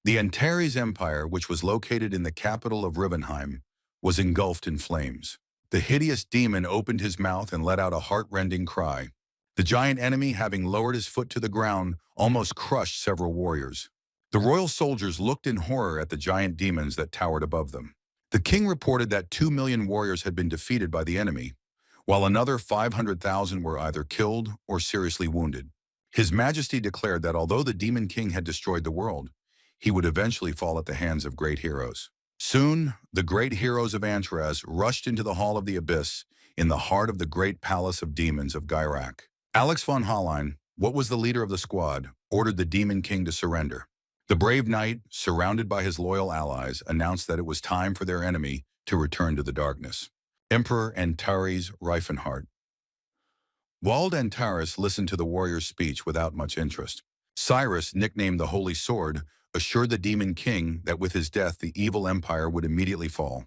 The Antares Empire, which was located in the capital of Rifenheim, was engulfed in flames. The hideous demon opened his mouth and let out a heart-rending cry. The giant enemy, having lowered his foot to the ground, almost crushed several warriors. The royal soldiers looked in horror at the giant demons that towered above them. The king reported that 2 million warriors had been defeated by the enemy, while another 500,000 were either killed or seriously wounded. His Majesty declared that although the Demon King had destroyed the world, he would eventually fall at the hands of great heroes. Soon, the great heroes of Antares rushed into the Hall of the Abyss in the heart of the great palace of demons of Gyrak. Alex von Hallein, what was the leader of the squad, ordered the Demon King to surrender. The brave knight, surrounded by his loyal allies, announced that it was time for their enemy to return to the darkness. Emperor Antares Rifenheart. Walled Antares listened to the warrior's speech without much interest. Cirrus, nicknamed the Holy Sword, assured the Demon King that with his death the evil empire would immediately fall.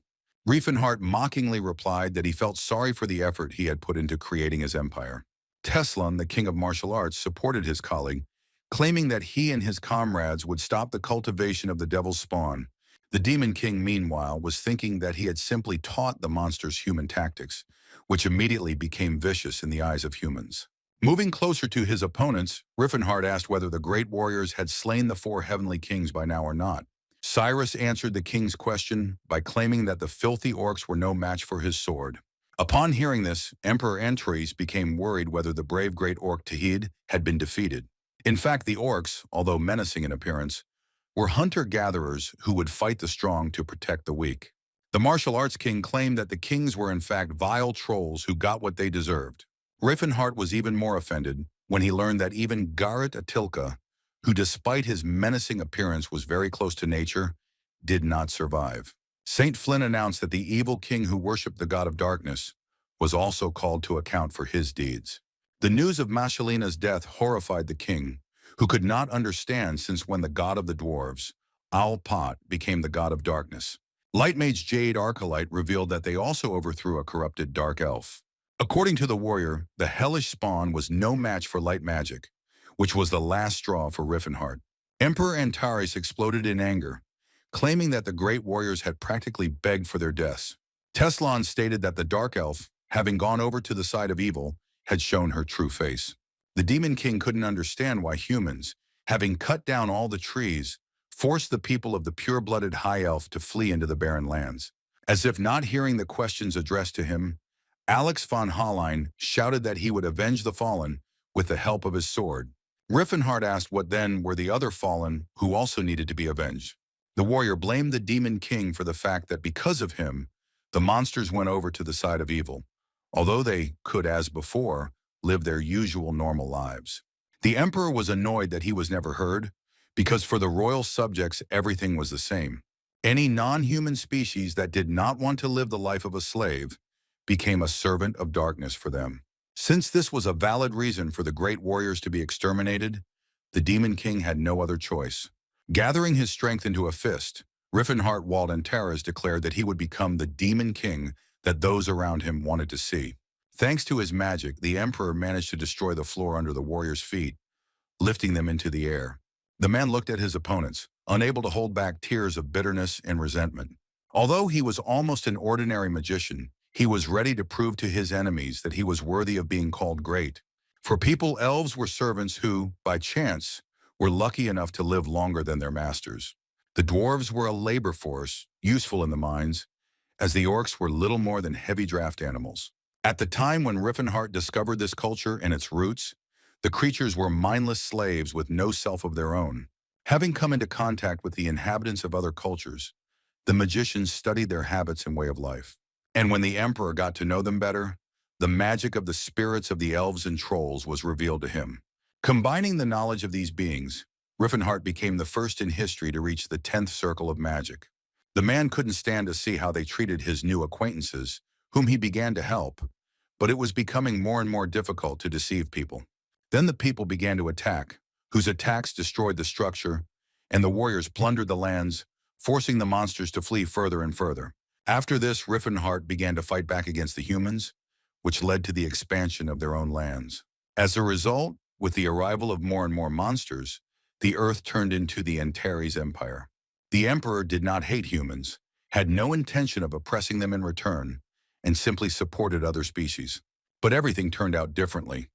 Rifenheart mockingly replied that he felt sorry for the effort he had put into creating his empire. Teslan, the king of martial arts, supported his colleague, claiming that he and his comrades would stop the cultivation of the devil's spawn. The Demon King, meanwhile, was thinking that he had simply taught the monsters human tactics, which immediately became vicious in the eyes of humans. Moving closer to his opponents, Rifenheart asked whether the great warriors had slain the 4 heavenly kings by now or not. Cirrus answered the king's question by claiming that the filthy orcs were no match for his sword. Upon hearing this, Emperor Antares became worried whether the brave great orc Tahed had been defeated. In fact, the orcs, although menacing in appearance, were hunter-gatherers who would fight the strong to protect the weak. The martial arts king claimed that the kings were in fact vile trolls who got what they deserved. Rifenheart was even more offended when he learned that even Garrett Atilka, who despite his menacing appearance was very close to nature, did not survive. Saint Flynn announced that the evil king who worshipped the god of darkness was also called to account for his deeds. The news of Mashalina's death horrified the king, who could not understand since when the god of the dwarves, Owl Pot, became the god of darkness. Light Mage Jade Arcalite revealed that they also overthrew a corrupted dark elf. According to the warrior, the hellish spawn was no match for light magic, which was the last straw for Rifenheart. Emperor Antares exploded in anger, claiming that the great warriors had practically begged for their deaths. Teslan stated that the dark elf, having gone over to the side of evil, had shown her true face. The Demon King couldn't understand why humans, having cut down all the trees, forced the people of the pure-blooded High Elf to flee into the barren lands. As if not hearing the questions addressed to him, Alex von Hallein shouted that he would avenge the fallen with the help of his sword. Rifenheart asked what then were the other fallen who also needed to be avenged. The warrior blamed the Demon King for the fact that because of him, the monsters went over to the side of evil, although they could, as before, live their usual normal lives. The emperor was annoyed that he was never heard, because for the royal subjects everything was the same. Any non-human species that did not want to live the life of a slave became a servant of darkness for them. Since this was a valid reason for the great warriors to be exterminated, the Demon King had no other choice. Gathering his strength into a fist, Rifenheart Walled Antares declared that he would become the Demon King that those around him wanted to see. Thanks to his magic, the emperor managed to destroy the floor under the warriors' feet, lifting them into the air. The man looked at his opponents, unable to hold back tears of bitterness and resentment. Although he was almost an ordinary magician, he was ready to prove to his enemies that he was worthy of being called great. For people, elves were servants who, by chance, were lucky enough to live longer than their masters. The dwarves were a labor force, useful in the mines, as the orcs were little more than heavy draft animals. At the time when Rifenheart discovered this culture and its roots, the creatures were mindless slaves with no self of their own. Having come into contact with the inhabitants of other cultures, the magicians studied their habits and way of life. And when the emperor got to know them better, the magic of the spirits of the elves and trolls was revealed to him. Combining the knowledge of these beings, Rifenheart became the first in history to reach the 10th circle of magic. The man couldn't stand to see how they treated his new acquaintances, whom he began to help, but it was becoming more and more difficult to deceive people. Then the people began to attack, whose attacks destroyed the structure, and the warriors plundered the lands, forcing the monsters to flee further and further. After this, Rifenheart began to fight back against the humans, which led to the expansion of their own lands. As a result, with the arrival of more and more monsters, the Earth turned into the Antares Empire. The Emperor did not hate humans, had no intention of oppressing them in return, and simply supported other species. But everything turned out differently,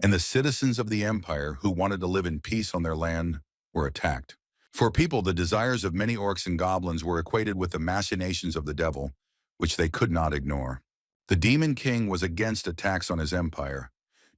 and the citizens of the Empire who wanted to live in peace on their land were attacked. For people, the desires of many orcs and goblins were equated with the machinations of the devil, which they could not ignore. The Demon King was against attacks on his empire,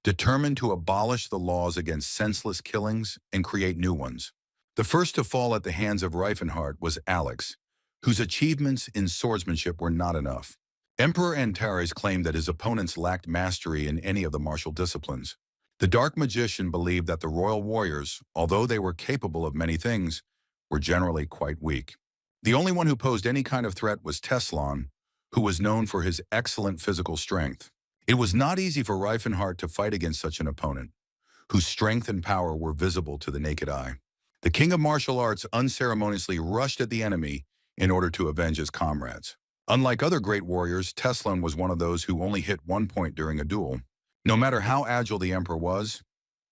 determined to abolish the laws against senseless killings and create new ones. The first to fall at the hands of Rifenheart was Alex, whose achievements in swordsmanship were not enough. Emperor Antares claimed that his opponents lacked mastery in any of the martial disciplines. The Dark Magician believed that the royal warriors, although they were capable of many things, were generally quite weak. The only one who posed any kind of threat was Teslan, who was known for his excellent physical strength. It was not easy for Rifenheart to fight against such an opponent, whose strength and power were visible to the naked eye. The king of martial arts unceremoniously rushed at the enemy in order to avenge his comrades. Unlike other great warriors, Teslan was one of those who only hit one point during a duel. No matter how agile the emperor was,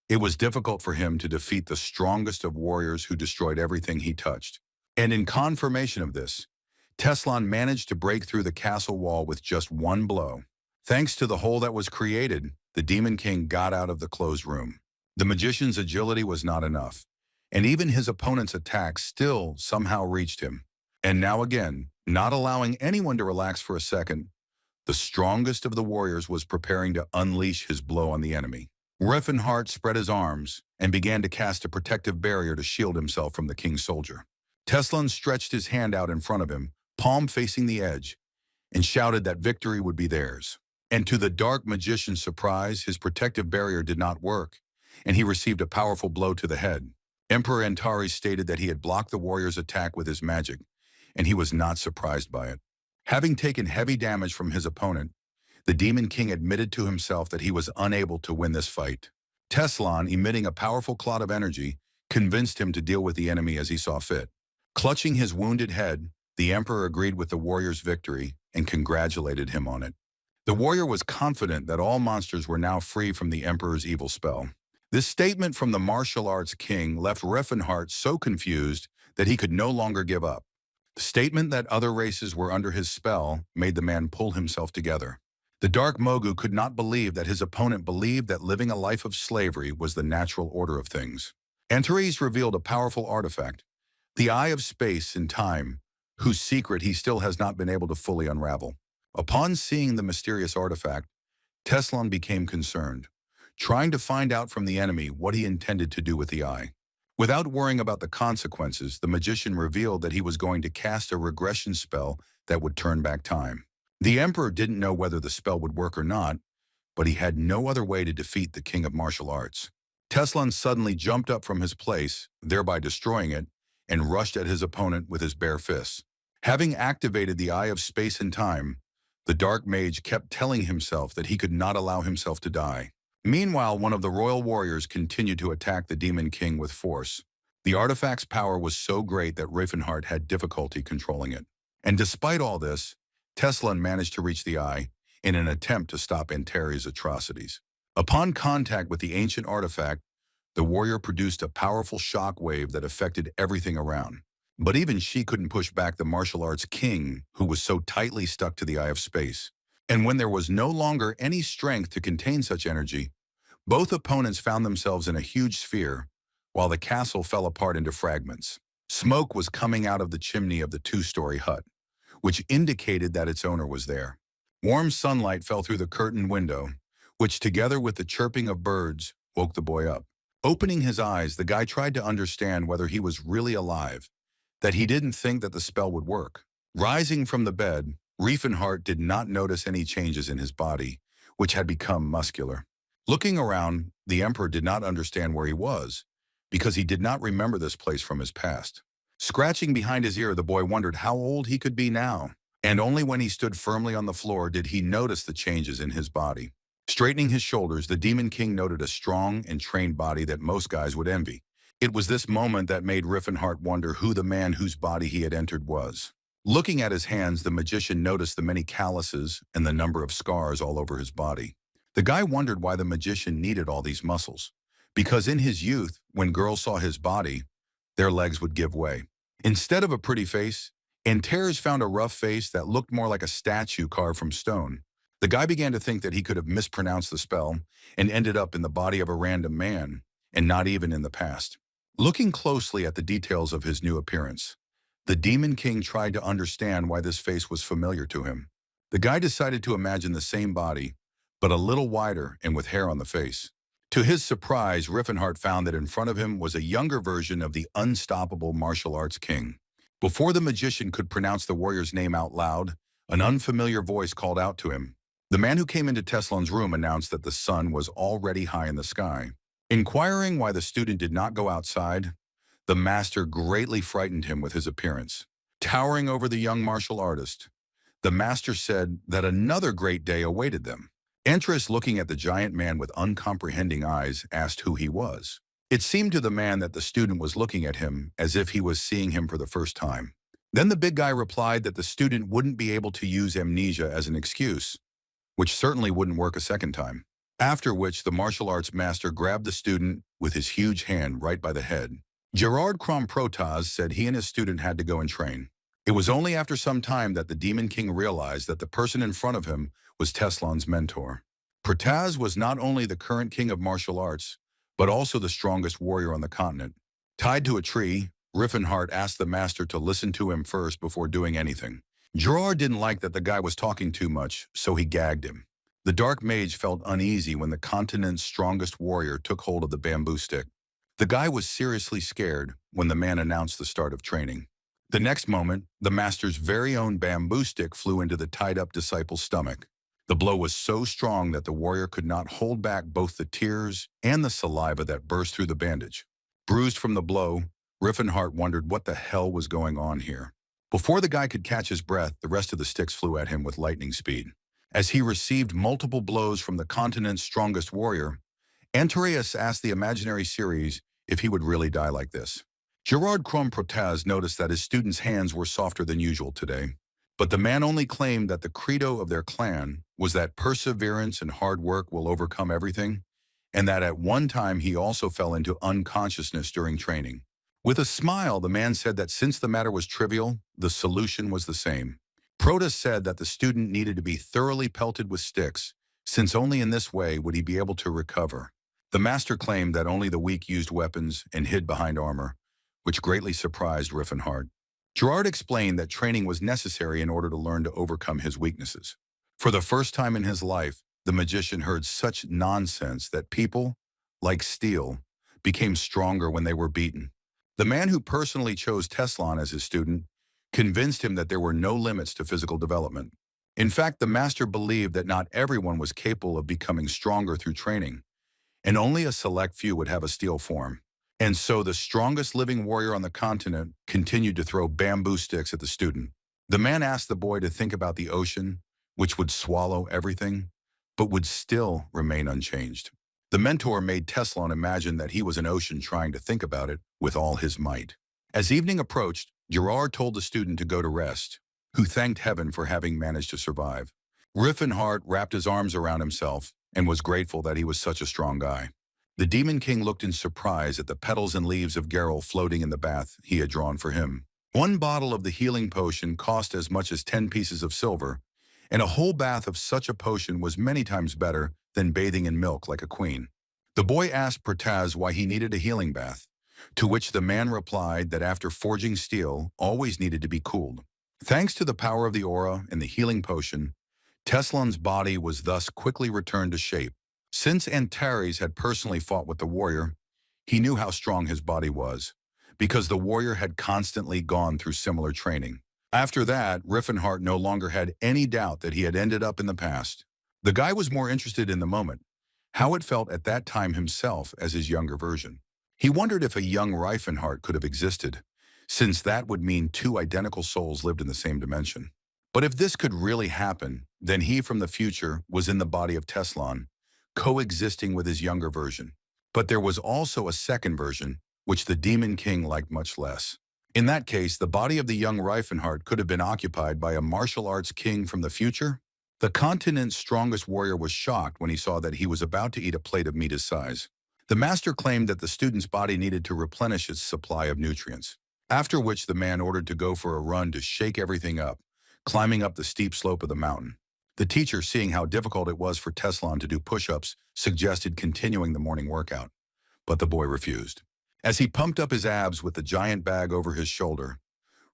it was difficult for him to defeat the strongest of warriors who destroyed everything he touched. And in confirmation of this, Teslan managed to break through the castle wall with just one blow. Thanks to the hole that was created, the Demon King got out of the closed room. The magician's agility was not enough, and even his opponent's attacks still somehow reached him. And now again, not allowing anyone to relax for a second, the strongest of the warriors was preparing to unleash his blow on the enemy. Rifenheart spread his arms and began to cast a protective barrier to shield himself from the king's soldier. Teslan stretched his hand out in front of him, palm facing the edge, and shouted that victory would be theirs. And to the Dark Magician's surprise, his protective barrier did not work, and he received a powerful blow to the head. Emperor Antares stated that he had blocked the warrior's attack with his magic, and he was not surprised by it. Having taken heavy damage from his opponent, the Demon King admitted to himself that he was unable to win this fight. Teslan, emitting a powerful cloud of energy, convinced him to deal with the enemy as he saw fit. Clutching his wounded head, the Emperor agreed with the warrior's victory and congratulated him on it. The warrior was confident that all monsters were now free from the Emperor's evil spell. This statement from the martial arts king left Rifenheart so confused that he could no longer give up. The statement that other races were under his spell made the man pull himself together. The Dark Mogu could not believe that his opponent believed that living a life of slavery was the natural order of things. Antares revealed a powerful artifact, the Eye of Space and Time, whose secret he still has not been able to fully unravel. Upon seeing the mysterious artifact, Teslan became concerned, trying to find out from the enemy what he intended to do with the eye. Without worrying about the consequences, the magician revealed that he was going to cast a regression spell that would turn back time. The Emperor didn't know whether the spell would work or not, but he had no other way to defeat the king of martial arts. Teslan suddenly jumped up from his place, thereby destroying it, and rushed at his opponent with his bare fists. Having activated the Eye of Space and Time, the Dark Mage kept telling himself that he could not allow himself to die. Meanwhile, one of the royal warriors continued to attack the Demon King with force. The artifact's power was so great that Rifenheart had difficulty controlling it. And despite all this, Teslan managed to reach the eye in an attempt to stop Antares' atrocities. Upon contact with the ancient artifact, the warrior produced a powerful shock wave that affected everything around. But even she couldn't push back the martial arts king, who was so tightly stuck to the Eye of Space. And when there was no longer any strength to contain such energy, both opponents found themselves in a huge sphere, while the castle fell apart into fragments. Smoke was coming out of the chimney of the two-story hut, which indicated that its owner was there. Warm sunlight fell through the curtained window, which together with the chirping of birds woke the boy up. Opening his eyes, the guy tried to understand whether he was really alive, that he didn't think that the spell would work. Rising from the bed, Rifenheart did not notice any changes in his body, which had become muscular. Looking around, the Emperor did not understand where he was, because he did not remember this place from his past. Scratching behind his ear, the boy wondered how old he could be now, and only when he stood firmly on the floor did he notice the changes in his body. Straightening his shoulders, the Demon King noted a strong and trained body that most guys would envy. It was this moment that made Rifenheart wonder who the man whose body he had entered was. Looking at his hands, the magician noticed the many calluses and the number of scars all over his body. The guy wondered why the magician needed all these muscles, because in his youth, when girls saw his body, their legs would give way. Instead of a pretty face, Antares found a rough face that looked more like a statue carved from stone. The guy began to think that he could have mispronounced the spell and ended up in the body of a random man, and not even in the past. Looking closely at the details of his new appearance, the Demon King tried to understand why this face was familiar to him. The guy decided to imagine the same body, but a little wider and with hair on the face. To his surprise, Rifenheart found that in front of him was a younger version of the unstoppable martial arts king. Before the magician could pronounce the warrior's name out loud, an unfamiliar voice called out to him. The man who came into Teslan's room announced that the sun was already high in the sky. Inquiring why the student did not go outside, the master greatly frightened him with his appearance. Towering over the young martial artist, the master said that another great day awaited them. Antares, looking at the giant man with uncomprehending eyes, asked who he was. It seemed to the man that the student was looking at him as if he was seeing him for the first time. Then the big guy replied that the student wouldn't be able to use amnesia as an excuse, which certainly wouldn't work a second time. After which, the martial arts master grabbed the student with his huge hand right by the head. Gerard Kromprotaz said he and his student had to go and train. It was only after some time that the Demon King realized that the person in front of him was Teslan's mentor. Protaz was not only the current king of martial arts, but also the strongest warrior on the continent. Tied to a tree, Rifenheart asked the master to listen to him first before doing anything. Gerard didn't like that the guy was talking too much, so he gagged him. The dark mage felt uneasy when the continent's strongest warrior took hold of the bamboo stick. The guy was seriously scared when the man announced the start of training. The next moment, the master's very own bamboo stick flew into the tied-up disciple's stomach. The blow was so strong that the warrior could not hold back both the tears and the saliva that burst through the bandage. Bruised from the blow, Rifenheart wondered what the hell was going on here. Before the guy could catch his breath, the rest of the sticks flew at him with lightning speed. As he received multiple blows from the continent's strongest warrior, Antares asked the imaginary series if he would really die like this. Gerard Kromprotaz noticed that his students' hands were softer than usual today, but the man only claimed that the credo of their clan was that perseverance and hard work will overcome everything, and that at one time he also fell into unconsciousness during training. With a smile, the man said that since the matter was trivial, the solution was the same. Protas said that the student needed to be thoroughly pelted with sticks, since only in this way would he be able to recover. The master claimed that only the weak used weapons and hid behind armor, which greatly surprised Rifenheart. Gerard explained that training was necessary in order to learn to overcome his weaknesses. For the first time in his life, the magician heard such nonsense that people, like steel, became stronger when they were beaten. The man who personally chose Teslan as his student convinced him that there were no limits to physical development. In fact, the master believed that not everyone was capable of becoming stronger through training, and only a select few would have a steel form. And so the strongest living warrior on the continent continued to throw bamboo sticks at the student. The man asked the boy to think about the ocean, which would swallow everything, but would still remain unchanged. The mentor made Teslan imagine that he was an ocean trying to think about it with all his might. As evening approached, Gerard told the student to go to rest, who thanked heaven for having managed to survive. Rifenheart wrapped his arms around himself and was grateful that he was such a strong guy. The Demon King looked in surprise at the petals and leaves of Geralt floating in the bath he had drawn for him. One bottle of the healing potion cost as much as 10 pieces of silver, and a whole bath of such a potion was many times better than bathing in milk like a queen. The boy asked Protaz why he needed a healing bath, to which the man replied that after forging steel, always needed to be cooled. Thanks to the power of the aura and the healing potion, Teslan's body was thus quickly returned to shape. Since Antares had personally fought with the warrior, he knew how strong his body was, because the warrior had constantly gone through similar training. After that, Rifenheart no longer had any doubt that he had ended up in the past. The guy was more interested in the moment, how it felt at that time himself as his younger version. He wondered if a young Rifenheart could have existed, since that would mean two identical souls lived in the same dimension. But if this could really happen, then he from the future was in the body of Teslan, coexisting with his younger version. But there was also a second version, which the Demon King liked much less. In that case, the body of the young Rifenheart could have been occupied by a martial arts king from the future. The continent's strongest warrior was shocked when he saw that he was about to eat a plate of meat his size. The master claimed that the student's body needed to replenish its supply of nutrients, after which the man ordered to go for a run to shake everything up, climbing up the steep slope of the mountain. The teacher, seeing how difficult it was for Teslan to do push-ups, suggested continuing the morning workout, but the boy refused. As he pumped up his abs with the giant bag over his shoulder,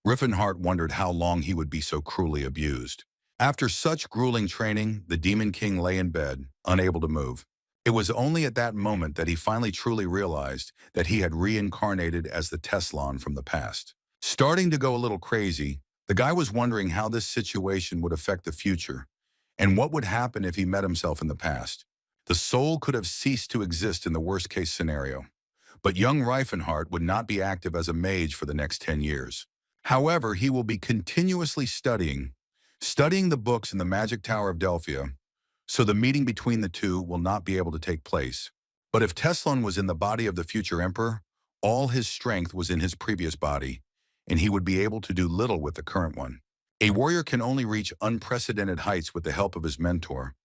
Rifenheart wondered how long he would be so cruelly abused. After such grueling training, the Demon King lay in bed, unable to move. It was only at that moment that he finally truly realized that he had reincarnated as the Teslan from the past. Starting to go a little crazy, the guy was wondering how this situation would affect the future, and what would happen if he met himself in the past. The soul could have ceased to exist in the worst-case scenario, but young Rifenheart would not be active as a mage for the next 10 years. However, he will be continuously studying the books in the Magic Tower of Delphia, so the meeting between the two will not be able to take place. But if Teslan was in the body of the future emperor, all his strength was in his previous body, and he would be able to do little with the current one. A warrior can only reach unprecedented heights with the help of his mentor,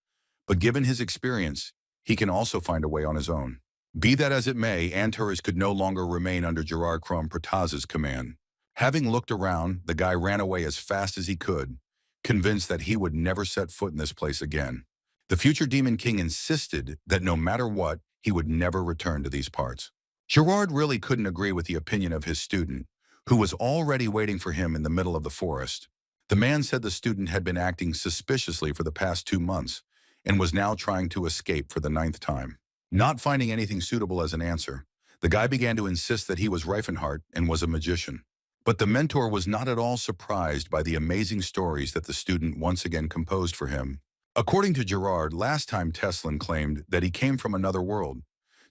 but given his experience, he can also find a way on his own. Be that as it may, Antares could no longer remain under Gerard Crom Protaz's command. Having looked around, the guy ran away as fast as he could, convinced that he would never set foot in this place again. The future Demon King insisted that no matter what, he would never return to these parts. Gerard really couldn't agree with the opinion of his student, who was already waiting for him in the middle of the forest. The man said the student had been acting suspiciously for the past 2 months and was now trying to escape for the 9th time. Not finding anything suitable as an answer, the guy began to insist that he was Rifenheart and was a magician. But the mentor was not at all surprised by the amazing stories that the student once again composed for him. According to Gerard, last time Teslan claimed that he came from another world,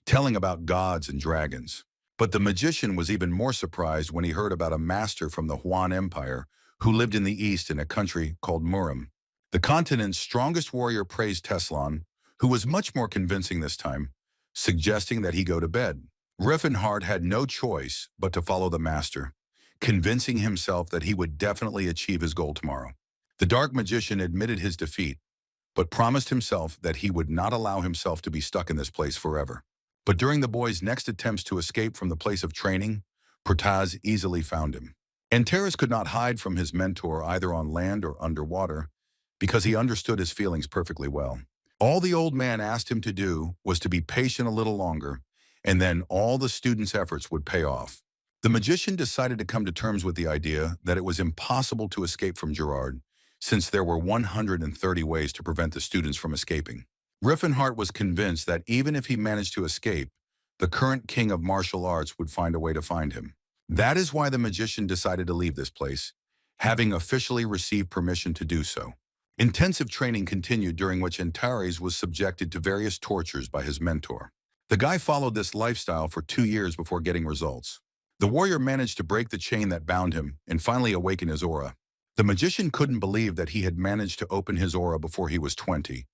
telling about gods and dragons. But the magician was even more surprised when he heard about a master from the Huan Empire who lived in the east in a country called Murim. The continent's strongest warrior praised Teslan, who was much more convincing this time, suggesting that he go to bed. Rifenheart had no choice but to follow the master, convincing himself that he would definitely achieve his goal tomorrow. The dark magician admitted his defeat, but promised himself that he would not allow himself to be stuck in this place forever. But during the boy's next attempts to escape from the place of training, Protaz easily found him. Antares could not hide from his mentor either on land or underwater, because he understood his feelings perfectly well. All the old man asked him to do was to be patient a little longer, and then all the student's efforts would pay off. The magician decided to come to terms with the idea that it was impossible to escape from Gerard, since there were 130 ways to prevent the students from escaping. Rifenheart was convinced that even if he managed to escape, the current king of martial arts would find a way to find him. That is why the magician decided to leave this place, having officially received permission to do so. Intensive training continued, during which Antares was subjected to various tortures by his mentor. The guy followed this lifestyle for 2 years before getting results. The warrior managed to break the chain that bound him and finally awaken his aura. The magician couldn't believe that he had managed to open his aura before he was 20,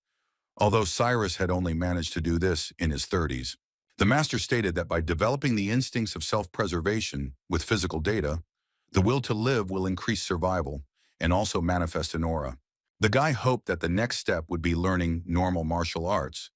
although Cirrus had only managed to do this in his 30s. The master stated that by developing the instincts of self-preservation with physical data, the will to live will increase survival and also manifest an aura. The guy hoped that the next step would be learning normal martial arts,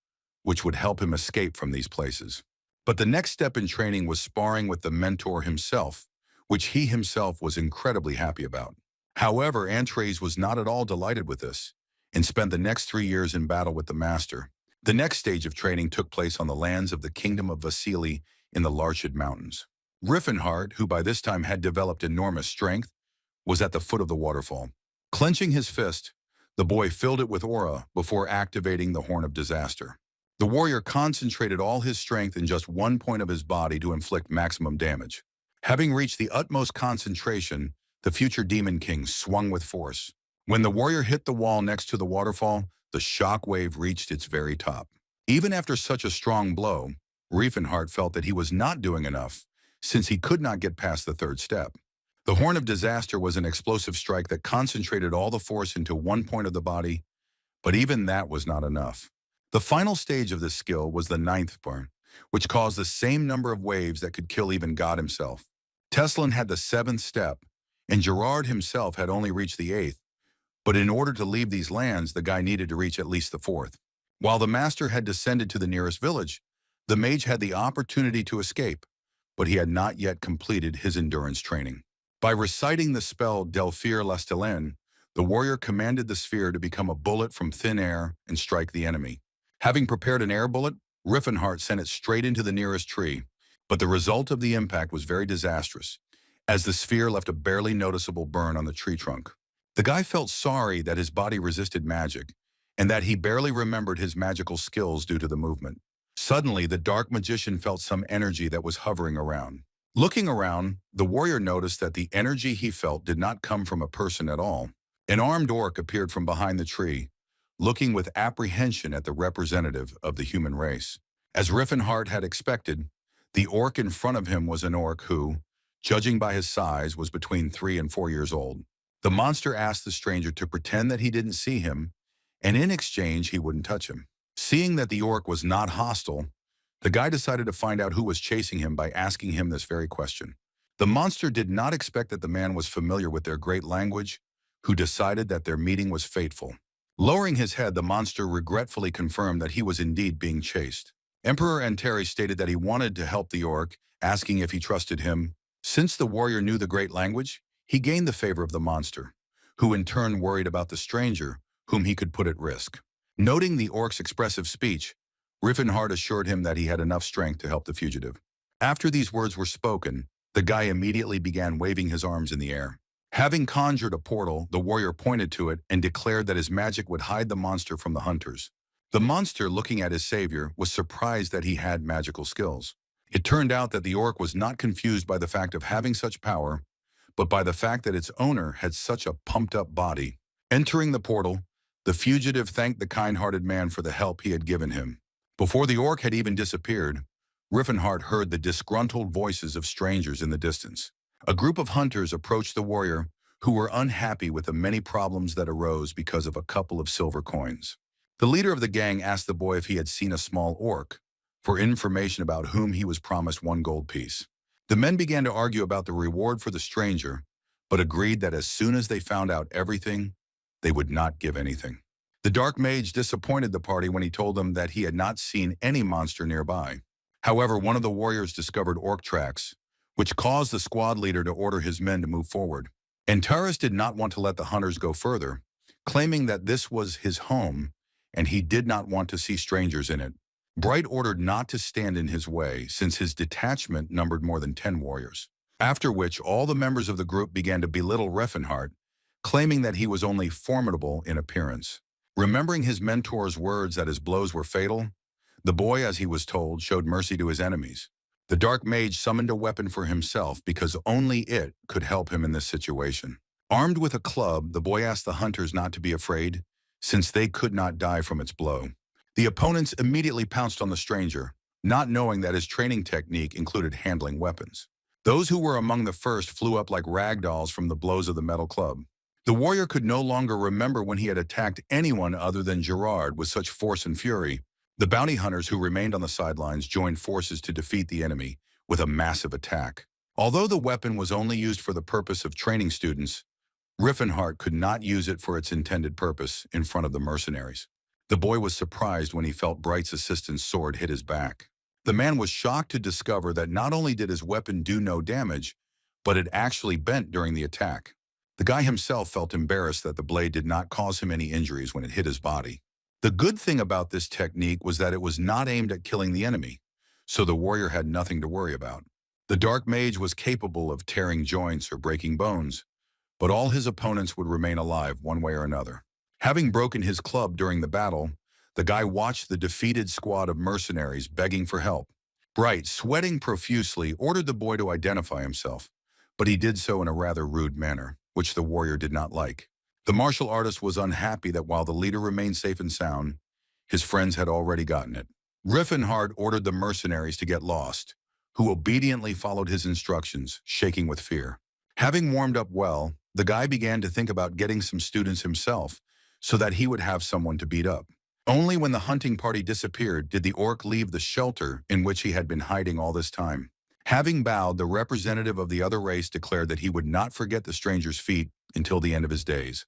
which would help him escape from these places. But the next step in training was sparring with the mentor himself, which he himself was incredibly happy about. However, Antares was not at all delighted with this, and spent the next 3 years in battle with the master. The next stage of training took place on the lands of the Kingdom of Vasili in the Larchid Mountains. Rifenheart, who by this time had developed enormous strength, was at the foot of the waterfall. Clenching his fist, the boy filled it with aura before activating the Horn of Disaster. The warrior concentrated all his strength in just one point of his body to inflict maximum damage. Having reached the utmost concentration, the future Demon King swung with force. When the warrior hit the wall next to the waterfall, the shock wave reached its very top. Even after such a strong blow, Rifenheart felt that he was not doing enough, since he could not get past the 3rd step. The Horn of Disaster was an explosive strike that concentrated all the force into one point of the body, but even that was not enough. The final stage of this skill was the 9th part, which caused the same number of waves that could kill even God himself. Teslan had the 7th step, and Gerard himself had only reached the 8th, but in order to leave these lands, the guy needed to reach at least the 4th. While the master had descended to the nearest village, The mage had the opportunity to escape, but he had not yet completed his endurance training. By reciting the spell Delphir Lestelen, the warrior commanded the sphere to become a bullet from thin air and strike the enemy. Having prepared an air bullet, Rifenheart sent it straight into the nearest tree, but the result of the impact was very disastrous, as the sphere left a barely noticeable burn on the tree trunk. The guy felt sorry that his body resisted magic, and that he barely remembered his magical skills due to the movement. Suddenly, the dark magician felt some energy that was hovering around. Looking around, the warrior noticed that the energy he felt did not come from a person at all. An armed orc appeared from behind the tree, looking with apprehension at the representative of the human race. As Rifenheart had expected, the orc in front of him was an orc who, judging by his size, was between 3 and 4 years old. The monster asked the stranger to pretend that he didn't see him, and in exchange he wouldn't touch him. Seeing that the orc was not hostile, the guy decided to find out who was chasing him by asking him this very question. The monster did not expect that the man was familiar with their great language, who decided that their meeting was fateful. Lowering his head, the monster regretfully confirmed that he was indeed being chased. Emperor Anteri stated that he wanted to help the orc, asking if he trusted him. Since the warrior knew the great language, he gained the favor of the monster, who in turn worried about the stranger, whom he could put at risk. Noting the orc's expressive speech, Rifenheart assured him that he had enough strength to help the fugitive. After these words were spoken, the guy immediately began waving his arms in the air. Having conjured a portal, the warrior pointed to it and declared that his magic would hide the monster from the hunters. The monster, looking at his savior, was surprised that he had magical skills. It turned out that the orc was not confused by the fact of having such power, but by the fact that its owner had such a pumped-up body. Entering the portal, the fugitive thanked the kind-hearted man for the help he had given him. Before the orc had even disappeared, Rifenheart heard the disgruntled voices of strangers in the distance. A group of hunters approached the warrior, who were unhappy with the many problems that arose because of a couple of silver coins. The leader of the gang asked the boy if he had seen a small orc, for information about whom he was promised 1 gold piece. The men began to argue about the reward for the stranger, but agreed that as soon as they found out everything, they would not give anything. The dark mage disappointed the party when he told them that he had not seen any monster nearby. However, one of the warriors discovered orc tracks, which caused the squad leader to order his men to move forward. Antares did not want to let the hunters go further, claiming that this was his home and he did not want to see strangers in it. Bright ordered not to stand in his way since his detachment numbered more than 10 warriors. After which, all the members of the group began to belittle Rifenheart, claiming that he was only formidable in appearance. Remembering his mentor's words that his blows were fatal, the boy, as he was told, showed mercy to his enemies. The dark mage summoned a weapon for himself because only it could help him in this situation. Armed with a club, the boy asked the hunters not to be afraid, since they could not die from its blow. The opponents immediately pounced on the stranger, not knowing that his training technique included handling weapons. Those who were among the first flew up like rag dolls from the blows of the metal club. The warrior could no longer remember when he had attacked anyone other than Gerard with such force and fury. The bounty hunters who remained on the sidelines joined forces to defeat the enemy with a massive attack. Although the weapon was only used for the purpose of training students, Rifenheart could not use it for its intended purpose in front of the mercenaries. The boy was surprised when he felt Bright's assistant's sword hit his back. The man was shocked to discover that not only did his weapon do no damage, but it actually bent during the attack. The guy himself felt embarrassed that the blade did not cause him any injuries when it hit his body. The good thing about this technique was that it was not aimed at killing the enemy, so the warrior had nothing to worry about. The dark mage was capable of tearing joints or breaking bones, but all his opponents would remain alive one way or another. Having broken his club during the battle, the guy watched the defeated squad of mercenaries begging for help. Bright, sweating profusely, ordered the boy to identify himself, but he did so in a rather rude manner, which the warrior did not like. The martial artist was unhappy that while the leader remained safe and sound, his friends had already gotten it. Rifenheart ordered the mercenaries to get lost, who obediently followed his instructions, shaking with fear. Having warmed up well, the guy began to think about getting some students himself so that he would have someone to beat up. Only when the hunting party disappeared did the orc leave the shelter in which he had been hiding all this time. Having bowed, the representative of the other race declared that he would not forget the stranger's feat until the end of his days.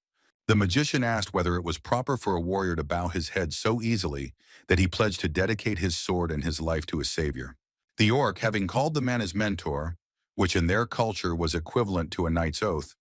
The magician asked whether it was proper for a warrior to bow his head so easily that he pledged to dedicate his sword and his life to his savior. The orc, having called the man his mentor, which in their culture was equivalent to a knight's oath,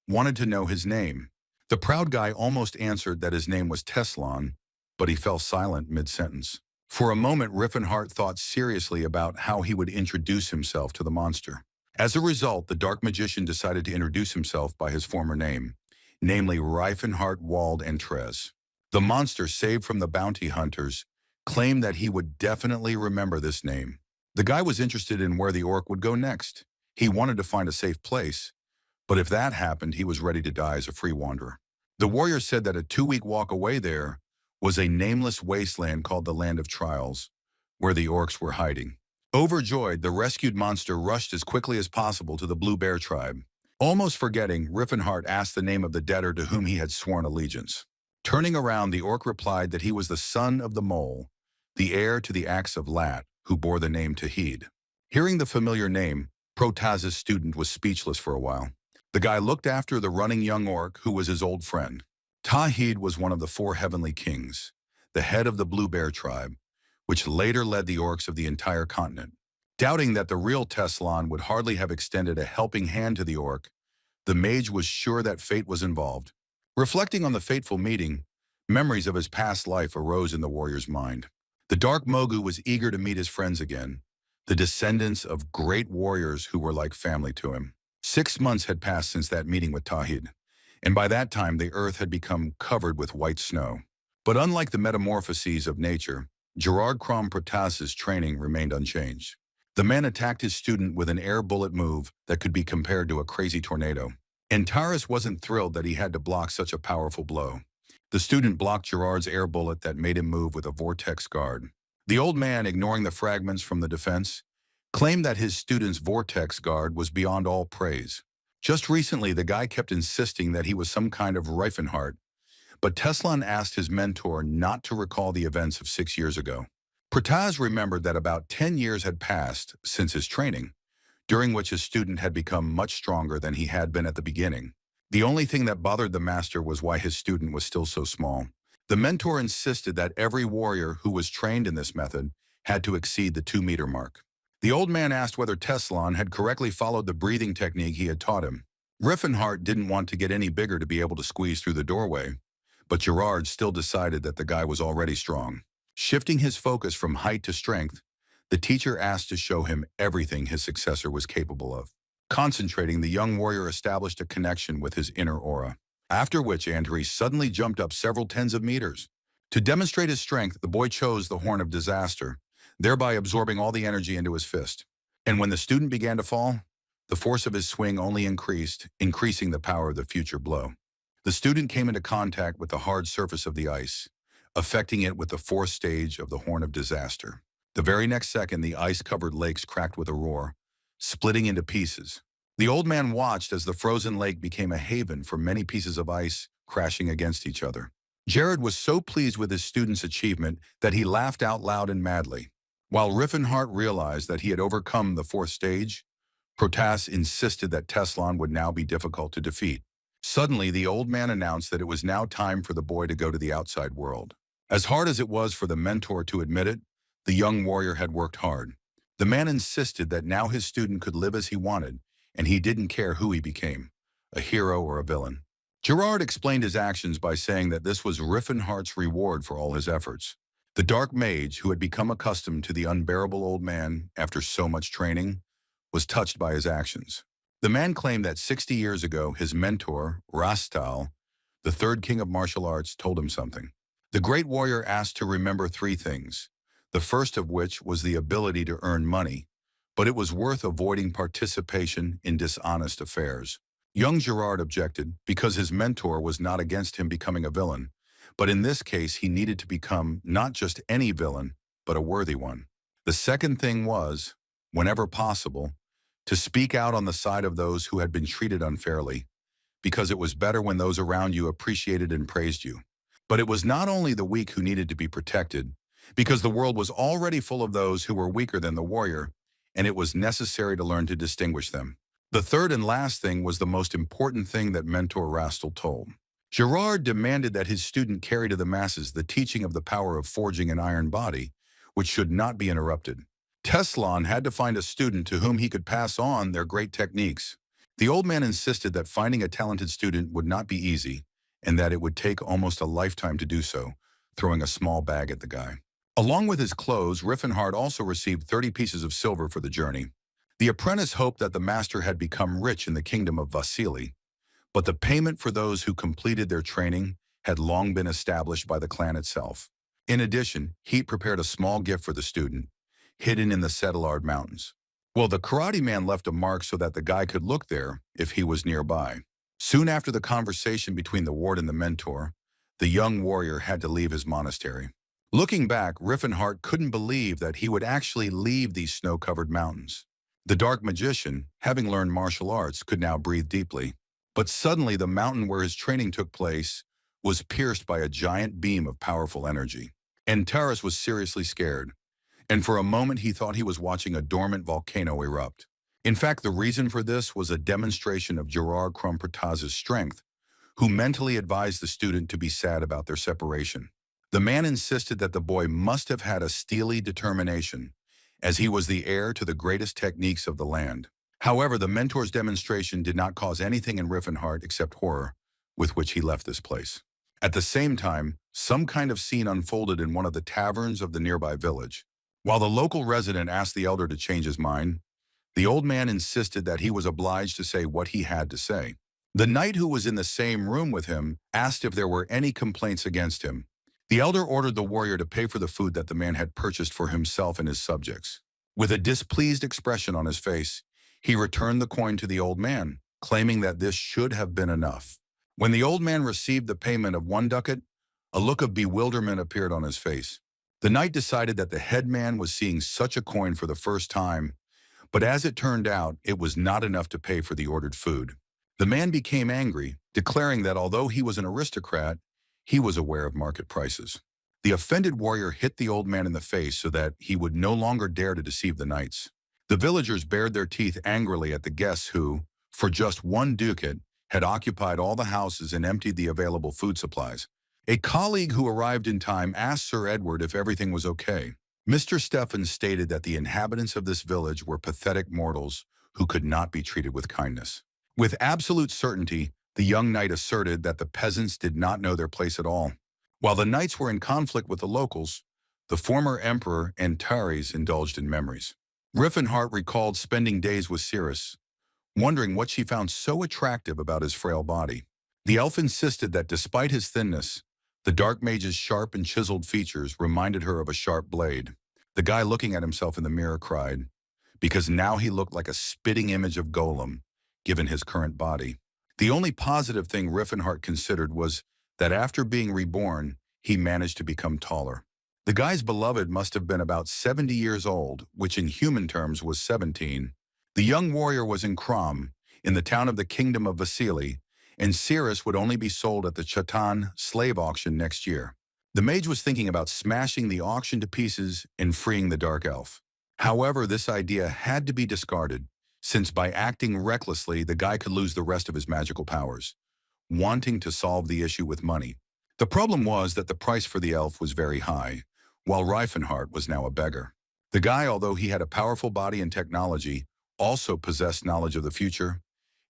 wanted to know his name. The proud guy almost answered that his name was Teslan, but he fell silent mid-sentence. For a moment, Rifenheart thought seriously about how he would introduce himself to the monster. As a result, the dark magician decided to introduce himself by his former name, namely Rifenheart Wald Entrez. The monster, saved from the bounty hunters, claimed that he would definitely remember this name. The guy was interested in where the orc would go next. He wanted to find a safe place, but if that happened, he was ready to die as a free wanderer. The warrior said that a 2-week walk away there was a nameless wasteland called the Land of Trials, where the orcs were hiding. Overjoyed, the rescued monster rushed as quickly as possible to the Blue Bear tribe. Almost forgetting, Rifenheart asked the name of the debtor to whom he had sworn allegiance. Turning around, the orc replied that he was the son of the mole, the heir to the axe of Lat, who bore the name Tahed. Hearing the familiar name, Protaz's student was speechless for a while. The guy looked after the running young orc, who was his old friend. Tahed was one of the 4 heavenly kings, the head of the Blue Bear tribe, which later led the orcs of the entire continent. Doubting that the real Teslan would hardly have extended a helping hand to the orc, the mage was sure that fate was involved. Reflecting on the fateful meeting, memories of his past life arose in the warrior's mind. The dark Mogu was eager to meet his friends again, the descendants of great warriors who were like family to him. 6 months had passed since that meeting with Tahed, and by that time the earth had become covered with white snow. But unlike the metamorphoses of nature, Gerard Crom Protaz's training remained unchanged. The man attacked his student with an air bullet move that could be compared to a crazy tornado. Antares wasn't thrilled that he had to block such a powerful blow. The student blocked Gerard's air bullet that made him move with a vortex guard. The old man, ignoring the fragments from the defense, claimed that his student's vortex guard was beyond all praise. Just recently, the guy kept insisting that he was some kind of Rifenheart, but Teslan asked his mentor not to recall the events of 6 years ago. Protaz remembered that about 10 years had passed since his training, during which his student had become much stronger than he had been at the beginning. The only thing that bothered the master was why his student was still so small. The mentor insisted that every warrior who was trained in this method had to exceed the 2-meter mark. The old man asked whether Teslan had correctly followed the breathing technique he had taught him. Rifenheart didn't want to get any bigger to be able to squeeze through the doorway, but Gerard still decided that the guy was already strong. Shifting his focus from height to strength, the teacher asked to show him everything his successor was capable of. Concentrating, the young warrior established a connection with his inner aura, after which Andres suddenly jumped up several tens of meters. To demonstrate his strength, the boy chose the Horn of Disaster, thereby absorbing all the energy into his fist. And when the student began to fall, the force of his swing only increased, increasing the power of the future blow. The student came into contact with the hard surface of the ice, affecting it with the 4th stage of the Horn of Disaster. The very next second, the ice-covered lakes cracked with a roar, splitting into pieces. The old man watched as the frozen lake became a haven for many pieces of ice crashing against each other. Jared was so pleased with his student's achievement that he laughed out loud and madly. While Rifenheart realized that he had overcome the 4th stage, Protaz insisted that Teslan would now be difficult to defeat. Suddenly, the old man announced that it was now time for the boy to go to the outside world. As hard as it was for the mentor to admit it, the young warrior had worked hard. The man insisted that now his student could live as he wanted, and he didn't care who he became, a hero or a villain. Gerard explained his actions by saying that this was Rifenheart's reward for all his efforts. The dark mage, who had become accustomed to the unbearable old man after so much training, was touched by his actions. The man claimed that 60 years ago, his mentor, Rastal, the 3rd king of martial arts, told him something. The great warrior asked to remember 3 things, the first of which was the ability to earn money, but it was worth avoiding participation in dishonest affairs. Young Gerard objected because his mentor was not against him becoming a villain, but in this case he needed to become not just any villain, but a worthy one. The second thing was, whenever possible, to speak out on the side of those who had been treated unfairly, because it was better when those around you appreciated and praised you. But it was not only the weak who needed to be protected, because the world was already full of those who were weaker than the warrior, and it was necessary to learn to distinguish them. The third and last thing was the most important thing that Mentor Rastal told. Girard demanded that his student carry to the masses the teaching of the power of forging an iron body, which should not be interrupted. Teslan had to find a student to whom he could pass on their great techniques. The old man insisted that finding a talented student would not be easy, and that it would take almost a lifetime to do so, throwing a small bag at the guy. Along with his clothes, Rifenheart also received 30 pieces of silver for the journey. The apprentice hoped that the master had become rich in the kingdom of Vasily, but the payment for those who completed their training had long been established by the clan itself. In addition, Heat prepared a small gift for the student, hidden in the Settlard Mountains. Well, the karate man left a mark so that the guy could look there if he was nearby. Soon after the conversation between the ward and the mentor, the young warrior had to leave his monastery. Looking back, Rifenheart couldn't believe that he would actually leave these snow-covered mountains. The dark magician, having learned martial arts, could now breathe deeply. But suddenly the mountain where his training took place was pierced by a giant beam of powerful energy. And Taurus was seriously scared, and for a moment he thought he was watching a dormant volcano erupt. In fact, the reason for this was a demonstration of Gerard Krumpertaz's strength, who mentally advised the student to be sad about their separation. The man insisted that the boy must have had a steely determination, as he was the heir to the greatest techniques of the land. However, the mentor's demonstration did not cause anything in Rifenheart except horror, with which he left this place. At the same time, some kind of scene unfolded in one of the taverns of the nearby village. While the local resident asked the elder to change his mind, the old man insisted that he was obliged to say what he had to say. The knight who was in the same room with him asked if there were any complaints against him. The elder ordered the warrior to pay for the food that the man had purchased for himself and his subjects. With a displeased expression on his face, he returned the coin to the old man, claiming that this should have been enough. When the old man received the payment of 1 ducat, a look of bewilderment appeared on his face. The knight decided that the headman was seeing such a coin for the first time, but as it turned out, it was not enough to pay for the ordered food. The man became angry, declaring that although he was an aristocrat, he was aware of market prices. The offended warrior hit the old man in the face so that he would no longer dare to deceive the knights. The villagers bared their teeth angrily at the guests who, for just 1 ducat, had occupied all the houses and emptied the available food supplies. A colleague who arrived in time asked Sir Edward if everything was okay. Mr. Stephen stated that the inhabitants of this village were pathetic mortals who could not be treated with kindness. With absolute certainty, the young knight asserted that the peasants did not know their place at all. While the knights were in conflict with the locals, the former emperor Antares indulged in memories. Rifenheart recalled spending days with Cirrus, wondering what she found so attractive about his frail body. The elf insisted that despite his thinness, the dark mage's sharp and chiseled features reminded her of a sharp blade. The guy looking at himself in the mirror cried, because now he looked like a spitting image of Golem, given his current body. The only positive thing Rifenheart considered was that after being reborn, he managed to become taller. The guy's beloved must have been about 70 years old, which in human terms was 17. The young warrior was in Krom, in the town of the Kingdom of Vasily, and Cirrus would only be sold at the Chatan slave auction next year. The mage was thinking about smashing the auction to pieces and freeing the dark elf. However, this idea had to be discarded, since by acting recklessly, the guy could lose the rest of his magical powers, wanting to solve the issue with money. The problem was that the price for the elf was very high, while Rifenheart was now a beggar. The guy, although he had a powerful body and technology, also possessed knowledge of the future,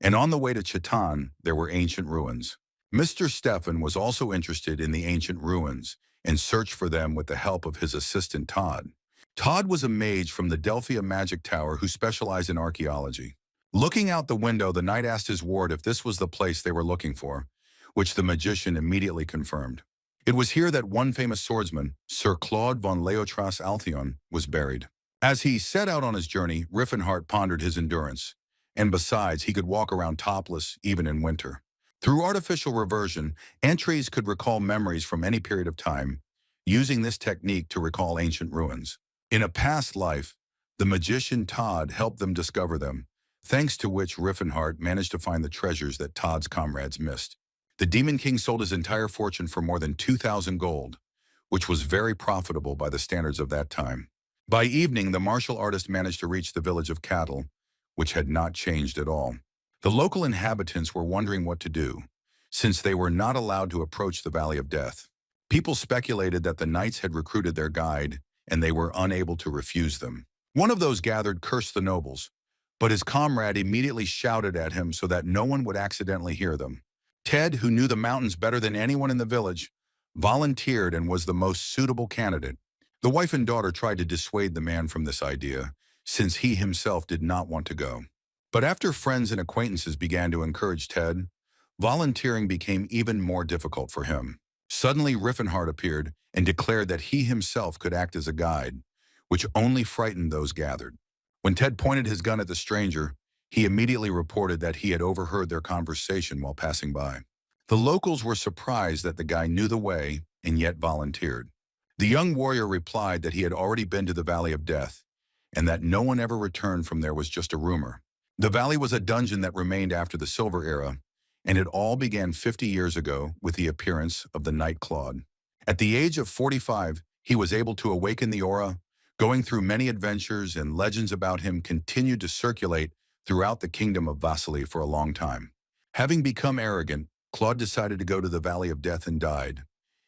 and on the way to Chatan, there were ancient ruins. Mr. Stephen was also interested in the ancient ruins and searched for them with the help of his assistant Tahed. Tahed was a mage from the Delphia Magic Tower who specialized in archaeology. Looking out the window, the knight asked his ward if this was the place they were looking for, which the magician immediately confirmed. It was here that one famous swordsman, Sir Claude von Leotras Altheon, was buried. As he set out on his journey, Rifenheart pondered his endurance, and besides, he could walk around topless even in winter. Through artificial reversion, Antares could recall memories from any period of time, using this technique to recall ancient ruins. In a past life, the magician Tahed helped them discover them, thanks to which Rifenheart managed to find the treasures that Todd's comrades missed. The Demon King sold his entire fortune for more than 2,000 gold, which was very profitable by the standards of that time. By evening, the martial artist managed to reach the village of cattle, which had not changed at all. The local inhabitants were wondering what to do, since they were not allowed to approach the Valley of Death. People speculated that the knights had recruited their guide, and they were unable to refuse them. One of those gathered cursed the nobles, but his comrade immediately shouted at him so that no one would accidentally hear them. Ted, who knew the mountains better than anyone in the village, volunteered and was the most suitable candidate. The wife and daughter tried to dissuade the man from this idea, since he himself did not want to go. But after friends and acquaintances began to encourage Ted, volunteering became even more difficult for him. Suddenly, Rifenheart appeared and declared that he himself could act as a guide, which only frightened those gathered. When Ted pointed his gun at the stranger, he immediately reported that he had overheard their conversation while passing by. The locals were surprised that the guy knew the way and yet volunteered. The young warrior replied that he had already been to the Valley of Death, and that no one ever returned from there was just a rumor. The valley was a dungeon that remained after the Silver Era, and it all began 50 years ago with the appearance of the Knight Claude. At the age of 45, he was able to awaken the aura, going through many adventures, and legends about him continued to circulate throughout the kingdom of Vasily for a long time. Having become arrogant, Claude decided to go to the Valley of Death and died,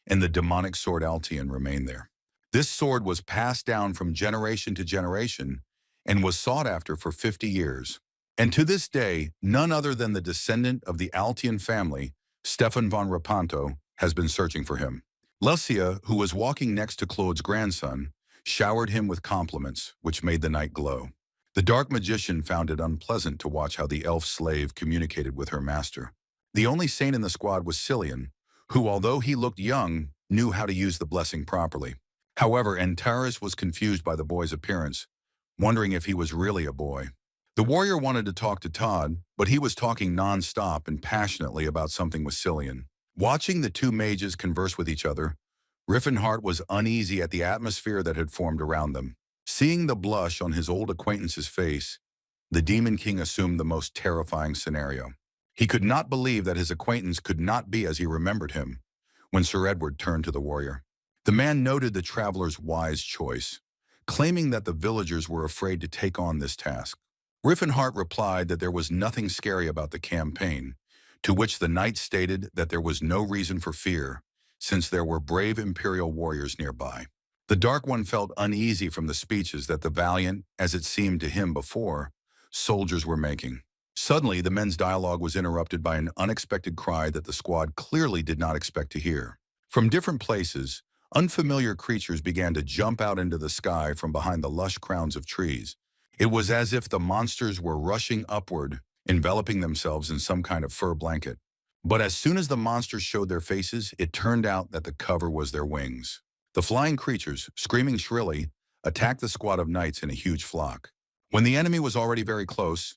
and the demonic sword Altean remained there. This sword was passed down from generation to generation and was sought after for 50 years. And to this day, none other than the descendant of the Altean family, Stefan von Rapanto, has been searching for him. Lucia, who was walking next to Claude's grandson, showered him with compliments, which made the night glow. The dark magician found it unpleasant to watch how the elf slave communicated with her master. The only saint in the squad was Cillian, who, although he looked young, knew how to use the blessing properly. However, Antares was confused by the boy's appearance, wondering if he was really a boy. The warrior wanted to talk to Tahed, but he was talking non-stop and passionately about something with Cillian. Watching the two mages converse with each other, Rifenheart was uneasy at the atmosphere that had formed around them. Seeing the blush on his old acquaintance's face, the Demon King assumed the most terrifying scenario. He could not believe that his acquaintance could not be as he remembered him, when Sir Edward turned to the warrior. The man noted the traveler's wise choice, claiming that the villagers were afraid to take on this task. Rifenheart replied that there was nothing scary about the campaign, to which the knight stated that there was no reason for fear, since there were brave imperial warriors nearby. The Dark One felt uneasy from the speeches that the valiant, as it seemed to him before, soldiers were making. Suddenly, the men's dialogue was interrupted by an unexpected cry that the squad clearly did not expect to hear. From different places, unfamiliar creatures began to jump out into the sky from behind the lush crowns of trees. It was as if the monsters were rushing upward, enveloping themselves in some kind of fur blanket. But as soon as the monsters showed their faces, it turned out that the cover was their wings. The flying creatures, screaming shrilly, attacked the squad of knights in a huge flock. When the enemy was already very close,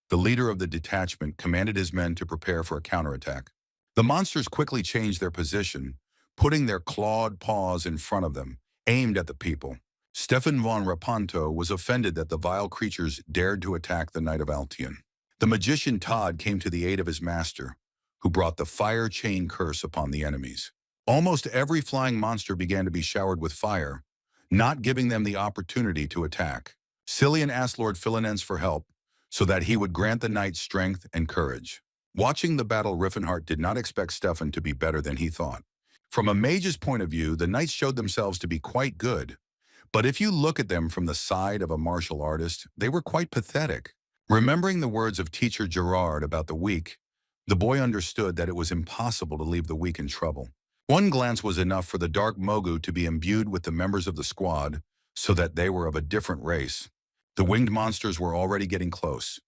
the leader of the detachment commanded his men to prepare for a counterattack. The monsters quickly changed their position, putting their clawed paws in front of them, aimed at the people. Stefan von Rapanto was offended that the vile creatures dared to attack the Knight of Altean. The magician Tahed came to the aid of his master, who brought the fire chain curse upon the enemies. Almost every flying monster began to be showered with fire, not giving them the opportunity to attack. Cillian asked Lord Philinense for help, so that he would grant the knight strength and courage. Watching the battle, Rifenheart did not expect Stefan to be better than he thought. From a mage's point of view, the knights showed themselves to be quite good. But if you look at them from the side of a martial artist, they were quite pathetic. Remembering the words of teacher Gerard about the weak, the boy understood that it was impossible to leave the weak in trouble. One glance was enough for the Dark Mogu to be imbued with the members of the squad, so that they were of a different race. The winged monsters were already getting close,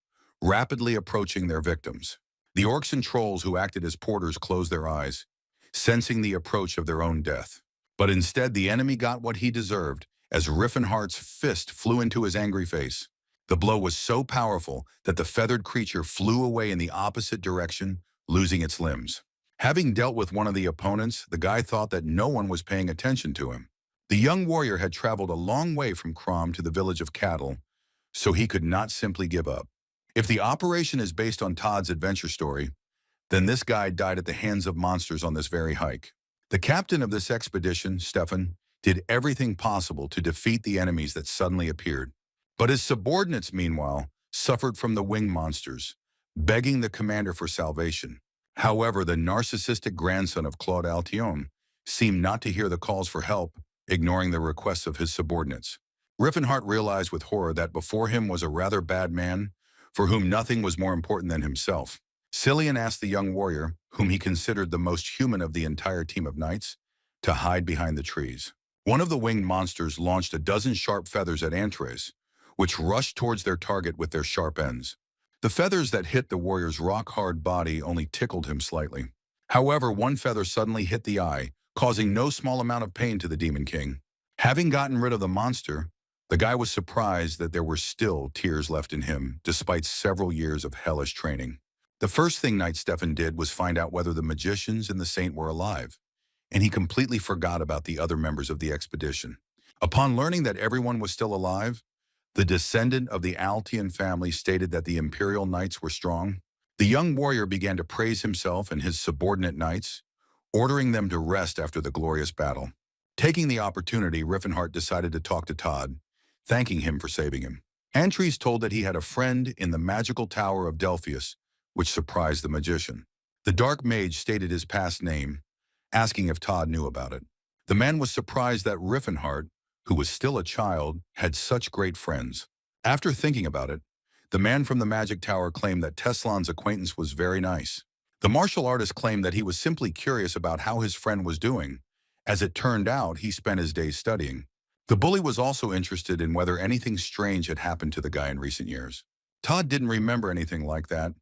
rapidly approaching their victims. The orcs and trolls who acted as porters closed their eyes, sensing the approach of their own death. But instead, the enemy got what he deserved, as Rifenheart's fist flew into his angry face. The blow was so powerful that the feathered creature flew away in the opposite direction, losing its limbs. Having dealt with one of the opponents, the guy thought that no one was paying attention to him. The young warrior had traveled a long way from Crom to the village of Cattle, so he could not simply give up. If the operation is based on Todd's adventure story, then this guy died at the hands of monsters on this very hike. The captain of this expedition, Stefan, did everything possible to defeat the enemies that suddenly appeared. But his subordinates, meanwhile, suffered from the winged monsters, begging the commander for salvation. However, the narcissistic grandson of Claude Altion seemed not to hear the calls for help, ignoring the requests of his subordinates. Rifenheart realized with horror that before him was a rather bad man, for whom nothing was more important than himself. Cillian asked the young warrior, whom he considered the most human of the entire team of knights, to hide behind the trees. One of the winged monsters launched a dozen sharp feathers at Antares, which rushed towards their target with their sharp ends. The feathers that hit the warrior's rock-hard body only tickled him slightly. However, one feather suddenly hit the eye, causing no small amount of pain to the Demon King. Having gotten rid of the monster, the guy was surprised that there were still tears left in him, despite several years of hellish training. The first thing Knight Stefan did was find out whether the magicians and the saint were alive, and he completely forgot about the other members of the expedition. Upon learning that everyone was still alive, the descendant of the Altian family stated that the Imperial Knights were strong. The young warrior began to praise himself and his subordinate knights, ordering them to rest after the glorious battle. Taking the opportunity, Rifenheart decided to talk to Tahed, thanking him for saving him. Antares told that he had a friend in the magical tower of Delphius, which surprised the magician. The dark mage stated his past name, asking if Tahed knew about it. The man was surprised that Rifenheart, who was still a child, had such great friends. After thinking about it, the man from the magic tower claimed that Teslan's acquaintance was very nice. The martial artist claimed that he was simply curious about how his friend was doing. As it turned out, he spent his days studying. The bully was also interested in whether anything strange had happened to the guy in recent years. Tahed didn't remember anything like that,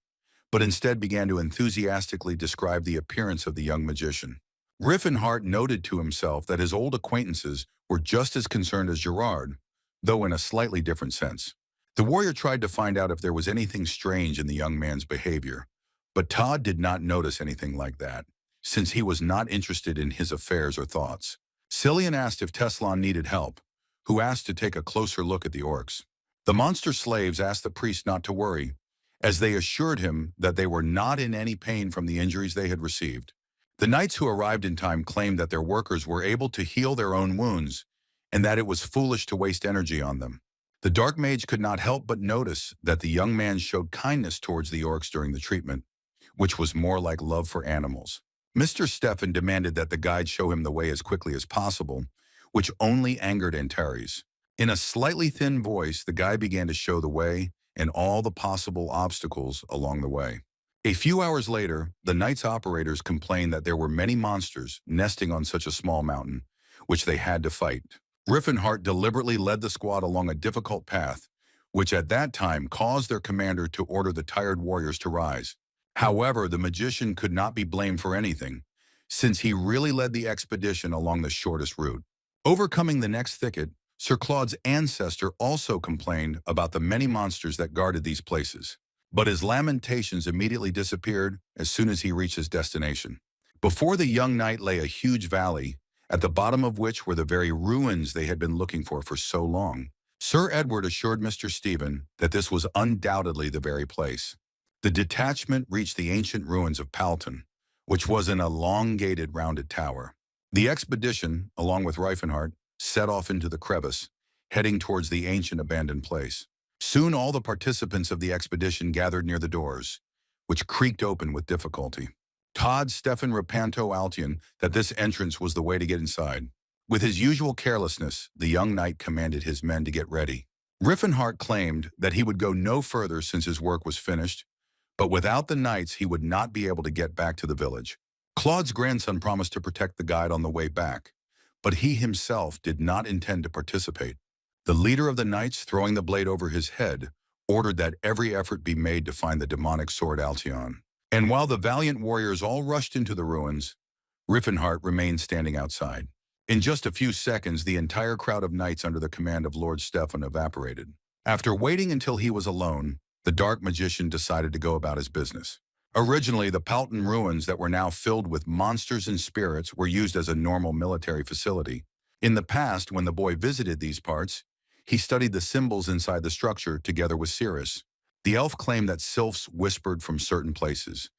but instead began to enthusiastically describe the appearance of the young magician. Rifenheart noted to himself that his old acquaintances were just as concerned as Gerard, though in a slightly different sense. The warrior tried to find out if there was anything strange in the young man's behavior, but Tahed did not notice anything like that, since he was not interested in his affairs or thoughts. Cillian asked if Teslan needed help, who asked to take a closer look at the orcs. The monster slaves asked the priest not to worry, as they assured him that they were not in any pain from the injuries they had received. The knights who arrived in time claimed that their workers were able to heal their own wounds, and that it was foolish to waste energy on them. The dark mage could not help but notice that the young man showed kindness towards the orcs during the treatment, which was more like love for animals. Mr. Stefan demanded that the guide show him the way as quickly as possible, which only angered Antares. In a slightly thin voice, the guide began to show the way and all the possible obstacles along the way. A few hours later, the Knights operators complained that there were many monsters nesting on such a small mountain, which they had to fight. Rifenheart deliberately led the squad along a difficult path, which at that time caused their commander to order the tired warriors to rise. However, the magician could not be blamed for anything, since he really led the expedition along the shortest route. Overcoming the next thicket, Sir Claude's ancestor also complained about the many monsters that guarded these places, but his lamentations immediately disappeared as soon as he reached his destination. Before the young knight lay a huge valley, at the bottom of which were the very ruins they had been looking for so long. Sir Edward assured Mr. Stephen that this was undoubtedly the very place. The detachment reached the ancient ruins of Palton, which was an elongated rounded tower. The expedition, along with Rifenheart, set off into the crevice, heading towards the ancient abandoned place. Soon all the participants of the expedition gathered near the doors, which creaked open with difficulty. Tahed Stefan Rapanto Altian that this entrance was the way to get inside. With his usual carelessness, the young knight commanded his men to get ready. Rifenheart claimed that he would go no further since his work was finished, but without the knights he would not be able to get back to the village. Claude's grandson promised to protect the guide on the way back, but he himself did not intend to participate. The leader of the knights, throwing the blade over his head, ordered that every effort be made to find the demonic sword Altion. And while the valiant warriors all rushed into the ruins, Rifenheart remained standing outside. In just a few seconds, the entire crowd of knights under the command of Lord Stefan evaporated. After waiting until he was alone, the dark magician decided to go about his business. Originally, the Palton ruins that were now filled with monsters and spirits were used as a normal military facility. In the past, when the boy visited these parts, he studied the symbols inside the structure together with Cirrus. The elf claimed that sylphs whispered from certain places,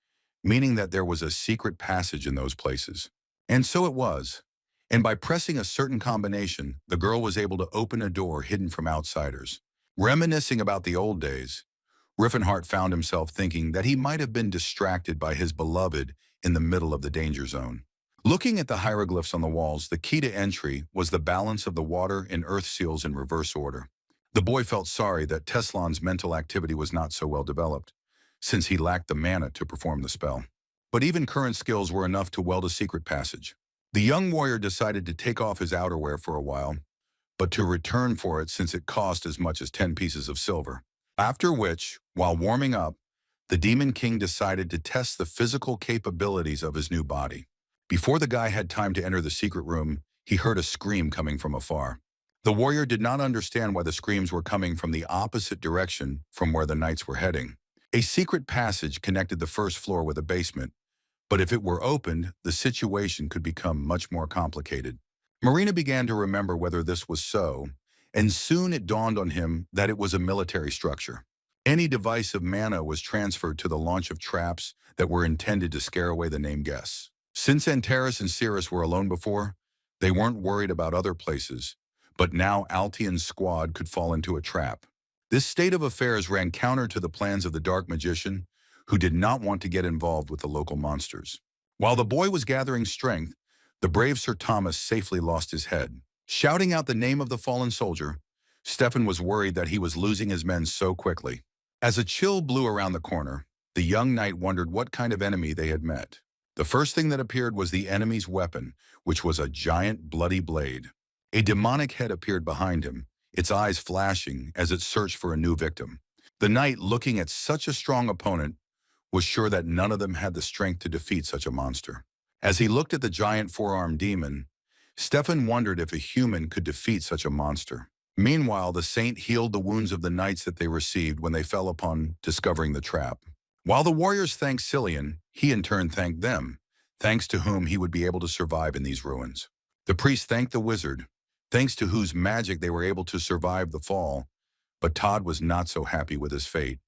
meaning that there was a secret passage in those places. And so it was. And by pressing a certain combination, the girl was able to open a door hidden from outsiders. Reminiscing about the old days, Rifenheart found himself thinking that he might have been distracted by his beloved in the middle of the danger zone. Looking at the hieroglyphs on the walls, the key to entry was the balance of the water and earth seals in reverse order. The boy felt sorry that Teslan's mental activity was not so well developed, since he lacked the mana to perform the spell. But even current skills were enough to weld a secret passage. The young warrior decided to take off his outerwear for a while, but to return for it since it cost as much as 10 pieces of silver. After which, while warming up, the Demon King decided to test the physical capabilities of his new body. Before the guy had time to enter the secret room, he heard a scream coming from afar. The warrior did not understand why the screams were coming from the opposite direction from where the knights were heading. A secret passage connected the first floor with a basement, but if it were opened, the situation could become much more complicated. Marina began to remember whether this was so, and soon it dawned on him that it was a military structure. Any device of mana was transferred to the launch of traps that were intended to scare away the named guests. Since Antares and Cirrus were alone before, they weren't worried about other places, but now Altion's squad could fall into a trap. This state of affairs ran counter to the plans of the Dark Magician, who did not want to get involved with the local monsters. While the boy was gathering strength, the brave Sir Thomas safely lost his head. Shouting out the name of the fallen soldier, Stefan was worried that he was losing his men so quickly. As a chill blew around the corner, the young knight wondered what kind of enemy they had met. The first thing that appeared was the enemy's weapon, which was a giant bloody blade. A demonic head appeared behind him, its eyes flashing as it searched for a new victim. The knight, looking at such a strong opponent, was sure that none of them had the strength to defeat such a monster. As he looked at the giant four-armed demon, Stefan wondered if a human could defeat such a monster. Meanwhile, the saint healed the wounds of the knights that they received when they fell upon discovering the trap. While the warriors thanked Cillian, he in turn thanked them, thanks to whom he would be able to survive in these ruins. The priest thanked the wizard, thanks to whose magic they were able to survive the fall, but Tahed was not so happy with his fate.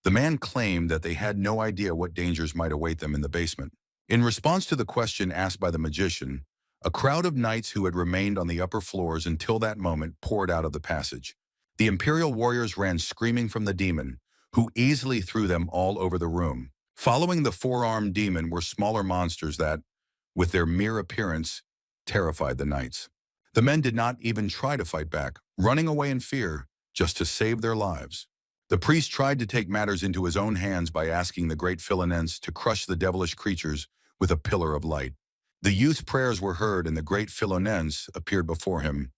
The man claimed that they had no idea what dangers might await them in the basement. In response to the question asked by the magician, a crowd of knights who had remained on the upper floors until that moment poured out of the passage. The Imperial warriors ran screaming from the demon, who easily threw them all over the room. Following the four-armed demon were smaller monsters that, with their mere appearance, terrified the knights. The men did not even try to fight back, running away in fear just to save their lives. The priest tried to take matters into his own hands by asking the great Philonense to crush the devilish creatures with a pillar of light. The youth's prayers were heard and the great Philonense appeared before him,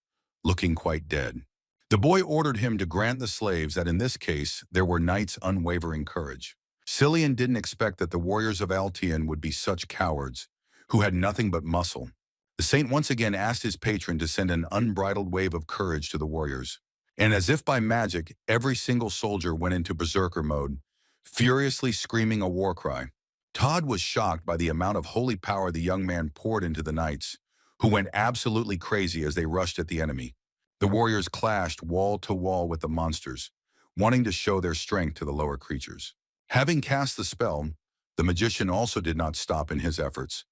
looking quite dead. The boy ordered him to grant the slaves that in this case there were knights' unwavering courage. Cillian didn't expect that the warriors of Altion would be such cowards, who had nothing but muscle. The saint once again asked his patron to send an unbridled wave of courage to the warriors. And as if by magic, every single soldier went into berserker mode, furiously screaming a war cry. Tahed was shocked by the amount of holy power the young man poured into the knights, who went absolutely crazy as they rushed at the enemy. The warriors clashed wall to wall with the monsters, wanting to show their strength to the lower creatures. Having cast the spell, the magician also did not stop in his efforts,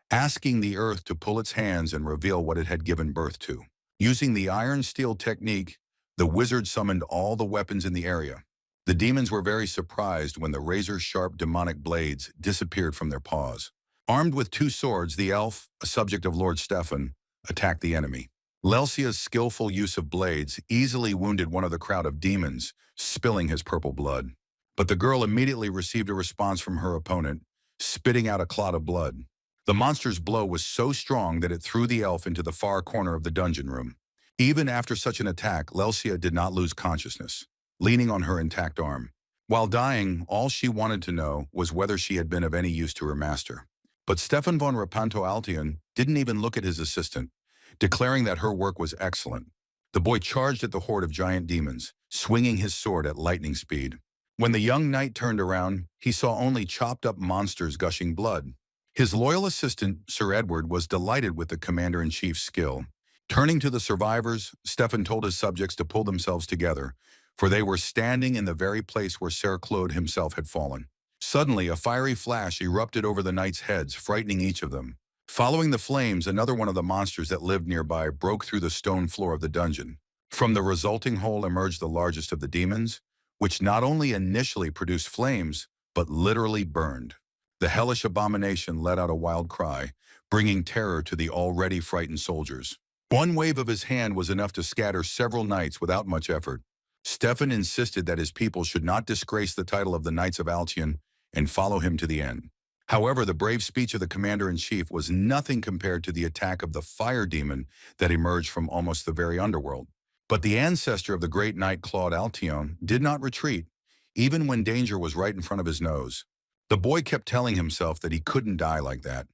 asking the earth to pull its hands and reveal what it had given birth to. Using the iron-steel technique, the wizard summoned all the weapons in the area. The demons were very surprised when the razor-sharp demonic blades disappeared from their paws. Armed with two swords, the elf, a subject of Lord Stefan, attacked the enemy. Lelsia's skillful use of blades easily wounded one of the crowd of demons, spilling his purple blood. But the girl immediately received a response from her opponent, spitting out a clot of blood. The monster's blow was so strong that it threw the elf into the far corner of the dungeon room. Even after such an attack, Lelsia did not lose consciousness, leaning on her intact arm. While dying, all she wanted to know was whether she had been of any use to her master. But Stefan von Rapanto Altion didn't even look at his assistant, declaring that her work was excellent. The boy charged at the horde of giant demons, swinging his sword at lightning speed. When the young knight turned around, he saw only chopped-up monsters gushing blood. His loyal assistant, Sir Edward, was delighted with the commander-in-chief's skill. Turning to the survivors, Stefan told his subjects to pull themselves together, for they were standing in the very place where Ser Claude himself had fallen. Suddenly, a fiery flash erupted over the knights' heads, frightening each of them. Following the flames, another one of the monsters that lived nearby broke through the stone floor of the dungeon. From the resulting hole emerged the largest of the demons, which not only initially produced flames, but literally burned. The hellish abomination let out a wild cry, bringing terror to the already frightened soldiers. One wave of his hand was enough to scatter several knights without much effort. Stefan insisted that his people should not disgrace the title of the Knights of Altion and follow him to the end. However, the brave speech of the commander-in-chief was nothing compared to the attack of the fire demon that emerged from almost the very underworld. But the ancestor of the great knight Claude Altion did not retreat, even when danger was right in front of his nose. The boy kept telling himself that he couldn't die like that,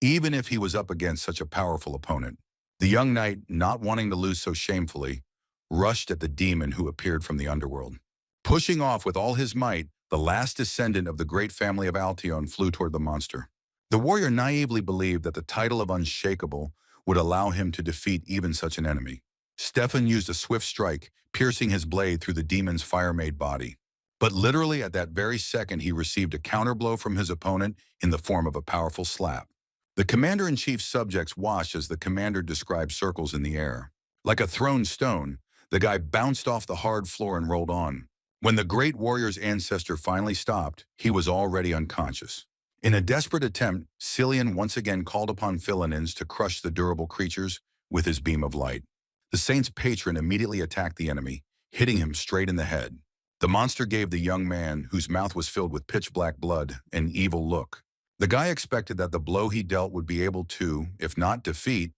even if he was up against such a powerful opponent. The young knight, not wanting to lose so shamefully, rushed at the demon who appeared from the underworld. Pushing off with all his might, the last descendant of the great family of Altion flew toward the monster. The warrior naively believed that the title of Unshakable would allow him to defeat even such an enemy. Stefan used a swift strike, piercing his blade through the demon's fire-made body. But literally at that very second, he received a counterblow from his opponent in the form of a powerful slap. The commander-in-chief's subjects watched as the commander described circles in the air. Like a thrown stone, the guy bounced off the hard floor and rolled on. When the great warrior's ancestor finally stopped, he was already unconscious. In a desperate attempt, Cillian once again called upon Philinins to crush the durable creatures with his beam of light. The saint's patron immediately attacked the enemy, hitting him straight in the head. The monster gave the young man, whose mouth was filled with pitch-black blood, an evil look. The guy expected that the blow he dealt would be able to, if not defeat,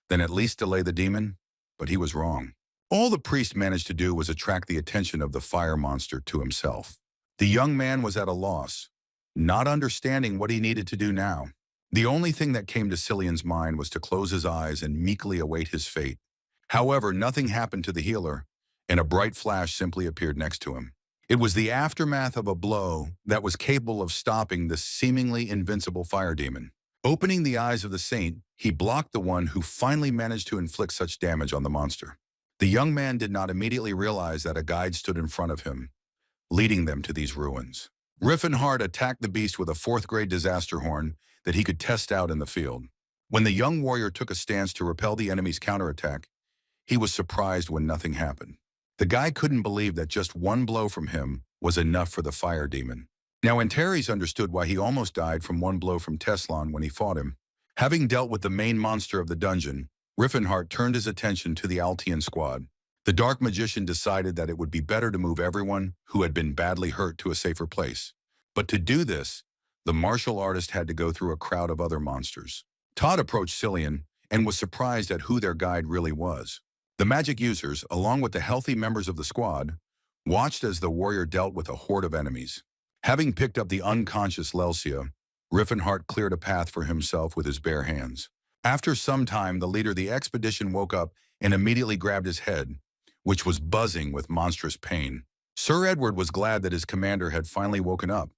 then at least delay the demon, but he was wrong. All the priest managed to do was attract the attention of the fire monster to himself. The young man was at a loss, not understanding what he needed to do now. The only thing that came to Cillian's mind was to close his eyes and meekly await his fate. However, nothing happened to the healer, and a bright flash simply appeared next to him. It was the aftermath of a blow that was capable of stopping the seemingly invincible fire demon. Opening the eyes of the saint, he blocked the one who finally managed to inflict such damage on the monster. The young man did not immediately realize that a guide stood in front of him, leading them to these ruins. Rifenheart attacked the beast with a fourth-grade disaster horn that he could test out in the field. When the young warrior took a stance to repel the enemy's counterattack, he was surprised when nothing happened. The guy couldn't believe that just one blow from him was enough for the fire demon. Now Antares understood why he almost died from one blow from Teslan when he fought him. Having dealt with the main monster of the dungeon, Rifenheart turned his attention to the Altion squad. The dark magician decided that it would be better to move everyone who had been badly hurt to a safer place. But to do this, the martial artist had to go through a crowd of other monsters. Tahed approached Cillian and was surprised at who their guide really was. The magic users, along with the healthy members of the squad, watched as the warrior dealt with a horde of enemies. Having picked up the unconscious Lelsia, Rifenheart cleared a path for himself with his bare hands. After some time, the leader of the expedition woke up and immediately grabbed his head, which was buzzing with monstrous pain. Sir Edward was glad that his commander had finally woken up,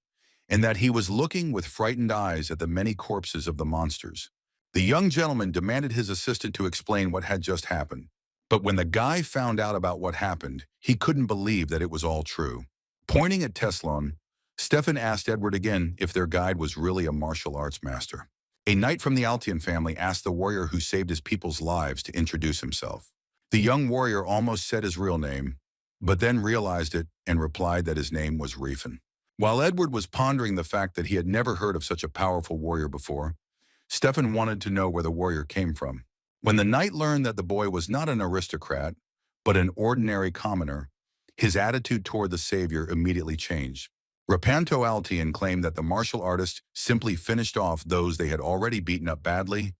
and that he was looking with frightened eyes at the many corpses of the monsters. The young gentleman demanded his assistant to explain what had just happened. But when the guy found out about what happened, he couldn't believe that it was all true. Pointing at Teslan, Stefan asked Edward again if their guide was really a martial arts master. A knight from the Altion family asked the warrior who saved his people's lives to introduce himself. The young warrior almost said his real name, but then realized it and replied that his name was Rifenheart. While Edward was pondering the fact that he had never heard of such a powerful warrior before, Stefan wanted to know where the warrior came from. When the knight learned that the boy was not an aristocrat, but an ordinary commoner, his attitude toward the savior immediately changed. Rapanto Altion claimed that the martial artist simply finished off those they had already beaten up badly,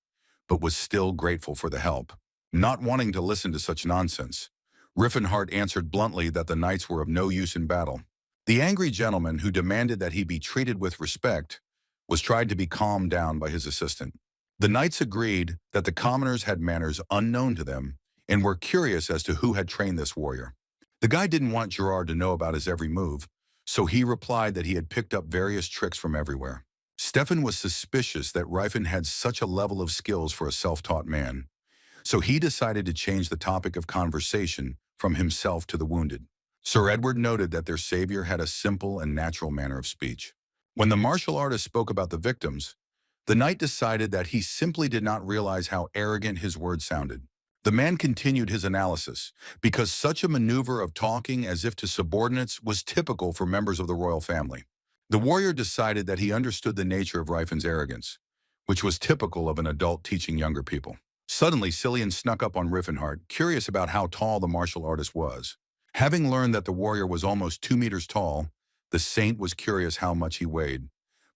but was still grateful for the help. Not wanting to listen to such nonsense, Rifenheart answered bluntly that the knights were of no use in battle. The angry gentleman, who demanded that he be treated with respect, was tried to be calmed down by his assistant. The knights agreed that the commoners had manners unknown to them and were curious as to who had trained this warrior. The guy didn't want Gerard to know about his every move, so he replied that he had picked up various tricks from everywhere. Stefan was suspicious that Rifen had such a level of skills for a self-taught man, so he decided to change the topic of conversation from himself to the wounded. Sir Edward noted that their savior had a simple and natural manner of speech. When the martial artist spoke about the victims, the knight decided that he simply did not realize how arrogant his words sounded. The man continued his analysis, because such a maneuver of talking as if to subordinates was typical for members of the royal family. The warrior decided that he understood the nature of Rifen's arrogance, which was typical of an adult teaching younger people. Suddenly, Cillian snuck up on Rifenheart, curious about how tall the martial artist was. Having learned that the warrior was almost 2 meters tall, the saint was curious how much he weighed.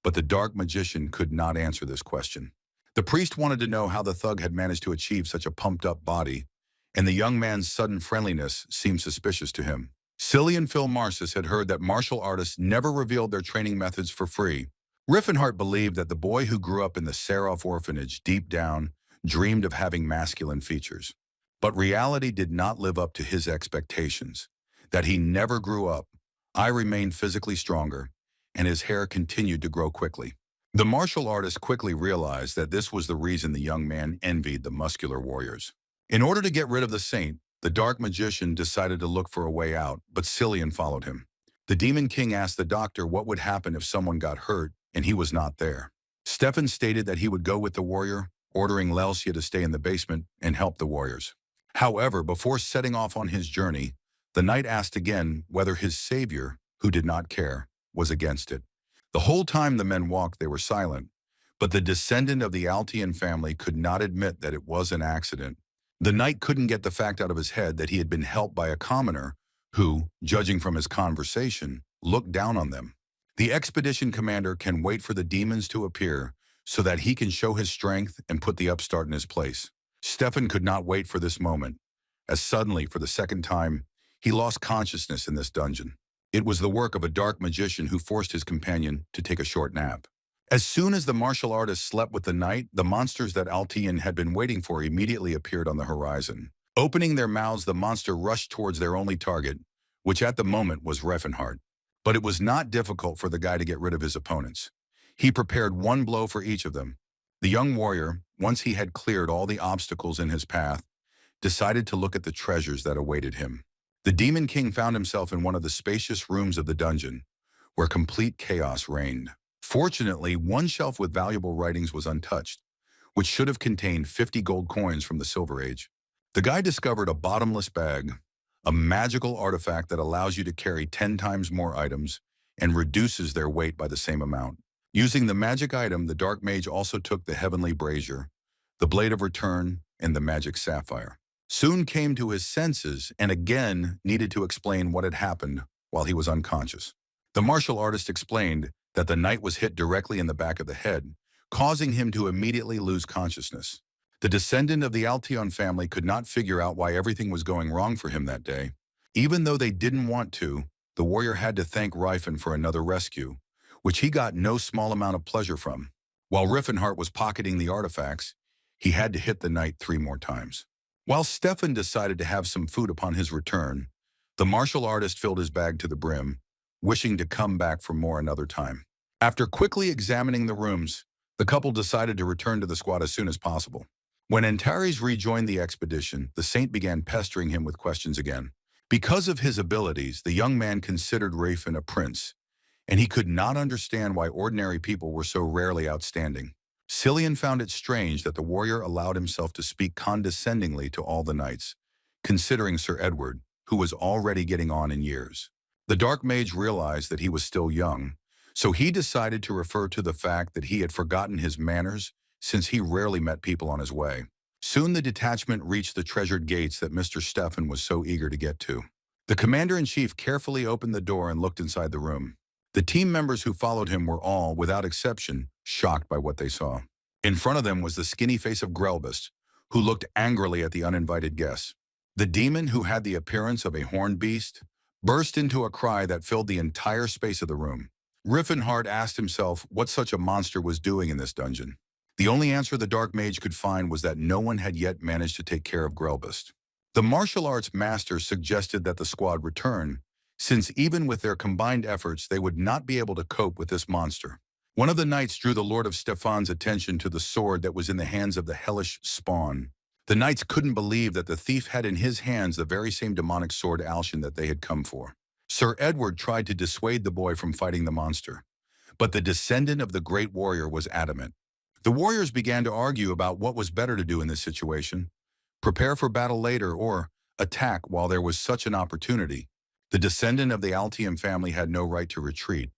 But the dark magician could not answer this question. The priest wanted to know how the thug had managed to achieve such a pumped-up body, and the young man's sudden friendliness seemed suspicious to him. Cillian Phil Marcis had heard that martial artists never revealed their training methods for free. Rifenheart believed that the boy who grew up in the Seraph orphanage deep down dreamed of having masculine features. But reality did not live up to his expectations. That he never grew up, I remained physically stronger, and his hair continued to grow quickly. The martial artist quickly realized that this was the reason the young man envied the muscular warriors. In order to get rid of the saint, the dark magician decided to look for a way out, but Cillian followed him. The Demon King asked the doctor what would happen if someone got hurt and he was not there. Stefan stated that he would go with the warrior, ordering Lelsia to stay in the basement and help the warriors. However, before setting off on his journey, the knight asked again whether his savior, who did not care, was against it. The whole time the men walked, they were silent, but the descendant of the Altian family could not admit that it was an accident. The knight couldn't get the fact out of his head that he had been helped by a commoner who, judging from his conversation, looked down on them. The expedition commander can wait for the demons to appear so that he can show his strength and put the upstart in his place. Stefan could not wait for this moment, as suddenly, for the second time, he lost consciousness in this dungeon. It was the work of a dark magician who forced his companion to take a short nap. As soon as the martial artist slept with the knight, the monsters that Altian had been waiting for immediately appeared on the horizon. Opening their mouths, the monster rushed towards their only target, which at the moment was Rifenheart. But it was not difficult for the guy to get rid of his opponents. He prepared one blow for each of them. The young warrior, once he had cleared all the obstacles in his path, decided to look at the treasures that awaited him. The Demon King found himself in one of the spacious rooms of the dungeon, where complete chaos reigned. Fortunately, one shelf with valuable writings was untouched, which should have contained 50 gold coins from the Silver Age. The guy discovered a bottomless bag, a magical artifact that allows you to carry 10 times more items and reduces their weight by the same amount. Using the magic item, the Dark Mage also took the Heavenly Brazier, the Blade of Return, and the Magic Sapphire. Soon came to his senses and again needed to explain what had happened while he was unconscious. The martial artist explained that the knight was hit directly in the back of the head, causing him to immediately lose consciousness. The descendant of the Altion family could not figure out why everything was going wrong for him that day. Even though they didn't want to, the warrior had to thank Rifen for another rescue, which he got no small amount of pleasure from. While Rifenheart was pocketing the artifacts, he had to hit the knight 3 more times. While Stefan decided to have some food upon his return, the martial artist filled his bag to the brim, wishing to come back for more another time. After quickly examining the rooms, the couple decided to return to the squad as soon as possible. When Antares rejoined the expedition, the saint began pestering him with questions again. Because of his abilities, the young man considered Rifen a prince, and he could not understand why ordinary people were so rarely outstanding. Cillian found it strange that the warrior allowed himself to speak condescendingly to all the knights, considering Sir Edward, who was already getting on in years. The Dark Mage realized that he was still young, so he decided to refer to the fact that he had forgotten his manners since he rarely met people on his way. Soon the detachment reached the treasured gates that Mr. Stefan was so eager to get to. The commander-in-chief carefully opened the door and looked inside the room. The team members who followed him were all, without exception, shocked by what they saw. In front of them was the skinny face of Grelbust, who looked angrily at the uninvited guests. The demon, who had the appearance of a horned beast, burst into a cry that filled the entire space of the room. Rifenheart asked himself what such a monster was doing in this dungeon. The only answer the Dark Mage could find was that no one had yet managed to take care of Grelbust. The martial arts master suggested that the squad return, since even with their combined efforts they would not be able to cope with this monster. One of the knights drew the Lord of Stefan's attention to the sword that was in the hands of the hellish spawn. The knights couldn't believe that the thief had in his hands the very same demonic sword Alshin that they had come for. Sir Edward tried to dissuade the boy from fighting the monster, but the descendant of the great warrior was adamant. The warriors began to argue about what was better to do in this situation, prepare for battle later, or attack while there was such an opportunity. The descendant of the Altium family had no right to retreat,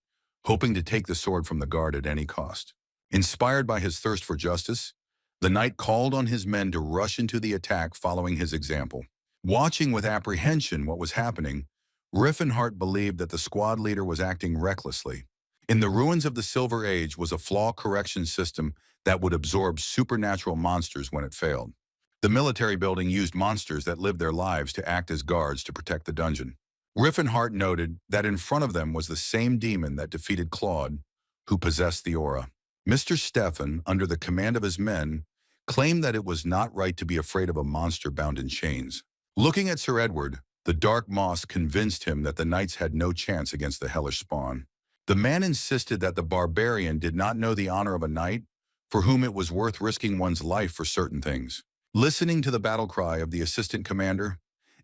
hoping to take the sword from the guard at any cost. Inspired by his thirst for justice, the knight called on his men to rush into the attack following his example. Watching with apprehension what was happening, Rifenheart believed that the squad leader was acting recklessly. In the ruins of the Silver Age was a flaw correction system that would absorb supernatural monsters when it failed. The military building used monsters that lived their lives to act as guards to protect the dungeon. Rifenheart noted that in front of them was the same demon that defeated Claude, who possessed the aura. Mr. Stefan, under the command of his men, claimed that it was not right to be afraid of a monster bound in chains. Looking at Sir Edward, the dark moss convinced him that the knights had no chance against the hellish spawn. The man insisted that the barbarian did not know the honor of a knight, for whom it was worth risking one's life for certain things. Listening to the battle cry of the assistant commander,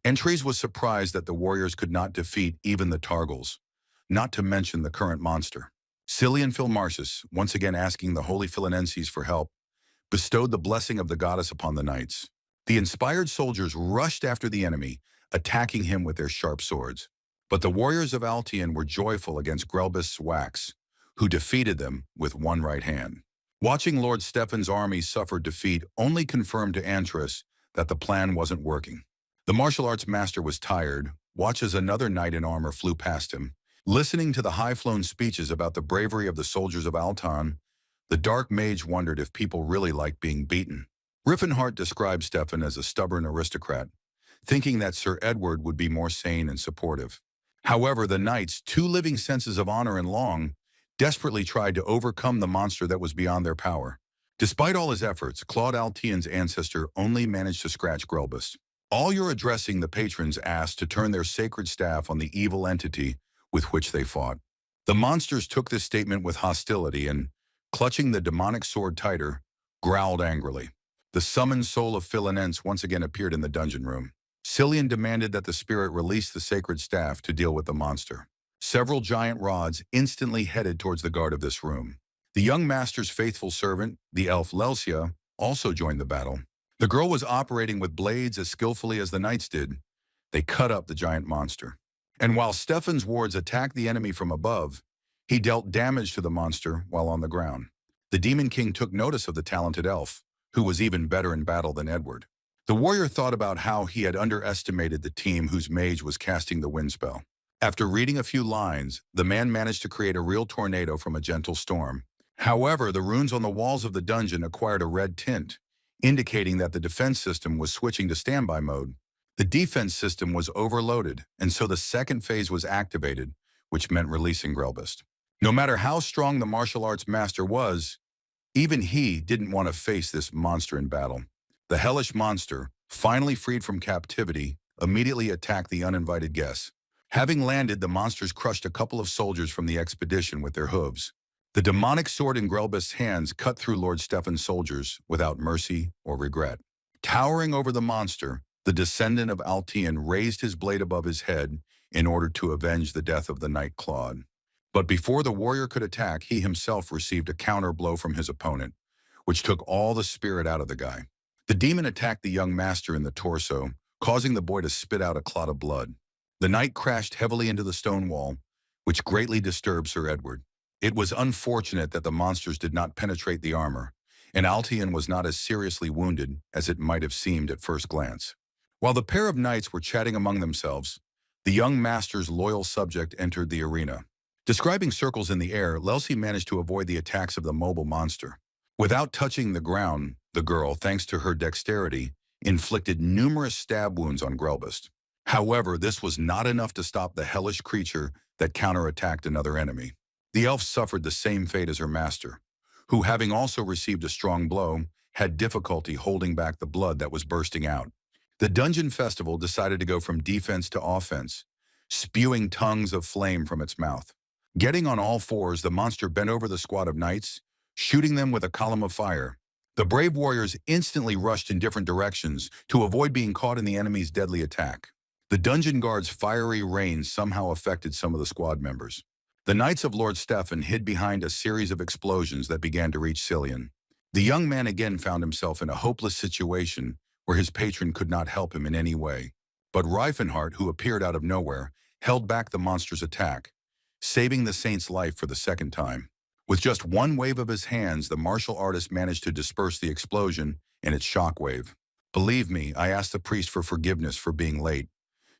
Entries was surprised that the warriors could not defeat even the Targals, not to mention the current monster. Cillian Philmarsus, once again asking the Holy Philanenses for help, bestowed the blessing of the goddess upon the knights. The inspired soldiers rushed after the enemy, attacking him with their sharp swords. But the warriors of Altian were joyful against Grelbist's wax, who defeated them with one right hand. Watching Lord Stefan's army suffer defeat only confirmed to Antris that the plan wasn't working. The martial arts master was tired, watched as another knight in armor flew past him. Listening to the high-flown speeches about the bravery of the soldiers of Altan, the dark mage wondered if people really liked being beaten. Rifenheart described Stefan as a stubborn aristocrat, thinking that Sir Edward would be more sane and supportive. However, the knights, two living senses of honor and long, desperately tried to overcome the monster that was beyond their power. Despite all his efforts, Claude Altian's ancestor only managed to scratch Grelbist. All your addressing the patrons asked to turn their sacred staff on the evil entity with which they fought. The monsters took this statement with hostility and, clutching the demonic sword tighter, growled angrily. The summoned soul of Philanense once again appeared in the dungeon room. Cillian demanded that the spirit release the sacred staff to deal with the monster. Several giant rods instantly headed towards the guard of this room. The young master's faithful servant, the elf Lelsia, also joined the battle. The girl was operating with blades as skillfully as the knights did. They cut up the giant monster. And while Stefan's wards attacked the enemy from above, he dealt damage to the monster while on the ground. The Demon King took notice of the talented elf, who was even better in battle than Edward. The warrior thought about how he had underestimated the team whose mage was casting the wind spell. After reading a few lines, the man managed to create a real tornado from a gentle storm. However, the runes on the walls of the dungeon acquired a red tint, indicating that the defense system was switching to standby mode. The defense system was overloaded, and so the second phase was activated, which meant releasing Grelbist. No matter how strong the martial arts master was, even he didn't want to face this monster in battle. The hellish monster, finally freed from captivity, immediately attacked the uninvited guests. Having landed, the monsters crushed a couple of soldiers from the expedition with their hooves. The demonic sword in Grelbist's hands cut through Lord Stefan's soldiers without mercy or regret. Towering over the monster, the descendant of Altian raised his blade above his head in order to avenge the death of the knight Claude. But before the warrior could attack, he himself received a counter blow from his opponent, which took all the spirit out of the guy. The demon attacked the young master in the torso, causing the boy to spit out a clot of blood. The knight crashed heavily into the stone wall, which greatly disturbed Sir Edward. It was unfortunate that the monsters did not penetrate the armor, and Altian was not as seriously wounded as it might have seemed at first glance. While the pair of knights were chatting among themselves, the young master's loyal subject entered the arena. Describing circles in the air, Lelsi managed to avoid the attacks of the mobile monster. Without touching the ground, the girl, thanks to her dexterity, inflicted numerous stab wounds on Grelbist. However, this was not enough to stop the hellish creature that counterattacked another enemy. The elf suffered the same fate as her master, who, having also received a strong blow, had difficulty holding back the blood that was bursting out. The dungeon festival decided to go from defense to offense, spewing tongues of flame from its mouth. Getting on all fours, the monster bent over the squad of knights, shooting them with a column of fire. The brave warriors instantly rushed in different directions to avoid being caught in the enemy's deadly attack. The dungeon guard's fiery rain somehow affected some of the squad members. The knights of Lord Stefan hid behind a series of explosions that began to reach Cillian. The young man again found himself in a hopeless situation where his patron could not help him in any way. But Rifenheart, who appeared out of nowhere, held back the monster's attack, saving the saint's life for the second time. With just one wave of his hands, the martial artist managed to disperse the explosion and its shockwave. Believe me, I asked the priest for forgiveness for being late,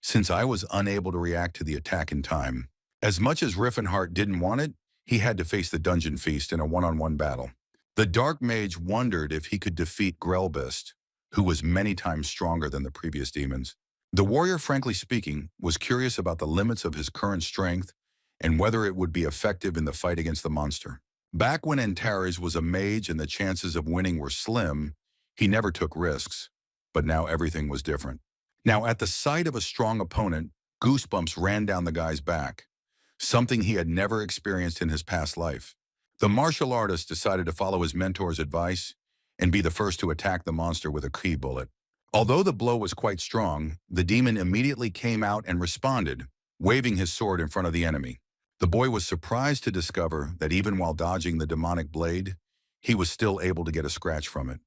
since I was unable to react to the attack in time. As much as Rifenheart didn't want it, he had to face the dungeon feast in a one-on-one battle. The Dark Mage wondered if he could defeat Grelbist, who was many times stronger than the previous demons. The warrior, frankly speaking, was curious about the limits of his current strength and whether it would be effective in the fight against the monster. Back when Antares was a mage and the chances of winning were slim, he never took risks, but now everything was different. Now, at the sight of a strong opponent, goosebumps ran down the guy's back, something he had never experienced in his past life. The martial artist decided to follow his mentor's advice and be the first to attack the monster with a key bullet. Although the blow was quite strong, the demon immediately came out and responded, waving his sword in front of the enemy. The boy was surprised to discover that even while dodging the demonic blade, he was still able to get a scratch from it.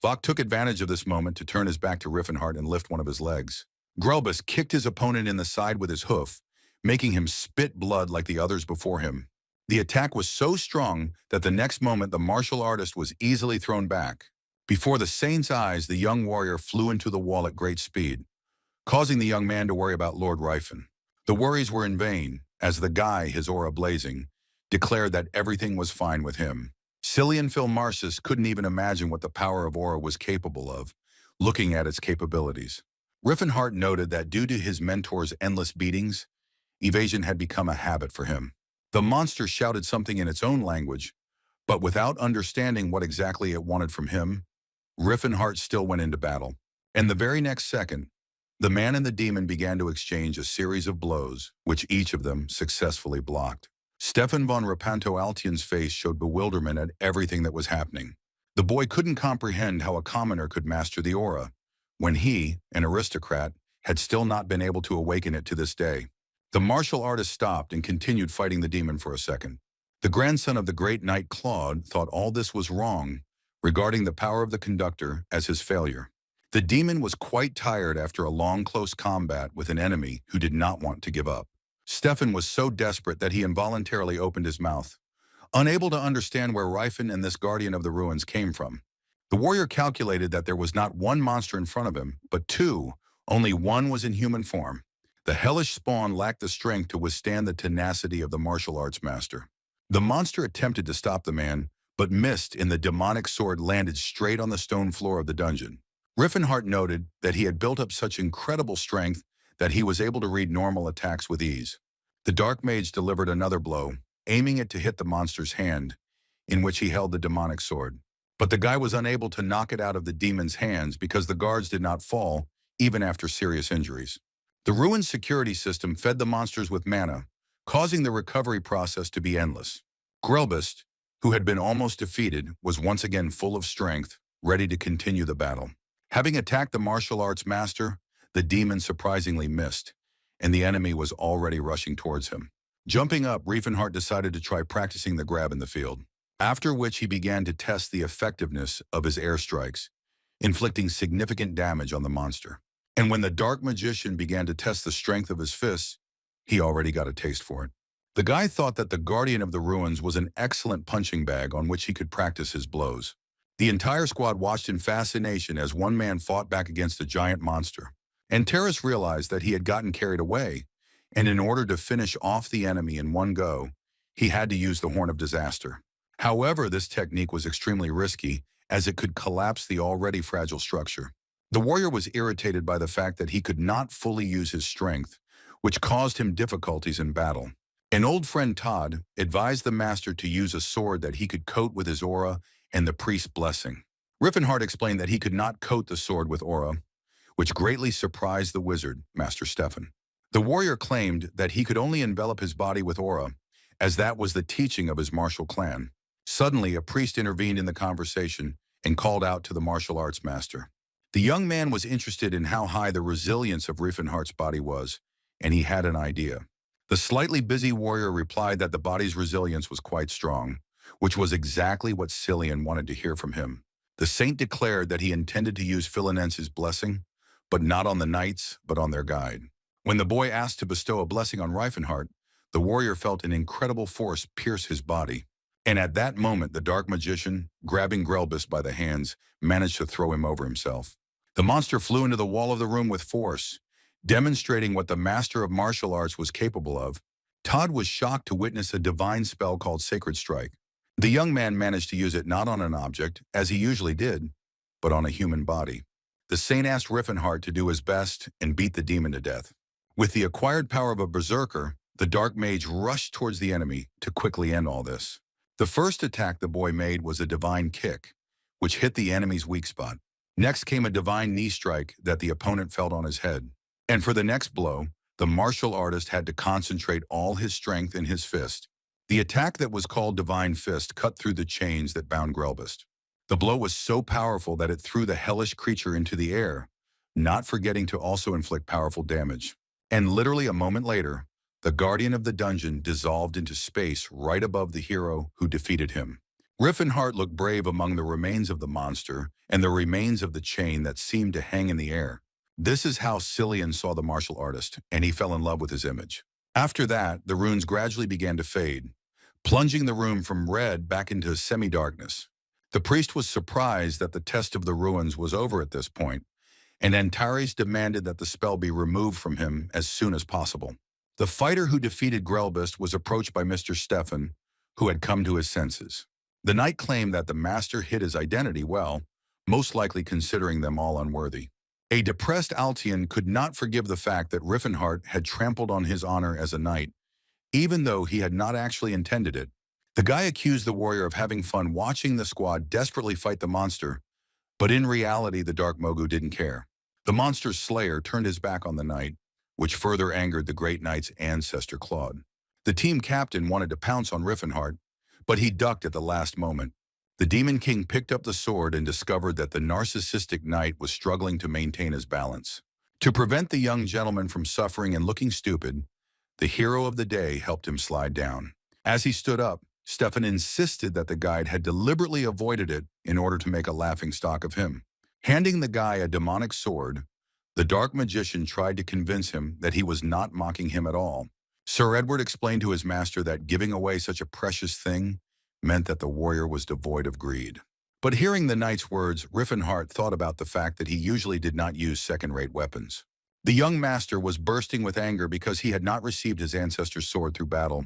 Vok took advantage of this moment to turn his back to Rifenheart and lift one of his legs. Grelbus kicked his opponent in the side with his hoof, making him spit blood like the others before him. The attack was so strong that the next moment the martial artist was easily thrown back. Before the saint's eyes, the young warrior flew into the wall at great speed, causing the young man to worry about Lord Rifen. The worries were in vain, as the guy, his aura blazing, declared that everything was fine with him. Cillian Philmarsis couldn't even imagine what the power of aura was capable of, looking at its capabilities. Rifenheart noted that due to his mentor's endless beatings, evasion had become a habit for him. The monster shouted something in its own language, but without understanding what exactly it wanted from him, Rifenheart still went into battle. And the very next second, the man and the demon began to exchange a series of blows, which each of them successfully blocked. Stefan von Rapanto-Altien's face showed bewilderment at everything that was happening. The boy couldn't comprehend how a commoner could master the aura, when he, an aristocrat, had still not been able to awaken it to this day. The martial artist stopped and continued fighting the demon for a second. The grandson of the great knight Claude thought all this was wrong, regarding the power of the conductor as his failure. The demon was quite tired after a long, close combat with an enemy who did not want to give up. Stefan was so desperate that he involuntarily opened his mouth, unable to understand where Rifen and this guardian of the ruins came from. The warrior calculated that there was not one monster in front of him, but two. Only one was in human form. The hellish spawn lacked the strength to withstand the tenacity of the martial arts master. The monster attempted to stop the man, but missed, and the demonic sword landed straight on the stone floor of the dungeon. Rifenheart noted that he had built up such incredible strength that he was able to read normal attacks with ease. The Dark Mage delivered another blow, aiming it to hit the monster's hand, in which he held the demonic sword. But the guy was unable to knock it out of the demon's hands because the guards did not fall, even after serious injuries. The ruined security system fed the monsters with mana, causing the recovery process to be endless. Grelbist, who had been almost defeated, was once again full of strength, ready to continue the battle. Having attacked the martial arts master, the demon surprisingly missed, and the enemy was already rushing towards him. Jumping up, Rifenheart decided to try practicing the grab in the field, after which he began to test the effectiveness of his airstrikes, inflicting significant damage on the monster. And when the Dark Magician began to test the strength of his fists, he already got a taste for it. The guy thought that the Guardian of the Ruins was an excellent punching bag on which he could practice his blows. The entire squad watched in fascination as one man fought back against a giant monster. Antares realized that he had gotten carried away, and in order to finish off the enemy in one go, he had to use the Horn of Disaster. However, this technique was extremely risky, as it could collapse the already fragile structure. The warrior was irritated by the fact that he could not fully use his strength, which caused him difficulties in battle. An old friend, Tahed, advised the master to use a sword that he could coat with his aura and the priest's blessing. Rifenheart explained that he could not coat the sword with aura, which greatly surprised the wizard, Master Stefan. The warrior claimed that he could only envelop his body with aura, as that was the teaching of his martial clan. Suddenly, a priest intervened in the conversation and called out to the martial arts master. The young man was interested in how high the resilience of Rifenheart's body was, and he had an idea. The slightly busy warrior replied that the body's resilience was quite strong, which was exactly what Cillian wanted to hear from him. The saint declared that he intended to use Philinense's blessing, but not on the knights, but on their guide. When the boy asked to bestow a blessing on Rifenheart, the warrior felt an incredible force pierce his body. And at that moment, the dark magician, grabbing Grelbus by the hands, managed to throw him over himself. The monster flew into the wall of the room with force, demonstrating what the master of martial arts was capable of. Tahed was shocked to witness a divine spell called Sacred Strike. The young man managed to use it not on an object, as he usually did, but on a human body. The saint asked Rifenheart to do his best and beat the demon to death. With the acquired power of a berserker, the dark mage rushed towards the enemy to quickly end all this. The first attack the boy made was a divine kick, which hit the enemy's weak spot. Next came a divine knee strike that the opponent felt on his head. And for the next blow, the martial artist had to concentrate all his strength in his fist. The attack that was called Divine Fist cut through the chains that bound Grelbus. The blow was so powerful that it threw the hellish creature into the air, not forgetting to also inflict powerful damage. And literally a moment later, the guardian of the dungeon dissolved into space right above the hero who defeated him. Rifenheart looked brave among the remains of the monster and the remains of the chain that seemed to hang in the air. This is how Cillian saw the martial artist, and he fell in love with his image. After that, the runes gradually began to fade, plunging the room from red back into semi-darkness. The priest was surprised that the test of the ruins was over at this point, and Antares demanded that the spell be removed from him as soon as possible. The fighter who defeated Grelbus was approached by Mr. Stefan, who had come to his senses. The knight claimed that the master hid his identity well, most likely considering them all unworthy. A depressed Altian could not forgive the fact that Rifenheart had trampled on his honor as a knight, even though he had not actually intended it. The guy accused the warrior of having fun watching the squad desperately fight the monster, but in reality the Dark Mogu didn't care. The monster's slayer turned his back on the knight, which further angered the great knight's ancestor Claude. The team captain wanted to pounce on Rifenheart, but he ducked at the last moment. The Demon King picked up the sword and discovered that the narcissistic knight was struggling to maintain his balance. To prevent the young gentleman from suffering and looking stupid, the hero of the day helped him slide down. As he stood up, Stefan insisted that the guide had deliberately avoided it in order to make a laughingstock of him. Handing the guy a demonic sword, the dark magician tried to convince him that he was not mocking him at all. Sir Edward explained to his master that giving away such a precious thing meant that the warrior was devoid of greed. But hearing the knight's words, Rifenheart thought about the fact that he usually did not use second-rate weapons. The young master was bursting with anger because he had not received his ancestor's sword through battle,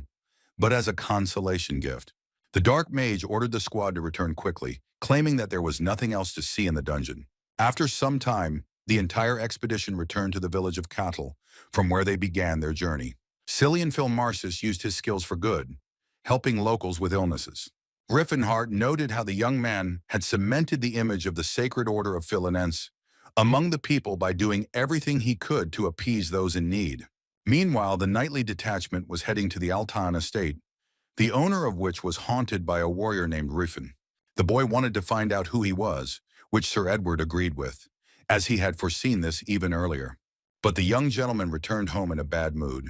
but as a consolation gift. The dark mage ordered the squad to return quickly, claiming that there was nothing else to see in the dungeon. After some time, the entire expedition returned to the village of Cattle, from where they began their journey. Cillian Philmarsis used his skills for good, helping locals with illnesses. Rifenheart noted how the young man had cemented the image of the Sacred Order of Philinense among the people by doing everything he could to appease those in need. Meanwhile, the knightly detachment was heading to the Altan estate, the owner of which was haunted by a warrior named Rifen. The boy wanted to find out who he was, which Sir Edward agreed with, as he had foreseen this even earlier. But the young gentleman returned home in a bad mood,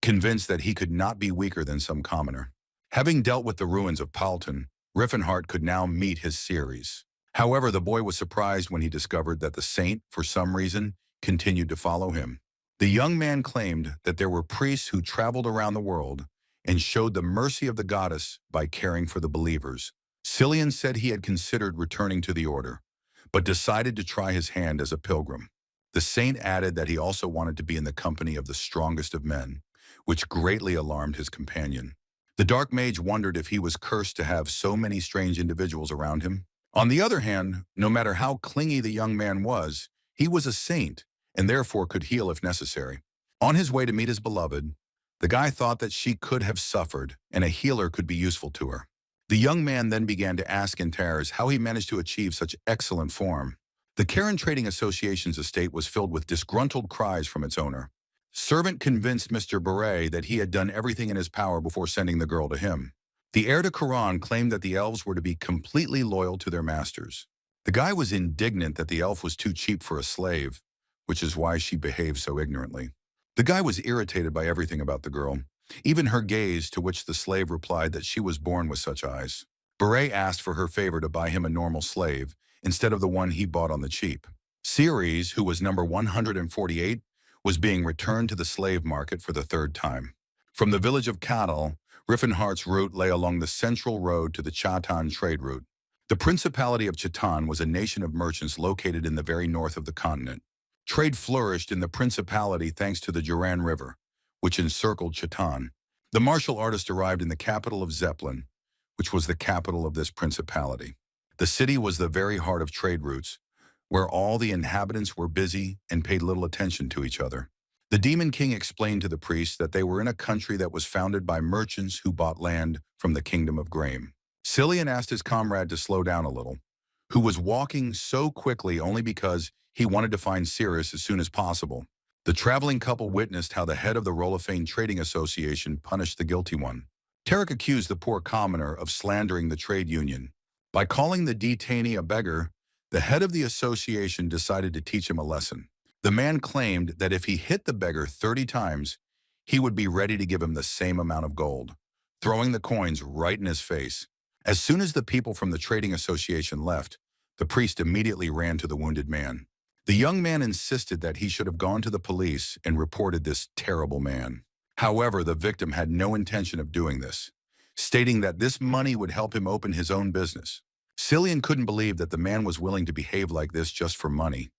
convinced that he could not be weaker than some commoner. Having dealt with the ruins of Palton, Rifenheart could now meet his Ceres. However, the boy was surprised when he discovered that the saint, for some reason, continued to follow him. The young man claimed that there were priests who traveled around the world and showed the mercy of the goddess by caring for the believers. Cillian said he had considered returning to the order, but decided to try his hand as a pilgrim. The saint added that he also wanted to be in the company of the strongest of men, which greatly alarmed his companion. The dark mage wondered if he was cursed to have so many strange individuals around him. On the other hand, no matter how clingy the young man was, he was a saint and therefore could heal if necessary. On his way to meet his beloved, the guy thought that she could have suffered and a healer could be useful to her. The young man then began to ask Antares how he managed to achieve such excellent form. The Karen Trading Association's estate was filled with disgruntled cries from its owner. Servant convinced Mr. Beret that he had done everything in his power before sending the girl to him. The heir to Quran claimed that the elves were to be completely loyal to their masters. The guy was indignant that the elf was too cheap for a slave, which is why she behaved so ignorantly. The guy was irritated by everything about the girl, even her gaze, to which the slave replied that she was born with such eyes. Beret asked for her favor to buy him a normal slave, instead of the one he bought on the cheap. Ceres, who was number 148, was being returned to the slave market for the third time. From the village of Cattle, Rifenheart's route lay along the central road to the Chatan trade route. The Principality of Chatan was a nation of merchants located in the very north of the continent. Trade flourished in the principality thanks to the Duran River, which encircled Chatan. The martial artist arrived in the capital of Zeppelin, which was the capital of this principality. The city was the very heart of trade routes, where all the inhabitants were busy and paid little attention to each other. The Demon King explained to the priests that they were in a country that was founded by merchants who bought land from the kingdom of Graim. Cillian asked his comrade to slow down a little, who was walking so quickly only because he wanted to find Cirrus as soon as possible. The traveling couple witnessed how the head of the Rolofane Trading Association punished the guilty one. Tarek accused the poor commoner of slandering the trade union. By calling the detainee a beggar, the head of the association decided to teach him a lesson. The man claimed that if he hit the beggar 30 times, he would be ready to give him the same amount of gold, throwing the coins right in his face. As soon as the people from the trading association left, the priest immediately ran to the wounded man. The young man insisted that he should have gone to the police and reported this terrible man. However, the victim had no intention of doing this, stating that this money would help him open his own business. Cillian couldn't believe that the man was willing to behave like this just for money,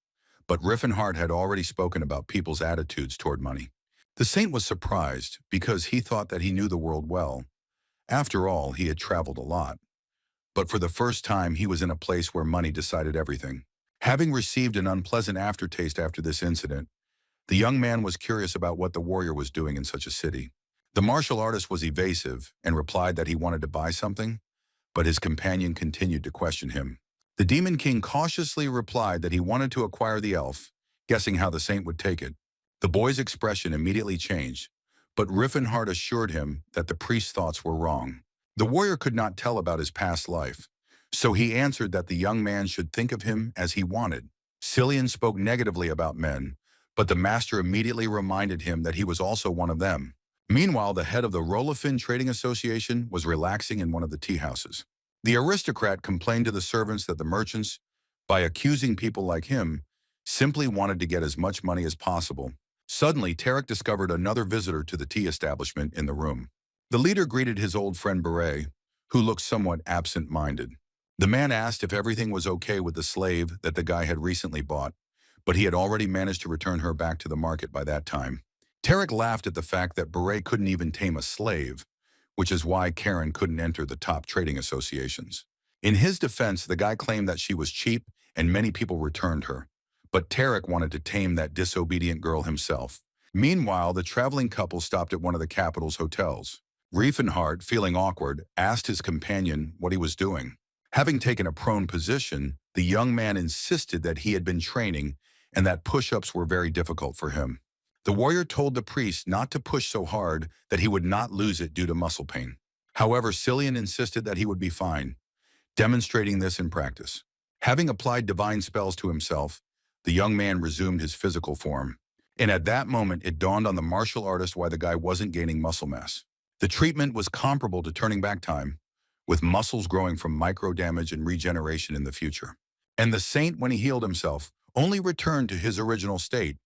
but Rifenheart had already spoken about people's attitudes toward money. The saint was surprised because he thought that he knew the world well. After all, he had traveled a lot. But for the first time, he was in a place where money decided everything. Having received an unpleasant aftertaste after this incident, the young man was curious about what the warrior was doing in such a city. The martial artist was evasive and replied that he wanted to buy something, but his companion continued to question him. The Demon King cautiously replied that he wanted to acquire the elf, guessing how the saint would take it. The boy's expression immediately changed, but Rifenheart assured him that the priest's thoughts were wrong. The warrior could not tell about his past life, so he answered that the young man should think of him as he wanted. Cillian spoke negatively about men, but the master immediately reminded him that he was also one of them. Meanwhile, the head of the Rolofin Trading Association was relaxing in one of the tea houses. The aristocrat complained to the servants that the merchants, by accusing people like him, simply wanted to get as much money as possible. Suddenly, Tarek discovered another visitor to the tea establishment in the room. The leader greeted his old friend Beret, who looked somewhat absent-minded. The man asked if everything was okay with the slave that the guy had recently bought, but he had already managed to return her back to the market by that time. Tarek laughed at the fact that Beret couldn't even tame a slave, which is why Karen couldn't enter the top trading associations. In his defense, the guy claimed that she was cheap and many people returned her, but Tarek wanted to tame that disobedient girl himself. Meanwhile, the traveling couple stopped at one of the capital's hotels. Rifenheart, feeling awkward, asked his companion what he was doing. Having taken a prone position, the young man insisted that he had been training and that push-ups were very difficult for him. The warrior told the priest not to push so hard that he would not lose it due to muscle pain. However, Cillian insisted that he would be fine, demonstrating this in practice. Having applied divine spells to himself, the young man resumed his physical form. And at that moment, it dawned on the martial artist why the guy wasn't gaining muscle mass. The treatment was comparable to turning back time, with muscles growing from micro-damage and regeneration in the future. And the saint, when he healed himself, only returned to his original state,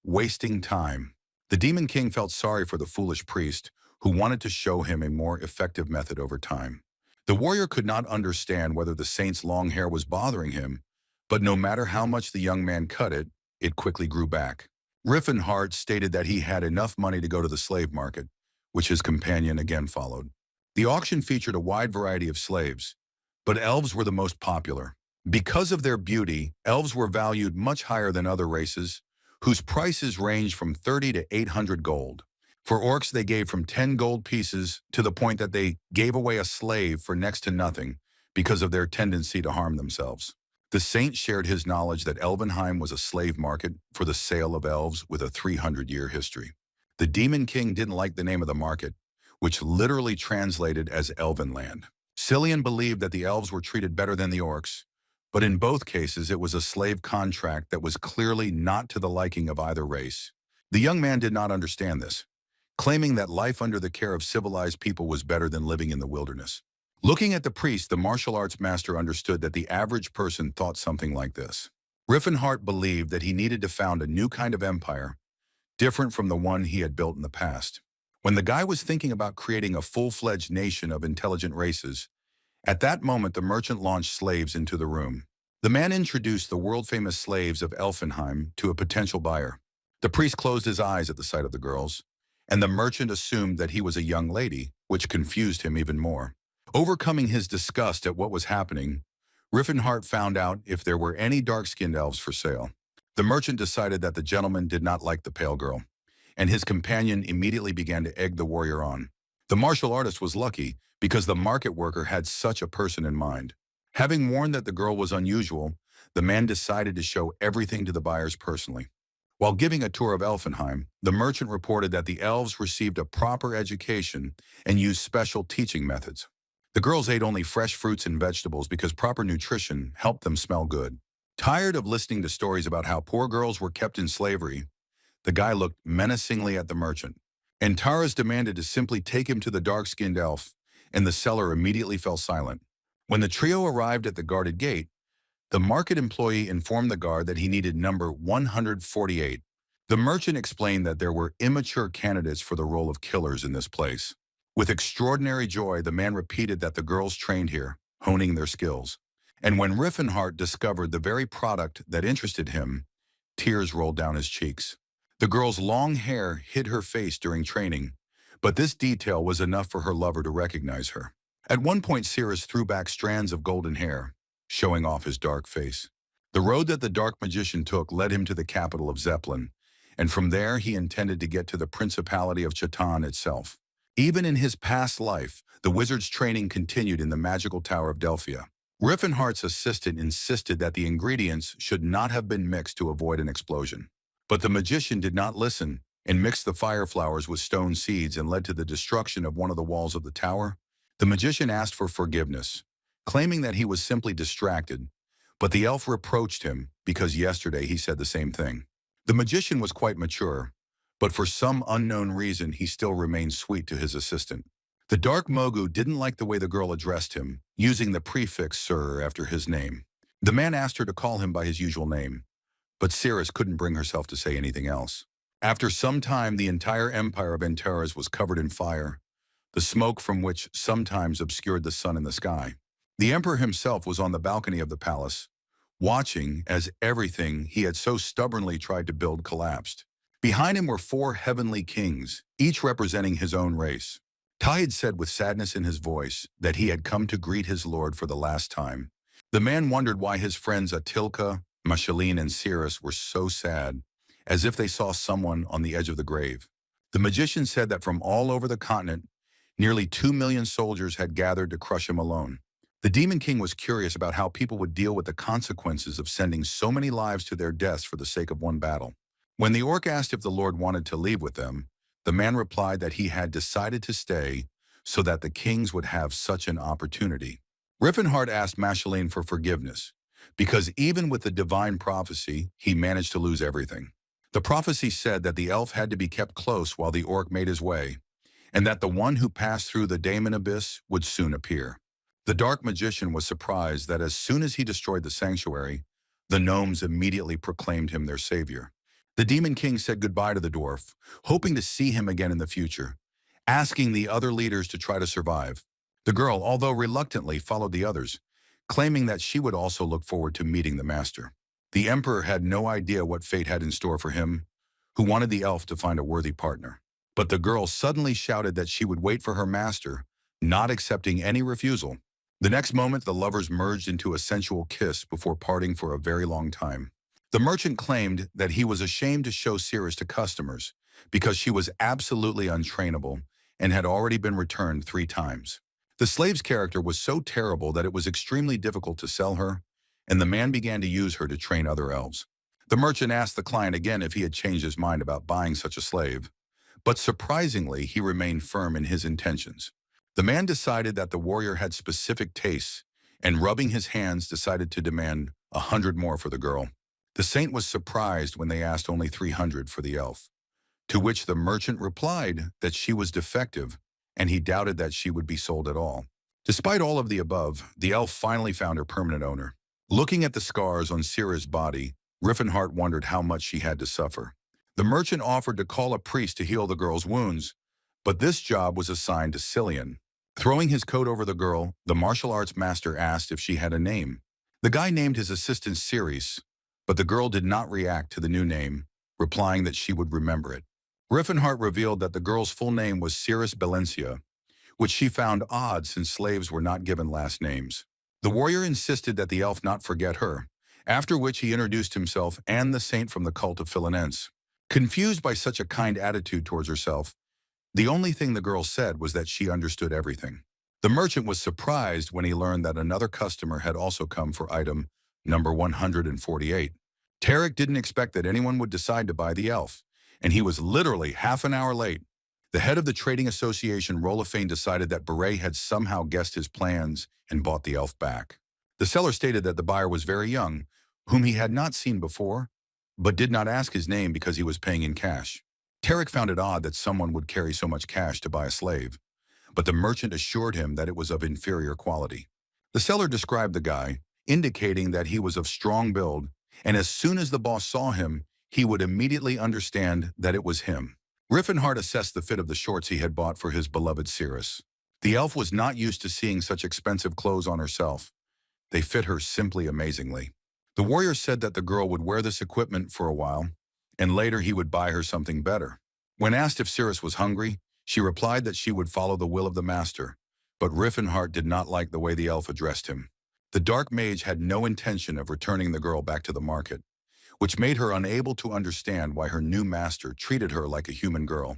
wasting time. The Demon King felt sorry for the foolish priest, who wanted to show him a more effective method over time. The warrior could not understand whether the saint's long hair was bothering him, but no matter how much the young man cut it, it quickly grew back. Rifenheart stated that he had enough money to go to the slave market, which his companion again followed. The auction featured a wide variety of slaves, but elves were the most popular. Because of their beauty, elves were valued much higher than other races, whose prices ranged from 30 to 800 gold. For orcs, they gave from 10 gold pieces to the point that they gave away a slave for next to nothing because of their tendency to harm themselves. The saint shared his knowledge that Elvenheim was a slave market for the sale of elves with a 300-year history. The Demon King didn't like the name of the market, which literally translated as Elvenland. Cillian believed that the elves were treated better than the orcs, but in both cases it was a slave contract that was clearly not to the liking of either race. The young man did not understand this, claiming that life under the care of civilized people was better than living in the wilderness. Looking at the priest, the martial arts master understood that the average person thought something like this. Rifenheart believed that he needed to found a new kind of empire, different from the one he had built in the past. When the guy was thinking about creating a full-fledged nation of intelligent races, at that moment the merchant launched slaves into the room. The man introduced the world-famous slaves of Elfenheim to a potential buyer. The priest closed his eyes at the sight of the girls, and the merchant assumed that he was a young lady, which confused him even more. Overcoming his disgust at what was happening, Rifenheart found out if there were any dark-skinned elves for sale. The merchant decided that the gentleman did not like the pale girl, and his companion immediately began to egg the warrior on. The martial artist was lucky because the market worker had such a person in mind. Having warned that the girl was unusual, the man decided to show everything to the buyers personally. While giving a tour of Elfenheim, the merchant reported that the elves received a proper education and used special teaching methods. The girls ate only fresh fruits and vegetables because proper nutrition helped them smell good. Tired of listening to stories about how poor girls were kept in slavery, the guy looked menacingly at the merchant. Antares demanded to simply take him to the dark-skinned elf, and the seller immediately fell silent. When the trio arrived at the guarded gate, the market employee informed the guard that he needed number 148. The merchant explained that there were immature candidates for the role of killers in this place. With extraordinary joy, the man repeated that the girls trained here, honing their skills. And when Rifenheart discovered the very product that interested him, tears rolled down his cheeks. The girl's long hair hid her face during training, but this detail was enough for her lover to recognize her. At one point, Cirrus threw back strands of golden hair, showing off his dark face. The road that the dark magician took led him to the capital of Zeppelin, and from there he intended to get to the Principality of Chatan itself. Even in his past life, the wizard's training continued in the magical Tower of Delphia. Rifenhart's assistant insisted that the ingredients should not have been mixed to avoid an explosion. But the magician did not listen and mixed the fire flowers with stone seeds and led to the destruction of one of the walls of the tower. The magician asked for forgiveness, claiming that he was simply distracted, but the elf reproached him because yesterday he said the same thing. The magician was quite mature, but for some unknown reason he still remained sweet to his assistant. The dark Mogu didn't like the way the girl addressed him, using the prefix Sir after his name. The man asked her to call him by his usual name, but Cirrus couldn't bring herself to say anything else. After some time, the entire empire of Antares was covered in fire, the smoke from which sometimes obscured the sun in the sky. The emperor himself was on the balcony of the palace, watching as everything he had so stubbornly tried to build collapsed. Behind him were 4 heavenly kings, each representing his own race. Tahed said with sadness in his voice that he had come to greet his lord for the last time. The man wondered why his friends Atilka, Mashaline, and Cirrus were so sad, as if they saw someone on the edge of the grave. The magician said that from all over the continent, nearly 2 million soldiers had gathered to crush him alone. The Demon King was curious about how people would deal with the consequences of sending so many lives to their deaths for the sake of one battle. When the orc asked if the Lord wanted to leave with them, the man replied that he had decided to stay so that the kings would have such an opportunity. Rifenheart asked Mashaline for forgiveness, because even with the divine prophecy, he managed to lose everything. The prophecy said that the elf had to be kept close while the orc made his way, and that the one who passed through the Daemon Abyss would soon appear. The dark magician was surprised that as soon as he destroyed the sanctuary, the gnomes immediately proclaimed him their savior. The Demon King said goodbye to the dwarf, hoping to see him again in the future, asking the other leaders to try to survive. The girl, although reluctantly, followed the others, claiming that she would also look forward to meeting the master. The emperor had no idea what fate had in store for him, who wanted the elf to find a worthy partner. But the girl suddenly shouted that she would wait for her master, not accepting any refusal. The next moment, the lovers merged into a sensual kiss before parting for a very long time. The merchant claimed that he was ashamed to show Cirrus to customers because she was absolutely untrainable and had already been returned 3 times. The slave's character was so terrible that it was extremely difficult to sell her, and the man began to use her to train other elves. The merchant asked the client again if he had changed his mind about buying such a slave, but surprisingly, he remained firm in his intentions. The man decided that the warrior had specific tastes, and rubbing his hands decided to demand 100 more for the girl. The saint was surprised when they asked only 300 for the elf, to which the merchant replied that she was defective and he doubted that she would be sold at all. Despite all of the above, the elf finally found her permanent owner. Looking at the scars on Cirrus' body, Rifenheart wondered how much she had to suffer. The merchant offered to call a priest to heal the girl's wounds, but this job was assigned to Cillian. Throwing his coat over the girl, the martial arts master asked if she had a name. The guy named his assistant Cirrus, but the girl did not react to the new name, replying that she would remember it. Rifenheart revealed that the girl's full name was Cirrus Balencia, which she found odd since slaves were not given last names. The warrior insisted that the elf not forget her, after which he introduced himself and the saint from the cult of Philinense. Confused by such a kind attitude towards herself, the only thing the girl said was that she understood everything. The merchant was surprised when he learned that another customer had also come for item number 148. Tarek didn't expect that anyone would decide to buy the elf, and he was literally half an hour late. The head of the trading association, Rolofane, decided that Beret had somehow guessed his plans and bought the elf back. The seller stated that the buyer was very young, whom he had not seen before, but did not ask his name because he was paying in cash. Tarek found it odd that someone would carry so much cash to buy a slave, but the merchant assured him that it was of inferior quality. The seller described the guy, indicating that he was of strong build, and as soon as the boss saw him, he would immediately understand that it was him. Rifenheart assessed the fit of the shorts he had bought for his beloved Cirrus. The elf was not used to seeing such expensive clothes on herself. They fit her simply amazingly. The warrior said that the girl would wear this equipment for a while, and later he would buy her something better. When asked if Cirrus was hungry, she replied that she would follow the will of the master, but Rifenheart did not like the way the elf addressed him. The dark mage had no intention of returning the girl back to the market, which made her unable to understand why her new master treated her like a human girl.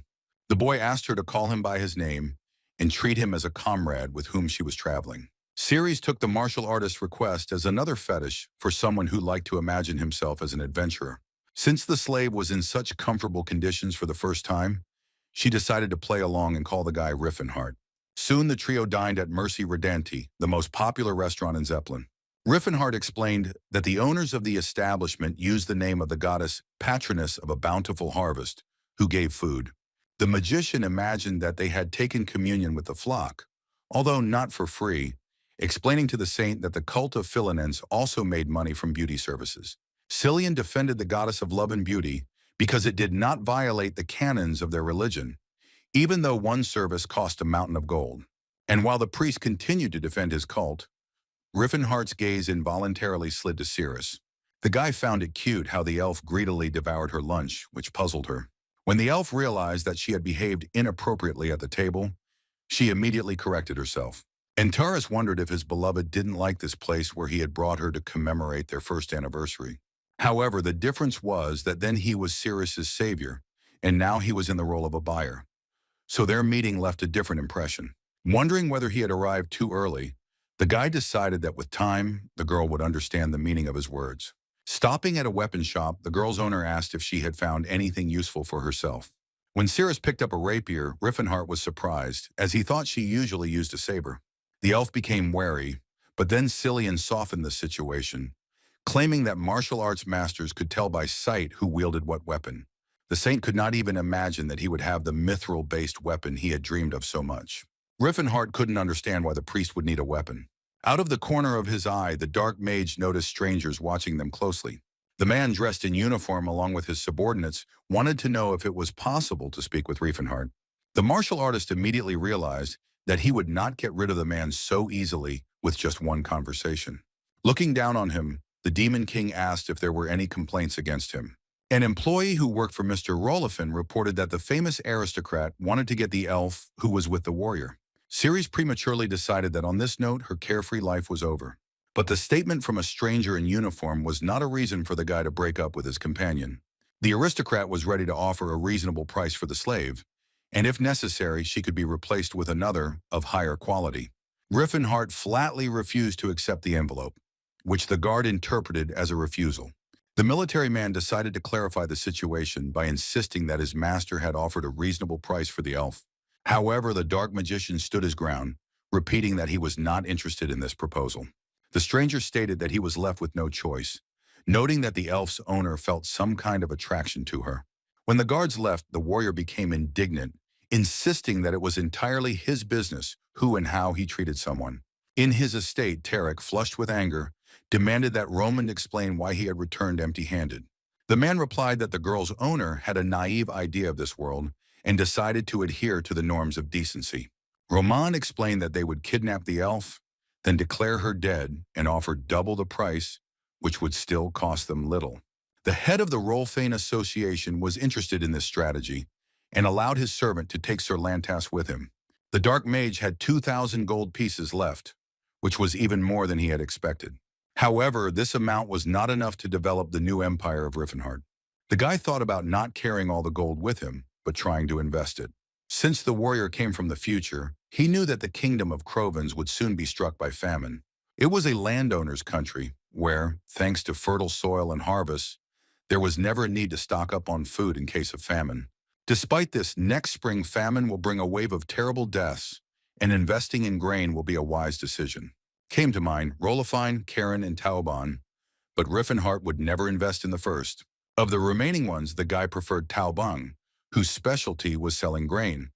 The boy asked her to call him by his name and treat him as a comrade with whom she was traveling. Ceres took the martial artist's request as another fetish for someone who liked to imagine himself as an adventurer. Since the slave was in such comfortable conditions for the first time, she decided to play along and call the guy Rifenheart. Soon the trio dined at Mercy Redanti, the most popular restaurant in Zeppelin. Rifenheart explained that the owners of the establishment used the name of the goddess patroness of a bountiful harvest, who gave food. The magician imagined that they had taken communion with the flock, although not for free, explaining to the saint that the cult of Philinense also made money from beauty services. Cillian defended the goddess of love and beauty because it did not violate the canons of their religion, even though one service cost a mountain of gold. And while the priest continued to defend his cult, Rifenheart's gaze involuntarily slid to Cirrus. The guy found it cute how the elf greedily devoured her lunch, which puzzled her. When the elf realized that she had behaved inappropriately at the table, she immediately corrected herself. Antares wondered if his beloved didn't like this place where he had brought her to commemorate their first anniversary. However, the difference was that then he was Cirrus's savior, and now he was in the role of a buyer. So their meeting left a different impression. Wondering whether he had arrived too early, the guy decided that with time, the girl would understand the meaning of his words. Stopping at a weapon shop, the girl's owner asked if she had found anything useful for herself. When Cirrus picked up a rapier, Rifenheart was surprised, as he thought she usually used a saber. The elf became wary, but then Cillian softened the situation, claiming that martial arts masters could tell by sight who wielded what weapon. The saint could not even imagine that he would have the mithril-based weapon he had dreamed of so much. Rifenheart couldn't understand why the priest would need a weapon. Out of the corner of his eye, the dark mage noticed strangers watching them closely. The man dressed in uniform along with his subordinates wanted to know if it was possible to speak with Rifenheart. The martial artist immediately realized that he would not get rid of the man so easily with just one conversation. Looking down on him, the Demon King asked if there were any complaints against him. An employee who worked for Mr. Rolofan reported that the famous aristocrat wanted to get the elf who was with the warrior. Ceres prematurely decided that on this note, her carefree life was over. But the statement from a stranger in uniform was not a reason for the guy to break up with his companion. The aristocrat was ready to offer a reasonable price for the slave, and if necessary, she could be replaced with another of higher quality. Rifenheart flatly refused to accept the envelope, which the guard interpreted as a refusal. The military man decided to clarify the situation by insisting that his master had offered a reasonable price for the elf. However, the dark magician stood his ground, repeating that he was not interested in this proposal. The stranger stated that he was left with no choice, noting that the elf's owner felt some kind of attraction to her. When the guards left, the warrior became indignant insisting that it was entirely his business who and how he treated someone. In his estate, Tarek, flushed with anger, demanded that Roman explain why he had returned empty-handed. The man replied that the girl's owner had a naive idea of this world and decided to adhere to the norms of decency. Roman explained that they would kidnap the elf, then declare her dead and offer double the price, which would still cost them little. The head of the Rolfane Association was interested in this strategy and allowed his servant to take Sir Lantas with him. The Dark Mage had 2,000 gold pieces left, which was even more than he had expected. However, this amount was not enough to develop the new empire of Rifenheart. The guy thought about not carrying all the gold with him, but trying to invest it. Since the warrior came from the future, he knew that the kingdom of Crovens would soon be struck by famine. It was a landowner's country where, thanks to fertile soil and harvests, there was never a need to stock up on food in case of famine. Despite this, next spring famine will bring a wave of terrible deaths, and investing in grain will be a wise decision. Came to mind Rolifine, Karen, and Tauban, but Rifenheart would never invest in the first. Of the remaining ones, the guy preferred Taubang, whose specialty was selling grain,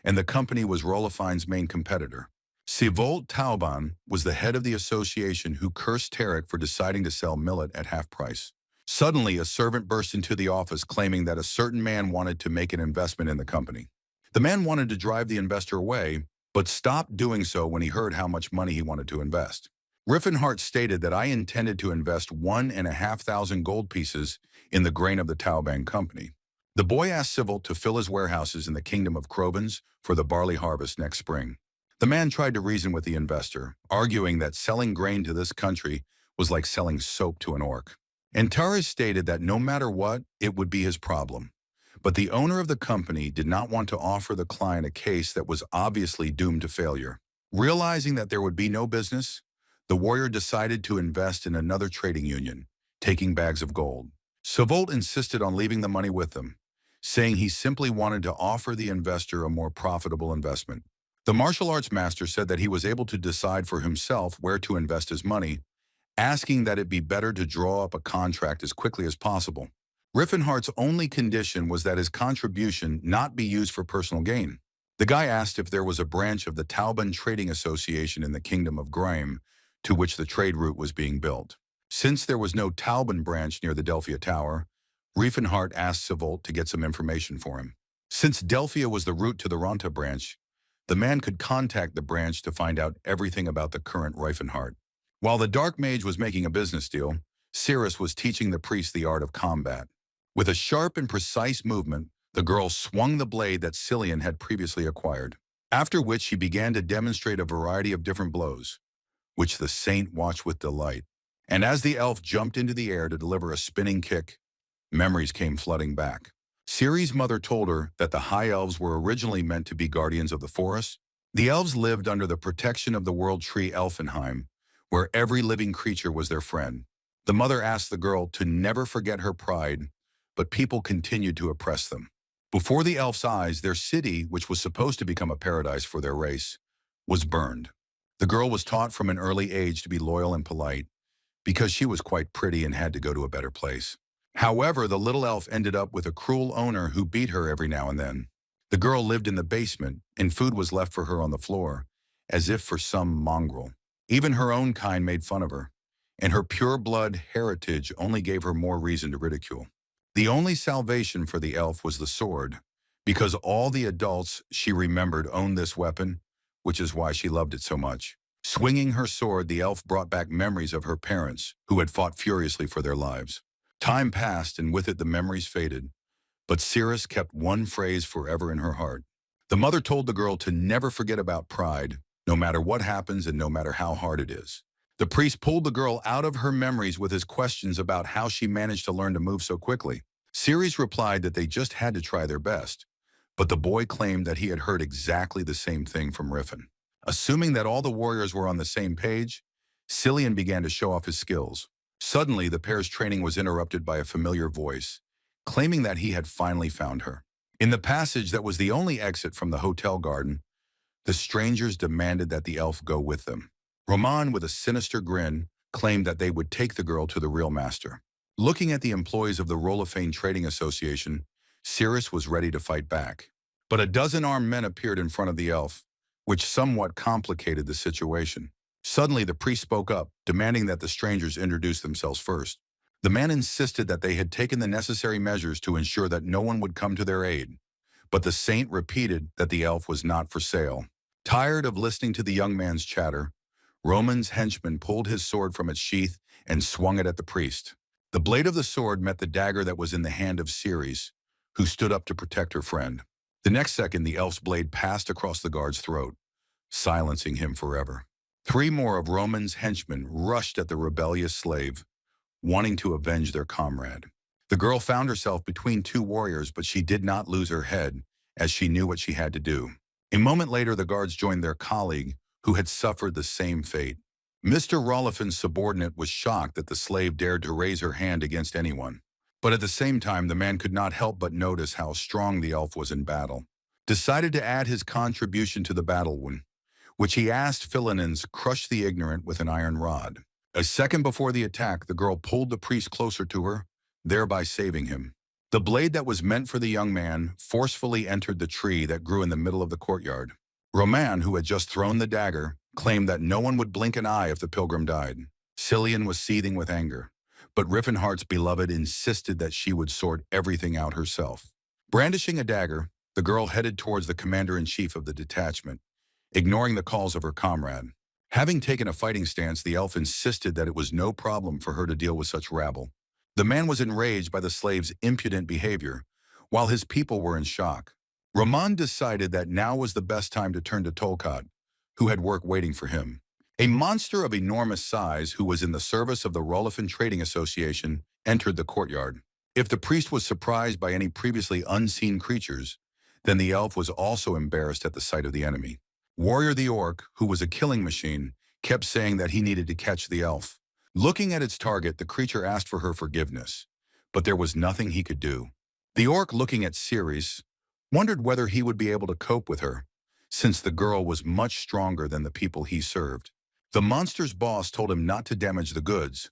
and the company was Rolifine's main competitor. Sivolt Tauban was the head of the association who cursed Tarek for deciding to sell millet at half price. Suddenly, a servant burst into the office claiming that a certain man wanted to make an investment in the company. The man wanted to drive the investor away, but stopped doing so when he heard how much money he wanted to invest. Rifenheart stated that I intended to invest 1,500 gold pieces in the grain of the Taubang company. The boy asked Sivolt to fill his warehouses in the kingdom of Crovens for the barley harvest next spring. The man tried to reason with the investor, arguing that selling grain to this country was like selling soap to an orc. Antares stated that no matter what, it would be his problem. But the owner of the company did not want to offer the client a case that was obviously doomed to failure. Realizing that there would be no business, the warrior decided to invest in another trading union, taking bags of gold. Sivolt insisted on leaving the money with them, saying he simply wanted to offer the investor a more profitable investment. The martial arts master said that he was able to decide for himself where to invest his money, asking that it be better to draw up a contract as quickly as possible. Rifenhart's only condition was that his contribution not be used for personal gain. The guy asked if there was a branch of the Tauban Trading Association in the Kingdom of Grime to which the trade route was being built. Since there was no Tauban branch near the Delphia Tower, Rifenheart asked Sivolt to get some information for him. Since Delphia was the route to the Ronta branch, the man could contact the branch to find out everything about the current Rifenheart. While the Dark Mage was making a business deal, Cirrus was teaching the priest the art of combat. With a sharp and precise movement, the girl swung the blade that Cillian had previously acquired, after which she began to demonstrate a variety of different blows, which the saint watched with delight. And as the elf jumped into the air to deliver a spinning kick, memories came flooding back. Ciri's mother told her that the High Elves were originally meant to be guardians of the forest. The elves lived under the protection of the world tree Elfenheim, where every living creature was their friend. The mother asked the girl to never forget her pride, but people continued to oppress them. Before the elf's eyes, their city, which was supposed to become a paradise for their race, was burned. The girl was taught from an early age to be loyal and polite, because she was quite pretty and had to go to a better place. However, the little elf ended up with a cruel owner who beat her every now and then. The girl lived in the basement, and food was left for her on the floor, as if for some mongrel. Even her own kind made fun of her, and her pure-blood heritage only gave her more reason to ridicule. The only salvation for the elf was the sword, because all the adults she remembered owned this weapon, which is why she loved it so much. Swinging her sword, the elf brought back memories of her parents, who had fought furiously for their lives. Time passed, and with it the memories faded, but Cirrus kept one phrase forever in her heart. The mother told the girl to never forget about pride, no matter what happens and no matter how hard it is. The priest pulled the girl out of her memories with his questions about how she managed to learn to move so quickly. Cirrus replied that they just had to try their best, but the boy claimed that he had heard exactly the same thing from Riffen. Assuming that all the warriors were on the same page, Cillian began to show off his skills. Suddenly, the pair's training was interrupted by a familiar voice, claiming that he had finally found her. In the passage that was the only exit from the hotel garden, the strangers demanded that the elf go with them. Roman, with a sinister grin, claimed that they would take the girl to the real master. Looking at the employees of the Rolifane Trading Association, Cirrus was ready to fight back. But a dozen armed men appeared in front of the elf, which somewhat complicated the situation. Suddenly, the priest spoke up, demanding that the strangers introduce themselves first. The man insisted that they had taken the necessary measures to ensure that no one would come to their aid, but the saint repeated that the elf was not for sale. Tired of listening to the young man's chatter, Roman's henchman pulled his sword from its sheath and swung it at the priest. The blade of the sword met the dagger that was in the hand of Cirrus, who stood up to protect her friend. The next second, the elf's blade passed across the guard's throat, silencing him forever. 3 more of Roman's henchmen rushed at the rebellious slave, wanting to avenge their comrade. The girl found herself between 2 warriors, but she did not lose her head, as she knew what she had to do. A moment later, the guards joined their colleague, who had suffered the same fate. Mr. Rolofin's subordinate was shocked that the slave dared to raise her hand against anyone. But at the same time, the man could not help but notice how strong the elf was in battle. Decided to add his contribution to the battle wound, which he asked Philinens crush the ignorant with an iron rod. A second before the attack, the girl pulled the priest closer to her, thereby saving him. The blade that was meant for the young man forcefully entered the tree that grew in the middle of the courtyard. Roman, who had just thrown the dagger, claimed that no one would blink an eye if the pilgrim died. Cillian was seething with anger, but Rifenheart's beloved insisted that she would sort everything out herself. Brandishing a dagger, the girl headed towards the commander-in-chief of the detachment, ignoring the calls of her comrade. Having taken a fighting stance, the elf insisted that it was no problem for her to deal with such rabble. The man was enraged by the slave's impudent behavior, while his people were in shock. Roman decided that now was the best time to turn to Tolkat, who had work waiting for him. A monster of enormous size who was in the service of the Rolifin Trading Association entered the courtyard. If the priest was surprised by any previously unseen creatures, then the elf was also embarrassed at the sight of the enemy. Warrior the Orc, who was a killing machine, kept saying that he needed to catch the elf. Looking at its target, the creature asked for her forgiveness, but there was nothing he could do. The Orc, looking at Cirrus, wondered whether he would be able to cope with her, since the girl was much stronger than the people he served. The monster's boss told him not to damage the goods,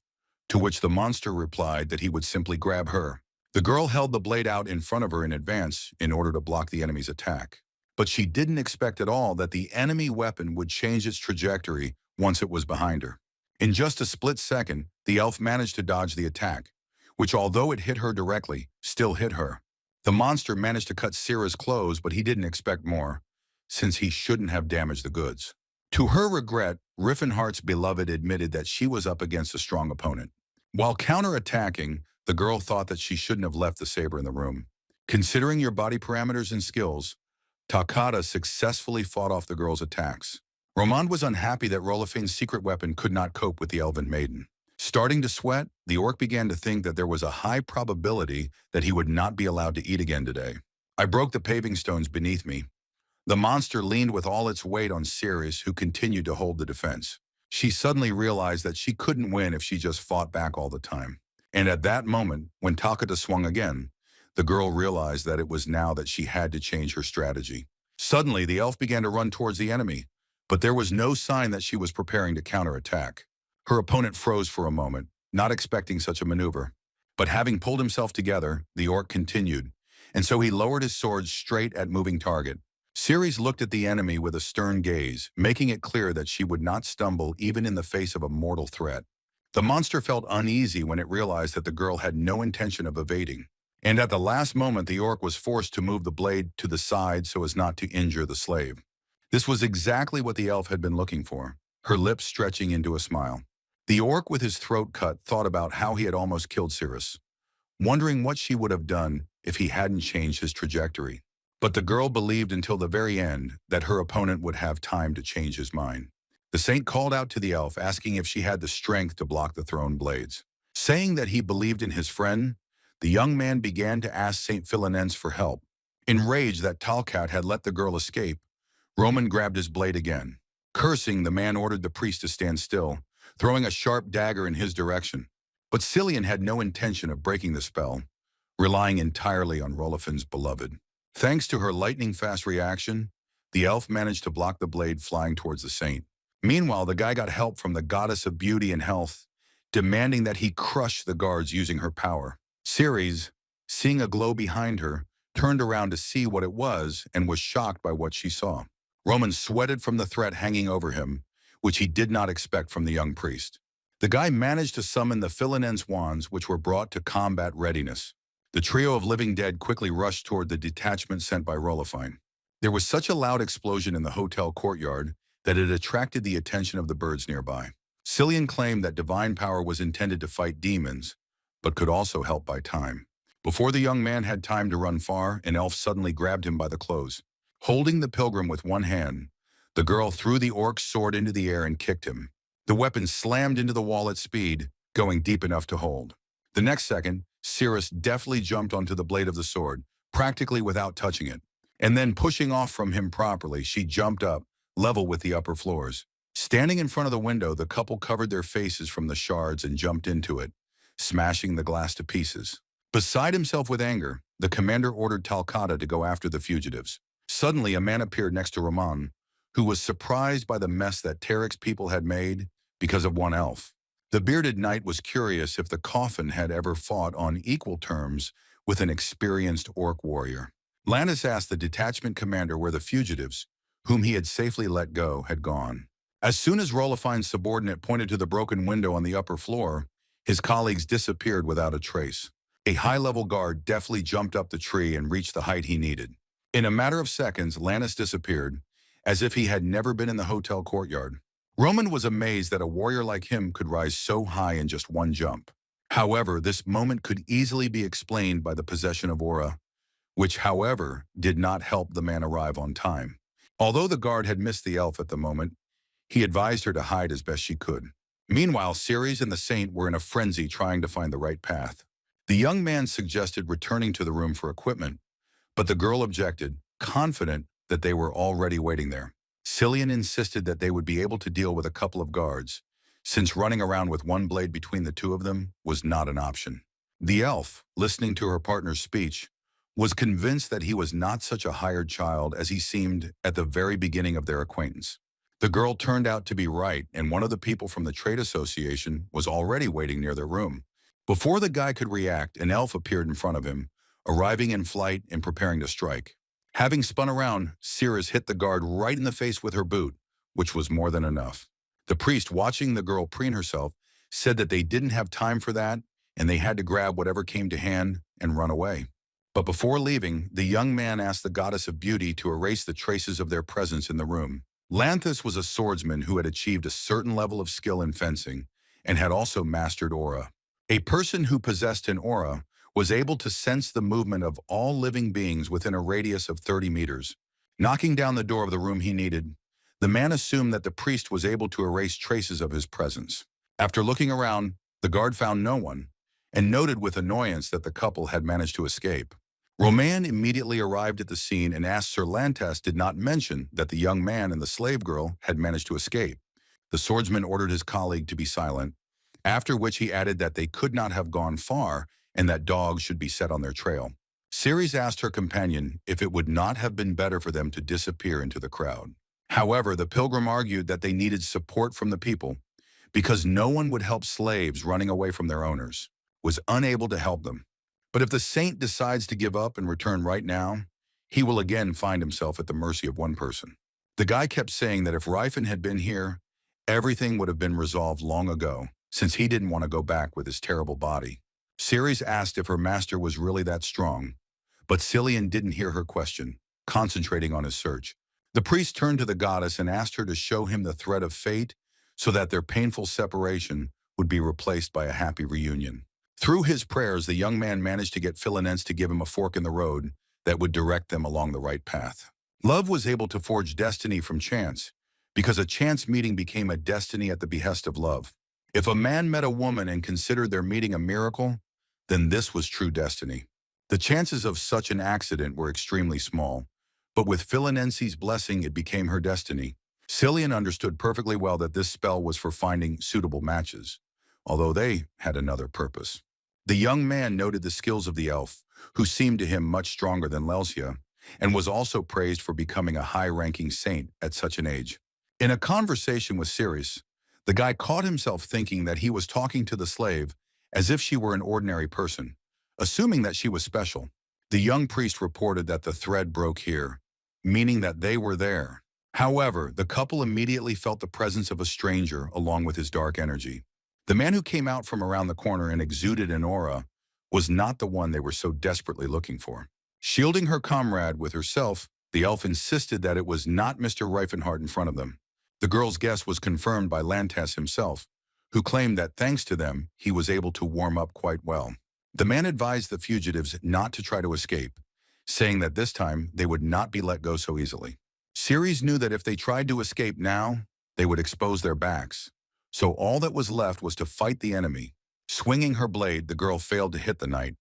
to which the monster replied that he would simply grab her. The girl held the blade out in front of her in advance in order to block the enemy's attack. But she didn't expect at all that the enemy weapon would change its trajectory once it was behind her. In just a split second, the elf managed to dodge the attack, which, although it hit her directly, still hit her. The monster managed to cut Cirrus' clothes, but he didn't expect more, since he shouldn't have damaged the goods. To her regret, Rifenheart's beloved admitted that she was up against a strong opponent. While counterattacking, the girl thought that she shouldn't have left the saber in the room. Considering your body parameters and skills, Takada successfully fought off the girl's attacks. Roman was unhappy that Rolofin's secret weapon could not cope with the elven maiden. Starting to sweat, the orc began to think that there was a high probability that he would not be allowed to eat again today. I broke the paving stones beneath me. The monster leaned with all its weight on Cirrus, who continued to hold the defense. She suddenly realized that she couldn't win if she just fought back all the time. And at that moment, when Takada swung again, the girl realized that it was now that she had to change her strategy. Suddenly, the elf began to run towards the enemy, but there was no sign that she was preparing to counterattack. Her opponent froze for a moment, not expecting such a maneuver. But having pulled himself together, the orc continued, and so he lowered his sword straight at moving target. Cirrus looked at the enemy with a stern gaze, making it clear that she would not stumble even in the face of a mortal threat. The monster felt uneasy when it realized that the girl had no intention of evading. And at the last moment, the orc was forced to move the blade to the side so as not to injure the slave. This was exactly what the elf had been looking for, her lips stretching into a smile. The orc, with his throat cut, thought about how he had almost killed Cirrus, wondering what she would have done if he hadn't changed his trajectory. But the girl believed until the very end that her opponent would have time to change his mind. The saint called out to the elf, asking if she had the strength to block the thrown blades. Saying that he believed in his friend, the young man began to ask Saint Philinens for help. Enraged that Talcat had let the girl escape, Roman grabbed his blade again. Cursing, the man ordered the priest to stand still, throwing a sharp dagger in his direction. But Cillian had no intention of breaking the spell, relying entirely on Rolofin's beloved. Thanks to her lightning-fast reaction, the elf managed to block the blade flying towards the saint. Meanwhile, the guy got help from the goddess of beauty and health, demanding that he crush the guards using her power. Ceres, seeing a glow behind her, turned around to see what it was and was shocked by what she saw. Roman sweated from the threat hanging over him, which he did not expect from the young priest. The guy managed to summon the Philanen's wands, which were brought to combat readiness. The trio of living dead quickly rushed toward the detachment sent by Rolifine. There was such a loud explosion in the hotel courtyard that it attracted the attention of the birds nearby. Cillian claimed that divine power was intended to fight demons, but could also help by time. Before the young man had time to run far, an elf suddenly grabbed him by the clothes. Holding the pilgrim with one hand, the girl threw the orc's sword into the air and kicked him. The weapon slammed into the wall at speed, going deep enough to hold. The next second, Cirrus deftly jumped onto the blade of the sword, practically without touching it. And then pushing off from him properly, she jumped up, level with the upper floors. Standing in front of the window, the couple covered their faces from the shards and jumped into it, smashing the glass to pieces. Beside himself with anger, the commander ordered Talcata to go after the fugitives. Suddenly, a man appeared next to Rahman, who was surprised by the mess that Tarek's people had made because of one elf. The bearded knight was curious if the coffin had ever fought on equal terms with an experienced orc warrior. Lannis asked the detachment commander where the fugitives, whom he had safely let go, had gone. As soon as Rolifine's subordinate pointed to the broken window on the upper floor, his colleagues disappeared without a trace. A high-level guard deftly jumped up the tree and reached the height he needed. In a matter of seconds, Lannis disappeared, as if he had never been in the hotel courtyard. Roman was amazed that a warrior like him could rise so high in just one jump. However, this moment could easily be explained by the possession of aura, which, however, did not help the man arrive on time. Although the guard had missed the elf at the moment, he advised her to hide as best she could. Meanwhile, Ceres and the Saint were in a frenzy trying to find the right path. The young man suggested returning to the room for equipment, but the girl objected, confident that they were already waiting there. Cillian insisted that they would be able to deal with a couple of guards, since running around with one blade between the two of them was not an option. The elf, listening to her partner's speech, was convinced that he was not such a hired child as he seemed at the very beginning of their acquaintance. The girl turned out to be right, and one of the people from the trade association was already waiting near their room. Before the guy could react, an elf appeared in front of him, arriving in flight and preparing to strike. Having spun around, Cirrus hit the guard right in the face with her boot, which was more than enough. The priest, watching the girl preen herself, said that they didn't have time for that, and they had to grab whatever came to hand and run away. But before leaving, the young man asked the goddess of beauty to erase the traces of their presence in the room. Lanthus was a swordsman who had achieved a certain level of skill in fencing and had also mastered aura. A person who possessed an aura was able to sense the movement of all living beings within a radius of 30 meters. Knocking down the door of the room he needed, the man assumed that the priest was able to erase traces of his presence. After looking around, the guard found no one and noted with annoyance that the couple had managed to escape. Roman immediately arrived at the scene and asked Sir Lantas did not mention that the young man and the slave girl had managed to escape. The swordsman ordered his colleague to be silent, after which he added that they could not have gone far and that dogs should be set on their trail. Ceres asked her companion if it would not have been better for them to disappear into the crowd. However, the pilgrim argued that they needed support from the people because no one would help slaves running away from their owners, was unable to help them. But if the saint decides to give up and return right now, he will again find himself at the mercy of one person. The guy kept saying that if Rifen had been here, everything would have been resolved long ago, since he didn't want to go back with his terrible body. Ceres asked if her master was really that strong, but Cillian didn't hear her question, concentrating on his search. The priest turned to the goddess and asked her to show him the thread of fate so that their painful separation would be replaced by a happy reunion. Through his prayers, the young man managed to get Philanense to give him a fork in the road that would direct them along the right path. Love was able to forge destiny from chance, because a chance meeting became a destiny at the behest of love. If a man met a woman and considered their meeting a miracle, then this was true destiny. The chances of such an accident were extremely small, but with Philanense's blessing it became her destiny. Cillian understood perfectly well that this spell was for finding suitable matches, although they had another purpose. The young man noted the skills of the elf, who seemed to him much stronger than Lelsia, and was also praised for becoming a high-ranking saint at such an age. In a conversation with Cirrus, the guy caught himself thinking that he was talking to the slave as if she were an ordinary person, assuming that she was special. The young priest reported that the thread broke here, meaning that they were there. However, the couple immediately felt the presence of a stranger along with his dark energy. The man who came out from around the corner and exuded an aura was not the one they were so desperately looking for. Shielding her comrade with herself, the elf insisted that it was not Mr. Rifenheart in front of them. The girl's guess was confirmed by Lantas himself, who claimed that thanks to them, he was able to warm up quite well. The man advised the fugitives not to try to escape, saying that this time they would not be let go so easily. Ceres knew that if they tried to escape now, they would expose their backs. So all that was left was to fight the enemy. Swinging her blade, the girl failed to hit the knight,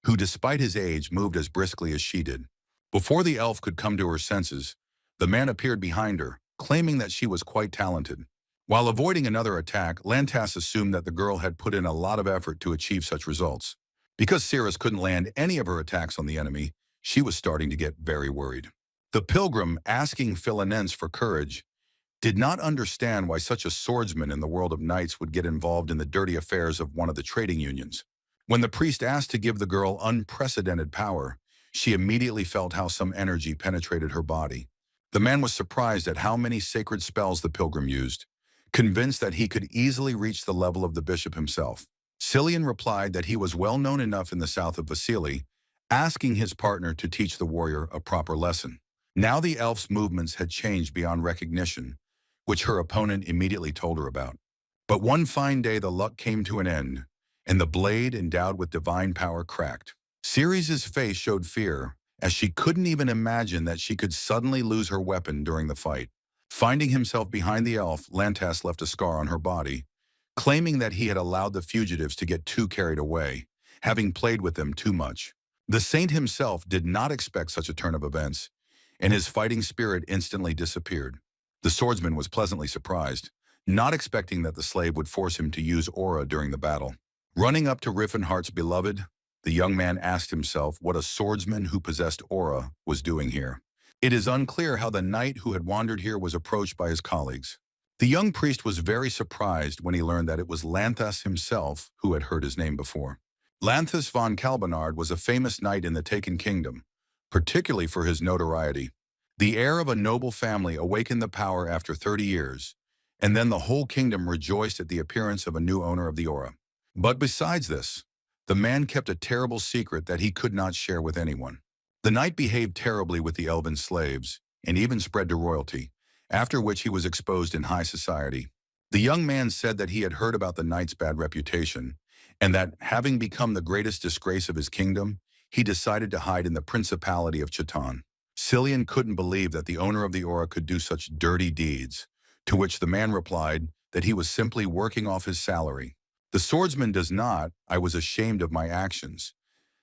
who despite his age moved as briskly as she did. Before the elf could come to her senses, the man appeared behind her, claiming that she was quite talented. While avoiding another attack, Lantas assumed that the girl had put in a lot of effort to achieve such results. Because Cirrus couldn't land any of her attacks on the enemy, she was starting to get very worried. The pilgrim, asking Philinense for courage, did not understand why such a swordsman in the world of knights would get involved in the dirty affairs of one of the trading unions. When the priest asked to give the girl unprecedented power, she immediately felt how some energy penetrated her body. The man was surprised at how many sacred spells the pilgrim used, convinced that he could easily reach the level of the bishop himself. Cillian replied that he was well known enough in the south of Vasili, asking his partner to teach the warrior a proper lesson. Now the elf's movements had changed beyond recognition, which her opponent immediately told her about. But one fine day the luck came to an end, and the blade endowed with divine power cracked. Ceres' face showed fear, as she couldn't even imagine that she could suddenly lose her weapon during the fight. Finding himself behind the elf, Lantas left a scar on her body, claiming that he had allowed the fugitives to get too carried away, having played with them too much. The saint himself did not expect such a turn of events, and his fighting spirit instantly disappeared. The swordsman was pleasantly surprised, not expecting that the slave would force him to use aura during the battle. Running up to Rifenhart's beloved, the young man asked himself what a swordsman who possessed aura was doing here. It is unclear how the knight who had wandered here was approached by his colleagues. The young priest was very surprised when he learned that it was Lantas himself who had heard his name before. Lanthus von Kalbenard was a famous knight in the Taken Kingdom, particularly for his notoriety. The heir of a noble family awakened the power after 30 years, and then the whole kingdom rejoiced at the appearance of a new owner of the aura. But besides this, the man kept a terrible secret that he could not share with anyone. The knight behaved terribly with the elven slaves, and even spread to royalty, after which he was exposed in high society. The young man said that he had heard about the knight's bad reputation, and that, having become the greatest disgrace of his kingdom, he decided to hide in the Principality of Chiton. Cillian couldn't believe that the owner of the aura could do such dirty deeds, to which the man replied that he was simply working off his salary. The swordsman does not, I was ashamed of my actions,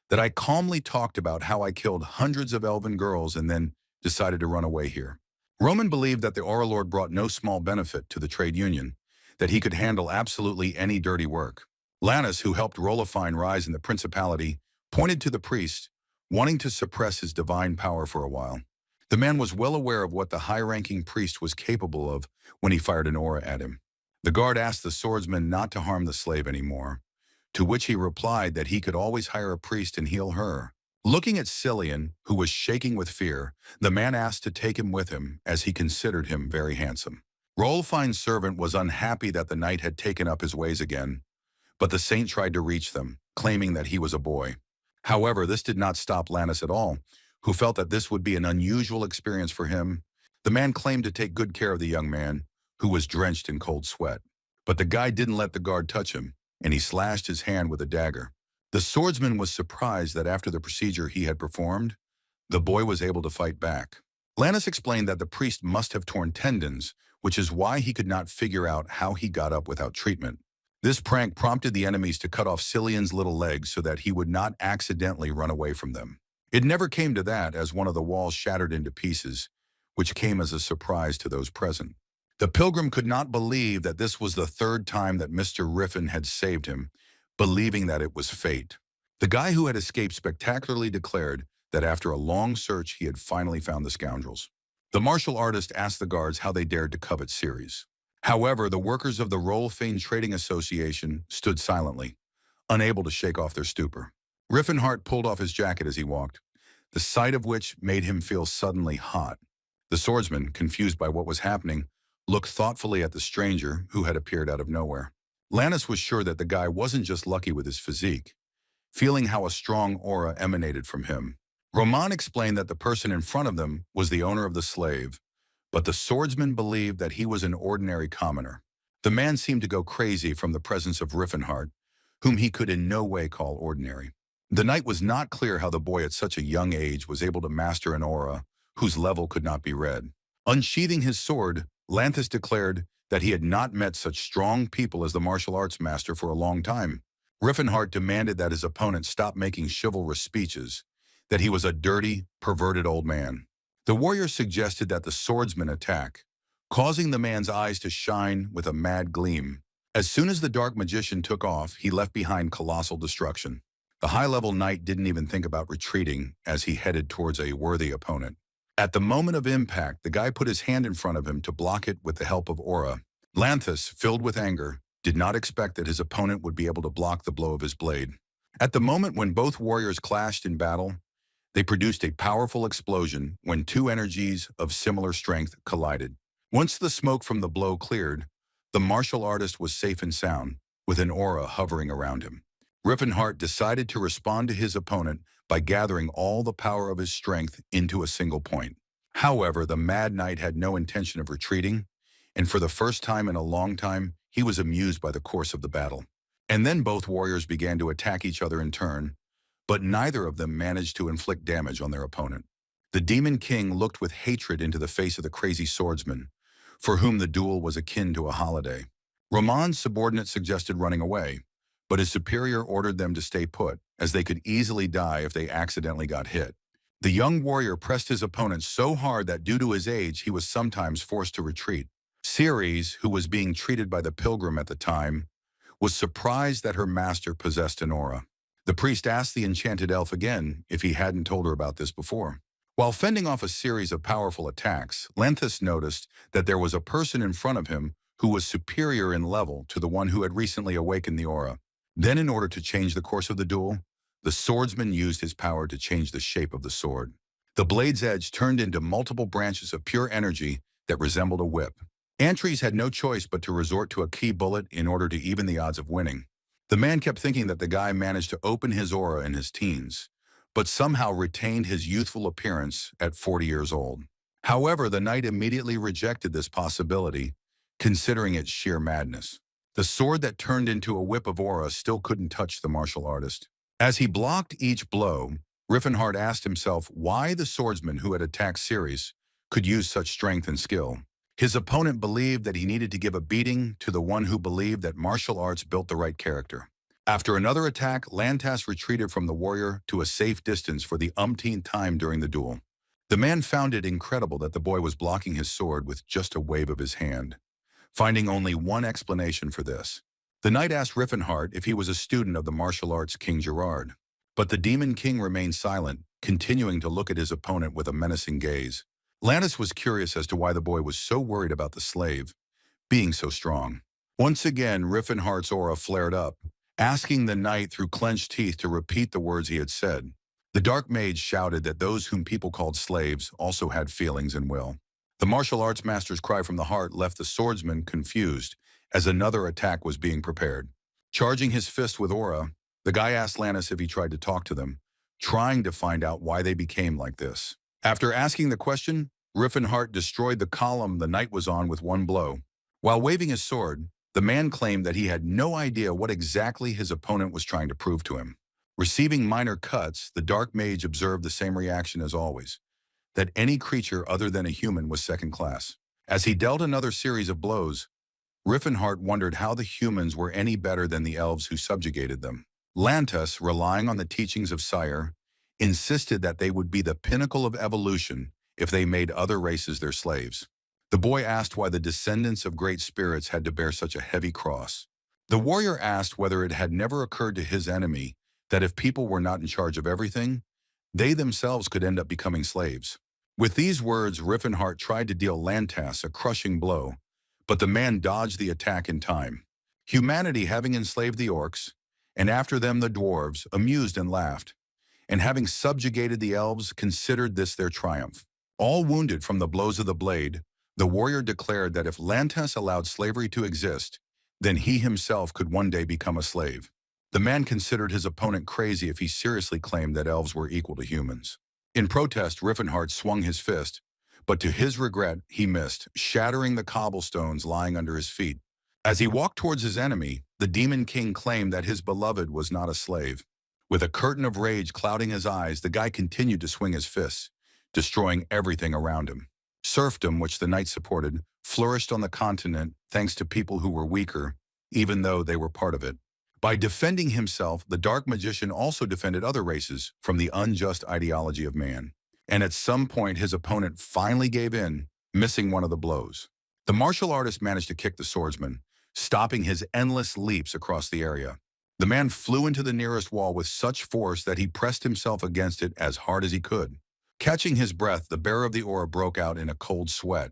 that I calmly talked about how I killed hundreds of elven girls and then decided to run away here. Roman believed that the Aura Lord brought no small benefit to the trade union, that he could handle absolutely any dirty work. Lannis, who helped Rolifine rise in the principality, pointed to the priest, wanting to suppress his divine power for a while. The man was well aware of what the high-ranking priest was capable of when he fired an aura at him. The guard asked the swordsman not to harm the slave anymore, to which he replied that he could always hire a priest and heal her. Looking at Cillian, who was shaking with fear, the man asked to take him with him, as he considered him very handsome. Rolfine's servant was unhappy that the knight had taken up his ways again, but the saint tried to reach them, claiming that he was a boy. However, this did not stop Lannis at all, who felt that this would be an unusual experience for him. The man claimed to take good care of the young man, who was drenched in cold sweat. But the guy didn't let the guard touch him, and he slashed his hand with a dagger. The swordsman was surprised that after the procedure he had performed, the boy was able to fight back. Lannis explained that the priest must have torn tendons, which is why he could not figure out how he got up without treatment. This prank prompted the enemies to cut off Cillian's little legs so that he would not accidentally run away from them. It never came to that, as one of the walls shattered into pieces, which came as a surprise to those present. The pilgrim could not believe that this was the third time that Mr. Riffin had saved him, believing that it was fate. The guy who had escaped spectacularly declared that after a long search he had finally found the scoundrels. The martial artist asked the guards how they dared to covet Ceres. However, the workers of the Rolfane Trading Association stood silently, unable to shake off their stupor. Rifenheart pulled off his jacket as he walked, the sight of which made him feel suddenly hot. The swordsman, confused by what was happening, looked thoughtfully at the stranger who had appeared out of nowhere. Lannis was sure that the guy wasn't just lucky with his physique, feeling how a strong aura emanated from him. Roman explained that the person in front of them was the owner of the slave, but the swordsman believed that he was an ordinary commoner. The man seemed to go crazy from the presence of Rifenheart, whom he could in no way call ordinary. The knight was not clear how the boy at such a young age was able to master an aura whose level could not be read. Unsheathing his sword, Lanthus declared that he had not met such strong people as the martial arts master for a long time. Rifenheart demanded that his opponent stop making chivalrous speeches, that he was a dirty, perverted old man. The warrior suggested that the swordsman attack, causing the man's eyes to shine with a mad gleam. As soon as the dark magician took off, he left behind colossal destruction. The high-level knight didn't even think about retreating as he headed towards a worthy opponent. At the moment of impact, the guy put his hand in front of him to block it with the help of aura. Lanthus, filled with anger, did not expect that his opponent would be able to block the blow of his blade. At the moment when both warriors clashed in battle, they produced a powerful explosion when two energies of similar strength collided. Once the smoke from the blow cleared, the martial artist was safe and sound, with an aura hovering around him. Rifenheart decided to respond to his opponent by gathering all the power of his strength into a single point. However, the Mad Knight had no intention of retreating, and for the first time in a long time, he was amused by the course of the battle. And then both warriors began to attack each other in turn, but neither of them managed to inflict damage on their opponent. The Demon King looked with hatred into the face of the crazy swordsman, for whom the duel was akin to a holiday. Roman's subordinate suggested running away, but his superior ordered them to stay put, as they could easily die if they accidentally got hit. The young warrior pressed his opponent so hard that due to his age, he was sometimes forced to retreat. Ceres, who was being treated by the pilgrim at the time, was surprised that her master possessed an aura. The priest asked the enchanted elf again if he hadn't told her about this before. While fending off a series of powerful attacks, Lanthus noticed that there was a person in front of him who was superior in level to the one who had recently awakened the aura. Then, in order to change the course of the duel, the swordsman used his power to change the shape of the sword. The blade's edge turned into multiple branches of pure energy that resembled a whip. Antres had no choice but to resort to a key bullet in order to even the odds of winning. The man kept thinking that the guy managed to open his aura in his teens, but somehow retained his youthful appearance at 40 years old. However, the knight immediately rejected this possibility, considering it sheer madness. The sword that turned into a whip of aura still couldn't touch the martial artist. As he blocked each blow, Rifenheart asked himself why the swordsman who had attacked Cirrus could use such strength and skill. His opponent believed that he needed to give a beating to the one who believed that martial arts built the right character. After another attack, Lanthus retreated from the warrior to a safe distance for the umpteenth time during the duel. The man found it incredible that the boy was blocking his sword with just a wave of his hand, finding only one explanation for this. The knight asked Rifenheart if he was a student of the martial arts King Gerard, but the Demon King remained silent, continuing to look at his opponent with a menacing gaze. Lanthus was curious as to why the boy was so worried about the slave being so strong. Once again, Rifenheart's aura flared up, asking the knight through clenched teeth to repeat the words he had said. The dark mage shouted that those whom people called slaves also had feelings and will. The martial arts master's cry from the heart left the swordsman confused as another attack was being prepared. Charging his fist with aura, the guy asked Lanthus if he tried to talk to them, trying to find out why they became like this. After asking the question, Rifenheart destroyed the column the knight was on with one blow. While waving his sword, the man claimed that he had no idea what exactly his opponent was trying to prove to him. Receiving minor cuts, the dark mage observed the same reaction as always, that any creature other than a human was second class. As he dealt another series of blows, Rifenheart wondered how the humans were any better than the elves who subjugated them. Lanthus, relying on the teachings of Sire, insisted that they would be the pinnacle of evolution if they made other races their slaves. The boy asked why the descendants of great spirits had to bear such a heavy cross. The warrior asked whether it had never occurred to his enemy that if people were not in charge of everything, they themselves could end up becoming slaves. With these words, Rifenheart tried to deal Lanthus a crushing blow, but the man dodged the attack in time. Humanity, having enslaved the orcs, and after them the dwarves, amused and laughed. and having subjugated the elves, considered this their triumph. All wounded from the blows of the blade, the warrior declared that if Lantas allowed slavery to exist, then he himself could one day become a slave. The man considered his opponent crazy if he seriously claimed that elves were equal to humans. In protest, Rifenheart swung his fist, but to his regret, he missed, shattering the cobblestones lying under his feet. As he walked towards his enemy, the Demon King claimed that his beloved was not a slave. With a curtain of rage clouding his eyes, the guy continued to swing his fists, destroying everything around him. Serfdom, which the knight supported, flourished on the continent thanks to people who were weaker, even though they were part of it. By defending himself, the Dark Magician also defended other races from the unjust ideology of man. And at some point, his opponent finally gave in, missing one of the blows. The martial artist managed to kick the swordsman, stopping his endless leaps across the area. The man flew into the nearest wall with such force that he pressed himself against it as hard as he could. Catching his breath, the bearer of the aura broke out in a cold sweat,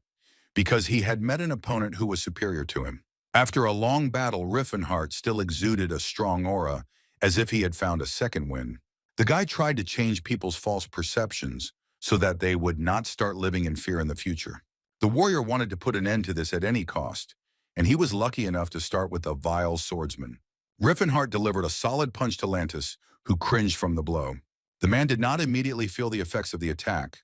because he had met an opponent who was superior to him. After a long battle, Rifenheart still exuded a strong aura, as if he had found a second wind. The guy tried to change people's false perceptions so that they would not start living in fear in the future. The warrior wanted to put an end to this at any cost, and he was lucky enough to start with a vile swordsman. Rifenheart delivered a solid punch to Lantas, who cringed from the blow. The man did not immediately feel the effects of the attack.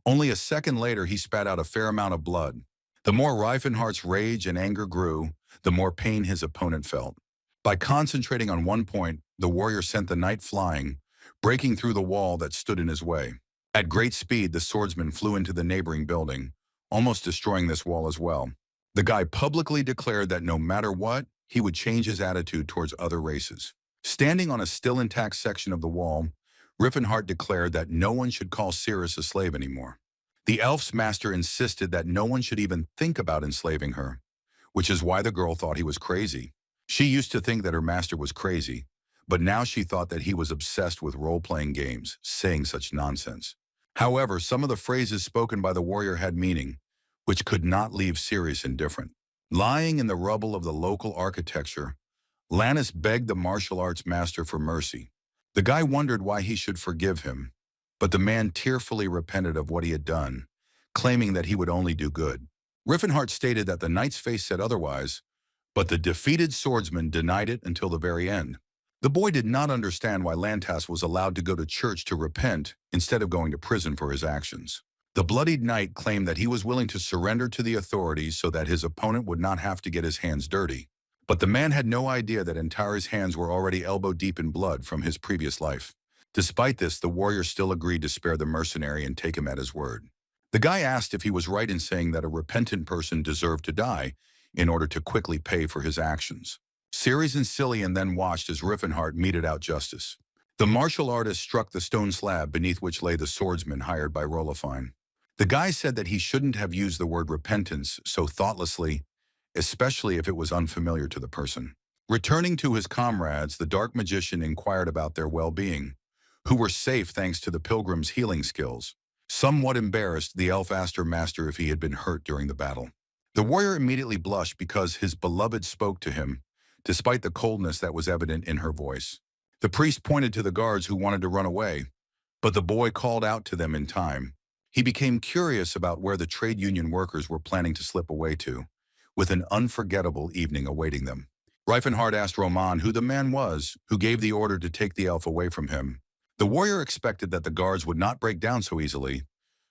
Only a second later, he spat out a fair amount of blood. The more Rifenheart's rage and anger grew, the more pain his opponent felt. By concentrating on one point, the warrior sent the knight flying, breaking through the wall that stood in his way. At great speed, the swordsman flew into the neighboring building, almost destroying this wall as well. The guy publicly declared that no matter what, he would change his attitude towards other races. Standing on a still intact section of the wall, Rifenheart declared that no one should call Cirrus a slave anymore. The elf's master insisted that no one should even think about enslaving her, which is why the girl thought he was crazy. She used to think that her master was crazy, but now she thought that he was obsessed with role-playing games, saying such nonsense. However, some of the phrases spoken by the warrior had meaning, which could not leave Cirrus indifferent. Lying in the rubble of the local architecture, Lannis begged the martial arts master for mercy. The guy wondered why he should forgive him, but the man tearfully repented of what he had done, claiming that he would only do good. Rifenheart stated that the knight's face said otherwise, but the defeated swordsman denied it until the very end. The boy did not understand why Lantas was allowed to go to church to repent instead of going to prison for his actions. The bloodied knight claimed that he was willing to surrender to the authorities so that his opponent would not have to get his hands dirty. But the man had no idea that Antari's hands were already elbow-deep in blood from his previous life. Despite this, the warrior still agreed to spare the mercenary and take him at his word. The guy asked if he was right in saying that a repentant person deserved to die in order to quickly pay for his actions. Ceres and Cillian then watched as Rifenheart meted out justice. The martial artist struck the stone slab beneath which lay the swordsman hired by Rolofine. The guy said that he shouldn't have used the word repentance so thoughtlessly, especially if it was unfamiliar to the person. Returning to his comrades, the Dark Magician inquired about their well-being, who were safe thanks to the pilgrim's healing skills. Somewhat embarrassed, the elf asked her master if he had been hurt during the battle. The warrior immediately blushed because his beloved spoke to him, despite the coldness that was evident in her voice. The priest pointed to the guards who wanted to run away, but the boy called out to them in time. He became curious about where the trade union workers were planning to slip away to, with an unforgettable evening awaiting them. Rifenheart asked Roman who the man was who gave the order to take the elf away from him. The warrior expected that the guards would not break down so easily,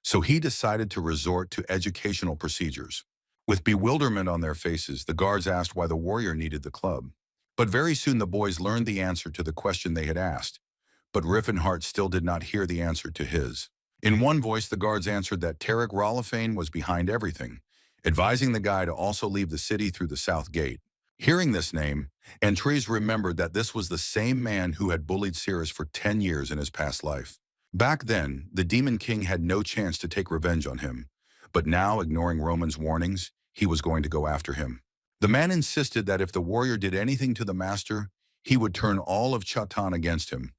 so he decided to resort to educational procedures. With bewilderment on their faces, the guards asked why the warrior needed the club. But very soon the boys learned the answer to the question they had asked, but Rifenheart still did not hear the answer to his. In one voice, the guards answered that Tarek Rolofane was behind everything, advising the guy to also leave the city through the south gate. Hearing this name, Antries remembered that this was the same man who had bullied Cirrus for 10 years in his past life. Back then, the Demon King had no chance to take revenge on him, but now, ignoring Roman's warnings, he was going to go after him. The man insisted that if the warrior did anything to the master, he would turn all of Chatan against him.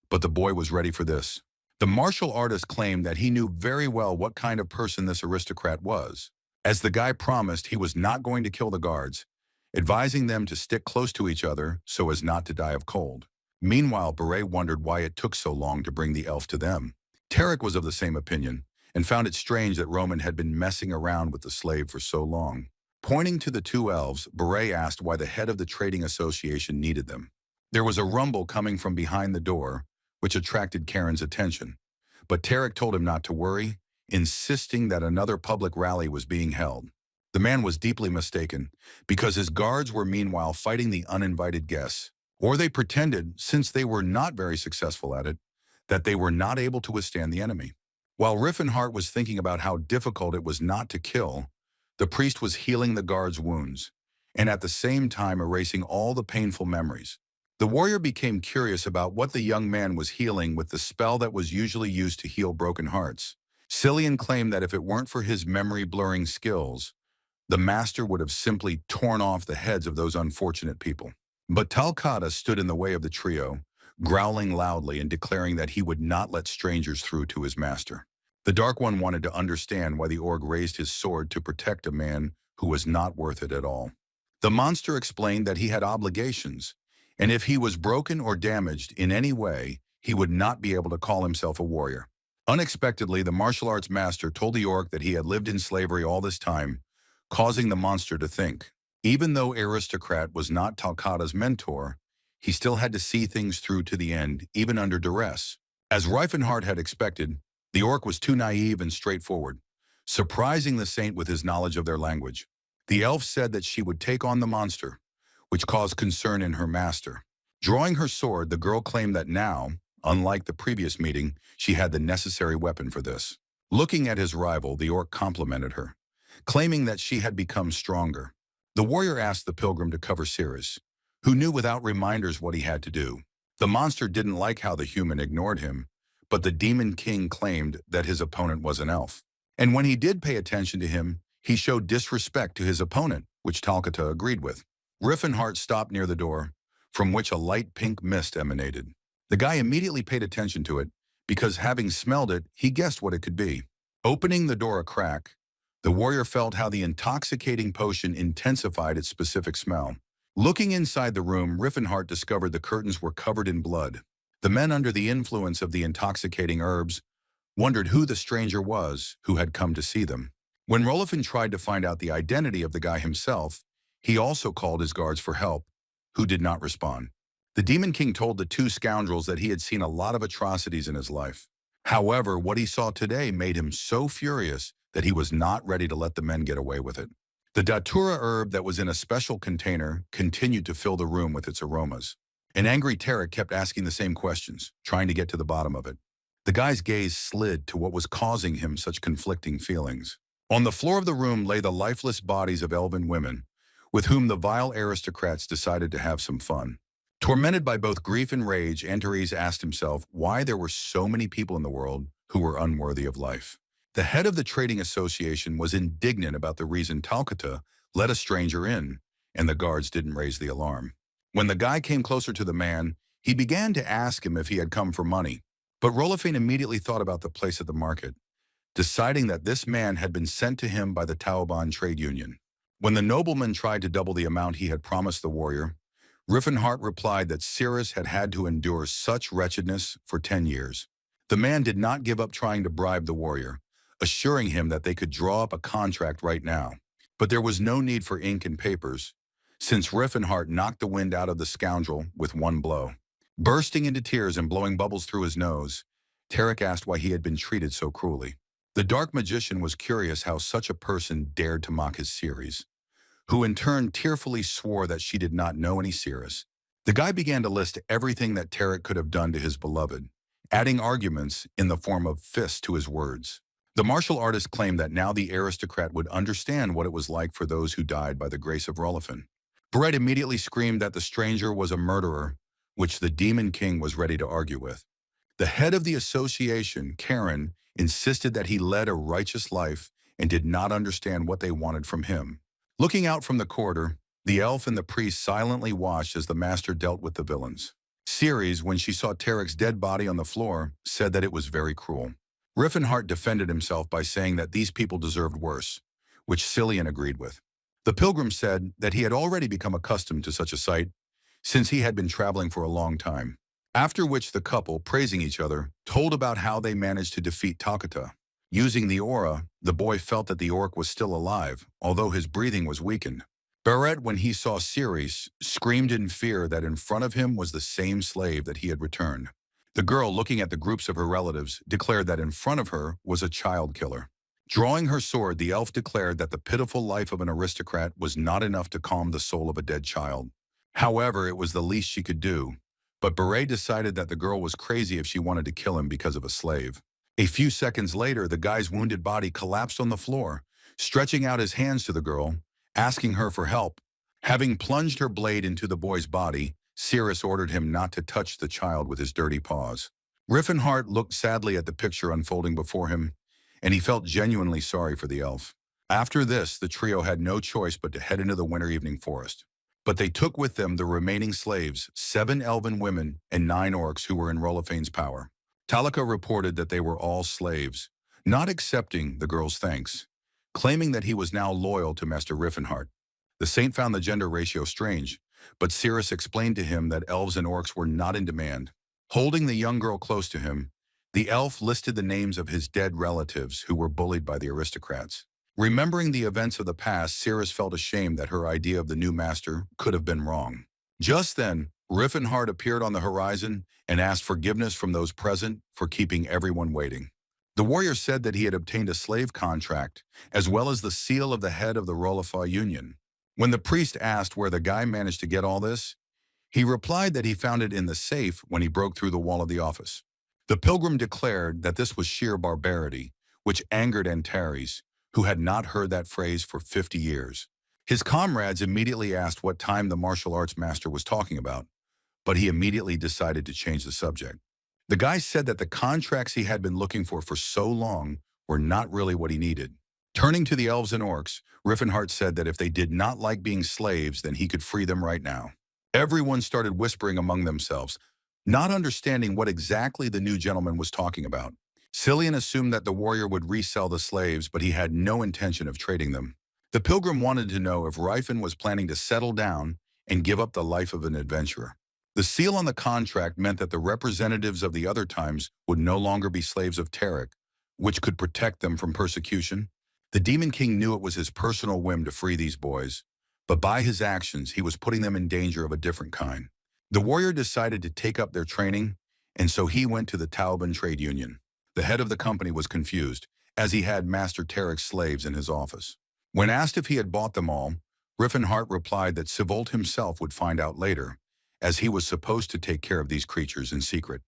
But the boy was ready for this. The martial artist claimed that he knew very well what kind of person this aristocrat was. As the guy promised, he was not going to kill the guards, advising them to stick close to each other so as not to die of cold. Meanwhile, Beret wondered why it took so long to bring the elf to them. Tarek was of the same opinion, and found it strange that Roman had been messing around with the slave for so long. Pointing to the two elves, Beret asked why the head of the trading association needed them. There was a rumble coming from behind the door, which attracted Karen's attention. But Tarek told him not to worry, insisting that another public rally was being held. The man was deeply mistaken, because his guards were meanwhile fighting the uninvited guests. Or they pretended, since they were not very successful at it, that they were not able to withstand the enemy. While Rifenheart was thinking about how difficult it was not to kill, the priest was healing the guard's wounds, and at the same time erasing all the painful memories. The warrior became curious about what the young man was healing with the spell that was usually used to heal broken hearts. Cillian claimed that if it weren't for his memory-blurring skills, the master would have simply torn off the heads of those unfortunate people. But Talcata stood in the way of the trio, growling loudly and declaring that he would not let strangers through to his master. The Dark One wanted to understand why the orc raised his sword to protect a man who was not worth it at all. The monster explained that he had obligations, and if he was broken or damaged in any way, he would not be able to call himself a warrior. Unexpectedly, the martial arts master told the orc that he had lived in slavery all this time, causing the monster to think. Even though Aristocrat was not Talcata's mentor, he still had to see things through to the end, even under duress. As Rifenheart had expected, the orc was too naive and straightforward, surprising the saint with his knowledge of their language. The elf said that she would take on the monster, which caused concern in her master. Drawing her sword, the girl claimed that now, unlike the previous meeting, she had the necessary weapon for this. Looking at his rival, the orc complimented her, claiming that she had become stronger. The warrior asked the pilgrim to cover Cirrus, who knew without reminders what he had to do. The monster didn't like how the human ignored him, but the demon king claimed that his opponent was an elf. And when he did pay attention to him, he showed disrespect to his opponent, which Talcata agreed with. Rifenheart stopped near the door, from which a light pink mist emanated. The guy immediately paid attention to it, because having smelled it, he guessed what it could be. Opening the door a crack, the warrior felt how the intoxicating potion intensified its specific smell. Looking inside the room, Rifenheart discovered the curtains were covered in blood. The men under the influence of the intoxicating herbs wondered who the stranger was who had come to see them. When Rolifin tried to find out the identity of the guy himself, he also called his guards for help, who did not respond. The Demon King told the two scoundrels that he had seen a lot of atrocities in his life. However, what he saw today made him so furious that he was not ready to let the men get away with it. The datura herb that was in a special container continued to fill the room with its aromas. An angry Tarek kept asking the same questions, trying to get to the bottom of it. The guy's gaze slid to what was causing him such conflicting feelings. On the floor of the room lay the lifeless bodies of elven women, with whom the vile aristocrats decided to have some fun. Tormented by both grief and rage, Antares asked himself why there were so many people in the world who were unworthy of life. The head of the trading association was indignant about the reason Talcata let a stranger in, and the guards didn't raise the alarm. When the guy came closer to the man, he began to ask him if he had come for money. But Rolifane immediately thought about the place at the market, deciding that this man had been sent to him by the Tauban trade union. When the nobleman tried to double the amount he had promised the warrior, Rifenheart replied that Cirrus had had to endure such wretchedness for 10 years. The man did not give up trying to bribe the warrior, assuring him that they could draw up a contract right now. But there was no need for ink and papers, since Rifenheart knocked the wind out of the scoundrel with one blow. Bursting into tears and blowing bubbles through his nose, Tarek asked why he had been treated so cruelly. The dark magician was curious how such a person dared to mock his Ceres, who in turn tearfully swore that she did not know any Cirrus. The guy began to list everything that Tarek could have done to his beloved, adding arguments in the form of fists to his words. The martial artist claimed that now the aristocrat would understand what it was like for those who died by the grace of Rolifin. Brett immediately screamed that the stranger was a murderer, which the Demon King was ready to argue with. The head of the association, Karen, insisted that he led a righteous life and did not understand what they wanted from him. Looking out from the corridor, the elf and the priest silently watched as the master dealt with the villains. Ceres, when she saw Tarek's dead body on the floor, said that it was very cruel. Rifenheart defended himself by saying that these people deserved worse, which Cillian agreed with. The pilgrim said that he had already become accustomed to such a sight, since he had been traveling for a long time. After which the couple, praising each other, told about how they managed to defeat Takata. Using the aura, the boy felt that the orc was still alive, although his breathing was weakened. Barrett, when he saw Cirrus, screamed in fear that in front of him was the same slave that he had returned. The girl, looking at the groups of her relatives, declared that in front of her was a child killer. Drawing her sword, the elf declared that the pitiful life of an aristocrat was not enough to calm the soul of a dead child. However, it was the least she could do. But Beret decided that the girl was crazy if she wanted to kill him because of a slave. A few seconds later, the guy's wounded body collapsed on the floor, stretching out his hands to the girl, asking her for help. Having plunged her blade into the boy's body, Cirrus ordered him not to touch the child with his dirty paws. Rifenheart looked sadly at the picture unfolding before him, and he felt genuinely sorry for the elf. After this, the trio had no choice but to head into the winter evening forest. But they took with them the remaining slaves, 7 elven women and 9 orcs who were in Rolophane's power. Talika reported that they were all slaves, not accepting the girl's thanks, claiming that he was now loyal to Master Rifenheart. The saint found the gender ratio strange, but Cirrus explained to him that elves and orcs were not in demand. Holding the young girl close to him, the elf listed the names of his dead relatives who were bullied by the aristocrats. Remembering the events of the past, Cirrus felt ashamed that her idea of the new master could have been wrong. Just then, Rifenheart appeared on the horizon and asked forgiveness from those present for keeping everyone waiting. The warrior said that he had obtained a slave contract, as well as the seal of the head of the Rolofa Union. When the priest asked where the guy managed to get all this, he replied that he found it in the safe when he broke through the wall of the office. The pilgrim declared that this was sheer barbarity, which angered Antares, who had not heard that phrase for 50 years. His comrades immediately asked what time the martial arts master was talking about, but he immediately decided to change the subject. The guy said that the contracts he had been looking for so long were not really what he needed. Turning to the elves and orcs, Rifenheart said that if they did not like being slaves, then he could free them right now. Everyone started whispering among themselves, not understanding what exactly the new gentleman was talking about. Cillian assumed that the warrior would resell the slaves, but he had no intention of trading them. The pilgrim wanted to know if Rifen was planning to settle down and give up the life of an adventurer. The seal on the contract meant that the representatives of the other times would no longer be slaves of Tarek, which could protect them from persecution. The Demon King knew it was his personal whim to free these boys, but by his actions, he was putting them in danger of a different kind. The warrior decided to take up their training, and so he went to the Tauban Trade Union. The head of the company was confused, as he had Master Tarek's slaves in his office. When asked if he had bought them all, Rifenheart replied that Sivolt himself would find out later, as he was supposed to take care of these creatures in secret.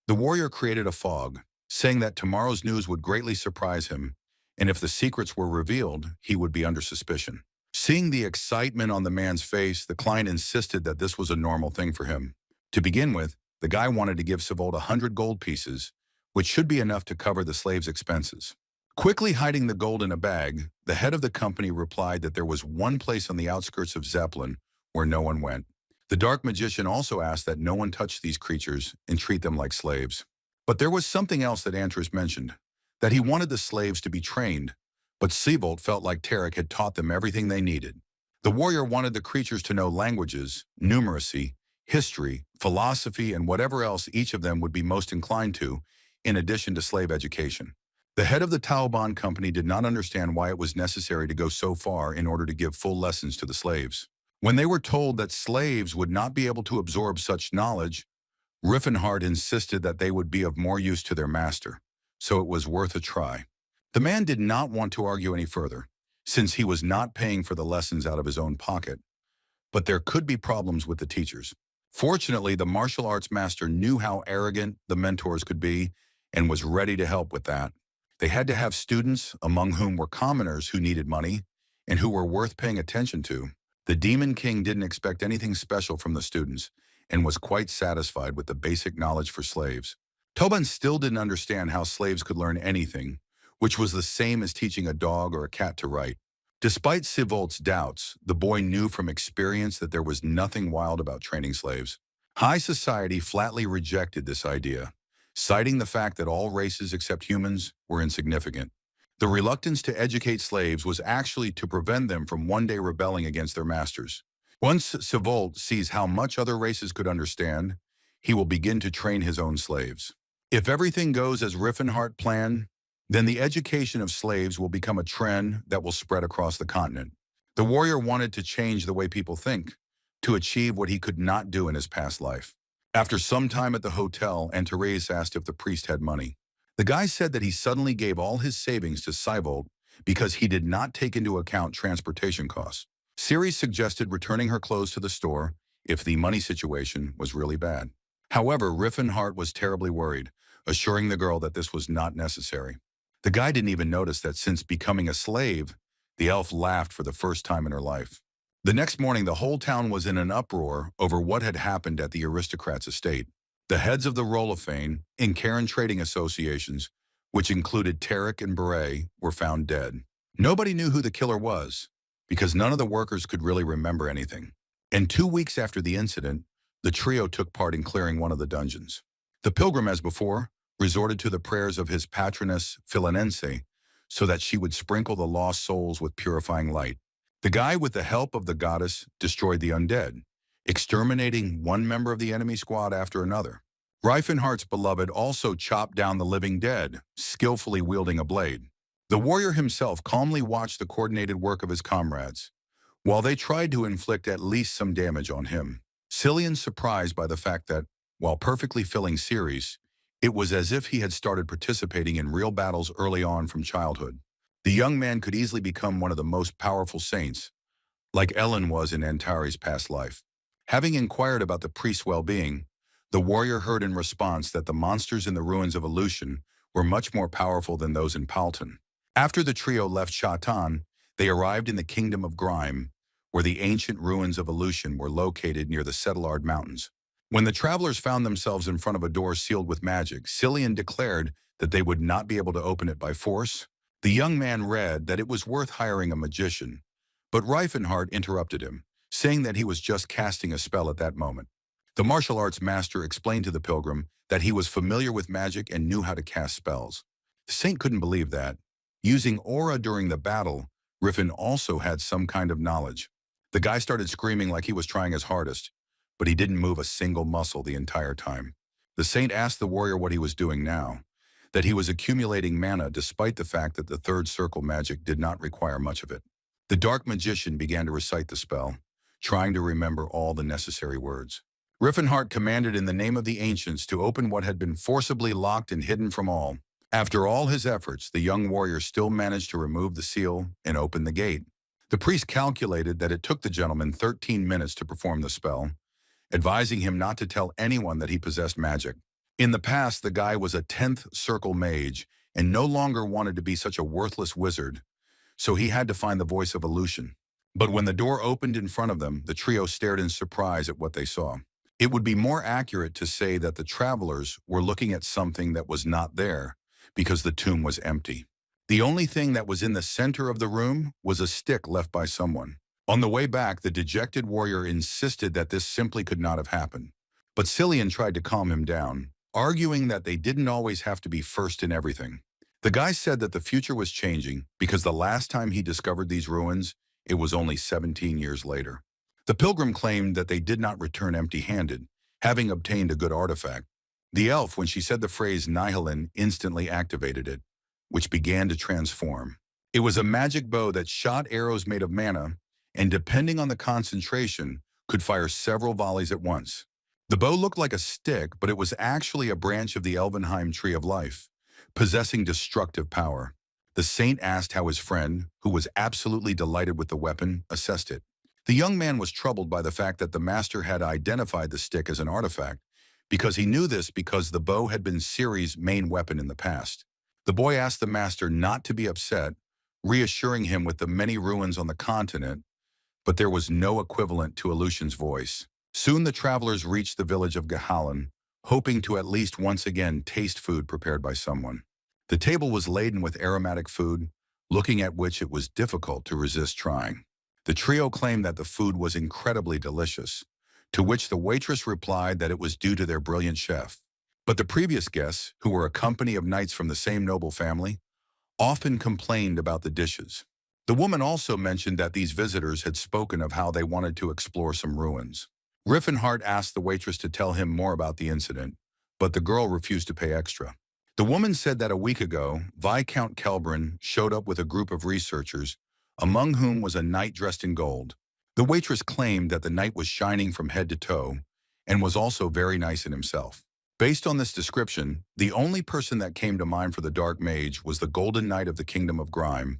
The warrior created a fog, saying that tomorrow's news would greatly surprise him, and if the secrets were revealed, he would be under suspicion. Seeing the excitement on the man's face, the client insisted that this was a normal thing for him. To begin with, the guy wanted to give Sivolt 100 gold pieces, which should be enough to cover the slave's expenses. Quickly hiding the gold in a bag, the head of the company replied that there was one place on the outskirts of Zeppelin where no one went. The dark magician also asked that no one touch these creatures and treat them like slaves. But there was something else that Antris mentioned, that he wanted the slaves to be trained, but Sivolt felt like Tarek had taught them everything they needed. The warrior wanted the creatures to know languages, numeracy, history, philosophy, and whatever else each of them would be most inclined to, in addition to slave education. The head of the Tauban company did not understand why it was necessary to go so far in order to give full lessons to the slaves. When they were told that slaves would not be able to absorb such knowledge, Rifenheart insisted that they would be of more use to their master, so it was worth a try. The man did not want to argue any further, since he was not paying for the lessons out of his own pocket, but there could be problems with the teachers. Fortunately, the martial arts master knew how arrogant the mentors could be and was ready to help with that. They had to have students, among whom were commoners who needed money and who were worth paying attention to. The Demon King didn't expect anything special from the students and was quite satisfied with the basic knowledge for slaves. Toban still didn't understand how slaves could learn anything, which was the same as teaching a dog or a cat to write. Despite Sivolt's doubts, the boy knew from experience that there was nothing wild about training slaves. High society flatly rejected this idea, citing the fact that all races except humans were insignificant. The reluctance to educate slaves was actually to prevent them from one day rebelling against their masters. Once Sivolt sees how much other races could understand, he will begin to train his own slaves. If everything goes as Rifenheart planned, then the education of slaves will become a trend that will spread across the continent. The warrior wanted to change the way people think, to achieve what he could not do in his past life. After some time at the hotel, and Therese asked if the priest had money. The guy said that he suddenly gave all his savings to Cyvold because he did not take into account transportation costs. Ceres suggested returning her clothes to the store if the money situation was really bad. However, Rifenheart was terribly worried, assuring the girl that this was not necessary. The guy didn't even notice that since becoming a slave, the elf laughed for the first time in her life. The next morning, the whole town was in an uproar over what had happened at the aristocrat's estate. The heads of the Rolofane and Karen trading associations, which included Tarek and Beret, were found dead. Nobody knew who the killer was, because none of the workers could really remember anything. And 2 weeks after the incident, the trio took part in clearing one of the dungeons. The pilgrim, as before, resorted to the prayers of his patroness Philanense so that she would sprinkle the lost souls with purifying light. The guy, with the help of the goddess, destroyed the undead, exterminating one member of the enemy squad after another. Rifenheart's beloved also chopped down the living dead, skillfully wielding a blade. The warrior himself calmly watched the coordinated work of his comrades, while they tried to inflict at least some damage on him. Cillian, surprised by the fact that, while perfectly filling Ceres, it was as if he had started participating in real battles early on from childhood. The young man could easily become one of the most powerful saints, like Ellen was in Antari's past life. Having inquired about the priest's well-being, the warrior heard in response that the monsters in the ruins of Aleutian were much more powerful than those in Palton. After the trio left Shatan, they arrived in the Kingdom of Grime, where the ancient ruins of Aleutian were located near the Settlard Mountains. When the travelers found themselves in front of a door sealed with magic, Cillian declared that they would not be able to open it by force. The young man read that it was worth hiring a magician, but Rifenheart interrupted him, saying that he was just casting a spell at that moment. The martial arts master explained to the pilgrim that he was familiar with magic and knew how to cast spells. The saint couldn't believe that. Using aura during the battle, Riffen also had some kind of knowledge. The guy started screaming like he was trying his hardest, but he didn't move a single muscle the entire time. The saint asked the warrior what he was doing now, that he was accumulating mana despite the fact that the third circle magic did not require much of it. The dark magician began to recite the spell, trying to remember all the necessary words. Rifenheart commanded in the name of the ancients to open what had been forcibly locked and hidden from all. After all his efforts, the young warrior still managed to remove the seal and open the gate. The priest calculated that it took the gentleman 13 minutes to perform the spell, advising him not to tell anyone that he possessed magic. In the past, the guy was a 10th circle mage and no longer wanted to be such a worthless wizard, so he had to find the voice of Aleutian. But when the door opened in front of them, the trio stared in surprise at what they saw. It would be more accurate to say that the travelers were looking at something that was not there, because the tomb was empty. The only thing that was in the center of the room was a stick left by someone. On the way back, the dejected warrior insisted that this simply could not have happened. But Cillian tried to calm him down, arguing that they didn't always have to be first in everything. The guy said that the future was changing because the last time he discovered these ruins, it was only 17 years later. The pilgrim claimed that they did not return empty-handed, having obtained a good artifact. The elf, when she said the phrase Nihilin, instantly activated it, which began to transform. It was a magic bow that shot arrows made of mana, and depending on the concentration, could fire several volleys at once. The bow looked like a stick, but it was actually a branch of the Elvenheim Tree of Life, possessing destructive power. The saint asked how his friend, who was absolutely delighted with the weapon, assessed it. The young man was troubled by the fact that the master had identified the stick as an artifact, because he knew this because the bow had been Ceres' main weapon in the past. The boy asked the master not to be upset, reassuring him with the many ruins on the continent, but there was no equivalent to Aleutian's voice. Soon the travelers reached the village of Gahalan, hoping to at least once again taste food prepared by someone. The table was laden with aromatic food, looking at which it was difficult to resist trying. The trio claimed that the food was incredibly delicious, to which the waitress replied that it was due to their brilliant chef. But the previous guests, who were a company of knights from the same noble family, often complained about the dishes. The woman also mentioned that these visitors had spoken of how they wanted to explore some ruins. Rifenheart asked the waitress to tell him more about the incident, but the girl refused to pay extra. The woman said that a week ago, Viscount Kelbrin showed up with a group of researchers, among whom was a knight dressed in gold. The waitress claimed that the knight was shining from head to toe and was also very nice in himself. Based on this description, the only person that came to mind for the Dark Mage was the Golden Knight of the Kingdom of Grime,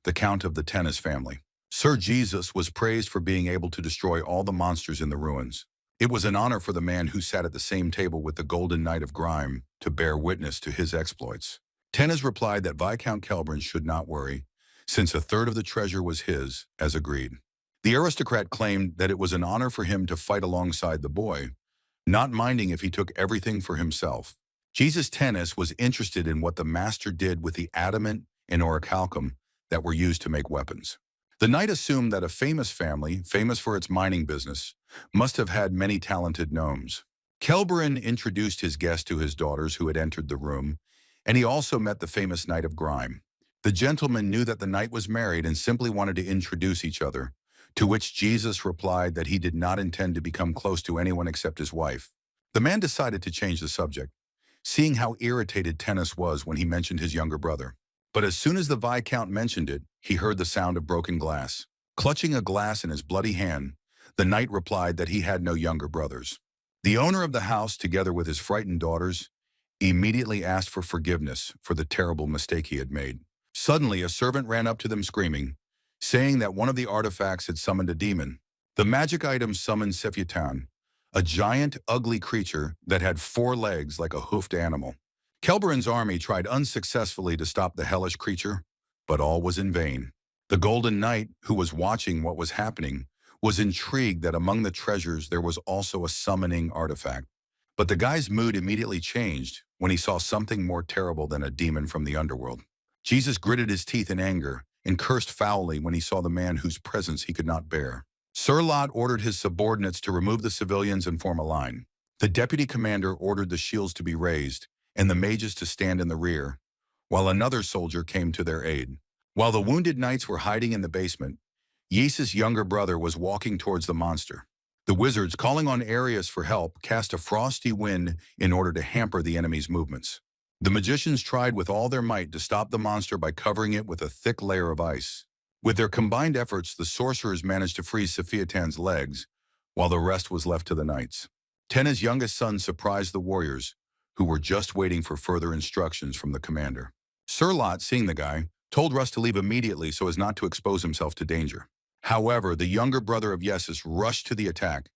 the Count of the Tennis family. Sir Jesus was praised for being able to destroy all the monsters in the ruins. It was an honor for the man who sat at the same table with the Golden Knight of Grime to bear witness to his exploits. Tennis replied that Viscount Kelbrin should not worry, since a third of the treasure was his, as agreed. The aristocrat claimed that it was an honor for him to fight alongside the boy, not minding if he took everything for himself. Jesus Tennis was interested in what the master did with the adamant and orichalcum that were used to make weapons. The knight assumed that a famous family, famous for its mining business, must have had many talented gnomes. Kelbrin introduced his guest to his daughters who had entered the room, and he also met the famous Knight of Grime. The gentleman knew that the knight was married and simply wanted to introduce each other, to which Jesus replied that he did not intend to become close to anyone except his wife. The man decided to change the subject, seeing how irritated Tennis was when he mentioned his younger brother. But as soon as the Viscount mentioned it, he heard the sound of broken glass. Clutching a glass in his bloody hand, the knight replied that he had no younger brothers. The owner of the house, together with his frightened daughters, immediately asked for forgiveness for the terrible mistake he had made. Suddenly, a servant ran up to them screaming, saying that one of the artifacts had summoned a demon. The magic item summoned Sephiatan, a giant, ugly creature that had 4 legs like a hoofed animal. Kelbrin's army tried unsuccessfully to stop the hellish creature, but all was in vain. The Golden Knight, who was watching what was happening, was intrigued that among the treasures there was also a summoning artifact. But the guy's mood immediately changed when he saw something more terrible than a demon from the underworld. Jesus gritted his teeth in anger and cursed foully when he saw the man whose presence he could not bear. Sir Lot ordered his subordinates to remove the civilians and form a line. The deputy commander ordered the shields to be raised and the mages to stand in the rear, while another soldier came to their aid. While the wounded knights were hiding in the basement, Yesus' younger brother was walking towards the monster. The wizards, calling on Arius for help, cast a frosty wind in order to hamper the enemy's movements. The magicians tried with all their might to stop the monster by covering it with a thick layer of ice. With their combined efforts, the sorcerers managed to freeze Sephiatan's legs, while the rest was left to the knights. Tenna's youngest son surprised the warriors, who were just waiting for further instructions from the commander. Sir Lot, seeing the guy, told Russ to leave immediately so as not to expose himself to danger. However, the younger brother of Yesus rushed to the attack,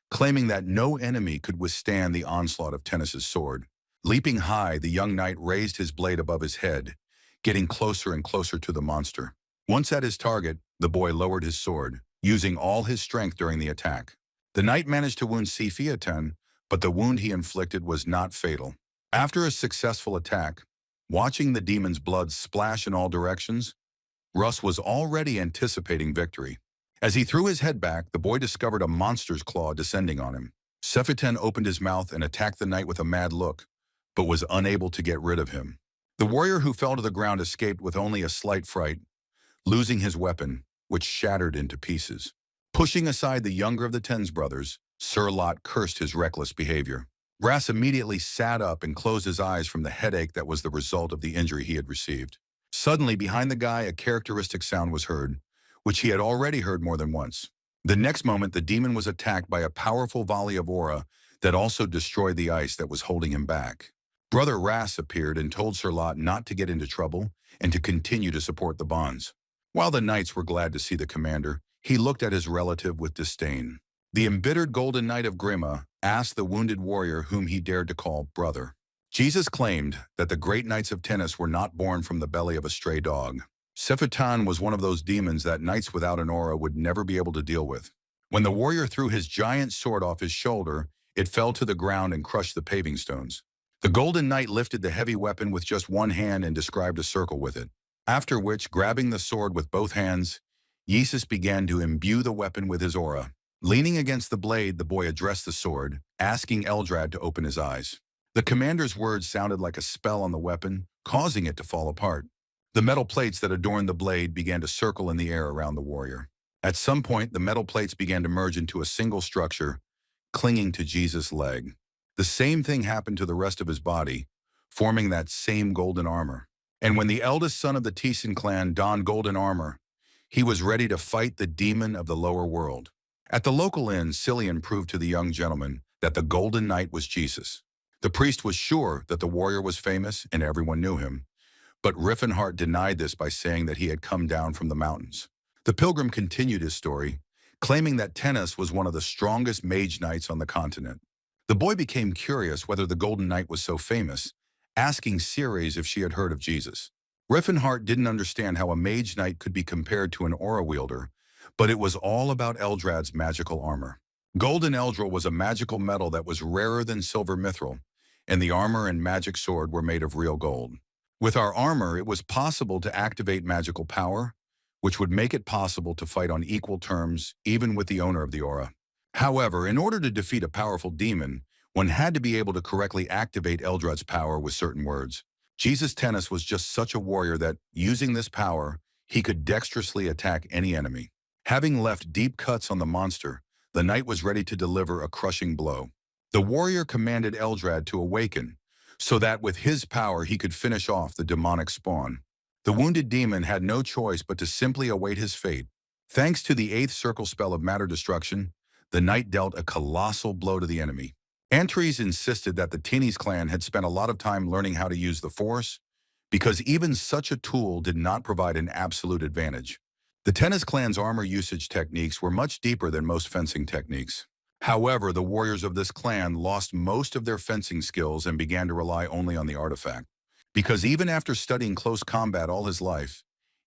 claiming that no enemy could withstand the onslaught of Tennis's sword. Leaping high, the young knight raised his blade above his head, getting closer and closer to the monster. Once at his target, the boy lowered his sword, using all his strength during the attack. The knight managed to wound Sephiatan, but the wound he inflicted was not fatal. After a successful attack, watching the demon's blood splash in all directions, Russ was already anticipating victory. As he threw his head back, the boy discovered a monster's claw descending on him. Sephiatan opened his mouth and attacked the knight with a mad look, but was unable to get rid of him. The warrior who fell to the ground escaped with only a slight fright, losing his weapon, which shattered into pieces. Pushing aside the younger of the Tens brothers, Sir Lot cursed his reckless behavior. Ras immediately sat up and closed his eyes from the headache that was the result of the injury he had received. Suddenly, behind the guy, a characteristic sound was heard, which he had already heard more than once. The next moment, the demon was attacked by a powerful volley of aura that also destroyed the ice that was holding him back. Brother Ras appeared and told Sir Lot not to get into trouble and to continue to support the bonds. While the knights were glad to see the commander, he looked at his relative with disdain. The embittered Golden Knight of Grima asked the wounded warrior whom he dared to call brother. Jesus claimed that the great knights of Tennis were not born from the belly of a stray dog. Sephiatan was one of those demons that knights without an aura would never be able to deal with. When the warrior threw his giant sword off his shoulder, it fell to the ground and crushed the paving stones. The Golden Knight lifted the heavy weapon with just one hand and described a circle with it. After which, grabbing the sword with both hands, Jesus began to imbue the weapon with his aura. Leaning against the blade, the boy addressed the sword, asking Eldrad to open his eyes. The commander's words sounded like a spell on the weapon, causing it to fall apart. The metal plates that adorned the blade began to circle in the air around the warrior. At some point, the metal plates began to merge into a single structure, clinging to Jesus' leg. The same thing happened to the rest of his body, forming that same golden armor. And when the eldest son of the Teslan clan donned golden armor, he was ready to fight the demon of the lower world. At the local inn, Cillian proved to the young gentleman that the Golden Knight was Jesus. The priest was sure that the warrior was famous and everyone knew him, but Rifenheart denied this by saying that he had come down from the mountains. The pilgrim continued his story, claiming that Tennis was one of the strongest mage knights on the continent. The boy became curious whether the Golden Knight was so famous, asking Ceres if she had heard of Jesus. Rifenheart didn't understand how a mage knight could be compared to an aura wielder, but it was all about Eldrad's magical armor. Golden Eldril was a magical metal that was rarer than silver mithril, and the armor and magic sword were made of real gold. With our armor, it was possible to activate magical power, which would make it possible to fight on equal terms, even with the owner of the aura. However, in order to defeat a powerful demon, one had to be able to correctly activate Eldrad's power with certain words. Jesus Tennis was just such a warrior that, using this power, he could dexterously attack any enemy. Having left deep cuts on the monster, the knight was ready to deliver a crushing blow. The warrior commanded Eldrad to awaken, so that with his power he could finish off the demonic spawn. The wounded demon had no choice but to simply await his fate. Thanks to the 8th circle spell of matter destruction, the knight dealt a colossal blow to the enemy. Antres insisted that the Tennis clan had spent a lot of time learning how to use the Force, because even such a tool did not provide an absolute advantage. The Tennis clan's armor usage techniques were much deeper than most fencing techniques. However, the warriors of this clan lost most of their fencing skills and began to rely only on the artifact. Because even after studying close combat all his life,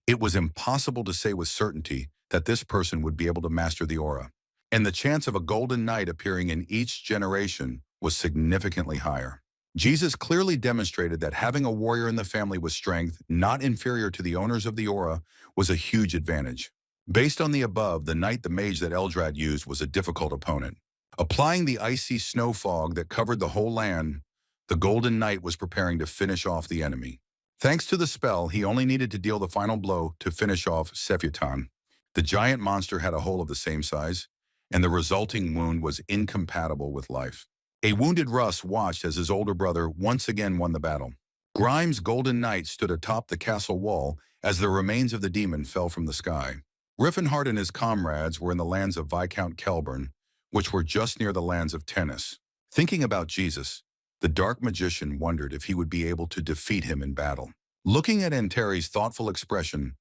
it was impossible to say with certainty that this person would be able to master the aura. And the chance of a golden knight appearing in each generation was significantly higher. Jesus clearly demonstrated that having a warrior in the family with strength, not inferior to the owners of the aura, was a huge advantage. Based on the above, the knight the mage that Eldrad used was a difficult opponent. Applying the icy snow fog that covered the whole land, the Golden Knight was preparing to finish off the enemy. Thanks to the spell, he only needed to deal the final blow to finish off Sephiutan. The giant monster had a hole of the same size, and the resulting wound was incompatible with life. A wounded Russ watched as his older brother once again won the battle. Grimes' Golden Knight stood atop the castle wall as the remains of the demon fell from the sky. Rifenheart and his comrades were in the lands of Viscount Kelburn, which were just near the lands of Tennis. Thinking about Jesus, the dark magician wondered if he would be able to defeat him in battle. Looking at Antares' thoughtful expression,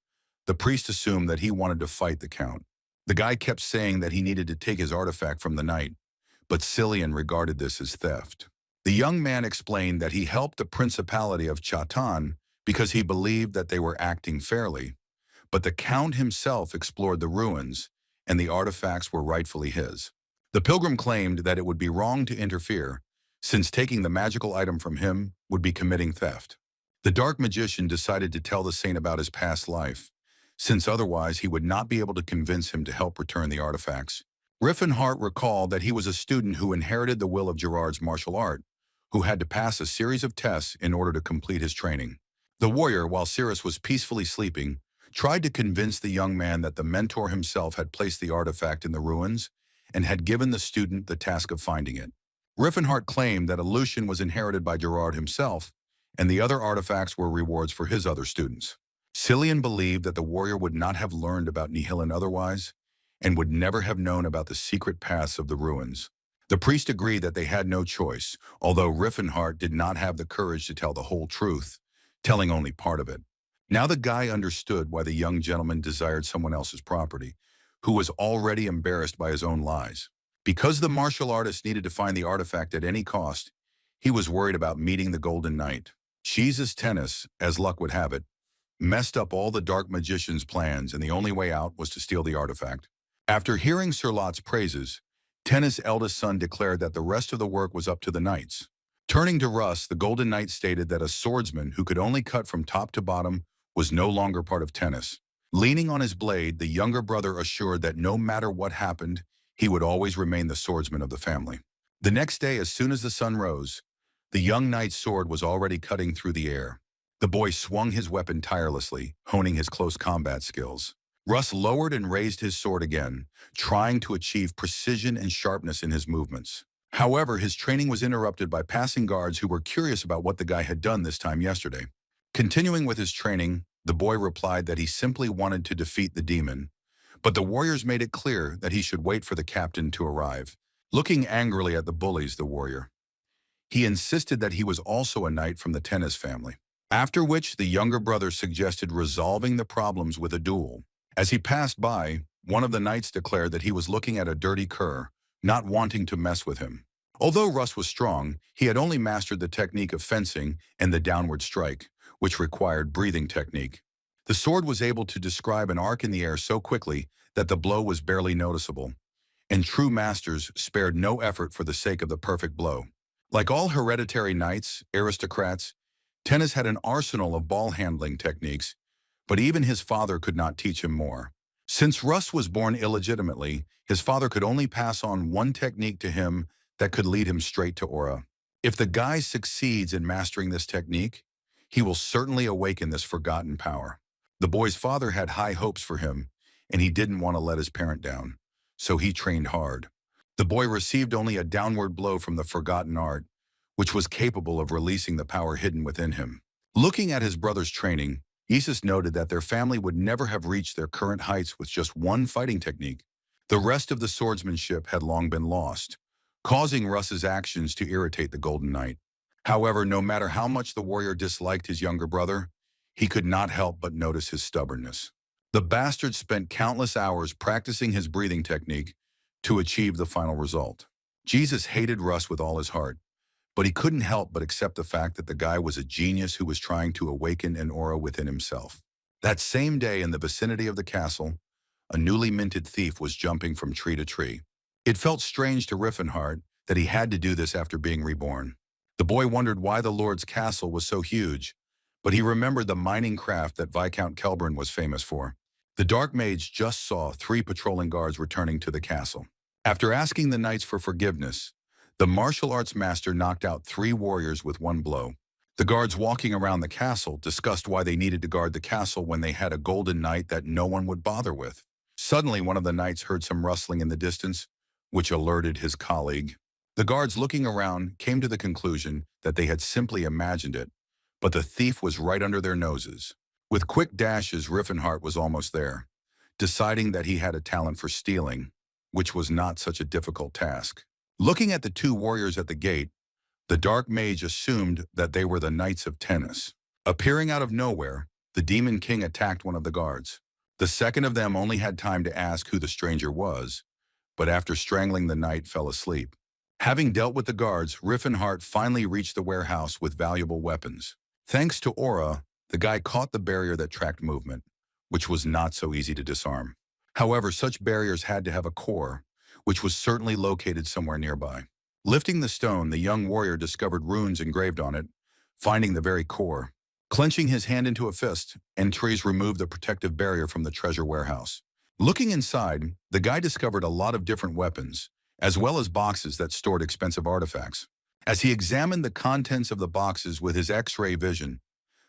the priest assumed that he wanted to fight the count. The guy kept saying that he needed to take his artifact from the knight, but Cillian regarded this as theft. The young man explained that he helped the Principality of Chatan because he believed that they were acting fairly, but the Count himself explored the ruins, and the artifacts were rightfully his. The pilgrim claimed that it would be wrong to interfere, since taking the magical item from him would be committing theft. The dark magician decided to tell the saint about his past life, since otherwise he would not be able to convince him to help return the artifacts. Rifenheart recalled that he was a student who inherited the will of Gerard's martial art, who had to pass a series of tests in order to complete his training. The warrior, while Cirrus was peacefully sleeping, tried to convince the young man that the mentor himself had placed the artifact in the ruins and had given the student the task of finding it. Rifenheart claimed that illusion was inherited by Gerard himself, and the other artifacts were rewards for his other students. Cillian believed that the warrior would not have learned about Nihilin otherwise, and would never have known about the secret paths of the ruins. The priest agreed that they had no choice, although Rifenheart did not have the courage to tell the whole truth, telling only part of it. Now the guy understood why the young gentleman desired someone else's property, who was already embarrassed by his own lies. Because the martial artist needed to find the artifact at any cost, he was worried about meeting the Golden Knight. Jesus Tennis, as luck would have it, messed up all the dark magician's plans, and the only way out was to steal the artifact. After hearing Sir Lot's praises, Tennis' eldest son declared that the rest of the work was up to the knights. Turning to Russ, the Golden Knight stated that a swordsman who could only cut from top to bottom was no longer part of Tennis. Leaning on his blade, the younger brother assured that no matter what happened, he would always remain the swordsman of the family. The next day, as soon as the sun rose, the young knight's sword was already cutting through the air. The boy swung his weapon tirelessly, honing his close combat skills. Russ lowered and raised his sword again, trying to achieve precision and sharpness in his movements. However, his training was interrupted by passing guards who were curious about what the guy had done this time yesterday. Continuing with his training, the boy replied that he simply wanted to defeat the demon, but the warriors made it clear that he should wait for the captain to arrive. Looking angrily at the bullies, the warrior, he insisted that he was also a knight from the tennis family. After which, the younger brother suggested resolving the problems with a duel. As he passed by, one of the knights declared that he was looking at a dirty cur, not wanting to mess with him. Although Russ was strong, he had only mastered the technique of fencing and the downward strike, which required breathing technique. The sword was able to describe an arc in the air so quickly that the blow was barely noticeable, and true masters spared no effort for the sake of the perfect blow. Like all hereditary knights, aristocrats, Tennis had an arsenal of ball-handling techniques, but even his father could not teach him more. Since Russ was born illegitimately, his father could only pass on one technique to him that could lead him straight to Aura. If the guy succeeds in mastering this technique, he will certainly awaken this forgotten power. The boy's father had high hopes for him, and he didn't want to let his parent down, so he trained hard. The boy received only a downward blow from the forgotten art, which was capable of releasing the power hidden within him. Looking at his brother's training, Isis noted that their family would never have reached their current heights with just one fighting technique. The rest of the swordsmanship had long been lost, causing Russ's actions to irritate the Golden Knight. However, no matter how much the warrior disliked his younger brother, he could not help but notice his stubbornness. The bastard spent countless hours practicing his breathing technique to achieve the final result. Jesus hated Russ with all his heart, but he couldn't help but accept the fact that the guy was a genius who was trying to awaken an aura within himself. That same day, in the vicinity of the castle, a newly minted thief was jumping from tree to tree. It felt strange to Rifenheart that he had to do this after being reborn. The boy wondered why the Lord's castle was so huge, but he remembered the mining craft that Viscount Kelbrin was famous for. The Dark Mage just saw 3 patrolling guards returning to the castle. After asking the knights for forgiveness, the martial arts master knocked out 3 warriors with one blow. The guards walking around the castle discussed why they needed to guard the castle when they had a golden knight that no one would bother with. Suddenly, one of the knights heard some rustling in the distance, which alerted his colleague. The guards looking around came to the conclusion that they had simply imagined it, but the thief was right under their noses. With quick dashes, Rifenheart was almost there, deciding that he had a talent for stealing, which was not such a difficult task. Looking at the 2 warriors at the gate, the Dark Mage assumed that they were the Knights of Tennis. Appearing out of nowhere, the Demon King attacked one of the guards. The second of them only had time to ask who the stranger was, but after strangling the knight, fell asleep. Having dealt with the guards, Rifenheart finally reached the warehouse with valuable weapons. Thanks to Aura, the guy caught the barrier that tracked movement, which was not so easy to disarm. However, such barriers had to have a core, which was certainly located somewhere nearby. Lifting the stone, the young warrior discovered runes engraved on it, finding the very core. Clenching his hand into a fist, Entries removed the protective barrier from the treasure warehouse. Looking inside, the guy discovered a lot of different weapons, as well as boxes that stored expensive artifacts. As he examined the contents of the boxes with his X-ray vision,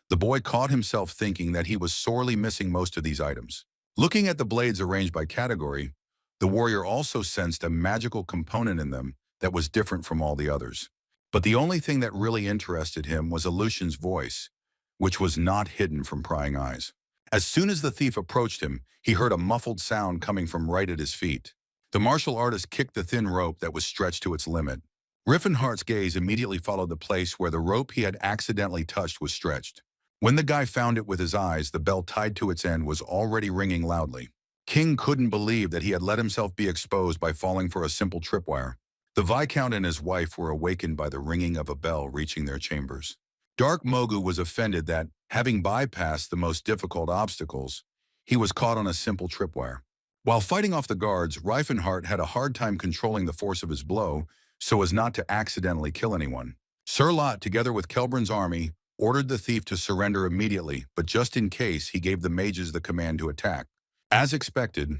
the boy caught himself thinking that he was sorely missing most of these items. Looking at the blades arranged by category, the warrior also sensed a magical component in them that was different from all the others. But the only thing that really interested him was Aleutian's voice, which was not hidden from prying eyes. As soon as the thief approached him, he heard a muffled sound coming from right at his feet. The martial artist kicked the thin rope that was stretched to its limit. Rifenhart's gaze immediately followed the place where the rope he had accidentally touched was stretched. When the guy found it with his eyes, the bell tied to its end was already ringing loudly. King couldn't believe that he had let himself be exposed by falling for a simple tripwire. The Viscount and his wife were awakened by the ringing of a bell reaching their chambers. Dark Mogu was offended that, having bypassed the most difficult obstacles, he was caught on a simple tripwire. While fighting off the guards, Rifenheart had a hard time controlling the force of his blow so as not to accidentally kill anyone. Sir Lot, together with Kelbrin's army, ordered the thief to surrender immediately, but just in case, he gave the mages the command to attack. As expected,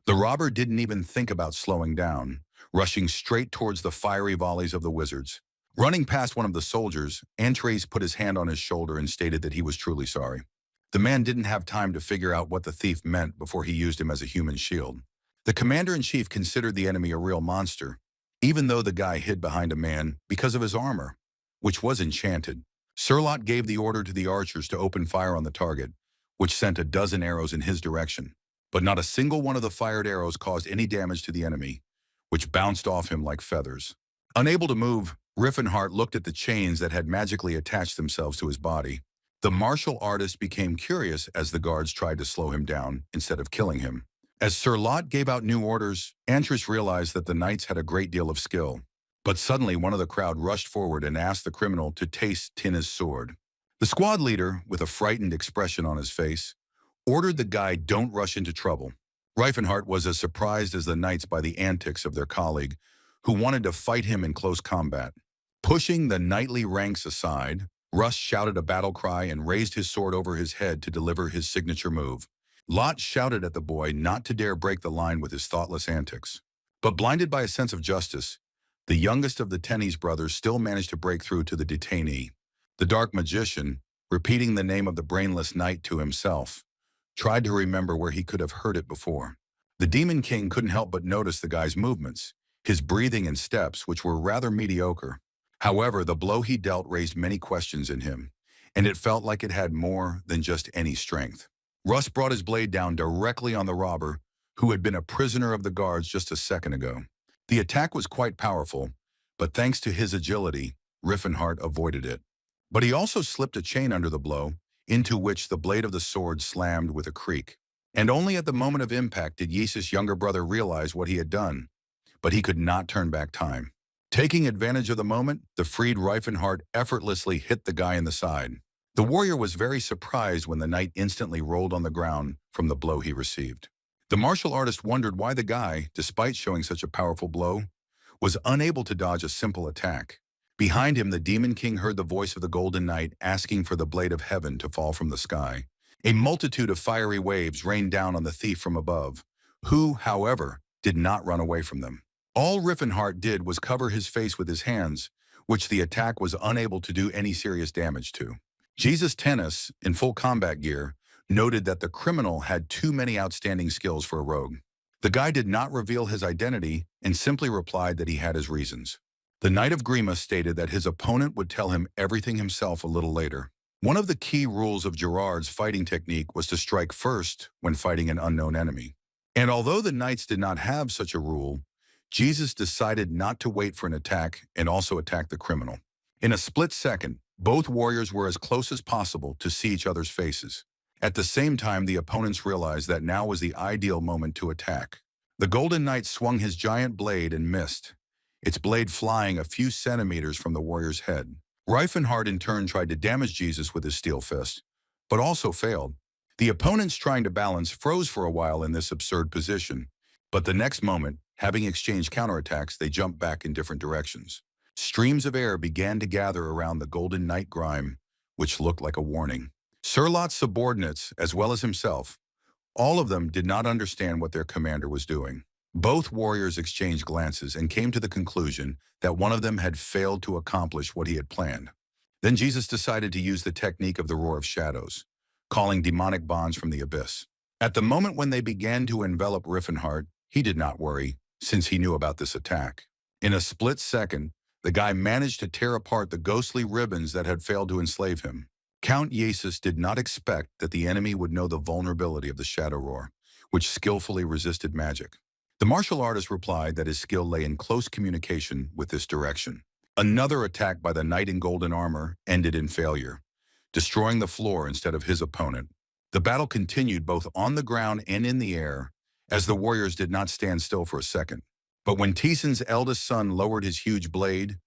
the robber didn't even think about slowing down, rushing straight towards the fiery volleys of the wizards. Running past one of the soldiers, Antres put his hand on his shoulder and stated that he was truly sorry. The man didn't have time to figure out what the thief meant before he used him as a human shield. The commander-in-chief considered the enemy a real monster, even though the guy hid behind a man because of his armor, which was enchanted. Cirrus gave the order to the archers to open fire on the target, which sent a dozen arrows in his direction. But not a single one of the fired arrows caused any damage to the enemy, which bounced off him like feathers. Unable to move, Rifenheart looked at the chains that had magically attached themselves to his body. The martial artist became curious as the guards tried to slow him down instead of killing him. As Sir Lot gave out new orders, Antris realized that the knights had a great deal of skill. But suddenly one of the crowd rushed forward and asked the criminal to taste Tina's sword. The squad leader, with a frightened expression on his face, ordered the guy don't rush into trouble. Rifenheart was as surprised as the knights by the antics of their colleague, who wanted to fight him in close combat. Pushing the knightly ranks aside, Russ shouted a battle cry and raised his sword over his head to deliver his signature move. Lot shouted at the boy not to dare break the line with his thoughtless antics. But blinded by a sense of justice, the youngest of the Tennies brothers still managed to break through to the detainee. The dark magician, repeating the name of the brainless knight to himself, tried to remember where he could have heard it before. The Demon King couldn't help but notice the guy's movements, his breathing and steps, which were rather mediocre. However, the blow he dealt raised many questions in him, and it felt like it had more than just any strength. Russ brought his blade down directly on the robber, who had been a prisoner of the guards just a second ago. The attack was quite powerful, but thanks to his agility, Rifenheart avoided it. But he also slipped a chain under the blow, into which the blade of the sword slammed with a creak. And only at the moment of impact did Yeesus' younger brother realize what he had done, but he could not turn back time. Taking advantage of the moment, the freed Rifenheart effortlessly hit the guy in the side. The warrior was very surprised when the knight instantly rolled on the ground from the blow he received. The martial artist wondered why the guy, despite showing such a powerful blow, was unable to dodge a simple attack. Behind him, the Demon King heard the voice of the Golden Knight asking for the blade of heaven to fall from the sky. A multitude of fiery waves rained down on the thief from above, who, however, did not run away from them. All Rifenheart did was cover his face with his hands, which the attack was unable to do any serious damage to. Jesus Tennis, in full combat gear, noted that the criminal had too many outstanding skills for a rogue. The guy did not reveal his identity and simply replied that he had his reasons. The Knight of Grima stated that his opponent would tell him everything himself a little later. One of the key rules of Gerard's fighting technique was to strike first when fighting an unknown enemy. And although the knights did not have such a rule, Jesus decided not to wait for an attack and also attack the criminal. In a split second, both warriors were as close as possible to see each other's faces. At the same time, the opponents realized that now was the ideal moment to attack. The Golden Knight swung his giant blade and missed, its blade flying a few centimeters from the warrior's head. Rifenheart in turn tried to damage Jesus with his steel fist, but also failed. The opponents trying to balance froze for a while in this absurd position, but the next moment, having exchanged counterattacks, they jumped back in different directions. Streams of air began to gather around the Golden Knight grime, which looked like a warning. Sir Lot's subordinates, as well as himself, all of them did not understand what their commander was doing. Both warriors exchanged glances and came to the conclusion that one of them had failed to accomplish what he had planned. Then Jesus decided to use the technique of the Roar of Shadows, calling demonic bonds from the abyss. At the moment when they began to envelop Rifenheart, he did not worry, since he knew about this attack. In a split second, the guy managed to tear apart the ghostly ribbons that had failed to enslave him. Count Yeesus did not expect that the enemy would know the vulnerability of the Shadow Roar, which skillfully resisted magic. The martial artist replied that his skill lay in close communication with this direction. Another attack by the knight in golden armor ended in failure, destroying the floor instead of his opponent. The battle continued both on the ground and in the air, as the warriors did not stand still for a second. But when Tison's eldest son lowered his huge blade,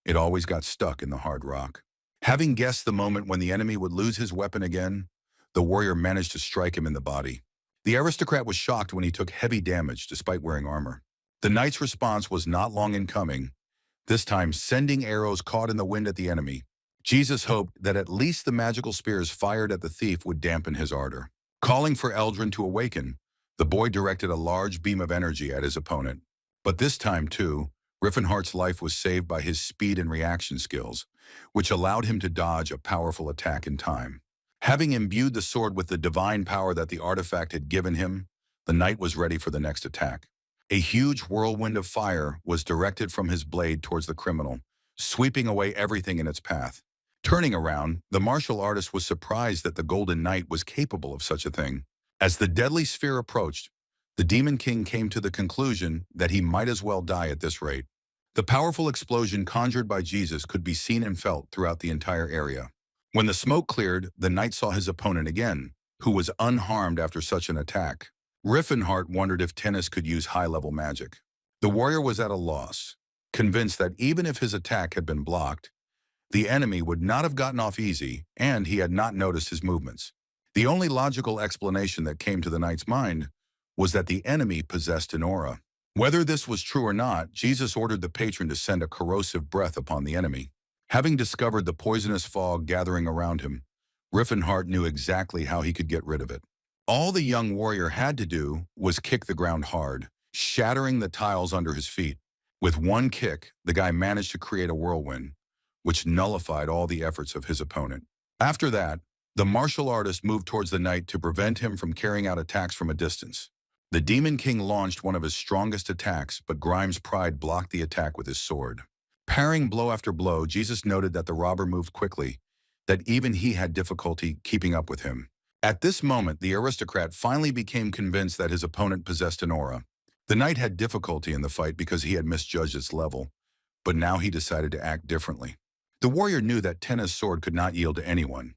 it always got stuck in the hard rock. Having guessed the moment when the enemy would lose his weapon again, the warrior managed to strike him in the body. The aristocrat was shocked when he took heavy damage despite wearing armor. The knight's response was not long in coming, this time sending arrows caught in the wind at the enemy. Jesus hoped that at least the magical spears fired at the thief would dampen his ardor. Calling for Eldrin to awaken, the boy directed a large beam of energy at his opponent. But this time, too, Rifenheart's life was saved by his speed and reaction skills, which allowed him to dodge a powerful attack in time. Having imbued the sword with the divine power that the artifact had given him, the knight was ready for the next attack. A huge whirlwind of fire was directed from his blade towards the criminal, sweeping away everything in its path. Turning around, the martial artist was surprised that the Golden Knight was capable of such a thing. As the deadly sphere approached, the Demon King came to the conclusion that he might as well die at this rate. The powerful explosion conjured by Jesus could be seen and felt throughout the entire area. When the smoke cleared, the knight saw his opponent again, who was unharmed after such an attack. Rifenheart wondered if Tennis could use high-level magic. The warrior was at a loss, convinced that even if his attack had been blocked, the enemy would not have gotten off easy, and he had not noticed his movements. The only logical explanation that came to the knight's mind was that the enemy possessed an aura. Whether this was true or not, Jesus ordered the patron to send a corrosive breath upon the enemy. Having discovered the poisonous fog gathering around him, Rifenheart knew exactly how he could get rid of it. All the young warrior had to do was kick the ground hard, shattering the tiles under his feet. With one kick, the guy managed to create a whirlwind, which nullified all the efforts of his opponent. After that, the martial artist moved towards the knight to prevent him from carrying out attacks from a distance. The Demon King launched one of his strongest attacks, but Grimes' pride blocked the attack with his sword. Parrying blow after blow, Jesus noted that the robber moved quickly, that even he had difficulty keeping up with him. At this moment, the aristocrat finally became convinced that his opponent possessed an aura. The knight had difficulty in the fight because he had misjudged its level, but now he decided to act differently. The warrior knew that Tenna's sword could not yield to anyone,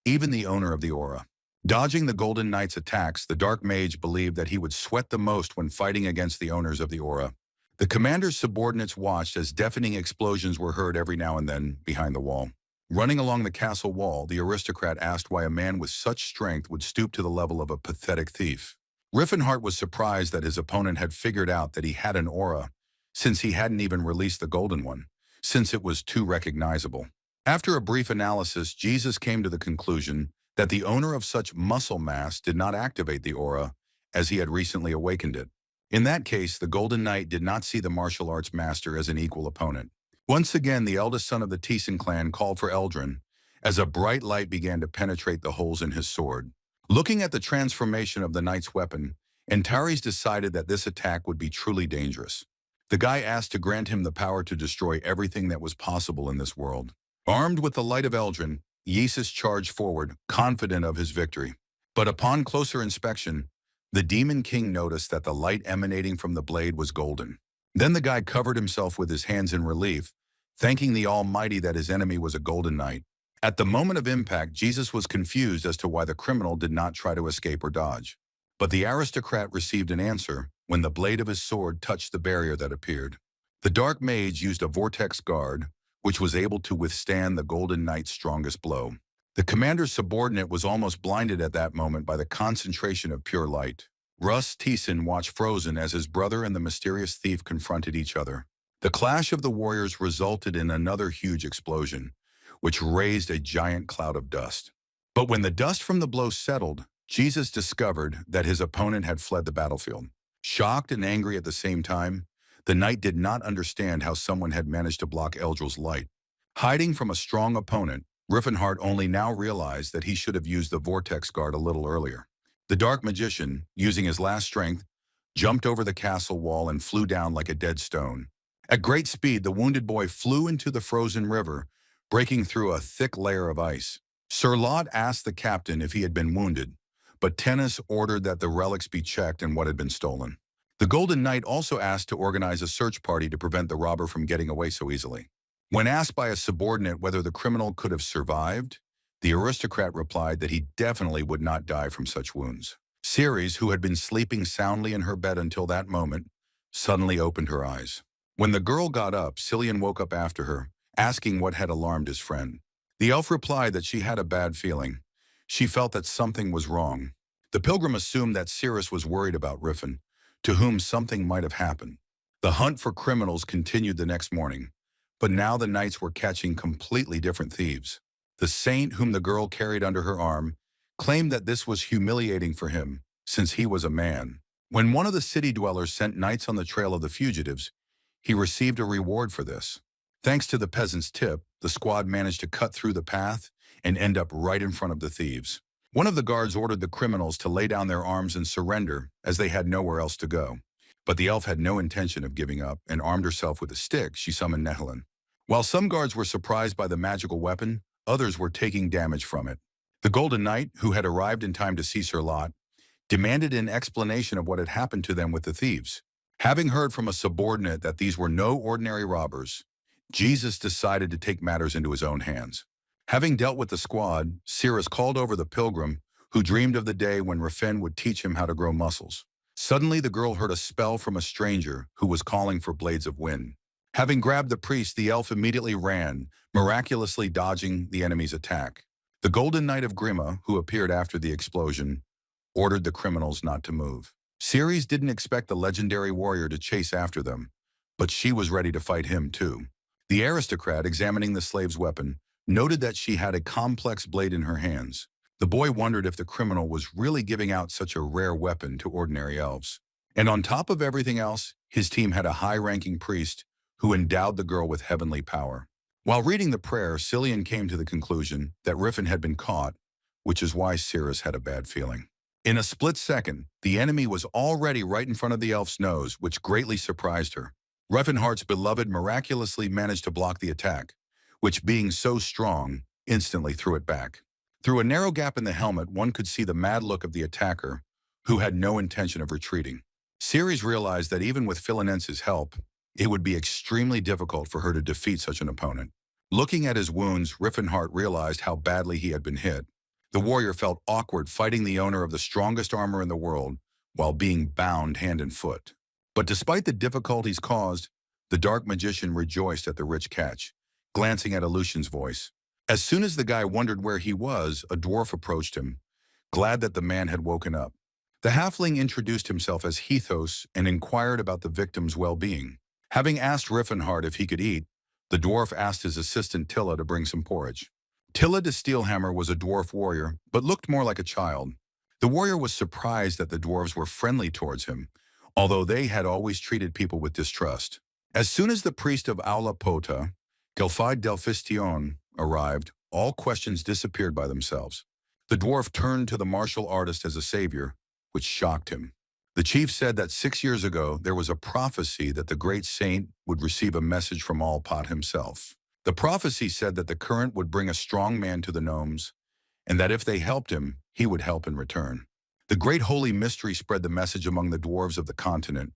even the owner of the aura. Dodging the Golden Knight's attacks, the Dark Mage believed that he would sweat the most when fighting against the owners of the aura. The commander's subordinates watched as deafening explosions were heard every now and then behind the wall. Running along the castle wall, the aristocrat asked why a man with such strength would stoop to the level of a pathetic thief. Rifenheart was surprised that his opponent had figured out that he had an aura, since he hadn't even released the golden one, since it was too recognizable. After a brief analysis, Jesus came to the conclusion that the owner of such muscle mass did not activate the aura, as he had recently awakened it. In that case, the Golden Knight did not see the martial arts master as an equal opponent. Once again, the eldest son of the Teslan clan called for Eldrin, as a bright light began to penetrate the holes in his sword. Looking at the transformation of the knight's weapon, Antares decided that this attack would be truly dangerous. The guy asked to grant him the power to destroy everything that was possible in this world. Armed with the light of Eldrin, Jesus charged forward, confident of his victory. But upon closer inspection, the Demon King noticed that the light emanating from the blade was golden. Then the guy covered himself with his hands in relief, thanking the Almighty that his enemy was a Golden Knight. At the moment of impact, Jesus was confused as to why the criminal did not try to escape or dodge. But the aristocrat received an answer when the blade of his sword touched the barrier that appeared. The Dark Mage used a vortex guard, which was able to withstand the Golden Knight's strongest blow. The commander's subordinate was almost blinded at that moment by the concentration of pure light. Russ Teslan watched frozen as his brother and the mysterious thief confronted each other. The clash of the warriors resulted in another huge explosion, which raised a giant cloud of dust. But when the dust from the blow settled, Jesus discovered that his opponent had fled the battlefield. Shocked and angry at the same time, the knight did not understand how someone had managed to block Eldril's light. Hiding from a strong opponent, Rifenheart only now realized that he should have used the vortex guard a little earlier. The dark magician, using his last strength, jumped over the castle wall and flew down like a dead stone. At great speed, the wounded boy flew into the frozen river, breaking through a thick layer of ice. Sir Lot asked the captain if he had been wounded, but Tennis ordered that the relics be checked and what had been stolen. The Golden Knight also asked to organize a search party to prevent the robber from getting away so easily. When asked by a subordinate whether the criminal could have survived, the aristocrat replied that he definitely would not die from such wounds. Cirrus, who had been sleeping soundly in her bed until that moment, suddenly opened her eyes. When the girl got up, Cillian woke up after her, asking what had alarmed his friend. The elf replied that she had a bad feeling. She felt that something was wrong. The pilgrim assumed that Cirrus was worried about Riffen, to whom something might have happened. The hunt for criminals continued the next morning, but now the knights were catching completely different thieves. The saint, whom the girl carried under her arm, claimed that this was humiliating for him, since he was a man. When one of the city dwellers sent knights on the trail of the fugitives, he received a reward for this. Thanks to the peasant's tip, the squad managed to cut through the path and end up right in front of the thieves. One of the guards ordered the criminals to lay down their arms and surrender, as they had nowhere else to go. But the elf had no intention of giving up and armed herself with a stick. She summoned Nehelin. While some guards were surprised by the magical weapon, others were taking damage from it. The Golden Knight, who had arrived in time to seize her lot, demanded an explanation of what had happened to them with the thieves. Having heard from a subordinate that these were no ordinary robbers, Jesus decided to take matters into his own hands. Having dealt with the squad, Cirrus called over the pilgrim, who dreamed of the day when Rifenheart would teach him how to grow muscles. Suddenly, the girl heard a spell from a stranger who was calling for blades of wind. Having grabbed the priest, the elf immediately ran, miraculously dodging the enemy's attack. The Golden Knight of Grima, who appeared after the explosion, ordered the criminals not to move. Ceres didn't expect the legendary warrior to chase after them, but she was ready to fight him too. The aristocrat, examining the slave's weapon, noted that she had a complex blade in her hands. The boy wondered if the criminal was really giving out such a rare weapon to ordinary elves. And on top of everything else, his team had a high-ranking priest who endowed the girl with heavenly power. While reading the prayer, Cillian came to the conclusion that Riffin had been caught, which is why Cirrus had a bad feeling. In a split second, the enemy was already right in front of the elf's nose, which greatly surprised her. Rifenheart's beloved miraculously managed to block the attack, which, being so strong, instantly threw it back. Through a narrow gap in the helmet, one could see the mad look of the attacker, who had no intention of retreating. Ceres realized that even with Philinense's help, it would be extremely difficult for her to defeat such an opponent. Looking at his wounds, Rifenheart realized how badly he had been hit. The warrior felt awkward fighting the owner of the strongest armor in the world while being bound hand and foot. But despite the difficulties caused, the dark magician rejoiced at the rich catch, glancing at Aleutian's voice. As soon as the guy wondered where he was, a dwarf approached him, glad that the man had woken up. The halfling introduced himself as Hethos and inquired about the victim's well-being. Having asked Rifenheart if he could eat, the dwarf asked his assistant Tilla to bring some porridge. Tilla de Steelhammer was a dwarf warrior, but looked more like a child. The warrior was surprised that the dwarves were friendly towards him, although they had always treated people with distrust. As soon as the priest of Aula Pota, Gelfide Delphistion, arrived, all questions disappeared by themselves. The dwarf turned to the martial artist as a savior, which shocked him. The chief said that 6 years ago there was a prophecy that the great saint would receive a message from Alpat himself. The prophecy said that the current would bring a strong man to the gnomes, and that if they helped him, he would help in return. The great holy mystery spread the message among the dwarves of the continent,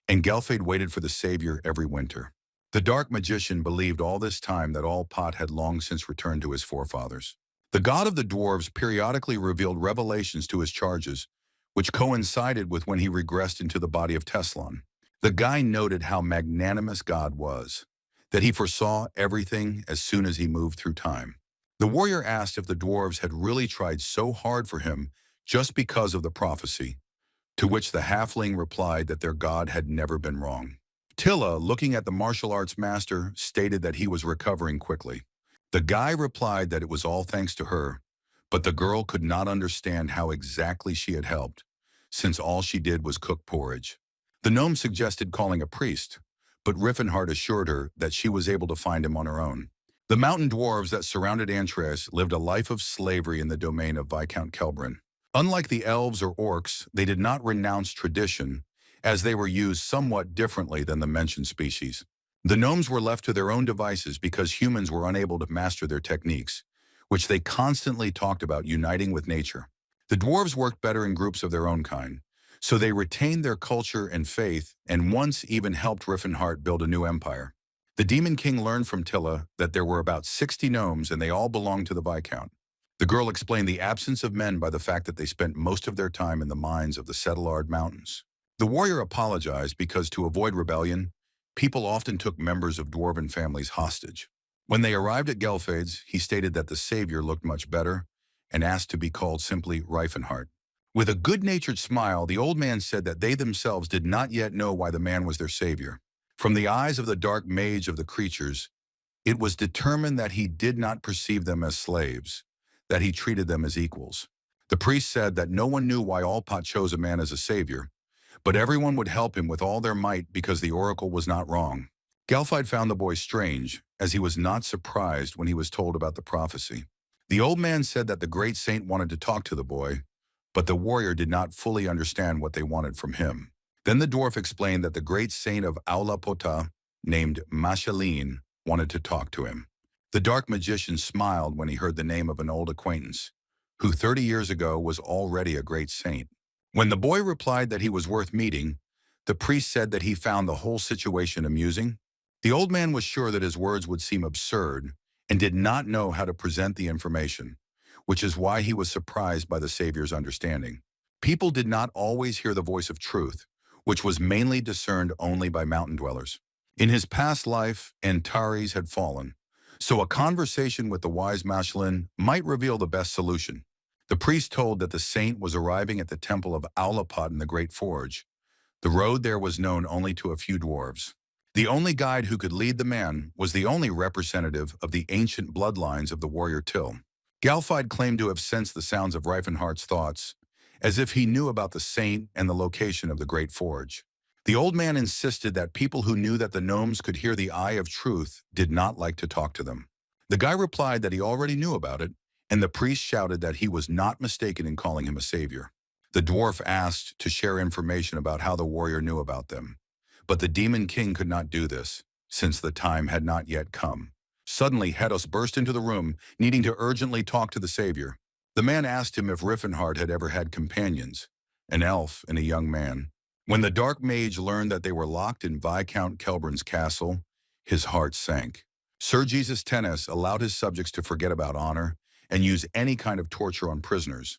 and Gelfade waited for the savior every winter. The dark magician believed all this time that Alpat had long since returned to his forefathers. The god of the dwarves periodically revealed revelations to his charges, which coincided with when he regressed into the body of Teslan. The guy noted how magnanimous God was, that he foresaw everything as soon as he moved through time. The warrior asked if the dwarves had really tried so hard for him just because of the prophecy, to which the halfling replied that their god had never been wrong. Tilla, looking at the martial arts master, stated that he was recovering quickly. The guy replied that it was all thanks to her, but the girl could not understand how exactly she had helped, since all she did was cook porridge. The gnome suggested calling a priest, but Rifenheart assured her that she was able to find him on her own. The mountain dwarves that surrounded Antres lived a life of slavery in the domain of Viscount Kelbrin. Unlike the elves or orcs, they did not renounce tradition, as they were used somewhat differently than the mentioned species. The gnomes were left to their own devices because humans were unable to master their techniques, which they constantly talked about uniting with nature. The dwarves worked better in groups of their own kind, so they retained their culture and faith, and once even helped Rifenheart build a new empire. The Demon King learned from Tilla that there were about 60 gnomes and they all belonged to the Viscount. The girl explained the absence of men by the fact that they spent most of their time in the mines of the Settlard Mountains. The warrior apologized because to avoid rebellion, people often took members of dwarven families hostage. When they arrived at Gelfade's, he stated that the savior looked much better and asked to be called simply Rifenheart. With a good-natured smile, the old man said that they themselves did not yet know why the man was their savior. From the eyes of the dark mage of the creatures, it was determined that he did not perceive them as slaves, that he treated them as equals. The priest said that no one knew why Alpat chose a man as a savior, but everyone would help him with all their might because the oracle was not wrong. Galphide found the boy strange, as he was not surprised when he was told about the prophecy. The old man said that the great saint wanted to talk to the boy, but the warrior did not fully understand what they wanted from him. Then the dwarf explained that the great saint of Aulapota, named Mashalin, wanted to talk to him. The dark magician smiled when he heard the name of an old acquaintance, who 30 years ago was already a great saint. When the boy replied that he was worth meeting, the priest said that he found the whole situation amusing. The old man was sure that his words would seem absurd and did not know how to present the information, which is why he was surprised by the Savior's understanding. People did not always hear the voice of truth, which was mainly discerned only by mountain dwellers. In his past life, Antares had fallen, so a conversation with the wise Mashalin might reveal the best solution. The priest told that the saint was arriving at the temple of Aulapot in the Great Forge. The road there was known only to a few dwarves. The only guide who could lead the man was the only representative of the ancient bloodlines of the warrior Till. Galphide claimed to have sensed the sounds of Rifenheart's thoughts, as if he knew about the saint and the location of the Great Forge. The old man insisted that people who knew that the gnomes could hear the eye of truth did not like to talk to them. The guy replied that he already knew about it, and the priest shouted that he was not mistaken in calling him a savior. The dwarf asked to share information about how the warrior knew about them, but the demon king could not do this, since the time had not yet come. Suddenly, Hedos burst into the room, needing to urgently talk to the savior. The man asked him if Rifenheart had ever had companions, an elf and a young man. When the dark mage learned that they were locked in Viscount Kelbrin's castle, his heart sank. Sir Jesus Tennis allowed his subjects to forget about honor and use any kind of torture on prisoners,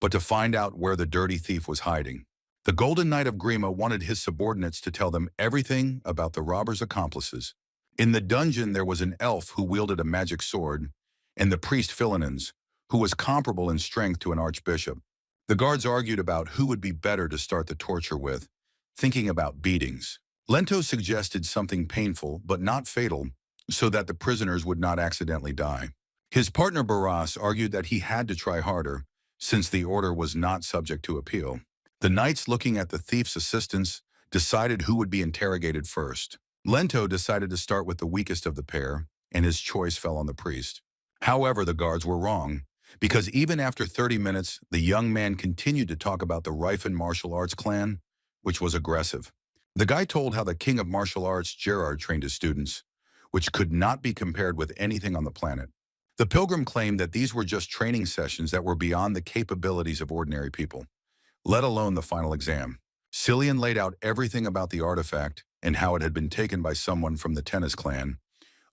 but to find out where the dirty thief was hiding. The Golden Knight of Grima wanted his subordinates to tell them everything about the robber's accomplices. In the dungeon there was an elf who wielded a magic sword, and the priest Philinens, who was comparable in strength to an archbishop. The guards argued about who would be better to start the torture with, thinking about beatings. Lento suggested something painful but not fatal, so that the prisoners would not accidentally die. His partner Barras argued that he had to try harder, since the order was not subject to appeal. The knights, looking at the thief's assistants, decided who would be interrogated first. Lento decided to start with the weakest of the pair, and his choice fell on the priest. However, the guards were wrong, because even after 30 minutes, the young man continued to talk about the Rifen martial arts clan, which was aggressive. The guy told how the king of martial arts, Gerard, trained his students, which could not be compared with anything on the planet. The pilgrim claimed that these were just training sessions that were beyond the capabilities of ordinary people, let alone the final exam. Cillian laid out everything about the artifact and how it had been taken by someone from the Tennis clan,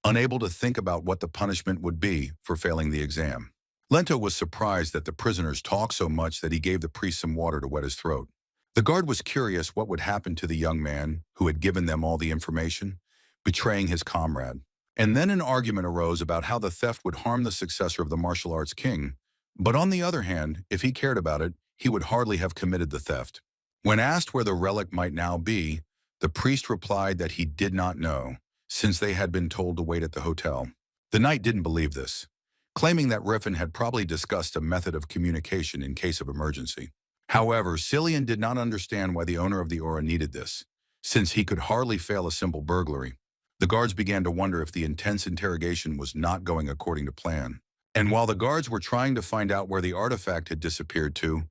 unable to think about what the punishment would be for failing the exam. Lento was surprised that the prisoners talked so much that he gave the priest some water to wet his throat. The guard was curious what would happen to the young man who had given them all the information, betraying his comrade. And then an argument arose about how the theft would harm the successor of the martial arts king, but on the other hand, if he cared about it, he would hardly have committed the theft. When asked where the relic might now be, the priest replied that he did not know, since they had been told to wait at the hotel. The knight didn't believe this, claiming that Riffen had probably discussed a method of communication in case of emergency. However, Cillian did not understand why the owner of the aura needed this, since he could hardly fail a simple burglary. The guards began to wonder if the intense interrogation was not going according to plan. And while the guards were trying to find out where the artifact had disappeared to,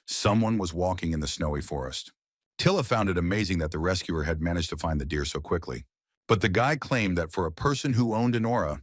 someone was walking in the snowy forest. Tilla found it amazing that the rescuer had managed to find the deer so quickly. But the guy claimed that for a person who owned an aura,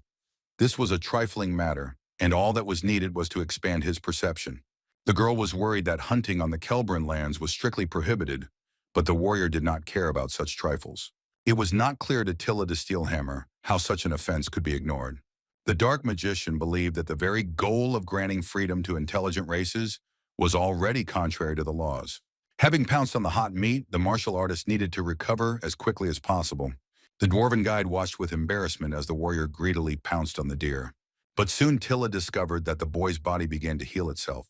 this was a trifling matter, and all that was needed was to expand his perception. The girl was worried that hunting on the Kelbrin lands was strictly prohibited, but the warrior did not care about such trifles. It was not clear to Tilla de Steelhammer how such an offense could be ignored. The dark magician believed that the very goal of granting freedom to intelligent races was already contrary to the laws. Having pounced on the hot meat, the martial artist needed to recover as quickly as possible. The dwarven guide watched with embarrassment as the warrior greedily pounced on the deer. But soon Tilla discovered that the boy's body began to heal itself,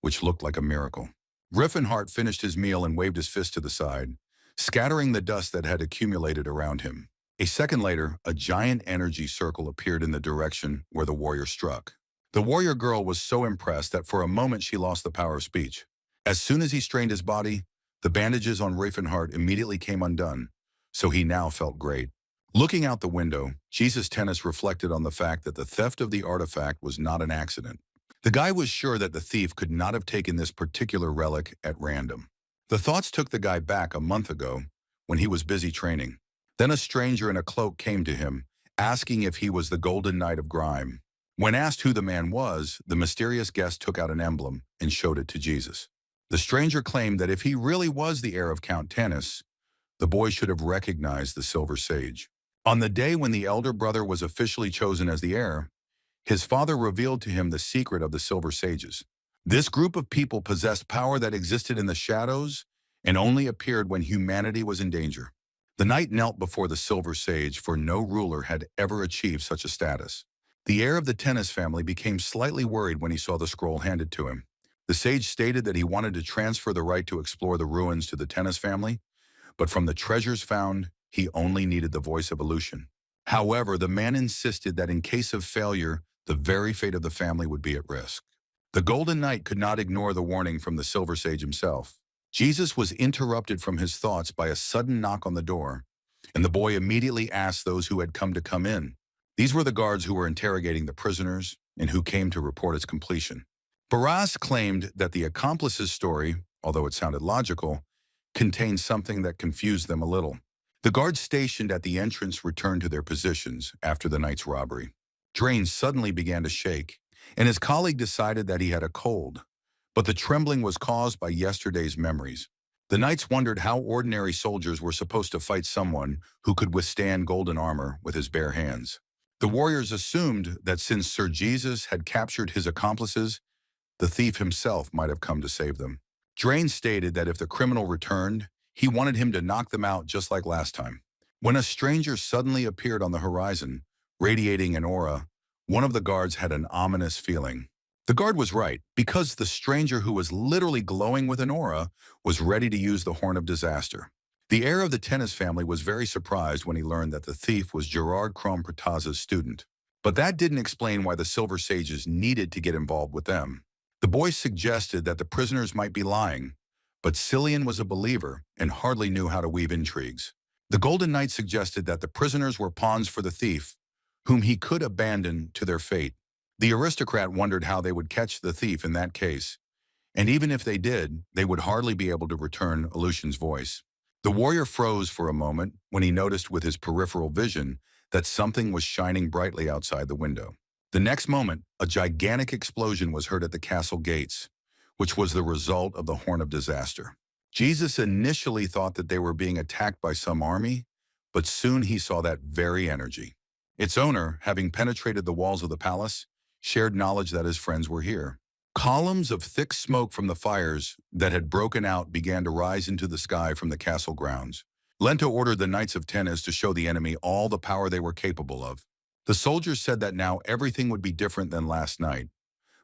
which looked like a miracle. Rifenheart finished his meal and waved his fist to the side, scattering the dust that had accumulated around him. A second later, a giant energy circle appeared in the direction where the warrior struck. The warrior girl was so impressed that for a moment she lost the power of speech. As soon as he strained his body, the bandages on Rifenheart immediately came undone, so he now felt great. Looking out the window, Jesus Tennis reflected on the fact that the theft of the artifact was not an accident. The guy was sure that the thief could not have taken this particular relic at random. The thoughts took the guy back a month ago when he was busy training. Then a stranger in a cloak came to him, asking if he was the Golden Knight of Grime. When asked who the man was, the mysterious guest took out an emblem and showed it to Jesus. The stranger claimed that if he really was the heir of Count Tanis, the boy should have recognized the Silver Sage. On the day when the elder brother was officially chosen as the heir, his father revealed to him the secret of the Silver Sages. This group of people possessed power that existed in the shadows and only appeared when humanity was in danger. The knight knelt before the Silver Sage, for no ruler had ever achieved such a status. The heir of the Tennis family became slightly worried when he saw the scroll handed to him. The sage stated that he wanted to transfer the right to explore the ruins to the Tennis family, but from the treasures found, he only needed the voice evolution. However, the man insisted that in case of failure, the very fate of the family would be at risk. The Golden Knight could not ignore the warning from the Silver Sage himself. Jesus was interrupted from his thoughts by a sudden knock on the door, and the boy immediately asked those who had come in. These were the guards who were interrogating the prisoners and who came to report its completion. Baraz claimed that the accomplice's story, although it sounded logical, contained something that confused them a little. The guards stationed at the entrance returned to their positions after the night's robbery. Drain suddenly began to shake, and his colleague decided that he had a cold, but the trembling was caused by yesterday's memories. The knights wondered how ordinary soldiers were supposed to fight someone who could withstand golden armor with his bare hands. The warriors assumed that since Sir Jesus had captured his accomplices, the thief himself might have come to save them. Drain stated that if the criminal returned, he wanted him to knock them out just like last time. When a stranger suddenly appeared on the horizon, radiating an aura, one of the guards had an ominous feeling. The guard was right, because the stranger, who was literally glowing with an aura, was ready to use the Horn of Disaster. The heir of the Tennis family was very surprised when he learned that the thief was Gerard Crom-Prataza's student. But that didn't explain why the Silver Sages needed to get involved with them. The boy suggested that the prisoners might be lying, but Cillian was a believer and hardly knew how to weave intrigues. The Golden Knight suggested that the prisoners were pawns for the thief, whom he could abandon to their fate. The aristocrat wondered how they would catch the thief in that case, and even if they did, they would hardly be able to return Aleutian's voice. The warrior froze for a moment when he noticed with his peripheral vision that something was shining brightly outside the window. The next moment, a gigantic explosion was heard at the castle gates, which was the result of the Horn of Disaster. Jesus initially thought that they were being attacked by some army, but soon he saw that very energy. Its owner, having penetrated the walls of the palace, shared knowledge that his friends were here. Columns of thick smoke from the fires that had broken out began to rise into the sky from the castle grounds. Lento ordered the Knights of Tennis to show the enemy all the power they were capable of. The soldiers said that now everything would be different than last night.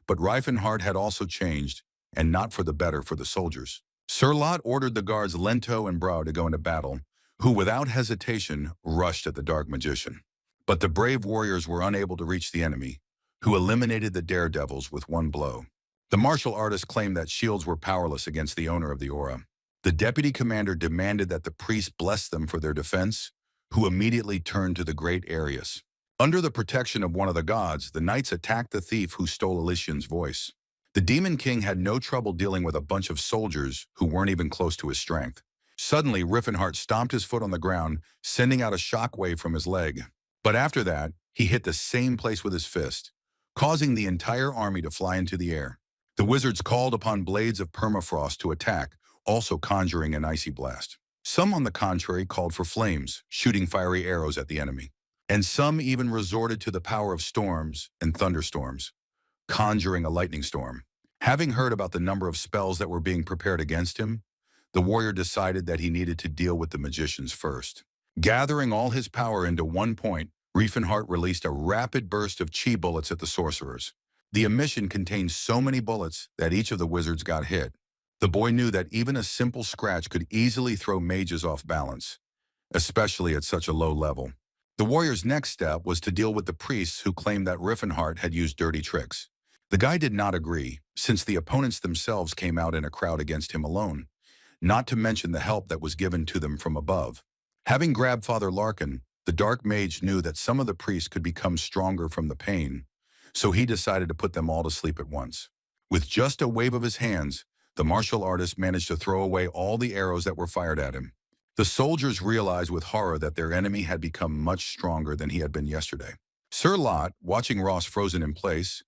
But Rifenheart had also changed, and not for the better for the soldiers. Sir Lot ordered the guards Lento and Brau to go into battle, who without hesitation rushed at the Dark Magician. But the brave warriors were unable to reach the enemy, who eliminated the daredevils with one blow. The martial artists claimed that shields were powerless against the owner of the aura. The deputy commander demanded that the priest bless them for their defense, who immediately turned to the great Arius. Under the protection of one of the gods, the knights attacked the thief who stole Elysian's voice. The Demon King had no trouble dealing with a bunch of soldiers who weren't even close to his strength. Suddenly, Rifenheart stomped his foot on the ground, sending out a shockwave from his leg. But after that, he hit the same place with his fist, causing the entire army to fly into the air. The wizards called upon blades of permafrost to attack, also conjuring an icy blast. Some, on the contrary, called for flames, shooting fiery arrows at the enemy. And some even resorted to the power of storms and thunderstorms, conjuring a lightning storm. Having heard about the number of spells that were being prepared against him, the warrior decided that he needed to deal with the magicians first. Gathering all his power into one point, Rifenheart released a rapid burst of chi bullets at the sorcerers. The emission contained so many bullets that each of the wizards got hit. The boy knew that even a simple scratch could easily throw mages off balance, especially at such a low level. The warrior's next step was to deal with the priests who claimed that Rifenheart had used dirty tricks. The guy did not agree, since the opponents themselves came out in a crowd against him alone, not to mention the help that was given to them from above. Having grabbed Father Larkin, The dark mage knew that some of the priests could become stronger from the pain, so he decided to put them all to sleep at once. With just a wave of his hands, the martial artist managed to throw away all the arrows that were fired at him. The soldiers realized with horror that their enemy had become much stronger than he had been yesterday. Sir Lot, watching Ross frozen in place,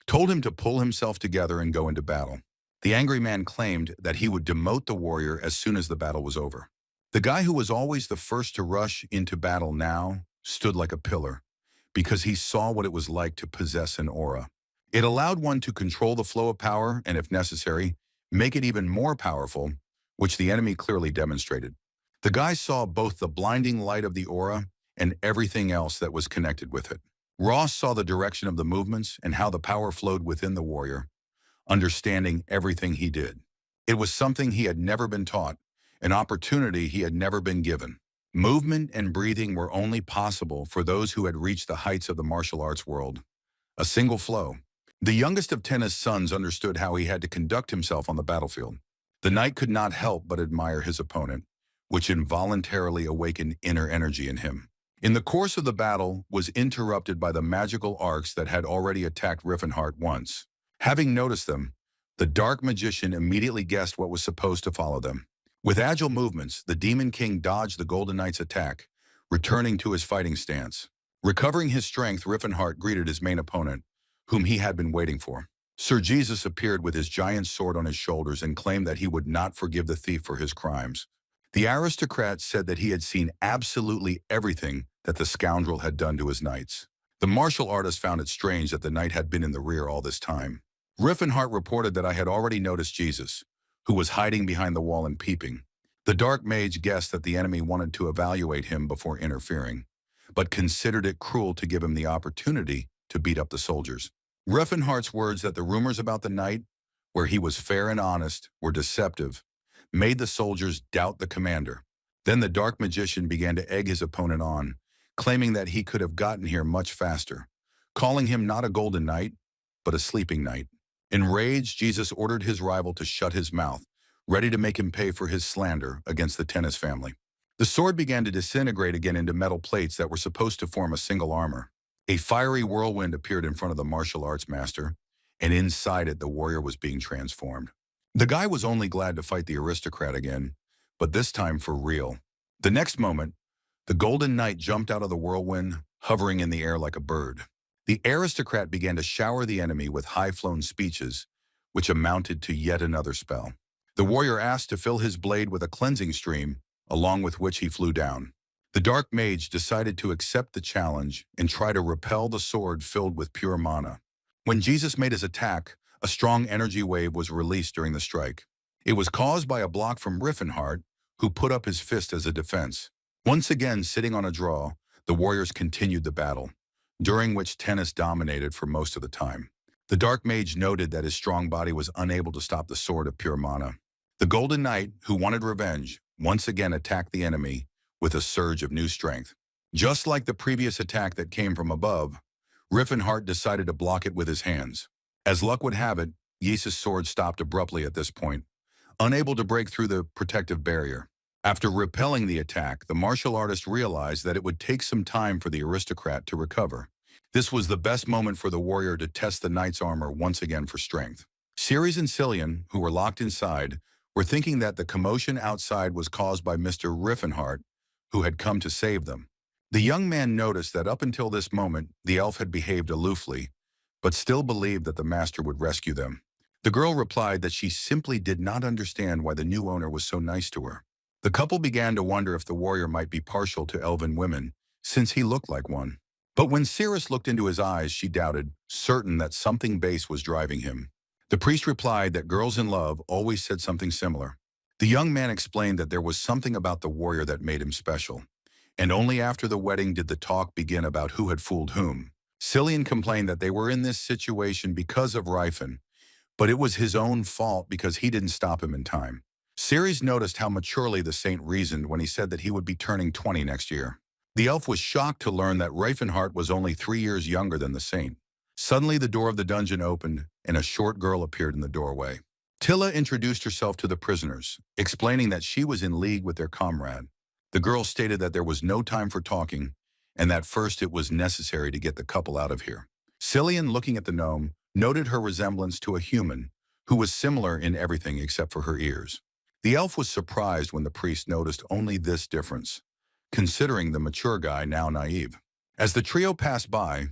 told him to pull himself together and go into battle. The angry man claimed that he would demote the warrior as soon as the battle was over. The guy who was always the first to rush into battle now stood like a pillar, because he saw what it was like to possess an aura. It allowed one to control the flow of power and, if necessary, make it even more powerful, which the enemy clearly demonstrated. The guy saw both the blinding light of the aura and everything else that was connected with it. Ross saw the direction of the movements and how the power flowed within the warrior, understanding everything he did. It was something he had never been taught, an opportunity he had never been given. Movement and breathing were only possible for those who had reached the heights of the martial arts world. A single flow. The youngest of Tenna's sons understood how he had to conduct himself on the battlefield. The knight could not help but admire his opponent, which involuntarily awakened inner energy in him. In the course of the battle was interrupted by the magical arcs that had already attacked Rifenheart once. Having noticed them, the dark magician immediately guessed what was supposed to follow them. With agile movements, the Demon King dodged the Golden Knight's attack, returning to his fighting stance. Recovering his strength, Rifenheart greeted his main opponent, whom he had been waiting for. Sir Jesus appeared with his giant sword on his shoulders and claimed that he would not forgive the thief for his crimes. The aristocrat said that he had seen absolutely everything that the scoundrel had done to his knights. The martial artist found it strange that the knight had been in the rear all this time. Rifenheart reported that I had already noticed Jesus, who was hiding behind the wall and peeping. The dark mage guessed that the enemy wanted to evaluate him before interfering, but considered it cruel to give him the opportunity to beat up the soldiers. Rifenheart's words that the rumors about the knight, where he was fair and honest, were deceptive, made the soldiers doubt the commander. Then the dark magician began to egg his opponent on, claiming that he could have gotten here much faster, calling him not a golden knight, but a sleeping knight. Enraged, Jesus ordered his rival to shut his mouth, ready to make him pay for his slander against the Tennis family. The sword began to disintegrate again into metal plates that were supposed to form a single armor. A fiery whirlwind appeared in front of the martial arts master, and inside it the warrior was being transformed. The guy was only glad to fight the aristocrat again, but this time for real. The next moment, the Golden Knight jumped out of the whirlwind, hovering in the air like a bird. The aristocrat began to shower the enemy with high-flown speeches, which amounted to yet another spell. The warrior asked to fill his blade with a cleansing stream, along with which he flew down. The dark mage decided to accept the challenge and try to repel the sword filled with pure mana. When Jesus made his attack, a strong energy wave was released during the strike. It was caused by a block from Rifenheart, who put up his fist as a defense. Once again sitting on a draw, the warriors continued the battle, during which Tennis dominated for most of the time. The dark mage noted that his strong body was unable to stop the sword of pure mana. The Golden Knight, who wanted revenge, once again attacked the enemy with a surge of new strength. Just like the previous attack that came from above, Rifenheart decided to block it with his hands. As luck would have it, Jesus' sword stopped abruptly at this point, unable to break through the protective barrier. After repelling the attack, the martial artist realized that it would take some time for the aristocrat to recover. This was the best moment for the warrior to test the knight's armor once again for strength. Ceres and Cillian, who were locked inside, were thinking that the commotion outside was caused by Mr. Rifenheart, who had come to save them. The young man noticed that up until this moment, the elf had behaved aloofly, but still believed that the master would rescue them. The girl replied that she simply did not understand why the new owner was so nice to her. The couple began to wonder if the warrior might be partial to elven women, since he looked like one. But when Cirrus looked into his eyes, she doubted, certain that something base was driving him. The priest replied that girls in love always said something similar. The young man explained that there was something about the warrior that made him special, and only after the wedding did the talk begin about who had fooled whom. Cillian complained that they were in this situation because of Rifen, but it was his own fault because he didn't stop him in time. Ceres noticed how maturely the saint reasoned when he said that he would be turning 20 next year. The elf was shocked to learn that Rifenheart was only 3 years younger than the saint. Suddenly the door of the dungeon opened, and a short girl appeared in the doorway. Tilla introduced herself to the prisoners, explaining that she was in league with their comrade. The girl stated that there was no time for talking, and that first it was necessary to get the couple out of here. Cillian, looking at the gnome, noted her resemblance to a human, who was similar in everything except for her ears. The elf was surprised when the priest noticed only this difference, considering the mature guy now naive. As the trio passed by,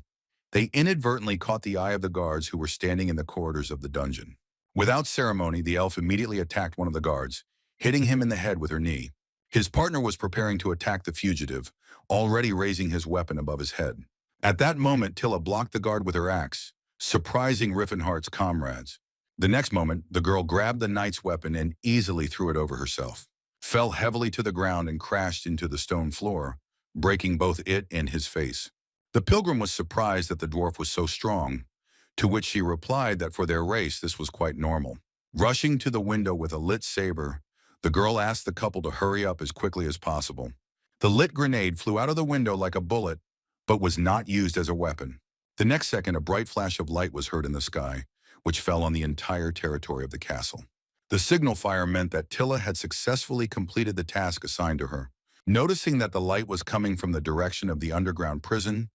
they inadvertently caught the eye of the guards who were standing in the corridors of the dungeon. Without ceremony, the elf immediately attacked one of the guards, hitting him in the head with her knee. His partner was preparing to attack the fugitive, already raising his weapon above his head. At that moment, Tilla blocked the guard with her axe, surprising Rifenheart's comrades. The next moment, the girl grabbed the knight's weapon and easily threw it over herself, fell heavily to the ground and crashed into the stone floor, breaking both it and his face. The pilgrim was surprised that the dwarf was so strong, to which she replied that for their race this was quite normal. Rushing to the window with a lit saber, the girl asked the couple to hurry up as quickly as possible. The lit grenade flew out of the window like a bullet, but was not used as a weapon. The next second, a bright flash of light was heard in the sky, which fell on the entire territory of the castle. The signal fire meant that Tilla had successfully completed the task assigned to her. Noticing that the light was coming from the direction of the underground prison,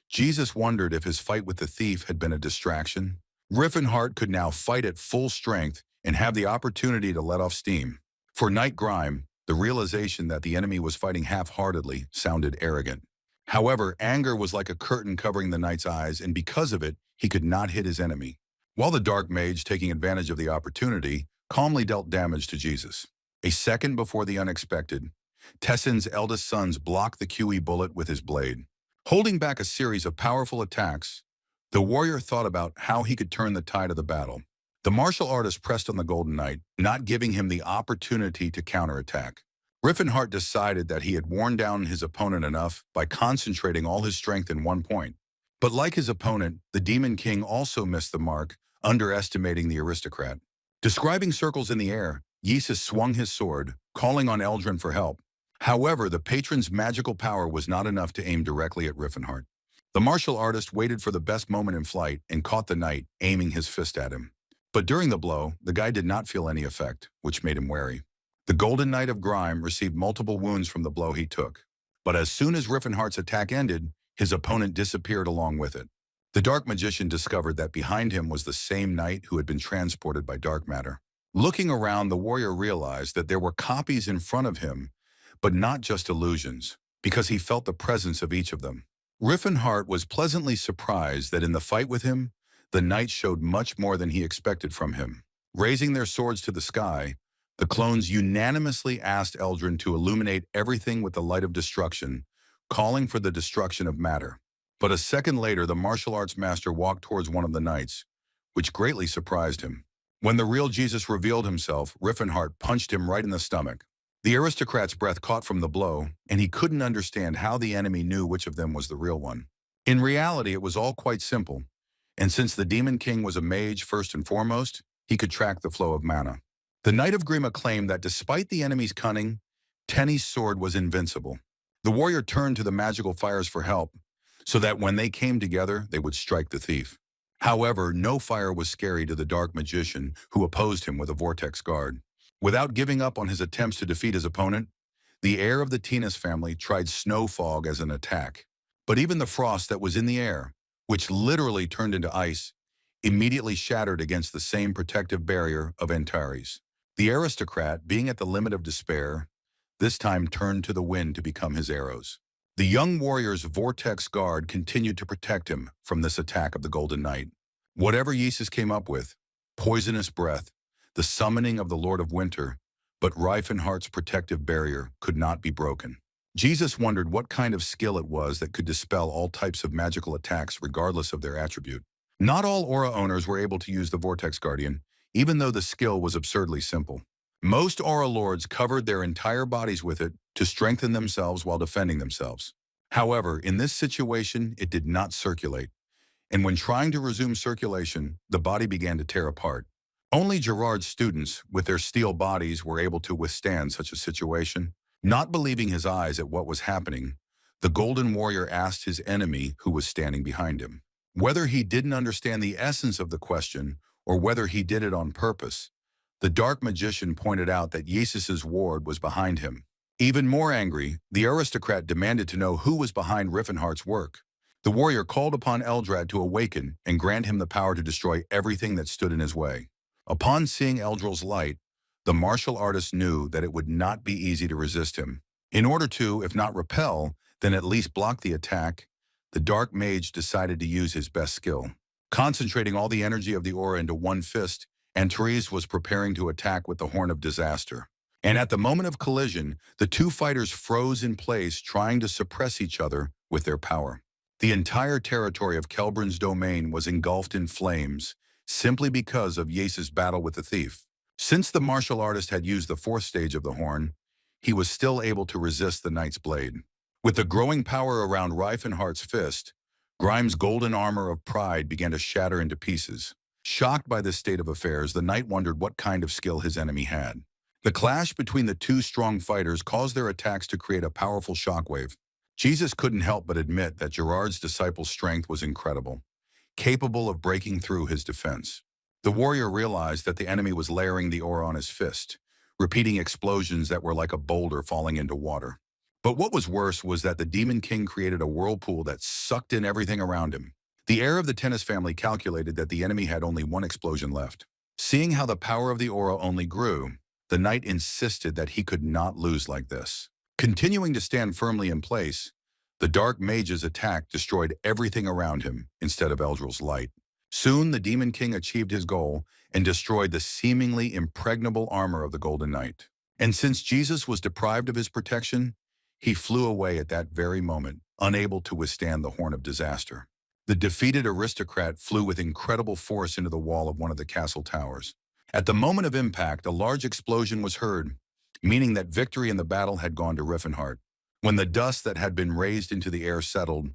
Jesus wondered if his fight with the thief had been a distraction. Rifenheart could now fight at full strength and have the opportunity to let off steam. For Knight Grime, the realization that the enemy was fighting half-heartedly sounded arrogant. However, anger was like a curtain covering the knight's eyes, and because of it, he could not hit his enemy. While the Dark Mage, taking advantage of the opportunity, calmly dealt damage to Jesus. A second before the unexpected, Teslan's eldest sons blocked the QE bullet with his blade. Holding back a series of powerful attacks, the warrior thought about how he could turn the tide of the battle. The martial artist pressed on the Golden Knight, not giving him the opportunity to counterattack. Rifenheart decided that he had worn down his opponent enough by concentrating all his strength in one point. But like his opponent, the Demon King also missed the mark, underestimating the aristocrat. Describing circles in the air, Jesus swung his sword, calling on Eldrin for help. However, the patron's magical power was not enough to aim directly at Rifenheart. The martial artist waited for the best moment in flight and caught the knight, aiming his fist at him. But during the blow, the guy did not feel any effect, which made him wary. The Golden Knight of Grime received multiple wounds from the blow he took. But as soon as Rifenheart's attack ended, his opponent disappeared along with it. The Dark Magician discovered that behind him was the same knight who had been transported by dark matter. Looking around, the warrior realized that there were copies in front of him, but not just illusions, because he felt the presence of each of them. Rifenheart was pleasantly surprised that in the fight with him, the knight showed much more than he expected from him. Raising their swords to the sky, the clones unanimously asked Eldrin to illuminate everything with the light of destruction, calling for the destruction of matter. But a second later, the martial arts master walked towards one of the knights, which greatly surprised him. When the real Jesus revealed himself, Rifenheart punched him right in the stomach. The aristocrat's breath caught from the blow, and he couldn't understand how the enemy knew which of them was the real one. In reality, it was all quite simple, and since the Demon King was a mage first and foremost, he could track the flow of mana. The Knight of Grima claimed that despite the enemy's cunning, Tenny's sword was invincible. The warrior turned to the magical fires for help, so that when they came together, they would strike the thief. However, no fire was scary to the Dark Magician, who opposed him with a vortex guard. Without giving up on his attempts to defeat his opponent, the heir of the Tinas family tried snow fog as an attack. But even the frost that was in the air, which literally turned into ice, immediately shattered against the same protective barrier of Antares. The aristocrat, being at the limit of despair, this time turned to the wind to become his arrows. The young warrior's vortex guard continued to protect him from this attack of the Golden Knight. Whatever Jesus came up with, poisonous breath, the summoning of the Lord of Winter, but Rifenheart's protective barrier could not be broken. Jesus wondered what kind of skill it was that could dispel all types of magical attacks regardless of their attribute. Not all aura owners were able to use the Vortex Guardian, even though the skill was absurdly simple. Most aura lords covered their entire bodies with it to strengthen themselves while defending themselves. However, in this situation, it did not circulate, and when trying to resume circulation, the body began to tear apart. Only Gerard's students, with their steel bodies, were able to withstand such a situation. Not believing his eyes at what was happening, the Golden Warrior asked his enemy who was standing behind him. Whether he didn't understand the essence of the question or whether he did it on purpose, the Dark Magician pointed out that Jesus's ward was behind him. Even more angry, the aristocrat demanded to know who was behind Rifenheart's work. The warrior called upon Eldrad to awaken and grant him the power to destroy everything that stood in his way. Upon seeing Eldril's light, the martial artist knew that it would not be easy to resist him. In order to, if not repel, then at least block the attack, the dark mage decided to use his best skill. Concentrating all the energy of the aura into one fist, Antares was preparing to attack with the Horn of Disaster. And at the moment of collision, the two fighters froze in place, trying to suppress each other with their power. The entire territory of Kelbrin's domain was engulfed in flames, simply because of Yace's battle with the thief. Since the martial artist had used the fourth stage of the horn, he was still able to resist the knight's blade. With the growing power around Rifenheart's fist, Grimes' golden armor of pride began to shatter into pieces. Shocked by this state of affairs, the knight wondered what kind of skill his enemy had. The clash between the two strong fighters caused their attacks to create a powerful shockwave. Jesus couldn't help but admit that Gerard's disciple's strength was incredible, capable of breaking through his defense. The warrior realized that the enemy was layering the aura on his fist, repeating explosions that were like a boulder falling into water. But what was worse was that the Demon King created a whirlpool that sucked in everything around him. The heir of the Tennis family calculated that the enemy had only one explosion left. Seeing how the power of the aura only grew, the knight insisted that he could not lose like this. Continuing to stand firmly in place, the dark mage's attack destroyed everything around him instead of Eldril's light. Soon the Demon King achieved his goal and destroyed the seemingly impregnable armor of the Golden Knight. And since Jesus was deprived of his protection, he flew away at that very moment, unable to withstand the Horn of Disaster. The defeated aristocrat flew with incredible force into the wall of one of the castle towers. At the moment of impact, a large explosion was heard, meaning that victory in the battle had gone to Rifenheart. When the dust that had been raised into the air settled,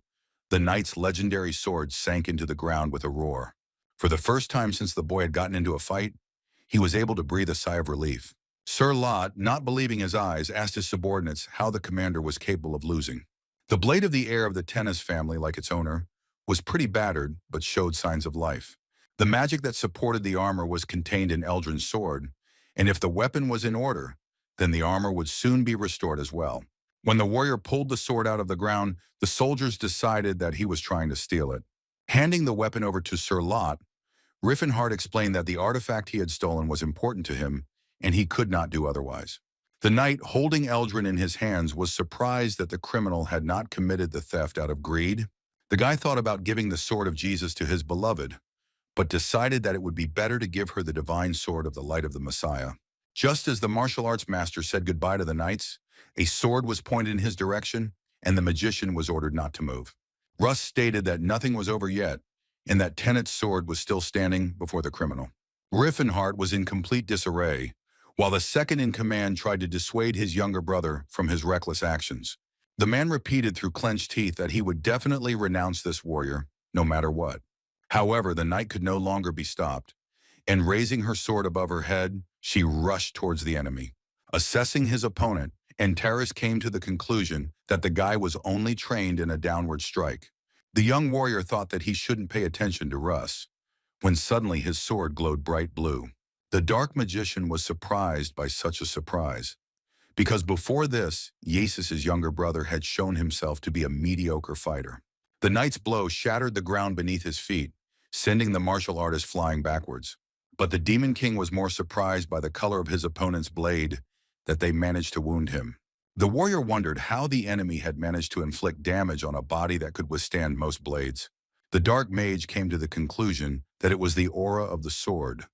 the knight's legendary sword sank into the ground with a roar. For the first time since the boy had gotten into a fight, he was able to breathe a sigh of relief. Sir Lot, not believing his eyes, asked his subordinates how the commander was capable of losing. The blade of the heir of the Tennis family, like its owner, was pretty battered but showed signs of life. The magic that supported the armor was contained in Eldrin's sword, and if the weapon was in order, then the armor would soon be restored as well. When the warrior pulled the sword out of the ground, the soldiers decided that he was trying to steal it. Handing the weapon over to Sir Lot, Rifenheart explained that the artifact he had stolen was important to him, and he could not do otherwise. The knight, holding Eldrin in his hands, was surprised that the criminal had not committed the theft out of greed. The guy thought about giving the sword of Jesus to his beloved, but decided that it would be better to give her the divine sword of the light of the Messiah. Just as the martial arts master said goodbye to the knights, a sword was pointed in his direction, and the magician was ordered not to move. Russ stated that nothing was over yet, and that Tennant's sword was still standing before the criminal. Rifenheart was in complete disarray, while the second-in-command tried to dissuade his younger brother from his reckless actions. The man repeated through clenched teeth that he would definitely renounce this warrior, no matter what. However, the knight could no longer be stopped, and raising her sword above her head, she rushed towards the enemy. Assessing his opponent, Antares came to the conclusion that the guy was only trained in a downward strike. The young warrior thought that he shouldn't pay attention to Russ, when suddenly his sword glowed bright blue. The dark magician was surprised by such a surprise, because before this, Yasis' younger brother had shown himself to be a mediocre fighter. The knight's blow shattered the ground beneath his feet, sending the martial artist flying backwards. But the Demon King was more surprised by the color of his opponent's blade that they managed to wound him. The warrior wondered how the enemy had managed to inflict damage on a body that could withstand most blades. The dark mage came to the conclusion that it was the aura of the sword,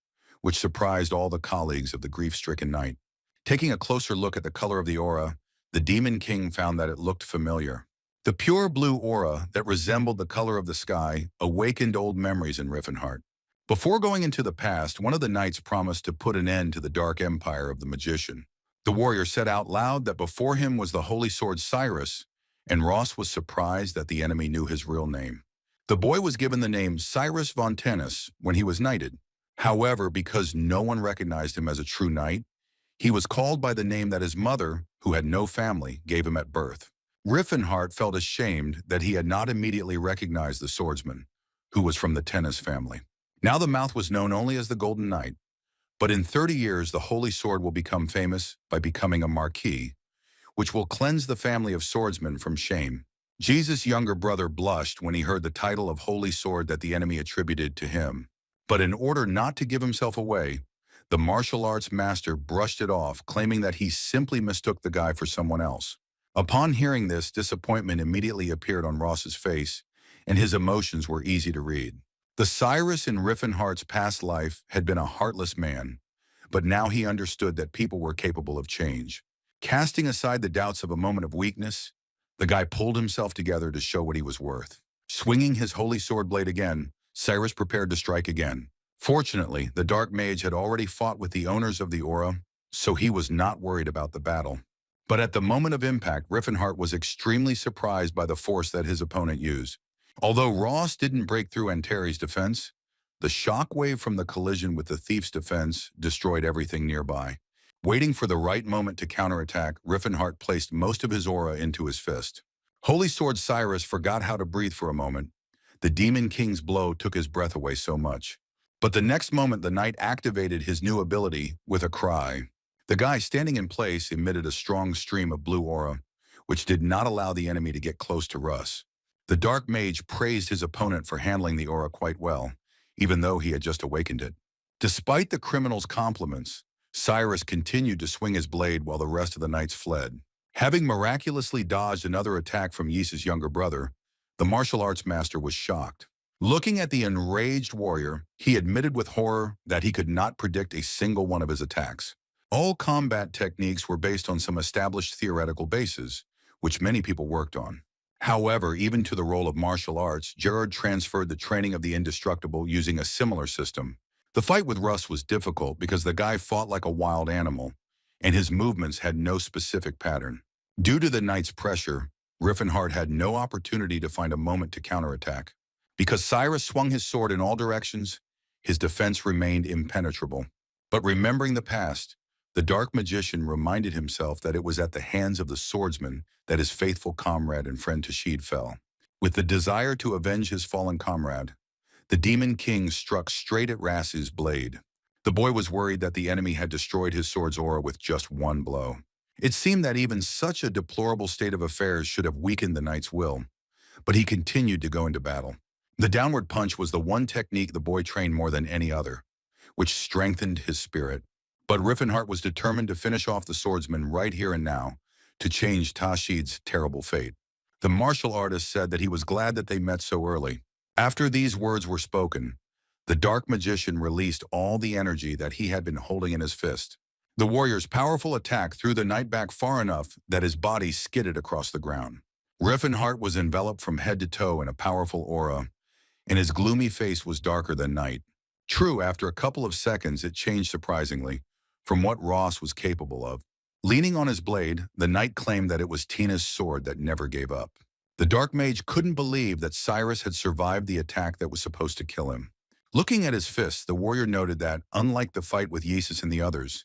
which surprised all the colleagues of the grief-stricken knight. Taking a closer look at the color of the aura, the Demon King found that it looked familiar. The pure blue aura that resembled the color of the sky awakened old memories in Rifenheart. Before going into the past, one of the knights promised to put an end to the dark empire of the magician. The warrior said out loud that before him was the holy sword Cirrus, and Ross was surprised that the enemy knew his real name. The boy was given the name Cyrus von Tennis when he was knighted. However, because no one recognized him as a true knight, he was called by the name that his mother, who had no family, gave him at birth. Rifenheart felt ashamed that he had not immediately recognized the swordsman, who was from the Tennis family. Now the mouth was known only as the Golden Knight, but in 30 years the holy sword will become famous by becoming a marquis, which will cleanse the family of swordsmen from shame. Jesus' younger brother blushed when he heard the title of Holy Sword that the enemy attributed to him. But in order not to give himself away, the martial arts master brushed it off, claiming that he simply mistook the guy for someone else. Upon hearing this, disappointment immediately appeared on Ross's face, and his emotions were easy to read. The Cirrus in Rifenheart's past life had been a heartless man, but now he understood that people were capable of change. Casting aside the doubts of a moment of weakness, the guy pulled himself together to show what he was worth. Swinging his holy sword blade again, Cirrus prepared to strike again. Fortunately, the Dark Mage had already fought with the owners of the aura, so he was not worried about the battle. But at the moment of impact, Rifenheart was extremely surprised by the force that his opponent used. Although Ross didn't break through Antares' defense, the shockwave from the collision with the thief's defense destroyed everything nearby. Waiting for the right moment to counterattack, Rifenheart placed most of his aura into his fist. Holy Sword Cirrus forgot how to breathe for a moment. The Demon King's blow took his breath away so much. But the next moment, the knight activated his new ability with a cry. The guy standing in place emitted a strong stream of blue aura, which did not allow the enemy to get close to Russ. The Dark Mage praised his opponent for handling the aura quite well, even though he had just awakened it. Despite the criminal's compliments, Cirrus continued to swing his blade while the rest of the knights fled. Having miraculously dodged another attack from Ys's younger brother, the martial arts master was shocked. Looking at the enraged warrior, he admitted with horror that he could not predict a single one of his attacks. All combat techniques were based on some established theoretical bases, which many people worked on. However, even to the role of martial arts, Gerard transferred the training of the indestructible using a similar system. The fight with Russ was difficult because the guy fought like a wild animal, and his movements had no specific pattern. Due to the knight's pressure, Rifenheart had no opportunity to find a moment to counterattack. Because Cirrus swung his sword in all directions, his defense remained impenetrable. But remembering the past, the Dark Magician reminded himself that it was at the hands of the swordsman that his faithful comrade and friend Tahed fell. With the desire to avenge his fallen comrade, the Demon King struck straight at Rass's blade. The boy was worried that the enemy had destroyed his sword's aura with just one blow. It seemed that even such a deplorable state of affairs should have weakened the knight's will, but he continued to go into battle. The downward punch was the one technique the boy trained more than any other, which strengthened his spirit. But Rifenheart was determined to finish off the swordsman right here and now, to change Tashid's terrible fate. The martial artist said that he was glad that they met so early. After these words were spoken, the Dark Magician released all the energy that he had been holding in his fist. The warrior's powerful attack threw the knight back far enough that his body skidded across the ground. Rifenheart was enveloped from head to toe in a powerful aura, and his gloomy face was darker than night. True, after a couple of seconds, it changed surprisingly from what Ross was capable of. Leaning on his blade, the knight claimed that it was Tina's sword that never gave up. The Dark Mage couldn't believe that Cirrus had survived the attack that was supposed to kill him. Looking at his fists, the warrior noted that, unlike the fight with Ys and the others,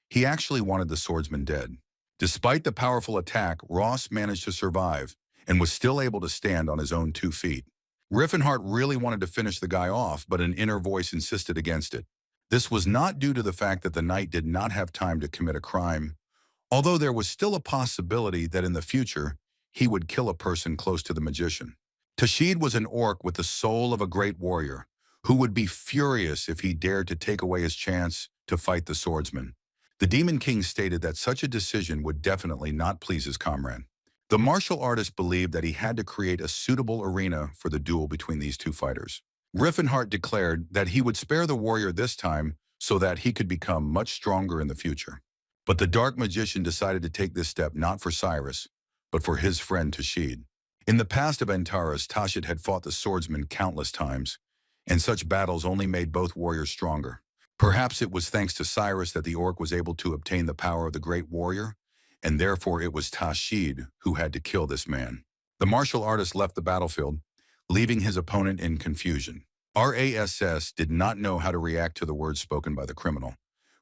he actually wanted the swordsman dead. Despite the powerful attack, Ross managed to survive and was still able to stand on his own 2 feet. Rifenheart really wanted to finish the guy off, but an inner voice insisted against it. This was not due to the fact that the knight did not have time to commit a crime, although there was still a possibility that in the future, he would kill a person close to the magician. Tahed was an orc with the soul of a great warrior, who would be furious if he dared to take away his chance to fight the swordsman. The Demon King stated that such a decision would definitely not please his comrade. The martial artist believed that he had to create a suitable arena for the duel between these two fighters. Rifenheart declared that he would spare the warrior this time so that he could become much stronger in the future. But the Dark Magician decided to take this step not for Cirrus, but for his friend Tahed. In the past of Antares, Tahed had fought the swordsman countless times, and such battles only made both warriors stronger. Perhaps it was thanks to Cirrus that the orc was able to obtain the power of the great warrior, and therefore it was Tahed who had to kill this man. The martial artist left the battlefield, leaving his opponent in confusion. Rass did not know how to react to the words spoken by the criminal,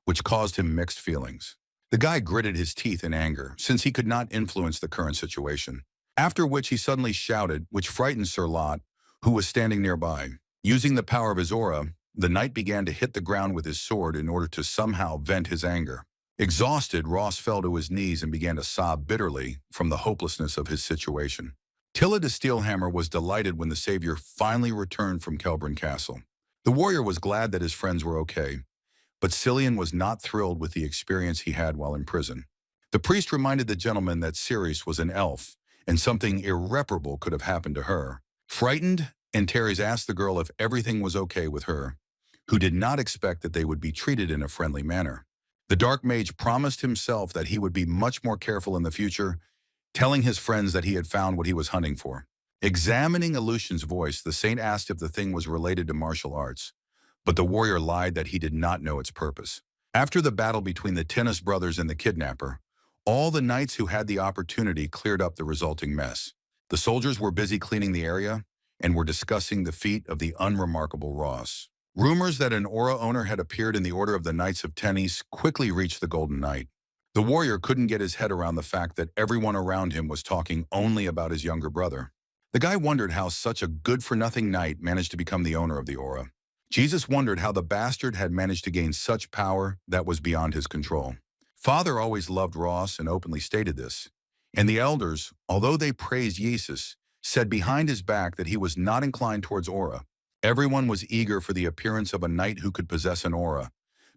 which caused him mixed feelings. The guy gritted his teeth in anger, since he could not influence the current situation. After which he suddenly shouted, which frightened Sir Lot, who was standing nearby. Using the power of his aura, the knight began to hit the ground with his sword in order to somehow vent his anger. Exhausted, Ross fell to his knees and began to sob bitterly from the hopelessness of his situation. Tilla de Steelhammer was delighted when the savior finally returned from Kelbrin Castle. The warrior was glad that his friends were okay, but Cillian was not thrilled with the experience he had while in prison. The priest reminded the gentleman that Cirrus was an elf, and something irreparable could have happened to her. Frightened, Antares asked the girl if everything was okay with her, who did not expect that they would be treated in a friendly manner. The dark mage promised himself that he would be much more careful in the future, telling his friends that he had found what he was hunting for. Examining Aleutian's voice, the saint asked if the thing was related to martial arts, but the warrior lied that he did not know its purpose. After the battle between the Tennis brothers and the kidnapper, all the knights who had the opportunity cleared up the resulting mess. The soldiers were busy cleaning the area and were discussing the feat of the unremarkable Ross. Rumors that an aura owner had appeared in the Order of the Knights of Tennis quickly reached the Golden Knight. The warrior couldn't get his head around the fact that everyone around him was talking only about his younger brother. The guy wondered how such a good-for-nothing knight managed to become the owner of the aura. Jesus wondered how the bastard had managed to gain such power that was beyond his control. Father always loved Ross and openly stated this. And the elders, although they praised Jesus, said behind his back that he was not inclined towards aura. Everyone was eager for the appearance of a knight who could possess an aura,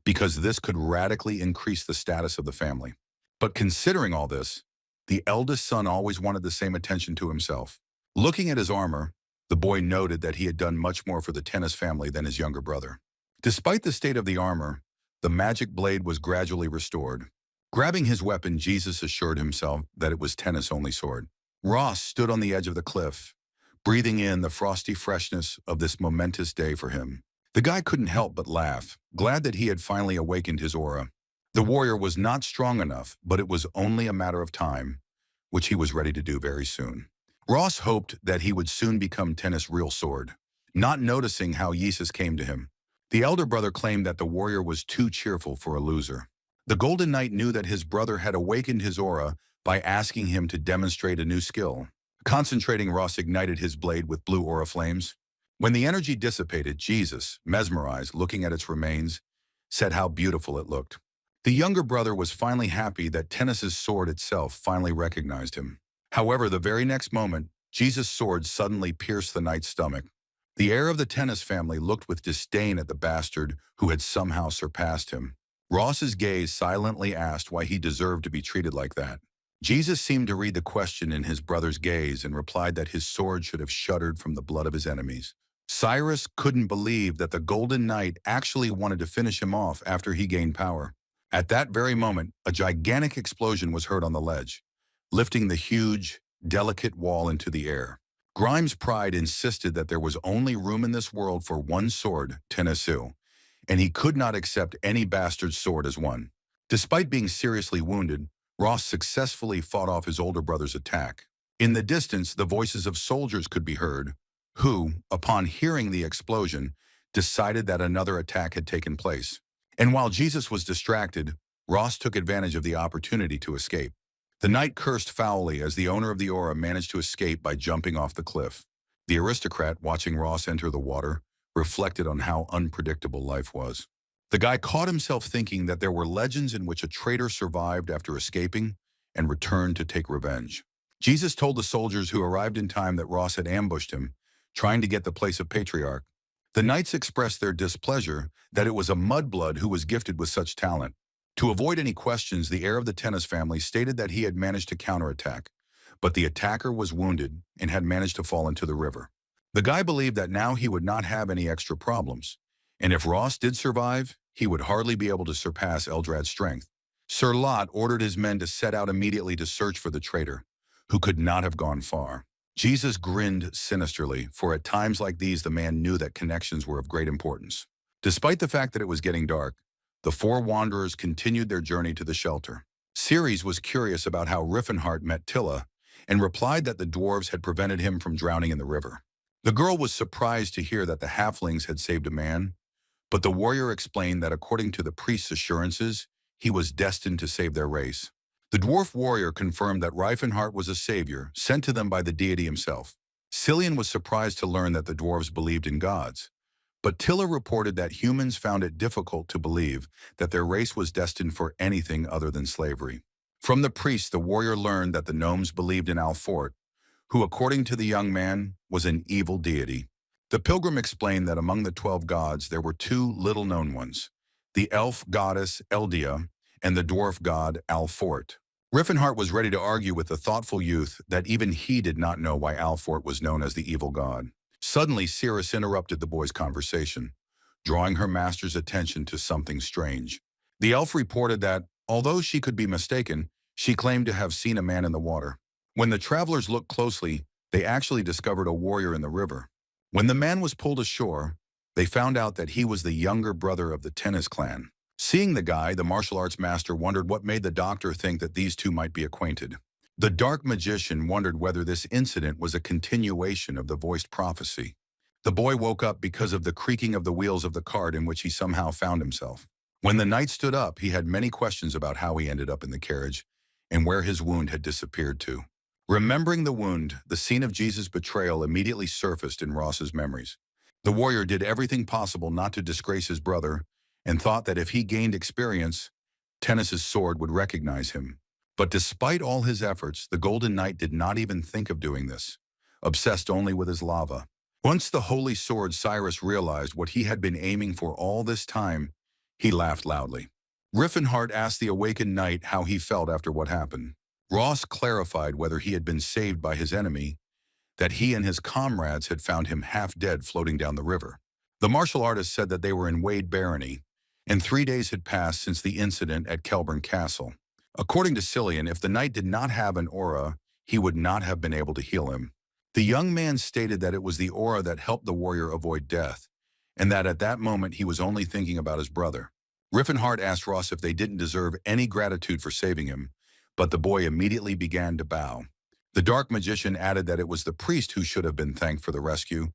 because this could radically increase the status of the family. But considering all this, the eldest son always wanted the same attention to himself. Looking at his armor, the boy noted that he had done much more for the Tennis family than his younger brother. Despite the state of the armor, the magic blade was gradually restored. Grabbing his weapon, Jesus assured himself that it was Tennis-only sword. Ross stood on the edge of the cliff, breathing in the frosty freshness of this momentous day for him. The guy couldn't help but laugh, glad that he had finally awakened his aura. The warrior was not strong enough, but it was only a matter of time, which he was ready to do very soon. Ross hoped that he would soon become Tennis' real sword, not noticing how Jesus came to him. The elder brother claimed that the warrior was too cheerful for a loser. The Golden Knight knew that his brother had awakened his aura by asking him to demonstrate a new skill. Concentrating, Ross ignited his blade with blue aura flames. When the energy dissipated, Jesus, mesmerized, looking at its remains, said how beautiful it looked. The younger brother was finally happy that Tennis's sword itself finally recognized him. However, the very next moment, Jesus' sword suddenly pierced the knight's stomach. The heir of the Tennis family looked with disdain at the bastard who had somehow surpassed him. Ross's gaze silently asked why he deserved to be treated like that. Jesus seemed to read the question in his brother's gaze and replied that his sword should have shuddered from the blood of his enemies. Cyrus couldn't believe that the Golden Knight actually wanted to finish him off after he gained power. At that very moment, a gigantic explosion was heard on the ledge, lifting the huge, delicate wall into the air. Grimes' pride insisted that there was only room in this world for one sword, Tennesu, and he could not accept any bastard's sword as one. Despite being seriously wounded, Ross successfully fought off his older brother's attack. In the distance, the voices of soldiers could be heard, who, upon hearing the explosion, decided that another attack had taken place. And while Jesus was distracted, Ross took advantage of the opportunity to escape. The knight cursed foully as the owner of the aura managed to escape by jumping off the cliff. The aristocrat, watching Ross enter the water, reflected on how unpredictable life was. The guy caught himself thinking that there were legends in which a traitor survived after escaping and returned to take revenge. Jesus told the soldiers who arrived in time that Ross had ambushed him, trying to get the place of patriarch. The knights expressed their displeasure that it was a mudblood who was gifted with such talent. To avoid any questions, the heir of the Tennis family stated that he had managed to counterattack, but the attacker was wounded and had managed to fall into the river. The guy believed that now he would not have any extra problems, and if Ross did survive, he would hardly be able to surpass Eldrad's strength. Sir Lot ordered his men to set out immediately to search for the traitor, who could not have gone far. Jesus grinned sinisterly, for at times like these the man knew that connections were of great importance. Despite the fact that it was getting dark, the four wanderers continued their journey to the shelter. Ceres was curious about how Rifenheart met Tilla, and replied that the dwarves had prevented him from drowning in the river. The girl was surprised to hear that the halflings had saved a man, but the warrior explained that according to the priest's assurances, he was destined to save their race. The dwarf warrior confirmed that Rifenheart was a savior sent to them by the deity himself. Cillian was surprised to learn that the dwarves believed in gods, But Tilla reported that humans found it difficult to believe that their race was destined for anything other than slavery. From the priest, the warrior learned that the gnomes believed in Alfort, who, according to the young man, was an evil deity. The pilgrim explained that among the 12 gods there were two little-known ones, the elf goddess Eldia and the dwarf god Alfort. Rifenheart was ready to argue with the thoughtful youth that even he did not know why Alfort was known as the evil god. Suddenly, Cirrus interrupted the boy's conversation, drawing her master's attention to something strange. The elf reported that, although she could be mistaken, she claimed to have seen a man in the water. When the travelers looked closely, they actually discovered a warrior in the river. When the man was pulled ashore, they found out that he was the younger brother of the Tennis clan. Seeing the guy, the martial arts master wondered what made the doctor think that these two might be acquainted. The dark magician wondered whether this incident was a continuation of the voiced prophecy. The boy woke up because of the creaking of the wheels of the cart in which he somehow found himself. When the knight stood up, he had many questions about how he ended up in the carriage and where his wound had disappeared to. Remembering the wound, the scene of Jesus' betrayal immediately surfaced in Ross's memories. The warrior did everything possible not to disgrace his brother and thought that if he gained experience, Tennis's sword would recognize him. But despite all his efforts, the Golden Knight did not even think of doing this, obsessed only with his lava. Once the holy sword Cirrus realized what he had been aiming for all this time, he laughed loudly. Rifenheart asked the awakened knight how he felt after what happened. Ross clarified whether he had been saved by his enemy, that he and his comrades had found him half dead floating down the river. The martial artist said that they were in Wade Barony, and 3 days had passed since the incident at Kelburn Castle. According to Cillian, if the knight did not have an aura, he would not have been able to heal him. The young man stated that it was the aura that helped the warrior avoid death, and that at that moment he was only thinking about his brother. Rifenheart asked Ross if they didn't deserve any gratitude for saving him, but the boy immediately began to bow. The dark magician added that it was the priest who should have been thanked for the rescue,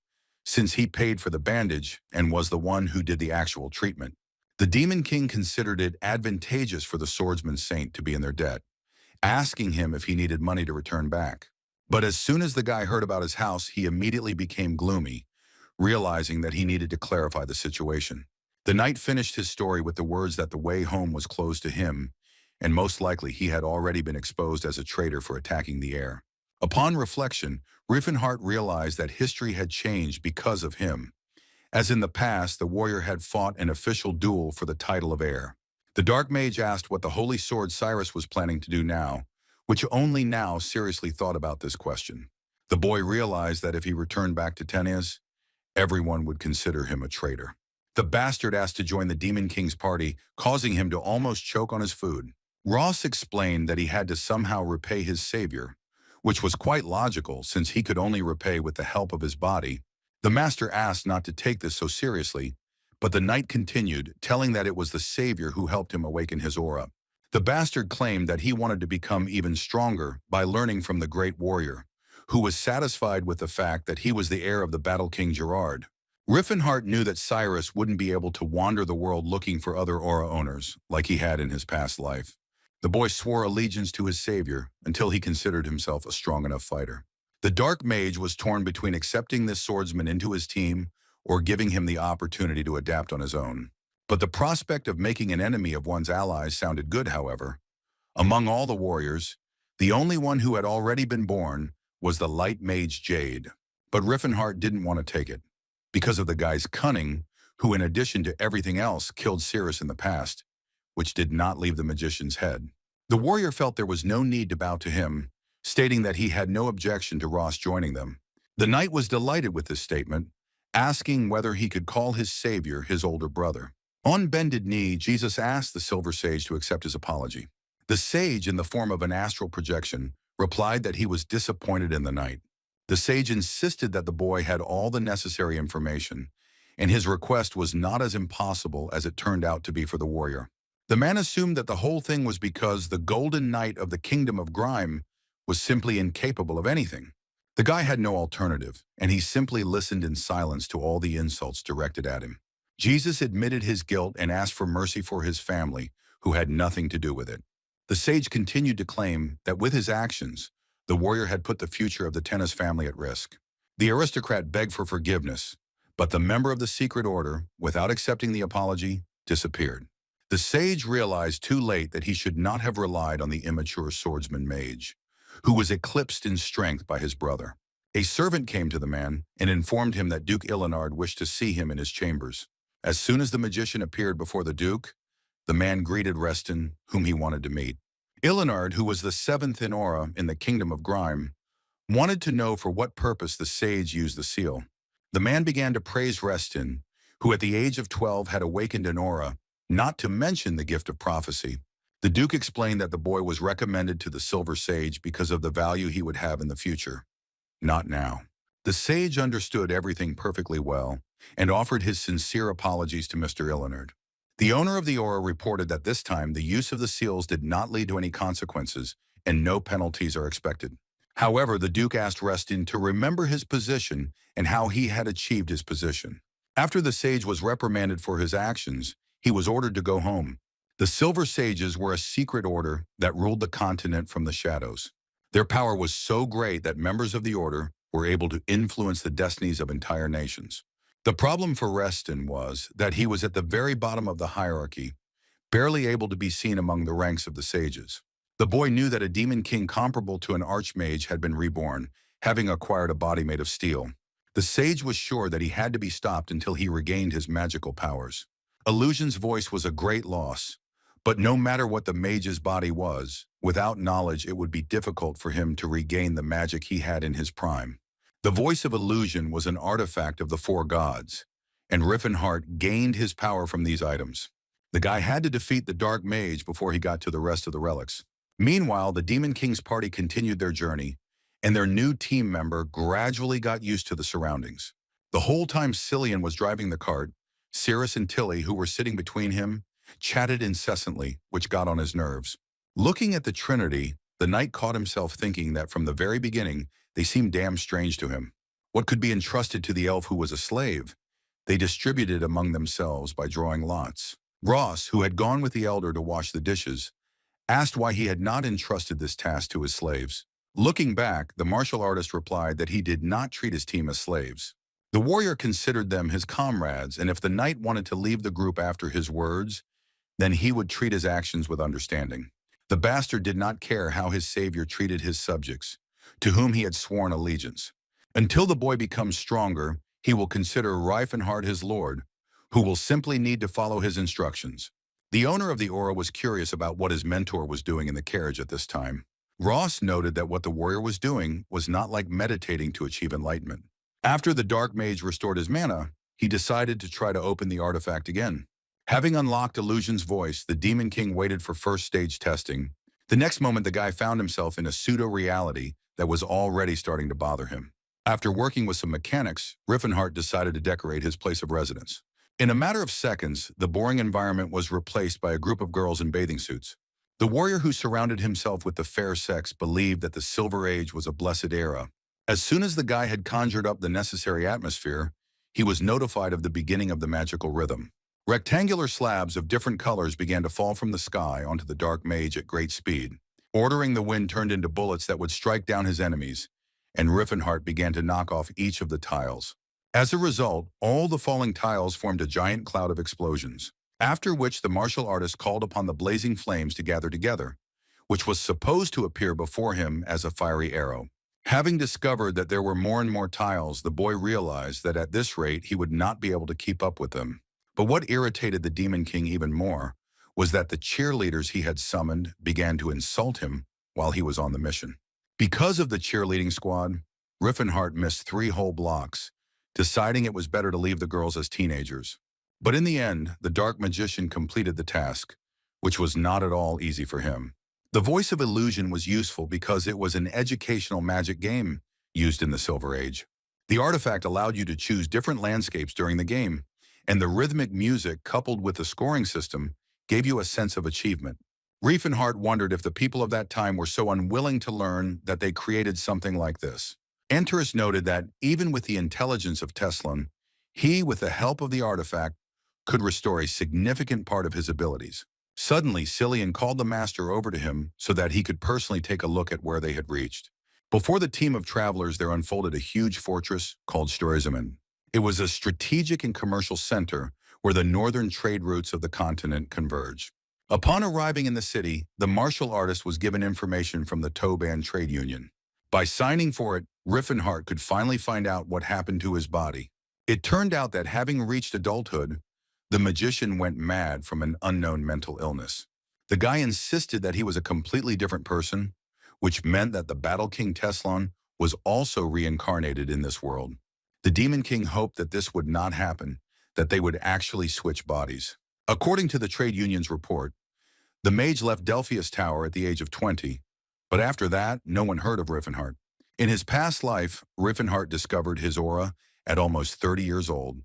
since he paid for the bandage and was the one who did the actual treatment. The Demon King considered it advantageous for the swordsman saint to be in their debt, asking him if he needed money to return back. But as soon as the guy heard about his house, he immediately became gloomy, realizing that he needed to clarify the situation. The knight finished his story with the words that the way home was closed to him, and most likely he had already been exposed as a traitor for attacking the heir. Upon reflection, Rifenheart realized that history had changed because of him. As in the past, the warrior had fought an official duel for the title of heir. The dark mage asked what the holy sword Cirrus was planning to do now, which only now seriously thought about this question. The boy realized that if he returned back to Tennis, everyone would consider him a traitor. The bastard asked to join the Demon King's party, causing him to almost choke on his food. Ross explained that he had to somehow repay his savior, which was quite logical since he could only repay with the help of his body. The master asked not to take this so seriously, but the knight continued, telling that it was the savior who helped him awaken his aura. The bastard claimed that he wanted to become even stronger by learning from the great warrior, who was satisfied with the fact that he was the heir of the Battle King Gerard. Rifenheart knew that Cirrus wouldn't be able to wander the world looking for other aura owners, like he had in his past life. The boy swore allegiance to his savior until he considered himself a strong enough fighter. The dark mage was torn between accepting this swordsman into his team or giving him the opportunity to adapt on his own. But the prospect of making an enemy of one's allies sounded good, however. Among all the warriors, the only one who had already been born was the light mage Jade. But Rifenheart didn't want to take it, because of the guy's cunning, who in addition to everything else killed Cirrus in the past, which did not leave the magician's head. The warrior felt there was no need to bow to him, stating that he had no objection to Ross joining them. The knight was delighted with this statement, asking whether he could call his savior his older brother. On bended knee, Jesus asked the silver sage to accept his apology. The sage, in the form of an astral projection, replied that he was disappointed in the knight. The sage insisted that the boy had all the necessary information, and his request was not as impossible as it turned out to be for the warrior. The man assumed that the whole thing was because the Golden Knight of the Kingdom of Grime was simply incapable of anything. The guy had no alternative, and he simply listened in silence to all the insults directed at him. Jesus admitted his guilt and asked for mercy for his family, who had nothing to do with it. The sage continued to claim that with his actions, the warrior had put the future of the Tennis family at risk. The aristocrat begged for forgiveness, But the member of the secret order, without accepting the apology, disappeared. The sage realized too late that he should not have relied on the immature swordsman mage, who was eclipsed in strength by his brother. A servant came to the man and informed him that Duke Ilinard wished to see him in his chambers. As soon as the magician appeared before the Duke, the man greeted Reston, whom he wanted to meet. Ilinard, who was the seventh in aura in the Kingdom of Grime, wanted to know for what purpose the sage used the seal. The man began to praise Reston, who at the age of 12 had awakened an aura, not to mention the gift of prophecy. The Duke explained that the boy was recommended to the Silver Sage because of the value he would have in the future. Not now. The sage understood everything perfectly well and offered his sincere apologies to Mr. Ilinard. The owner of the aura reported that this time the use of the seals did not lead to any consequences and no penalties are expected. However, the Duke asked Reston to remember his position and how he had achieved his position. After the sage was reprimanded for his actions, he was ordered to go home. The Silver Sages were a secret order that ruled the continent from the shadows. Their power was so great that members of the order were able to influence the destinies of entire nations. The problem for Reston was that he was at the very bottom of the hierarchy, barely able to be seen among the ranks of the sages. The boy knew that a demon king comparable to an archmage had been reborn, having acquired a body made of steel. The sage was sure that he had to be stopped until he regained his magical powers. Illusion's voice was a great loss, but no matter what the mage's body was, without knowledge it would be difficult for him to regain the magic he had in his prime. The voice of illusion was an artifact of the four gods, and Rifenheart gained his power from these items. The guy had to defeat the dark mage before he got to the rest of the relics. Meanwhile, the Demon King's party continued their journey, and their new team member gradually got used to the surroundings. The whole time Cillian was driving the cart, Cirrus and Tilly, who were sitting between him, chatted incessantly, which got on his nerves. Looking at the Trinity, the knight caught himself thinking that from the very beginning, they seemed damn strange to him. What could be entrusted to the elf who was a slave? They distributed among themselves by drawing lots. Ross, who had gone with the elder to wash the dishes, asked why he had not entrusted this task to his slaves. Looking back, the martial artist replied that he did not treat his team as slaves. The warrior considered them his comrades, and if the knight wanted to leave the group after his words, then he would treat his actions with understanding. The bastard did not care how his savior treated his subjects, to whom he had sworn allegiance. Until the boy becomes stronger, he will consider Rifenheart his lord, who will simply need to follow his instructions. The owner of the aura was curious about what his mentor was doing in the carriage at this time. Ross noted that what the warrior was doing was not like meditating to achieve enlightenment. After the dark mage restored his mana, he decided to try to open the artifact again. Having unlocked Illusion's voice, the Demon King waited for first stage testing. The next moment, the guy found himself in a pseudo-reality that was already starting to bother him. After working with some mechanics, Rifenheart decided to decorate his place of residence. In a matter of seconds, the boring environment was replaced by a group of girls in bathing suits. The warrior who surrounded himself with the fair sex believed that the Silver Age was a blessed era. As soon as the guy had conjured up the necessary atmosphere, he was notified of the beginning of the magical rhythm. Rectangular slabs of different colors began to fall from the sky onto the dark mage at great speed. Ordering the wind turned into bullets that would strike down his enemies, and Rifenheart began to knock off each of the tiles. As a result, all the falling tiles formed a giant cloud of explosions, after which the martial artist called upon the blazing flames to gather together, which was supposed to appear before him as a fiery arrow. Having discovered that there were more and more tiles, the boy realized that at this rate he would not be able to keep up with them. But what irritated the Demon King even more was that the cheerleaders he had summoned began to insult him while he was on the mission. Because of the cheerleading squad, Rifenheart missed 3 whole blocks, deciding it was better to leave the girls as teenagers. But in the end, the dark magician completed the task, which was not at all easy for him. The voice of illusion was useful because it was an educational magic game used in the Silver Age. The artifact allowed you to choose different landscapes during the game, and the rhythmic music coupled with the scoring system gave you a sense of achievement. Rifenheart wondered if the people of that time were so unwilling to learn that they created something like this. Enterus noted that, even with the intelligence of Teslan, he, with the help of the artifact, could restore a significant part of his abilities. Suddenly, Cillian called the master over to him so that he could personally take a look at where they had reached. Before the team of travelers, there unfolded a huge fortress called Storizamen. It was a strategic and commercial center where the northern trade routes of the continent converge. Upon arriving in the city, the martial artist was given information from the Toban trade union. By signing for it, Rifenheart could finally find out what happened to his body. It turned out that having reached adulthood, the magician went mad from an unknown mental illness. The guy insisted that he was a completely different person, which meant that the Battle King Teslan was also reincarnated in this world. The Demon King hoped that this would not happen, that they would actually switch bodies. According to the trade union's report, the mage left Delphius Tower at the age of 20, but after that, no one heard of Rifenheart. In his past life, Rifenheart discovered his aura at almost 30 years old,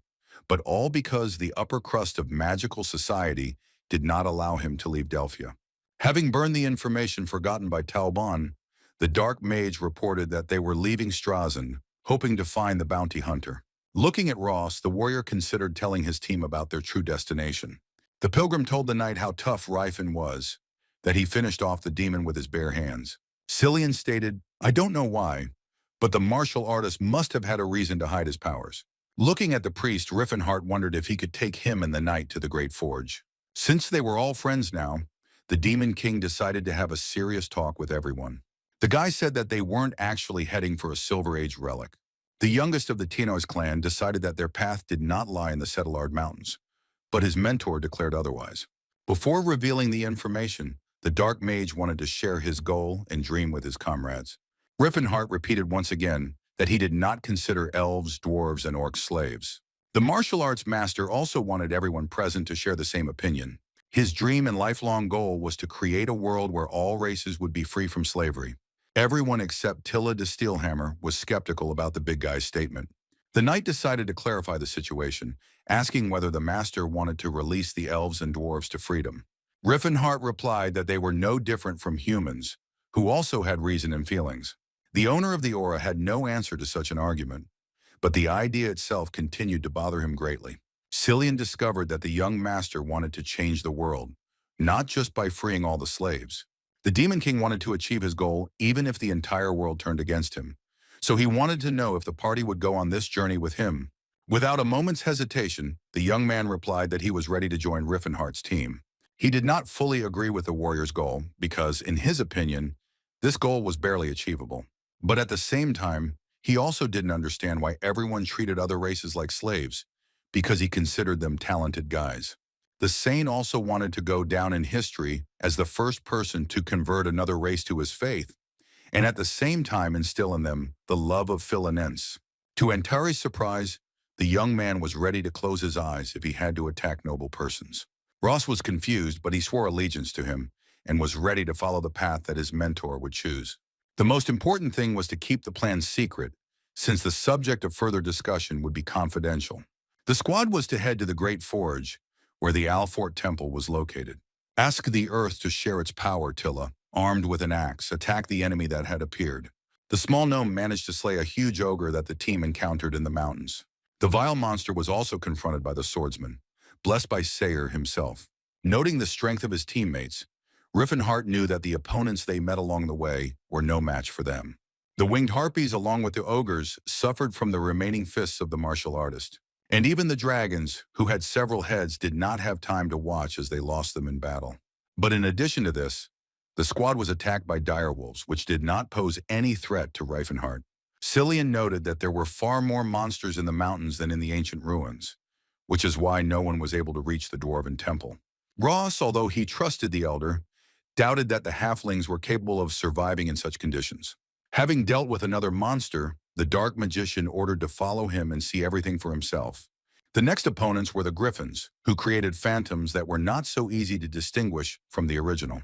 but all because the upper crust of magical society did not allow him to leave Delphia. Having burned the information forgotten by Talbon, the Dark Mage reported that they were leaving Strazen, hoping to find the bounty hunter. Looking at Ross, the warrior considered telling his team about their true destination. The pilgrim told the knight how tough Rifen was, that he finished off the demon with his bare hands. Cillian stated, "I don't know why, but the martial artist must have had a reason to hide his powers." Looking at the priest, Rifenheart wondered if he could take him and the knight to the Great Forge. Since they were all friends now, the Demon King decided to have a serious talk with everyone. The guy said that they weren't actually heading for a Silver Age relic. The youngest of the Tino's clan decided that their path did not lie in the Settlard Mountains, but his mentor declared otherwise. Before revealing the information, the Dark Mage wanted to share his goal and dream with his comrades. Rifenheart repeated once again that he did not consider elves, dwarves, and orcs slaves. The martial arts master also wanted everyone present to share the same opinion. His dream and lifelong goal was to create a world where all races would be free from slavery. Everyone except Tilla de Steelhammer was skeptical about the big guy's statement. The knight decided to clarify the situation, asking whether the master wanted to release the elves and dwarves to freedom. Rifenheart replied that they were no different from humans, who also had reason and feelings. The owner of the aura had no answer to such an argument, but the idea itself continued to bother him greatly. Cillian discovered that the young master wanted to change the world, not just by freeing all the slaves. The Demon King wanted to achieve his goal even if the entire world turned against him, so he wanted to know if the party would go on this journey with him. Without a moment's hesitation, the young man replied that he was ready to join Rifenheart's team. He did not fully agree with the warrior's goal because, in his opinion, this goal was barely achievable. But at the same time, he also didn't understand why everyone treated other races like slaves, because he considered them talented guys. The Sane also wanted to go down in history as the first person to convert another race to his faith, and at the same time instill in them the love of Philinense. To Antari's surprise, the young man was ready to close his eyes if he had to attack noble persons. Ross was confused, but he swore allegiance to him and was ready to follow the path that his mentor would choose. The most important thing was to keep the plan secret, since the subject of further discussion would be confidential. The squad was to head to the Great Forge, where the Alfort Temple was located. Ask the earth to share its power, Tilla, armed with an axe, attack the enemy that had appeared. The small gnome managed to slay a huge ogre that the team encountered in the mountains. The vile monster was also confronted by the swordsman, blessed by Sayer himself. Noting the strength of his teammates, Rifenheart knew that the opponents they met along the way were no match for them. The winged harpies, along with the ogres, suffered from the remaining fists of the martial artist. And even the dragons, who had several heads, did not have time to watch as they lost them in battle. But in addition to this, the squad was attacked by direwolves, which did not pose any threat to Rifenheart. Cillian noted that there were far more monsters in the mountains than in the ancient ruins, which is why no one was able to reach the Dwarven Temple. Ross, although he trusted the elder, doubted that the halflings were capable of surviving in such conditions. Having dealt with another monster, the dark magician ordered to follow him and see everything for himself. The next opponents were the Griffins, who created phantoms that were not so easy to distinguish from the original.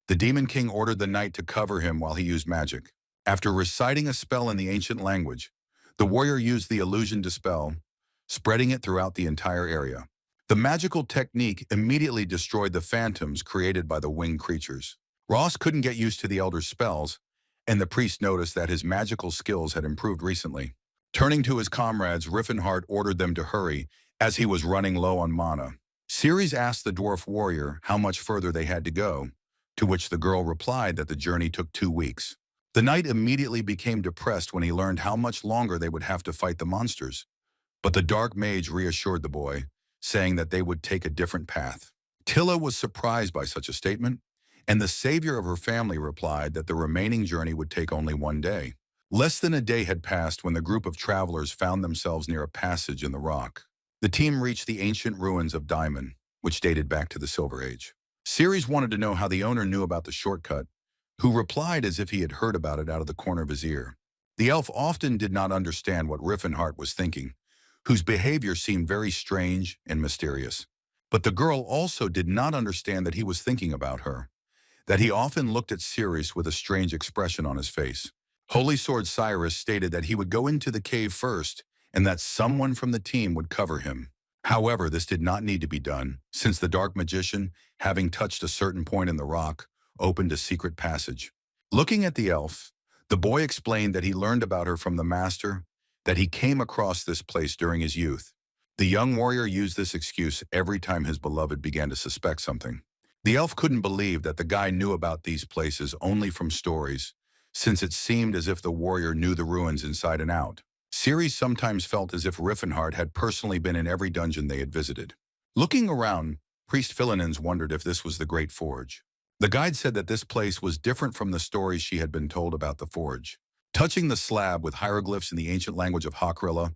The Demon King ordered the knight to cover him while he used magic. After reciting a spell in the ancient language, the warrior used the illusion dispel, spreading it throughout the entire area. The magical technique immediately destroyed the phantoms created by the winged creatures. Ross couldn't get used to the elder's spells, and the priest noticed that his magical skills had improved recently. Turning to his comrades, Rifenheart ordered them to hurry, as he was running low on mana. Ceres asked the dwarf warrior how much further they had to go, to which the girl replied that the journey took 2 weeks. The knight immediately became depressed when he learned how much longer they would have to fight the monsters. But the dark mage reassured the boy, saying that they would take a different path. Tilla was surprised by such a statement, and the savior of her family replied that the remaining journey would take only one day. Less than a day had passed when the group of travelers found themselves near a passage in the rock. The team reached the ancient ruins of Diamond, which dated back to the Silver Age. Ceres wanted to know how the owner knew about the shortcut, who replied as if he had heard about it out of the corner of his ear. The elf often did not understand what Rifenheart was thinking, whose behavior seemed very strange and mysterious. But the girl also did not understand that he was thinking about her, that he often looked at Cirrus with a strange expression on his face. Holy Sword Cyrus stated that he would go into the cave first and that someone from the team would cover him. However, this did not need to be done, since the dark magician, having touched a certain point in the rock, opened a secret passage. Looking at the elf, the boy explained that he learned about her from the master, that he came across this place during his youth. The young warrior used this excuse every time his beloved began to suspect something. The elf couldn't believe that the guy knew about these places only from stories, since it seemed as if the warrior knew the ruins inside and out. Ceres sometimes felt as if Rifenheart had personally been in every dungeon they had visited. Looking around, Priest Philinens wondered if this was the Great Forge. The guide said that this place was different from the stories she had been told about the forge. Touching the slab with hieroglyphs in the ancient language of Hakrilla,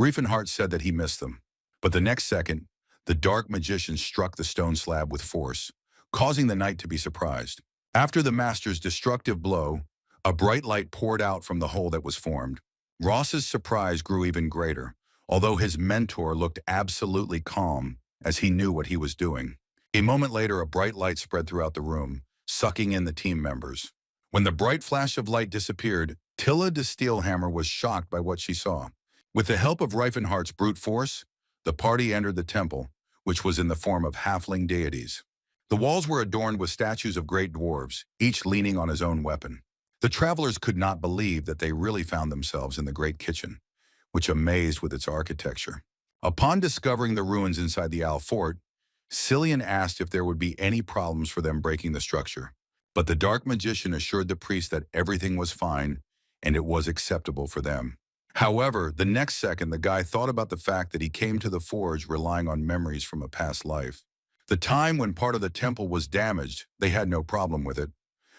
Rifenheart said that he missed them. But the next second, the dark magician struck the stone slab with force, causing the knight to be surprised. After the master's destructive blow, a bright light poured out from the hole that was formed. Ross's surprise grew even greater, although his mentor looked absolutely calm as he knew what he was doing. A moment later, a bright light spread throughout the room, sucking in the team members. When the bright flash of light disappeared, Tilla de Steelhammer was shocked by what she saw. With the help of Rifenheart's brute force, the party entered the temple, which was in the form of halfling deities. The walls were adorned with statues of great dwarves, each leaning on his own weapon. The travelers could not believe that they really found themselves in the great kitchen, which amazed with its architecture. Upon discovering the ruins inside the Owl Fort, Cillian asked if there would be any problems for them breaking the structure. But the dark magician assured the priest that everything was fine and it was acceptable for them. However, the next second the guy thought about the fact that he came to the forge relying on memories from a past life. The time when part of the temple was damaged, they had no problem with it.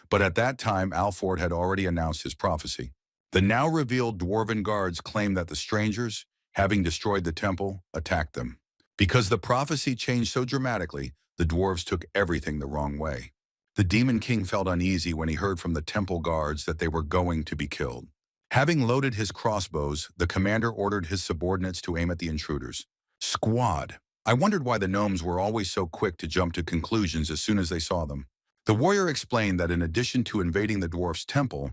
But at that time, Alford had already announced his prophecy. The now revealed dwarven guards claimed that the strangers, having destroyed the temple, attacked them. Because the prophecy changed so dramatically, the dwarves took everything the wrong way. The Demon King felt uneasy when he heard from the temple guards that they were going to be killed. Having loaded his crossbows, the commander ordered his subordinates to aim at the intruders. Squad. I wondered why the gnomes were always so quick to jump to conclusions as soon as they saw them. The warrior explained that in addition to invading the dwarf's temple,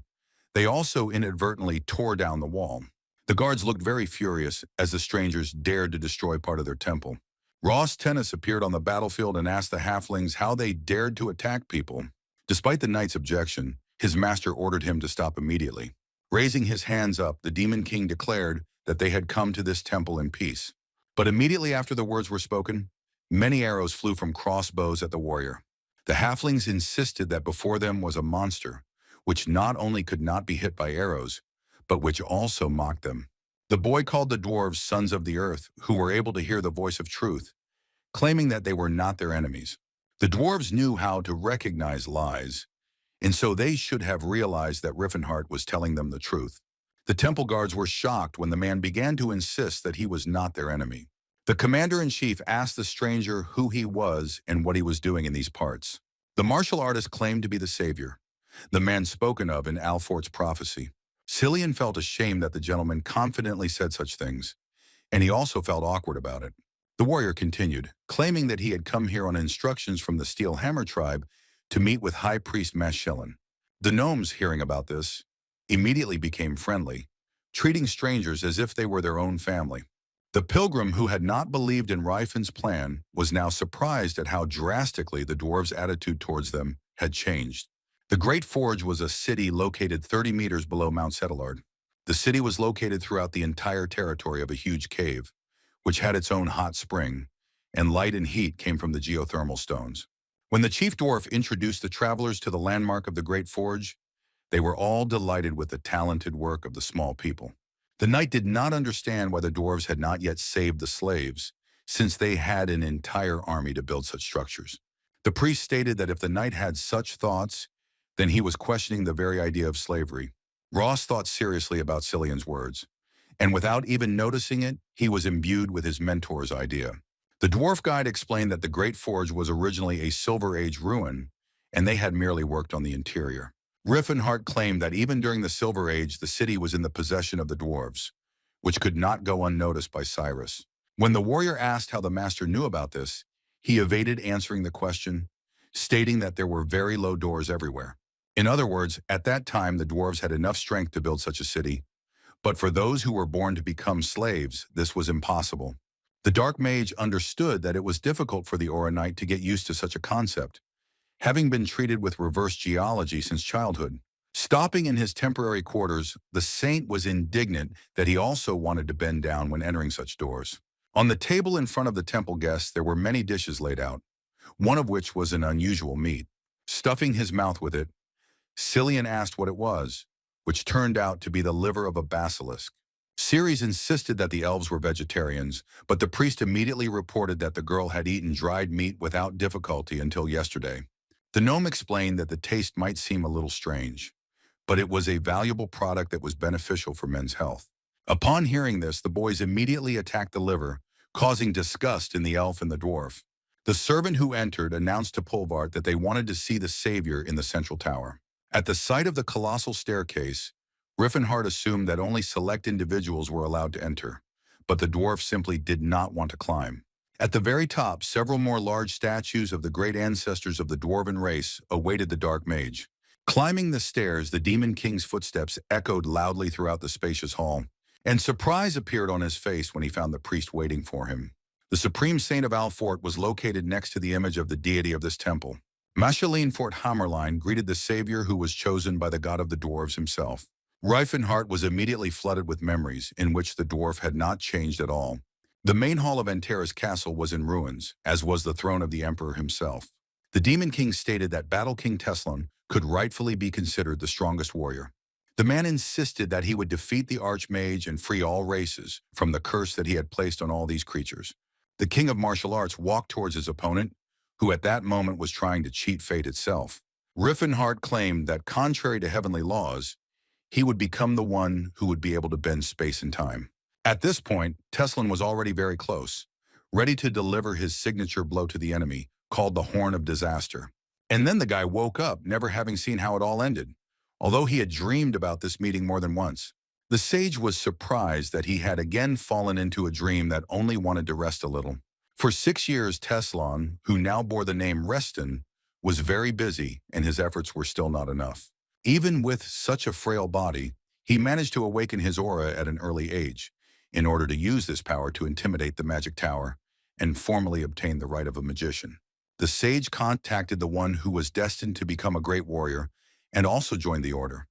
they also inadvertently tore down the wall. The guards looked very furious as the strangers dared to destroy part of their temple. Ross Tennis appeared on the battlefield and asked the halflings how they dared to attack people. Despite the knight's objection, his master ordered him to stop immediately. Raising his hands up, the Demon King declared that they had come to this temple in peace. But immediately after the words were spoken, many arrows flew from crossbows at the warrior. The halflings insisted that before them was a monster, which not only could not be hit by arrows, but which also mocked them. The boy called the dwarves sons of the earth, who were able to hear the voice of truth, claiming that they were not their enemies. The dwarves knew how to recognize lies, and so they should have realized that Rifenheart was telling them the truth. The temple guards were shocked when the man began to insist that he was not their enemy. The commander-in-chief asked the stranger who he was and what he was doing in these parts. The martial artist claimed to be the savior, the man spoken of in Alfort's prophecy. Cillian felt ashamed that the gentleman confidently said such things, and he also felt awkward about it. The warrior continued, claiming that he had come here on instructions from the Steel Hammer tribe to meet with High Priest Maschillen. The gnomes, hearing about this, immediately became friendly, treating strangers as if they were their own family. The pilgrim who had not believed in Rifen's plan was now surprised at how drastically the dwarves' attitude towards them had changed. The Great Forge was a city located 30 meters below Mount Settelard. The city was located throughout the entire territory of a huge cave, which had its own hot spring, and light and heat came from the geothermal stones. When the chief dwarf introduced the travelers to the landmark of the Great Forge, they were all delighted with the talented work of the small people. The knight did not understand why the dwarves had not yet saved the slaves, since they had an entire army to build such structures. The priest stated that if the knight had such thoughts, then he was questioning the very idea of slavery. Ross thought seriously about Cillian's words, and without even noticing it, he was imbued with his mentor's idea. The dwarf guide explained that the Great Forge was originally a Silver Age ruin, and they had merely worked on the interior. Rifenheart claimed that even during the Silver Age, the city was in the possession of the dwarves, which could not go unnoticed by Cirrus. When the warrior asked how the master knew about this, he evaded answering the question, stating that there were very low doors everywhere. In other words, at that time, the dwarves had enough strength to build such a city, but for those who were born to become slaves, this was impossible. The Dark Mage understood that it was difficult for the Aura Knight to get used to such a concept, having been treated with reverse geology since childhood. Stopping in his temporary quarters, the saint was indignant that he also wanted to bend down when entering such doors. On the table in front of the temple guests, there were many dishes laid out, one of which was an unusual meat. Stuffing his mouth with it, Cillian asked what it was, which turned out to be the liver of a basilisk. Ceres insisted that the elves were vegetarians, but the priest immediately reported that the girl had eaten dried meat without difficulty until yesterday. The gnome explained that the taste might seem a little strange, but it was a valuable product that was beneficial for men's health. Upon hearing this, the boys immediately attacked the liver, causing disgust in the elf and the dwarf. The servant who entered announced to Pulvart that they wanted to see the savior in the central tower. At the sight of the colossal staircase, Rifenheart assumed that only select individuals were allowed to enter, but the dwarf simply did not want to climb. At the very top, several more large statues of the great ancestors of the dwarven race awaited the Dark Mage. Climbing the stairs, the Demon King's footsteps echoed loudly throughout the spacious hall, and surprise appeared on his face when he found the priest waiting for him. The Supreme Saint of Alfort was located next to the image of the deity of this temple. Macheline Fort Hammerline greeted the savior who was chosen by the god of the dwarves himself. Rifenheart was immediately flooded with memories in which the dwarf had not changed at all. The main hall of Antera's castle was in ruins, as was the throne of the emperor himself. The Demon King stated that Battle King Teslan could rightfully be considered the strongest warrior. The man insisted that he would defeat the Archmage and free all races from the curse that he had placed on all these creatures. The King of Martial Arts walked towards his opponent, who at that moment was trying to cheat fate itself. Rifenheart claimed that, contrary to heavenly laws, he would become the one who would be able to bend space and time. At this point, Teslan was already very close, ready to deliver his signature blow to the enemy, called the Horn of Disaster. And then the guy woke up, never having seen how it all ended, although he had dreamed about this meeting more than once. The sage was surprised that he had again fallen into a dream that only wanted to rest a little. For 6 years, Teslan, who now bore the name Reston, was very busy, and his efforts were still not enough. Even with such a frail body, he managed to awaken his aura at an early age, in order to use this power to intimidate the magic tower and formally obtain the right of a magician. The sage contacted the one who was destined to become a great warrior and also joined the order,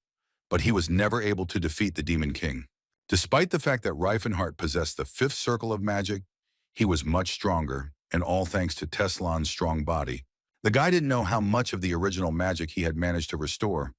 but he was never able to defeat the Demon King. Despite the fact that Rifenheart possessed the 5th circle of magic, he was much stronger, and all thanks to Teslan's strong body. The guy didn't know how much of the original magic he had managed to restore,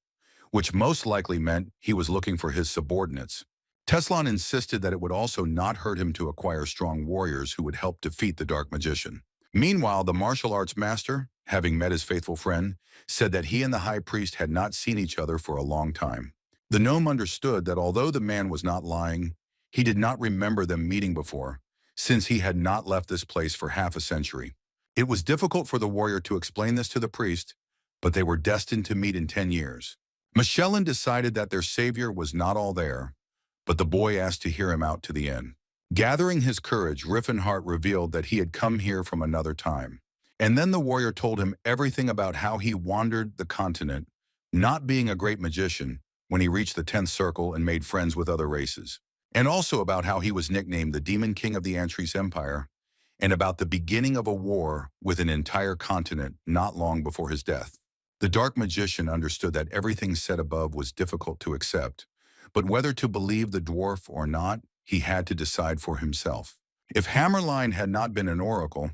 which most likely meant he was looking for his subordinates. Teslan insisted that it would also not hurt him to acquire strong warriors who would help defeat the Dark Magician. Meanwhile, the martial arts master, having met his faithful friend, said that he and the high priest had not seen each other for a long time. The gnome understood that although the man was not lying, he did not remember them meeting before, since he had not left this place for half a century. It was difficult for the warrior to explain this to the priest, but they were destined to meet in 10 years. Macheline decided that their savior was not all there, but the boy asked to hear him out to the end. Gathering his courage, Rifenheart revealed that he had come here from another time. And then the warrior told him everything about how he wandered the continent, not being a great magician, when he reached the 10th circle and made friends with other races. And also about how he was nicknamed the Demon King of the Antris Empire, and about the beginning of a war with an entire continent not long before his death. The Dark Magician understood that everything said above was difficult to accept, but whether to believe the dwarf or not, he had to decide for himself. If Hammerline had not been an oracle,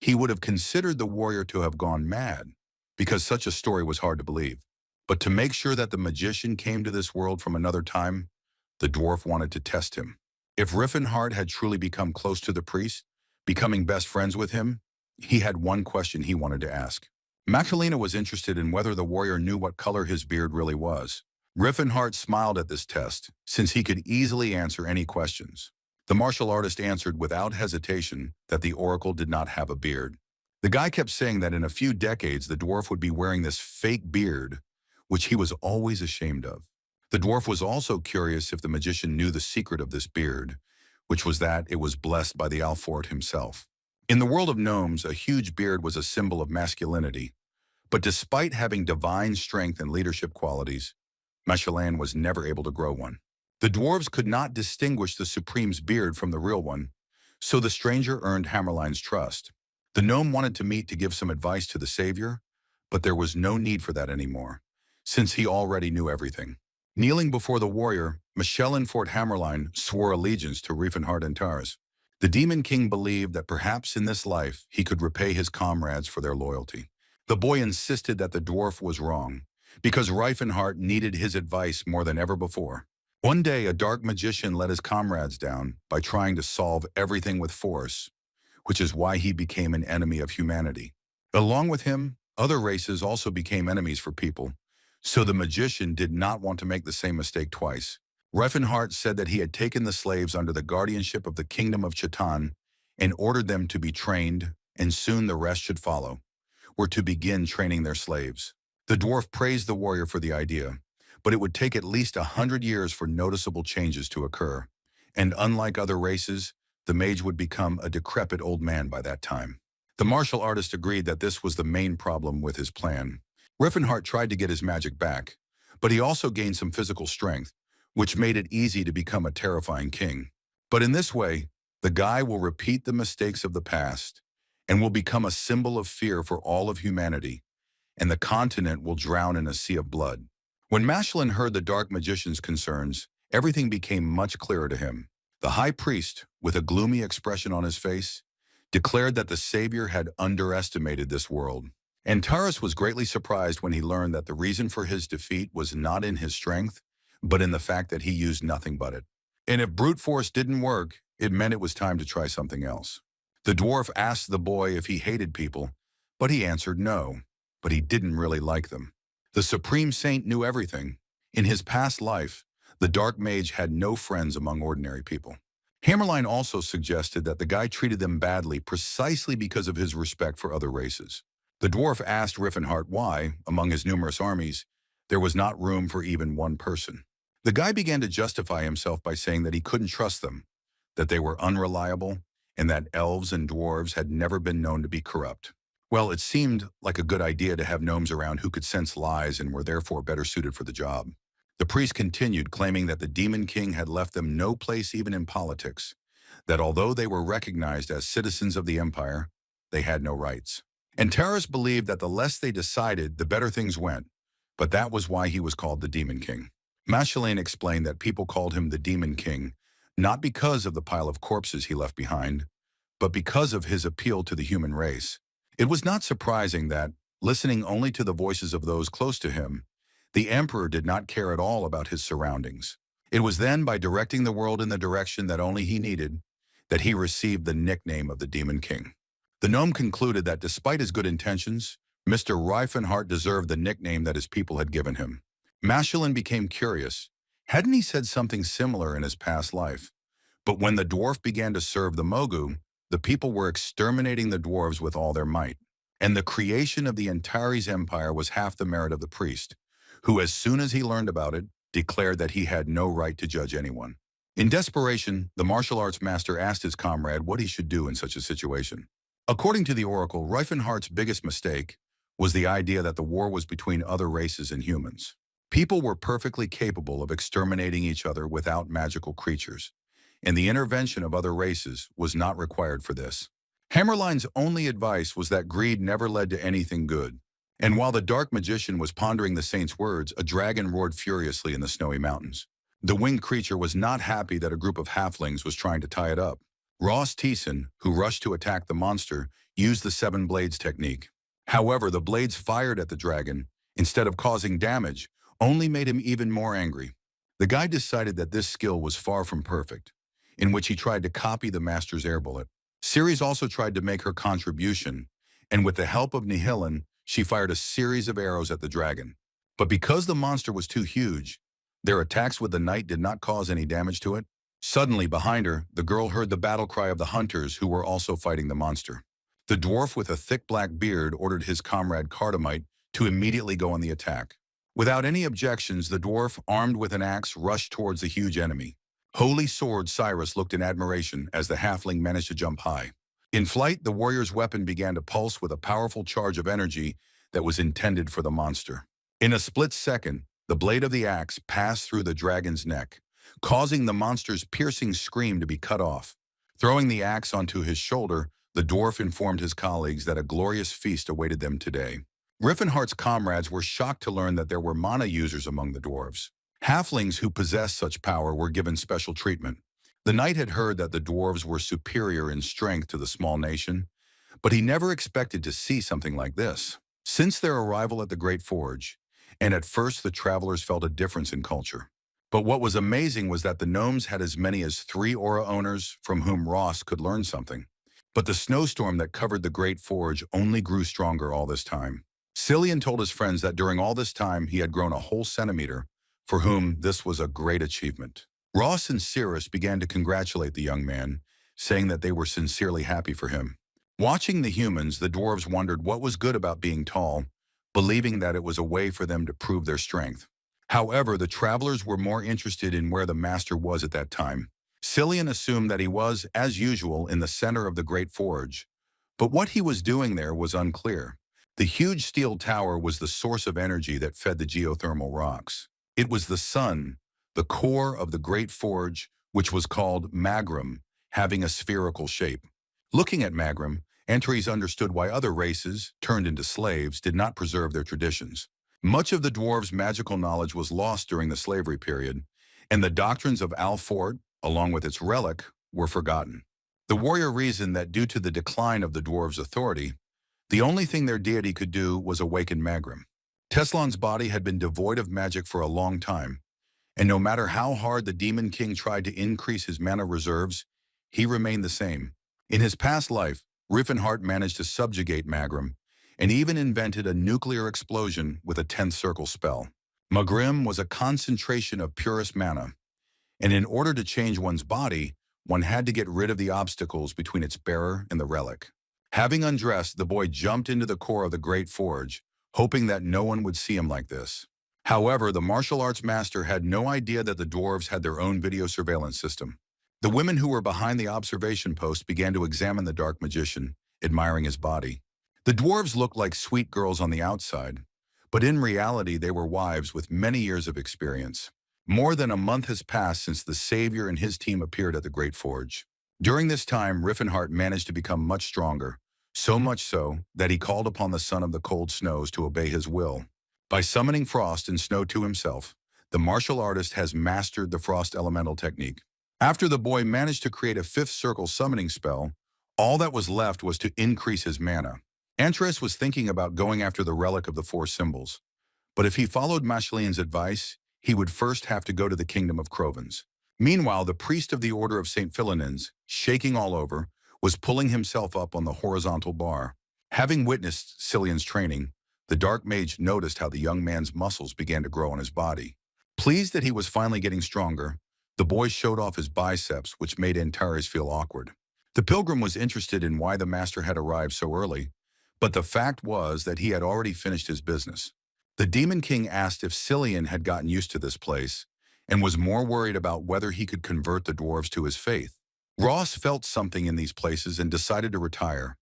he would have considered the warrior to have gone mad, because such a story was hard to believe. But to make sure that the magician came to this world from another time, The dwarf wanted to test him. If Rifenheart had truly become close to the priest, becoming best friends with him, he had one question he wanted to ask. Magdalena was interested in whether the warrior knew what color his beard really was. Rifenheart smiled at this test, since he could easily answer any questions. The martial artist answered without hesitation that the oracle did not have a beard. The guy kept saying that in a few decades the dwarf would be wearing this fake beard, which he was always ashamed of. The dwarf was also curious if the magician knew the secret of this beard, which was that it was blessed by the Alfort himself. In the world of gnomes, a huge beard was a symbol of masculinity, but despite having divine strength and leadership qualities, Mechalin was never able to grow one. The dwarves could not distinguish the Supreme's beard from the real one, so the stranger earned Hammerline's trust. The gnome wanted to meet to give some advice to the savior, but there was no need for that anymore, since he already knew everything. Kneeling before the warrior, Mechalin Fort Hammerline swore allegiance to Rifenheart and Taurus. The Demon King believed that perhaps in this life he could repay his comrades for their loyalty. The boy insisted that the dwarf was wrong, because Rifenheart needed his advice more than ever before. One day, a dark magician let his comrades down by trying to solve everything with force, which is why he became an enemy of humanity. Along with him, other races also became enemies for people, so the magician did not want to make the same mistake twice. Rifenheart said that he had taken the slaves under the guardianship of the kingdom of Chatan and ordered them to be trained, and soon the rest should follow, were to begin training their slaves. The dwarf praised the warrior for the idea, but it would take at least 100 years for noticeable changes to occur. And unlike other races, the mage would become a decrepit old man by that time. The martial artist agreed that this was the main problem with his plan. Rifenheart tried to get his magic back, but he also gained some physical strength, which made it easy to become a terrifying king. But in this way, the guy will repeat the mistakes of the past and will become a symbol of fear for all of humanity, and the continent will drown in a sea of blood. When Mechalin heard the dark magician's concerns, everything became much clearer to him. The high priest, with a gloomy expression on his face, declared that the savior had underestimated this world. And Taurus was greatly surprised when he learned that the reason for his defeat was not in his strength, but in the fact that he used nothing but it. And if brute force didn't work, it meant it was time to try something else. The dwarf asked the boy if he hated people, but he answered no, but he didn't really like them. The Supreme Saint knew everything. In his past life, the Dark Mage had no friends among ordinary people. Hammerline also suggested that the guy treated them badly precisely because of his respect for other races. The dwarf asked Rifenheart why, among his numerous armies, there was not room for even one person. The guy began to justify himself by saying that he couldn't trust them, that they were unreliable, and that elves and dwarves had never been known to be corrupt. Well, it seemed like a good idea to have gnomes around who could sense lies and were therefore better suited for the job. The priest continued, claiming that the Demon King had left them no place even in politics, that although they were recognized as citizens of the empire, they had no rights. And Taurus believed that the less they decided, the better things went, but that was why he was called the Demon King. Mechalin explained that people called him the Demon King, not because of the pile of corpses he left behind, but because of his appeal to the human race. It was not surprising that, listening only to the voices of those close to him, the emperor did not care at all about his surroundings. It was then, by directing the world in the direction that only he needed, that he received the nickname of the Demon King. The gnome concluded that despite his good intentions, Mr. Rifenheart deserved the nickname that his people had given him. Mechalin became curious. Hadn't he said something similar in his past life? But when the dwarf began to serve the Mogu, the people were exterminating the dwarves with all their might. And the creation of the Antares Empire was half the merit of the priest, who, as soon as he learned about it, declared that he had no right to judge anyone. In desperation, the martial arts master asked his comrade what he should do in such a situation. According to the oracle, Rifenheart's biggest mistake was the idea that the war was between other races and humans. People were perfectly capable of exterminating each other without magical creatures, and the intervention of other races was not required for this. Hammerline's only advice was that greed never led to anything good. And while the dark magician was pondering the saint's words, a dragon roared furiously in the snowy mountains. The winged creature was not happy that a group of halflings was trying to tie it up. Ross Thiessen, who rushed to attack the monster, used the 7 blades technique. However, the blades fired at the dragon, instead of causing damage, only made him even more angry. The guy decided that this skill was far from perfect, in which he tried to copy the master's air bullet. Ceres also tried to make her contribution, and with the help of Nihilin, she fired a series of arrows at the dragon. But because the monster was too huge, their attacks with the knight did not cause any damage to it. Suddenly, behind her, the girl heard the battle cry of the hunters who were also fighting the monster. The dwarf with a thick black beard ordered his comrade Cardamite to immediately go on the attack. Without any objections, the dwarf, armed with an axe, rushed towards the huge enemy. Holy Sword Cirrus looked in admiration as the halfling managed to jump high. In flight, the warrior's weapon began to pulse with a powerful charge of energy that was intended for the monster. In a split second, the blade of the axe passed through the dragon's neck, causing the monster's piercing scream to be cut off. Throwing the axe onto his shoulder, the dwarf informed his colleagues that a glorious feast awaited them today. Rifenheart's comrades were shocked to learn that there were mana users among the dwarves. Halflings who possessed such power were given special treatment. The knight had heard that the dwarves were superior in strength to the small nation, but he never expected to see something like this. Since their arrival at the Great Forge, and at first the travelers felt a difference in culture. But what was amazing was that the gnomes had as many as 3 aura owners from whom Ross could learn something. But the snowstorm that covered the Great Forge only grew stronger all this time. Cillian told his friends that during all this time he had grown a whole centimeter, for whom this was a great achievement. Ross and Cirrus began to congratulate the young man, saying that they were sincerely happy for him. Watching the humans, the dwarves wondered what was good about being tall, believing that it was a way for them to prove their strength. However, the travelers were more interested in where the master was at that time. Cillian assumed that he was, as usual, in the center of the Great Forge, but what he was doing there was unclear. The huge steel tower was the source of energy that fed the geothermal rocks. It was the sun, the core of the Great Forge, which was called Magrum, having a spherical shape. Looking at Magrum, Antares understood why other races, turned into slaves, did not preserve their traditions. Much of the dwarves' magical knowledge was lost during the slavery period, and the doctrines of Alfort, along with its relic, were forgotten. The warrior reasoned that due to the decline of the dwarves' authority, the only thing their deity could do was awaken Magrum. Teslan's body had been devoid of magic for a long time, and no matter how hard the Demon King tried to increase his mana reserves, he remained the same. In his past life, Rifenheart managed to subjugate Magrum, and even invented a nuclear explosion with a 10th circle spell. Magrum was a concentration of purest mana, and in order to change one's body, one had to get rid of the obstacles between its bearer and the relic. Having undressed, the boy jumped into the core of the Great Forge, hoping that no one would see him like this. However, the martial arts master had no idea that the dwarves had their own video surveillance system. The women who were behind the observation post began to examine the dark magician, admiring his body. The dwarves looked like sweet girls on the outside, but in reality they were wives with many years of experience. More than a month has passed since the Savior and his team appeared at the Great Forge. During this time, Rifenheart managed to become much stronger, so much so that he called upon the son of the cold snows to obey his will. By summoning frost and snow to himself, the martial artist has mastered the frost elemental technique. After the boy managed to create a 5th circle summoning spell, all that was left was to increase his mana. Antares was thinking about going after the relic of the 4 symbols, but if he followed Mashalian's advice, he would first have to go to the kingdom of Crovens. Meanwhile, the priest of the Order of St. Philinins, shaking all over, was pulling himself up on the horizontal bar. Having witnessed Cillian's training, the dark mage noticed how the young man's muscles began to grow on his body. Pleased that he was finally getting stronger, the boy showed off his biceps, which made Antares feel awkward. The pilgrim was interested in why the master had arrived so early, but the fact was that he had already finished his business. The Demon King asked if Cillian had gotten used to this place, and was more worried about whether he could convert the dwarves to his faith. Ross felt something in these places and decided to retire,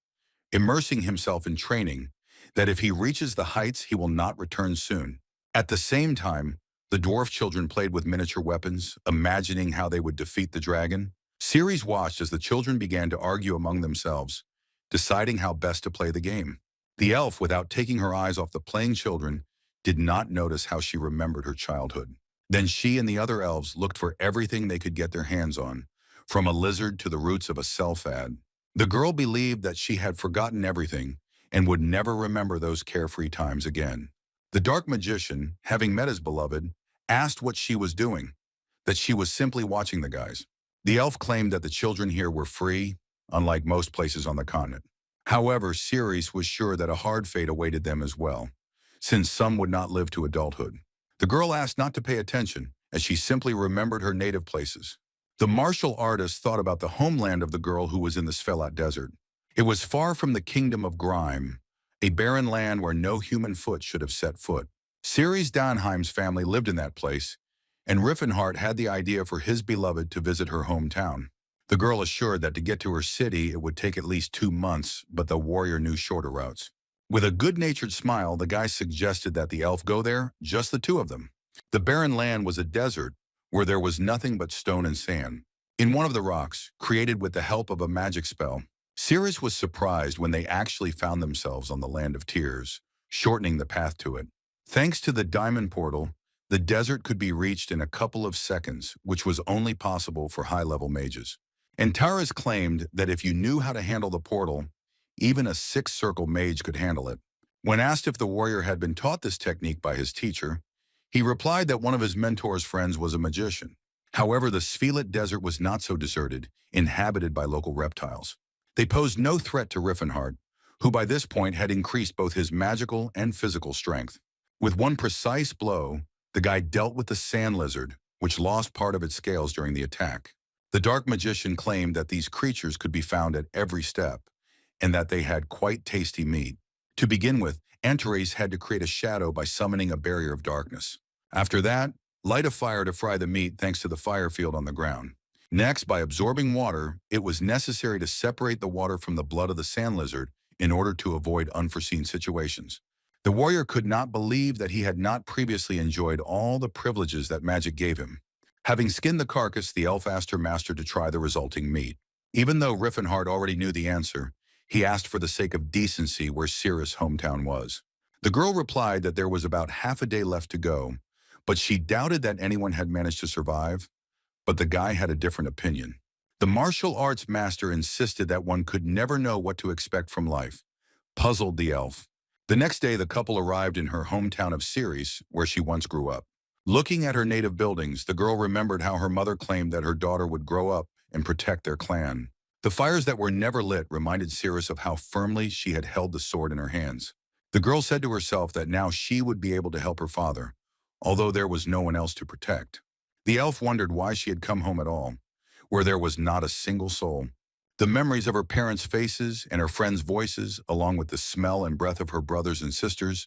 immersing himself in training that if he reaches the heights, he will not return soon. At the same time, the dwarf children played with miniature weapons, imagining how they would defeat the dragon. Ceres watched as the children began to argue among themselves, deciding how best to play the game. The elf, without taking her eyes off the playing children, did not notice how she remembered her childhood. Then she and the other elves looked for everything they could get their hands on, from a lizard to the roots of a self-ad. The girl believed that she had forgotten everything and would never remember those carefree times again. The dark magician, having met his beloved, asked what she was doing. that she was simply watching the guys. The elf claimed that the children here were free, unlike most places on the continent. However, Cirrus was sure that a hard fate awaited them as well, since some would not live to adulthood. The girl asked not to pay attention, as she simply remembered her native places. The martial artist thought about the homeland of the girl who was in the Svelat desert. It was far from the kingdom of Grime, a barren land where no human foot should have set foot. Cirrus Danheim's family lived in that place, and Rifenheart had the idea for his beloved to visit her hometown. The girl assured that to get to her city it would take at least 2 months, but the warrior knew shorter routes. With a good-natured smile, the guy suggested that the elf go there, just the two of them. The barren land was a desert where there was nothing but stone and sand. In one of the rocks, created with the help of a magic spell, Cirrus was surprised when they actually found themselves on the land of tears, shortening the path to it. Thanks to the diamond portal, the desert could be reached in a couple of seconds, which was only possible for high-level mages. Antares claimed that if you knew how to handle the portal, even a six-circle mage could handle it. When asked if the warrior had been taught this technique by his teacher, he replied that one of his mentor's friends was a magician. However, the Svelat desert was not so deserted, inhabited by local reptiles. They posed no threat to Rifenheart, who by this point had increased both his magical and physical strength. With one precise blow, the guy dealt with the sand lizard, which lost part of its scales during the attack. The dark magician claimed that these creatures could be found at every step, and that they had quite tasty meat. To begin with, Antares had to create a shadow by summoning a barrier of darkness. After that, light a fire to fry the meat thanks to the fire field on the ground. Next, by absorbing water, it was necessary to separate the water from the blood of the sand lizard in order to avoid unforeseen situations. The warrior could not believe that he had not previously enjoyed all the privileges that magic gave him. Having skinned the carcass, the elf asked her master to try the resulting meat. Even though Rifenheart already knew the answer, he asked for the sake of decency where Cirrus' hometown was. The girl replied that there was about half a day left to go, but she doubted that anyone had managed to survive. But the guy had a different opinion. The martial arts master insisted that one could never know what to expect from life, puzzled the elf. The next day, the couple arrived in her hometown of Cirrus, where she once grew up. Looking at her native buildings, the girl remembered how her mother claimed that her daughter would grow up and protect their clan. The fires that were never lit reminded Cirrus of how firmly she had held the sword in her hands. The girl said to herself that now she would be able to help her father, although there was no one else to protect. The elf wondered why she had come home at all, where there was not a single soul. The memories of her parents' faces and her friends' voices, along with the smell and breath of her brothers and sisters,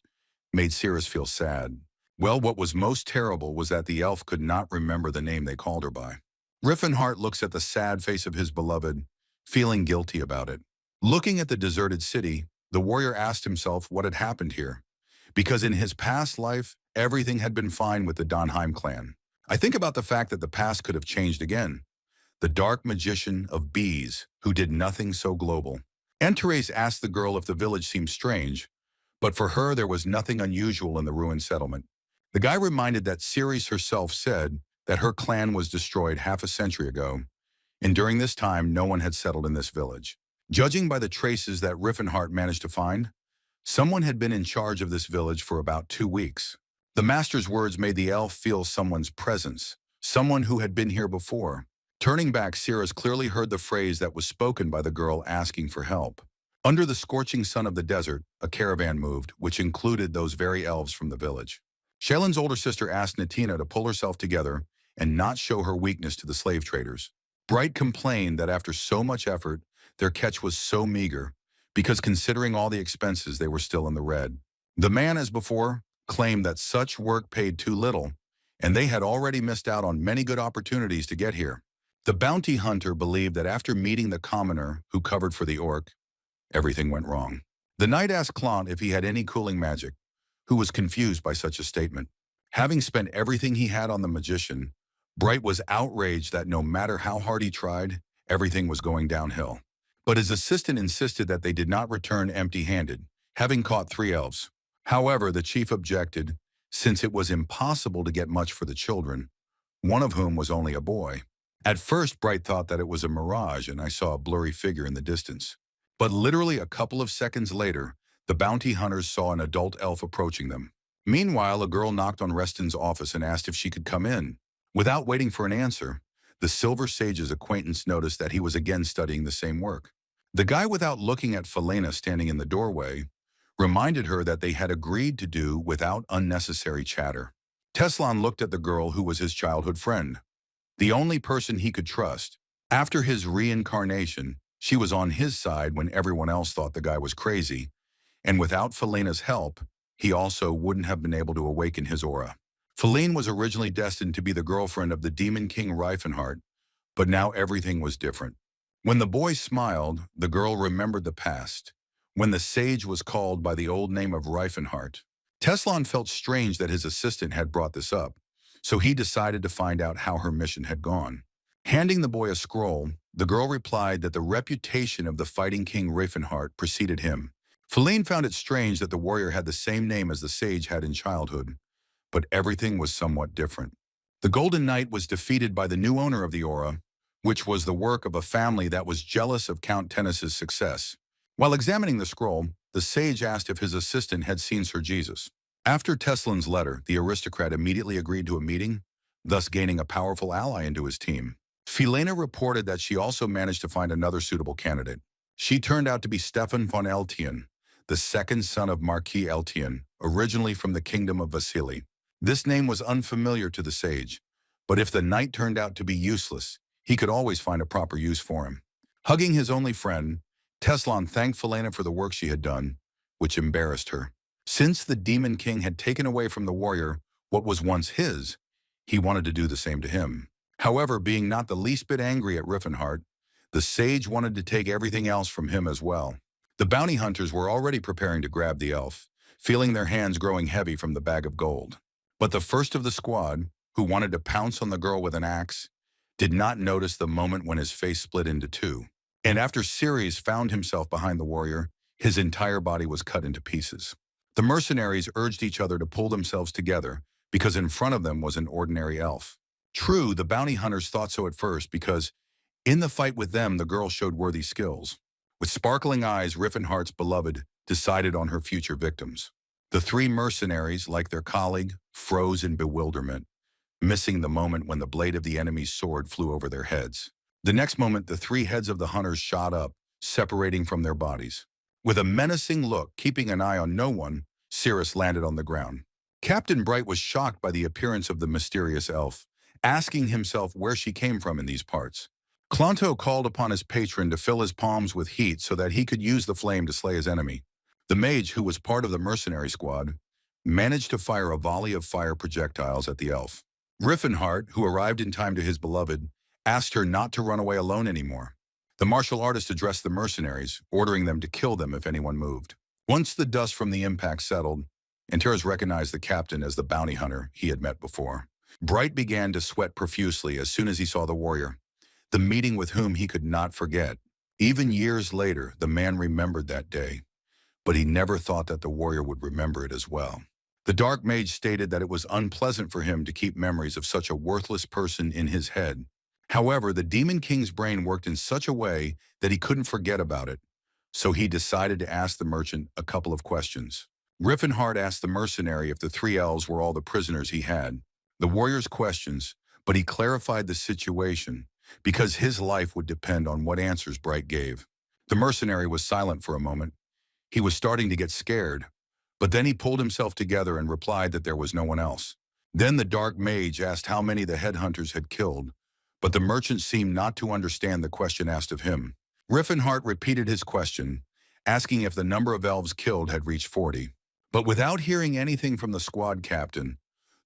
made Cirrus feel sad. Well, what was most terrible was that the elf could not remember the name they called her by. Rifenheart looks at the sad face of his beloved, feeling guilty about it. Looking at the deserted city, the warrior asked himself what had happened here, because in his past life, everything had been fine with the Danheim clan. I think about the fact that the past could have changed again. The dark magician of bees, who did nothing so global. Antares asked the girl if the village seemed strange, but for her there was nothing unusual in the ruined settlement. The guy reminded that Cirrus herself said that her clan was destroyed half a century ago, and during this time no one had settled in this village. Judging by the traces that Rifenheart managed to find, someone had been in charge of this village for about 2 weeks. The master's words made the elf feel someone's presence, someone who had been here before. Turning back, Cirrus clearly heard the phrase that was spoken by the girl asking for help. Under the scorching sun of the desert, a caravan moved, which included those very elves from the village. Shaylin's older sister asked Natina to pull herself together and not show her weakness to the slave traders. Bright complained that after so much effort, their catch was so meager, because considering all the expenses, they were still in the red. The man, as before, claimed that such work paid too little, and they had already missed out on many good opportunities to get here. The bounty hunter believed that after meeting the commoner who covered for the orc, everything went wrong. The knight asked Clant if he had any cooling magic, who was confused by such a statement. Having spent everything he had on the magician, Bright was outraged that no matter how hard he tried, everything was going downhill. But his assistant insisted that they did not return empty-handed, having caught 3 elves. However, the chief objected, since it was impossible to get much for the children, one of whom was only a boy. At first, Bright thought that it was a mirage and I saw a blurry figure in the distance. But literally a couple of seconds later, the bounty hunters saw an adult elf approaching them. Meanwhile, a girl knocked on Reston's office and asked if she could come in. Without waiting for an answer, the Silver Sage's acquaintance noticed that he was again studying the same work. The guy, without looking at Felena standing in the doorway, reminded her that they had agreed to do without unnecessary chatter. Teslan looked at the girl who was his childhood friend, the only person he could trust. After his reincarnation, she was on his side when everyone else thought the guy was crazy, and without Felena's help, he also wouldn't have been able to awaken his aura. Feline was originally destined to be the girlfriend of the Demon King Rifenheart, but now everything was different. When the boy smiled, the girl remembered the past, when the sage was called by the old name of Rifenheart. Teslan felt strange that his assistant had brought this up, so he decided to find out how her mission had gone. Handing the boy a scroll, the girl replied that the reputation of the fighting king Rifenheart preceded him. Feline found it strange that the warrior had the same name as the sage had in childhood, but everything was somewhat different. The Golden Knight was defeated by the new owner of the aura, which was the work of a family that was jealous of Count Tennis's success. While examining the scroll, the sage asked if his assistant had seen Sir Jesus. After Teslan's letter, the aristocrat immediately agreed to a meeting, thus gaining a powerful ally into his team. Felena reported that she also managed to find another suitable candidate. She turned out to be Stefan von Eltian, the second son of Marquis Eltian, originally from the kingdom of Vasily. This name was unfamiliar to the sage, but if the knight turned out to be useless, he could always find a proper use for him. Hugging his only friend, Teslan thanked Felena for the work she had done, which embarrassed her. Since the Demon King had taken away from the warrior what was once his, he wanted to do the same to him. However, being not the least bit angry at Rifenheart, the sage wanted to take everything else from him as well. The bounty hunters were already preparing to grab the elf, feeling their hands growing heavy from the bag of gold. But the first of the squad, who wanted to pounce on the girl with an axe, did not notice the moment when his face split into two. And after Cirrus found himself behind the warrior, his entire body was cut into pieces. The mercenaries urged each other to pull themselves together because in front of them was an ordinary elf. True, the bounty hunters thought so at first because in the fight with them, the girl showed worthy skills. With sparkling eyes, Rifenheart's beloved decided on her future victims. The three mercenaries, like their colleague, froze in bewilderment, missing the moment when the blade of the enemy's sword flew over their heads. The next moment, the three heads of the hunters shot up, separating from their bodies. With a menacing look, keeping an eye on no one, Cirrus landed on the ground. Captain Bright was shocked by the appearance of the mysterious elf, asking himself where she came from in these parts. Clonto called upon his patron to fill his palms with heat so that he could use the flame to slay his enemy. The mage, who was part of the mercenary squad, managed to fire a volley of fire projectiles at the elf. Rifenheart, who arrived in time to his beloved, asked her not to run away alone anymore. The martial artist addressed the mercenaries, ordering them to kill them if anyone moved. Once the dust from the impact settled, Antares recognized the captain as the bounty hunter he had met before. Bright began to sweat profusely as soon as he saw the warrior, the meeting with whom he could not forget. Even years later, the man remembered that day, but he never thought that the warrior would remember it as well. The dark mage stated that it was unpleasant for him to keep memories of such a worthless person in his head. However, the Demon King's brain worked in such a way that he couldn't forget about it, so he decided to ask the merchant a couple of questions. Rifenheart asked the mercenary if the three elves were all the prisoners he had. The warrior's questions, but he clarified the situation because his life would depend on what answers Bright gave. The mercenary was silent for a moment. He was starting to get scared, but then he pulled himself together and replied that there was no one else. Then the dark mage asked how many the headhunters had killed, but the merchant seemed not to understand the question asked of him. Rifenheart repeated his question, asking if the number of elves killed had reached 40. But without hearing anything from the squad captain,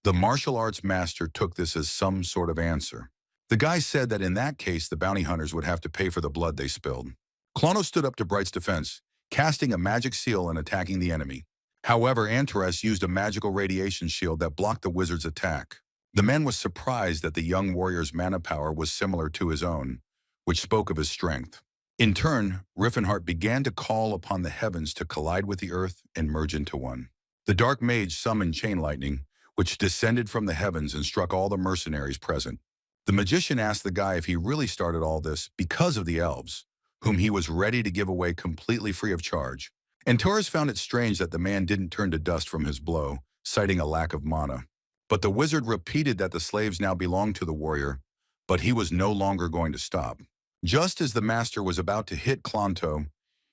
the martial arts master took this as some sort of answer. The guy said that in that case, the bounty hunters would have to pay for the blood they spilled. Clono stood up to Bright's defense, casting a magic seal and attacking the enemy. However, Antares used a magical radiation shield that blocked the wizard's attack. The man was surprised that the young warrior's mana power was similar to his own, which spoke of his strength. In turn, Rifenheart began to call upon the heavens to collide with the earth and merge into one. The dark mage summoned chain lightning, which descended from the heavens and struck all the mercenaries present. The magician asked the guy if he really started all this because of the elves, whom he was ready to give away completely free of charge. And Taurus found it strange that the man didn't turn to dust from his blow, citing a lack of mana. But the wizard repeated that the slaves now belonged to the warrior, but he was no longer going to stop. Just as the master was about to hit Klonto,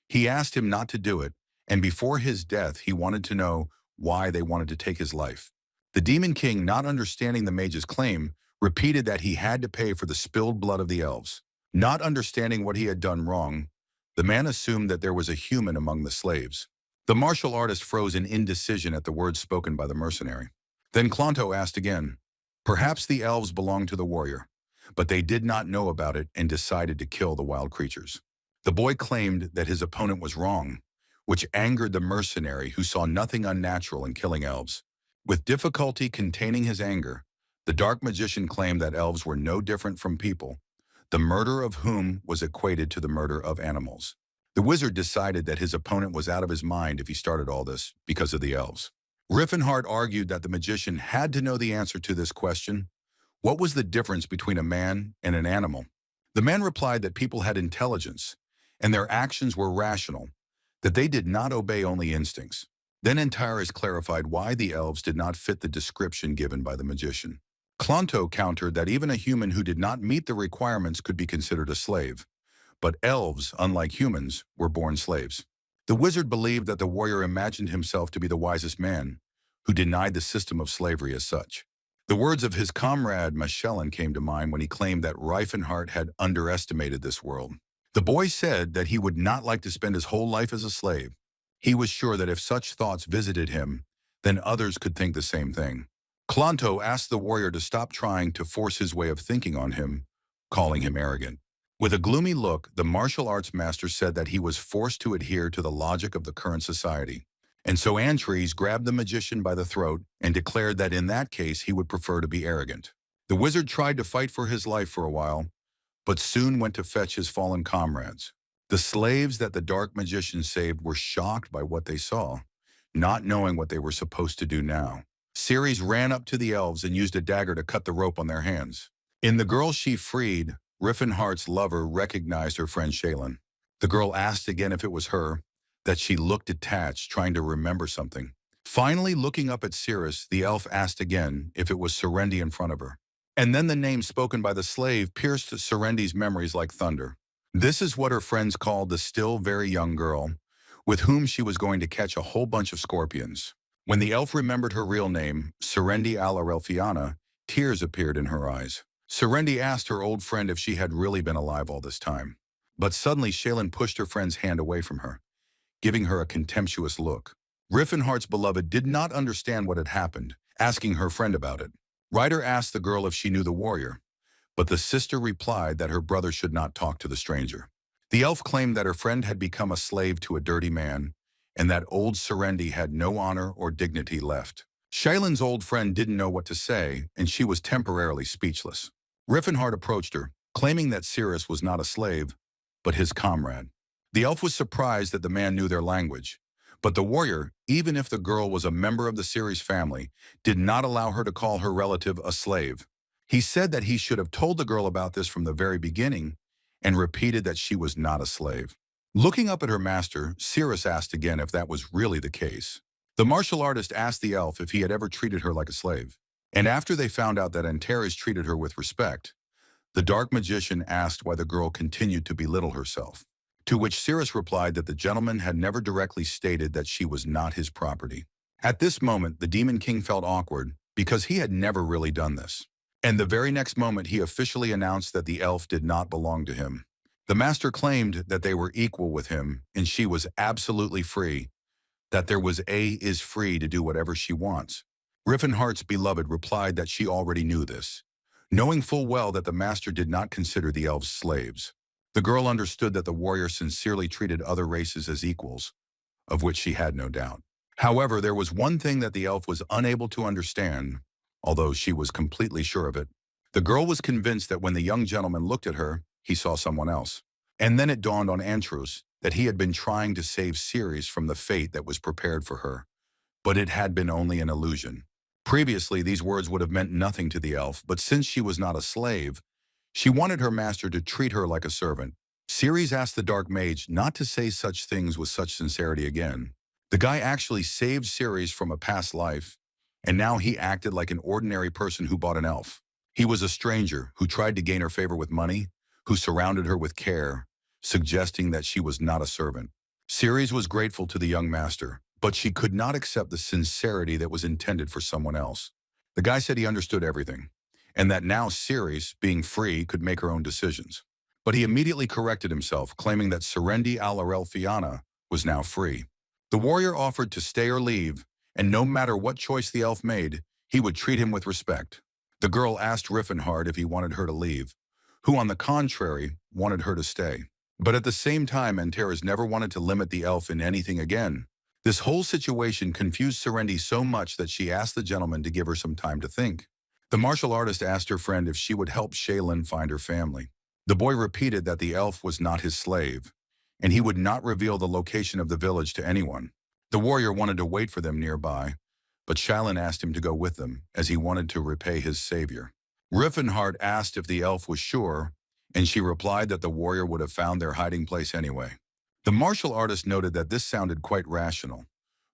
he asked him not to do it, and before his death he wanted to know why they wanted to take his life. The Demon King, not understanding the mage's claim, repeated that he had to pay for the spilled blood of the elves. Not understanding what he had done wrong, the man assumed that there was a human among the slaves. The martial artist froze in indecision at the words spoken by the mercenary. Then Klonto asked again. Perhaps the elves belonged to the warrior, but they did not know about it and decided to kill the wild creatures. The boy claimed that his opponent was wrong, which angered the mercenary, who saw nothing unnatural in killing elves. With difficulty containing his anger, the dark magician claimed that elves were no different from people, the murder of whom was equated to the murder of animals. The wizard decided that his opponent was out of his mind if he started all this because of the elves. Rifenheart argued that the magician had to know the answer to this question. What was the difference between a man and an animal? The man replied that people had intelligence, and their actions were rational, that they did not obey only instincts. Then Antares clarified why the elves did not fit the description given by the magician. Klonto countered that even a human who did not meet the requirements could be considered a slave, but elves, unlike humans, were born slaves. The wizard believed that the warrior imagined himself to be the wisest man, who denied the system of slavery as such. The words of his comrade Magellan came to mind when he claimed that Rifenheart had underestimated this world. The boy said that he would not like to spend his whole life as a slave. He was sure that if such thoughts visited him, then others could think the same thing. Klonto asked the warrior to stop trying to force his way of thinking on him, calling him arrogant. With a gloomy look, the martial arts master said that he was forced to adhere to the logic of the current society. And so Antares grabbed the magician by the throat and declared that in that case he would prefer to be arrogant. The wizard tried to fight for his life for a while, but soon went to fetch his fallen comrades. The slaves that the dark magician saved were shocked by what they saw, not knowing what they were supposed to do now. Cirrus ran up to the elves and used a dagger to cut the rope on their hands. In the girl she freed, Rifenheart's lover recognized her friend Shaylin. The girl asked again if it was her, that she looked detached, trying to remember something. Finally, looking up at Cirrus, the elf asked again if it was Serendi in front of her. And then the name spoken by the slave pierced Serendi's memories like thunder. This is what her friends called the still very young girl, with whom she was going to catch a whole bunch of scorpions. When the elf remembered her real name, Serendi Alarelfiana, tears appeared in her eyes. Serendi asked her old friend if she had really been alive all this time. But suddenly Shaylin pushed her friend's hand away from her, giving her a contemptuous look. Rifenheart's beloved did not understand what had happened, asking her friend about it. Ryder asked the girl if she knew the warrior, but the sister replied that her brother should not talk to the stranger. The elf claimed that her friend had become a slave to a dirty man, and that old Serendi had no honor or dignity left. Shaylin's old friend didn't know what to say, and she was temporarily speechless. Rifenheart approached her, claiming that Cirrus was not a slave, but his comrade. The elf was surprised that the man knew their language, but the warrior, even if the girl was a member of the Cirrus family, did not allow her to call her relative a slave. He said that he should have told the girl about this from the very beginning and repeated that she was not a slave. Looking up at her master, Cirrus asked again if that was really the case. The martial artist asked the elf if he had ever treated her like a slave. And after they found out that Antares treated her with respect, the dark magician asked why the girl continued to belittle herself, to which Cirrus replied that the gentleman had never directly stated that she was not his property. At this moment, the Demon King felt awkward because he had never really done this. And the very next moment, he officially announced that the elf did not belong to him. The master claimed that they were equal with him, and she was absolutely free, that there was is free to do whatever she wants. Rifenheart's beloved replied that she already knew this, knowing full well that the master did not consider the elves slaves. The girl understood that the warrior sincerely treated other races as equals, of which she had no doubt. However, there was one thing that the elf was unable to understand, although she was completely sure of it. The girl was convinced that when the young gentleman looked at her, he saw someone else. And then it dawned on Antares that he had been trying to save Cirrus from the fate that was prepared for her, but it had been only an illusion. Previously, these words would have meant nothing to the elf, but since she was not a slave, she wanted her master to treat her like a servant. Cirrus asked the dark mage not to say such things with such sincerity again. The guy actually saved Cirrus from a past life, and now he acted like an ordinary person who bought an elf. He was a stranger who tried to gain her favor with money, who surrounded her with care, suggesting that she was not a servant. Ceres was grateful to the young master, but she could not accept the sincerity that was intended for someone else. The guy said he understood everything, and that now Ceres, being free, could make her own decisions. But he immediately corrected himself, claiming that Serendi al-Arelfiana was now free. The warrior offered to stay or leave, and no matter what choice the elf made, he would treat him with respect. The girl asked Rifenheart if he wanted her to leave, who on the contrary wanted her to stay. But at the same time, Antares never wanted to limit the elf in anything again. This whole situation confused Serendi so much that she asked the gentleman to give her some time to think. The martial artist asked her friend if she would help Shaylin find her family. The boy repeated that the elf was not his slave, and he would not reveal the location of the village to anyone. The warrior wanted to wait for them nearby, but Shaylin asked him to go with them, as he wanted to repay his savior. Rifenheart asked if the elf was sure, and she replied that the warrior would have found their hiding place anyway. The martial artist noted that this sounded quite rational,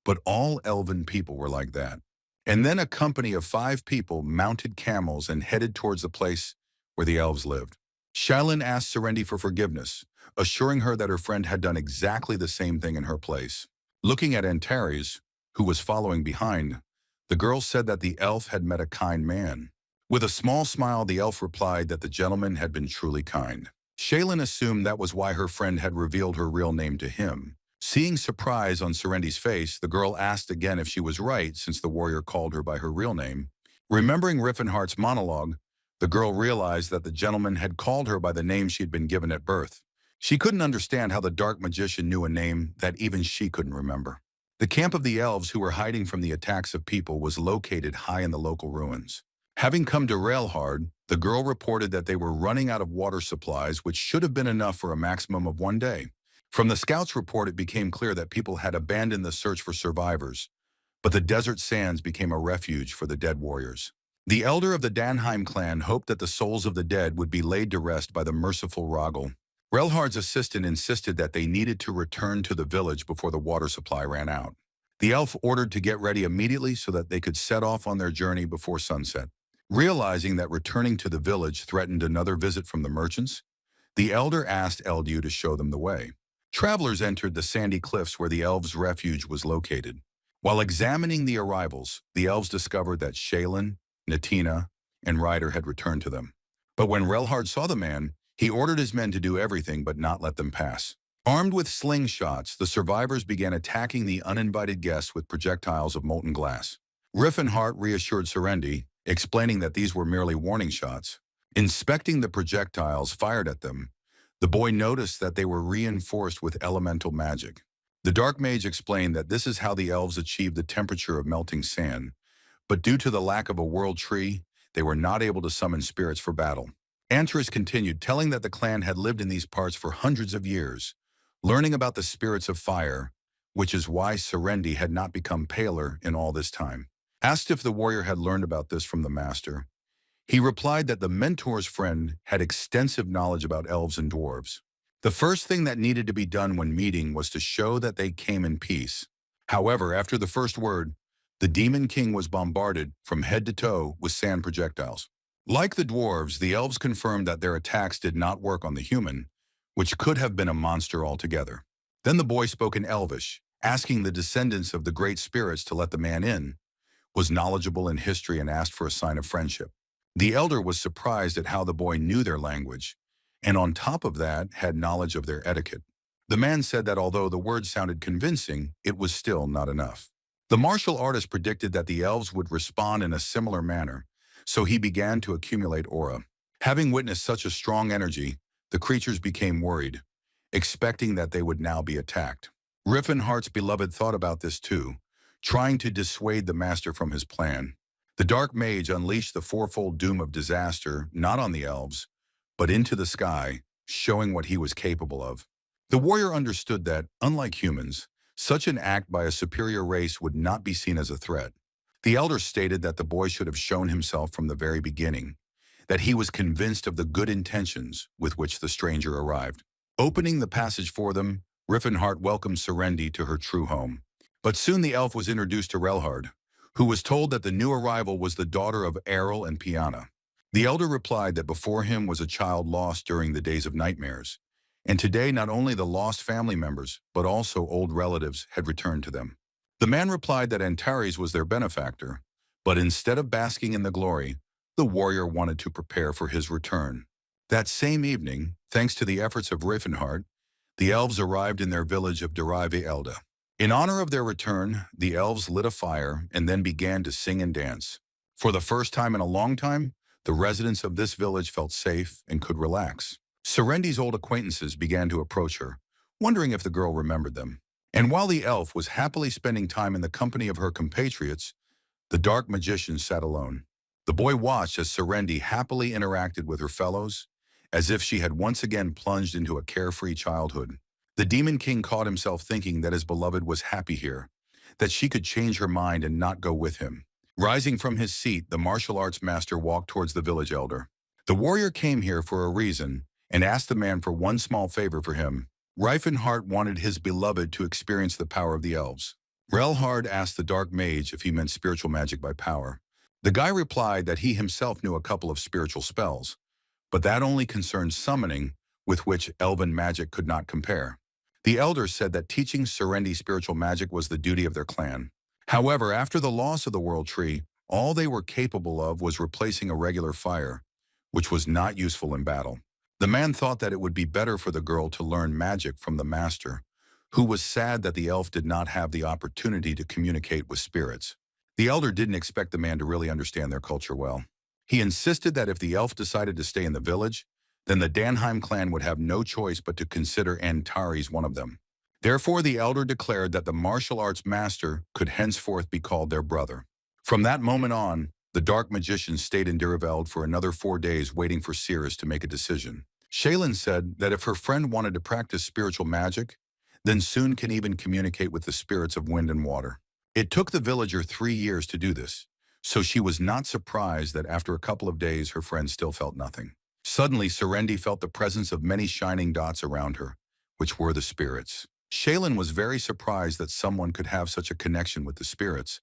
but all elven people were like that. And then a company of 5 people mounted camels and headed towards the place where the elves lived. Shaylin asked Serendi for forgiveness, assuring her that her friend had done exactly the same thing in her place. Looking at Antares, who was following behind, the girl said that the elf had met a kind man. With a small smile, the elf replied that the gentleman had been truly kind. Shaylin assumed that was why her friend had revealed her real name to him. Seeing surprise on Serendi's face, the girl asked again if she was right since the warrior called her by her real name. Remembering Rifenheart's monologue, the girl realized that the gentleman had called her by the name she had been given at birth. She couldn't understand how the dark magician knew a name that even she couldn't remember. The camp of the elves who were hiding from the attacks of people was located high in the local ruins. Having come to Reinhardt, the girl reported that they were running out of water supplies, which should have been enough for a maximum of 1 day. From the scouts' report, it became clear that people had abandoned the search for survivors, but the desert sands became a refuge for the dead warriors. The elder of the Danheim clan hoped that the souls of the dead would be laid to rest by the merciful Rogel. Relhard's assistant insisted that they needed to return to the village before the water supply ran out. The elf ordered to get ready immediately so that they could set off on their journey before sunset. Realizing that returning to the village threatened another visit from the merchants, the elder asked Eldu to show them the way. Travelers entered the sandy cliffs where the elves' refuge was located. While examining the arrivals, the elves discovered that Shaylin, Natina, and Ryder had returned to them. But when Relhard saw the man, he ordered his men to do everything but not let them pass. Armed with slingshots, the survivors began attacking the uninvited guests with projectiles of molten glass. Rifenheart reassured Serendi, explaining that these were merely warning shots. Inspecting the projectiles fired at them, the boy noticed that they were reinforced with elemental magic. The dark mage explained that this is how the elves achieved the temperature of melting sand, but due to the lack of a world tree, they were not able to summon spirits for battle. Antares continued, telling that the clan had lived in these parts for hundreds of years, learning about the spirits of fire, which is why Serendi had not become paler in all this time. Asked if the warrior had learned about this from the master, he replied that the mentor's friend had extensive knowledge about elves and dwarves. The first thing that needed to be done when meeting was to show that they came in peace. However, after the first word, the Demon King was bombarded from head to toe with sand projectiles. Like the dwarves, the elves confirmed that their attacks did not work on the human, which could have been a monster altogether. Then the boy spoke in Elvish, asking the descendants of the great spirits to let the man in, was knowledgeable in history and asked for a sign of friendship. The elder was surprised at how the boy knew their language, and on top of that, had knowledge of their etiquette. The man said that although the words sounded convincing, it was still not enough. The martial artist predicted that the elves would respond in a similar manner, so he began to accumulate aura. Having witnessed such a strong energy, the creatures became worried, expecting that they would now be attacked. Rifenheart's beloved thought about this too, trying to dissuade the master from his plan. The dark mage unleashed the fourfold doom of disaster, not on the elves, but into the sky, showing what he was capable of. The warrior understood that, unlike humans, such an act by a superior race would not be seen as a threat. The elder stated that the boy should have shown himself from the very beginning, that he was convinced of the good intentions with which the stranger arrived. Opening the passage for them, Rifenheart welcomed Serendi to her true home. But soon the elf was introduced to Relhard, who was told that the new arrival was the daughter of Errol and Piana. The elder replied that before him was a child lost during the days of nightmares, and today not only the lost family members, but also old relatives had returned to them. The man replied that Antares was their benefactor, but instead of basking in the glory, the warrior wanted to prepare for his return. That same evening, thanks to the efforts of Rifenheart, the elves arrived in their village of Derive Elda. In honor of their return, the elves lit a fire and then began to sing and dance. For the first time in a long time, the residents of this village felt safe and could relax. Serendi's old acquaintances began to approach her, wondering if the girl remembered them. And while the elf was happily spending time in the company of her compatriots, the dark magician sat alone. The boy watched as Serendi happily interacted with her fellows, as if she had once again plunged into a carefree childhood. The Demon King caught himself thinking that his beloved was happy here, that she could change her mind and not go with him. Rising from his seat, the martial arts master walked towards the village elder. The warrior came here for a reason and asked the man for one small favor for him. Rifenheart wanted his beloved to experience the power of the elves. Relhard asked the dark mage if he meant spiritual magic by power. The guy replied that he himself knew a couple of spiritual spells, but that only concerned summoning, with which elven magic could not compare. The elders said that teaching Serendi spiritual magic was the duty of their clan. However, after the loss of the World Tree, all they were capable of was replacing a regular fire, which was not useful in battle. The man thought that it would be better for the girl to learn magic from the master, who was sad that the elf did not have the opportunity to communicate with spirits. The elder didn't expect the man to really understand their culture well. He insisted that if the elf decided to stay in the village, then the Danheim clan would have no choice but to consider Antares one of them. Therefore, the elder declared that the martial arts master could henceforth be called their brother. From that moment on, the dark magician stayed in Diriveld for another 4 days waiting for Cirrus to make a decision. Shaylin said that if her friend wanted to practice spiritual magic, then soon can even communicate with the spirits of wind and water. It took the villager 3 years to do this, so she was not surprised that after a couple of days her friend still felt nothing. Suddenly, Serendi felt the presence of many shining dots around her, which were the spirits. Shaylin was very surprised that someone could have such a connection with the spirits,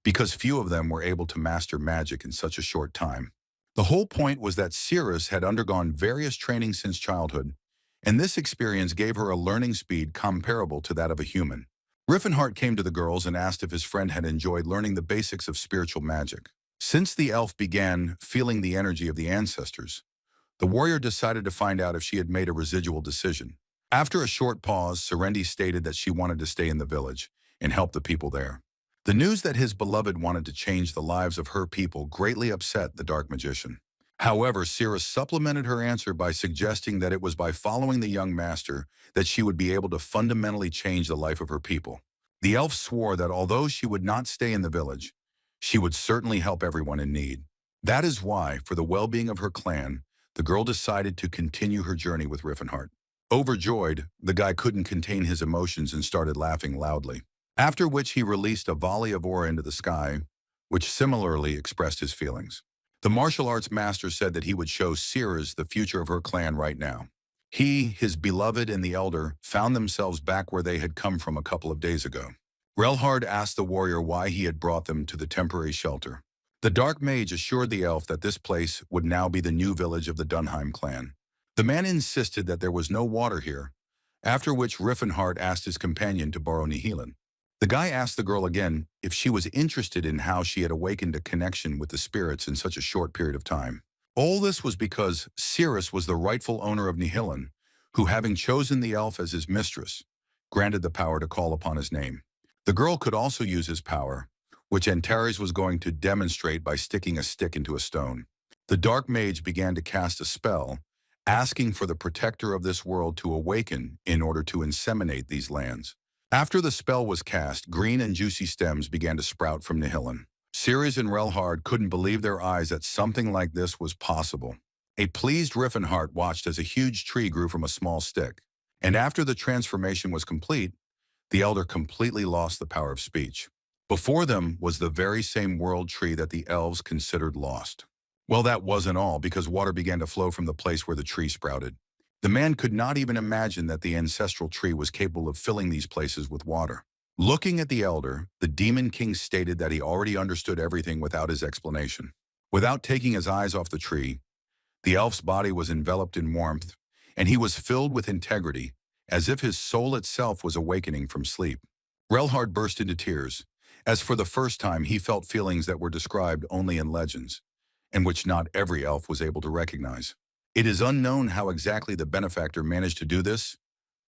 because few of them were able to master magic in such a short time. The whole point was that Cirrus had undergone various trainings since childhood, and this experience gave her a learning speed comparable to that of a human. Rifenheart came to the girls and asked if his friend had enjoyed learning the basics of spiritual magic. Since the elf began feeling the energy of the ancestors, the warrior decided to find out if she had made a residual decision. After a short pause, Serendi stated that she wanted to stay in the village and help the people there. The news that his beloved wanted to change the lives of her people greatly upset the dark magician. However, Cirrus supplemented her answer by suggesting that it was by following the young master that she would be able to fundamentally change the life of her people. The elf swore that although she would not stay in the village, she would certainly help everyone in need. That is why, for the well-being of her clan, the girl decided to continue her journey with Rifenheart. Overjoyed, the guy couldn't contain his emotions and started laughing loudly, after which he released a volley of aura into the sky, which similarly expressed his feelings. The martial arts master said that he would show Cirrus the future of her clan right now. He, his beloved, and the elder found themselves back where they had come from a couple of days ago. Relhard asked the warrior why he had brought them to the temporary shelter. The dark mage assured the elf that this place would now be the new village of the Dunheim clan. The man insisted that there was no water here, after which Rifenheart asked his companion to borrow Nihilin. The guy asked the girl again if she was interested in how she had awakened a connection with the spirits in such a short period of time. All this was because Cirrus was the rightful owner of Nihilin, who, having chosen the elf as his mistress, granted the power to call upon his name. The girl could also use his power, which Antares was going to demonstrate by sticking a stick into a stone. The dark mage began to cast a spell, asking for the protector of this world to awaken in order to inseminate these lands. After the spell was cast, green and juicy stems began to sprout from Nihilin. Cirrus and Relhard couldn't believe their eyes that something like this was possible. A pleased Rifenheart watched as a huge tree grew from a small stick, and after the transformation was complete, the elder completely lost the power of speech. Before them was the very same world tree that the elves considered lost. Well, that wasn't all, because water began to flow from the place where the tree sprouted. The man could not even imagine that the ancestral tree was capable of filling these places with water. Looking at the elder, the Demon King stated that he already understood everything without his explanation. Without taking his eyes off the tree, the elf's body was enveloped in warmth, and he was filled with integrity, as if his soul itself was awakening from sleep. Reinhardt burst into tears, as for the first time he felt feelings that were described only in legends, and which not every elf was able to recognize. It is unknown how exactly the benefactor managed to do this,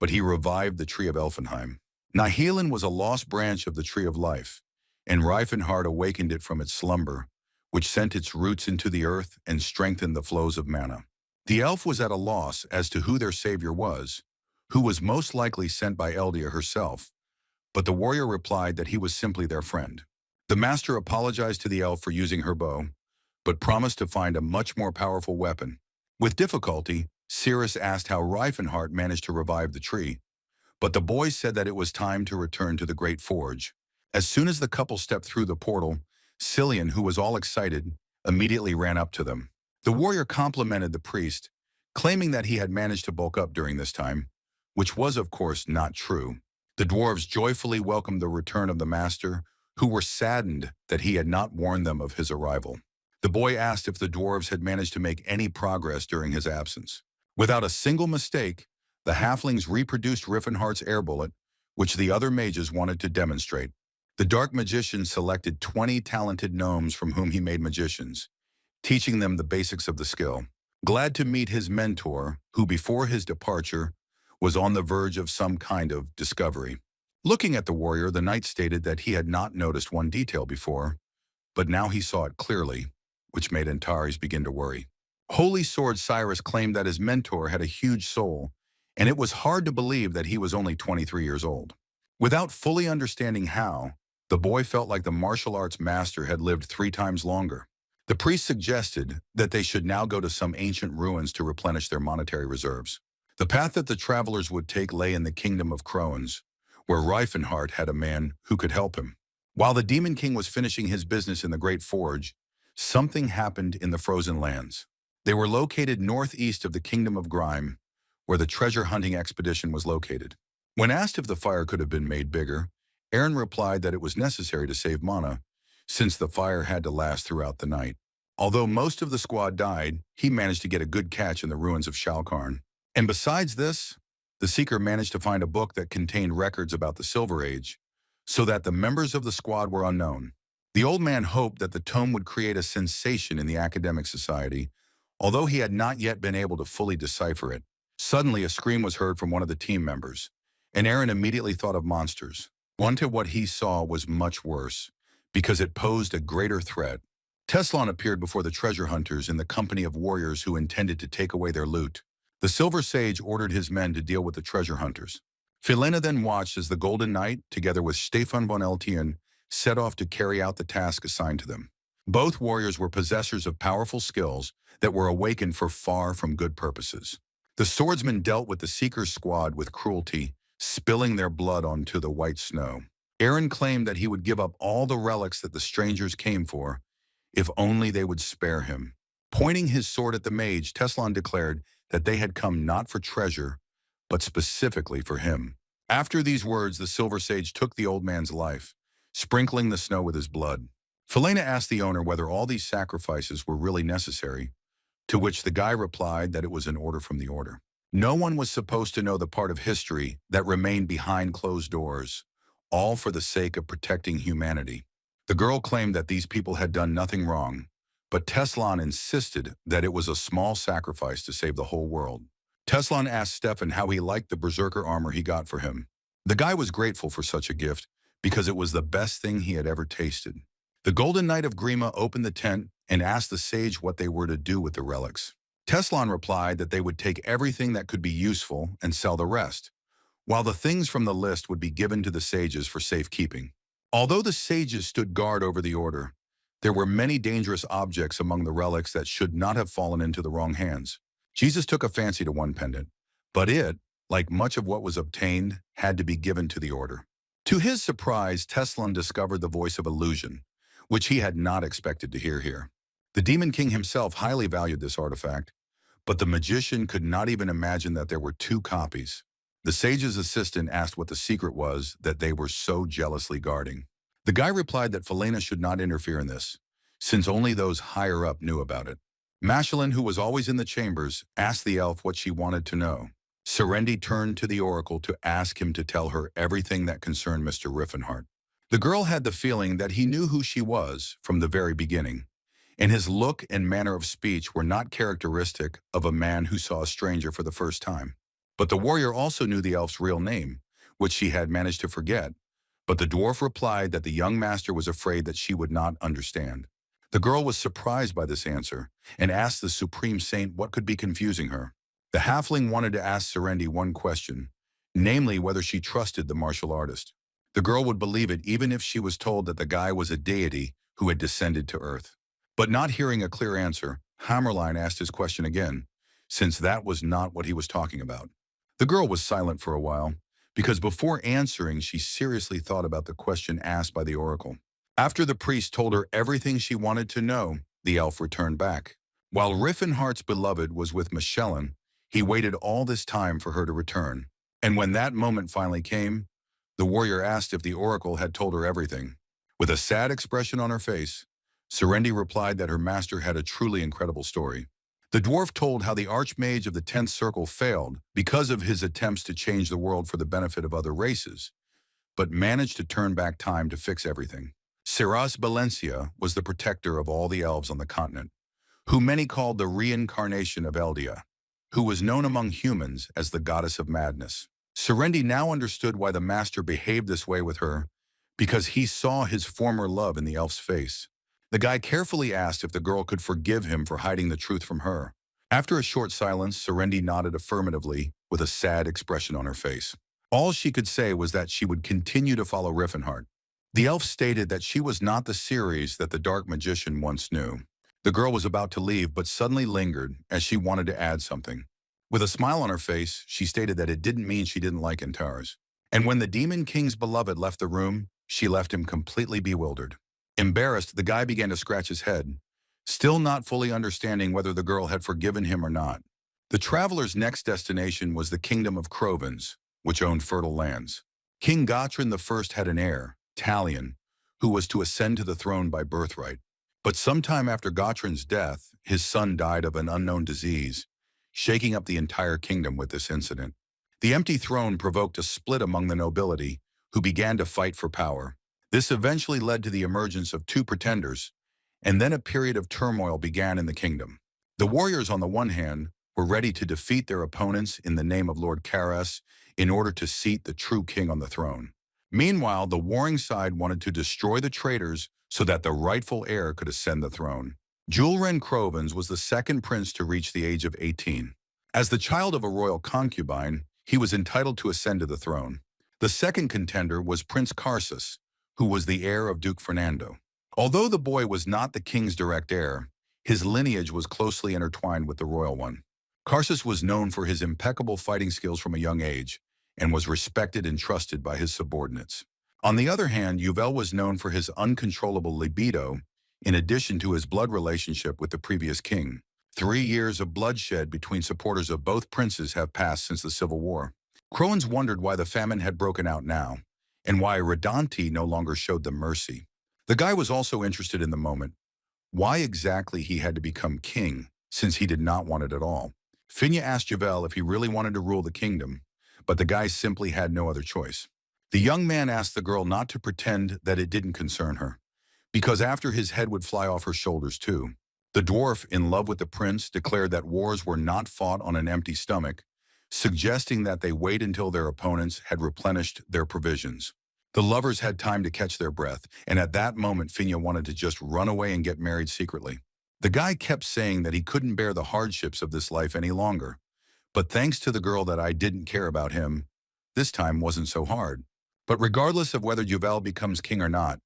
but he revived the Tree of Elfenheim. Nihilin was a lost branch of the Tree of Life, and Rifenheart awakened it from its slumber, which sent its roots into the earth and strengthened the flows of mana. The elf was at a loss as to who their savior was, who was most likely sent by Eldia herself, but the warrior replied that he was simply their friend. The master apologized to the elf for using her bow, but promised to find a much more powerful weapon. With difficulty, Cirrus asked how Rifenheart managed to revive the tree, but the boy said that it was time to return to the Great Forge. As soon as the couple stepped through the portal, Cillian, who was all excited, immediately ran up to them. The warrior complimented the priest, claiming that he had managed to bulk up during this time, which was of course not true. The dwarves joyfully welcomed the return of the master, who were saddened that he had not warned them of his arrival. The boy asked if the dwarves had managed to make any progress during his absence. Without a single mistake, the halflings reproduced Rifenheart's air bullet, which the other mages wanted to demonstrate. The dark magician selected 20 talented gnomes from whom he made magicians, teaching them the basics of the skill. Glad to meet his mentor, who before his departure was on the verge of some kind of discovery. Looking at the warrior, the knight stated that he had not noticed one detail before, but now he saw it clearly, which made Antares begin to worry. Holy Sword Cyrus claimed that his mentor had a huge soul, and it was hard to believe that he was only 23 years old. Without fully understanding how, the boy felt like the martial arts master had lived 3 times longer. The priest suggested that they should now go to some ancient ruins to replenish their monetary reserves. The path that the travelers would take lay in the kingdom of Crones, where Rifenheart had a man who could help him. While the Demon King was finishing his business in the Great Forge, something happened in the Frozen Lands. They were located northeast of the Kingdom of Grime, where the treasure hunting expedition was located. When asked if the fire could have been made bigger, Aaron replied that it was necessary to save mana, since the fire had to last throughout the night. Although most of the squad died, he managed to get a good catch in the ruins of Shalkarn. And besides this, the Seeker managed to find a book that contained records about the Silver Age, so that the members of the squad were unknown. The old man hoped that the tome would create a sensation in the academic society, although he had not yet been able to fully decipher it. Suddenly, a scream was heard from one of the team members, and Aaron immediately thought of monsters. What he saw was much worse, because it posed a greater threat. Teslan appeared before the treasure hunters in the company of warriors who intended to take away their loot. The Silver Sage ordered his men to deal with the treasure hunters. Filena then watched as the Golden Knight, together with Stefan von Eltien, set off to carry out the task assigned to them. Both warriors were possessors of powerful skills that were awakened for far from good purposes. The swordsmen dealt with the Seeker's squad with cruelty, spilling their blood onto the white snow. Aaron claimed that he would give up all the relics that the strangers came for, if only they would spare him. Pointing his sword at the mage, Teslan declared that they had come not for treasure, but specifically for him. After these words, the Silver Sage took the old man's life, sprinkling the snow with his blood. Filena asked the owner whether all these sacrifices were really necessary, to which the guy replied that it was an order from the order. No one was supposed to know the part of history that remained behind closed doors, all for the sake of protecting humanity. The girl claimed that these people had done nothing wrong, but Teslan insisted that it was a small sacrifice to save the whole world. Teslan asked Stefan how he liked the berserker armor he got for him. The guy was grateful for such a gift because it was the best thing he had ever tasted. The Golden Knight of Grima opened the tent and asked the sage what they were to do with the relics. Teslan replied that they would take everything that could be useful and sell the rest, while the things from the list would be given to the sages for safekeeping. Although the sages stood guard over the order, there were many dangerous objects among the relics that should not have fallen into the wrong hands. Jesus took a fancy to one pendant, but it, like much of what was obtained, had to be given to the order. To his surprise, Teslan discovered the voice of illusion, which he had not expected to hear here. The Demon King himself highly valued this artifact, but the magician could not even imagine that there were 2 copies. The sage's assistant asked what the secret was that they were so jealously guarding. The guy replied that Felena should not interfere in this, since only those higher up knew about it. Mashalin, who was always in the chambers, asked the elf what she wanted to know. Serendi turned to the oracle to ask him to tell her everything that concerned Mr. Rifenheart. The girl had the feeling that he knew who she was from the very beginning, and his look and manner of speech were not characteristic of a man who saw a stranger for the first time. But the warrior also knew the elf's real name, which she had managed to forget. But the dwarf replied that the young master was afraid that she would not understand. The girl was surprised by this answer and asked the supreme saint what could be confusing her. The halfling wanted to ask Serendi one question, namely whether she trusted the martial artist. The girl would believe it even if she was told that the guy was a deity who had descended to earth. But not hearing a clear answer, Hammerline asked his question again, since that was not what he was talking about. The girl was silent for a while, because before answering she seriously thought about the question asked by the oracle. After the priest told her everything she wanted to know, the elf returned back. While Rifenhart's beloved was with Michelin, he waited all this time for her to return. And when that moment finally came, the warrior asked if the oracle had told her everything. With a sad expression on her face, Serendi replied that her master had a truly incredible story. The dwarf told how the archmage of the 10th Circle failed because of his attempts to change the world for the benefit of other races, but managed to turn back time to fix everything. Cirrus Valencia was the protector of all the elves on the continent, who many called the Reincarnation of Eldia, who was known among humans as the goddess of madness. Serendi now understood why the master behaved this way with her, because he saw his former love in the elf's face. The guy carefully asked if the girl could forgive him for hiding the truth from her. After a short silence, Serendi nodded affirmatively with a sad expression on her face. All she could say was that she would continue to follow Rifenheart. The elf stated that she was not the Ceres that the dark magician once knew. The girl was about to leave but suddenly lingered as she wanted to add something. With a smile on her face, she stated that it didn't mean she didn't like Antars. And when the Demon King's beloved left the room, she left him completely bewildered. Embarrassed, the guy began to scratch his head, still not fully understanding whether the girl had forgiven him or not. The traveler's next destination was the kingdom of Crovens, which owned fertile lands. King Gotrin I had an heir, Talion, who was to ascend to the throne by birthright. But sometime after Gotrin's death, his son died of an unknown disease, shaking up the entire kingdom with this incident. The empty throne provoked a split among the nobility, who began to fight for power. This eventually led to the emergence of two pretenders, and then a period of turmoil began in the kingdom. The warriors, on the one hand, were ready to defeat their opponents in the name of Lord Karas in order to seat the true king on the throne. Meanwhile, the warring side wanted to destroy the traitors so that the rightful heir could ascend the throne. Juel Crovens was the second prince to reach the age of 18. As the child of a royal concubine, he was entitled to ascend to the throne. The second contender was Prince Carsus, who was the heir of Duke Fernando. Although the boy was not the king's direct heir, his lineage was closely intertwined with the royal one. Carsus was known for his impeccable fighting skills from a young age and was respected and trusted by his subordinates. On the other hand, Juel was known for his uncontrollable libido, in addition to his blood relationship with the previous king. 3 years of bloodshed between supporters of both princes have passed since the Civil War. Croans wondered why the famine had broken out now, and why Redanti no longer showed them mercy. The guy was also interested in the moment. Why exactly he had to become king, since he did not want it at all. Finya asked Juel if he really wanted to rule the kingdom, but the guy simply had no other choice. The young man asked the girl not to pretend that it didn't concern her, because after his head would fly off her shoulders too. The dwarf, in love with the prince, declared that wars were not fought on an empty stomach, suggesting that they wait until their opponents had replenished their provisions. The lovers had time to catch their breath, and at that moment Finya wanted to just run away and get married secretly. The guy kept saying that he couldn't bear the hardships of this life any longer. But thanks to the girl that I didn't care about him, this time wasn't so hard. But regardless of whether Juel becomes king or not,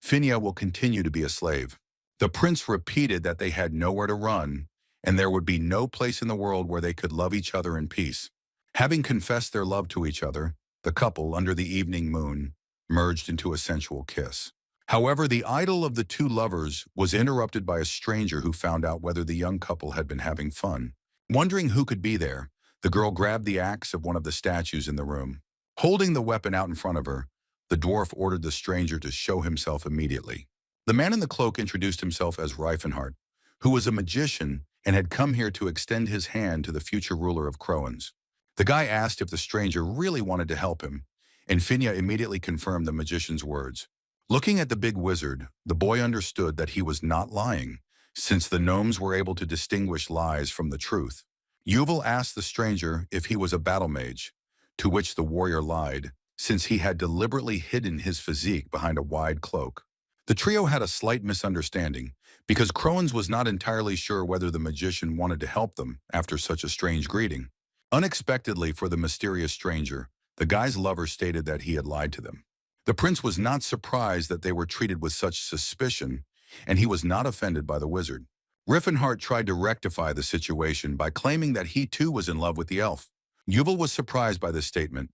Finya will continue to be a slave. The prince repeated that they had nowhere to run, and there would be no place in the world where they could love each other in peace. Having confessed their love to each other, the couple, under the evening moon, merged into a sensual kiss. However, the idyll of the two lovers was interrupted by a stranger who found out whether the young couple had been having fun. Wondering who could be there, The girl grabbed the axe of one of the statues in the room. Holding the weapon out in front of her, the dwarf ordered the stranger to show himself immediately. The man in the cloak introduced himself as Rifenheart, who was a magician and had come here to extend his hand to the future ruler of Croans. The guy asked if the stranger really wanted to help him, and Finja immediately confirmed the magician's words. Looking at the big wizard, the boy understood that he was not lying, since the gnomes were able to distinguish lies from the truth. Juel asked the stranger if he was a battle mage, to which the warrior lied, since he had deliberately hidden his physique behind a wide cloak. The trio had a slight misunderstanding, because Croans was not entirely sure whether the magician wanted to help them after such a strange greeting. Unexpectedly for the mysterious stranger, the guy's lover stated that he had lied to them. The prince was not surprised that they were treated with such suspicion, and he was not offended by the wizard. Rifenheart tried to rectify the situation by claiming that he too was in love with the elf. Juel was surprised by this statement,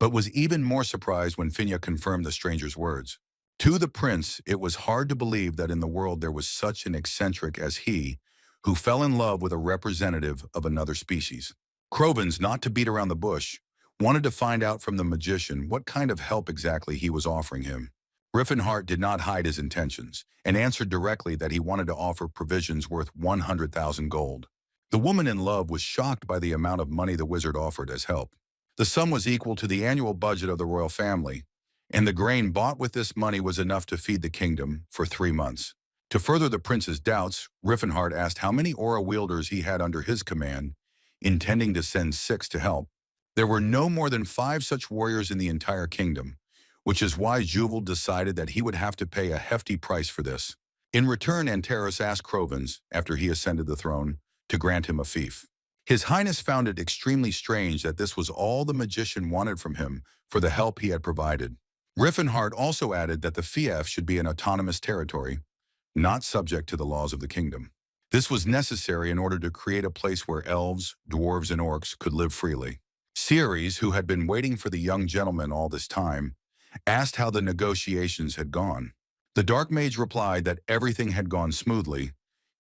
but was even more surprised when Finja confirmed the stranger's words. To the prince, it was hard to believe that in the world there was such an eccentric as he, who fell in love with a representative of another species. Crovens, not to beat around the bush, wanted to find out from the magician what kind of help exactly he was offering him. Rifenheart did not hide his intentions, and answered directly that he wanted to offer provisions worth 100,000 gold. The woman in love was shocked by the amount of money the wizard offered as help. The sum was equal to the annual budget of the royal family, and the grain bought with this money was enough to feed the kingdom for 3 months. To further the prince's doubts, Rifenheart asked how many aura wielders he had under his command, intending to send 6 to help. There were no more than 5 such warriors in the entire kingdom, which is why Juel decided that he would have to pay a hefty price for this. In return, Antares asked Crovens, after he ascended the throne, to grant him a fief. His Highness found it extremely strange that this was all the magician wanted from him for the help he had provided. Rifenheart also added that the fief should be an autonomous territory, not subject to the laws of the kingdom. This was necessary in order to create a place where elves, dwarves, and orcs could live freely. Cirrus, who had been waiting for the young gentleman all this time, asked how the negotiations had gone. The Dark Mage replied that everything had gone smoothly,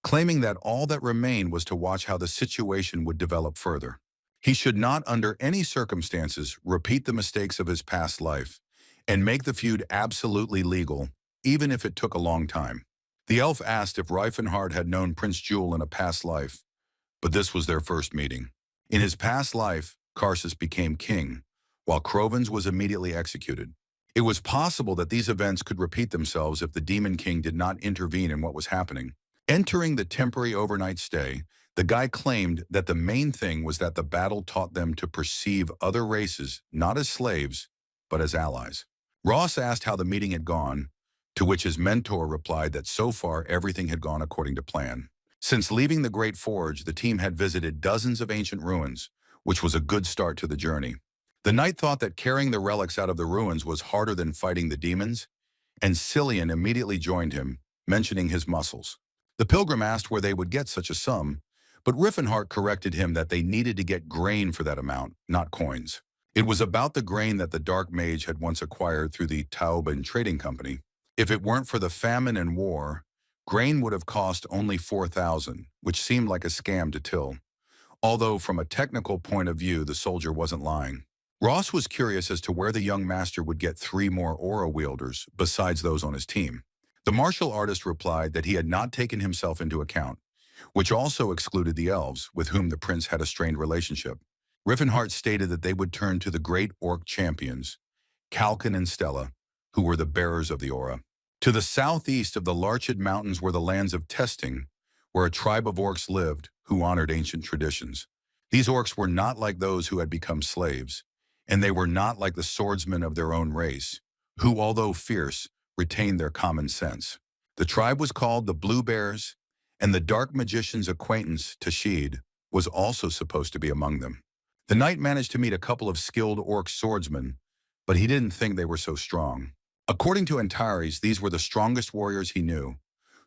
claiming that all that remained was to watch how the situation would develop further. He should not, under any circumstances, repeat the mistakes of his past life, and make the feud absolutely legal, even if it took a long time. The elf asked if Rifenheart had known Prince Juel in a past life, but this was their first meeting. In his past life, Carsus became king, while Crovens was immediately executed. It was possible that these events could repeat themselves if the Demon King did not intervene in what was happening. Entering the temporary overnight stay, the guy claimed that the main thing was that the battle taught them to perceive other races not as slaves, but as allies. Ross asked how the meeting had gone, to which his mentor replied that so far everything had gone according to plan. Since leaving the Great Forge, the team had visited dozens of ancient ruins, which was a good start to the journey. The knight thought that carrying the relics out of the ruins was harder than fighting the demons, and Cillian immediately joined him, mentioning his muscles. The pilgrim asked where they would get such a sum, but Rifenheart corrected him that they needed to get grain for that amount, not coins. It was about the grain that the Dark Mage had once acquired through the Tauben Trading Company. If it weren't for the famine and war, grain would have cost only 4,000, which seemed like a scam to Till. Although from a technical point of view, the soldier wasn't lying. Ross was curious as to where the young master would get 3 more aura wielders besides those on his team. The martial artist replied that he had not taken himself into account, which also excluded the elves, with whom the prince had a strained relationship. Rifenheart stated that they would turn to the great orc champions, Kalkin and Stella, who were the bearers of the aura. To the southeast of the Larchid Mountains were the lands of Testing, where a tribe of orcs lived who honored ancient traditions. These orcs were not like those who had become slaves, and they were not like the swordsmen of their own race, who, although fierce, retained their common sense. The tribe was called the Blue Bears, and the dark magician's acquaintance, Tahed, was also supposed to be among them. The knight managed to meet a couple of skilled orc swordsmen, but he didn't think they were so strong. According to Antares, these were the strongest warriors he knew,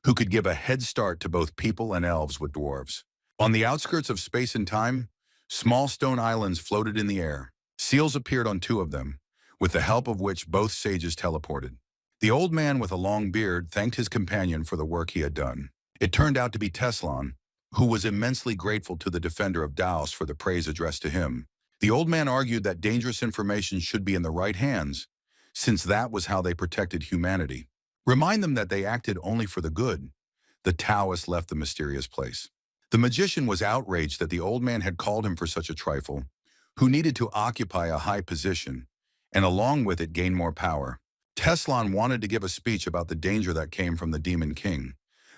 who could give a head start to both people and elves with dwarves. On the outskirts of space and time, small stone islands floated in the air. Seals appeared on 2 of them, with the help of which both sages teleported. The old man with a long beard thanked his companion for the work he had done. It turned out to be Teslan, who was immensely grateful to the defender of Daos for the praise addressed to him. The old man argued that dangerous information should be in the right hands, since that was how they protected humanity. Remind them that they acted only for the good. The Taoist left the mysterious place. The magician was outraged that the old man had called him for such a trifle, who needed to occupy a high position, and along with it gain more power. Teslan wanted to give a speech about the danger that came from the Demon King,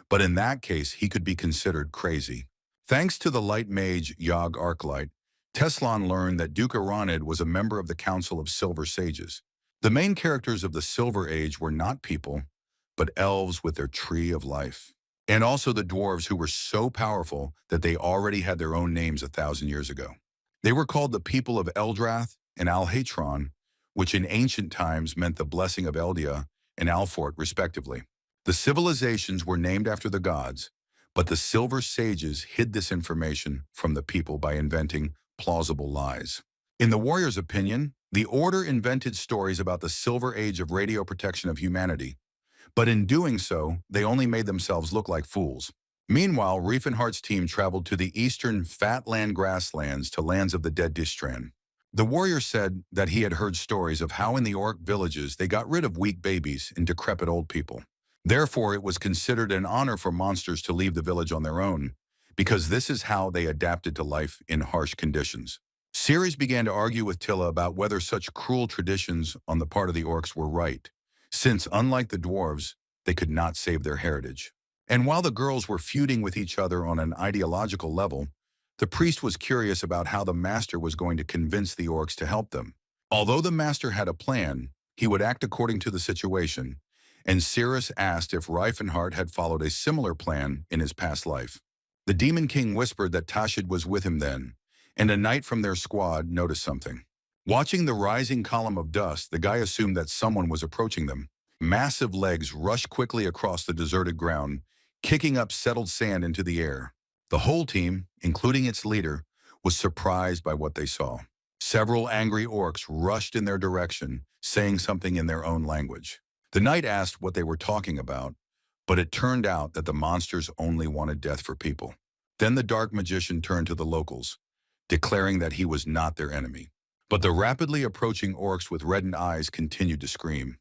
but in that case he could be considered crazy. Thanks to the light mage Yog Arclight, Teslan learned that Duke Reincarnated was a member of the Council of Silver Sages. The main characters of the Silver Age were not people, but elves with their tree of life. And also the dwarves who were so powerful that they already had their own names 1,000 years ago. They were called the people of Eldrath and Alhatron, which in ancient times meant the blessing of Eldia and Alfort respectively. The civilizations were named after the gods, but the Silver Sages hid this information from the people by inventing plausible lies. In the warrior's opinion, the Order invented stories about the Silver Age of radio protection of humanity, but in doing so, they only made themselves look like fools. Meanwhile, Rifenheart's team traveled to the eastern Fatland grasslands to lands of the dead Distran. The warrior said that he had heard stories of how in the orc villages they got rid of weak babies and decrepit old people. Therefore, it was considered an honor for monsters to leave the village on their own, because this is how they adapted to life in harsh conditions. Cirrus began to argue with Tilla about whether such cruel traditions on the part of the orcs were right, since, unlike the dwarves, they could not save their heritage. And while the girls were feuding with each other on an ideological level, the priest was curious about how the master was going to convince the orcs to help them. Although the master had a plan, he would act according to the situation, and Cirrus asked if Rifenheart had followed a similar plan in his past life. The Demon King whispered that Tahed was with him then, and a knight from their squad noticed something. Watching the rising column of dust, the guy assumed that someone was approaching them. Massive legs rushed quickly across the deserted ground, kicking up settled sand into the air. The whole team, including its leader, was surprised by what they saw. Several angry orcs rushed in their direction, saying something in their own language. The knight asked what they were talking about, but it turned out that the monsters only wanted death for people. Then the dark magician turned to the locals, declaring that he was not their enemy. But the rapidly approaching orcs with reddened eyes continued to scream.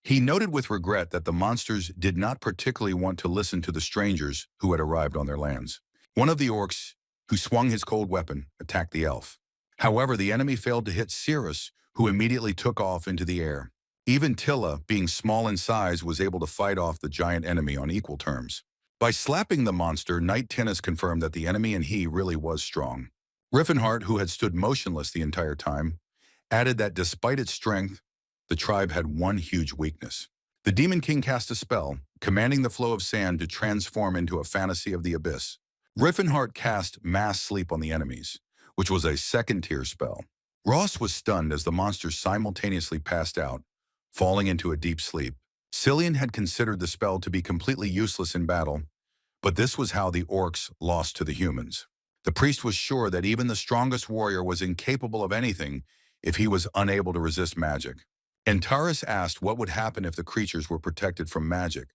He noted with regret that the monsters did not particularly want to listen to the strangers who had arrived on their lands. One of the orcs, who swung his cold weapon, attacked the elf. However, the enemy failed to hit Cirrus, who immediately took off into the air. Even Tilla, being small in size, was able to fight off the giant enemy on equal terms. By slapping the monster, Knight Tennis confirmed that the enemy and he really was strong. Rifenheart, who had stood motionless the entire time, added that despite its strength, the tribe had one huge weakness. The Demon King cast a spell, commanding the flow of sand to transform into a fantasy of the abyss. Rifenheart cast Mass Sleep on the enemies, which was a second-tier spell. Ross was stunned as the monsters simultaneously passed out, falling into a deep sleep. Cillian had considered the spell to be completely useless in battle, but this was how the orcs lost to the humans. The priest was sure that even the strongest warrior was incapable of anything if he was unable to resist magic. Antares asked what would happen if the creatures were protected from magic,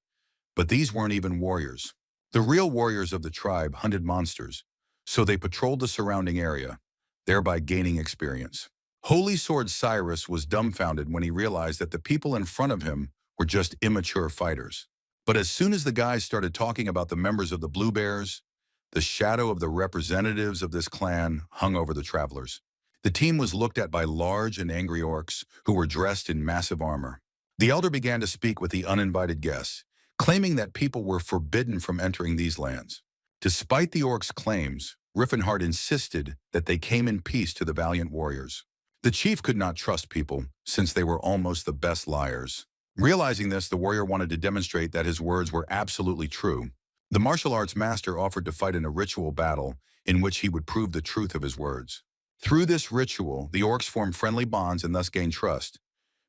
but these weren't even warriors. The real warriors of the tribe hunted monsters, so they patrolled the surrounding area, thereby gaining experience. Holy Sword Cyrus was dumbfounded when he realized that the people in front of him were just immature fighters. But as soon as the guys started talking about the members of the Blue Bears, the shadow of the representatives of this clan hung over the travelers. The team was looked at by large and angry orcs who were dressed in massive armor. The elder began to speak with the uninvited guests, claiming that people were forbidden from entering these lands. Despite the orcs' claims, Rifenheart insisted that they came in peace to the valiant warriors. The chief could not trust people, since they were almost the best liars. Realizing this, the warrior wanted to demonstrate that his words were absolutely true. The martial arts master offered to fight in a ritual battle in which he would prove the truth of his words. Through this ritual, the orcs formed friendly bonds and thus gained trust,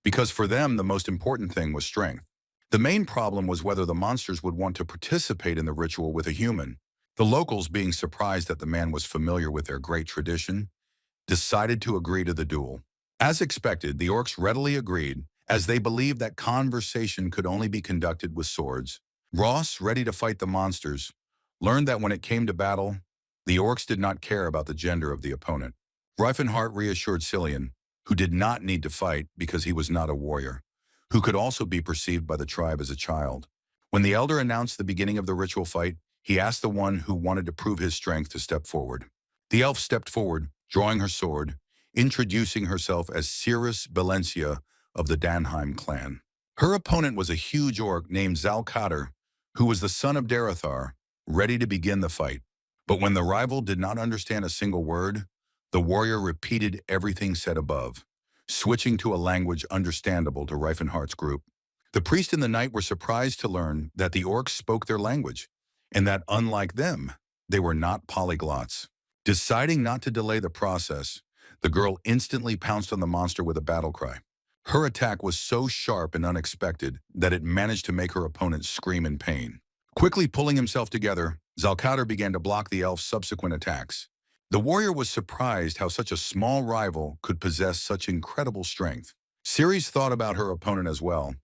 because for them the most important thing was strength. The main problem was whether the monsters would want to participate in the ritual with a human. The locals, being surprised that the man was familiar with their great tradition, decided to agree to the duel. As expected, the orcs readily agreed, as they believed that conversation could only be conducted with swords. Ross, ready to fight the monsters, learned that when it came to battle, the orcs did not care about the gender of the opponent. Rifenheart reassured Cillian, who did not need to fight because he was not a warrior, who could also be perceived by the tribe as a child. When the elder announced the beginning of the ritual fight, he asked the one who wanted to prove his strength to step forward. The elf stepped forward, drawing her sword, introducing herself as Cirrus Valencia of the Danheim clan. Her opponent was a huge orc named Zalkater, who was the son of Darathar, ready to begin the fight. But when the rival did not understand a single word, the warrior repeated everything said above, switching to a language understandable to Rifenhart's group. The priest and the knight were surprised to learn that the orcs spoke their language, and that unlike them, they were not polyglots. Deciding not to delay the process, the girl instantly pounced on the monster with a battle cry. Her attack was so sharp and unexpected that it managed to make her opponent scream in pain. Quickly pulling himself together, Zalkater began to block the elf's subsequent attacks. The warrior was surprised how such a small rival could possess such incredible strength. Ceres thought about her opponent as well,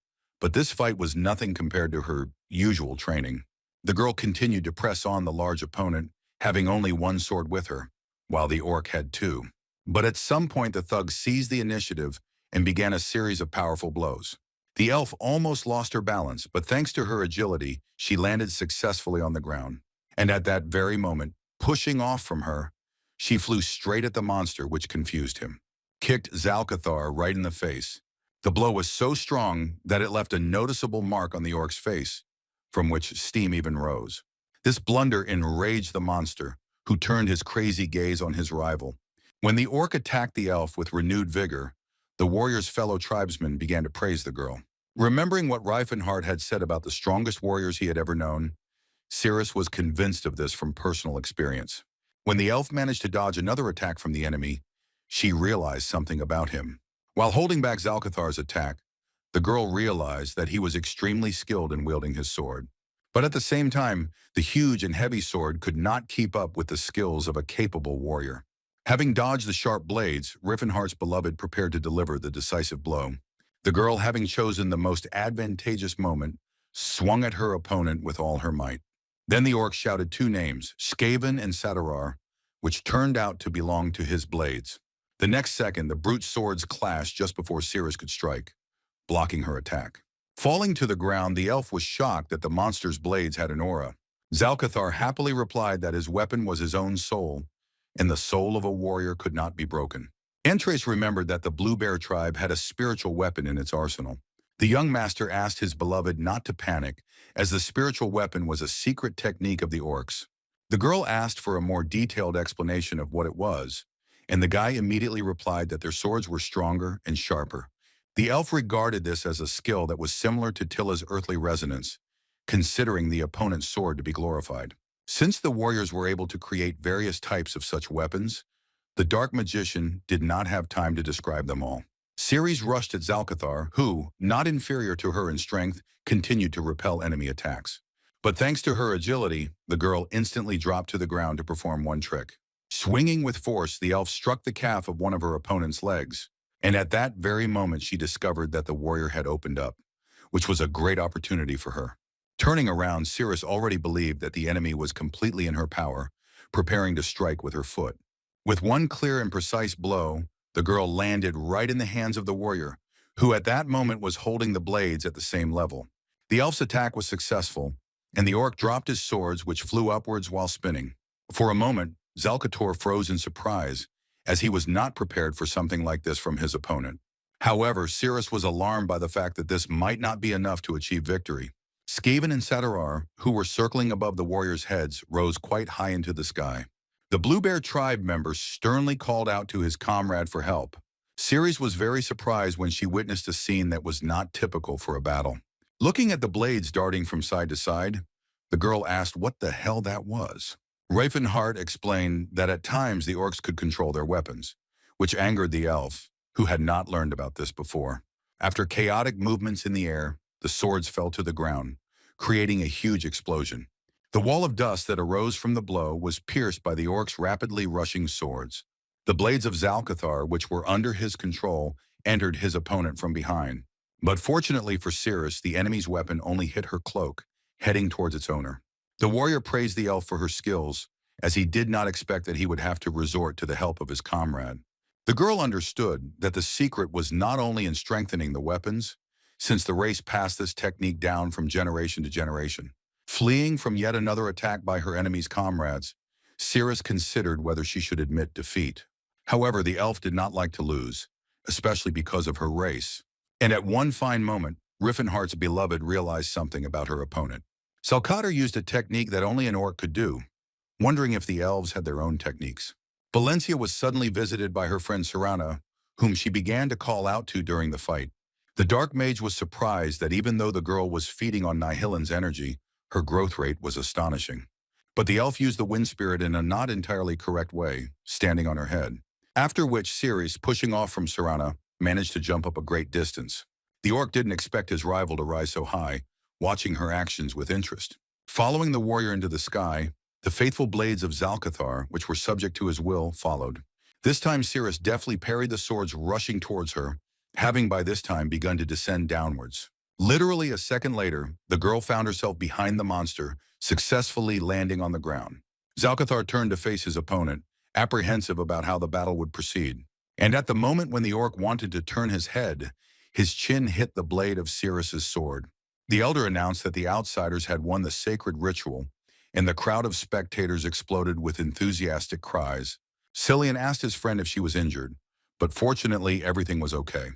but this fight was nothing compared to her usual training. The girl continued to press on the large opponent, having only one sword with her, while the orc had two. But at some point the thug seized the initiative and began a series of powerful blows. The elf almost lost her balance, but thanks to her agility, she landed successfully on the ground. And at that very moment, pushing off from her, she flew straight at the monster, which confused him. Kicked Zalkathar right in the face. The blow was so strong that it left a noticeable mark on the orc's face, from which steam even rose. This blunder enraged the monster, who turned his crazy gaze on his rival. When the orc attacked the elf with renewed vigor, the warrior's fellow tribesmen began to praise the girl. Remembering what Rifenheart had said about the strongest warriors he had ever known, Cirrus was convinced of this from personal experience. When the elf managed to dodge another attack from the enemy, she realized something about him. While holding back Zalkathar's attack, the girl realized that he was extremely skilled in wielding his sword. But at the same time, the huge and heavy sword could not keep up with the skills of a capable warrior. Having dodged the sharp blades, Rifenhart's beloved prepared to deliver the decisive blow. The girl, having chosen the most advantageous moment, swung at her opponent with all her might. Then the orc shouted two names, Skaven and Sadarar, which turned out to belong to his blades. The next second, the brute swords clashed just before Cirrus could strike, blocking her attack. Falling to the ground, the elf was shocked that the monster's blades had an aura. Zalkathar happily replied that his weapon was his own soul, and the soul of a warrior could not be broken. Antrace remembered that the Blue Bear tribe had a spiritual weapon in its arsenal. The young master asked his beloved not to panic, as the spiritual weapon was a secret technique of the orcs. The girl asked for a more detailed explanation of what it was, and the guy immediately replied that their swords were stronger and sharper. The elf regarded this as a skill that was similar to Tilla's earthly resonance, considering the opponent's sword to be glorified. Since the warriors were able to create various types of such weapons, the dark magician did not have time to describe them all. Ceres rushed at Zalkathar, who, not inferior to her in strength, continued to repel enemy attacks. But thanks to her agility, the girl instantly dropped to the ground to perform one trick. Swinging with force, the elf struck the calf of one of her opponent's legs, and at that very moment she discovered that the warrior had opened up, which was a great opportunity for her. Turning around, Cirrus already believed that the enemy was completely in her power, preparing to strike with her foot. With one clear and precise blow, the girl landed right in the hands of the warrior, who at that moment was holding the blades at the same level. The elf's attack was successful, and the orc dropped his swords, which flew upwards while spinning. For a moment, Zalkator froze in surprise, as he was not prepared for something like this from his opponent. However, Cirrus was alarmed by the fact that this might not be enough to achieve victory. Skaven and Sadarar, who were circling above the warriors' heads, rose quite high into the sky. The Blue Bear tribe member sternly called out to his comrade for help. Ceres was very surprised when she witnessed a scene that was not typical for a battle. Looking at the blades darting from side to side, the girl asked what the hell that was. Rifenheart explained that at times the orcs could control their weapons, which angered the elf, who had not learned about this before. After chaotic movements in the air, the swords fell to the ground, creating a huge explosion. The wall of dust that arose from the blow was pierced by the orc's rapidly rushing swords. The blades of Zalkathar, which were under his control, entered his opponent from behind. But fortunately for Cirrus, the enemy's weapon only hit her cloak, heading towards its owner. The warrior praised the elf for her skills, as he did not expect that he would have to resort to the help of his comrade. The girl understood that the secret was not only in strengthening the weapons, since the race passed this technique down from generation to generation. Fleeing from yet another attack by her enemy's comrades, Cirrus considered whether she should admit defeat. However, the elf did not like to lose, especially because of her race. And at one fine moment, Rifenheart's beloved realized something about her opponent. Salkater used a technique that only an orc could do, wondering if the elves had their own techniques. Valencia was suddenly visited by her friend Serana, whom she began to call out to during the fight. The Dark Mage was surprised that even though the girl was feeding on Nihilan's energy, her growth rate was astonishing. But the elf used the wind spirit in a not entirely correct way, standing on her head. After which Cirrus, pushing off from Serana, managed to jump up a great distance. The orc didn't expect his rival to rise so high, watching her actions with interest. Following the warrior into the sky, the faithful blades of Zalcathar, which were subject to his will, followed. This time Cirrus deftly parried the swords rushing towards her, having by this time begun to descend downwards. Literally a second later, the girl found herself behind the monster, successfully landing on the ground. Zalcathar turned to face his opponent, apprehensive about how the battle would proceed. And at the moment when the orc wanted to turn his head, his chin hit the blade of Cirrus's sword. The elder announced that the outsiders had won the sacred ritual, and the crowd of spectators exploded with enthusiastic cries. Cillian asked his friend if she was injured, but fortunately everything was okay.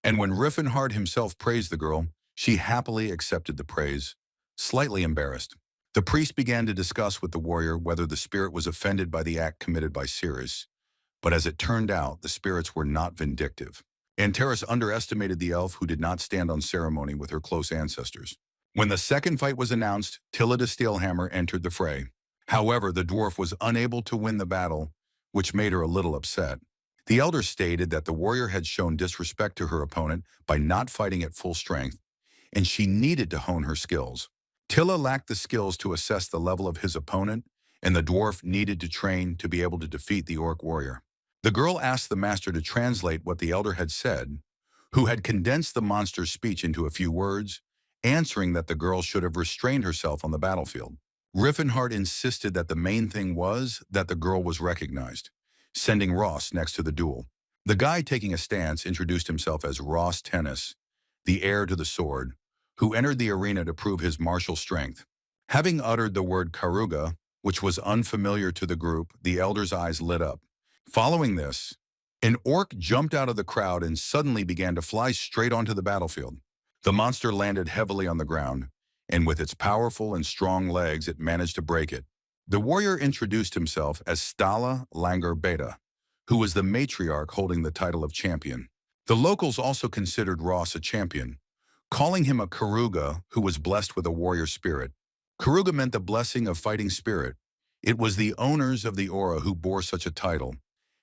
And when Rifenheart himself praised the girl, she happily accepted the praise, slightly embarrassed. The priest began to discuss with the warrior whether the spirit was offended by the act committed by Cirrus, but as it turned out, the spirits were not vindictive. Antares underestimated the elf who did not stand on ceremony with her close ancestors. When the second fight was announced, Tillida Steelhammer entered the fray. However, the dwarf was unable to win the battle, which made her a little upset. The elder stated that the warrior had shown disrespect to her opponent by not fighting at full strength, and she needed to hone her skills. Tilla lacked the skills to assess the level of his opponent, and the dwarf needed to train to be able to defeat the orc warrior. The girl asked the master to translate what the elder had said, who had condensed the monster's speech into a few words, answering that the girl should have restrained herself on the battlefield. Rifenheart insisted that the main thing was that the girl was recognized, sending Ross next to the duel. The guy taking a stance introduced himself as Ross Tennis, the heir to the sword, who entered the arena to prove his martial strength. Having uttered the word Karuga, which was unfamiliar to the group, the elder's eyes lit up. Following this, an orc jumped out of the crowd and suddenly began to fly straight onto the battlefield. The monster landed heavily on the ground, and with its powerful and strong legs it managed to break it. The warrior introduced himself as Stala Langer Beta, who was the matriarch holding the title of champion. The locals also considered Ross a champion, calling him a Karuga who was blessed with a warrior spirit. Karuga meant the blessing of fighting spirit. It was the owners of the aura who bore such a title,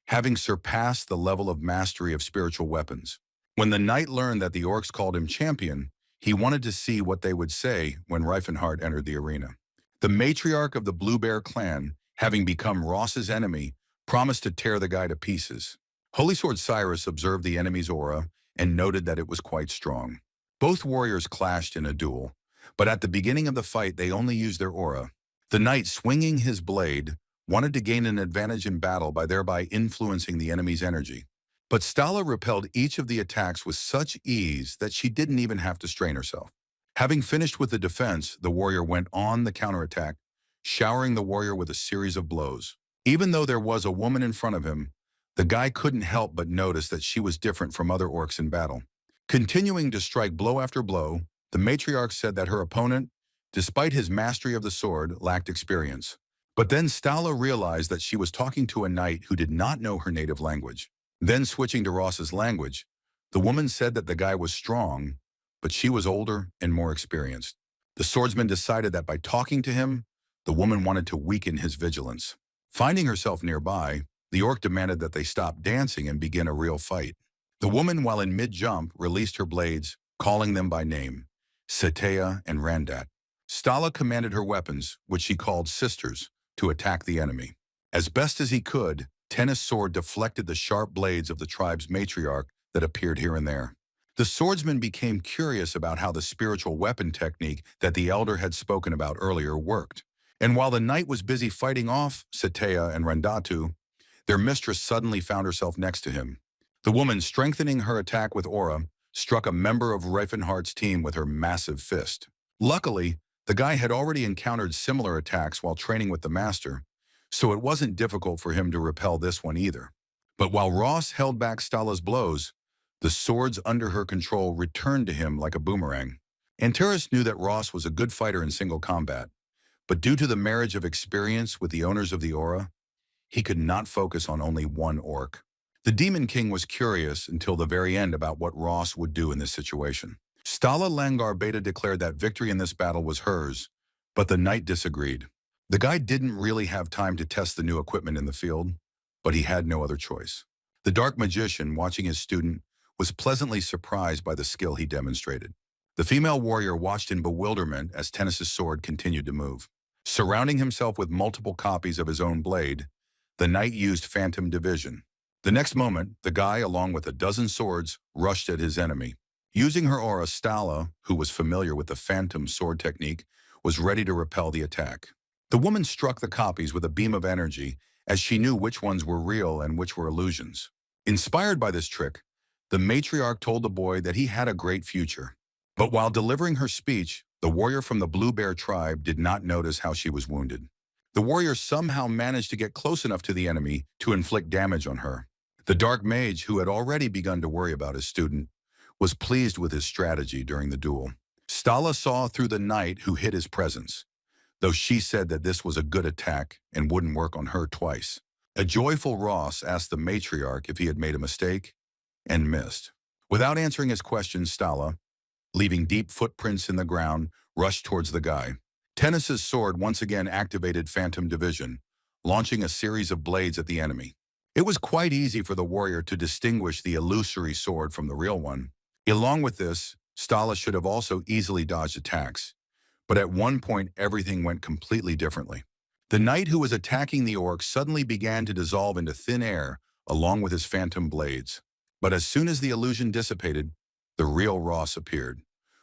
having surpassed the level of mastery of spiritual weapons. When the knight learned that the orcs called him champion, he wanted to see what they would say when Rifenheart entered the arena. The matriarch of the Blue Bear clan, having become Ross's enemy, promised to tear the guy to pieces. Holy Sword Cyrus observed the enemy's aura and noted that it was quite strong. Both warriors clashed in a duel, but at the beginning of the fight they only used their aura. The knight, swinging his blade, wanted to gain an advantage in battle by thereby influencing the enemy's energy. But Stala repelled each of the attacks with such ease that she didn't even have to strain herself. Having finished with the defense, the warrior went on the counterattack, showering the warrior with a series of blows. Even though there was a woman in front of him, the guy couldn't help but notice that she was different from other orcs in battle. Continuing to strike blow after blow, the matriarch said that her opponent, despite his mastery of the sword, lacked experience. But then Stala realized that she was talking to a knight who did not know her native language. Then switching to Ross's language, the woman said that the guy was strong, but she was older and more experienced. The swordsman decided that by talking to him, the woman wanted to weaken his vigilance. Finding herself nearby, the orc demanded that they stop dancing and begin a real fight. The woman, while in mid-jump, released her blades, calling them by name, Setea and Randat. Stala commanded her weapons, which she called sisters, to attack the enemy. As best as he could, Tennis' sword deflected the sharp blades of the tribe's matriarch that appeared here and there. The swordsman became curious about how the spiritual weapon technique that the elder had spoken about earlier worked, And while the knight was busy fighting off Setea and Rendatu, their mistress suddenly found herself next to him. The woman, strengthening her attack with aura, struck a member of Rifenheart's team with her massive fist. Luckily, the guy had already encountered similar attacks while training with the master, so it wasn't difficult for him to repel this one either. But while Ross held back Stala's blows, the swords under her control returned to him like a boomerang. Antares knew that Ross was a good fighter in single combat, but due to the marriage of experience with the owners of the aura, he could not focus on only one orc. The Demon King was curious until the very end about what Ross would do in this situation. Stala Langar Beta declared that victory in this battle was hers, but the knight disagreed. The guy didn't really have time to test the new equipment in the field, but he had no other choice. The Dark Magician, watching his student, was pleasantly surprised by the skill he demonstrated. The female warrior watched in bewilderment as Tennis's sword continued to move. Surrounding himself with multiple copies of his own blade, the knight used Phantom Division. The next moment, the guy, along with a dozen swords, rushed at his enemy. Using her aura, Stala, who was familiar with the Phantom sword technique, was ready to repel the attack. The woman struck the copies with a beam of energy, as she knew which ones were real and which were illusions. Inspired by this trick, the matriarch told the boy that he had a great future. But while delivering her speech, the warrior from the Blue Bear tribe did not notice how she was wounded. The warrior somehow managed to get close enough to the enemy to inflict damage on her. The dark mage, who had already begun to worry about his student, was pleased with his strategy during the duel. Stala saw through the knight who hid his presence, though she said that this was a good attack and wouldn't work on her twice. A joyful Ross asked the matriarch if he had made a mistake, and missed. Without answering his question, Stala, leaving deep footprints in the ground, rushed towards the guy. Tennis's sword once again activated Phantom Division, launching a series of blades at the enemy. It was quite easy for the warrior to distinguish the illusory sword from the real one. Along with this, Stala should have also easily dodged attacks, but at one point everything went completely differently. The knight who was attacking the orc suddenly began to dissolve into thin air along with his phantom blades. But as soon as the illusion dissipated, the real Ross appeared,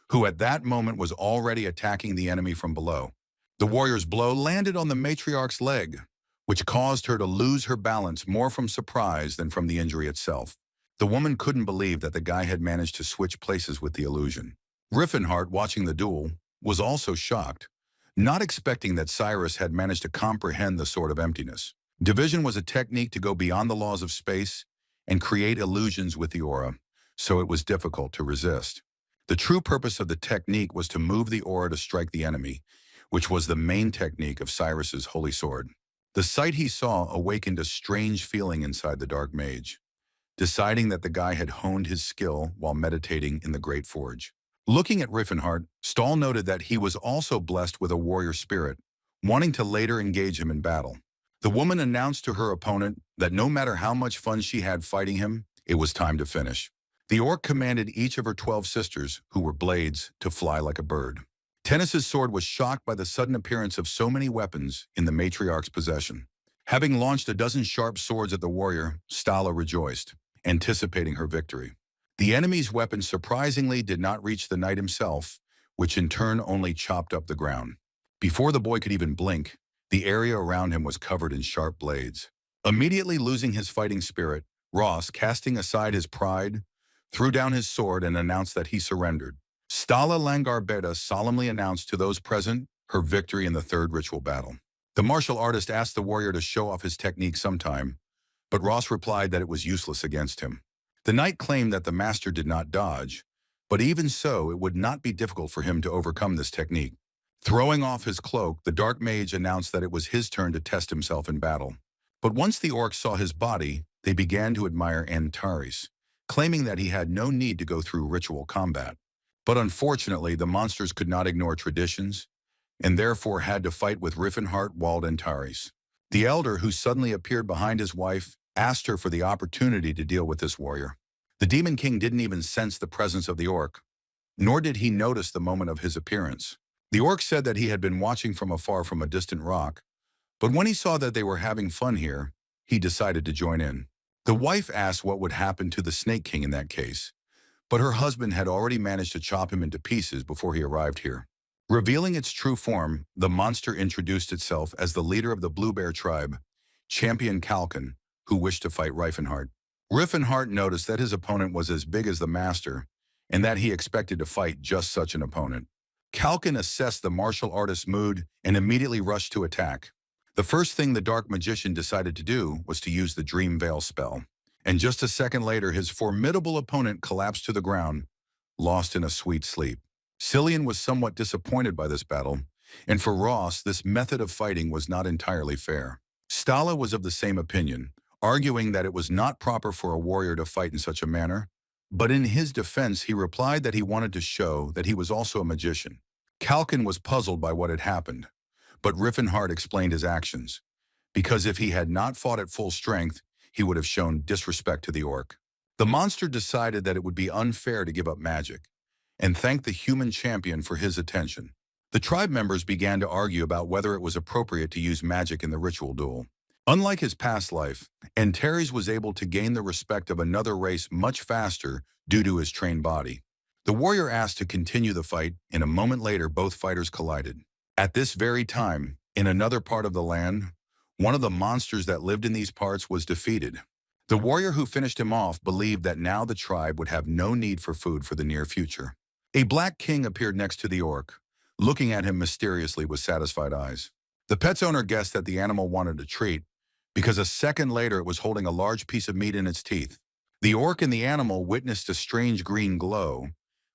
who at that moment was already attacking the enemy from below. The warrior's blow landed on the matriarch's leg, which caused her to lose her balance more from surprise than from the injury itself. The woman couldn't believe that the guy had managed to switch places with the illusion. Rifenheart, watching the duel, was also shocked, not expecting that Cirrus had managed to comprehend the Sword of Emptiness. Division was a technique to go beyond the laws of space and create illusions with the aura, so it was difficult to resist. The true purpose of the technique was to move the aura to strike the enemy, which was the main technique of Cirrus's holy sword. The sight he saw awakened a strange feeling inside the dark mage, deciding that the guy had honed his skill while meditating in the Great Forge. Looking at Rifenheart, Stahl noted that he was also blessed with a warrior spirit, wanting to later engage him in battle. The woman announced to her opponent that no matter how much fun she had fighting him, it was time to finish. The orc commanded each of her 12 sisters, who were blades, to fly like a bird. Tennis's sword was shocked by the sudden appearance of so many weapons in the matriarch's possession. Having launched a dozen sharp swords at the warrior, Stala rejoiced, anticipating her victory. The enemy's weapons surprisingly did not reach the knight himself, which in turn only chopped up the ground. Before the boy could even blink, the area around him was covered in sharp blades. Immediately losing his fighting spirit, Ross, casting aside his pride, threw down his sword and announced that he surrendered. Stala Langar Beta solemnly announced to those present her victory in the third ritual battle. The martial artist asked the warrior to show off his technique sometime, but Ross replied that it was useless against him. The knight claimed that the master did not dodge, but even so, it would not be difficult for him to overcome this technique. Throwing off his cloak, the dark mage announced that it was his turn to test himself in battle. But once the orcs saw his body, they began to admire Antares, claiming that he had no need to go through ritual combat. But unfortunately, the monsters could not ignore traditions, and therefore had to fight with Rifenheart walled Antares. The elder, who suddenly appeared behind his wife, asked her for the opportunity to deal with this warrior. The Demon King didn't even sense the presence of the orc, nor did he notice the moment of his appearance. The orc said that he had been watching from afar from a distant rock, but when he saw that they were having fun here, he decided to join in. The wife asked what would happen to the Snake King in that case, but her husband had already managed to chop him into pieces before he arrived here. Revealing its true form, the monster introduced itself as the leader of the Blue Bear tribe, Champion Kalkin, who wished to fight Rifenheart. Rifenheart noticed that his opponent was as big as the master, and that he expected to fight just such an opponent. Kalkin assessed the martial artist's mood and immediately rushed to attack. The first thing the dark magician decided to do was to use the Dream Veil spell, and just a second later his formidable opponent collapsed to the ground, lost in a sweet sleep. Cillian was somewhat disappointed by this battle, and for Ross, this method of fighting was not entirely fair. Stala was of the same opinion, arguing that it was not proper for a warrior to fight in such a manner, but in his defense he replied that he wanted to show that he was also a magician. Kalkin was puzzled by what had happened, but Rifenheart explained his actions, because if he had not fought at full strength, he would have shown disrespect to the orc. The monster decided that it would be unfair to give up magic, and thanked the human champion for his attention. The tribe members began to argue about whether it was appropriate to use magic in the ritual duel. Unlike his past life, Antares was able to gain the respect of another race much faster due to his trained body. The warrior asked to continue the fight, and a moment later both fighters collided. At this very time, in another part of the land, one of the monsters that lived in these parts was defeated. The warrior who finished him off believed that now the tribe would have no need for food for the near future. A black king appeared next to the orc, looking at him mysteriously with satisfied eyes. The pet's owner guessed that the animal wanted a treat, because a second later it was holding a large piece of meat in its teeth. The orc and the animal witnessed a strange green glow,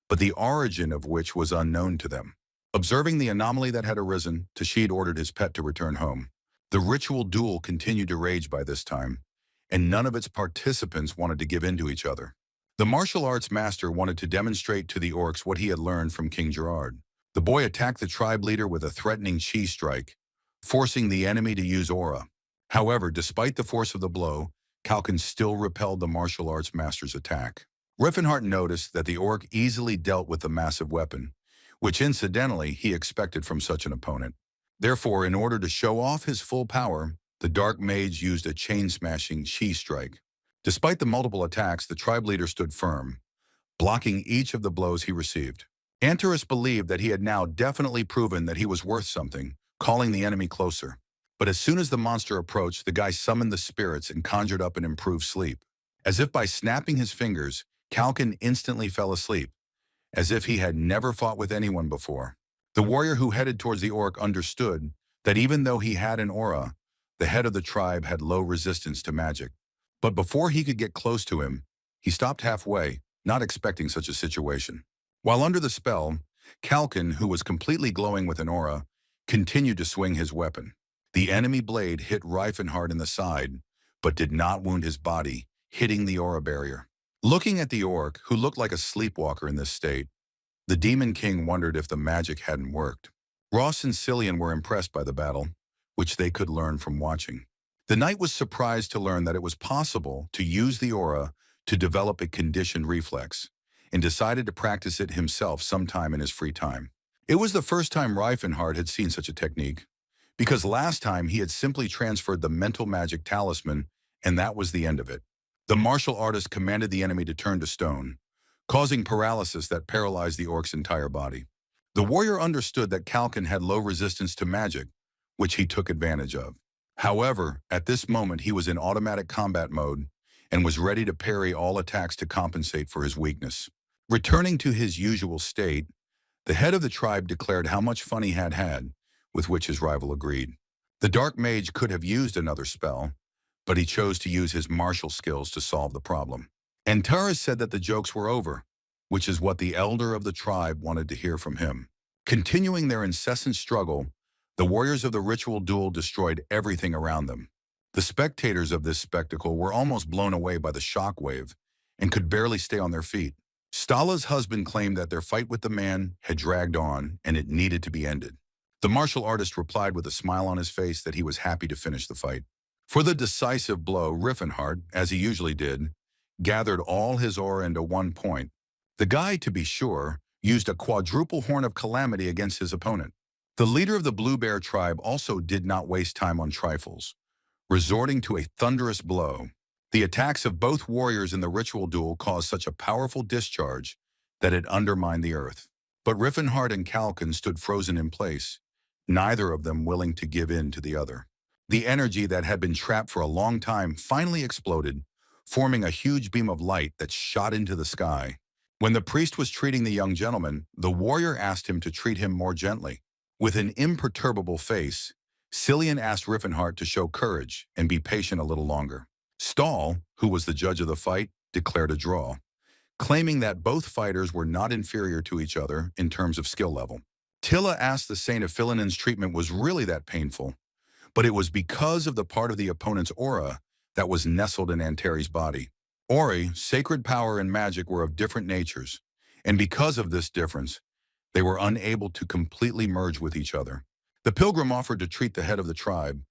but the origin of which was unknown to them. Observing the anomaly that had arisen, Tahed ordered his pet to return home. The ritual duel continued to rage by this time, and none of its participants wanted to give in to each other. The martial arts master wanted to demonstrate to the orcs what he had learned from King Gerard. The boy attacked the tribe leader with a threatening chi strike, forcing the enemy to use aura. However, despite the force of the blow, Kalkin still repelled the martial arts master's attack. Rifenheart noticed that the orc easily dealt with the massive weapon, which incidentally he expected from such an opponent. Therefore, in order to show off his full power, the dark mage used a chain-smashing chi strike. Despite the multiple attacks, the tribe leader stood firm, blocking each of the blows he received. Antares believed that he had now definitely proven that he was worth something, calling the enemy closer. But as soon as the monster approached, the guy summoned the spirits and conjured up an improved sleep. As if by snapping his fingers, Kalkin instantly fell asleep, as if he had never fought with anyone before. The warrior who headed towards the orc understood that even though he had an aura, the head of the tribe had low resistance to magic. But before he could get close to him, he stopped halfway, not expecting such a situation. While under the spell, Kalkin, who was completely glowing with an aura, continued to swing his weapon. The enemy blade hit Rifenheart in the side, but did not wound his body, hitting the aura barrier. Looking at the orc, who looked like a sleepwalker in this state, the Demon King wondered if the magic hadn't worked. Ross and Cillian were impressed by the battle, which they could learn from watching. The knight was surprised to learn that it was possible to use the aura to develop a conditioned reflex, and decided to practice it himself sometime in his free time. It was the first time Rifenheart had seen such a technique, because last time he had simply transferred the mental magic talisman, and that was the end of it. The martial artist commanded the enemy to turn to stone, causing paralysis that paralyzed the orc's entire body. The warrior understood that Kalkin had low resistance to magic, which he took advantage of. However, at this moment he was in automatic combat mode and was ready to parry all attacks to compensate for his weakness. Returning to his usual state, the head of the tribe declared how much fun he had had, with which his rival agreed. The dark mage could have used another spell, but he chose to use his martial skills to solve the problem. Antares said that the jokes were over, which is what the elder of the tribe wanted to hear from him. Continuing their incessant struggle, the warriors of the ritual duel destroyed everything around them. The spectators of this spectacle were almost blown away by the shockwave and could barely stay on their feet. Stala's husband claimed that their fight with the man had dragged on and it needed to be ended. The martial artist replied with a smile on his face that he was happy to finish the fight. For the decisive blow, Rifenheart, as he usually did, gathered all his aura into one point. The guy, to be sure, used a quadruple horn of calamity against his opponent. The leader of the Blue Bear tribe also did not waste time on trifles, resorting to a thunderous blow. The attacks of both warriors in the ritual duel caused such a powerful discharge that it undermined the earth. But Rifenheart and Kalkin stood frozen in place, neither of them willing to give in to the other. The energy that had been trapped for a long time finally exploded, forming a huge beam of light that shot into the sky. When the priest was treating the young gentleman, the warrior asked him to treat him more gently. With an imperturbable face, Cillian asked Rifenheart to show courage and be patient a little longer. Stahl, who was the judge of the fight, declared a draw, claiming that both fighters were not inferior to each other in terms of skill level. Tilla asked the saint if Philinen's treatment was really that painful, but it was because of the part of the opponent's aura that was nestled in Antares' body. Ori, sacred power and magic were of different natures, and because of this difference, they were unable to completely merge with each other. The pilgrim offered to treat the head of the tribe,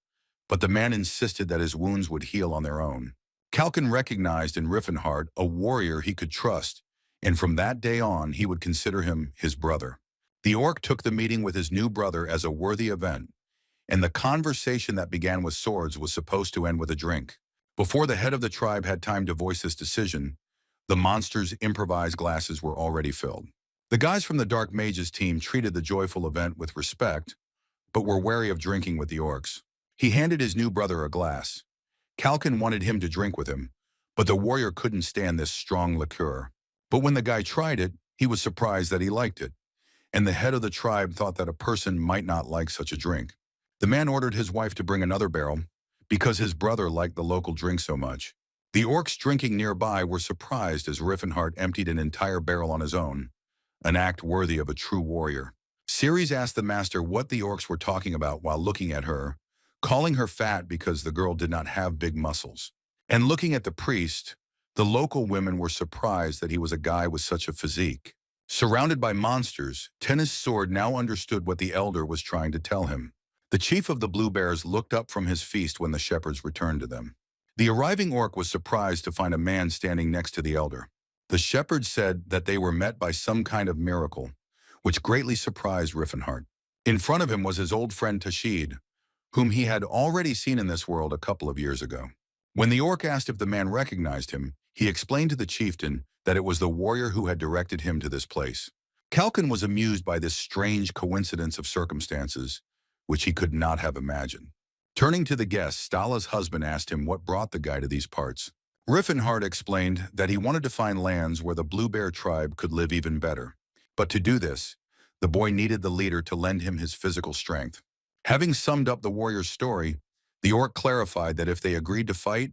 but the man insisted that his wounds would heal on their own. Kalkin recognized in Rifenheart a warrior he could trust, and from that day on he would consider him his brother. The orc took the meeting with his new brother as a worthy event, and the conversation that began with swords was supposed to end with a drink. Before the head of the tribe had time to voice his decision, the monster's improvised glasses were already filled. The guys from the Dark Mages team treated the joyful event with respect, but were wary of drinking with the orcs. He handed his new brother a glass. Kalkin wanted him to drink with him, but the warrior couldn't stand this strong liqueur. But when the guy tried it, he was surprised that he liked it, and the head of the tribe thought that a person might not like such a drink. The man ordered his wife to bring another barrel, because his brother liked the local drink so much. The orcs drinking nearby were surprised as Rifenheart emptied an entire barrel on his own, an act worthy of a true warrior. Ceres asked the master what the orcs were talking about while looking at her, calling her fat because the girl did not have big muscles. And looking at the priest, the local women were surprised that he was a guy with such a physique. Surrounded by monsters, Tennis Sword now understood what the elder was trying to tell him. The chief of the Blue Bears looked up from his feast when the shepherds returned to them. The arriving orc was surprised to find a man standing next to the elder. The shepherds said that they were met by some kind of miracle, which greatly surprised Rifenheart. In front of him was his old friend Tahed, whom he had already seen in this world a couple of years ago. When the orc asked if the man recognized him, he explained to the chieftain that it was the warrior who had directed him to this place. Kalkin was amused by this strange coincidence of circumstances, which he could not have imagined. Turning to the guest, Stala's husband asked him what brought the guy to these parts. Rifenheart explained that he wanted to find lands where the Blue Bear tribe could live even better. But to do this, the boy needed the leader to lend him his physical strength. Having summed up the warrior's story, the orc clarified that if they agreed to fight,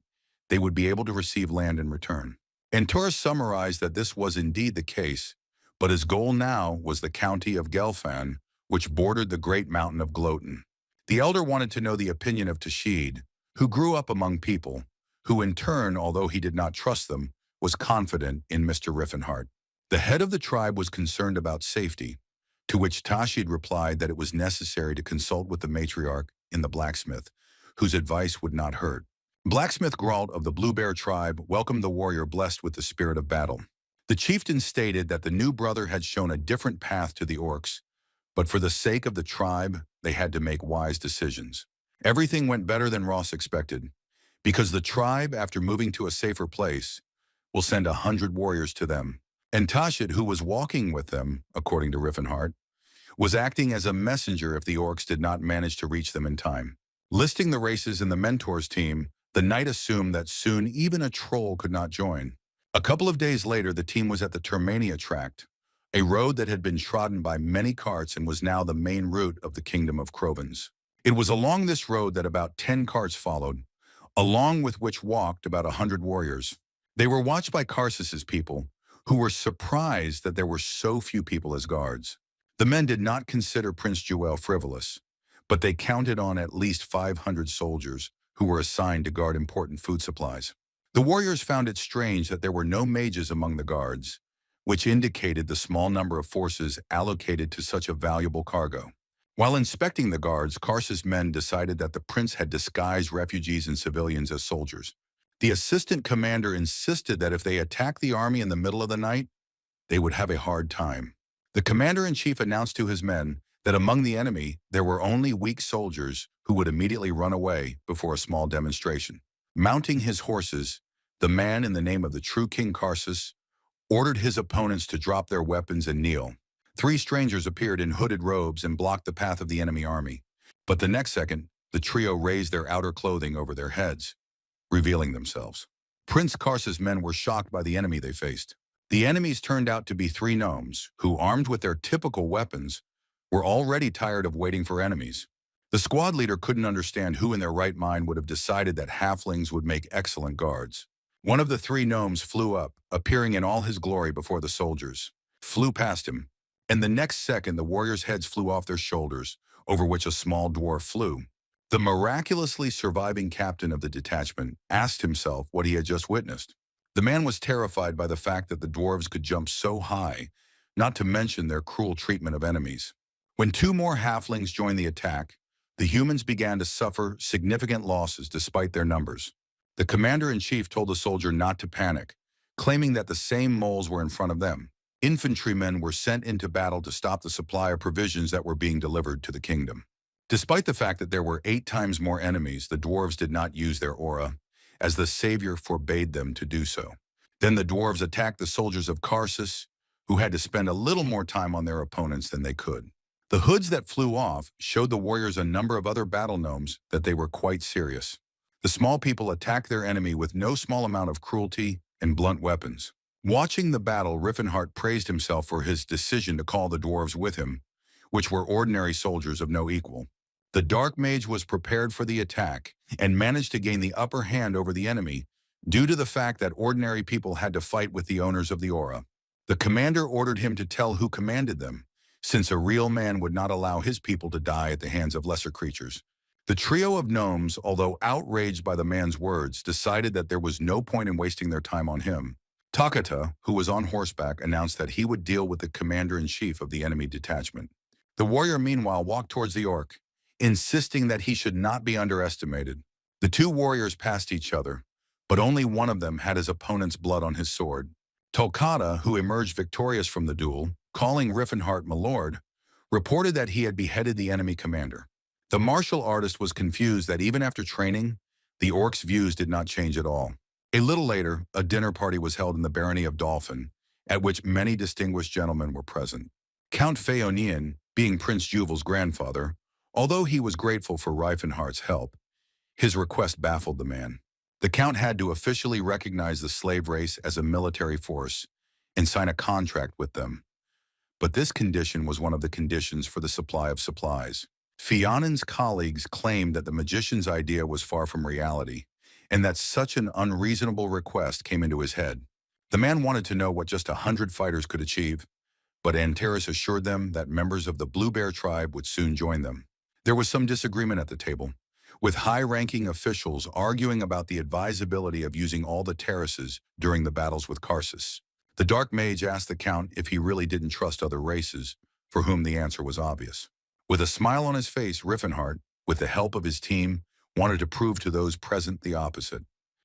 they would be able to receive land in return. Antares summarized that this was indeed the case, but his goal now was the county of Gelfan, which bordered the great mountain of Gloten. The elder wanted to know the opinion of Tahed, who grew up among people, who in turn, although he did not trust them, was confident in Mr. Rifenheart. The head of the tribe was concerned about safety, to which Tahed replied that it was necessary to consult with the matriarch in the blacksmith, whose advice would not hurt. Blacksmith Grault of the Blue Bear tribe welcomed the warrior blessed with the spirit of battle. The chieftain stated that the new brother had shown a different path to the orcs, but for the sake of the tribe, they had to make wise decisions. Everything went better than Ross expected, because the tribe, after moving to a safer place, will send 100 warriors to them. And Tahed, who was walking with them, according to Rifenheart, was acting as a messenger if the orcs did not manage to reach them in time. Listing the races in the mentors team, the knight assumed that soon even a troll could not join. A couple of days later, the team was at the Termania tract, a road that had been trodden by many carts and was now the main route of the kingdom of Crovens. It was along this road that about 10 carts followed, along with which walked about 100 warriors. They were watched by Karsus's people, who were surprised that there were so few people as guards. The men did not consider Prince Juel frivolous, but they counted on at least 500 soldiers who were assigned to guard important food supplies. The warriors found it strange that there were no mages among the guards, which indicated the small number of forces allocated to such a valuable cargo. While inspecting the guards, Karsus' men decided that the prince had disguised refugees and civilians as soldiers. The assistant commander insisted that if they attacked the army in the middle of the night, they would have a hard time. The commander-in-chief announced to his men that among the enemy there were only weak soldiers who would immediately run away before a small demonstration. Mounting his horses, the man, in the name of the true King Karsus, ordered his opponents to drop their weapons and kneel. Three strangers appeared in hooded robes and blocked the path of the enemy army. But the next second, the trio raised their outer clothing over their heads, revealing themselves. Prince Karsa's men were shocked by the enemy they faced. The enemies turned out to be three gnomes, who, armed with their typical weapons, were already tired of waiting for enemies. The squad leader couldn't understand who in their right mind would have decided that halflings would make excellent guards. One of the three gnomes flew up, appearing in all his glory before the soldiers, flew past him, and the next second the warriors' heads flew off their shoulders, over which a small dwarf flew. The miraculously surviving captain of the detachment asked himself what he had just witnessed. The man was terrified by the fact that the dwarves could jump so high, not to mention their cruel treatment of enemies. When two more halflings joined the attack, the humans began to suffer significant losses despite their numbers. The commander-in-chief told the soldier not to panic, claiming that the same moles were in front of them. Infantrymen were sent into battle to stop the supply of provisions that were being delivered to the kingdom. Despite the fact that there were 8 times more enemies, the dwarves did not use their aura, as the savior forbade them to do so. Then the dwarves attacked the soldiers of Karsus, who had to spend a little more time on their opponents than they could. The hoods that flew off showed the warriors a number of other battle gnomes that they were quite serious. The small people attacked their enemy with no small amount of cruelty and blunt weapons. Watching the battle, Rifenheart praised himself for his decision to call the dwarves with him, which were ordinary soldiers of no equal. The Dark Mage was prepared for the attack and managed to gain the upper hand over the enemy due to the fact that ordinary people had to fight with the owners of the aura. The commander ordered him to tell who commanded them, since a real man would not allow his people to die at the hands of lesser creatures. The trio of gnomes, although outraged by the man's words, decided that there was no point in wasting their time on him. Takata, who was on horseback, announced that he would deal with the commander-in-chief of the enemy detachment. The warrior, meanwhile, walked towards the orc, insisting that he should not be underestimated. The two warriors passed each other, but only one of them had his opponent's blood on his sword. Tolkata, who emerged victorious from the duel, calling Rifenheart my lord, reported that he had beheaded the enemy commander. The martial artist was confused that even after training, the orc's views did not change at all. A little later, a dinner party was held in the barony of Dolphin, at which many distinguished gentlemen were present. Count Phaonian, being Prince Juvel's grandfather, although he was grateful for Rifenheart's help, his request baffled the man. The Count had to officially recognize the slave race as a military force and sign a contract with them. But this condition was one of the conditions for the supply of supplies. Fionan's colleagues claimed that the magician's idea was far from reality, and that such an unreasonable request came into his head. The man wanted to know what just 100 fighters could achieve, but Antares assured them that members of the Blue Bear tribe would soon join them. There was some disagreement at the table, with high-ranking officials arguing about the advisability of using all the terraces during the battles with Karsus. The Dark Mage asked the Count if he really didn't trust other races, for whom the answer was obvious. With a smile on his face, Rifenheart, with the help of his team, wanted to prove to those present the opposite.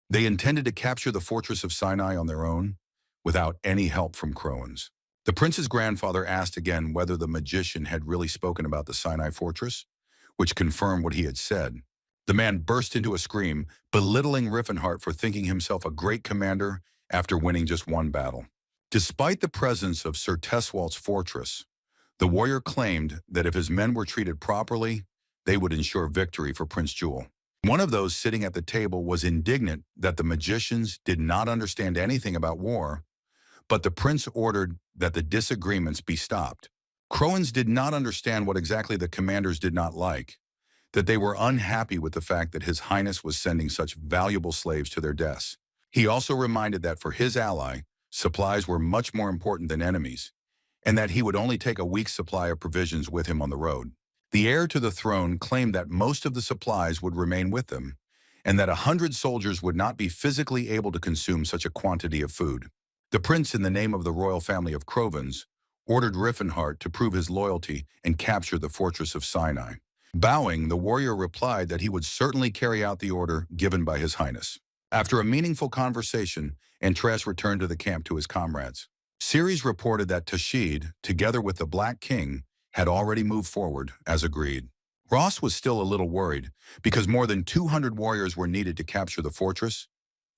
They intended to capture the fortress of Sinai on their own, without any help from Croans. The prince's grandfather asked again whether the magician had really spoken about the Sinai fortress, which confirmed what he had said. The man burst into a scream, belittling Rifenheart for thinking himself a great commander after winning just one battle. Despite the presence of Sir Teswalt's fortress, the warrior claimed that if his men were treated properly, they would ensure victory for Prince Juel. One of those sitting at the table was indignant that the magicians did not understand anything about war, but the prince ordered that the disagreements be stopped. Croans did not understand what exactly the commanders did not like, that they were unhappy with the fact that His Highness was sending such valuable slaves to their deaths. He also reminded that for his ally, supplies were much more important than enemies, and that he would only take a week's supply of provisions with him on the road. The heir to the throne claimed that most of the supplies would remain with them, and that 100 soldiers would not be physically able to consume such a quantity of food. The prince, in the name of the royal family of Crovens, ordered Rifenheart to prove his loyalty and capture the fortress of Sinai. Bowing, the warrior replied that he would certainly carry out the order given by His Highness. After a meaningful conversation, Antares returned to the camp to his comrades. Ceres reported that Tahed, together with the Black King, had already moved forward, as agreed. Ross was still a little worried, because more than 200 warriors were needed to capture the fortress,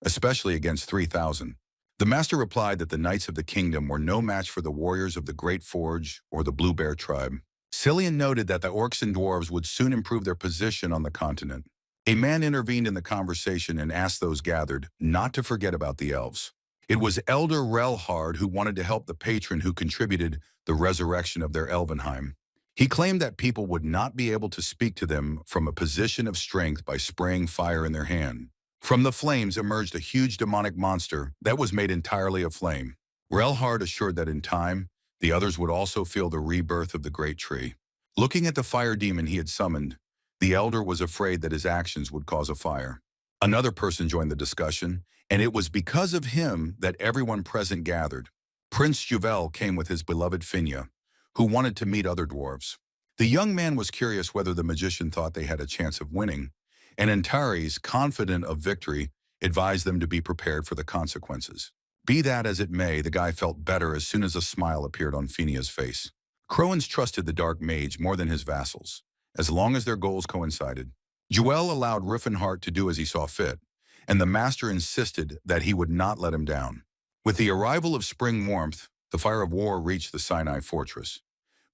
especially against 3,000. The master replied that the knights of the kingdom were no match for the warriors of the Great Forge or the Blue Bear tribe. Cillian noted that the orcs and dwarves would soon improve their position on the continent. A man intervened in the conversation and asked those gathered not to forget about the elves. It was Elder Reinhardt who wanted to help the patron who contributed the resurrection of their Elvenheim. He claimed that people would not be able to speak to them from a position of strength by spraying fire in their hand. From the flames emerged a huge demonic monster that was made entirely of flame. Reinhardt assured that in time, the others would also feel the rebirth of the great tree. Looking at the fire demon he had summoned, the elder was afraid that his actions would cause a fire. Another person joined the discussion, and it was because of him that everyone present gathered. Prince Juel came with his beloved Finya, who wanted to meet other dwarves. The young man was curious whether the magician thought they had a chance of winning, and Antares, confident of victory, advised them to be prepared for the consequences. Be that as it may, the guy felt better as soon as a smile appeared on Finya's face. Croans trusted the dark mage more than his vassals, as long as their goals coincided. Juel allowed Rifenheart to do as he saw fit, and the master insisted that he would not let him down. With the arrival of spring warmth, the fire of war reached the Sinai fortress,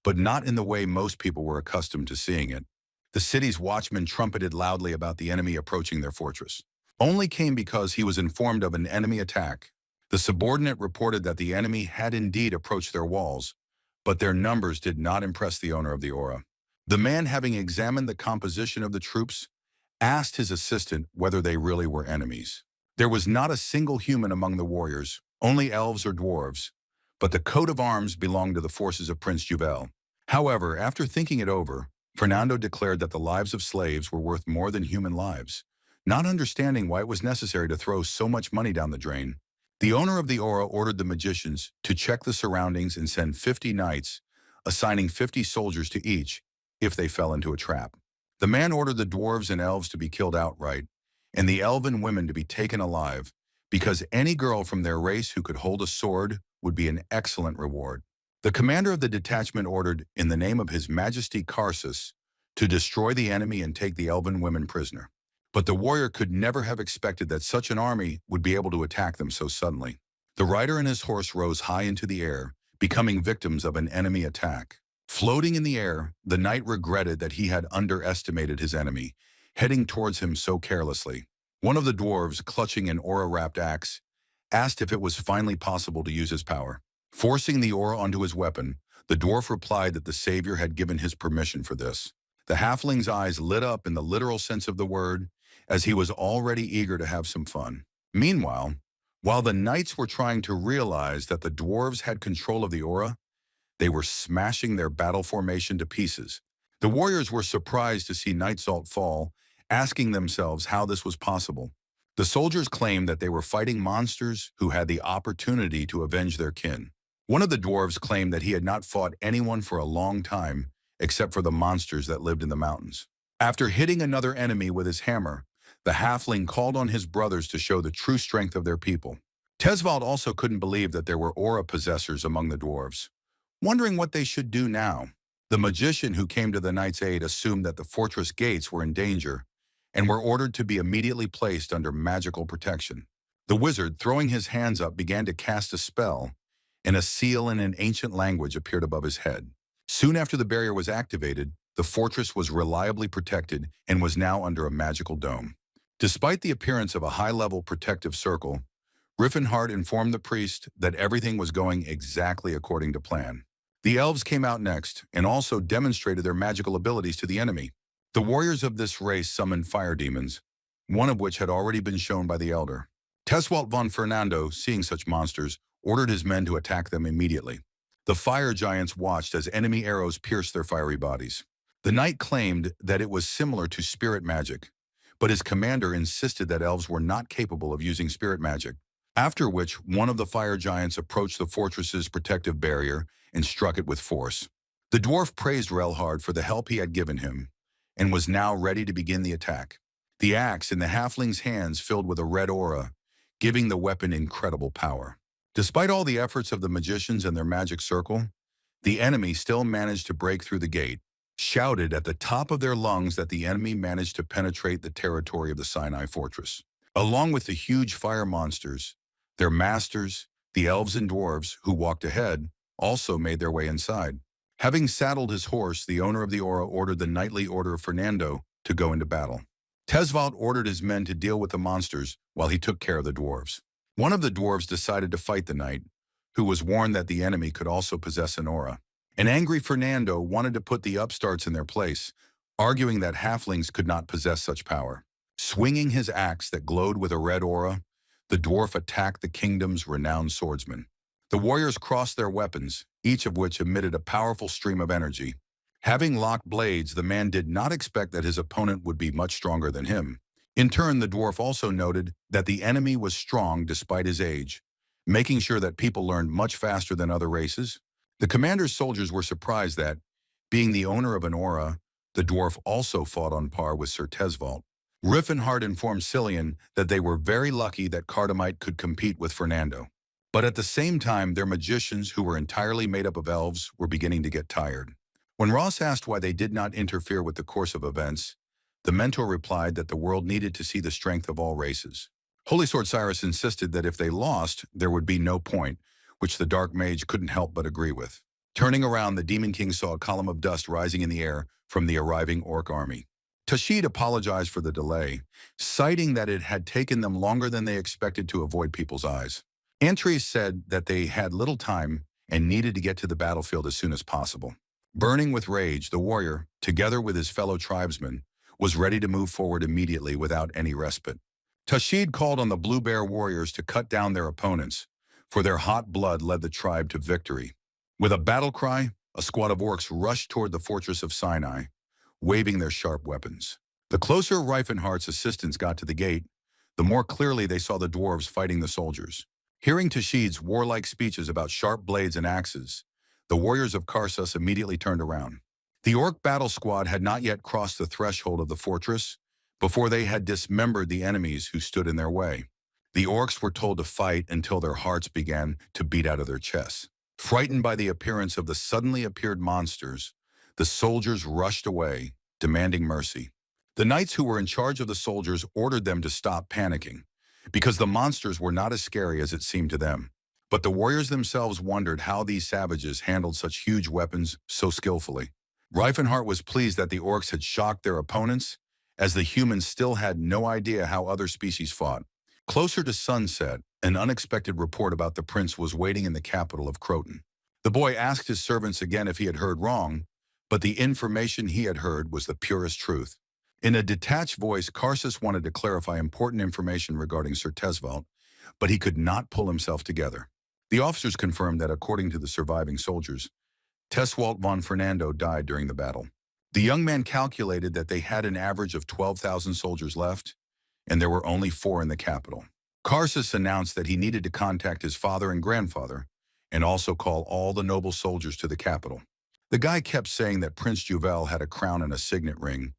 but not in the way most people were accustomed to seeing it. The city's watchman trumpeted loudly about the enemy approaching their fortress. Only came because he was informed of an enemy attack. The subordinate reported that the enemy had indeed approached their walls, but their numbers did not impress the owner of the aura. The man, having examined the composition of the troops, asked his assistant whether they really were enemies. There was not a single human among the warriors, only elves or dwarves, but the coat of arms belonged to the forces of Prince Juel. However, after thinking it over, Fernando declared that the lives of slaves were worth more than human lives, not understanding why it was necessary to throw so much money down the drain. The owner of the aura ordered the magicians to check the surroundings and send 50 knights, assigning 50 soldiers to each if they fell into a trap. The man ordered the dwarves and elves to be killed outright, and the elven women to be taken alive, because any girl from their race who could hold a sword would be an excellent reward. The commander of the detachment ordered, in the name of His Majesty Carsus, to destroy the enemy and take the elven women prisoner. But the warrior could never have expected that such an army would be able to attack them so suddenly. The rider and his horse rose high into the air, becoming victims of an enemy attack. Floating in the air, the knight regretted that he had underestimated his enemy, heading towards him so carelessly. One of the dwarves, clutching an aura-wrapped axe, asked if it was finally possible to use his power. Forcing the aura onto his weapon, the dwarf replied that the savior had given his permission for this. The halfling's eyes lit up in the literal sense of the word, as he was already eager to have some fun. Meanwhile, while the knights were trying to realize that the dwarves had control of the aura, they were smashing their battle formation to pieces. The warriors were surprised to see Night Salt fall, asking themselves how this was possible. The soldiers claimed that they were fighting monsters who had the opportunity to avenge their kin. One of the dwarves claimed that he had not fought anyone for a long time, except for the monsters that lived in the mountains. After hitting another enemy with his hammer, the halfling called on his brothers to show the true strength of their people. Tesvald also couldn't believe that there were aura possessors among the dwarves. Wondering what they should do now, the magician who came to the knight's aid assumed that the fortress gates were in danger and were ordered to be immediately placed under magical protection. The wizard, throwing his hands up, began to cast a spell, and a seal in an ancient language appeared above his head. Soon after the barrier was activated, the fortress was reliably protected and was now under a magical dome. Despite the appearance of a high-level protective circle, Rifenheart informed the priest that everything was going exactly according to plan. The elves came out next and also demonstrated their magical abilities to the enemy. The warriors of this race summoned fire demons, one of which had already been shown by the elder. Teswalt von Fernando, seeing such monsters, ordered his men to attack them immediately. The fire giants watched as enemy arrows pierced their fiery bodies. The knight claimed that it was similar to spirit magic, but his commander insisted that elves were not capable of using spirit magic. After which, one of the fire giants approached the fortress's protective barrier and struck it with force. The dwarf praised Reinhardt for the help he had given him, and was now ready to begin the attack. The axe in the halfling's hands filled with a red aura, giving the weapon incredible power. Despite all the efforts of the magicians and their magic circle, the enemy still managed to break through the gate, shouted at the top of their lungs that the enemy managed to penetrate the territory of the Sinai fortress. Along with the huge fire monsters, Their masters, the elves and dwarves who walked ahead, also made their way inside. Having saddled his horse, the owner of the aura ordered the knightly order of Fernando to go into battle. Tesvald ordered his men to deal with the monsters while he took care of the dwarves. One of the dwarves decided to fight the knight, who was warned that the enemy could also possess an aura. An angry Fernando wanted to put the upstarts in their place, arguing that halflings could not possess such power. Swinging his axe that glowed with a red aura, the dwarf attacked the kingdom's renowned swordsman. The warriors crossed their weapons, each of which emitted a powerful stream of energy. Having locked blades, the man did not expect that his opponent would be much stronger than him. In turn, the dwarf also noted that the enemy was strong despite his age, making sure that people learned much faster than other races. The commander's soldiers were surprised that, being the owner of an aura, the dwarf also fought on par with Sir Tesvald. Rifenheart informed Cillian that they were very lucky that Cardamite could compete with Fernando. But at the same time, their magicians, who were entirely made up of elves, were beginning to get tired. When Ross asked why they did not interfere with the course of events, the mentor replied that the world needed to see the strength of all races. Holy Sword Cyrus insisted that if they lost, there would be no point, which the Dark Mage couldn't help but agree with. Turning around, the Demon King saw a column of dust rising in the air from the arriving orc army. Tahed apologized for the delay, citing that it had taken them longer than they expected to avoid people's eyes. Antries said that they had little time and needed to get to the battlefield as soon as possible. Burning with rage, the warrior, together with his fellow tribesmen, was ready to move forward immediately without any respite. Tahed called on the Blue Bear warriors to cut down their opponents, for their hot blood led the tribe to victory. With a battle cry, a squad of orcs rushed toward the fortress of Sinai, waving their sharp weapons. The closer Rifenheart's assistants got to the gate, the more clearly they saw the dwarves fighting the soldiers. Hearing Tashid's warlike speeches about sharp blades and axes, the warriors of Karsus immediately turned around. The orc battle squad had not yet crossed the threshold of the fortress before they had dismembered the enemies who stood in their way. The orcs were told to fight until their hearts began to beat out of their chests. Frightened by the appearance of the suddenly appeared monsters, the soldiers rushed away, demanding mercy. The knights who were in charge of the soldiers ordered them to stop panicking, because the monsters were not as scary as it seemed to them. But the warriors themselves wondered how these savages handled such huge weapons so skillfully. Rifenheart was pleased that the orcs had shocked their opponents, as the humans still had no idea how other species fought. Closer to sunset, an unexpected report about the prince was waiting in the capital of Croton. The boy asked his servants again if he had heard wrong, but the information he had heard was the purest truth. In a detached voice, Karsus wanted to clarify important information regarding Sir Tesvald, but he could not pull himself together. The officers confirmed that according to the surviving soldiers, Teswalt von Fernando died during the battle. The young man calculated that they had an average of 12,000 soldiers left, and there were only 4 in the capital. Karsus announced that he needed to contact his father and grandfather, and also call all the noble soldiers to the capital. The guy kept saying that Prince Juel had a crown and a signet ring,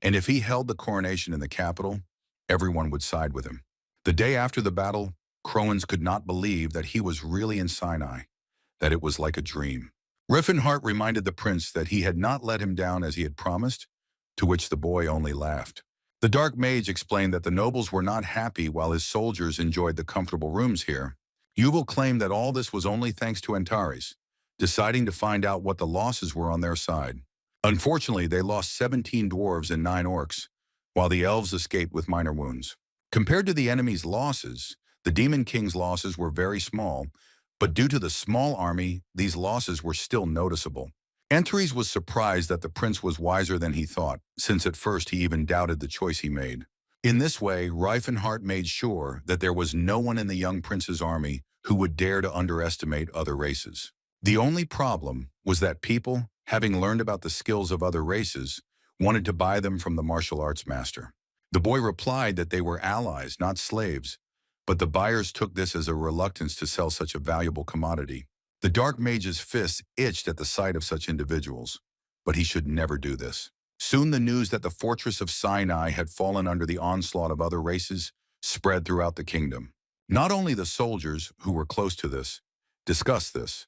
and if he held the coronation in the capital, everyone would side with him. The day after the battle, Croans could not believe that he was really in Sinai, that it was like a dream. Rifenheart reminded the prince that he had not let him down as he had promised, to which the boy only laughed. The Dark Mage explained that the nobles were not happy while his soldiers enjoyed the comfortable rooms here. Juel claimed that all this was only thanks to Antares, deciding to find out what the losses were on their side. Unfortunately, they lost 17 dwarves and 9 orcs, while the elves escaped with minor wounds. Compared to the enemy's losses, the Demon King's losses were very small, but due to the small army, these losses were still noticeable. Antares was surprised that the prince was wiser than he thought, since at first he even doubted the choice he made. In this way, Rifenheart made sure that there was no one in the young prince's army who would dare to underestimate other races. The only problem was that people, having learned about the skills of other races, wanted to buy them from the martial arts master. The boy replied that they were allies, not slaves, but the buyers took this as a reluctance to sell such a valuable commodity. The Dark Mage's fists itched at the sight of such individuals, but he should never do this. Soon the news that the fortress of Sinai had fallen under the onslaught of other races spread throughout the kingdom. Not only the soldiers, who were close to this, discussed this,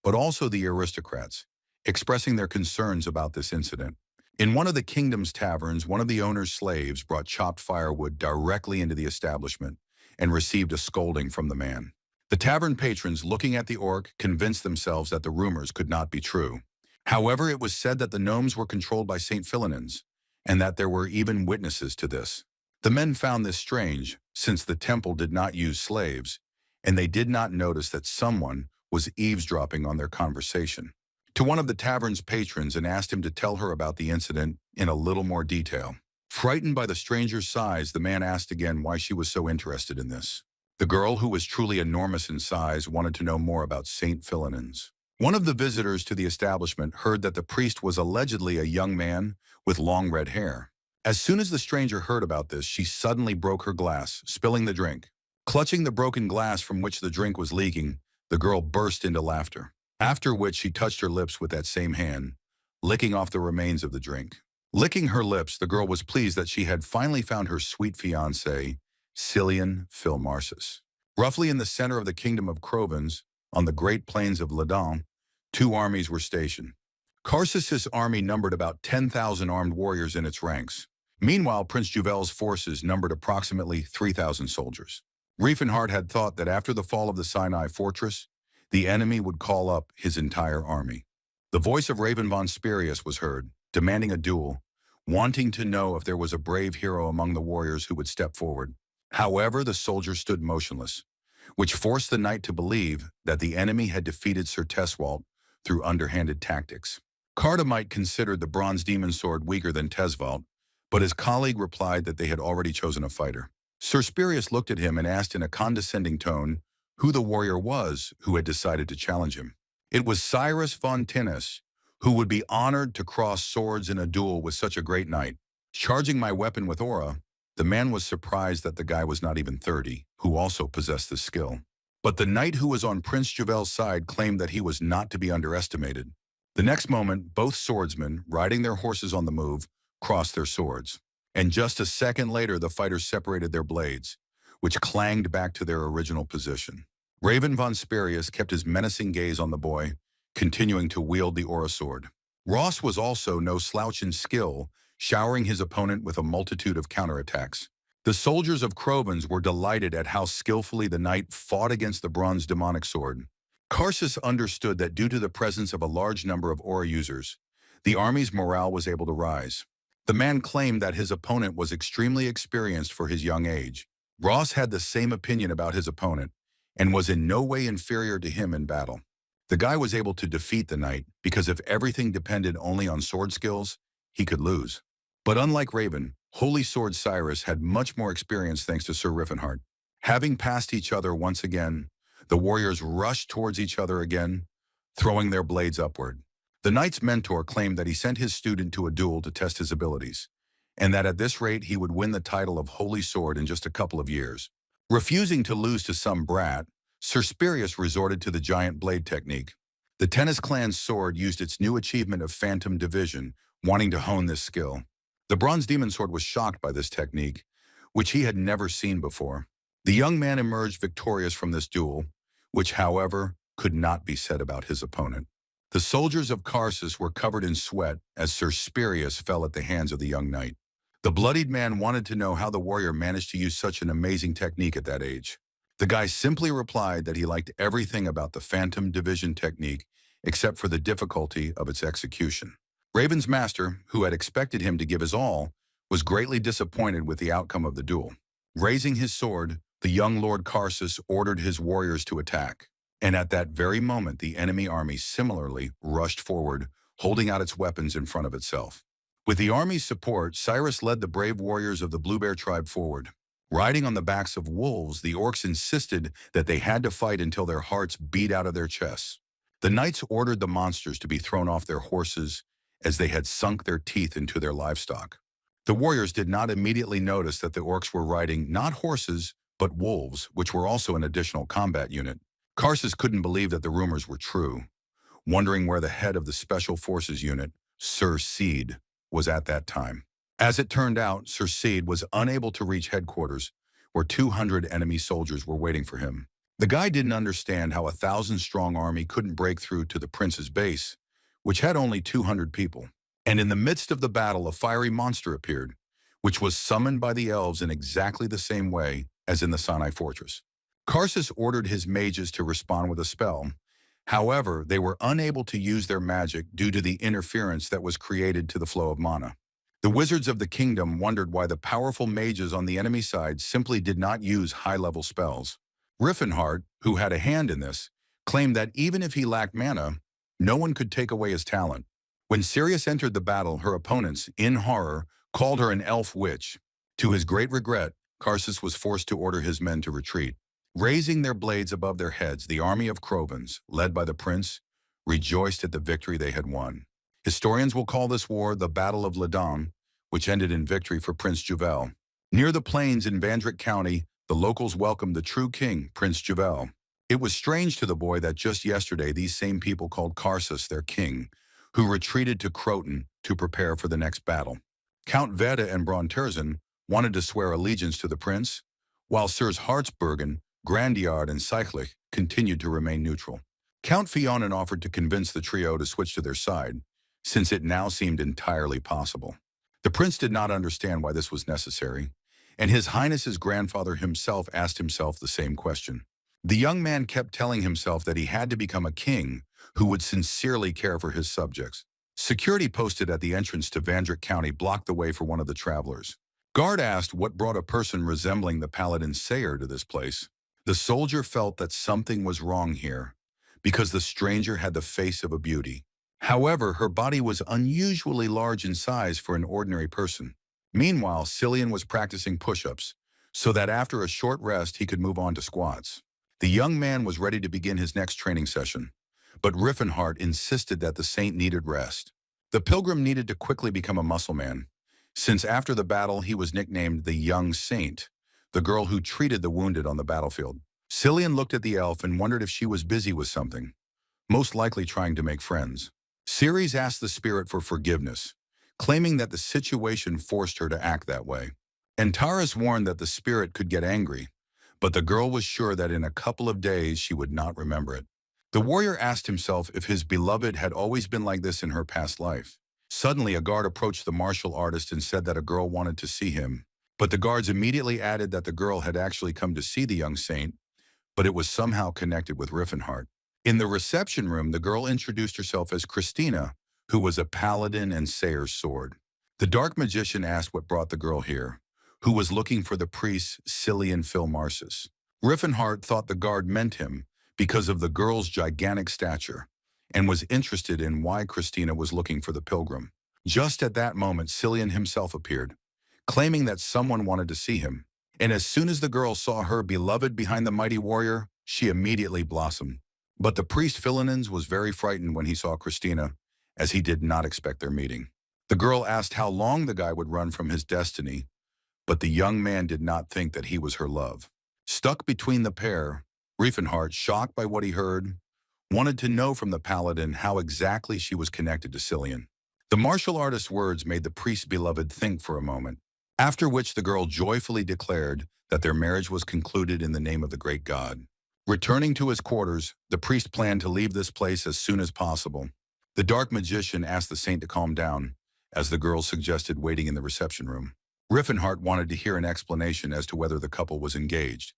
but also the aristocrats, expressing their concerns about this incident. In one of the kingdom's taverns, one of the owner's slaves brought chopped firewood directly into the establishment, and received a scolding from the man. The tavern patrons, looking at the orc, convinced themselves that the rumors could not be true. However, it was said that the gnomes were controlled by St. Philinins, and that there were even witnesses to this. The men found this strange, since the temple did not use slaves, and they did not notice that someone was eavesdropping on their conversation. To one of the tavern's patrons and asked him to tell her about the incident in a little more detail. Frightened by the stranger's size, the man asked again why she was so interested in this. The girl, who was truly enormous in size, wanted to know more about St. Philinins. One of the visitors to the establishment heard that the priest was allegedly a young man with long red hair. As soon as the stranger heard about this, she suddenly broke her glass, spilling the drink. Clutching the broken glass from which the drink was leaking, the girl burst into laughter, after which she touched her lips with that same hand, licking off the remains of the drink. Licking her lips, the girl was pleased that she had finally found her sweet fiancé, Cillian Philmarsus. Roughly in the center of the kingdom of Crovens, on the great plains of Ladon, two armies were stationed. Karsus's army numbered about 10,000 armed warriors in its ranks. Meanwhile, Prince Juel's forces numbered approximately 3,000 soldiers. Rifenheart had thought that after the fall of the Sinai fortress, the enemy would call up his entire army. The voice of Raven von Spirius was heard, demanding a duel, wanting to know if there was a brave hero among the warriors who would step forward. However, the soldiers stood motionless, which forced the knight to believe that the enemy had defeated Sir Teswalt through underhanded tactics. Cardamite considered the bronze demon sword weaker than Teswalt, but his colleague replied that they had already chosen a fighter. Sir Spirius looked at him and asked in a condescending tone who the warrior was who had decided to challenge him. It was Cyrus von Tinnis, who would be honored to cross swords in a duel with such a great knight. Charging my weapon with aura, the man was surprised that the guy was not even 30, who also possessed this skill. But the knight who was on Prince Juel's side claimed that he was not to be underestimated. The next moment, both swordsmen, riding their horses on the move, crossed their swords. And just a second later, the fighters separated their blades, which clanged back to their original position. Raven von Spirius kept his menacing gaze on the boy, continuing to wield the aura sword. Ross was also no slouch in skill, showering his opponent with a multitude of counterattacks. The soldiers of Crovens were delighted at how skillfully the knight fought against the bronze demonic sword. Karsus understood that due to the presence of a large number of aura users, the army's morale was able to rise. The man claimed that his opponent was extremely experienced for his young age. Ross had the same opinion about his opponent and was in no way inferior to him in battle. The guy was able to defeat the knight because if everything depended only on sword skills, he could lose. But unlike Raven, Holy Sword Cyrus had much more experience thanks to Sir Rifenheart. Having passed each other once again, the warriors rushed towards each other again, throwing their blades upward. The knight's mentor claimed that he sent his student to a duel to test his abilities, and that at this rate he would win the title of Holy Sword in just a couple of years. Refusing to lose to some brat, Sir Spirius resorted to the giant blade technique. The Tennis clan's sword used its new achievement of Phantom Division, wanting to hone this skill. The bronze demon sword was shocked by this technique, which he had never seen before. The young man emerged victorious from this duel, which, however, could not be said about his opponent. The soldiers of Karsus were covered in sweat as Sir Spirius fell at the hands of the young knight. The bloodied man wanted to know how the warrior managed to use such an amazing technique at that age. The guy simply replied that he liked everything about the Phantom Division technique except for the difficulty of its execution. Raven's master, who had expected him to give his all, was greatly disappointed with the outcome of the duel. Raising his sword, the young Lord Karsus ordered his warriors to attack. And at that very moment, the enemy army similarly rushed forward, holding out its weapons in front of itself. With the army's support, Cyrus led the brave warriors of the Blue Bear tribe forward. Riding on the backs of wolves, the orcs insisted that they had to fight until their hearts beat out of their chests. The knights ordered the monsters to be thrown off their horses as they had sunk their teeth into their livestock. The warriors did not immediately notice that the orcs were riding not horses, but wolves, which were also an additional combat unit. Karsus couldn't believe that the rumors were true, wondering where the head of the Special Forces unit, Sir Seed, was at that time. As it turned out, Sir Seed was unable to reach headquarters, where 200 enemy soldiers were waiting for him. The guy didn't understand how a 1,000-strong army couldn't break through to the prince's base, which had only 200 people. And in the midst of the battle, a fiery monster appeared, which was summoned by the elves in exactly the same way as in the Sinai fortress. Karsus ordered his mages to respond with a spell. However, they were unable to use their magic due to the interference that was created to the flow of mana. The wizards of the kingdom wondered why the powerful mages on the enemy side simply did not use high-level spells. Rifenheart, who had a hand in this, claimed that even if he lacked mana, no one could take away his talent. When Cirrus entered the battle, her opponents, in horror, called her an elf witch. To his great regret, Karsus was forced to order his men to retreat. Raising their blades above their heads, the army of Crovans, led by the prince, rejoiced at the victory they had won. Historians will call this war the Battle of Ladon, which ended in victory for Prince Juel. Near the plains in Vandrick County, the locals welcomed the true king, Prince Juel. It was strange to the boy that just yesterday these same people called Karsus their king, who retreated to Croton to prepare for the next battle. Count Veda and Bronterzen wanted to swear allegiance to the prince, while Sirs Hartsbergen, Grandiard, and Cyclic continued to remain neutral. Count Fionin offered to convince the trio to switch to their side, since it now seemed entirely possible. The prince did not understand why this was necessary, and His Highness's grandfather himself asked himself the same question. The young man kept telling himself that he had to become a king who would sincerely care for his subjects. Security posted at the entrance to Vandrick County blocked the way for one of the travelers. Guard asked what brought a person resembling the paladin Sayer to this place. The soldier felt that something was wrong here, because the stranger had the face of a beauty. However, her body was unusually large in size for an ordinary person. Meanwhile, Cillian was practicing push-ups, so that after a short rest he could move on to squats. The young man was ready to begin his next training session, but Rifenheart insisted that the saint needed rest. The pilgrim needed to quickly become a muscle man, since after the battle he was nicknamed the Young Saint, the girl who treated the wounded on the battlefield. Cillian looked at the elf and wondered if she was busy with something, most likely trying to make friends. Ceres asked the spirit for forgiveness, claiming that the situation forced her to act that way. Antares warned that the spirit could get angry, but the girl was sure that in a couple of days she would not remember it. The warrior asked himself if his beloved had always been like this in her past life. Suddenly, a guard approached the martial artist and said that a girl wanted to see him, but the guards immediately added that the girl had actually come to see the young saint, but it was somehow connected with Rifenheart. In the reception room, the girl introduced herself as Christina, who was a paladin and Sayer's sword. The dark magician asked what brought the girl here, who was looking for the priest Cillian Philmarsus. Rifenheart thought the guard meant him because of the girl's gigantic stature, and was interested in why Christina was looking for the pilgrim. Just at that moment, Cillian himself appeared, claiming that someone wanted to see him. And as soon as the girl saw her beloved behind the mighty warrior, she immediately blossomed. But the priest Philinens was very frightened when he saw Christina, as he did not expect their meeting. The girl asked how long the guy would run from his destiny, but the young man did not think that he was her love. Stuck between the pair, Rifenheart, shocked by what he heard, wanted to know from the paladin how exactly she was connected to Cillian. The martial artist's words made the priest's beloved think for a moment, after which the girl joyfully declared that their marriage was concluded in the name of the great god. Returning to his quarters, the priest planned to leave this place as soon as possible. The dark magician asked the saint to calm down, as the girl suggested waiting in the reception room. Rifenheart wanted to hear an explanation as to whether the couple was engaged,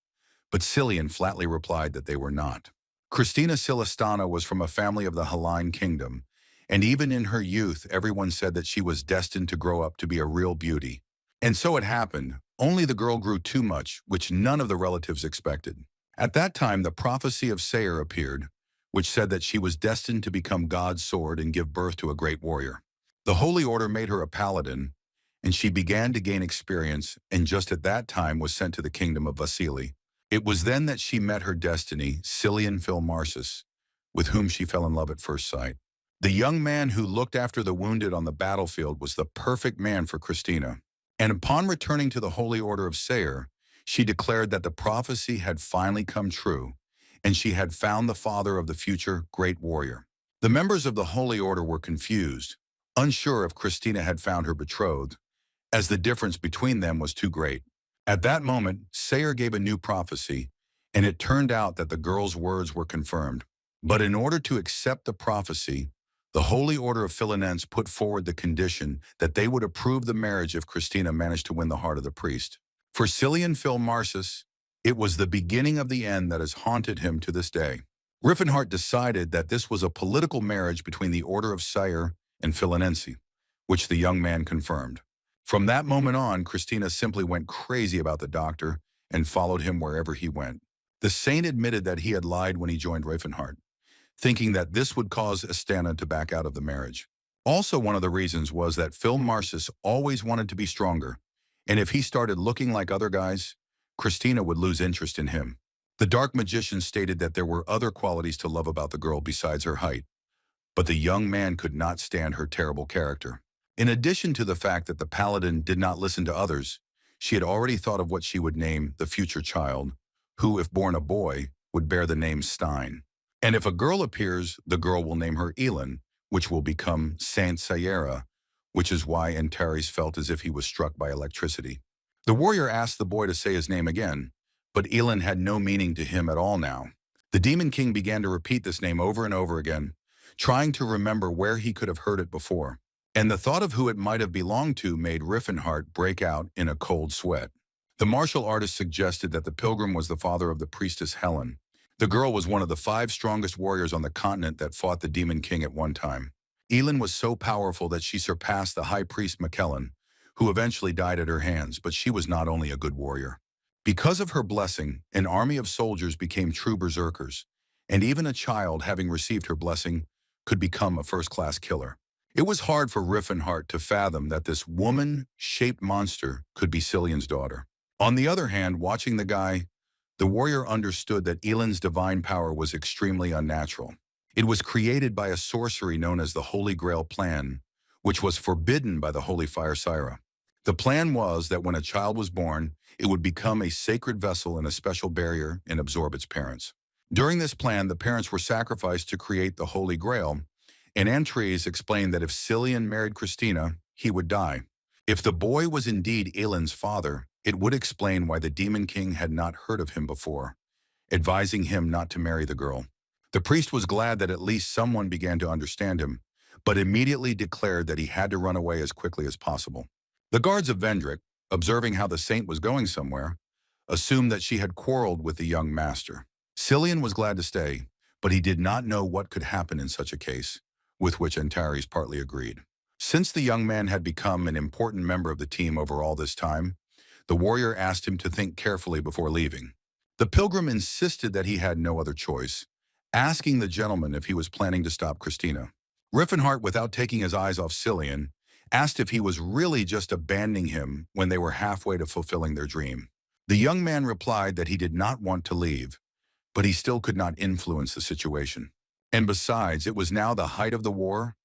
but Cillian flatly replied that they were not. Christina Silistana was from a family of the Helline kingdom, and even in her youth everyone said that she was destined to grow up to be a real beauty. And so it happened, only the girl grew too much, which none of the relatives expected. At that time the prophecy of Sayer appeared, which said that she was destined to become God's sword and give birth to a great warrior. The Holy Order made her a paladin, and she began to gain experience, and just at that time was sent to the kingdom of Vasili. It was then that she met her destiny, Cillian Philmarsus, with whom she fell in love at first sight. The young man who looked after the wounded on the battlefield was the perfect man for Christina, and upon returning to the Holy Order of Sayer, she declared that the prophecy had finally come true, and she had found the father of the future great warrior. The members of the Holy Order were confused, unsure if Christina had found her betrothed, as the difference between them was too great. At that moment, Sayer gave a new prophecy, and it turned out that the girl's words were confirmed. But in order to accept the prophecy, the Holy Order of Philinens put forward the condition that they would approve the marriage if Christina managed to win the heart of the priest. For Cillian Philmarsus, It was the beginning of the end that has haunted him to this day. Rifenheart decided that this was a political marriage between the Order of Sire and Philanensi, which the young man confirmed. From that moment on, Christina simply went crazy about the doctor and followed him wherever he went. The saint admitted that he had lied when he joined Rifenheart, thinking that this would cause Astana to back out of the marriage. Also, one of the reasons was that Phil Marcis always wanted to be stronger, and if he started looking like other guys, Christina would lose interest in him. The Dark Magician stated that there were other qualities to love about the girl besides her height, but the young man could not stand her terrible character. In addition to the fact that the paladin did not listen to others, she had already thought of what she would name the future child, who, if born a boy, would bear the name Stein. And if a girl appears, the girl will name her Elin, which will become Saint Sayera, which is why Antares felt as if he was struck by electricity. The warrior asked the boy to say his name again, but Elin had no meaning to him at all now. The Demon King began to repeat this name over and over again, trying to remember where he could have heard it before. And the thought of who it might have belonged to made Rifenheart break out in a cold sweat. The martial artist suggested that the pilgrim was the father of the priestess Helen. The girl was one of the 5 strongest warriors on the continent that fought the Demon King at one time. Elin was so powerful that she surpassed the high priest McKellen, who eventually died at her hands, but she was not only a good warrior. Because of her blessing, an army of soldiers became true berserkers, and even a child having received her blessing could become a first-class killer. It was hard for Rifenheart to fathom that this woman-shaped monster could be Cillian's daughter. On the other hand, watching the warrior understood that Elin's divine power was extremely unnatural. It was created by a sorcery known as the Holy Grail Plan, which was forbidden by the Holy Fire Syra. The plan was that when a child was born, it would become a sacred vessel in a special barrier and absorb its parents. During this plan, the parents were sacrificed to create the Holy Grail, and Antares explained that if Cillian married Christina, he would die. If the boy was indeed Elin's father, it would explain why the Demon King had not heard of him before, advising him not to marry the girl. The priest was glad that at least someone began to understand him, but immediately declared that he had to run away as quickly as possible. The guards of Vendrick, observing how the saint was going somewhere, assumed that she had quarreled with the young master. Cillian was glad to stay, but he did not know what could happen in such a case, with which Antares partly agreed. Since the young man had become an important member of the team over all this time, the warrior asked him to think carefully before leaving. The pilgrim insisted that he had no other choice, asking the gentleman if he was planning to stop Christina. Rifenheart, without taking his eyes off Cillian, asked if he was really just abandoning him when they were halfway to fulfilling their dream. The young man replied that he did not want to leave, but he still could not influence the situation. And besides, it was now the height of the war,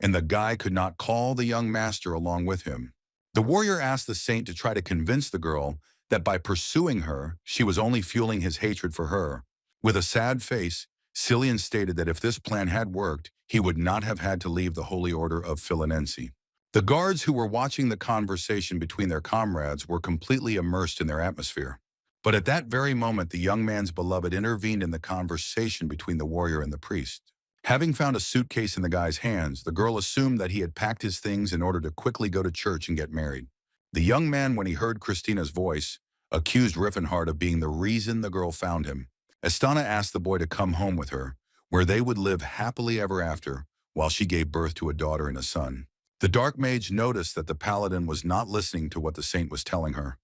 and the guy could not call the young master along with him. The warrior asked the saint to try to convince the girl that by pursuing her, she was only fueling his hatred for her. With a sad face, Cillian stated that if this plan had worked, he would not have had to leave the Holy Order of Philanensi. The guards who were watching the conversation between their comrades were completely immersed in their atmosphere. But at that very moment, the young man's beloved intervened in the conversation between the warrior and the priest. Having found a suitcase in the guy's hands, the girl assumed that he had packed his things in order to quickly go to church and get married. The young man, when he heard Christina's voice, accused Rifenheart of being the reason the girl found him. Astana asked the boy to come home with her, where they would live happily ever after, while she gave birth to a daughter and a son. The dark mage noticed that the paladin was not listening to what the saint was telling her,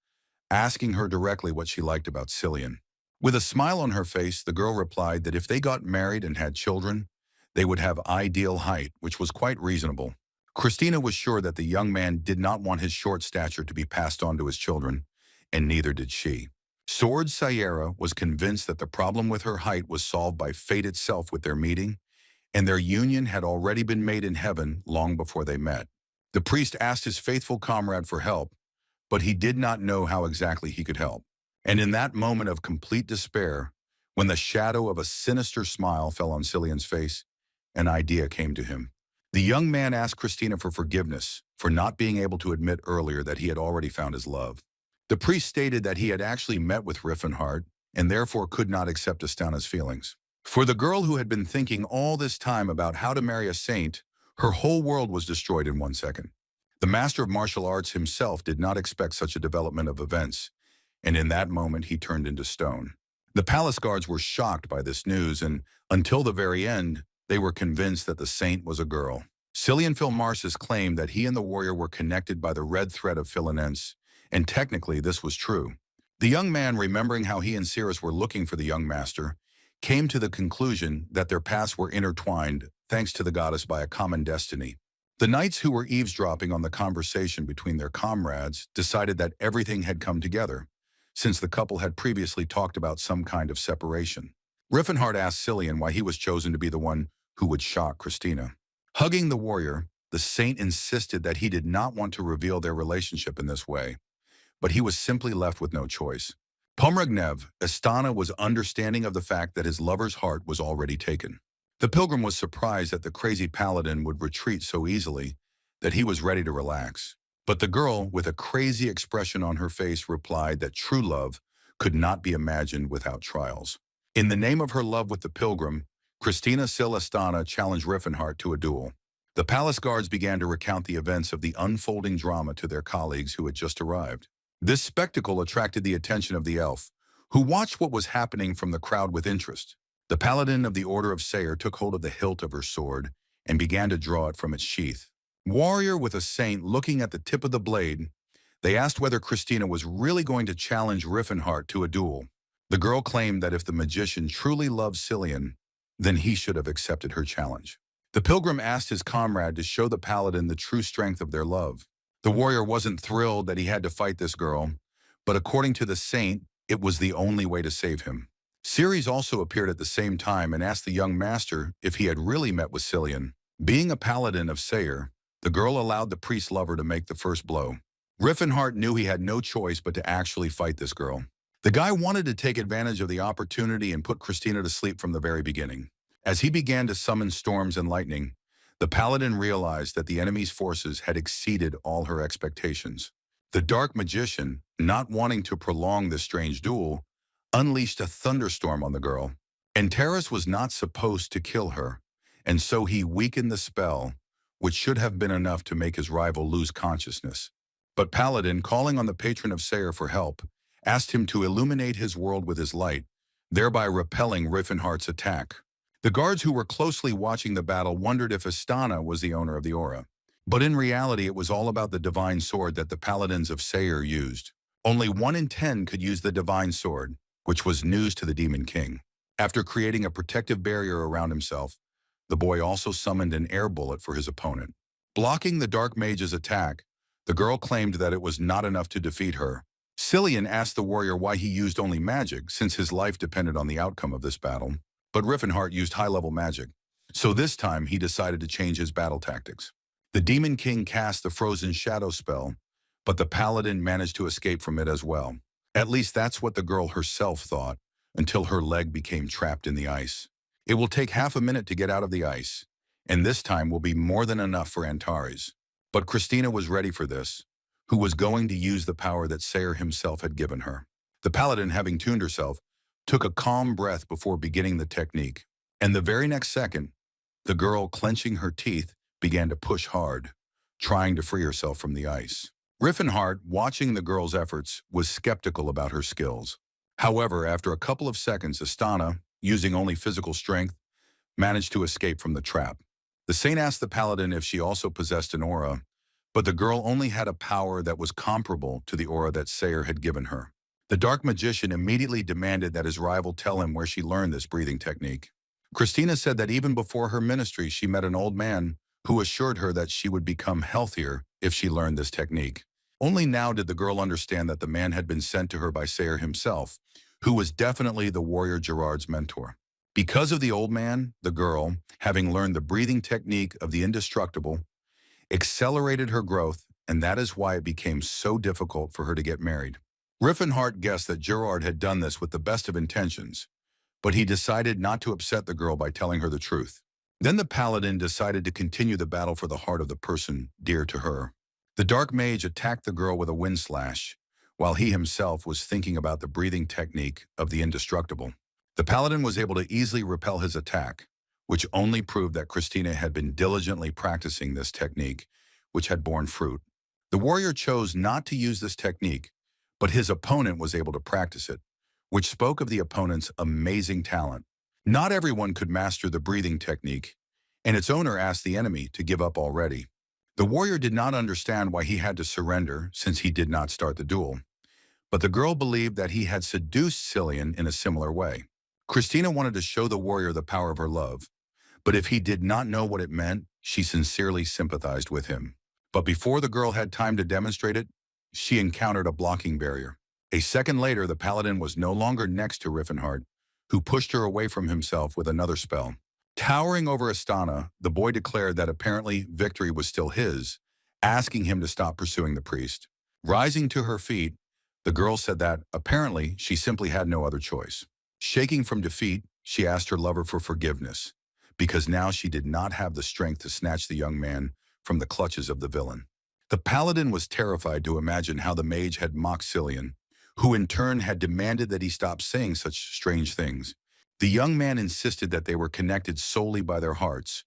asking her directly what she liked about Cillian. With a smile on her face, the girl replied that if they got married and had children, they would have ideal height, which was quite reasonable. Christina was sure that the young man did not want his short stature to be passed on to his children, and neither did she. Sword Sayera was convinced that the problem with her height was solved by fate itself with their meeting, and their union had already been made in heaven long before they met. The priest asked his faithful comrade for help, but he did not know how exactly he could help. And in that moment of complete despair, when the shadow of a sinister smile fell on Cillian's face, an idea came to him. The young man asked Christina for forgiveness for not being able to admit earlier that he had already found his love. The priest stated that he had actually met with Rifenheart and therefore could not accept Astana's feelings. For the girl who had been thinking all this time about how to marry a saint, her whole world was destroyed in 1 second. The master of martial arts himself did not expect such a development of events, and in that moment he turned into stone. The palace guards were shocked by this news, and until the very end, they were convinced that the saint was a girl. Cillian Philmarsis claimed that he and the warrior were connected by the red thread of Philinense, and technically this was true. The young man, remembering how he and Cirrus were looking for the young master, came to the conclusion that their paths were intertwined thanks to the goddess by a common destiny. The knights who were eavesdropping on the conversation between their comrades decided that everything had come together, since the couple had previously talked about some kind of separation. Rifenheart asked Cillian why he was chosen to be the one who would shock Christina. Hugging the warrior, the saint insisted that he did not want to reveal their relationship in this way, but he was simply left with no choice. Pomragnev, Astana was understanding of the fact that his lover's heart was already taken. The pilgrim was surprised that the crazy paladin would retreat so easily that he was ready to relax. But the girl, with a crazy expression on her face, replied that true love could not be imagined without trials. In the name of her love with the pilgrim, Christina Silastana challenged Rifenheart to a duel. The palace guards began to recount the events of the unfolding drama to their colleagues who had just arrived. This spectacle attracted the attention of the elf, who watched what was happening from the crowd with interest. The paladin of the Order of Sayre took hold of the hilt of her sword and began to draw it from its sheath. Warrior with a saint looking at the tip of the blade, they asked whether Christina was really going to challenge Rifenheart to a duel. The girl claimed that if the magician truly loved Cillian, then he should have accepted her challenge. The pilgrim asked his comrade to show the paladin the true strength of their love. The warrior wasn't thrilled that he had to fight this girl, but according to the saint, it was the only way to save him. Ceres also appeared at the same time and asked the young master if he had really met with Cillian. Being a paladin of Sayre, the girl allowed the priest lover to make the first blow. Rifenheart knew he had no choice but to actually fight this girl. The guy wanted to take advantage of the opportunity and put Christina to sleep from the very beginning. As he began to summon storms and lightning, the paladin realized that the enemy's forces had exceeded all her expectations. The dark magician, not wanting to prolong this strange duel, unleashed a thunderstorm on the girl. Antares was not supposed to kill her, and so he weakened the spell, which should have been enough to make his rival lose consciousness. But Paladin, calling on the patron of Sayre for help, asked him to illuminate his world with his light, thereby repelling Rifenheart's attack. The guards who were closely watching the battle wondered if Astana was the owner of the aura. But in reality, it was all about the divine sword that the paladins of Sayre used. Only 1 in 10 could use the divine sword, which was news to the Demon King. After creating a protective barrier around himself, the boy also summoned an air bullet for his opponent. Blocking the Dark Mage's attack, the girl claimed that it was not enough to defeat her. Cillian asked the warrior why he used only magic, since his life depended on the outcome of this battle. But Rifenheart used high-level magic, so this time he decided to change his battle tactics. The Demon King cast the Frozen Shadow spell, but the paladin managed to escape from it as well. At least that's what the girl herself thought, until her leg became trapped in the ice. It will take half a minute to get out of the ice, and this time will be more than enough for Antares. But Christina was ready for this, who was going to use the power that Sayre himself had given her. The paladin, having tuned herself, took a calm breath before beginning the technique. And the very next second, the girl, clenching her teeth, began to push hard, trying to free herself from the ice. Rifenheart, watching the girl's efforts, was skeptical about her skills. However, after a couple of seconds, Astana, using only physical strength, managed to escape from the trap. The saint asked the paladin if she also possessed an aura, but the girl only had a power that was comparable to the aura that Sayre had given her. The dark magician immediately demanded that his rival tell him where she learned this breathing technique. Christina said that even before her ministry, she met an old man who assured her that she would become healthier if she learned this technique. Only now did the girl understand that the man had been sent to her by Sayre himself, who was definitely the warrior Gerard's mentor. Because of the old man, the girl, having learned the breathing technique of the indestructible, accelerated her growth, and that is why it became so difficult for her to get married. Rifenheart guessed that Gerard had done this with the best of intentions, but he decided not to upset the girl by telling her the truth. Then the paladin decided to continue the battle for the heart of the person dear to her. The dark mage attacked the girl with a wind slash, while he himself was thinking about the breathing technique of the indestructible. The paladin was able to easily repel his attack, which only proved that Christina had been diligently practicing this technique, which had borne fruit. The warrior chose not to use this technique, but his opponent was able to practice it, which spoke of the opponent's amazing talent. Not everyone could master the breathing technique, and its owner asked the enemy to give up already. The warrior did not understand why he had to surrender since he did not start the duel, but the girl believed that he had seduced Cillian in a similar way. Christina wanted to show the warrior the power of her love, but if he did not know what it meant, she sincerely sympathized with him. But before the girl had time to demonstrate it, she encountered a blocking barrier. A second later, the paladin was no longer next to Rifenheart, who pushed her away from himself with another spell. Towering over Astana, the boy declared that apparently victory was still his, asking him to stop pursuing the priest. Rising to her feet, the girl said that, apparently, she simply had no other choice. Shaking from defeat, she asked her lover for forgiveness, because now she did not have the strength to snatch the young man from the clutches of the villain. The paladin was terrified to imagine how the mage had mocked Cillian, who in turn had demanded that he stop saying such strange things. The young man insisted that they were connected solely by their hearts,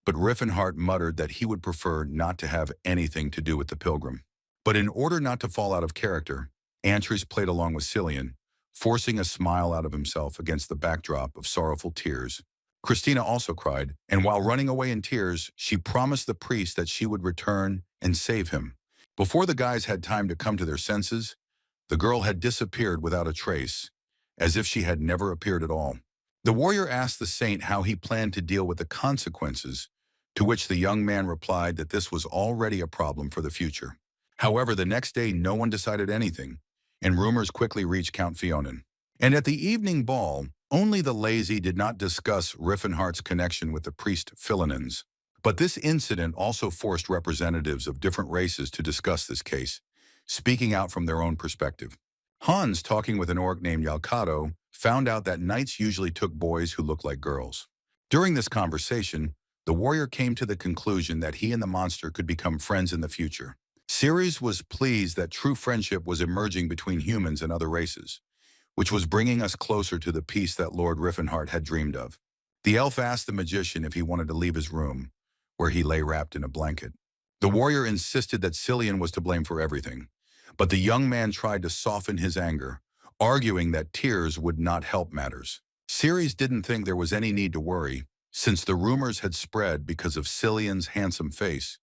but Rifenheart muttered that he would prefer not to have anything to do with the pilgrim. But in order not to fall out of character, Antris played along with Cillian, forcing a smile out of himself against the backdrop of sorrowful tears. Christina also cried, and while running away in tears, she promised the priest that she would return and save him. Before the guys had time to come to their senses, the girl had disappeared without a trace, as if she had never appeared at all. The warrior asked the saint how he planned to deal with the consequences, to which the young man replied that this was already a problem for the future. However, the next day no one decided anything, and rumors quickly reached Count Fionin. And at the evening ball, only the lazy did not discuss Rifenheart's connection with the priest Philinins. But this incident also forced representatives of different races to discuss this case, speaking out from their own perspective. Hans, talking with an orc named Yalkato, found out that knights usually took boys who looked like girls. During this conversation, the warrior came to the conclusion that he and the monster could become friends in the future. Cirrus was pleased that true friendship was emerging between humans and other races, which was bringing us closer to the peace that Lord Rifenheart had dreamed of. The elf asked the magician if he wanted to leave his room, where he lay wrapped in a blanket. The warrior insisted that Cillian was to blame for everything, but the young man tried to soften his anger, arguing that tears would not help matters. Cirrus didn't think there was any need to worry, since the rumors had spread because of Cillian's handsome face,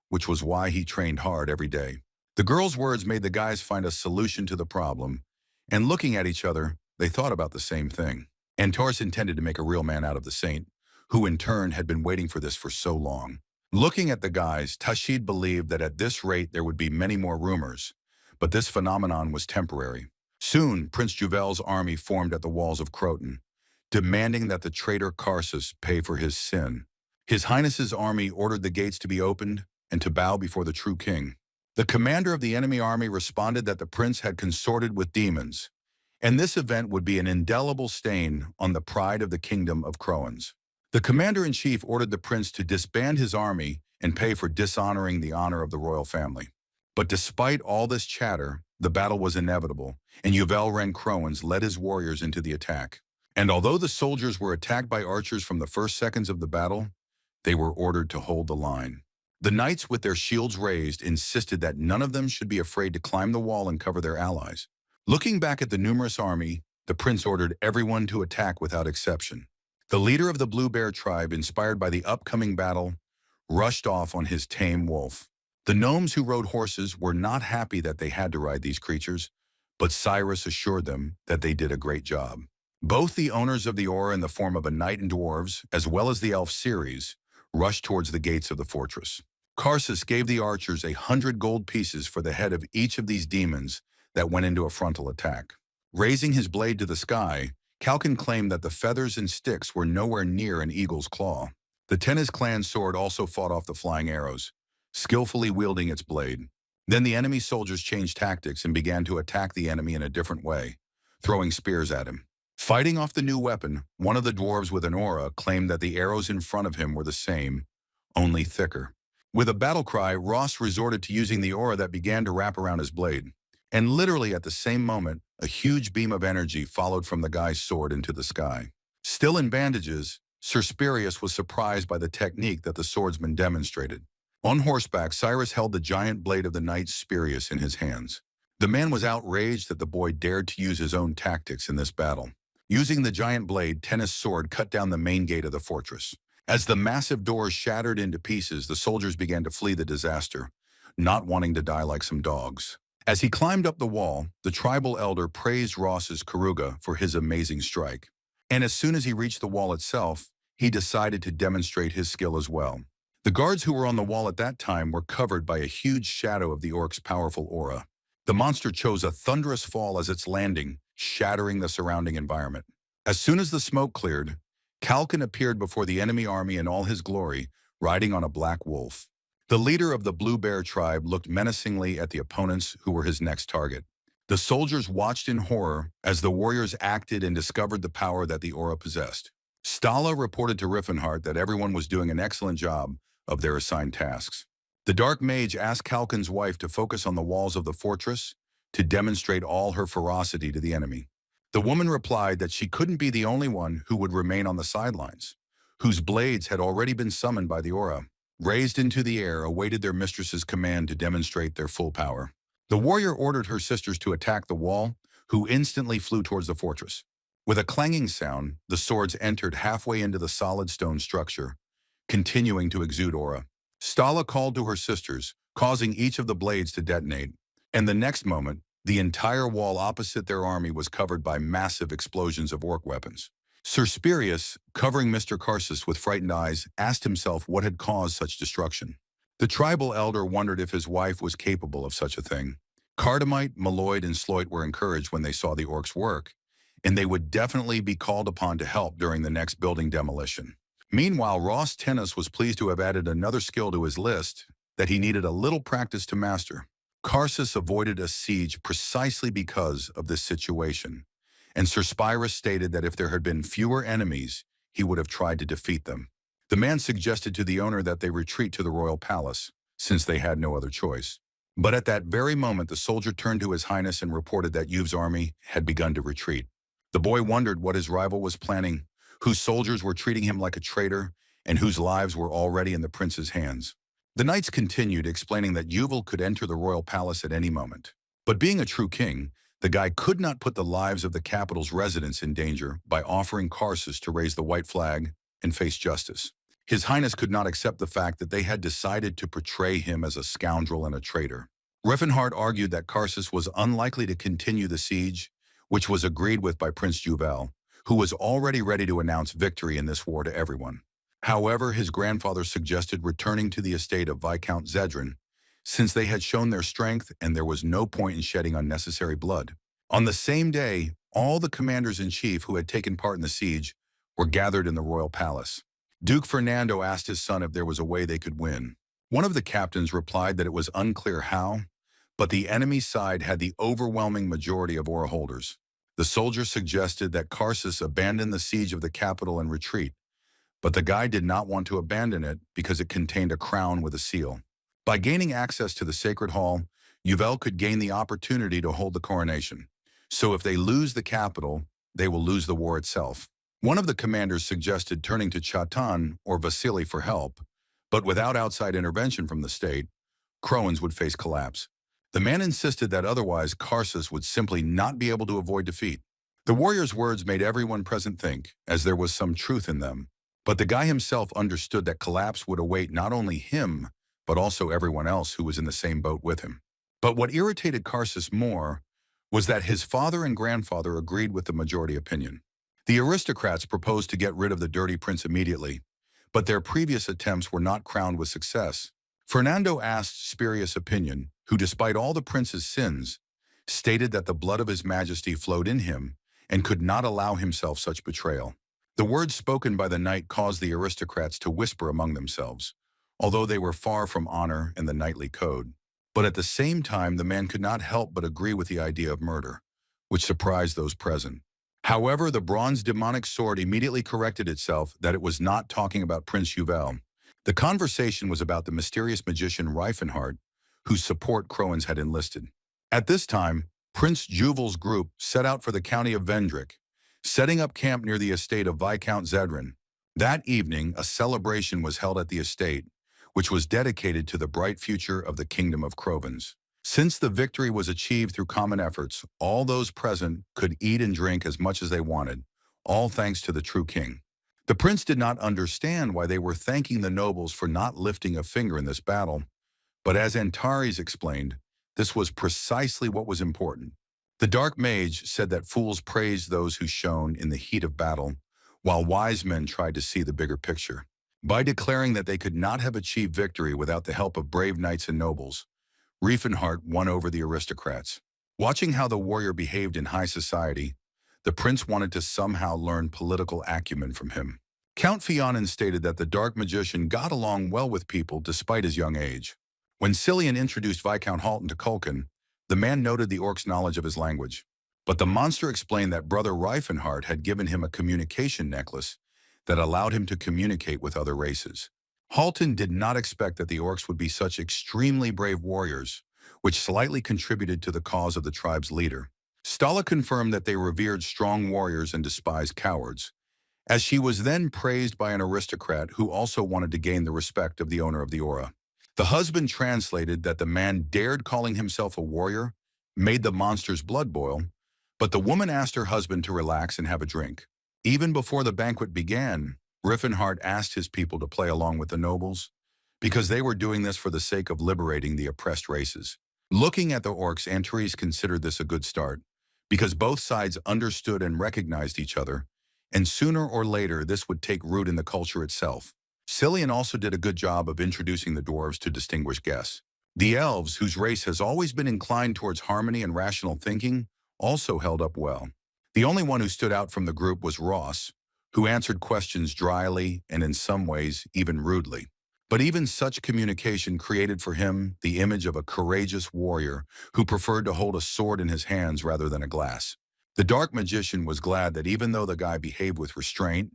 which was why he trained hard every day. The girl's words made the guys find a solution to the problem, and looking at each other, they thought about the same thing. Antaurus intended to make a real man out of the saint, who in turn had been waiting for this for so long. Looking at the guys, Tahed believed that at this rate there would be many more rumors, but this phenomenon was temporary. Soon, Prince Juel's army formed at the walls of Croton, demanding that the traitor Carsus pay for his sin. His Highness's army ordered the gates to be opened and to bow before the true king. The commander of the enemy army responded that the prince had consorted with demons, and this event would be an indelible stain on the pride of the kingdom of Croans. The commander-in-chief ordered the prince to disband his army and pay for dishonoring the honor of the royal family. But despite all this chatter, the battle was inevitable, and Juel Croans led his warriors into the attack. And although the soldiers were attacked by archers from the first seconds of the battle, they were ordered to hold the line. The knights, with their shields raised, insisted that none of them should be afraid to climb the wall and cover their allies. Looking back at the numerous army, the prince ordered everyone to attack without exception. The leader of the Blue Bear tribe, inspired by the upcoming battle, rushed off on his tame wolf. The gnomes who rode horses were not happy that they had to ride these creatures, but Cirrus assured them that they did a great job. Both the owners of the aura in the form of a knight and dwarves, as well as the elf Ceres, rushed towards the gates of the fortress. Carsus gave the archers 100 gold pieces for the head of each of these demons that went into a frontal attack. Raising his blade to the sky, Kalkin claimed that the feathers and sticks were nowhere near an eagle's claw. The Tennis clan sword also fought off the flying arrows, skillfully wielding its blade. Then the enemy soldiers changed tactics and began to attack the enemy in a different way, throwing spears at him. Fighting off the new weapon, one of the dwarves with an aura claimed that the arrows in front of him were the same, only thicker. With a battle cry, Ross resorted to using the aura that began to wrap around his blade. And literally at the same moment, a huge beam of energy followed from the guy's sword into the sky. Still in bandages, Cirrus was surprised by the technique that the swordsman demonstrated. On horseback, Cirrus held the giant blade of the knight Spirius in his hands. The man was outraged that the boy dared to use his own tactics in this battle. Using the giant blade, Tennis' sword cut down the main gate of the fortress. As the massive doors shattered into pieces, the soldiers began to flee the disaster, not wanting to die like some dogs. As he climbed up the wall, the tribal elder praised Ross's Karuga for his amazing strike. And as soon as he reached the wall itself, he decided to demonstrate his skill as well. The guards who were on the wall at that time were covered by a huge shadow of the orc's powerful aura. The monster chose a thunderous fall as its landing, shattering the surrounding environment. As soon as the smoke cleared, Kalkin appeared before the enemy army in all his glory, riding on a black wolf. The leader of the Blue Bear tribe looked menacingly at the opponents who were his next target. The soldiers watched in horror as the warriors acted and discovered the power that the aura possessed. Stala reported to Rifenheart that everyone was doing an excellent job of their assigned tasks. The Dark Mage asked Kalkin's wife to focus on the walls of the fortress to demonstrate all her ferocity to the enemy. The woman replied that she couldn't be the only one who would remain on the sidelines, whose blades had already been summoned by the aura, raised into the air, awaited their mistress's command to demonstrate their full power. The warrior ordered her sisters to attack the wall, who instantly flew towards the fortress. With a clanging sound, the swords entered halfway into the solid stone structure, continuing to exude aura. Stala called to her sisters, causing each of the blades to detonate, and the next moment, the entire wall opposite their army was covered by massive explosions of orc weapons. Sir Spirius, covering Mr. Karsus with frightened eyes, asked himself what had caused such destruction. The tribal elder wondered if his wife was capable of such a thing. Cardamite, Malloyd, and Sloit were encouraged when they saw the orcs work, and they would definitely be called upon to help during the next building demolition. Meanwhile, Ross Tennis was pleased to have added another skill to his list that he needed a little practice to master. Karsus avoided a siege precisely because of this situation, and Sir Spyrus stated that if there had been fewer enemies, he would have tried to defeat them. The man suggested to the owner that they retreat to the royal palace, since they had no other choice. But at that very moment, the soldier turned to his highness and reported that Yuve's army had begun to retreat. The boy wondered what his rival was planning, whose soldiers were treating him like a traitor, and whose lives were already in the prince's hands. The knights continued, explaining that Juel could enter the royal palace at any moment. But being a true king, the guy could not put the lives of the capital's residents in danger by offering Karsus to raise the white flag and face justice. His Highness could not accept the fact that they had decided to portray him as a scoundrel and a traitor. Rifenheart argued that Karsus was unlikely to continue the siege, which was agreed with by Prince Juel, who was already ready to announce victory in this war to everyone. However, his grandfather suggested returning to the estate of Viscount Zedran, since they had shown their strength and there was no point in shedding unnecessary blood. On the same day, all the commanders-in-chief who had taken part in the siege were gathered in the royal palace. Duke Fernando asked his son if there was a way they could win. One of the captains replied that it was unclear how, but the enemy side had the overwhelming majority of aura holders. The soldier suggested that Karsus abandon the siege of the capital and retreat, but the guy did not want to abandon it because it contained a crown with a seal. By gaining access to the sacred hall, Juel could gain the opportunity to hold the coronation. So if they lose the capital, they will lose the war itself. One of the commanders suggested turning to Chatan or Vasily for help, but without outside intervention from the state, Croans would face collapse. The man insisted that otherwise Karsus would simply not be able to avoid defeat. The warrior's words made everyone present think, as there was some truth in them, but the guy himself understood that collapse would await not only him, but also everyone else who was in the same boat with him. But what irritated Karsus more was that his father and grandfather agreed with the majority opinion. The aristocrats proposed to get rid of the dirty prince immediately, but their previous attempts were not crowned with success. Fernando asked Spurius' opinion, who despite all the prince's sins, stated that the blood of his majesty flowed in him and could not allow himself such betrayal. The words spoken by the knight caused the aristocrats to whisper among themselves, although they were far from honor and the knightly code. But at the same time, the man could not help but agree with the idea of murder, which surprised those present. However, the bronze demonic sword immediately corrected itself that it was not talking about Prince Juel. The conversation was about the mysterious magician Rifenheart, whose support Croans had enlisted. At this time, Prince Juvel's group set out for the county of Vendrick, setting up camp near the estate of Viscount Zedran. That evening, a celebration was held at the estate, which was dedicated to the bright future of the Kingdom of Crovens. Since the victory was achieved through common efforts, all those present could eat and drink as much as they wanted, all thanks to the true king. The prince did not understand why they were thanking the nobles for not lifting a finger in this battle, but as Antares explained, this was precisely what was important. The dark mage said that fools praised those who shone in the heat of battle, while wise men tried to see the bigger picture. By declaring that they could not have achieved victory without the help of brave knights and nobles, Rifenheart won over the aristocrats. Watching how the warrior behaved in high society, the prince wanted to somehow learn political acumen from him. Count Fionn stated that the dark magician got along well with people despite his young age. When Cillian introduced Viscount Halton to Culkin, the man noted the orc's knowledge of his language. But the monster explained that Brother Rifenheart had given him a communication necklace that allowed him to communicate with other races. Halton did not expect that the orcs would be such extremely brave warriors, which slightly contributed to the cause of the tribe's leader. Stala confirmed that they revered strong warriors and despised cowards, as she was then praised by an aristocrat who also wanted to gain the respect of the owner of the aura. The husband translated that the man dared calling himself a warrior, made the monster's blood boil, but the woman asked her husband to relax and have a drink. Even before the banquet began, Rifenheart asked his people to play along with the nobles, because they were doing this for the sake of liberating the oppressed races. Looking at the orcs, Antares considered this a good start, because both sides understood and recognized each other, and sooner or later this would take root in the culture itself. Cillian also did a good job of introducing the dwarves to distinguished guests. The elves, whose race has always been inclined towards harmony and rational thinking, also held up well. The only one who stood out from the group was Ross, who answered questions dryly and in some ways even rudely. But even such communication created for him the image of a courageous warrior who preferred to hold a sword in his hands rather than a glass. The dark magician was glad that even though the guy behaved with restraint,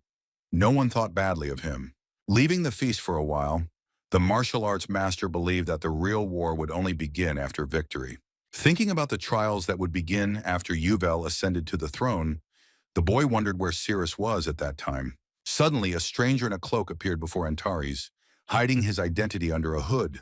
no one thought badly of him. Leaving the feast for a while, the martial arts master believed that the real war would only begin after victory. Thinking about the trials that would begin after Juel ascended to the throne, the boy wondered where Cirrus was at that time. Suddenly, a stranger in a cloak appeared before Antares, hiding his identity under a hood,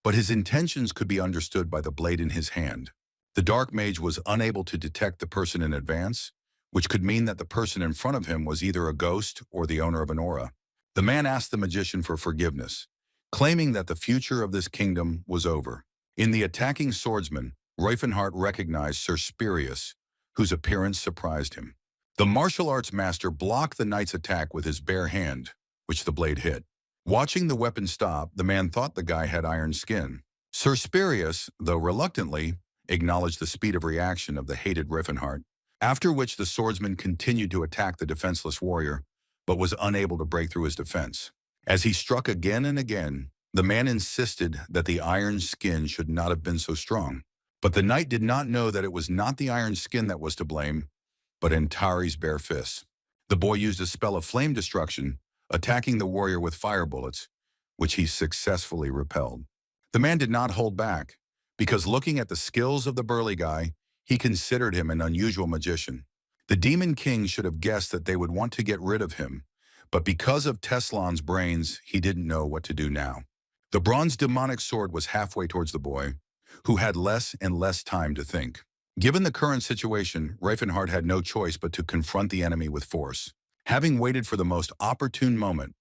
but his intentions could be understood by the blade in his hand. The dark mage was unable to detect the person in advance, which could mean that the person in front of him was either a ghost or the owner of an aura. The man asked the magician for forgiveness, claiming that the future of this kingdom was over. In the attacking swordsman, Rifenheart recognized Cirrus, whose appearance surprised him. The martial arts master blocked the knight's attack with his bare hand, which the blade hit. Watching the weapon stop, the man thought the guy had iron skin. Cirrus, though reluctantly, acknowledged the speed of reaction of the hated Rifenheart, after which the swordsman continued to attack the defenseless warrior, but was unable to break through his defense. As he struck again and again, the man insisted that the iron skin should not have been so strong. But the knight did not know that it was not the iron skin that was to blame, but Antares' bare fists. The boy used a spell of flame destruction, attacking the warrior with fire bullets, which he successfully repelled. The man did not hold back, because looking at the skills of the burly guy, he considered him an unusual magician. The Demon King should have guessed that they would want to get rid of him, but because of Teslan's brains, he didn't know what to do now. The bronze demonic sword was halfway towards the boy, who had less and less time to think. Given the current situation, Rifenheart had no choice but to confront the enemy with force. Having waited for the most opportune moment,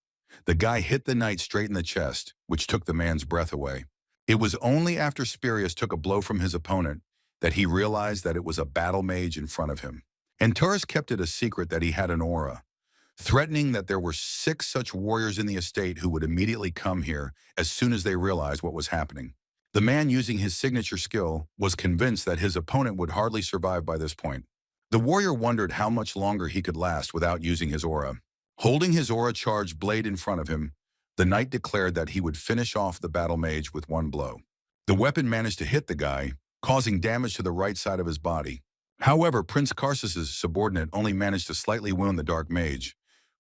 the guy hit the knight straight in the chest, which took the man's breath away. It was only after Cirrus took a blow from his opponent that he realized that it was a battle mage in front of him. Antares kept it a secret that he had an aura, threatening that there were 6 such warriors in the estate who would immediately come here as soon as they realized what was happening. The man using his signature skill was convinced that his opponent would hardly survive by this point. The warrior wondered how much longer he could last without using his aura. Holding his aura-charged blade in front of him, the knight declared that he would finish off the battle mage with one blow. The weapon managed to hit the guy, causing damage to the right side of his body. However, Prince Karsus's subordinate only managed to slightly wound the dark mage,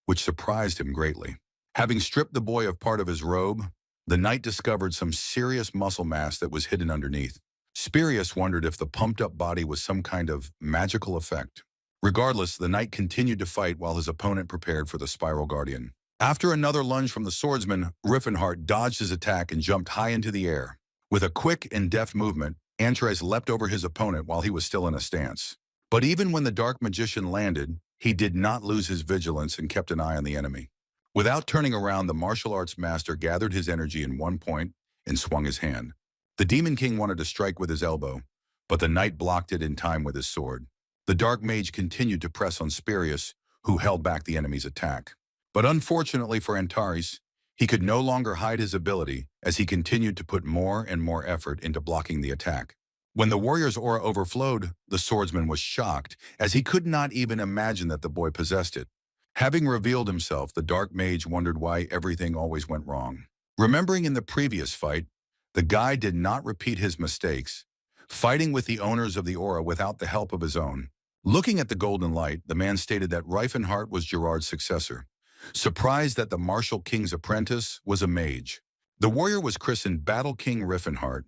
which surprised him greatly. Having stripped the boy of part of his robe, the knight discovered some serious muscle mass that was hidden underneath. Cirrus wondered if the pumped-up body was some kind of magical effect. Regardless, the knight continued to fight while his opponent prepared for the Spiral Guardian. After another lunge from the swordsman, Rifenheart dodged his attack and jumped high into the air. With a quick and deft movement, Antares leapt over his opponent while he was still in a stance. But even when the Dark Magician landed, he did not lose his vigilance and kept an eye on the enemy. Without turning around, the martial arts master gathered his energy in one point and swung his hand. The Demon King wanted to strike with his elbow, but the knight blocked it in time with his sword. The Dark Mage continued to press on Spirius, who held back the enemy's attack. But unfortunately for Antares, he could no longer hide his ability as he continued to put more and more effort into blocking the attack. When the warrior's aura overflowed, the swordsman was shocked, as he could not even imagine that the boy possessed it. Having revealed himself, the Dark Mage wondered why everything always went wrong. Remembering in the previous fight, the guy did not repeat his mistakes, fighting with the owners of the aura without the help of his own. Looking at the golden light, the man stated that Rifenheart was Gerard's successor, surprised that the martial king's apprentice was a mage. The warrior was christened Battle King Rifenheart,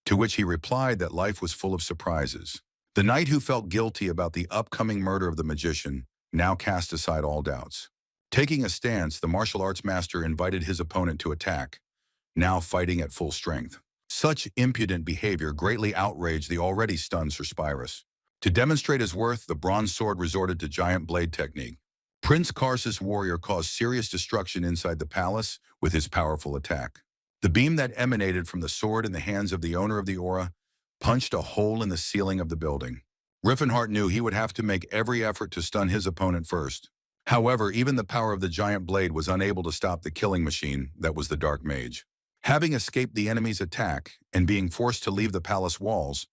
to which he replied that life was full of surprises. The knight, who felt guilty about the upcoming murder of the magician, now cast aside all doubts. Taking a stance, the martial arts master invited his opponent to attack, now fighting at full strength. Such impudent behavior greatly outraged the already stunned Cirrus. To demonstrate his worth, the bronze sword resorted to giant blade technique. Prince Karsus' warrior caused serious destruction inside the palace with his powerful attack. The beam that emanated from the sword in the hands of the owner of the aura punched a hole in the ceiling of the building. Rifenheart knew he would have to make every effort to stun his opponent first. However, even the power of the giant blade was unable to stop the killing machine that was the Dark Mage. Having escaped the enemy's attack and being forced to leave the palace walls,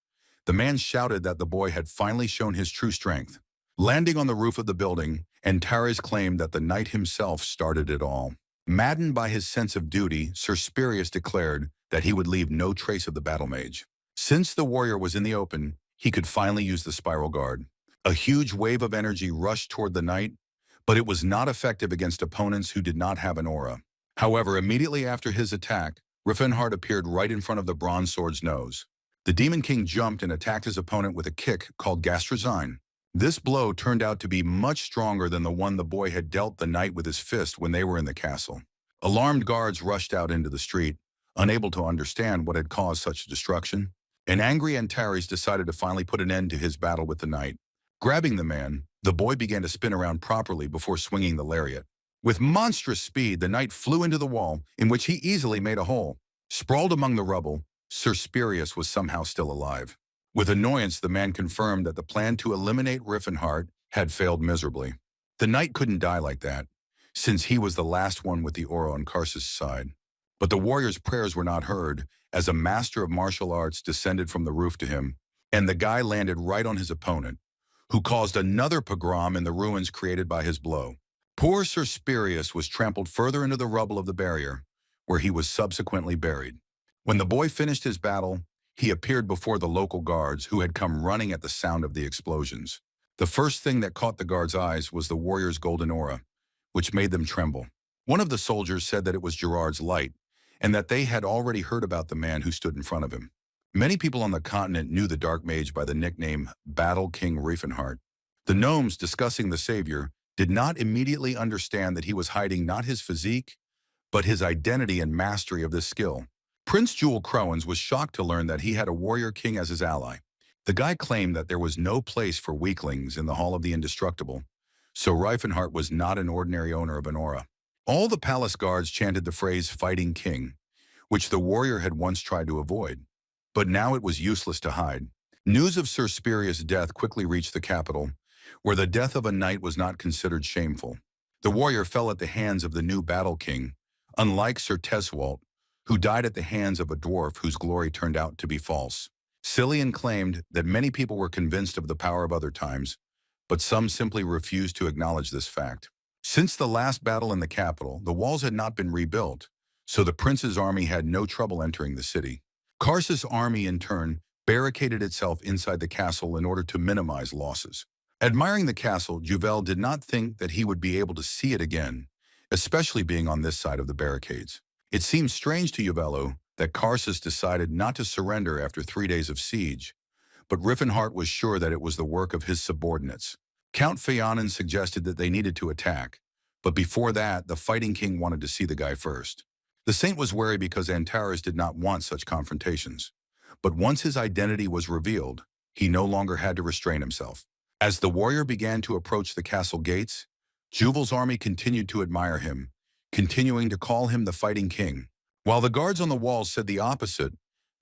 the man shouted that the boy had finally shown his true strength. Landing on the roof of the building, Antares claimed that the knight himself started it all. Maddened by his sense of duty, Spirius declared that he would leave no trace of the battle mage. Since the warrior was in the open, he could finally use the spiral guard. A huge wave of energy rushed toward the knight, but it was not effective against opponents who did not have an aura. However, immediately after his attack, Rifenheart appeared right in front of the bronze sword's nose. The Demon King jumped and attacked his opponent with a kick called Gastrazine. This blow turned out to be much stronger than the one the boy had dealt the knight with his fist when they were in the castle. Alarmed guards rushed out into the street, unable to understand what had caused such destruction. An angry Antares decided to finally put an end to his battle with the knight. Grabbing the man, the boy began to spin around properly before swinging the lariat. With monstrous speed, the knight flew into the wall, in which he easily made a hole. Sprawled among the rubble, Spirius was somehow still alive. With annoyance, the man confirmed that the plan to eliminate Rifenheart had failed miserably. The knight couldn't die like that, since he was the last one with the aura on Karsus' side. But the warrior's prayers were not heard, as a master of martial arts descended from the roof to him, and the guy landed right on his opponent, who caused another pogrom in the ruins created by his blow. Poor Spirius was trampled further into the rubble of the barrier, where he was subsequently buried. When the boy finished his battle, he appeared before the local guards, who had come running at the sound of the explosions. The first thing that caught the guards' eyes was the warrior's golden aura, which made them tremble. One of the soldiers said that it was Gerard's light, and that they had already heard about the man who stood in front of him. Many people on the continent knew the Dark Mage by the nickname Battle King Rifenheart. The gnomes, discussing the savior, did not immediately understand that he was hiding not his physique, but his identity and mastery of this skill. Prince Juel was shocked to learn that he had a warrior king as his ally. The guy claimed that there was no place for weaklings in the Hall of the Indestructible, so Rifenheart was not an ordinary owner of an aura. All the palace guards chanted the phrase "Fighting King," which the warrior had once tried to avoid. But now it was useless to hide. News of Spirius' death quickly reached the capital, where the death of a knight was not considered shameful. The warrior fell at the hands of the new Battle King, unlike Sir Teswalt, who died at the hands of a dwarf whose glory turned out to be false. Cillian claimed that many people were convinced of the power of other times, but some simply refused to acknowledge this fact. Since the last battle in the capital, the walls had not been rebuilt, so the prince's army had no trouble entering the city. Karsus' army, in turn, barricaded itself inside the castle in order to minimize losses. Admiring the castle, Juel did not think that he would be able to see it again, especially being on this side of the barricades. It seemed strange to Juel that Karsus decided not to surrender after 3 days of siege, but Rifenheart was sure that it was the work of his subordinates. Count Phaonon suggested that they needed to attack, but before that, the Fighting King wanted to see the guy first. The saint was wary because Antares did not want such confrontations. But once his identity was revealed, he no longer had to restrain himself. As the warrior began to approach the castle gates, Juel's army continued to admire him, continuing to call him the Fighting King, while the guards on the walls said the opposite,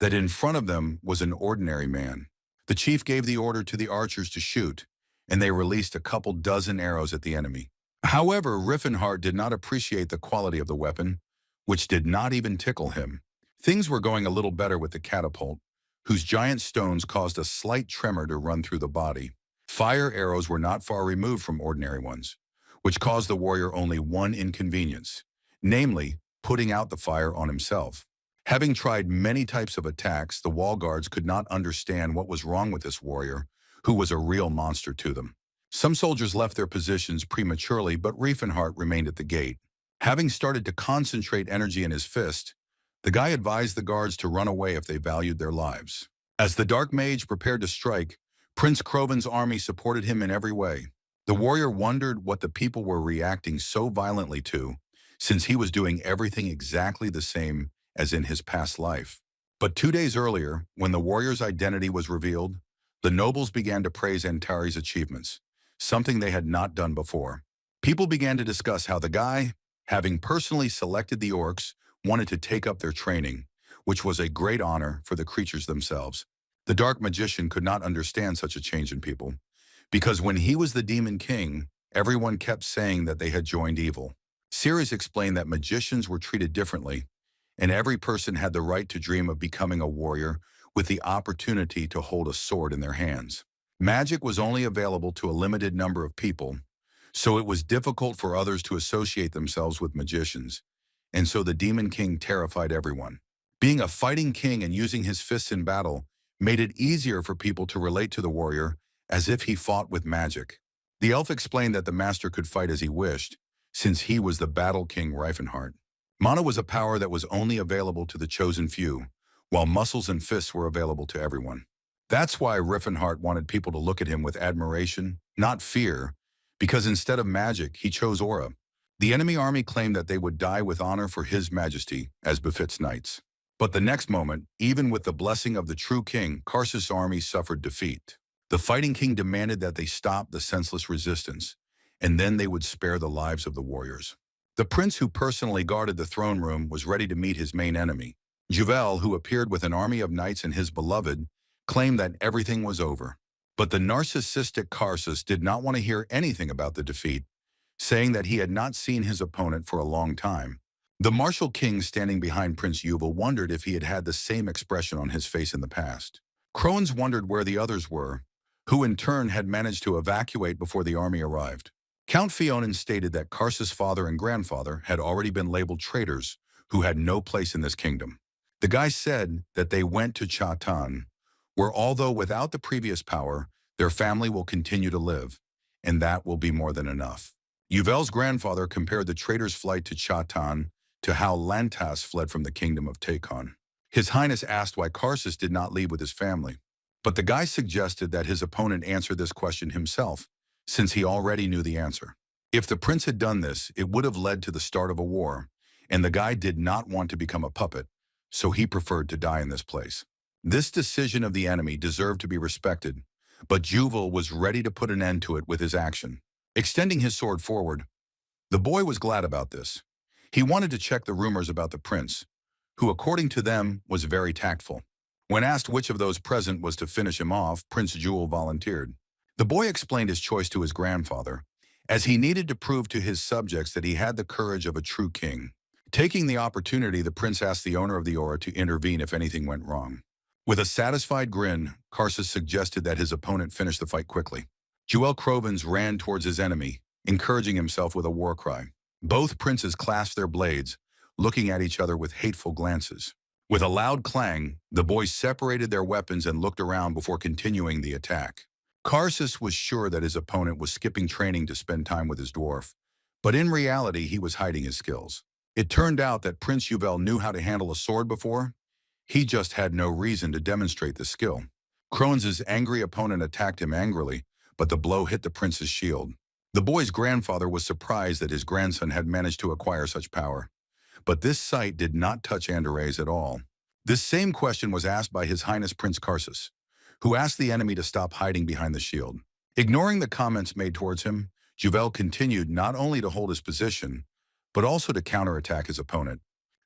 that in front of them was an ordinary man. The chief gave the order to the archers to shoot, and they released a couple dozen arrows at the enemy. However, Rifenheart did not appreciate the quality of the weapon, which did not even tickle him. Things were going a little better with the catapult, whose giant stones caused a slight tremor to run through the body. Fire arrows were not far removed from ordinary ones, which caused the warrior only one inconvenience, namely, putting out the fire on himself. Having tried many types of attacks, the wall guards could not understand what was wrong with this warrior, who was a real monster to them. Some soldiers left their positions prematurely, but Rifenheart remained at the gate. Having started to concentrate energy in his fist, the guy advised the guards to run away if they valued their lives. As the Dark Mage prepared to strike, Prince Krovin's army supported him in every way. The warrior wondered what the people were reacting so violently to, since he was doing everything exactly the same as in his past life. But 2 days earlier, when the warrior's identity was revealed, the nobles began to praise Antari's achievements, something they had not done before. People began to discuss how the guy, having personally selected the orcs, wanted to take up their training, which was a great honor for the creatures themselves. The Dark Magician could not understand such a change in people, because when he was the Demon King, everyone kept saying that they had joined evil. Cirrus explained that magicians were treated differently, and every person had the right to dream of becoming a warrior with the opportunity to hold a sword in their hands. Magic was only available to a limited number of people, so it was difficult for others to associate themselves with magicians, and so the Demon King terrified everyone. Being a fighting king and using his fists in battle made it easier for people to relate to the warrior as if he fought with magic. The elf explained that the master could fight as he wished, since he was the battle king Rifenheart. Mana was a power that was only available to the chosen few, while muscles and fists were available to everyone. That's why Rifenheart wanted people to look at him with admiration, not fear, because instead of magic, he chose aura. The enemy army claimed that they would die with honor for his majesty, as befits knights. But the next moment, even with the blessing of the true king, Karsus' army suffered defeat. The fighting king demanded that they stop the senseless resistance, and then they would spare the lives of the warriors. The prince who personally guarded the throne room was ready to meet his main enemy. Juel, who appeared with an army of knights and his beloved, claimed that everything was over. But the narcissistic Karsus did not want to hear anything about the defeat, saying that he had not seen his opponent for a long time. The martial king standing behind Prince Juel wondered if he had had the same expression on his face in the past. Crones wondered where the others were, who in turn had managed to evacuate before the army arrived. Count Fionin stated that Karsus' father and grandfather had already been labeled traitors who had no place in this kingdom. The guy said that they went to Chatan, where although without the previous power, their family will continue to live, and that will be more than enough. Juel's grandfather compared the traitors' flight to Chatan to how Lantas fled from the kingdom of Takon. His Highness asked why Karsus did not leave with his family, but the guy suggested that his opponent answer this question himself, since he already knew the answer. If the prince had done this, it would have led to the start of a war, and the guy did not want to become a puppet, so he preferred to die in this place. This decision of the enemy deserved to be respected, but Juel was ready to put an end to it with his action. Extending his sword forward, the boy was glad about this. He wanted to check the rumors about the prince, who according to them was very tactful. When asked which of those present was to finish him off, Prince Juel volunteered. The boy explained his choice to his grandfather, as he needed to prove to his subjects that he had the courage of a true king. Taking the opportunity, the prince asked the owner of the aura to intervene if anything went wrong. With a satisfied grin, Karsus suggested that his opponent finish the fight quickly. Juel Krovins ran towards his enemy, encouraging himself with a war cry. Both princes clasped their blades, looking at each other with hateful glances. With a loud clang, the boys separated their weapons and looked around before continuing the attack. Karsus was sure that his opponent was skipping training to spend time with his dwarf, but in reality he was hiding his skills. It turned out that Prince Juel knew how to handle a sword before. He just had no reason to demonstrate the skill. Krones' angry opponent attacked him angrily, but the blow hit the prince's shield. The boy's grandfather was surprised that his grandson had managed to acquire such power. But this sight did not touch Andres at all. This same question was asked by His Highness Prince Karsus, who asked the enemy to stop hiding behind the shield. Ignoring the comments made towards him, Juel continued not only to hold his position, but also to counterattack his opponent.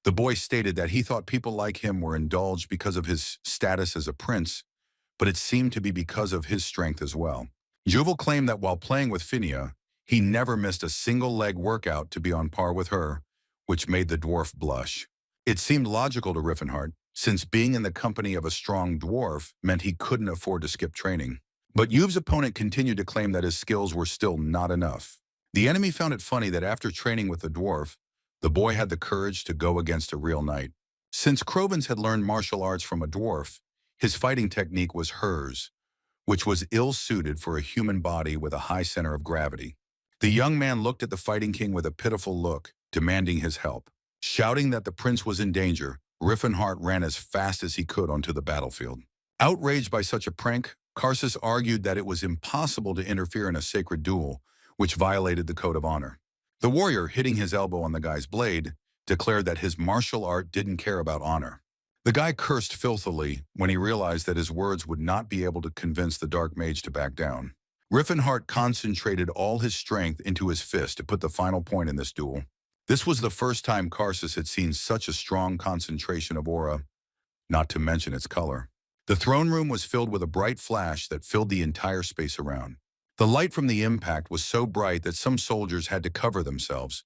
The boy stated that he thought people like him were indulged because of his status as a prince, but it seemed to be because of his strength as well. Juel claimed that while playing with Finia, he never missed a single leg workout to be on par with her, which made the dwarf blush. It seemed logical to Rifenheart, since being in the company of a strong dwarf meant he couldn't afford to skip training. But Juve's opponent continued to claim that his skills were still not enough. The enemy found it funny that after training with the dwarf, the boy had the courage to go against a real knight. Since Crovens had learned martial arts from a dwarf, his fighting technique was hers, which was ill-suited for a human body with a high center of gravity. The young man looked at the fighting king with a pitiful look, demanding his help. Shouting that the prince was in danger, Rifenheart ran as fast as he could onto the battlefield. Outraged by such a prank, Karsus argued that it was impossible to interfere in a sacred duel, which violated the code of honor. The warrior, hitting his elbow on the guy's blade, declared that his martial art didn't care about honor. The guy cursed filthily when he realized that his words would not be able to convince the dark mage to back down. Rifenheart concentrated all his strength into his fist to put the final point in this duel. This was the first time Karsus had seen such a strong concentration of aura, not to mention its color. The throne room was filled with a bright flash that filled the entire space around. The light from the impact was so bright that some soldiers had to cover themselves,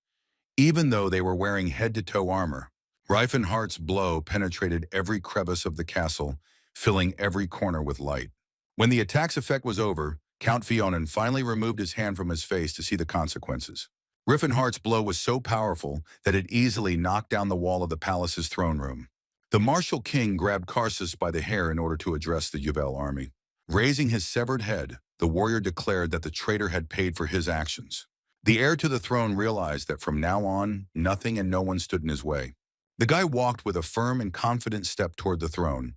even though they were wearing head-to-toe armor. Rifenheart's blow penetrated every crevice of the castle, filling every corner with light. When the attack's effect was over, Count Fionin finally removed his hand from his face to see the consequences. Rifenheart's blow was so powerful that it easily knocked down the wall of the palace's throne room. The martial king grabbed Karsus by the hair in order to address the Juel army. Raising his severed head, the warrior declared that the traitor had paid for his actions. The heir to the throne realized that from now on, nothing and no one stood in his way. The guy walked with a firm and confident step toward the throne,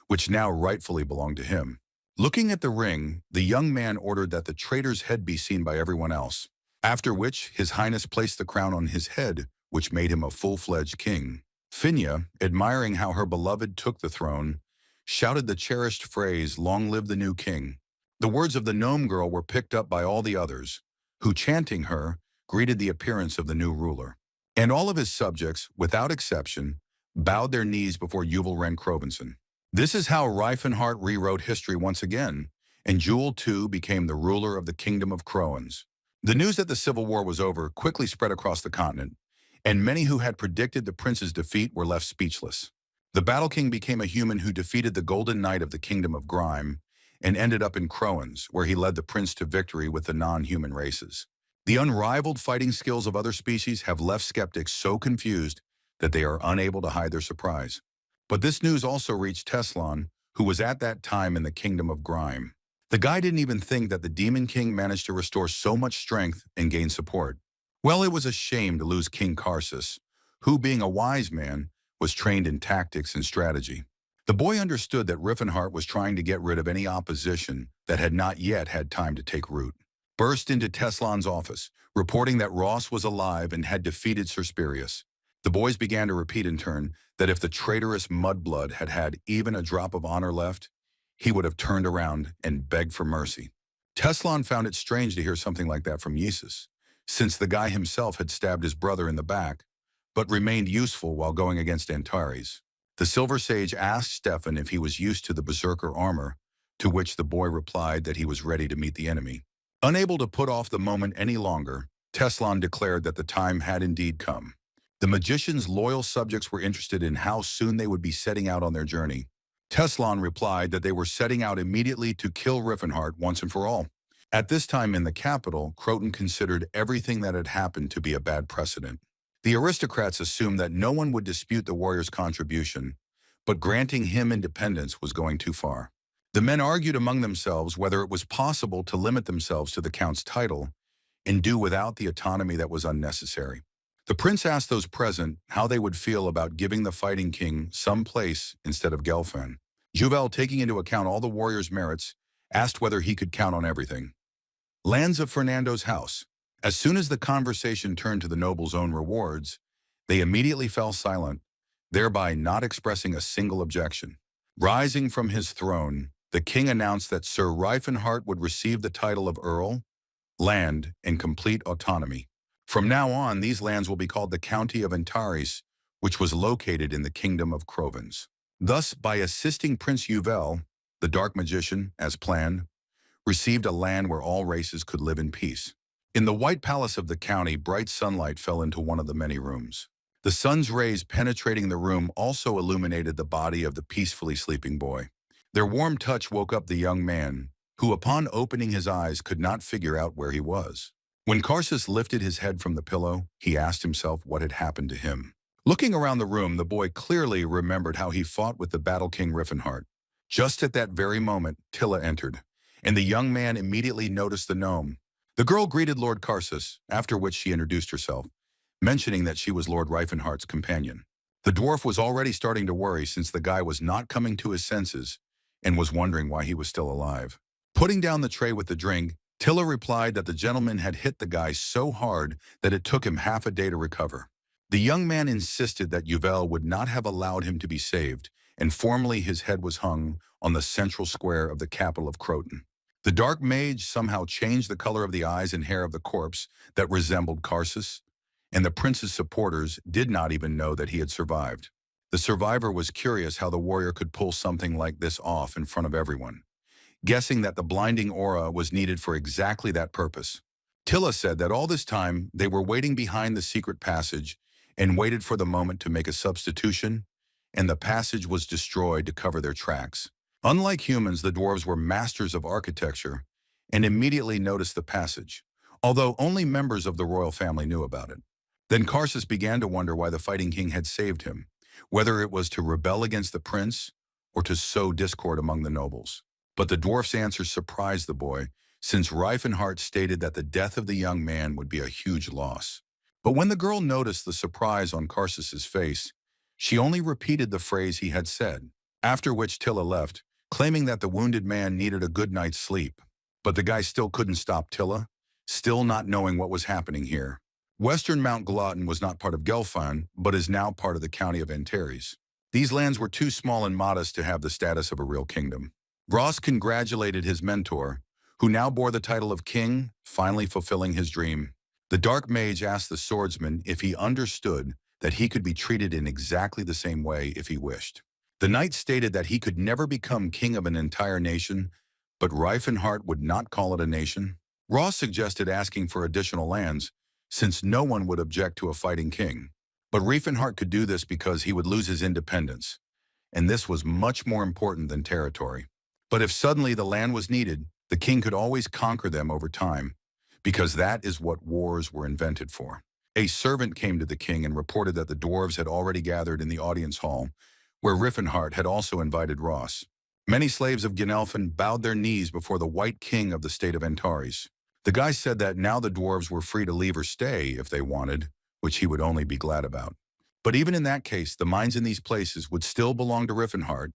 which now rightfully belonged to him. Looking at the ring, the young man ordered that the traitor's head be seen by everyone else, after which His Highness placed the crown on his head, which made him a full-fledged king. Finia, admiring how her beloved took the throne, shouted the cherished phrase, "Long live the new king." The words of the gnome girl were picked up by all the others, who, chanting her, greeted the appearance of the new ruler. And all of his subjects, without exception, bowed their knees before Juel Crovensson. This is how Rifenheart rewrote history once again, and Juel too became the ruler of the kingdom of Croans. The news that the civil war was over quickly spread across the continent, and many who had predicted the prince's defeat were left speechless. The Battle King became a human who defeated the Golden Knight of the Kingdom of Grime and ended up in Croans, where he led the prince to victory with the non-human races. The unrivaled fighting skills of other species have left skeptics so confused that they are unable to hide their surprise. But this news also reached Teslan, who was at that time in the Kingdom of Grime. The guy didn't even think that the Demon King managed to restore so much strength and gain support. Well, it was a shame to lose King Karsus, who, being a wise man, was trained in tactics and strategy. The boy understood that Rifenheart was trying to get rid of any opposition that had not yet had time to take root. Burst into Teslan's office, reporting that Ross was alive and had defeated Cirrus. The boys began to repeat in turn that if the traitorous mudblood had had even a drop of honor left, he would have turned around and begged for mercy. Teslan found it strange to hear something like that from Yesus, since the guy himself had stabbed his brother in the back, but remained useful while going against Antares. The Silver Sage asked Stefan if he was used to the berserker armor, to which the boy replied that he was ready to meet the enemy. Unable to put off the moment any longer, Teslan declared that the time had indeed come. The magician's loyal subjects were interested in how soon they would be setting out on their journey. Teslan replied that they were setting out immediately to kill Rifenheart once and for all. At this time in the capital, Croton considered everything that had happened to be a bad precedent. The aristocrats assumed that no one would dispute the warrior's contribution, but granting him independence was going too far. The men argued among themselves whether it was possible to limit themselves to the count's title and do without the autonomy that was unnecessary. The prince asked those present how they would feel about giving the fighting king some place instead of Gelfand. Juel, taking into account all the warrior's merits, asked whether he could count on everything. Lands of Fernando's house. As soon as the conversation turned to the noble's own rewards, they immediately fell silent, thereby not expressing a single objection. Rising from his throne, the king announced that Sir Rifenheart would receive the title of Earl, land, and complete autonomy. From now on, these lands will be called the County of Antares, which was located in the Kingdom of Crovens. Thus, by assisting Prince Juel, the Dark Magician, as planned, received a land where all races could live in peace. In the White Palace of the county, bright sunlight fell into one of the many rooms. The sun's rays penetrating the room also illuminated the body of the peacefully sleeping boy. Their warm touch woke up the young man, who upon opening his eyes could not figure out where he was. When Carsus lifted his head from the pillow, he asked himself what had happened to him. Looking around the room, the boy clearly remembered how he fought with the Battle King Rifenheart. Just at that very moment, Tilla entered, and the young man immediately noticed the gnome. The girl greeted Lord Carsus, after which she introduced herself, mentioning that she was Lord Rifenhart's companion. The dwarf was already starting to worry since the guy was not coming to his senses and was wondering why he was still alive. Putting down the tray with the drink, Tilla replied that the gentleman had hit the guy so hard that it took him half a day to recover. The young man insisted that Juel would not have allowed him to be saved, and formally his head was hung on the central square of the capital of Croton. The dark mage somehow changed the color of the eyes and hair of the corpse that resembled Carsus, and the prince's supporters did not even know that he had survived. The survivor was curious how the warrior could pull something like this off in front of everyone, guessing that the blinding aura was needed for exactly that purpose. Tilla said that all this time they were waiting behind the secret passage and waited for the moment to make a substitution, and the passage was destroyed to cover their tracks. Unlike humans, the dwarves were masters of architecture and immediately noticed the passage, although only members of the royal family knew about it. Then Carsus began to wonder why the Fighting King had saved him, whether it was to rebel against the prince or to sow discord among the nobles. But the dwarf's answer surprised the boy, since Rifenheart stated that the death of the young man would be a huge loss. But when the girl noticed the surprise on Carsus's face, she only repeated the phrase he had said, after which Tilla left, claiming that the wounded man needed a good night's sleep. But the guy still couldn't stop Tilla, still not knowing what was happening here. Western Mount Glotton was not part of Gelfand, but is now part of the county of Antares. These lands were too small and modest to have the status of a real kingdom. Ross congratulated his mentor, who now bore the title of king, finally fulfilling his dream. The dark mage asked the swordsman if he understood that he could be treated in exactly the same way if he wished. The knight stated that he could never become king of an entire nation, but Rifenheart would not call it a nation. Ross suggested asking for additional lands, since no one would object to a fighting king. But Rifenheart could do this because he would lose his independence, and this was much more important than territory. But if suddenly the land was needed, the king could always conquer them over time, because that is what wars were invented for. A servant came to the king and reported that the dwarves had already gathered in the audience hall, where Rifenheart had also invited Ross. Many slaves of Genelfin bowed their knees before the White King of the state of Antares. The guy said that now the dwarves were free to leave or stay if they wanted, which he would only be glad about. But even in that case, the mines in these places would still belong to Rifenheart,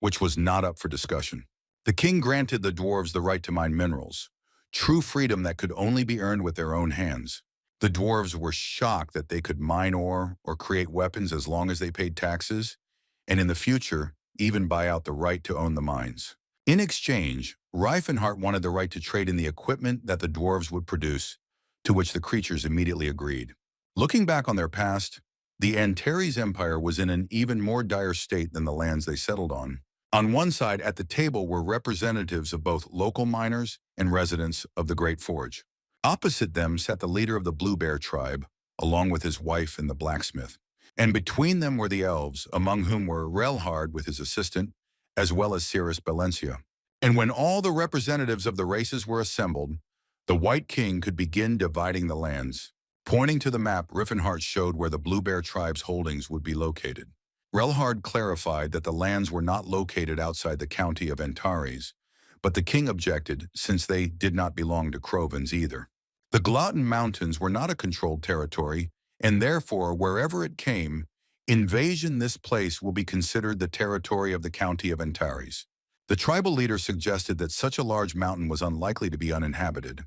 which was not up for discussion. The king granted the dwarves the right to mine minerals, true freedom that could only be earned with their own hands. The dwarves were shocked that they could mine ore or create weapons as long as they paid taxes, and in the future, even buy out the right to own the mines. In exchange, Rifenheart wanted the right to trade in the equipment that the dwarves would produce, to which the creatures immediately agreed. Looking back on their past, the Antares Empire was in an even more dire state than the lands they settled on. On one side at the table were representatives of both local miners and residents of the Great Forge. Opposite them sat the leader of the Blue Bear tribe, along with his wife and the blacksmith. And between them were the elves, among whom were Relhard with his assistant, as well as Cirrus Balencia. And when all the representatives of the races were assembled, the White King could begin dividing the lands. Pointing to the map, Rifenheart showed where the Blue Bear tribe's holdings would be located. Relhard clarified that the lands were not located outside the county of Antares, but the king objected since they did not belong to Crovens either. The Glotton Mountains were not a controlled territory, and therefore, wherever it came, invasion this place will be considered the territory of the county of Antares. The tribal leader suggested that such a large mountain was unlikely to be uninhabited,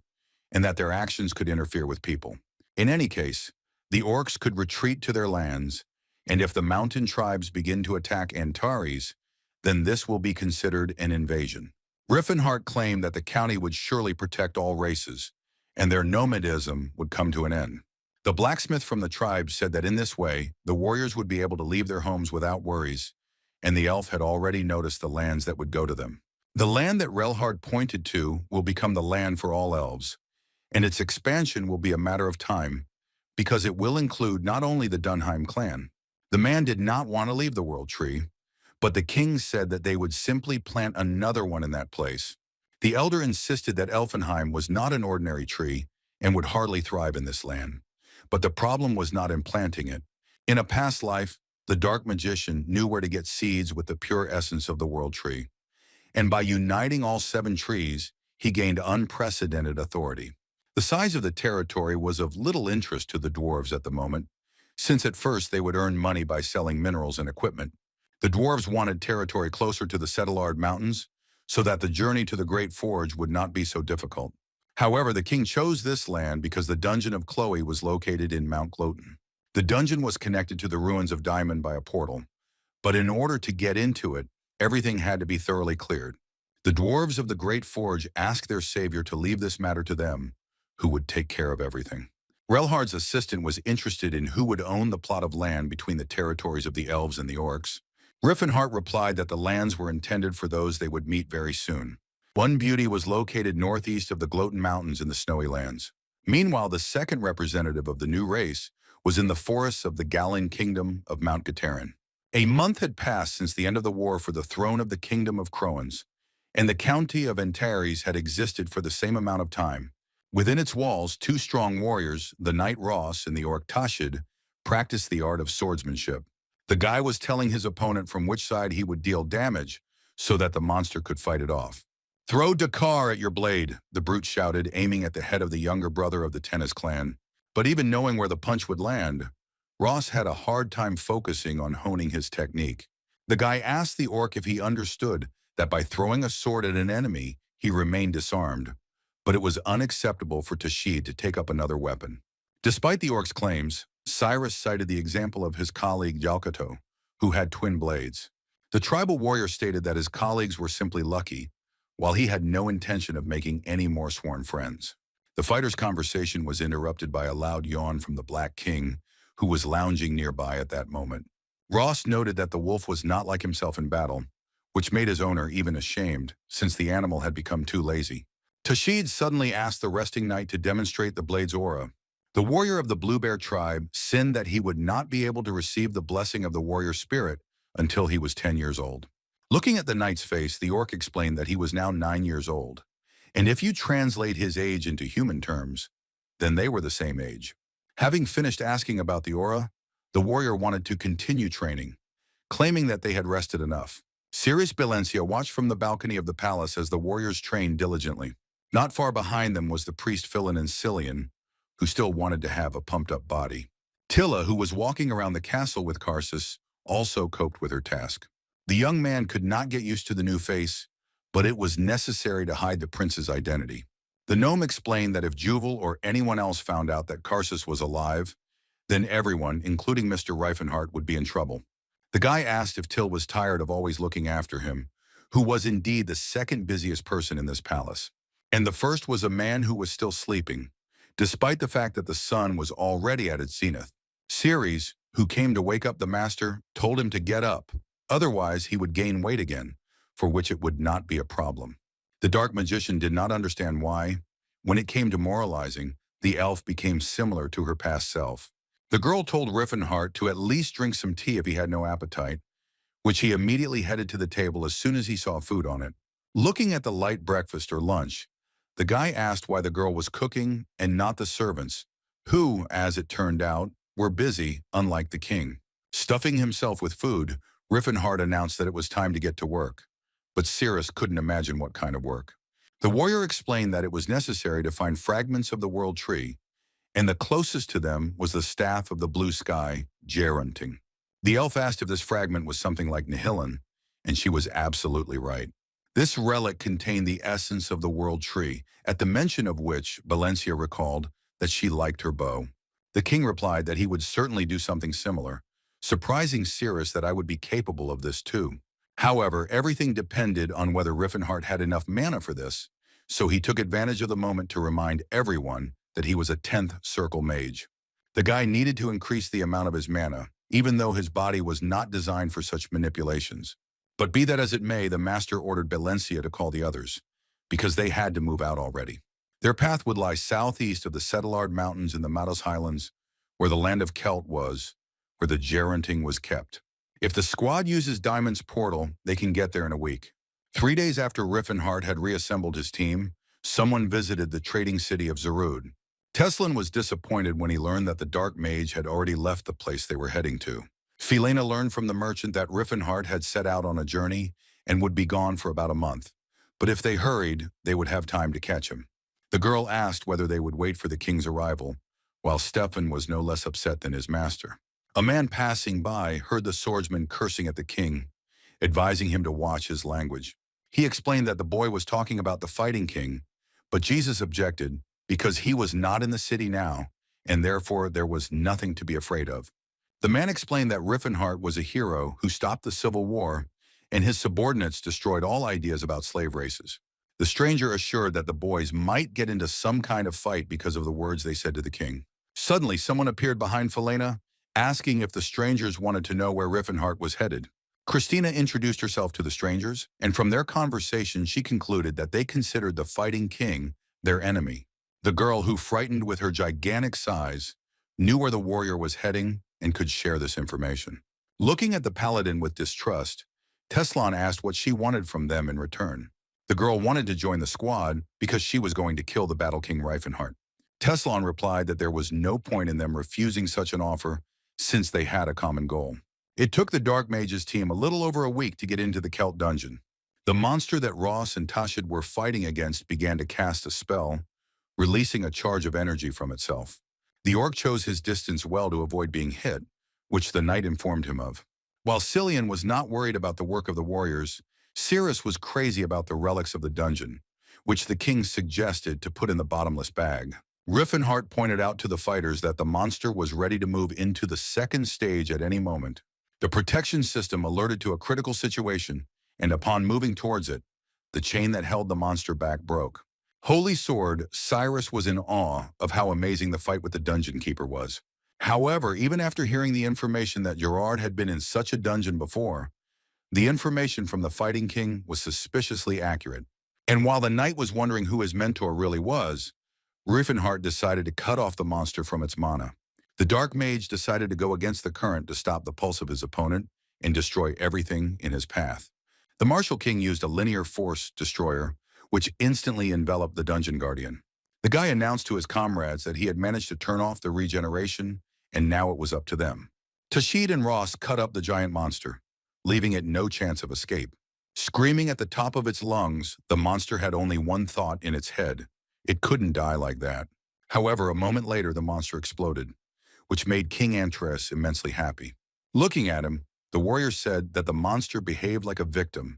and that their actions could interfere with people. In any case, the orcs could retreat to their lands, and if the mountain tribes begin to attack Antares, then this will be considered an invasion. Rifenheart claimed that the county would surely protect all races, and their nomadism would come to an end. The blacksmith from the tribe said that in this way, the warriors would be able to leave their homes without worries, and the elf had already noticed the lands that would go to them. The land that Relhard pointed to will become the land for all elves, and its expansion will be a matter of time, because it will include not only the Dunheim clan. The man did not want to leave the World Tree, but the king said that they would simply plant another one in that place. The elder insisted that Elfenheim was not an ordinary tree and would hardly thrive in this land. But the problem was not in planting it. In a past life, the dark magician knew where to get seeds with the pure essence of the World Tree. And by uniting all 7 trees, he gained unprecedented authority. The size of the territory was of little interest to the dwarves at the moment, since at first they would earn money by selling minerals and equipment. The dwarves wanted territory closer to the Settlard Mountains, so that the journey to the Great Forge would not be so difficult. However, the king chose this land because the Dungeon of Chloe was located in Mount Gloten. The dungeon was connected to the ruins of Diamond by a portal, but in order to get into it, everything had to be thoroughly cleared. The dwarves of the Great Forge asked their savior to leave this matter to them, who would take care of everything. Relhard's assistant was interested in who would own the plot of land between the territories of the elves and the orcs. Rifenheart replied that the lands were intended for those they would meet very soon. One beauty was located northeast of the Gloten Mountains in the Snowy Lands. Meanwhile, the second representative of the new race was in the forests of the Gallan kingdom of Mount Gatarin. A month had passed since the end of the war for the throne of the kingdom of Croans, and the county of Antares had existed for the same amount of time. Within its walls, 2 strong warriors, the knight Ross and the orc Tahed, practiced the art of swordsmanship. The guy was telling his opponent from which side he would deal damage so that the monster could fight it off. "Throw Dakar at your blade," the brute shouted, aiming at the head of the younger brother of the Tennis clan. But even knowing where the punch would land, Ross had a hard time focusing on honing his technique. The guy asked the orc if he understood that by throwing a sword at an enemy, he remained disarmed, but it was unacceptable for Tahed to take up another weapon. Despite the orc's claims, Cirrus cited the example of his colleague Jalkato, who had twin blades. The tribal warrior stated that his colleagues were simply lucky, while he had no intention of making any more sworn friends. The fighter's conversation was interrupted by a loud yawn from the Black King, who was lounging nearby at that moment. Ross noted that the wolf was not like himself in battle, which made his owner even ashamed, since the animal had become too lazy. Tahed suddenly asked the resting knight to demonstrate the blade's aura. The warrior of the Blue Bear tribe sinned that he would not be able to receive the blessing of the warrior spirit until he was 10 years old. Looking at the knight's face, the orc explained that he was now 9 years old, and if you translate his age into human terms, then they were the same age. Having finished asking about the aura, the warrior wanted to continue training, claiming that they had rested enough. Sirius Bilencia watched from the balcony of the palace as the warriors trained diligently. Not far behind them was the priest Philin and Cillian, who still wanted to have a pumped-up body. Tilla, who was walking around the castle with Karsus, also coped with her task. The young man could not get used to the new face, but it was necessary to hide the prince's identity. The gnome explained that if Juel or anyone else found out that Karsus was alive, then everyone, including Mr. Rifenheart, would be in trouble. The guy asked if Till was tired of always looking after him, who was indeed the second busiest person in this palace. And the first was a man who was still sleeping, despite the fact that the sun was already at its zenith. Ceres, who came to wake up the master, told him to get up, otherwise he would gain weight again, for which it would not be a problem. The dark magician did not understand why. When it came to moralizing, the elf became similar to her past self. The girl told Rifenheart to at least drink some tea if he had no appetite, which he immediately headed to the table as soon as he saw food on it. Looking at the light breakfast or lunch, the guy asked why the girl was cooking and not the servants, who, as it turned out, were busy, unlike the king. Stuffing himself with food, Rifenheart announced that it was time to get to work, but Cirrus couldn't imagine what kind of work. The warrior explained that it was necessary to find fragments of the world tree, and the closest to them was the staff of the blue sky, Gerunting. The elf asked if this fragment was something like Nihilin, and she was absolutely right. This relic contained the essence of the world tree, at the mention of which Bilencia recalled that she liked her bow. The king replied that he would certainly do something similar, surprising Cirrus that I would be capable of this too. However, everything depended on whether Rifenheart had enough mana for this, so he took advantage of the moment to remind everyone that he was a 10th circle mage. The guy needed to increase the amount of his mana, even though his body was not designed for such manipulations. But be that as it may, the master ordered Valencia to call the others, because they had to move out already. Their path would lie southeast of the Settlard Mountains in the Matos Highlands, where the land of Celt was, where the Gerunting was kept. If the squad uses Diamond's portal, they can get there in a week. 3 days after Rifenheart had reassembled his team, someone visited the trading city of Zerud. Teslan was disappointed when he learned that the Dark Mage had already left the place they were heading to. Filena learned from the merchant that Rifenheart had set out on a journey and would be gone for about a month. But if they hurried, they would have time to catch him. The girl asked whether they would wait for the king's arrival, while Stefan was no less upset than his master. A man passing by heard the swordsman cursing at the king, advising him to watch his language. He explained that the boy was talking about the fighting king, but Jesus objected because he was not in the city now, and therefore there was nothing to be afraid of. The man explained that Rifenheart was a hero who stopped the civil war, and his subordinates destroyed all ideas about slave races. The stranger assured that the boys might get into some kind of fight because of the words they said to the king. Suddenly, someone appeared behind Filena, asking if the strangers wanted to know where Rifenheart was headed. Christina introduced herself to the strangers, and from their conversation she concluded that they considered the fighting king their enemy. The girl, who frightened with her gigantic size, knew where the warrior was heading and could share this information. Looking at the paladin with distrust, Teslan asked what she wanted from them in return. The girl wanted to join the squad because she was going to kill the Battle King Rifenheart. Teslan replied that there was no point in them refusing such an offer since they had a common goal. It took the Dark Mage's team a little over a week to get into the Celt dungeon. The monster that Ross and Tahed were fighting against began to cast a spell, releasing a charge of energy from itself. The orc chose his distance well to avoid being hit, which the knight informed him of. While Cillian was not worried about the work of the warriors, Cirrus was crazy about the relics of the dungeon, which the king suggested to put in the bottomless bag. Rifenheart pointed out to the fighters that the monster was ready to move into the second stage at any moment. The protection system alerted to a critical situation, and upon moving towards it, the chain that held the monster back broke. Holy Sword, Cyrus was in awe of how amazing the fight with the dungeon keeper was. However, even after hearing the information that Gerard had been in such a dungeon before, the information from the Fighting King was suspiciously accurate. And while the knight was wondering who his mentor really was, Rifenheart decided to cut off the monster from its mana. The Dark Mage decided to go against the current to stop the pulse of his opponent and destroy everything in his path. The Martial King used a linear force destroyer, which instantly enveloped the Dungeon Guardian. The guy announced to his comrades that he had managed to turn off the regeneration, and now it was up to them. Tahed and Ross cut up the giant monster, leaving it no chance of escape. Screaming at the top of its lungs, the monster had only one thought in its head: it couldn't die like that. However, a moment later the monster exploded, which made King Antres immensely happy. Looking at him, the warrior said that the monster behaved like a victim,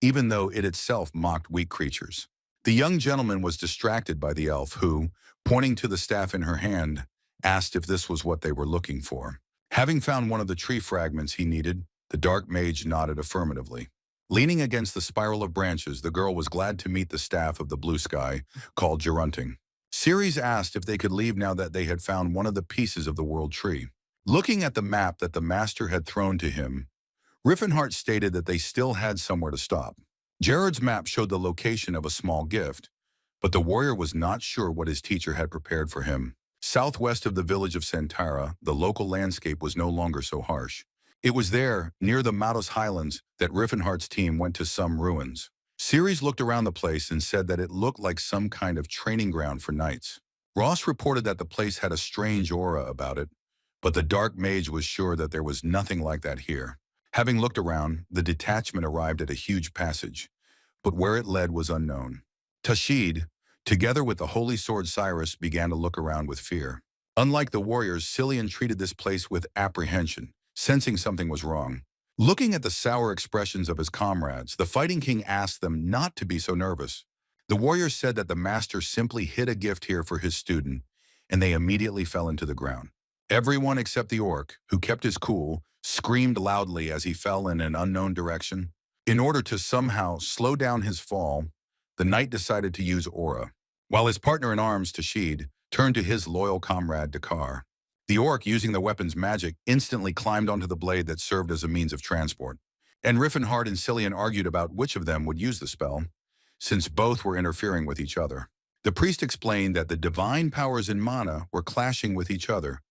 even though it itself mocked weak creatures. The young gentleman was distracted by the elf who, pointing to the staff in her hand, asked if this was what they were looking for. Having found one of the tree fragments he needed, the Dark Mage nodded affirmatively. Leaning against the spiral of branches, the girl was glad to meet the staff of the blue sky, called Gerunting. Ceres asked if they could leave now that they had found one of the pieces of the world tree. Looking at the map that the master had thrown to him, Rifenheart stated that they still had somewhere to stop. Gerard's map showed the location of a small gift, but the warrior was not sure what his teacher had prepared for him. Southwest of the village of Santara, the local landscape was no longer so harsh. It was there, near the Matos Highlands, that Rifenheart's team went to some ruins. Ceres looked around the place and said that it looked like some kind of training ground for knights. Ross reported that the place had a strange aura about it, but the Dark Mage was sure that there was nothing like that here. Having looked around, the detachment arrived at a huge passage, but where it led was unknown. Tahed, together with the Holy Sword Cirrus, began to look around with fear. Unlike the warriors, Cillian treated this place with apprehension, sensing something was wrong. Looking at the sour expressions of his comrades, the Fighting King asked them not to be so nervous. The warriors said that the master simply hid a gift here for his student, and they immediately fell into the ground. Everyone except the orc, who kept his cool, screamed loudly as he fell in an unknown direction. In order to somehow slow down his fall, the knight decided to use aura, while his partner in arms, Tahed, turned to his loyal comrade, Dakar. The orc, using the weapon's magic, instantly climbed onto the blade that served as a means of transport. And Rifenheart and Cillian argued about which of them would use the spell, since both were interfering with each other. The priest explained that the divine powers in mana were clashing with each other,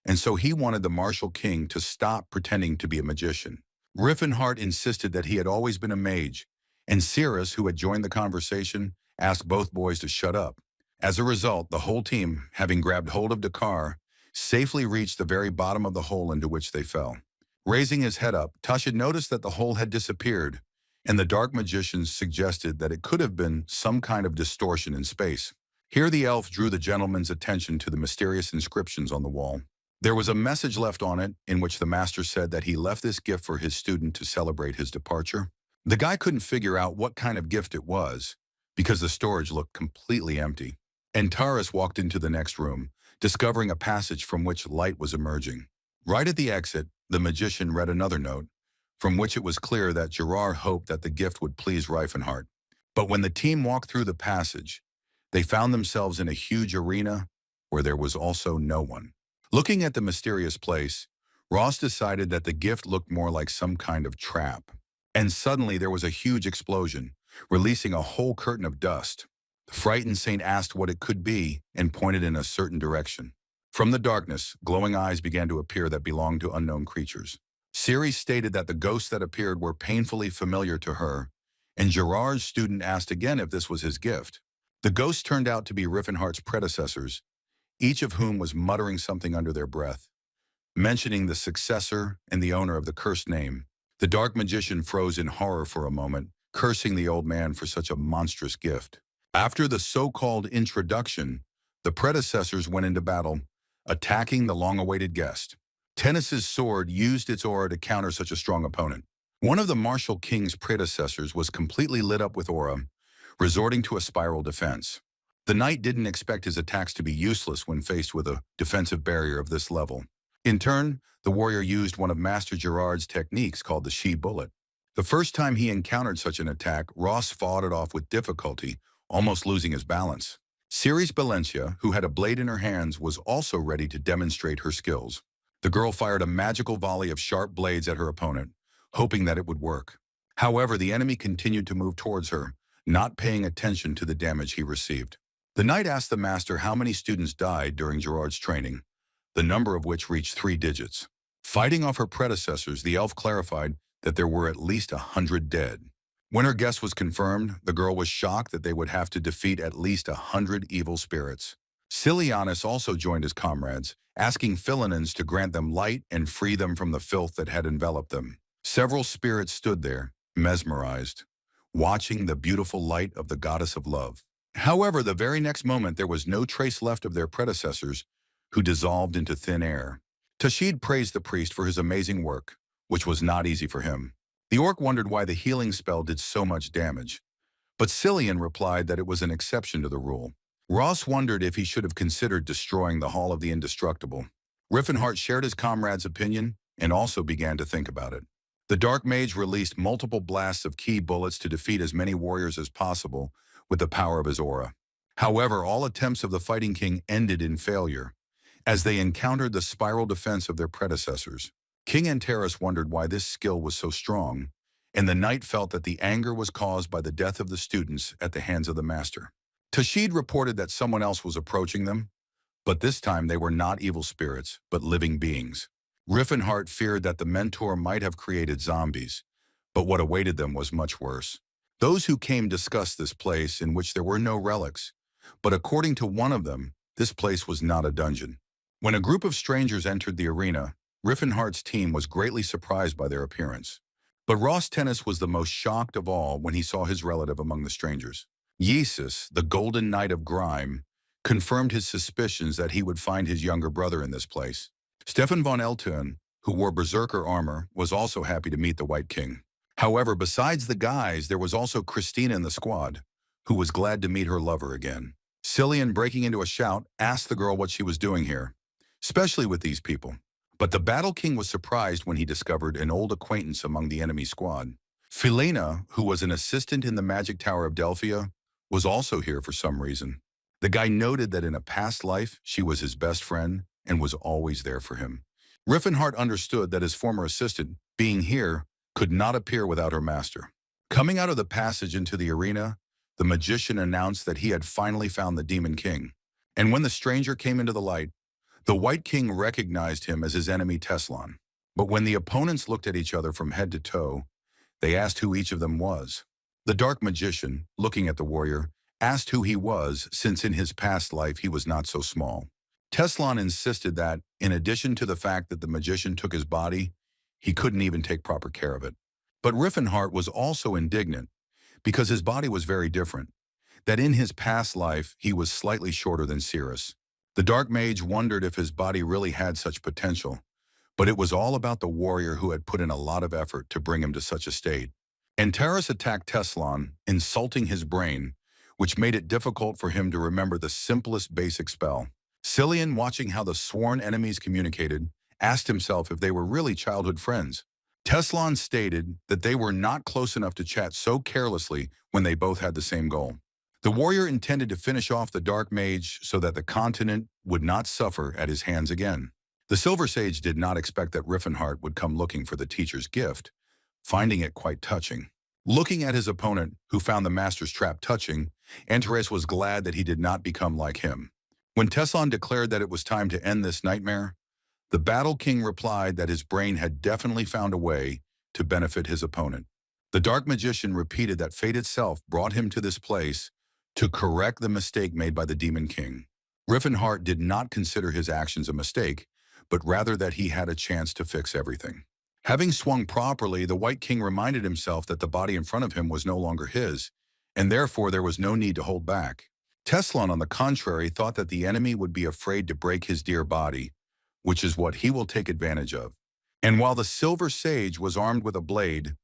and so he wanted the martial king to stop pretending to be a magician. Rifenheart insisted that he had always been a mage, and Cirrus, who had joined the conversation, asked both boys to shut up. As a result, the whole team, having grabbed hold of Dakar, safely reached the very bottom of the hole into which they fell. Raising his head up, Tahed noticed that the hole had disappeared, and the dark magicians suggested that it could have been some kind of distortion in space. Here the elf drew the gentleman's attention to the mysterious inscriptions on the wall. There was a message left on it in which the master said that he left this gift for his student to celebrate his departure. The guy couldn't figure out what kind of gift it was because the storage looked completely empty. And Taurus walked into the next room, discovering a passage from which light was emerging. Right at the exit, the magician read another note, from which it was clear that Gerard hoped that the gift would please Rifenheart. But when the team walked through the passage, they found themselves in a huge arena where there was also no one. Looking at the mysterious place, Ross decided that the gift looked more like some kind of trap. And suddenly there was a huge explosion, releasing a whole curtain of dust. The frightened saint asked what it could be and pointed in a certain direction. From the darkness, glowing eyes began to appear that belonged to unknown creatures. Ceres stated that the ghosts that appeared were painfully familiar to her, and Gerard's student asked again if this was his gift. The ghosts turned out to be Rifenheart's predecessors, each of whom was muttering something under their breath, mentioning the successor and the owner of the cursed name. The dark magician froze in horror for a moment, cursing the old man for such a monstrous gift. After the so-called introduction, the predecessors went into battle, attacking the long-awaited guest. Tennis's sword used its aura to counter such a strong opponent. One of the martial king's predecessors was completely lit up with aura, resorting to a spiral defense. The knight didn't expect his attacks to be useless when faced with a defensive barrier of this level. In turn, the warrior used one of Master Gerard's techniques called the She Bullet. The first time he encountered such an attack, Ross fought it off with difficulty, almost losing his balance. Ceres Valencia, who had a blade in her hands, was also ready to demonstrate her skills. The girl fired a magical volley of sharp blades at her opponent, hoping that it would work. However, the enemy continued to move towards her, not paying attention to the damage he received. The knight asked the master how many students died during Gerard's training, the number of which reached 3 digits. Fighting off her predecessors, the elf clarified that there were at least 100 dead. When her guess was confirmed, the girl was shocked that they would have to defeat at least 100 evil spirits. Cillianus also joined his comrades, asking Philinans to grant them light and free them from the filth that had enveloped them. Several spirits stood there, mesmerized, watching the beautiful light of the goddess of love. However, the very next moment there was no trace left of their predecessors, who dissolved into thin air. Tahed praised the priest for his amazing work, which was not easy for him. The orc wondered why the healing spell did so much damage, but Cillian replied that it was an exception to the rule. Ross wondered if he should have considered destroying the Hall of the Indestructible. Rifenheart shared his comrade's opinion and also began to think about it. The Dark Mage released multiple blasts of key bullets to defeat as many warriors as possible with the power of his aura. However, all attempts of the Fighting King ended in failure, as they encountered the spiral defense of their predecessors. King Antares wondered why this skill was so strong, and the knight felt that the anger was caused by the death of the students at the hands of the master. Tahed reported that someone else was approaching them, but this time they were not evil spirits, but living beings. Rifenheart feared that the mentor might have created zombies, but what awaited them was much worse. Those who came discussed this place in which there were no relics, but according to one of them, this place was not a dungeon. When a group of strangers entered the arena, Rifenheart's team was greatly surprised by their appearance. But Ross Tennis was the most shocked of all when he saw his relative among the strangers. Yesus, the Golden Knight of Grime, confirmed his suspicions that he would find his younger brother in this place. Stefan von Eltern, who wore berserker armor, was also happy to meet the White King. However, besides the guys, there was also Christina in the squad, who was glad to meet her lover again. Cillian, breaking into a shout, asked the girl what she was doing here. especially with these people. But the Battle King was surprised when he discovered an old acquaintance among the enemy squad. Philaena, who was an assistant in the Magic Tower of Delphia, was also here for some reason. The guy noted that in a past life, she was his best friend and was always there for him. Rifenheart understood that his former assistant, being here, could not appear without her master. Coming out of the passage into the arena, the magician announced that he had finally found the Demon King. And when the stranger came into the light, the White King recognized him as his enemy Teslan. But when the opponents looked at each other from head to toe, they asked who each of them was. The Dark Magician, looking at the warrior, asked who he was, since in his past life he was not so small. Teslan insisted that, in addition to the fact that the magician took his body, he couldn't even take proper care of it. But Rifenheart was also indignant, because his body was very different, that in his past life he was slightly shorter than Cirrus. The Dark Mage wondered if his body really had such potential, but it was all about the warrior who had put in a lot of effort to bring him to such a state. Antares attacked Teslan, insulting his brain, which made it difficult for him to remember the simplest basic spell. Cillian, watching how the sworn enemies communicated, asked himself if they were really childhood friends. Teslan stated that they were not close enough to chat so carelessly when they both had the same goal. The warrior intended to finish off the Dark Mage so that the continent would not suffer at his hands again. The Silver Sage did not expect that Rifenheart would come looking for the teacher's gift, finding it quite touching. Looking at his opponent, who found the master's trap touching, Antares was glad that he did not become like him. When Teslan declared that it was time to end this nightmare, the Battle King replied that his brain had definitely found a way to benefit his opponent. The Dark Magician repeated that fate itself brought him to this place to correct the mistake made by the Demon King. Rifenheart did not consider his actions a mistake, but rather that he had a chance to fix everything. Having swung properly, the White King reminded himself that the body in front of him was no longer his, and therefore there was no need to hold back. Teslan, on the contrary, thought that the enemy would be afraid to break his dear body, which is what he will take advantage of. And while the Silver Sage was armed with a blade,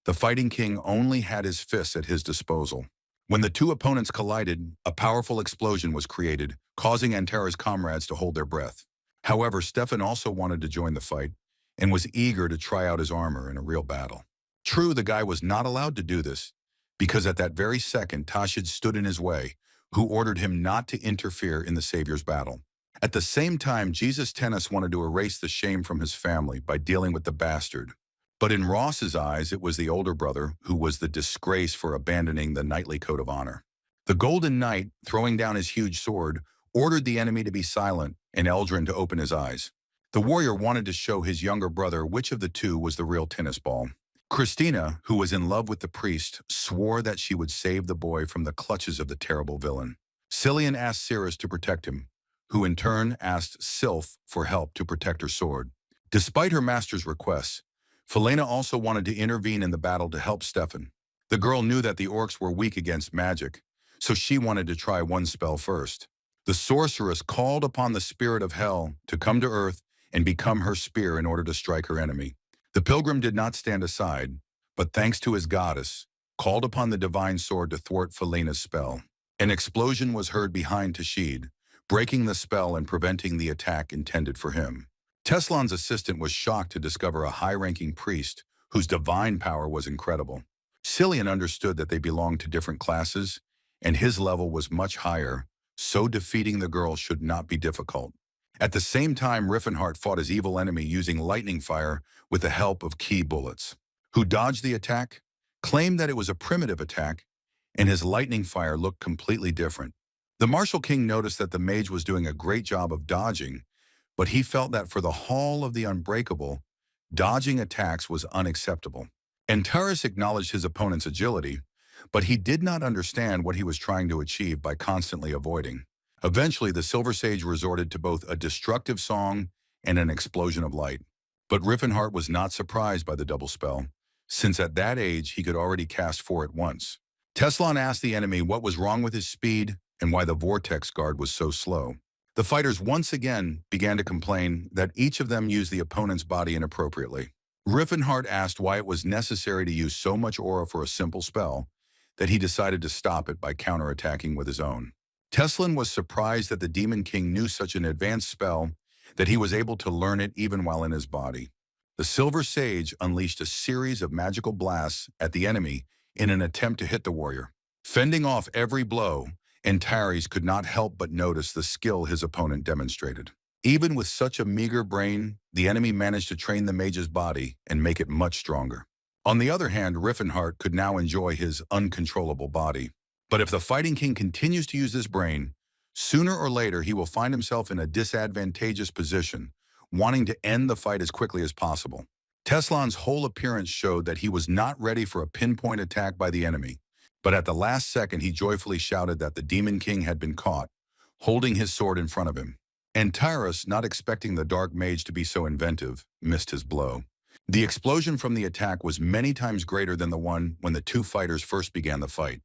the Fighting King only had his fists at his disposal. When the two opponents collided, a powerful explosion was created, causing Antares' comrades to hold their breath. However, Stefan also wanted to join the fight and was eager to try out his armor in a real battle. True, the guy was not allowed to do this, because at that very second, Tahed stood in his way, who ordered him not to interfere in the Savior's battle. At the same time, Jesus Tennis wanted to erase the shame from his family by dealing with the bastard. But in Ross's eyes, it was the older brother who was the disgrace for abandoning the knightly code of honor. The Golden Knight, throwing down his huge sword, ordered the enemy to be silent and Eldrin to open his eyes. The warrior wanted to show his younger brother which of the two was the real tennis ball. Christina, who was in love with the priest, swore that she would save the boy from the clutches of the terrible villain. Cillian asked Cirrus to protect him, who in turn asked Sylph for help to protect her sword. Despite her master's requests, Philaena also wanted to intervene in the battle to help Stefan. The girl knew that the orcs were weak against magic, so she wanted to try one spell first. The sorceress called upon the spirit of hell to come to earth and become her spear in order to strike her enemy. The pilgrim did not stand aside, but thanks to his goddess, called upon the divine sword to thwart Philena's spell. An explosion was heard behind Tahed, breaking the spell and preventing the attack intended for him. Teslan's assistant was shocked to discover a high-ranking priest whose divine power was incredible. Cillian understood that they belonged to different classes, and his level was much higher, so defeating the girl should not be difficult. At the same time, Rifenheart fought his evil enemy using lightning fire with the help of key bullets. Who dodged the attack, claimed that it was a primitive attack, and his lightning fire looked completely different. The Martial King noticed that the mage was doing a great job of dodging, but he felt that for the Hall of the Unbreakable, dodging attacks was unacceptable. Antares acknowledged his opponent's agility, but he did not understand what he was trying to achieve by constantly avoiding. Eventually, the Silver Sage resorted to both a destructive song and an explosion of light. But Rifenheart was not surprised by the double spell, since at that age he could already cast 4 at once. Teslan asked the enemy what was wrong with his speed and why the Vortex Guard was so slow. The fighters once again began to complain that each of them used the opponent's body inappropriately. Rifenheart asked why it was necessary to use so much aura for a simple spell that he decided to stop it by counterattacking with his own. Teslan was surprised that the Demon King knew such an advanced spell that he was able to learn it even while in his body. The Silver Sage unleashed a series of magical blasts at the enemy in an attempt to hit the warrior. Fending off every blow, Antares could not help but notice the skill his opponent demonstrated. Even with such a meager brain, the enemy managed to train the mage's body and make it much stronger. On the other hand, Rifenheart could now enjoy his uncontrollable body. But if the Fighting King continues to use this brain, sooner or later he will find himself in a disadvantageous position, wanting to end the fight as quickly as possible. Teslan's whole appearance showed that he was not ready for a pinpoint attack by the enemy, but at the last second he joyfully shouted that the Demon King had been caught, holding his sword in front of him. Antares, not expecting the Dark Mage to be so inventive, missed his blow. The explosion from the attack was many times greater than the one when the two fighters first began the fight.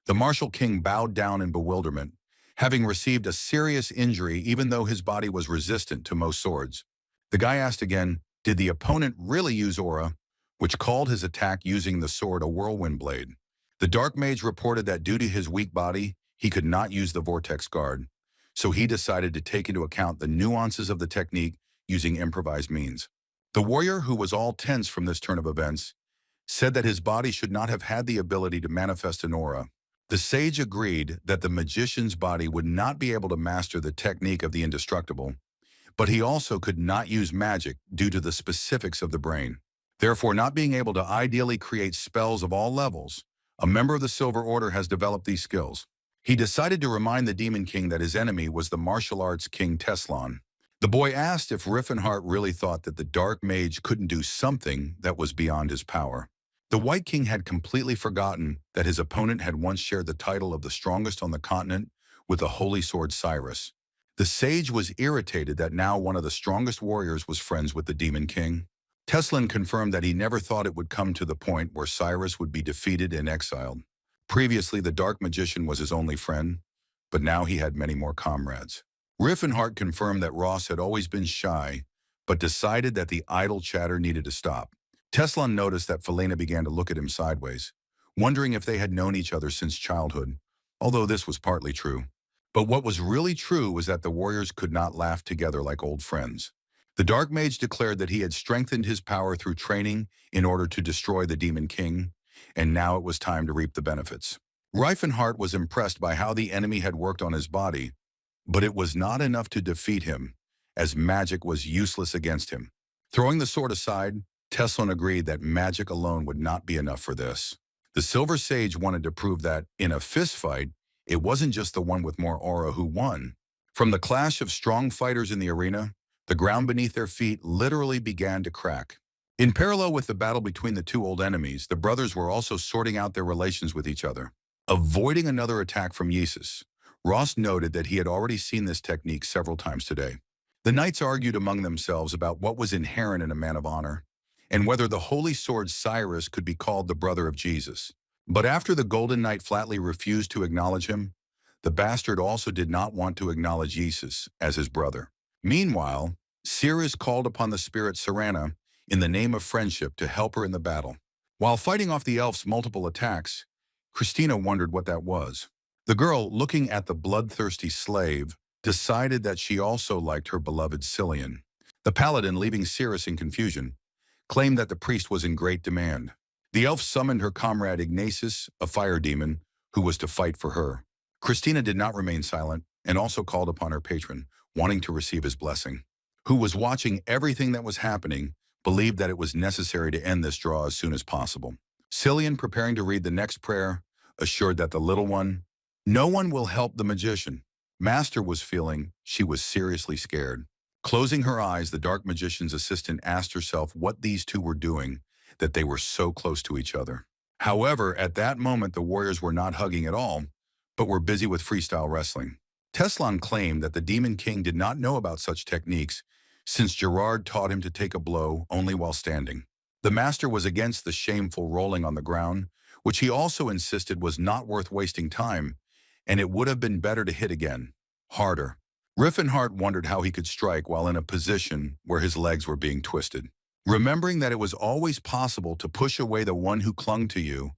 The Martial King bowed down in bewilderment, having received a serious injury even though his body was resistant to most swords. The guy asked again, did the opponent really use aura, which called his attack using the sword a whirlwind blade? The Dark Mage reported that due to his weak body, he could not use the Vortex Guard, so he decided to take into account the nuances of the technique using improvised means. The warrior, who was all tense from this turn of events, said that his body should not have had the ability to manifest an aura. The sage agreed that the magician's body would not be able to master the technique of the indestructible, but he also could not use magic due to the specifics of the brain. Therefore, not being able to ideally create spells of all levels, a member of the Silver Order has developed these skills. He decided to remind the Demon King that his enemy was the martial arts king Teslan. The boy asked if Rifenheart really thought that the Dark Mage couldn't do something that was beyond his power. The White King had completely forgotten that his opponent had once shared the title of the strongest on the continent with the holy sword Cirrus. The sage was irritated that now one of the strongest warriors was friends with the Demon King. Teslan confirmed that he never thought it would come to the point where Cirrus would be defeated and exiled. Previously, the Dark Magician was his only friend, but now he had many more comrades. Rifenheart confirmed that Ross had always been shy, but decided that the idle chatter needed to stop. Teslan noticed that Felina began to look at him sideways, wondering if they had known each other since childhood, although this was partly true. But what was really true was that the warriors could not laugh together like old friends. The Dark Mage declared that he had strengthened his power through training in order to destroy the Demon King, and now it was time to reap the benefits. Rifenheart was impressed by how the enemy had worked on his body, but it was not enough to defeat him, as magic was useless against him. Throwing the sword aside, Teslan agreed that magic alone would not be enough for this. The Silver Sage wanted to prove that, in a fistfight, it wasn't just the one with more aura who won. From the clash of strong fighters in the arena, the ground beneath their feet literally began to crack. In parallel with the battle between the two old enemies, the brothers were also sorting out their relations with each other. Avoiding another attack from Yesus, Ross noted that he had already seen this technique several times today. The knights argued among themselves about what was inherent in a man of honor, and whether the holy sword Cirrus could be called the brother of Jesus. But after the Golden Knight flatly refused to acknowledge him, the bastard also did not want to acknowledge Yesus as his brother. Meanwhile, Cirrus called upon the spirit Serana in the name of friendship to help her in the battle. While fighting off the elf's multiple attacks, Christina wondered what that was. The girl, looking at the bloodthirsty slave, decided that she also liked her beloved Cillian. The paladin, leaving Cirrus in confusion, claimed that the priest was in great demand. The elf summoned her comrade Ignatius, a fire demon, who was to fight for her. Christina did not remain silent and also called upon her patron, wanting to receive his blessing, who was watching everything that was happening, believed that it was necessary to end this draw as soon as possible. Cillian, preparing to read the next prayer, assured that the little one, "No one will help the magician." Master was feeling she was seriously scared. Closing her eyes, the Dark Magician's assistant asked herself what these two were doing, that they were so close to each other. However, at that moment, the warriors were not hugging at all, but were busy with freestyle wrestling. Teslan claimed that the Demon King did not know about such techniques, since Gerard taught him to take a blow only while standing. The master was against the shameful rolling on the ground, which he also insisted was not worth wasting time, and it would have been better to hit again, harder. Rifenheart wondered how he could strike while in a position where his legs were being twisted. Remembering that it was always possible to push away the one who clung to you,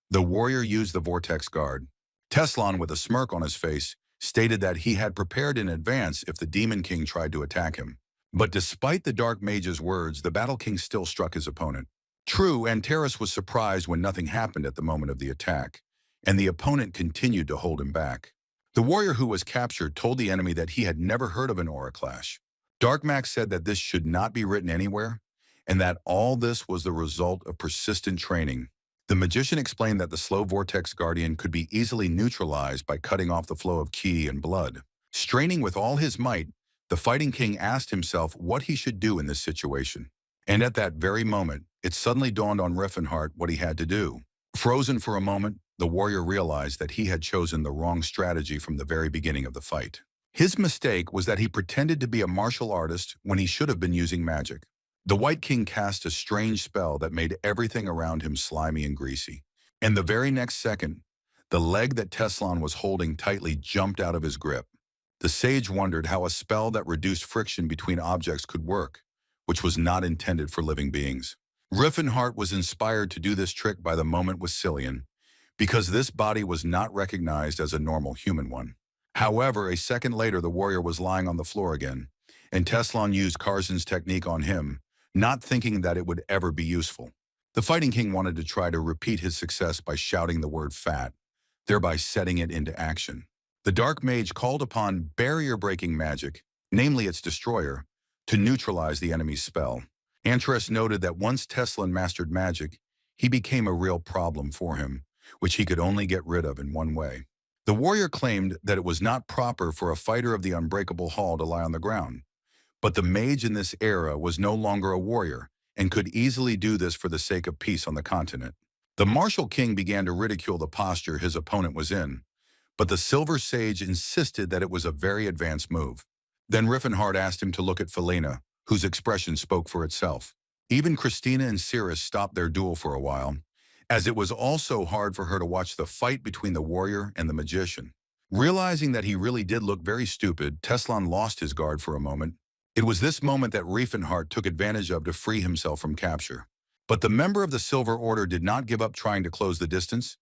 the warrior used the Vortex Guard. Teslan, with a smirk on his face, stated that he had prepared in advance if the Demon King tried to attack him. But despite the Dark Mage's words, the Battle King still struck his opponent. True, Antares was surprised when nothing happened at the moment of the attack, and the opponent continued to hold him back. The warrior who was captured told the enemy that he had never heard of an aura clash. Dark Max said that this should not be written anywhere, and that all this was the result of persistent training. The magician explained that the slow Vortex Guardian could be easily neutralized by cutting off the flow of ki and blood. Straining with all his might, the Fighting King asked himself what he should do in this situation. And at that very moment, it suddenly dawned on Rifenheart what he had to do. Frozen for a moment, the warrior realized that he had chosen the wrong strategy from the very beginning of the fight. His mistake was that he pretended to be a martial artist when he should have been using magic. The White King cast a strange spell that made everything around him slimy and greasy. And the very next second, the leg that Teslan was holding tightly jumped out of his grip. The sage wondered how a spell that reduced friction between objects could work, which was not intended for living beings. Rifenheart was inspired to do this trick by the moment with Cillian, because this body was not recognized as a normal human one. However, a second later the warrior was lying on the floor again, and Teslan used Carson's technique on him, not thinking that it would ever be useful. The Fighting King wanted to try to repeat his success by shouting the word fat, thereby setting it into action. The Dark Mage called upon barrier-breaking magic, namely its destroyer, to neutralize the enemy's spell. Antares noted that once Teslan mastered magic, he became a real problem for him, which he could only get rid of in one way. The warrior claimed that it was not proper for a fighter of the Unbreakable Hall to lie on the ground, but the mage in this era was no longer a warrior and could easily do this for the sake of peace on the continent. The Martial King began to ridicule the posture his opponent was in, but the Silver Sage insisted that it was a very advanced move. Then Rifenheart asked him to look at Felina, whose expression spoke for itself. Even Christina and Cirrus stopped their duel for a while, as it was also hard for her to watch the fight between the warrior and the magician. Realizing that he really did look very stupid, Teslan lost his guard for a moment. It was this moment that Rifenheart took advantage of to free himself from capture. But the member of the Silver Order did not give up trying to close the distance,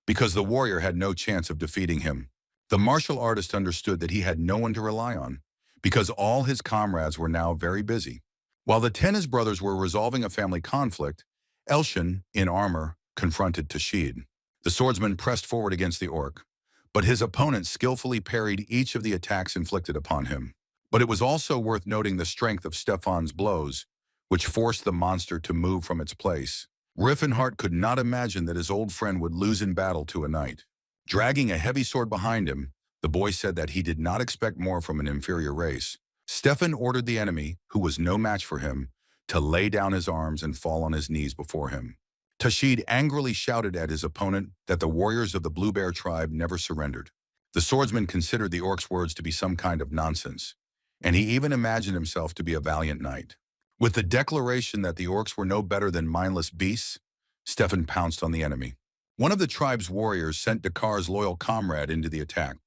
because the warrior had no chance of defeating him. The martial artist understood that he had no one to rely on, because all his comrades were now very busy. While the Tennis brothers were resolving a family conflict, Elshin, in armor, confronted Tahed. The swordsman pressed forward against the orc, but his opponent skillfully parried each of the attacks inflicted upon him. But it was also worth noting the strength of Stefan's blows, which forced the monster to move from its place. Rifenheart could not imagine that his old friend would lose in battle to a knight. Dragging a heavy sword behind him, the boy said that he did not expect more from an inferior race. Stefan ordered the enemy, who was no match for him, to lay down his arms and fall on his knees before him. Tahed angrily shouted at his opponent that the warriors of the Blue Bear tribe never surrendered. The swordsman considered the orc's words to be some kind of nonsense, and he even imagined himself to be a valiant knight. With the declaration that the orcs were no better than mindless beasts, Stefan pounced on the enemy. One of the tribe's warriors sent Dakar's loyal comrade into the attack,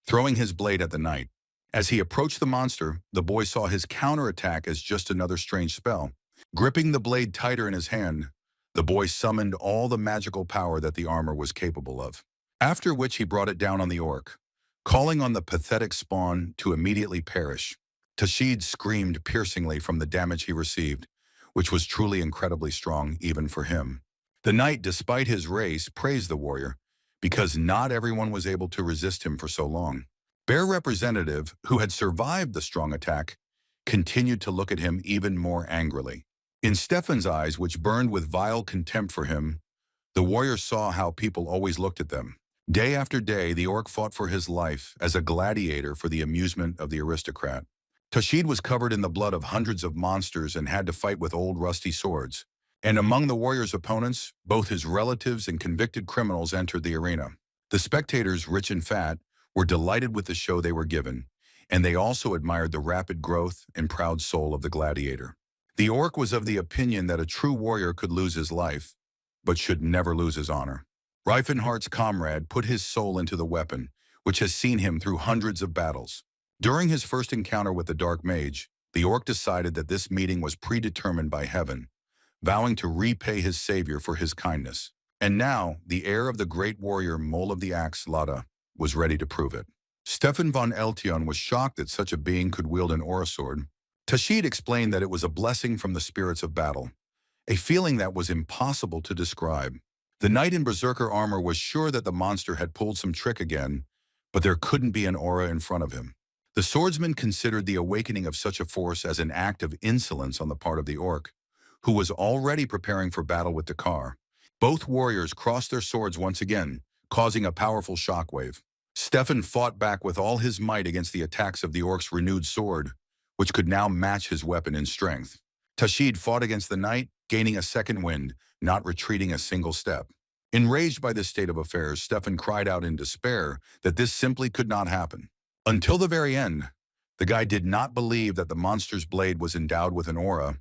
throwing his blade at the knight. As he approached the monster, the boy saw his counterattack as just another strange spell. Gripping the blade tighter in his hand, the boy summoned all the magical power that the armor was capable of, after which he brought it down on the orc, calling on the pathetic spawn to immediately perish. Tahed screamed piercingly from the damage he received, which was truly incredibly strong even for him. The knight, despite his race, praised the warrior, because not everyone was able to resist him for so long. Bear Representative, who had survived the strong attack, continued to look at him even more angrily. In Stefan's eyes, which burned with vile contempt for him, the warrior saw how people always looked at them. Day after day, the orc fought for his life as a gladiator for the amusement of the aristocrat. Tahed was covered in the blood of hundreds of monsters and had to fight with old rusty swords. And among the warrior's opponents, both his relatives and convicted criminals entered the arena. The spectators, rich and fat, were delighted with the show they were given, and they also admired the rapid growth and proud soul of the gladiator. The orc was of the opinion that a true warrior could lose his life, but should never lose his honor. Rifenheart's comrade put his soul into the weapon, which has seen him through hundreds of battles. During his first encounter with the Dark Mage, the orc decided that this meeting was predetermined by heaven, vowing to repay his savior for his kindness. And now, the heir of the great warrior Mole of the Axe, Lada, was ready to prove it. Stefan von Eltion was shocked that such a being could wield an aura sword, Tahed explained that it was a blessing from the spirits of battle, a feeling that was impossible to describe. The knight in berserker armor was sure that the monster had pulled some trick again, but there couldn't be an aura in front of him. The swordsman considered the awakening of such a force as an act of insolence on the part of the orc, who was already preparing for battle with the car. Both warriors crossed their swords once again, causing a powerful shockwave. Stefan fought back with all his might against the attacks of the orc's renewed sword, which could now match his weapon in strength. Tahed fought against the knight, gaining a second wind, not retreating a single step. Enraged by this state of affairs, Stefan cried out in despair that this simply could not happen. Until the very end, the guy did not believe that the monster's blade was endowed with an aura,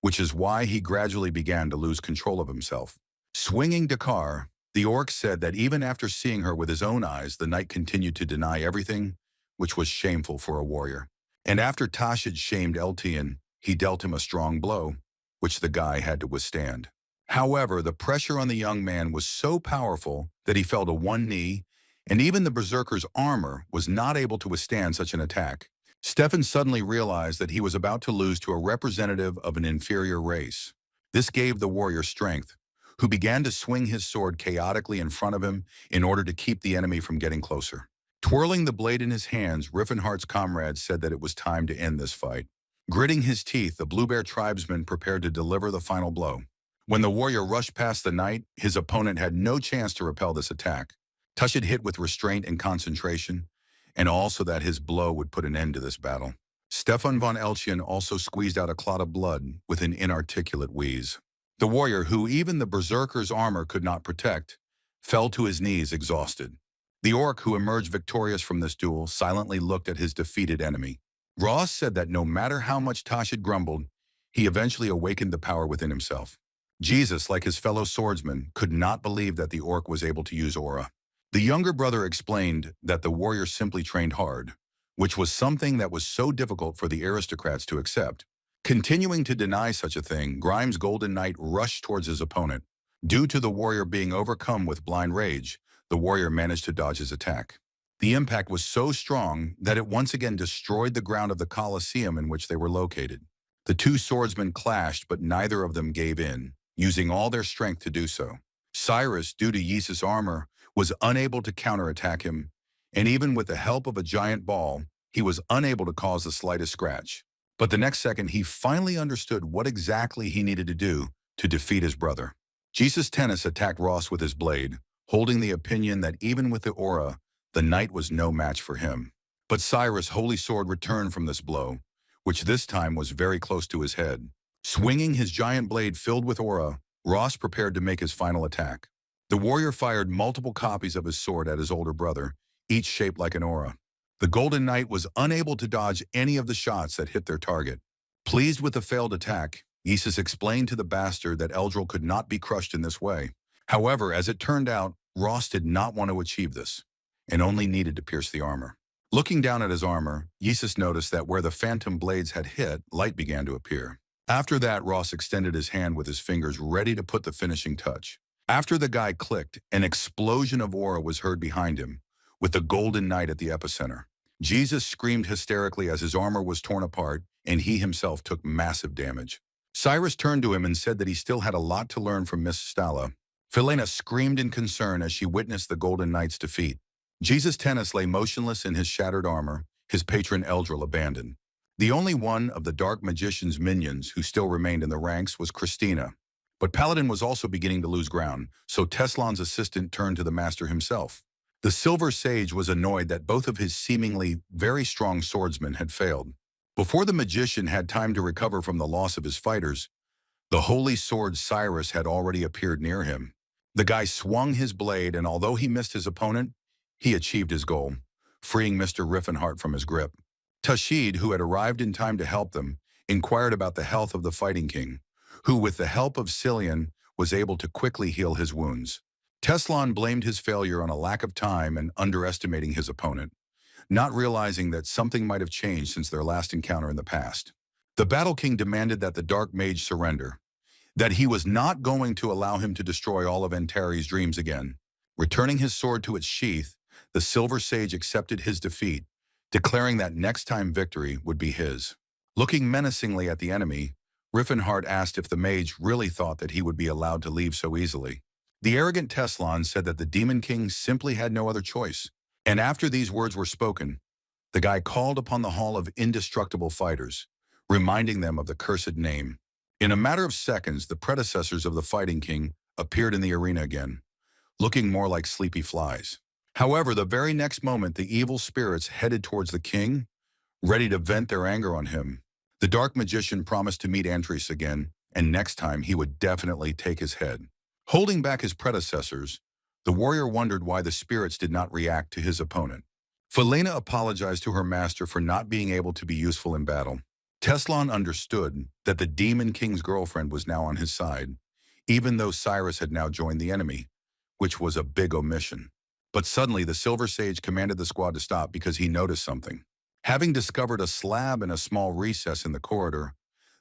which is why he gradually began to lose control of himself. Swinging Dakar, the orc said that even after seeing her with his own eyes, the knight continued to deny everything, which was shameful for a warrior. And after Tahed shamed Eltian, he dealt him a strong blow, which the guy had to withstand. However, the pressure on the young man was so powerful that he fell to one knee, and even the berserker's armor was not able to withstand such an attack. Stefan suddenly realized that he was about to lose to a representative of an inferior race. This gave the warrior strength, who began to swing his sword chaotically in front of him in order to keep the enemy from getting closer. Twirling the blade in his hands, Rifenheart's comrades said that it was time to end this fight. Gritting his teeth, the Blue Bear tribesman prepared to deliver the final blow. When the warrior rushed past the knight, his opponent had no chance to repel this attack. Tahed hit with restraint and concentration, and also that his blow would put an end to this battle. Stefan von Elchian also squeezed out a clot of blood with an inarticulate wheeze. The warrior, who even the berserker's armor could not protect, fell to his knees exhausted. The orc, who emerged victorious from this duel, silently looked at his defeated enemy. Ross said that no matter how much Tahed grumbled, he eventually awakened the power within himself. Jesus, like his fellow swordsman, could not believe that the orc was able to use aura. The younger brother explained that the warrior simply trained hard, which was something that was so difficult for the aristocrats to accept. Continuing to deny such a thing, Grimes' Golden Knight rushed towards his opponent. Due to the warrior being overcome with blind rage, the warrior managed to dodge his attack. The impact was so strong that it once again destroyed the ground of the Colosseum in which they were located. The two swordsmen clashed, but neither of them gave in, using all their strength to do so. Cirrus, due to Yeesus' armor, was unable to counterattack him, and even with the help of a giant ball, he was unable to cause the slightest scratch. But the next second, he finally understood what exactly he needed to do to defeat his brother. Jesus Tennis attacked Ross with his blade, holding the opinion that even with the aura, the knight was no match for him. But Cirrus' holy sword returned from this blow, which this time was very close to his head. Swinging his giant blade filled with aura, Ross prepared to make his final attack. The warrior fired multiple copies of his sword at his older brother, each shaped like an aura. The Golden Knight was unable to dodge any of the shots that hit their target. Pleased with the failed attack, Yeesus explained to the bastard that Eldril could not be crushed in this way. However, as it turned out, Ross did not want to achieve this, and only needed to pierce the armor. Looking down at his armor, Yeesus noticed that where the phantom blades had hit, light began to appear. After that, Ross extended his hand with his fingers ready to put the finishing touch. After the guy clicked, an explosion of aura was heard behind him, with the Golden Knight at the epicenter. Jesus screamed hysterically as his armor was torn apart, and he himself took massive damage. Cyrus turned to him and said that he still had a lot to learn from Miss Stala. Philena screamed in concern as she witnessed the Golden Knight's defeat. Jesus Tennis lay motionless in his shattered armor, his patron Eldril abandoned. The only one of the Dark Magician's minions who still remained in the ranks was Christina. But Paladin was also beginning to lose ground, so Teslan's assistant turned to the master himself. The Silver Sage was annoyed that both of his seemingly very strong swordsmen had failed. Before the magician had time to recover from the loss of his fighters, the holy sword Cirrus had already appeared near him. The guy swung his blade, and although he missed his opponent, he achieved his goal, freeing Mr. Rifenheart from his grip. Tahed, who had arrived in time to help them, inquired about the health of the Fighting King, who, with the help of Cillian, was able to quickly heal his wounds. Teslan blamed his failure on a lack of time and underestimating his opponent, not realizing that something might have changed since their last encounter in the past. The Battle King demanded that the Dark Mage surrender, that he was not going to allow him to destroy all of Antari's dreams again. Returning his sword to its sheath, the Silver Sage accepted his defeat, declaring that next time victory would be his. Looking menacingly at the enemy, Rifenheart asked if the mage really thought that he would be allowed to leave so easily. The arrogant Teslan said that the Demon King simply had no other choice. And after these words were spoken, the guy called upon the Hall of Indestructible Fighters, reminding them of the cursed name. In a matter of seconds, the predecessors of the Fighting King appeared in the arena again, looking more like sleepy flies. However, the very next moment, the evil spirits headed towards the king, ready to vent their anger on him. The dark magician promised to meet Antris again, and next time he would definitely take his head. Holding back his predecessors, the warrior wondered why the spirits did not react to his opponent. Felina apologized to her master for not being able to be useful in battle. Teslan understood that the Demon King's girlfriend was now on his side, even though Cirrus had now joined the enemy, which was a big omission. But suddenly the Silver Sage commanded the squad to stop because he noticed something. Having discovered a slab in a small recess in the corridor,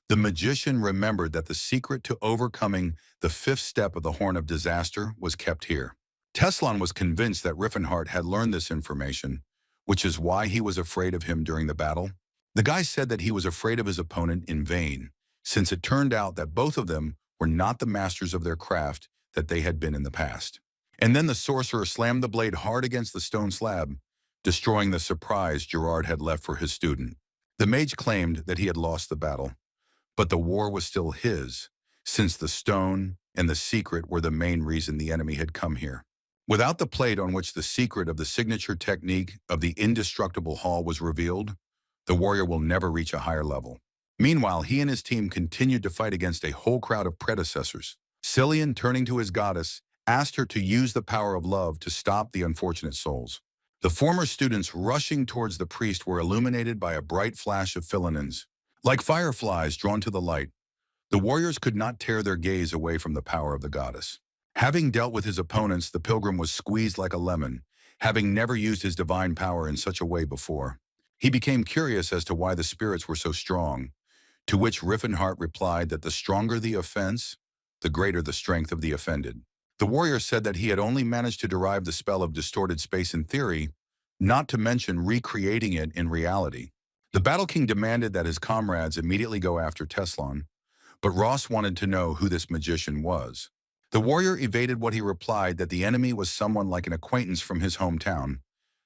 the magician remembered that the secret to overcoming the fifth step of the Horn of Disaster was kept here. Teslan was convinced that Rifenheart had learned this information, which is why he was afraid of him during the battle. The guy said that he was afraid of his opponent in vain, since it turned out that both of them were not the masters of their craft that they had been in the past. And then the sorcerer slammed the blade hard against the stone slab, destroying the surprise Gerard had left for his student. The mage claimed that he had lost the battle, but the war was still his, since the stone and the secret were the main reason the enemy had come here. Without the plate on which the secret of the signature technique of the indestructible hall was revealed, the warrior will never reach a higher level. Meanwhile, he and his team continued to fight against a whole crowd of predecessors. Cillian, turning to his goddess, asked her to use the power of love to stop the unfortunate souls. The former students rushing towards the priest were illuminated by a bright flash of filaments. Like fireflies drawn to the light, the warriors could not tear their gaze away from the power of the goddess. Having dealt with his opponents, the pilgrim was squeezed like a lemon, having never used his divine power in such a way before. He became curious as to why the spirits were so strong, to which Rifenheart replied that the stronger the offense, the greater the strength of the offended. The warrior said that he had only managed to derive the spell of distorted space in theory, not to mention recreating it in reality. The Battle King demanded that his comrades immediately go after Teslan, but Ross wanted to know who this magician was. The warrior evaded what he replied that the enemy was someone like an acquaintance from his hometown,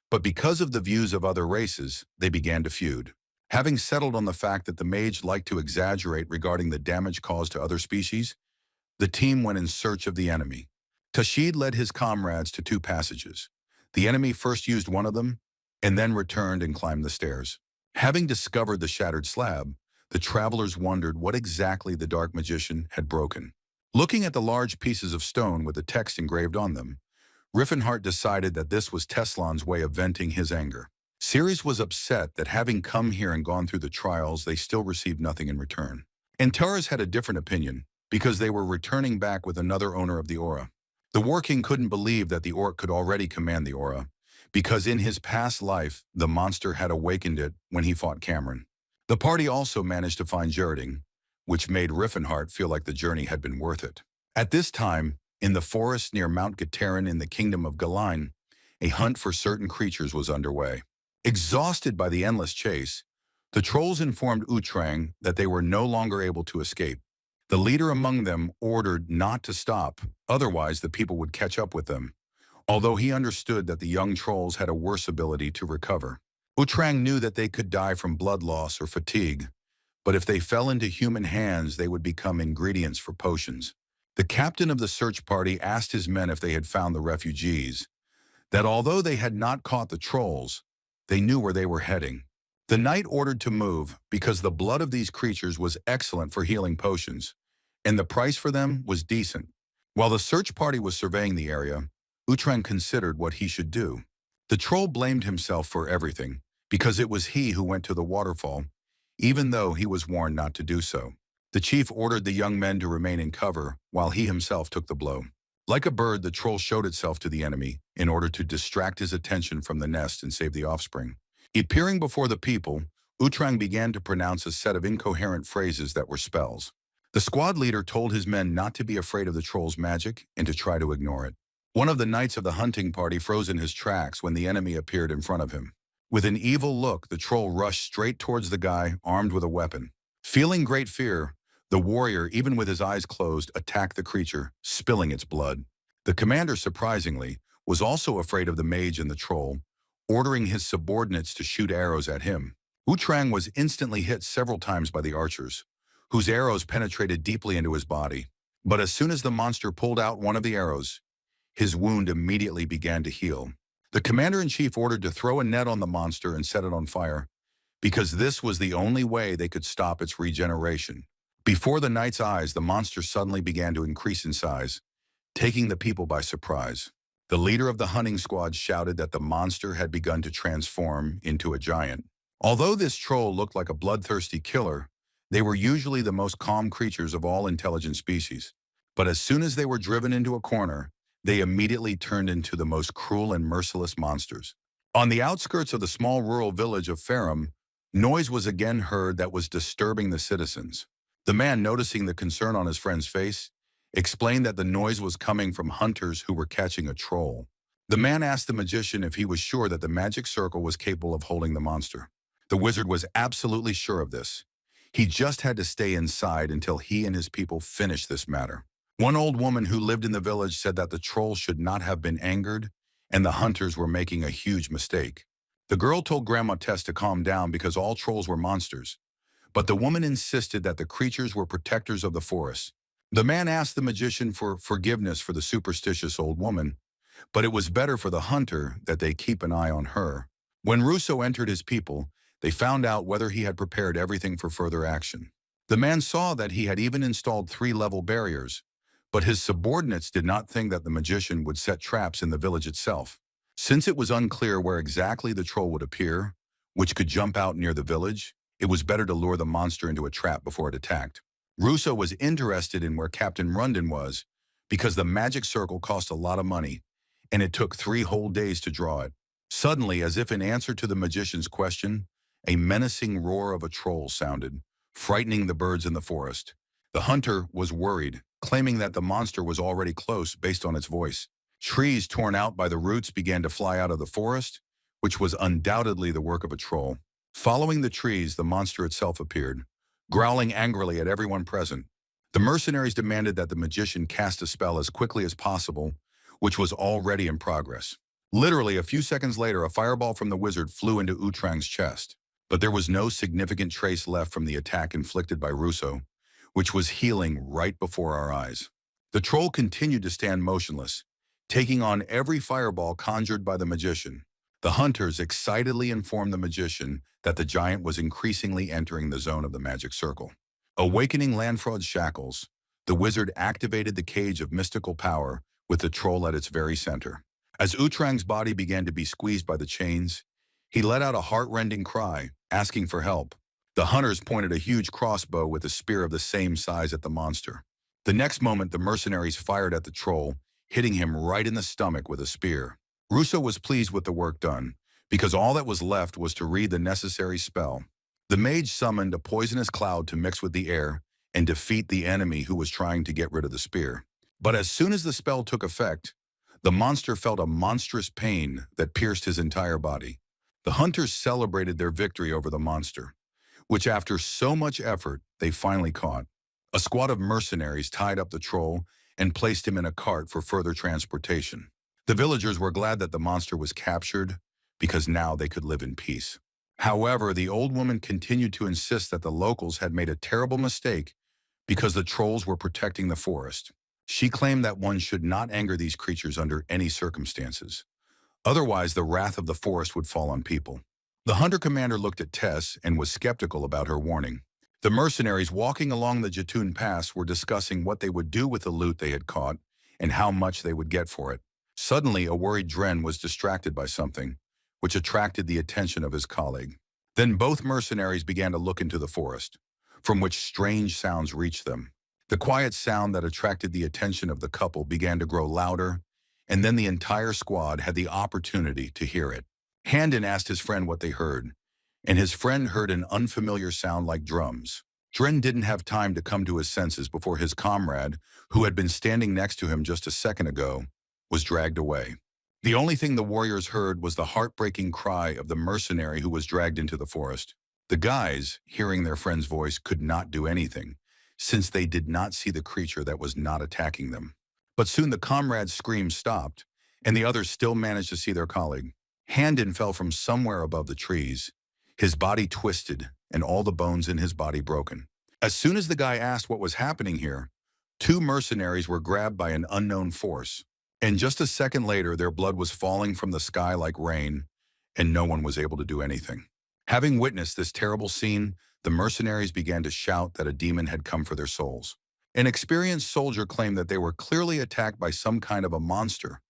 but because of the views of other races, they began to feud. Having settled on the fact that the mage liked to exaggerate regarding the damage caused to other species, the team went in search of the enemy. Tahed led his comrades to two passages. The enemy first used one of them, and then returned and climbed the stairs. Having discovered the shattered slab, the travelers wondered what exactly the dark magician had broken. Looking at the large pieces of stone with the text engraved on them, Rifenheart decided that this was Teslan's way of venting his anger. Cirrus was upset that having come here and gone through the trials, they still received nothing in return. Antares had a different opinion, because they were returning back with another owner of the aura. The War King couldn't believe that the orc could already command the aura, because in his past life, the monster had awakened it when he fought Cameron. The party also managed to find Gerarding, which made Rifenheart feel like the journey had been worth it. At this time, in the forest near Mount Gaterin in the kingdom of Galine, a hunt for certain creatures was underway. Exhausted by the endless chase, the trolls informed Utrang that they were no longer able to escape. The leader among them ordered not to stop, otherwise the people would catch up with them, although he understood that the young trolls had a worse ability to recover. Utrang knew that they could die from blood loss or fatigue, but if they fell into human hands, they would become ingredients for potions. The captain of the search party asked his men if they had found the refugees, that although they had not caught the trolls, they knew where they were heading. The knight ordered to move because the blood of these creatures was excellent for healing potions, and the price for them was decent. While the search party was surveying the area, Utrang considered what he should do. The troll blamed himself for everything, because it was he who went to the waterfall, even though he was warned not to do so. The chief ordered the young men to remain in cover, while he himself took the blow. Like a bird, the troll showed itself to the enemy in order to distract his attention from the nest and save the offspring. Appearing before the people, Utrang began to pronounce a set of incoherent phrases that were spells. The squad leader told his men not to be afraid of the troll's magic and to try to ignore it. One of the knights of the hunting party froze in his tracks when the enemy appeared in front of him. With an evil look, the troll rushed straight towards the guy armed with a weapon. Feeling great fear, the warrior, even with his eyes closed, attacked the creature, spilling its blood. The commander, surprisingly, was also afraid of the mage and the troll, ordering his subordinates to shoot arrows at him. Trang was instantly hit several times by the archers, whose arrows penetrated deeply into his body. But as soon as the monster pulled out one of the arrows, his wound immediately began to heal. The commander-in-chief ordered to throw a net on the monster and set it on fire, because this was the only way they could stop its regeneration. Before the knight's eyes, the monster suddenly began to increase in size, taking the people by surprise. The leader of the hunting squad shouted that the monster had begun to transform into a giant. Although this troll looked like a bloodthirsty killer, they were usually the most calm creatures of all intelligent species. But as soon as they were driven into a corner, they immediately turned into the most cruel and merciless monsters. On the outskirts of the small rural village of Farum, noise was again heard that was disturbing the citizens. The man, noticing the concern on his friend's face, explained that the noise was coming from hunters who were catching a troll. The man asked the magician if he was sure that the magic circle was capable of holding the monster. The wizard was absolutely sure of this. He just had to stay inside until he and his people finished this matter. One old woman who lived in the village said that the troll should not have been angered, and the hunters were making a huge mistake. The girl told Grandma Tess to calm down because all trolls were monsters, but the woman insisted that the creatures were protectors of the forest. The man asked the magician for forgiveness for the superstitious old woman, but it was better for the hunter that they keep an eye on her. When Russo entered his people, they found out whether he had prepared everything for further action. The man saw that he had even installed 3-level barriers, but his subordinates did not think that the magician would set traps in the village itself. Since it was unclear where exactly the troll would appear, which could jump out near the village, it was better to lure the monster into a trap before it attacked. Russo was interested in where Captain Rundon was because the magic circle cost a lot of money, and it took 3 whole days to draw it. Suddenly, as if in answer to the magician's question, a menacing roar of a troll sounded, frightening the birds in the forest. The hunter was worried, claiming that the monster was already close based on its voice. Trees torn out by the roots began to fly out of the forest, which was undoubtedly the work of a troll. Following the trees, the monster itself appeared, growling angrily at everyone present. The mercenaries demanded that the magician cast a spell as quickly as possible, which was already in progress. Literally, a few seconds later, a fireball from the wizard flew into Utrang's chest. But there was no significant trace left from the attack inflicted by Russo, which was healing right before our eyes. The troll continued to stand motionless, taking on every fireball conjured by the magician. The hunters excitedly informed the magician that the giant was increasingly entering the zone of the magic circle. Awakening Lanfraud's shackles, the wizard activated the cage of mystical power with the troll at its very center. As Utrang's body began to be squeezed by the chains, he let out a heart-rending cry, asking for help. The hunters pointed a huge crossbow with a spear of the same size at the monster. The next moment, the mercenaries fired at the troll, hitting him right in the stomach with a spear. Russo was pleased with the work done, because all that was left was to read the necessary spell. The mage summoned a poisonous cloud to mix with the air and defeat the enemy who was trying to get rid of the spear. But as soon as the spell took effect, the monster felt a monstrous pain that pierced his entire body. The hunters celebrated their victory over the monster, which after so much effort, they finally caught. A squad of mercenaries tied up the troll and placed him in a cart for further transportation. The villagers were glad that the monster was captured because now they could live in peace. However, the old woman continued to insist that the locals had made a terrible mistake because the trolls were protecting the forest. She claimed that one should not anger these creatures under any circumstances. Otherwise, the wrath of the forest would fall on people. The hunter commander looked at Tess and was skeptical about her warning. The mercenaries walking along the Jatoon Pass were discussing what they would do with the loot they had caught and how much they would get for it. Suddenly, a worried Dren was distracted by something, which attracted the attention of his colleague. Then both mercenaries began to look into the forest, from which strange sounds reached them. The quiet sound that attracted the attention of the couple began to grow louder, and then the entire squad had the opportunity to hear it. Handon asked his friend what they heard, and his friend heard an unfamiliar sound like drums. Dren didn't have time to come to his senses before his comrade, who had been standing next to him just a second ago, was dragged away. The only thing the warriors heard was the heartbreaking cry of the mercenary who was dragged into the forest. The guys, hearing their friend's voice, could not do anything, since they did not see the creature that was not attacking them. But soon the comrade's scream stopped, and the others still managed to see their colleague. Handon fell from somewhere above the trees, his body twisted and all the bones in his body broken. As soon as the guy asked what was happening here, two mercenaries were grabbed by an unknown force. And just a second later, their blood was falling from the sky like rain, and no one was able to do anything. Having witnessed this terrible scene, the mercenaries began to shout that a demon had come for their souls. An experienced soldier claimed that they were clearly attacked by some kind of a monster,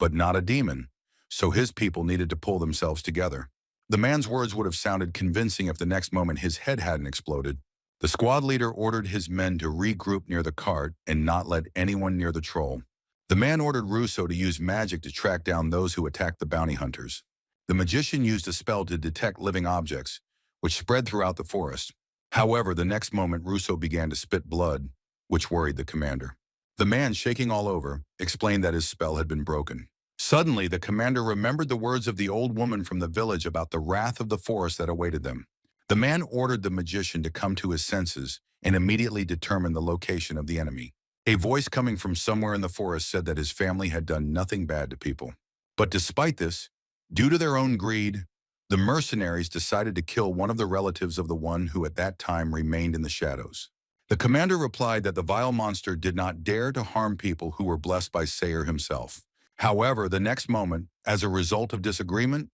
but not a demon, so his people needed to pull themselves together. The man's words would have sounded convincing if the next moment his head hadn't exploded. The squad leader ordered his men to regroup near the cart and not let anyone near the troll. The man ordered Russo to use magic to track down those who attacked the bounty hunters. The magician used a spell to detect living objects, which spread throughout the forest. However, the next moment Russo began to spit blood, which worried the commander. The man, shaking all over, explained that his spell had been broken. Suddenly, the commander remembered the words of the old woman from the village about the wrath of the forest that awaited them. The man ordered the magician to come to his senses and immediately determine the location of the enemy. A voice coming from somewhere in the forest said that his family had done nothing bad to people. But despite this, due to their own greed, the mercenaries decided to kill one of the relatives of the one who at that time remained in the shadows. The commander replied that the vile monster did not dare to harm people who were blessed by Sayer himself. However, the next moment, as a result of disagreement,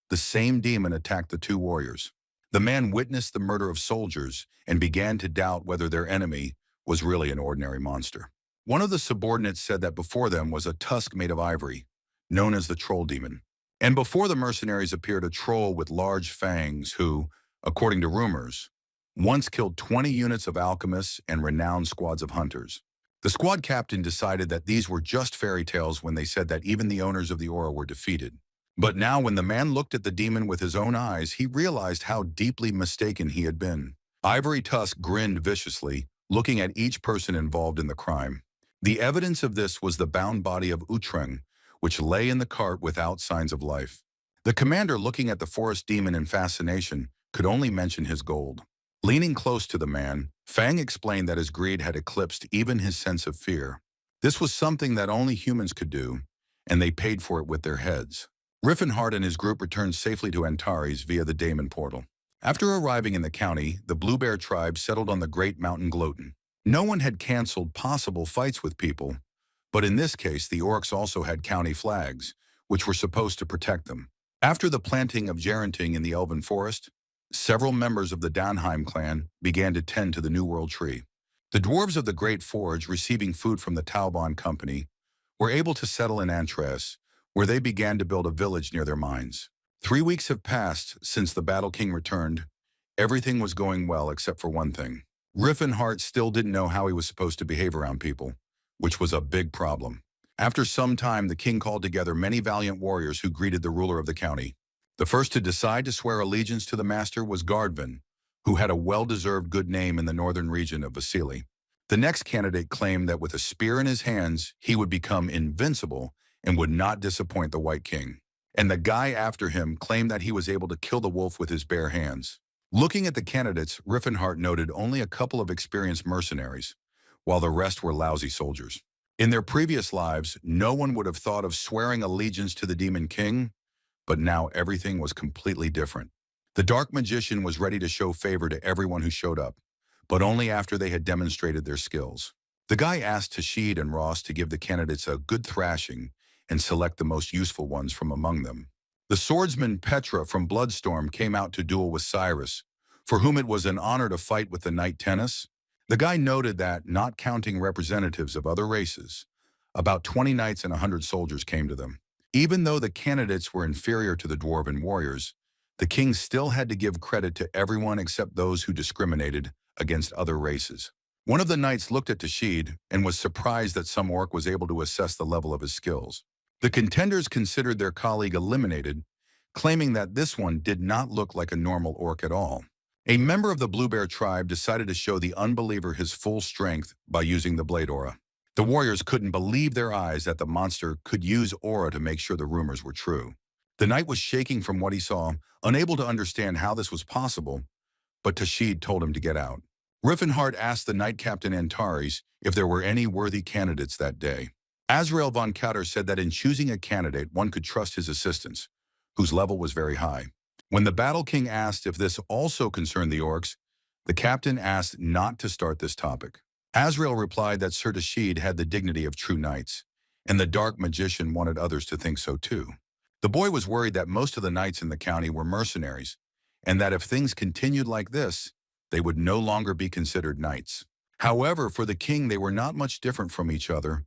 the same demon attacked the two warriors. The man witnessed the murder of soldiers and began to doubt whether their enemy was really an ordinary monster. One of the subordinates said that before them was a tusk made of ivory, known as the troll demon. And before the mercenaries appeared a troll with large fangs who, according to rumors, once killed 20 units of alchemists and renowned squads of hunters. The squad captain decided that these were just fairy tales when they said that even the owners of the aura were defeated. But now when the man looked at the demon with his own eyes, he realized how deeply mistaken he had been. Ivory Tusk grinned viciously, looking at each person involved in the crime. The evidence of this was the bound body of Utreng, which lay in the cart without signs of life. The commander, looking at the forest demon in fascination, could only mention his gold. Leaning close to the man, Fang explained that his greed had eclipsed even his sense of fear. This was something that only humans could do, and they paid for it with their heads. Rifenheart and his group returned safely to Antares via the Daemon portal. After arriving in the county, the Blue Bear tribe settled on the Great Mountain Gloaton. No one had canceled possible fights with people, but in this case the orcs also had county flags, which were supposed to protect them. After the planting of Gerenting in the Elven Forest, several members of the Downheim clan began to tend to the New World tree. The dwarves of the Great Forge, receiving food from the Taubon Company, were able to settle in Antras, where they began to build a village near their mines. 3 weeks have passed since the Battle King returned. Everything was going well except for one thing. Rifenheart still didn't know how he was supposed to behave around people, which was a big problem. After some time, the king called together many valiant warriors who greeted the ruler of the county. The first to decide to swear allegiance to the master was Gardvin, who had a well-deserved good name in the northern region of Vasily. The next candidate claimed that with a spear in his hands, he would become invincible and would not disappoint the White King. And the guy after him claimed that he was able to kill the wolf with his bare hands. Looking at the candidates, Rifenheart noted only a couple of experienced mercenaries, while the rest were lousy soldiers. In their previous lives, no one would have thought of swearing allegiance to the Demon King, but now everything was completely different. The Dark Magician was ready to show favor to everyone who showed up, but only after they had demonstrated their skills. The guy asked Tahed and Ross to give the candidates a good thrashing and select the most useful ones from among them. The swordsman Petra from Bloodstorm came out to duel with Cirrus, for whom it was an honor to fight with the Knight Tennis. The guy noted that, not counting representatives of other races, about 20 knights and 100 soldiers came to them. Even though the candidates were inferior to the dwarven warriors, the king still had to give credit to everyone except those who discriminated against other races. One of the knights looked at Tahed and was surprised that some orc was able to assess the level of his skills. The contenders considered their colleague eliminated, claiming that this one did not look like a normal orc at all. A member of the Blue Bear tribe decided to show the unbeliever his full strength by using the Blade Aura. The warriors couldn't believe their eyes that the monster could use aura to make sure the rumors were true. The knight was shaking from what he saw, unable to understand how this was possible, but Tahed told him to get out. Rifenheart asked the Knight Captain Antares if there were any worthy candidates that day. Azrael von Kauter said that in choosing a candidate, one could trust his assistance, whose level was very high. When the Battle King asked if this also concerned the orcs, the captain asked not to start this topic. Azrael replied that Sir Tahed had the dignity of true knights, and the Dark Magician wanted others to think so too. The boy was worried that most of the knights in the county were mercenaries, and that if things continued like this, they would no longer be considered knights. However, for the king, they were not much different from each other,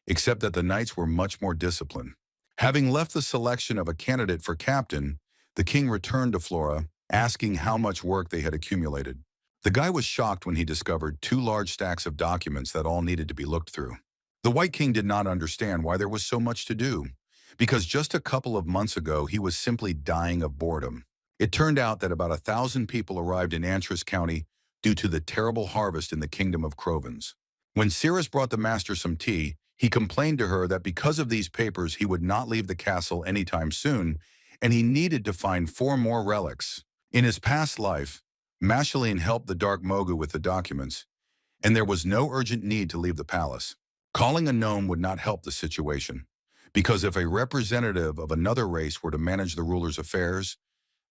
except that the knights were much more disciplined. Having left the selection of a candidate for captain, the king returned to Flora, asking how much work they had accumulated. The guy was shocked when he discovered 2 large stacks of documents that all needed to be looked through. The White King did not understand why there was so much to do, because just a couple of months ago he was simply dying of boredom. It turned out that about 1,000 people arrived in Antris County due to the terrible harvest in the Kingdom of Crovens. When Cirrus brought the master some tea, he complained to her that because of these papers he would not leave the castle anytime soon, and he needed to find 4 more relics. In his past life, Mashaline helped the Dark Mogu with the documents, and there was no urgent need to leave the palace. Calling a gnome would not help the situation, because if a representative of another race were to manage the ruler's affairs,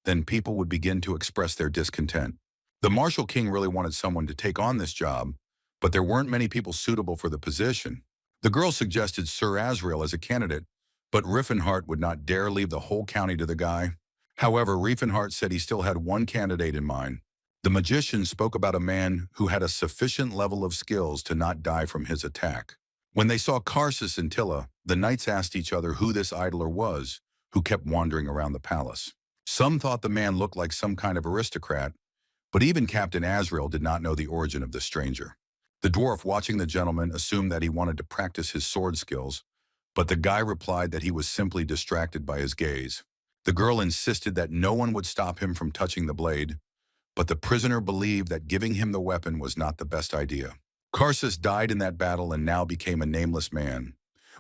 then people would begin to express their discontent. The Martial King really wanted someone to take on this job, but there weren't many people suitable for the position. The girl suggested Sir Azrael as a candidate, but Rifenheart would not dare leave the whole county to the guy. However, Rifenheart said he still had one candidate in mind. The magician spoke about a man who had a sufficient level of skills to not die from his attack. When they saw Karsus and Tilla, the knights asked each other who this idler was, who kept wandering around the palace. Some thought the man looked like some kind of aristocrat, but even Captain Azrael did not know the origin of the stranger. The dwarf, watching the gentleman, assumed that he wanted to practice his sword skills, but the guy replied that he was simply distracted by his gaze. The girl insisted that no one would stop him from touching the blade, but the prisoner believed that giving him the weapon was not the best idea. Karsus died in that battle and now became a nameless man,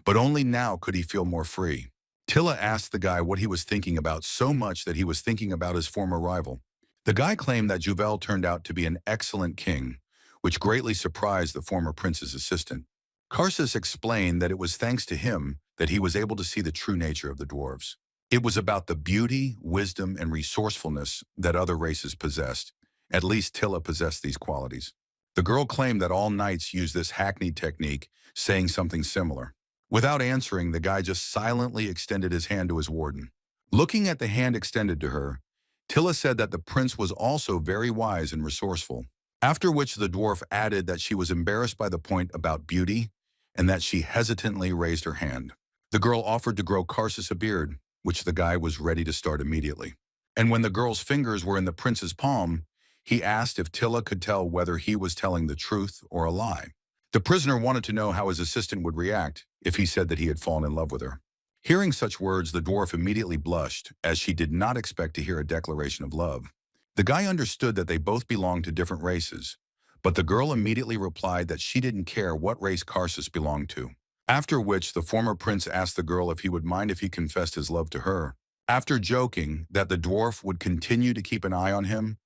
but only now could he feel more free. Tilla asked the guy what he was thinking about so much that he was thinking about his former rival. The guy claimed that Juel turned out to be an excellent king, which greatly surprised the former prince's assistant. Karsus explained that it was thanks to him that he was able to see the true nature of the dwarves. It was about the beauty, wisdom, and resourcefulness that other races possessed. At least Tilla possessed these qualities. The girl claimed that all knights use this hackneyed technique, saying something similar. Without answering, the guy just silently extended his hand to his warden. Looking at the hand extended to her, Tilla said that the prince was also very wise and resourceful, after which the dwarf added that she was embarrassed by the point about beauty and that she hesitantly raised her hand. The girl offered to grow Karsus a beard, which the guy was ready to start immediately. And when the girl's fingers were in the prince's palm, he asked if Tilla could tell whether he was telling the truth or a lie. The prisoner wanted to know how his assistant would react if he said that he had fallen in love with her. Hearing such words, the dwarf immediately blushed, as she did not expect to hear a declaration of love. The guy understood that they both belonged to different races, but the girl immediately replied that she didn't care what race Karsus belonged to. After which, the former prince asked the girl if he would mind if he confessed his love to her. After joking that the dwarf would continue to keep an eye on him,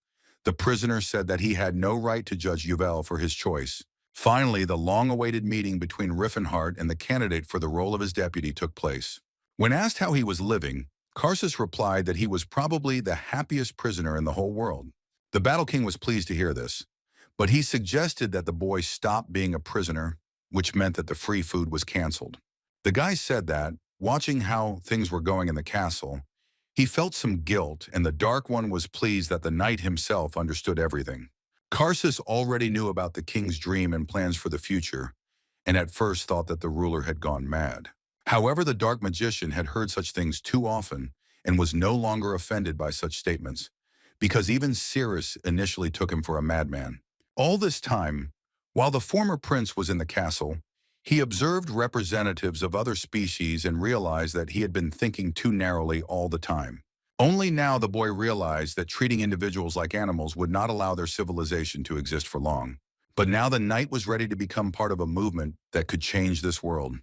the prisoner said that he had no right to judge Juel for his choice. Finally, the long-awaited meeting between Rifenheart and the candidate for the role of his deputy took place. When asked how he was living, Karsus replied that he was probably the happiest prisoner in the whole world. The Battle King was pleased to hear this, but he suggested that the boy stop being a prisoner, which meant that the free food was canceled. The guy said that, watching how things were going in the castle, he felt some guilt, and the Dark One was pleased that the knight himself understood everything. Karsus already knew about the king's dream and plans for the future, and at first thought that the ruler had gone mad. However, the Dark Magician had heard such things too often and was no longer offended by such statements, because even Cirrus initially took him for a madman. All this time, while the former prince was in the castle, he observed representatives of other species and realized that he had been thinking too narrowly all the time. Only now the boy realized that treating individuals like animals would not allow their civilization to exist for long. But now the knight was ready to become part of a movement that could change this world,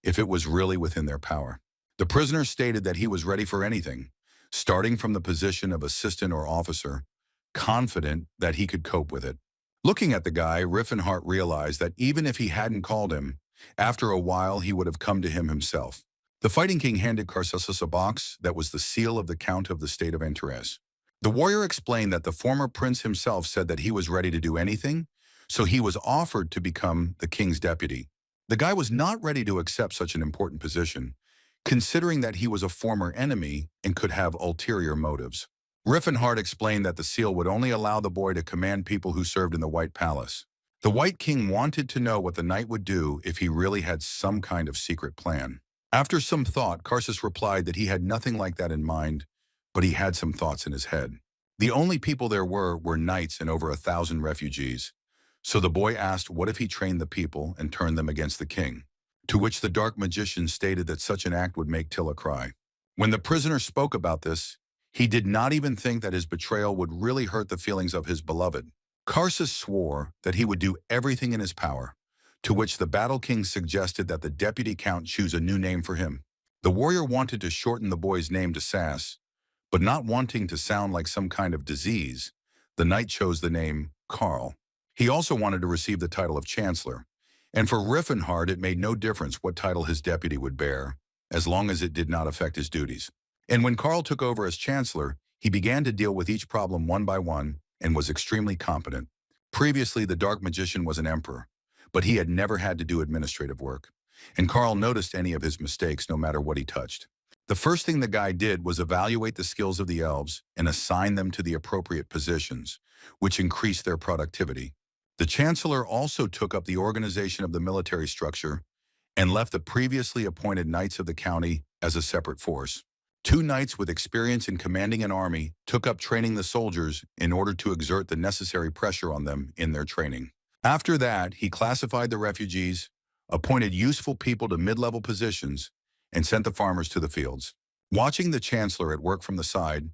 if it was really within their power. The prisoner stated that he was ready for anything, starting from the position of assistant or officer, confident that he could cope with it. Looking at the guy, Rifenheart realized that even if he hadn't called him, after a while he would have come to him himself. The Fighting King handed Carsus a box that was the seal of the Count of the State of Antares. The warrior explained that the former prince himself said that he was ready to do anything, so he was offered to become the king's deputy. The guy was not ready to accept such an important position, considering that he was a former enemy and could have ulterior motives. Rifenheart explained that the seal would only allow the boy to command people who served in the White Palace. The White King wanted to know what the knight would do if he really had some kind of secret plan. After some thought, Carsus replied that he had nothing like that in mind, but he had some thoughts in his head. The only people there were knights and over 1,000 refugees. So the boy asked what if he trained the people and turned them against the king, to which the dark magician stated that such an act would make Tilla cry. When the prisoner spoke about this, he did not even think that his betrayal would really hurt the feelings of his beloved. Carsus swore that he would do everything in his power, to which the Battle King suggested that the deputy count choose a new name for him. The warrior wanted to shorten the boy's name to Sass, but not wanting to sound like some kind of disease, the knight chose the name Karl. He also wanted to receive the title of Chancellor, and for Rifenheart it made no difference what title his deputy would bear, as long as it did not affect his duties. And when Karl took over as Chancellor, he began to deal with each problem one by one and was extremely competent. Previously, the Dark Magician was an emperor, but he had never had to do administrative work, and Karl noticed any of his mistakes no matter what he touched. The first thing the guy did was evaluate the skills of the elves and assign them to the appropriate positions, which increased their productivity. The Chancellor also took up the organization of the military structure and left the previously appointed knights of the county as a separate force. 2 knights with experience in commanding an army took up training the soldiers in order to exert the necessary pressure on them in their training. After that, he classified the refugees, appointed useful people to mid-level positions, and sent the farmers to the fields. Watching the Chancellor at work from the side,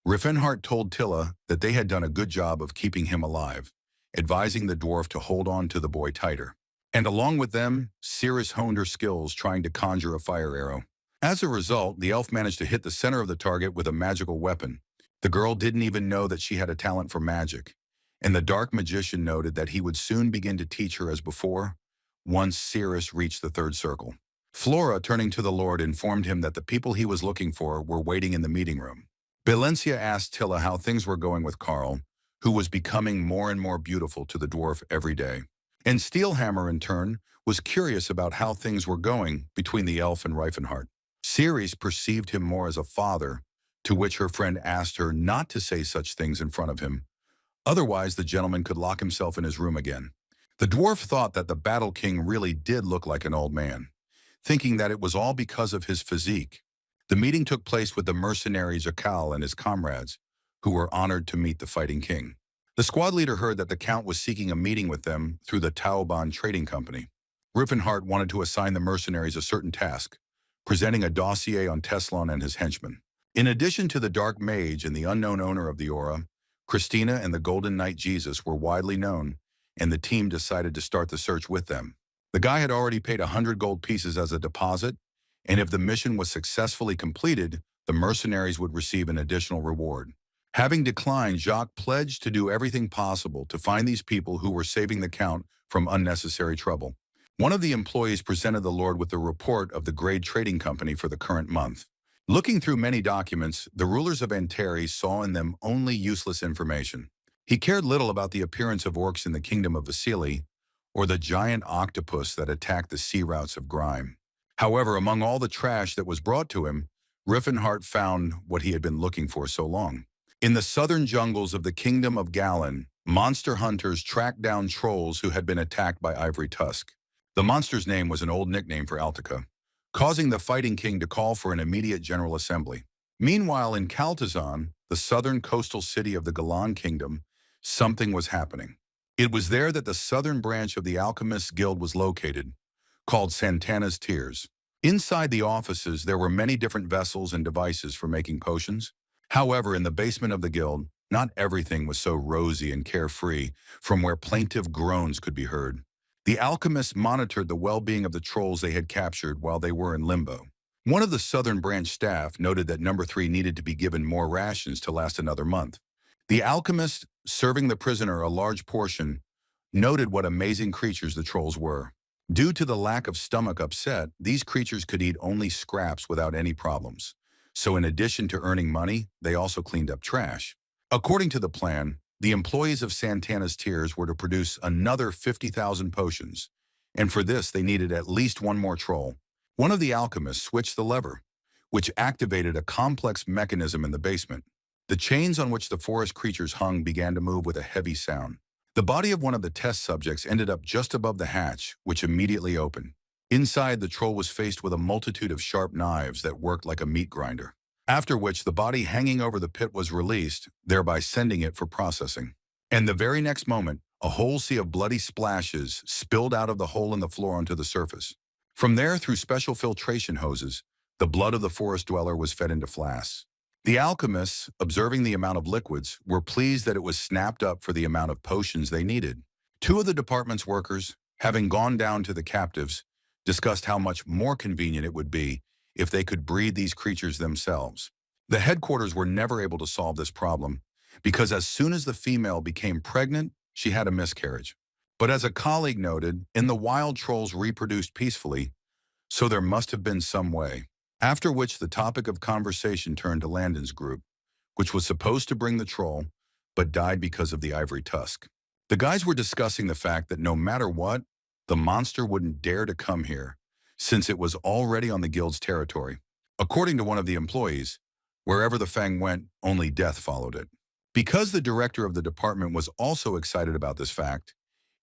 Rifenheart told Tilla that they had done a good job of keeping him alive, advising the dwarf to hold on to the boy tighter. And along with them, Cirrus honed her skills trying to conjure a fire arrow. As a result, the elf managed to hit the center of the target with a magical weapon. The girl didn't even know that she had a talent for magic, and the dark magician noted that he would soon begin to teach her as before, once Cirrus reached the 3rd circle. Flora, turning to the Lord, informed him that the people he was looking for were waiting in the meeting room. Valencia asked Tilla how things were going with Karl, who was becoming more and more beautiful to the dwarf every day. And Steelhammer, in turn, was curious about how things were going between the elf and Rifenheart. Ceres perceived him more as a father, to which her friend asked her not to say such things in front of him. Otherwise, the gentleman could lock himself in his room again. The dwarf thought that the Battle King really did look like an old man, thinking that it was all because of his physique. The meeting took place with the Mercenaries Juel and his comrades, who were honored to meet the Fighting King. The squad leader heard that the Count was seeking a meeting with them through the Taoban Trading Company. Rifenheart wanted to assign the mercenaries a certain task, presenting a dossier on Teslan and his henchmen. In addition to the Dark Mage and the unknown owner of the aura, Christina and the Golden Knight Jesus were widely known, and the team decided to start the search with them. The guy had already paid 100 gold pieces as a deposit, and if the mission was successfully completed, the mercenaries would receive an additional reward. Having declined, Jacques pledged to do everything possible to find these people who were saving the Count from unnecessary trouble. One of the employees presented the Lord with the report of the Grade Trading Company for the current month. Looking through many documents, the rulers of Antares saw in them only useless information. He cared little about the appearance of orcs in the kingdom of Vasily, or the giant octopus that attacked the sea routes of Grime. However, among all the trash that was brought to him, Rifenheart found what he had been looking for so long. In the southern jungles of the kingdom of Galen, monster hunters tracked down trolls who had been attacked by Ivory Tusk. The monster's name was an old nickname for Altica, causing the Fighting King to call for an immediate general assembly. Meanwhile, in Kaltazan, the southern coastal city of the Galan kingdom, something was happening. It was there that the southern branch of the Alchemists Guild was located, called Santana's Tears. Inside the offices, there were many different vessels and devices for making potions. However, in the basement of the guild, Not everything was so rosy and carefree, from where plaintive groans could be heard. The alchemists monitored the well-being of the trolls they had captured while they were in limbo. One of the Southern Branch staff noted that Number 3 needed to be given more rations to last another month. The alchemist, serving the prisoner a large portion, noted what amazing creatures the trolls were. Due to the lack of stomach upset, these creatures could eat only scraps without any problems. So in addition to earning money, they also cleaned up trash. According to the plan, the employees of Santana's Tears were to produce another 50,000 potions, and for this they needed at least one more troll. One of the alchemists switched the lever, which activated a complex mechanism in the basement. The chains on which the forest creatures hung began to move with a heavy sound. The body of one of the test subjects ended up just above the hatch, which immediately opened. Inside, the troll was faced with a multitude of sharp knives that worked like a meat grinder. After which, the body hanging over the pit was released, thereby sending it for processing. And the very next moment, a whole sea of bloody splashes spilled out of the hole in the floor onto the surface. From there, through special filtration hoses, the blood of the forest dweller was fed into flasks. The alchemists, observing the amount of liquids, were pleased that it was snapped up for the amount of potions they needed. Two of the department's workers, having gone down to the captives, discussed how much more convenient it would be if they could breed these creatures themselves. The headquarters were never able to solve this problem because as soon as the female became pregnant, she had a miscarriage. But as a colleague noted, in the wild trolls reproduced peacefully, so there must have been some way. After which the topic of conversation turned to Landon's group, which was supposed to bring the troll, but died because of the ivory tusk. The guys were discussing the fact that no matter what, the monster wouldn't dare to come here, since it was already on the guild's territory. According to one of the employees, wherever the fang went, only death followed it. Because the director of the department was also excited about this fact,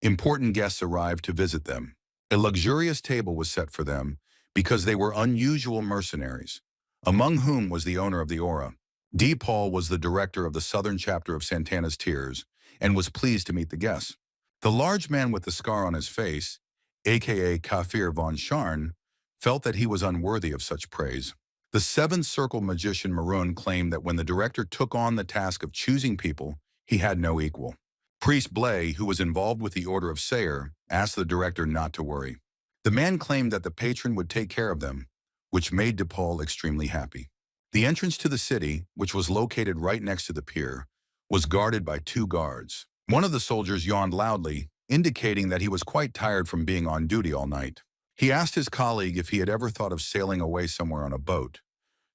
important guests arrived to visit them. A luxurious table was set for them, because they were unusual mercenaries, among whom was the owner of the aura. D. Paul was the director of the southern chapter of Santana's Tears and was pleased to meet the guests. The large man with the scar on his face, aka Kafir von Scharn, felt that he was unworthy of such praise. The Seventh Circle magician Maroon claimed that when the director took on the task of choosing people, he had no equal. Priest Blay, who was involved with the Order of Sayer, asked the director not to worry. The man claimed that the patron would take care of them, which made DePaul extremely happy. The entrance to the city, which was located right next to the pier, was guarded by 2 guards. One of the soldiers yawned loudly, indicating that he was quite tired from being on duty all night. He asked his colleague if he had ever thought of sailing away somewhere on a boat,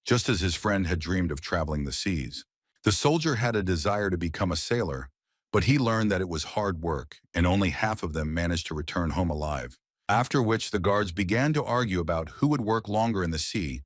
just as his friend had dreamed of traveling the seas. The soldier had a desire to become a sailor, but he learned that it was hard work, and only half of them managed to return home alive. After which the guards began to argue about who would work longer in the sea,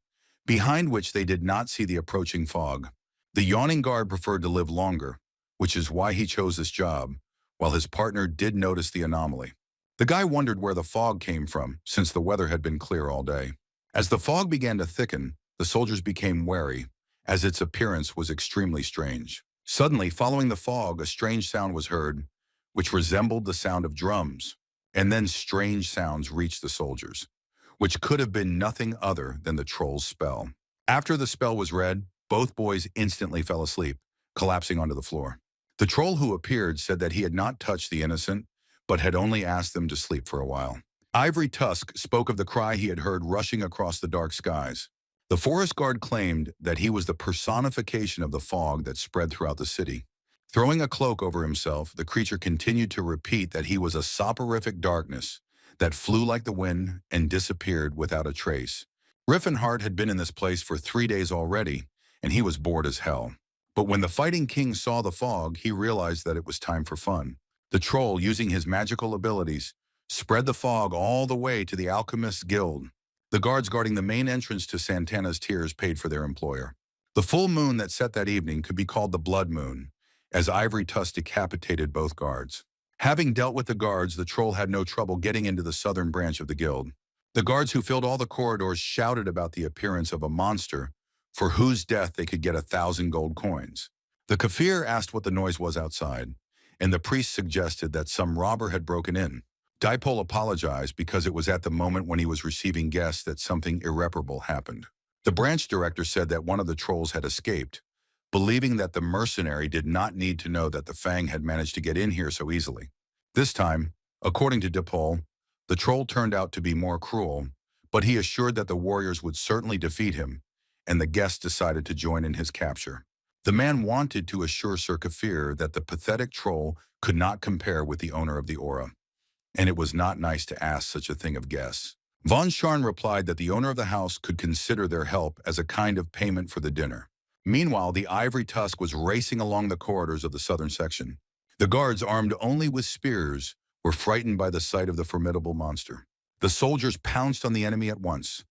behind which they did not see the approaching fog. The yawning guard preferred to live longer, which is why he chose this job, while his partner did notice the anomaly. The guy wondered where the fog came from, since the weather had been clear all day. As the fog began to thicken, the soldiers became wary, as its appearance was extremely strange. Suddenly, following the fog, a strange sound was heard, which resembled the sound of drums. And then strange sounds reached the soldiers, which could have been nothing other than the troll's spell. After the spell was read, both boys instantly fell asleep, collapsing onto the floor. The troll who appeared said that he had not touched the innocent, but had only asked them to sleep for a while. Ivory Tusk spoke of the cry he had heard rushing across the dark skies. The forest guard claimed that he was the personification of the fog that spread throughout the city. Throwing a cloak over himself, the creature continued to repeat that he was a soporific darkness that flew like the wind and disappeared without a trace. Rifenheart had been in this place for 3 days already, and he was bored as hell. But when the Fighting King saw the fog, he realized that it was time for fun. The troll, using his magical abilities, spread the fog all the way to the Alchemist's Guild. The guards guarding the main entrance to Santana's Tears paid for their employer. The full moon that set that evening could be called the Blood Moon, as Ivory Tusk decapitated both guards. Having dealt with the guards, the troll had no trouble getting into the southern branch of the guild. The guards who filled all the corridors shouted about the appearance of a monster for whose death they could get 1,000 gold coins. The Kafir asked what the noise was outside, and the priest suggested that some robber had broken in. Dipole apologized because it was at the moment when he was receiving guests that something irreparable happened. The branch director said that one of the trolls had escaped, believing that the mercenary did not need to know that the Fang had managed to get in here so easily. This time, according to Dipole, the troll turned out to be more cruel, but he assured that the warriors would certainly defeat him, and the guests decided to join in his capture. The man wanted to assure Sir Kafir that the pathetic troll could not compare with the owner of the aura, and it was not nice to ask such a thing of guests. Von Scharn replied that the owner of the house could consider their help as a kind of payment for the dinner. Meanwhile, the ivory tusk was racing along the corridors of the southern section. The guards, armed only with spears, were frightened by the sight of the formidable monster. The soldiers pounced on the enemy at once,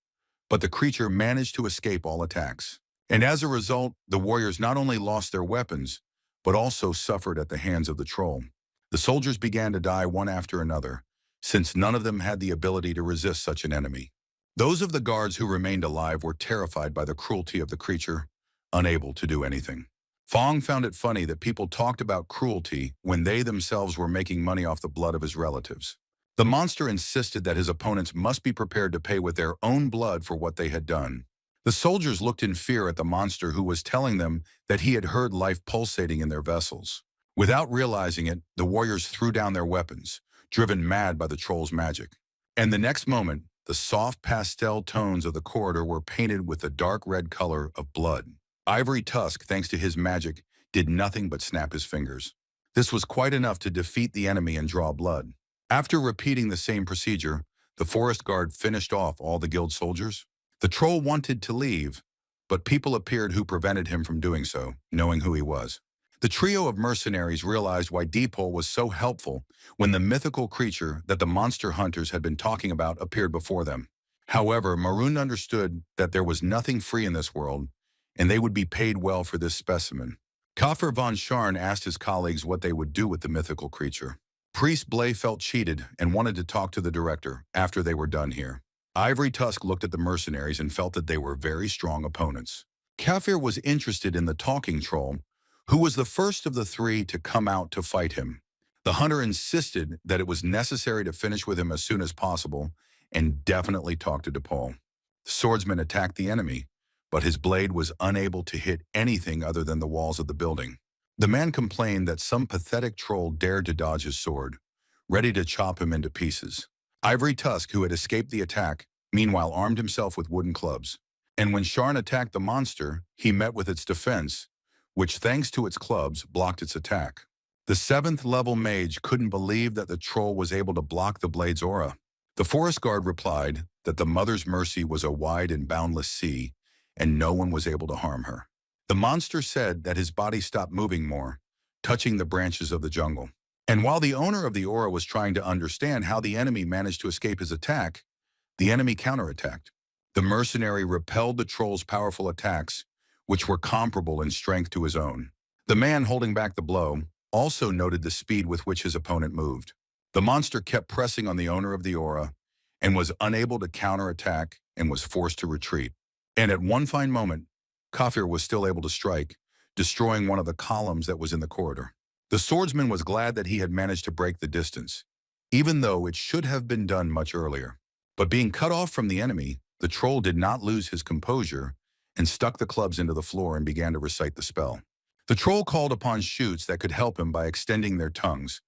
but the creature managed to escape all attacks. And as a result, the warriors not only lost their weapons, but also suffered at the hands of the troll. The soldiers began to die one after another, since none of them had the ability to resist such an enemy. Those of the guards who remained alive were terrified by the cruelty of the creature, unable to do anything. Fong found it funny that people talked about cruelty when they themselves were making money off the blood of his relatives. The monster insisted that his opponents must be prepared to pay with their own blood for what they had done. The soldiers looked in fear at the monster, who was telling them that he had heard life pulsating in their vessels. Without realizing it, the warriors threw down their weapons, driven mad by the troll's magic. And the next moment, the soft pastel tones of the corridor were painted with the dark red color of blood. Ivory Tusk, thanks to his magic, did nothing but snap his fingers. This was quite enough to defeat the enemy and draw blood. After repeating the same procedure, the forest guard finished off all the guild soldiers. The troll wanted to leave, but people appeared who prevented him from doing so, knowing who he was. The trio of mercenaries realized why Deepole was so helpful when the mythical creature that the monster hunters had been talking about appeared before them. However, Maroon understood that there was nothing free in this world, and they would be paid well for this specimen. Kafir von Scharn asked his colleagues what they would do with the mythical creature. Priest Blay felt cheated and wanted to talk to the director after they were done here. Ivory Tusk looked at the mercenaries and felt that they were very strong opponents. Kafir was interested in the talking troll, who was the first of the three to come out to fight him. The hunter insisted that it was necessary to finish with him as soon as possible and definitely talk to DePaul. The swordsman attacked the enemy, but his blade was unable to hit anything other than the walls of the building. The man complained that some pathetic troll dared to dodge his sword, ready to chop him into pieces. Ivory Tusk, who had escaped the attack, meanwhile armed himself with wooden clubs. And when Sharn attacked the monster, he met with its defense, which, thanks to its clubs, blocked its attack. The 7th level mage couldn't believe that the troll was able to block the blade's aura. The forest guard replied that the Mother's Mercy was a wide and boundless sea, and no one was able to harm her. The monster said that his body stopped moving more, touching the branches of the jungle. And while the owner of the aura was trying to understand how the enemy managed to escape his attack, the enemy counterattacked. The mercenary repelled the troll's powerful attacks, which were comparable in strength to his own. The man holding back the blow also noted the speed with which his opponent moved. The monster kept pressing on the owner of the aura and was unable to counterattack and was forced to retreat. And at one fine moment, Kafir was still able to strike, destroying one of the columns that was in the corridor. The swordsman was glad that he had managed to break the distance, even though it should have been done much earlier. But being cut off from the enemy, the troll did not lose his composure and stuck the clubs into the floor and began to recite the spell. The troll called upon shoots that could help him by extending their tongues,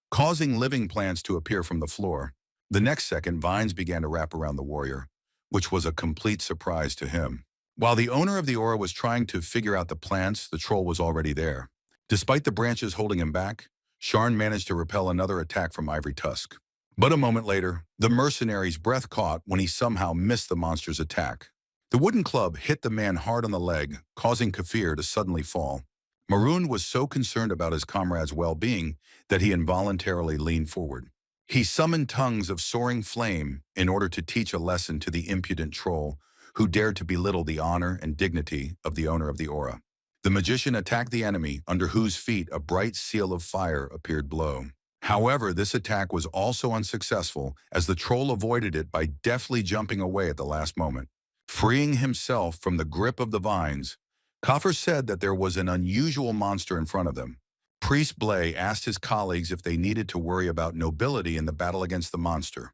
causing living plants to appear from the floor. The next second, vines began to wrap around the warrior, which was a complete surprise to him. While the owner of the aura was trying to figure out the plants, the troll was already there. Despite the branches holding him back, Sharn managed to repel another attack from Ivory Tusk. But a moment later, the mercenary's breath caught when he somehow missed the monster's attack. The wooden club hit the man hard on the leg, causing Kafir to suddenly fall. Maroon was so concerned about his comrade's well-being that he involuntarily leaned forward. He summoned tongues of soaring flame in order to teach a lesson to the impudent troll who dared to belittle the honor and dignity of the owner of the aura. The magician attacked the enemy, under whose feet a bright seal of fire appeared below. However, this attack was also unsuccessful, as the troll avoided it by deftly jumping away at the last moment. Freeing himself from the grip of the vines, Kafir said that there was an unusual monster in front of them. Priest Blay asked his colleagues if they needed to worry about nobility in the battle against the monster,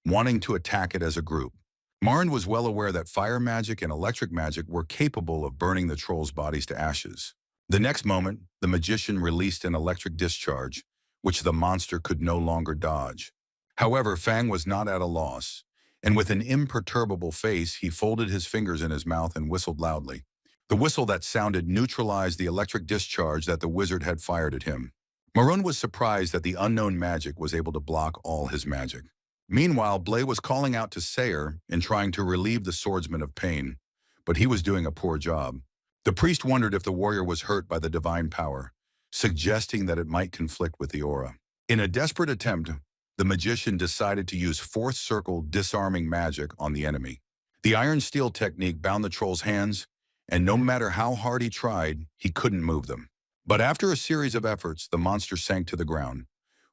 wanting to attack it as a group. Marn was well aware that fire magic and electric magic were capable of burning the troll's bodies to ashes. The next moment, the magician released an electric discharge, which the monster could no longer dodge. However, Fang was not at a loss, and with an imperturbable face, he folded his fingers in his mouth and whistled loudly. The whistle that sounded neutralized the electric discharge that the wizard had fired at him. Marun was surprised that the unknown magic was able to block all his magic. Meanwhile, Blay was calling out to Sayer and trying to relieve the swordsman of pain, but he was doing a poor job. The priest wondered if the warrior was hurt by the divine power, suggesting that it might conflict with the aura. In a desperate attempt, the magician decided to use fourth circle disarming magic on the enemy. The iron steel technique bound the troll's hands, and no matter how hard he tried, he couldn't move them. But after a series of efforts, the monster sank to the ground,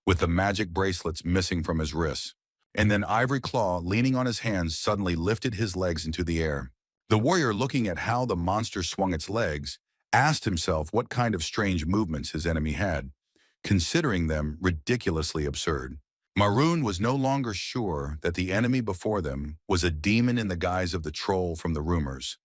with the magic bracelets missing from his wrists. And then Ivory Claw, leaning on his hands, suddenly lifted his legs into the air. The warrior, looking at how the monster swung its legs, asked himself what kind of strange movements his enemy had, considering them ridiculously absurd. Maroon was no longer sure that the enemy before them was a demon in the guise of the troll from the rumors,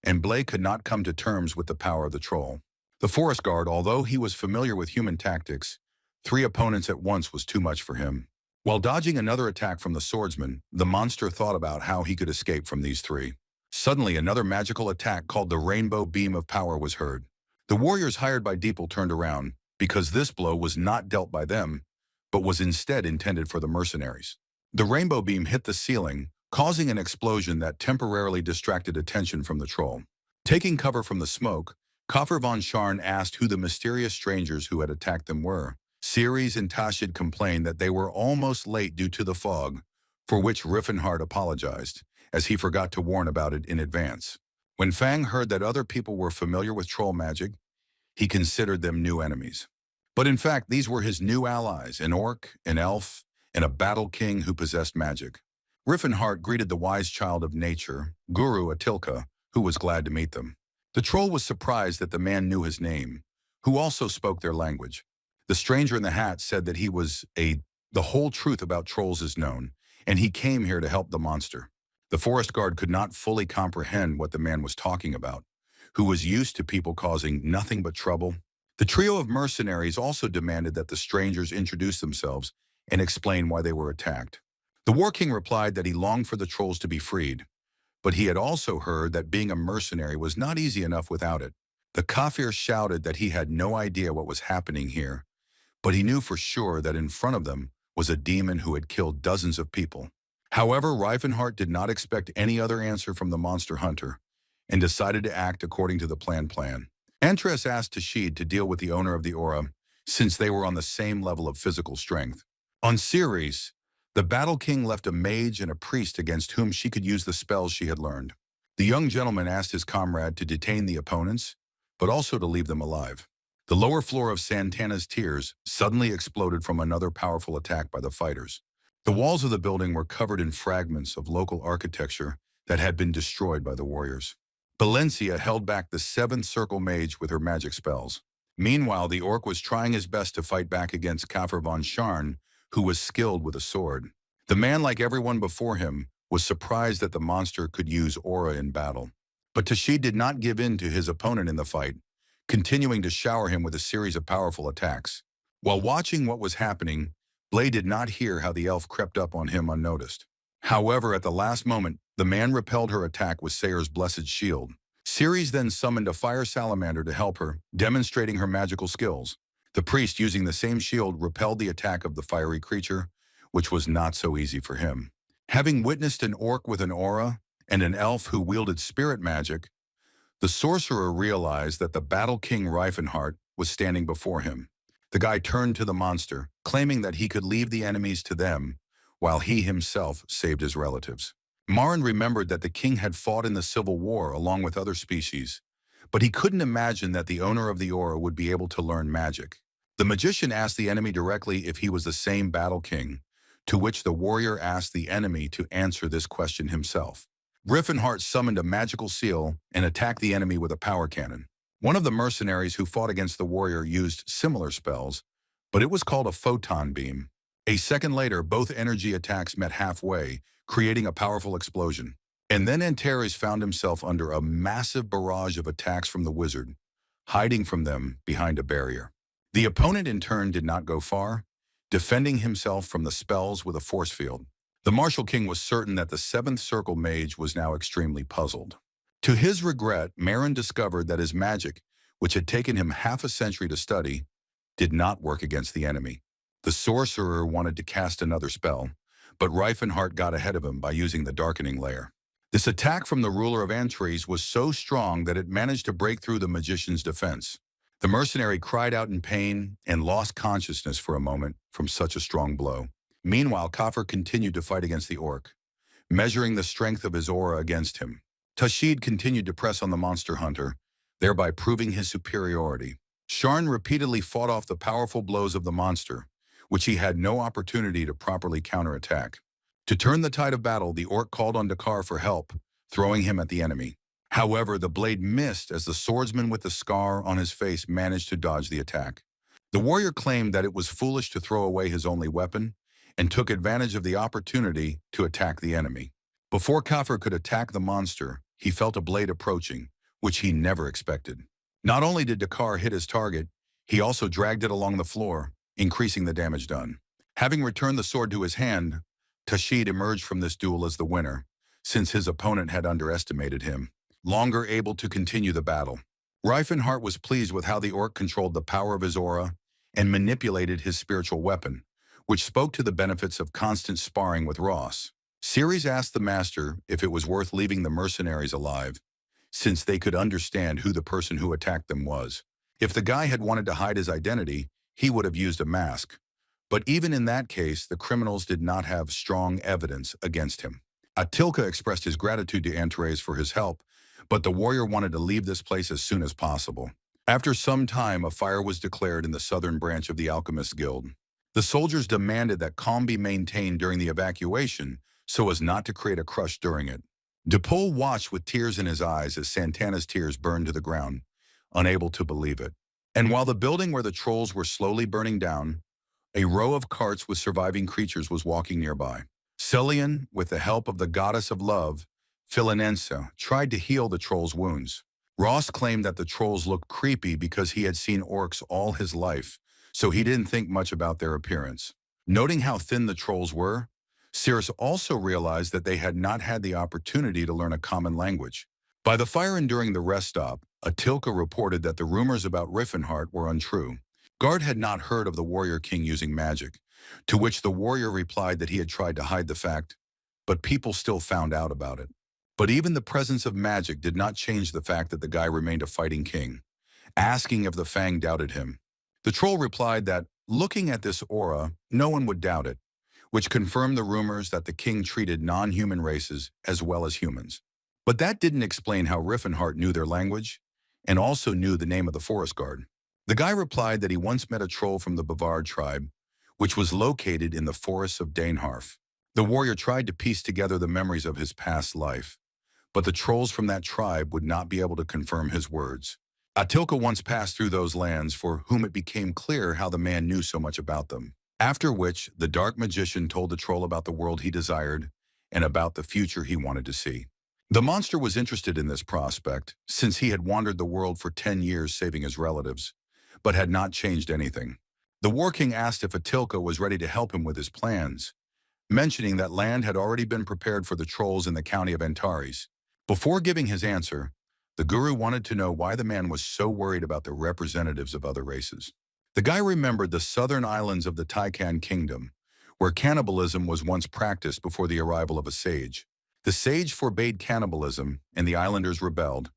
and Blake could not come to terms with the power of the troll. The forest guard, although he was familiar with human tactics, 3 opponents at once was too much for him. While dodging another attack from the swordsman, the monster thought about how he could escape from these 3. Suddenly, another magical attack called the Rainbow Beam of Power was heard. The warriors hired by Deeple turned around, because this blow was not dealt by them, but was instead intended for the mercenaries. The rainbow beam hit the ceiling, causing an explosion that temporarily distracted attention from the troll. Taking cover from the smoke, Kafir von Scharn asked who the mysterious strangers who had attacked them were. Ceres and Tahed complained that they were almost late due to the fog, for which Rifenheart apologized, as he forgot to warn about it in advance. When Fang heard that other people were familiar with troll magic, he considered them new enemies. But in fact, these were his new allies, an orc, an elf, and a battle king who possessed magic. Rifenheart greeted the wise child of nature, Guru Atilka, who was glad to meet them. The troll was surprised that the man knew his name, who also spoke their language. The stranger in the hat said that the whole truth about trolls is known, and he came here to help the monster. The forest guard could not fully comprehend what the man was talking about, who was used to people causing nothing but trouble. The trio of mercenaries also demanded that the strangers introduce themselves and explain why they were attacked. The War King replied that he longed for the trolls to be freed, but he had also heard that being a mercenary was not easy enough without it. The Kafir shouted that he had no idea what was happening here, but he knew for sure that in front of them was a demon who had killed dozens of people. However, Rifenheart did not expect any other answer from the monster hunter and decided to act according to the planned plan. Antres asked Tahed to deal with the owner of the aura, since they were on the same level of physical strength. On Ceres, the Battle King left a mage and a priest against whom she could use the spells she had learned. The young gentleman asked his comrade to detain the opponents, but also to leave them alive. The lower floor of Santana's Tears suddenly exploded from another powerful attack by the fighters. The walls of the building were covered in fragments of local architecture that had been destroyed by the warriors. Valencia held back the 7th Circle Mage with her magic spells. Meanwhile, the orc was trying his best to fight back against Kafir von Scharn, who was skilled with a sword. The man, like everyone before him, was surprised that the monster could use aura in battle. But Tahed did not give in to his opponent in the fight, continuing to shower him with a series of powerful attacks. While watching what was happening, Blay did not hear how the elf crept up on him unnoticed. However, at the last moment, the man repelled her attack with Sayer's blessed shield. Ceres then summoned a fire salamander to help her, demonstrating her magical skills. The priest, using the same shield, repelled the attack of the fiery creature, which was not so easy for him. Having witnessed an orc with an aura and an elf who wielded spirit magic, the sorcerer realized that the Battle King Rifenheart was standing before him. The guy turned to the monster, claiming that he could leave the enemies to them, while he himself saved his relatives. Marin remembered that the king had fought in the Civil War along with other species, but he couldn't imagine that the owner of the aura would be able to learn magic. The magician asked the enemy directly if he was the same Battle King, to which the warrior asked the enemy to answer this question himself. Rifenheart summoned a magical seal and attacked the enemy with a power cannon. One of the mercenaries who fought against the warrior used similar spells, but it was called a photon beam. A second later, both energy attacks met halfway, creating a powerful explosion. And then Antares found himself under a massive barrage of attacks from the wizard, hiding from them behind a barrier. The opponent in turn did not go far, defending himself from the spells with a force field. The Martial King was certain that the Seventh Circle mage was now extremely puzzled. To his regret, Marin discovered that his magic, which had taken him half a century to study, did not work against the enemy. The sorcerer wanted to cast another spell, but Rifenheart got ahead of him by using the darkening layer. This attack from the ruler of Antres was so strong that it managed to break through the magician's defense. The mercenary cried out in pain and lost consciousness for a moment from such a strong blow. Meanwhile, Kafir continued to fight against the orc, measuring the strength of his aura against him. Tahed continued to press on the monster hunter, thereby proving his superiority. Sharn repeatedly fought off the powerful blows of the monster, which he had no opportunity to properly counterattack. To turn the tide of battle, the orc called on Dakar for help, throwing him at the enemy. However, the blade missed as the swordsman with the scar on his face managed to dodge the attack. The warrior claimed that it was foolish to throw away his only weapon and took advantage of the opportunity to attack the enemy. Before Kafir could attack the monster, he felt a blade approaching, which he never expected. Not only did Dakar hit his target, he also dragged it along the floor, increasing the damage done. Having returned the sword to his hand, Tahed emerged from this duel as the winner, since his opponent had underestimated him, longer able to continue the battle. Rifenheart was pleased with how the orc controlled the power of his aura and manipulated his spiritual weapon, which spoke to the benefits of constant sparring with Ross. Ceres asked the master if it was worth leaving the mercenaries alive, since they could understand who the person who attacked them was. If the guy had wanted to hide his identity, he would have used a mask. But even in that case, the criminals did not have strong evidence against him. Atilka expressed his gratitude to Antres for his help, but the warrior wanted to leave this place as soon as possible. After some time, a fire was declared in the southern branch of the Alchemist Guild. The soldiers demanded that calm be maintained during the evacuation so as not to create a crush during it. DePaul watched with tears in his eyes as Santana's tears burned to the ground, unable to believe it. And while the building where the trolls were slowly burning down, a row of carts with surviving creatures was walking nearby. Celian, with the help of the goddess of love, Philinensa, tried to heal the trolls' wounds. Ross claimed that the trolls looked creepy because he had seen orcs all his life, so he didn't think much about their appearance. Noting how thin the trolls were, Cirrus also realized that they had not had the opportunity to learn a common language. By the fire and during the rest stop, Atilka reported that the rumors about Rifenheart were untrue. Guard had not heard of the warrior king using magic, to which the warrior replied that he had tried to hide the fact, but people still found out about it. But even the presence of magic did not change the fact that the guy remained a fighting king. Asking if the Fang doubted him, the troll replied that, looking at this aura, no one would doubt it, which confirmed the rumors that the king treated non-human races as well as humans. But that didn't explain how Rifenheart knew their language, and also knew the name of the forest guard. The guy replied that he once met a troll from the Bavard tribe, which was located in the forests of Daneharf. The warrior tried to piece together the memories of his past life, but the trolls from that tribe would not be able to confirm his words. Atilka once passed through those lands for whom it became clear how the man knew so much about them. After which, the dark magician told the troll about the world he desired and about the future he wanted to see. The monster was interested in this prospect, since he had wandered the world for 10 years saving his relatives, but had not changed anything. The War King asked if Atilka was ready to help him with his plans, mentioning that land had already been prepared for the trolls in the county of Antares. Before giving his answer, the guru wanted to know why the man was so worried about the representatives of other races. The guy remembered the southern islands of the Taikan kingdom, where cannibalism was once practiced before the arrival of a sage. The sage forbade cannibalism, and the islanders rebelled,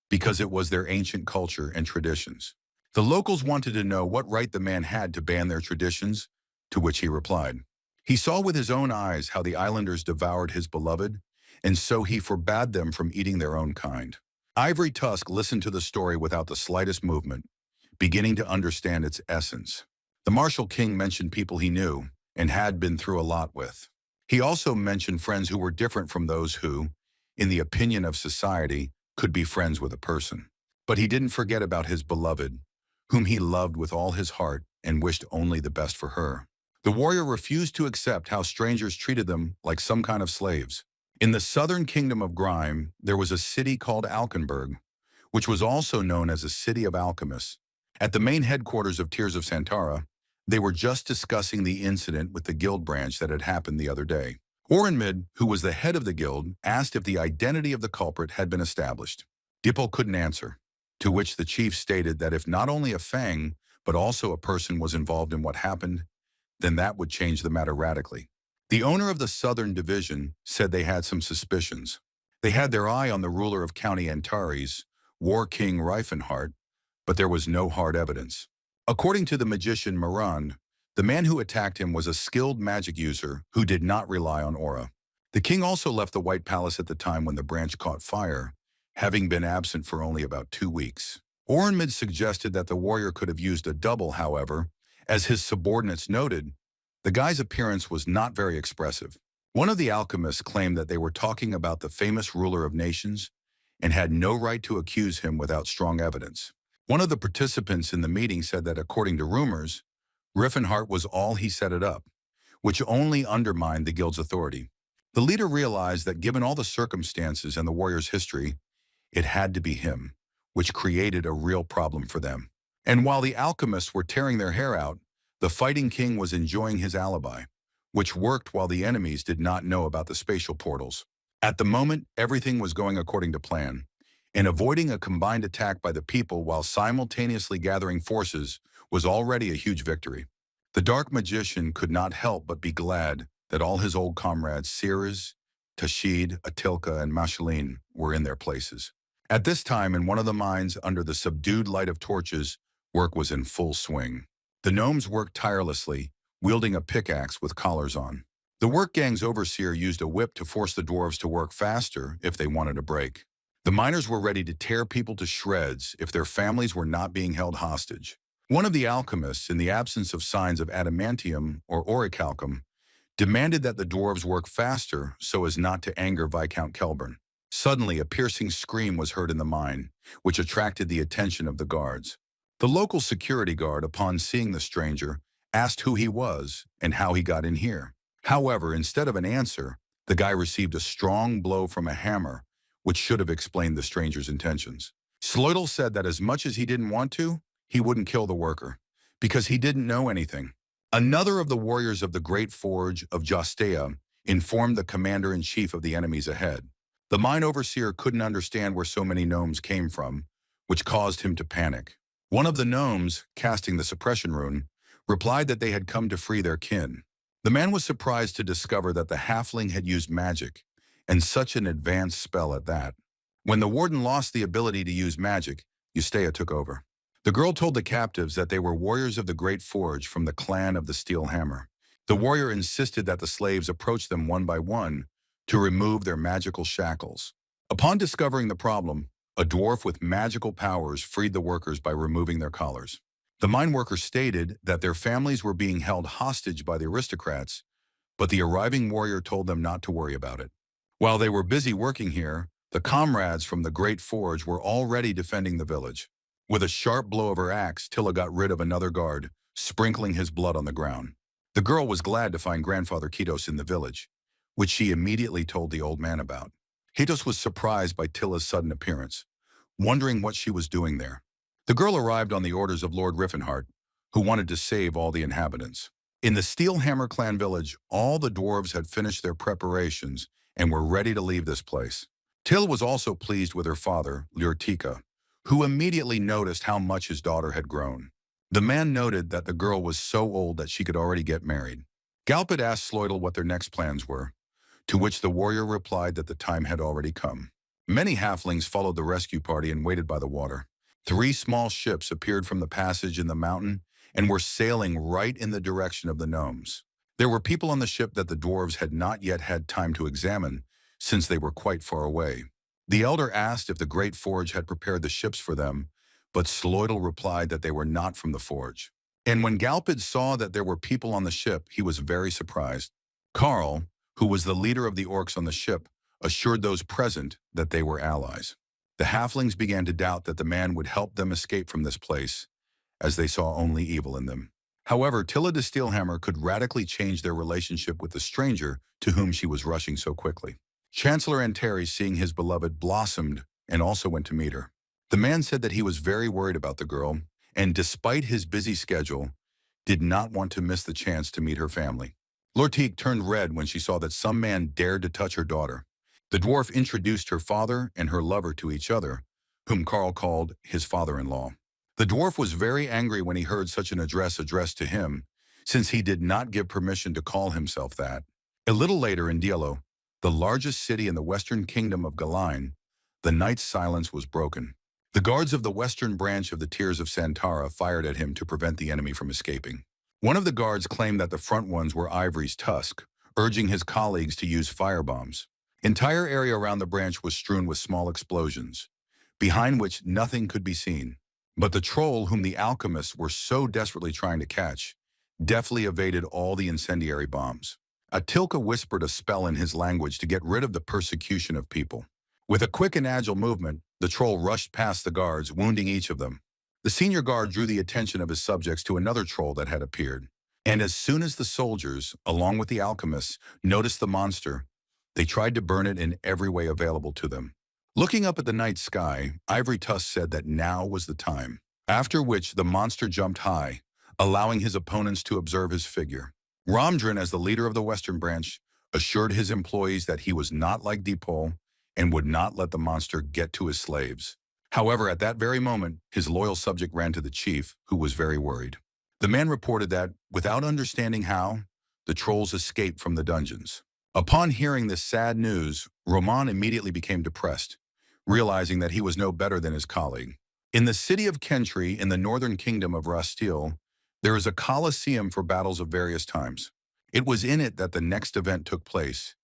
because it was their ancient culture and traditions. The locals wanted to know what right the man had to ban their traditions, to which he replied. He saw with his own eyes how the islanders devoured his beloved, and so he forbade them from eating their own kind. Ivory Tusk listened to the story without the slightest movement, beginning to understand its essence. The Martial King mentioned people he knew and had been through a lot with. He also mentioned friends who were different from those who, in the opinion of society, could be friends with a person. But he didn't forget about his beloved, whom he loved with all his heart and wished only the best for her. The warrior refused to accept how strangers treated them like some kind of slaves. In the southern kingdom of Grime, there was a city called Alkenberg, which was also known as a city of alchemists. At the main headquarters of Tears of Santara, they were just discussing the incident with the guild branch that had happened the other day. Orenmid, who was the head of the guild, asked if the identity of the culprit had been established. Dippo couldn't answer, to which the chief stated that if not only a Fang, but also a person was involved in what happened, then that would change the matter radically. The owner of the Southern Division said they had some suspicions. They had their eye on the ruler of County Antares, War King Rifenheart, but there was no hard evidence. According to the magician Moran, the man who attacked him was a skilled magic user who did not rely on aura. The king also left the White Palace at the time when the branch caught fire, having been absent for only about 2 weeks. Orenmid suggested that the warrior could have used a double, however, as his subordinates noted, the guy's appearance was not very expressive. One of the alchemists claimed that they were talking about the famous ruler of nations and had no right to accuse him without strong evidence. One of the participants in the meeting said that according to rumors, Rifenheart was all he set it up, which only undermined the guild's authority. The leader realized that given all the circumstances and the warrior's history, it had to be him, which created a real problem for them. And while the alchemists were tearing their hair out, the fighting king was enjoying his alibi, which worked while the enemies did not know about the spatial portals. At the moment, everything was going according to plan, and avoiding a combined attack by the people while simultaneously gathering forces was already a huge victory. The dark magician could not help but be glad that all his old comrades Cirrus, Tahed, Atilka, and Mashalin were in their places. At this time, in one of the mines under the subdued light of torches, work was in full swing. The gnomes worked tirelessly, wielding a pickaxe with collars on. The work gang's overseer used a whip to force the dwarves to work faster if they wanted a break. The miners were ready to tear people to shreds if their families were not being held hostage. One of the alchemists, in the absence of signs of adamantium or orichalcum, demanded that the dwarves work faster so as not to anger Viscount Kelburn. Suddenly, a piercing scream was heard in the mine, which attracted the attention of the guards. The local security guard, upon seeing the stranger, asked who he was and how he got in here. However, instead of an answer, the guy received a strong blow from a hammer, which should have explained the stranger's intentions. Sloidel said that as much as he didn't want to, he wouldn't kill the worker, because he didn't know anything. Another of the warriors of the Great Forge of Jostea informed the commander-in-chief of the enemies ahead. The mine overseer couldn't understand where so many gnomes came from, which caused him to panic. One of the gnomes, casting the suppression rune, replied that they had come to free their kin. The man was surprised to discover that the halfling had used magic, and such an advanced spell at that. When the warden lost the ability to use magic, Eustea took over. The girl told the captives that they were warriors of the Great Forge from the clan of the Steel Hammer. The warrior insisted that the slaves approach them one by one to remove their magical shackles. Upon discovering the problem, a dwarf with magical powers freed the workers by removing their collars. The mine workers stated that their families were being held hostage by the aristocrats, but the arriving warrior told them not to worry about it. While they were busy working here, the comrades from the Great Forge were already defending the village. With a sharp blow of her axe, Tilla got rid of another guard, sprinkling his blood on the ground. The girl was glad to find Grandfather Kitos in the village, which she immediately told the old man about. Kitos was surprised by Tilla's sudden appearance, wondering what she was doing there. The girl arrived on the orders of Lord Rifenheart, who wanted to save all the inhabitants. In the Steelhammer clan village, all the dwarves had finished their preparations and were ready to leave this place. Till was also pleased with her father, Lurtika, who immediately noticed how much his daughter had grown. The man noted that the girl was so old that she could already get married. Galpid asked Sloidel what their next plans were, to which the warrior replied that the time had already come. Many halflings followed the rescue party and waited by the water. 3 small ships appeared from the passage in the mountain and were sailing right in the direction of the gnomes. There were people on the ship that the dwarves had not yet had time to examine, since they were quite far away. The elder asked if the Great Forge had prepared the ships for them, but Sloidel replied that they were not from the forge. And when Galpid saw that there were people on the ship, he was very surprised. Carl, who was the leader of the orcs on the ship, assured those present that they were allies. The halflings began to doubt that the man would help them escape from this place, as they saw only evil in them. However, Tilla de Steelhammer could radically change their relationship with the stranger to whom she was rushing so quickly. Chancellor Antares, seeing his beloved, blossomed and also went to meet her. The man said that he was very worried about the girl, and despite his busy schedule, did not want to miss the chance to meet her family. Lortique turned red when she saw that some man dared to touch her daughter. The dwarf introduced her father and her lover to each other, whom Carl called his father-in-law. The dwarf was very angry when he heard such an address addressed to him, since he did not give permission to call himself that. A little later in Dielo, the largest city in the western kingdom of Galine, the night's silence was broken. The guards of the western branch of the Tears of Santara fired at him to prevent the enemy from escaping. One of the guards claimed that the front ones were Ivory's tusk, urging his colleagues to use firebombs. Entire area around the branch was strewn with small explosions, behind which nothing could be seen. But the troll whom the alchemists were so desperately trying to catch deftly evaded all the incendiary bombs. Atilka whispered a spell in his language to get rid of the persecution of people. With a quick and agile movement, the troll rushed past the guards, wounding each of them. The senior guard drew the attention of his subjects to another troll that had appeared. And as soon as the soldiers, along with the alchemists, noticed the monster, they tried to burn it in every way available to them. Looking up at the night sky, Ivory Tusk said that now was the time, after which the monster jumped high, allowing his opponents to observe his figure. Ramdrin, as the leader of the Western Branch, assured his employees that he was not like Deepole and would not let the monster get to his slaves. However, at that very moment, his loyal subject ran to the chief, who was very worried. The man reported that, without understanding how, the trolls escaped from the dungeons. Upon hearing this sad news, Roman immediately became depressed, realizing that he was no better than his colleague. In the city of Kentry, in the northern kingdom of Rastil, there is a coliseum for battles of various times. It was in it that the next event took place,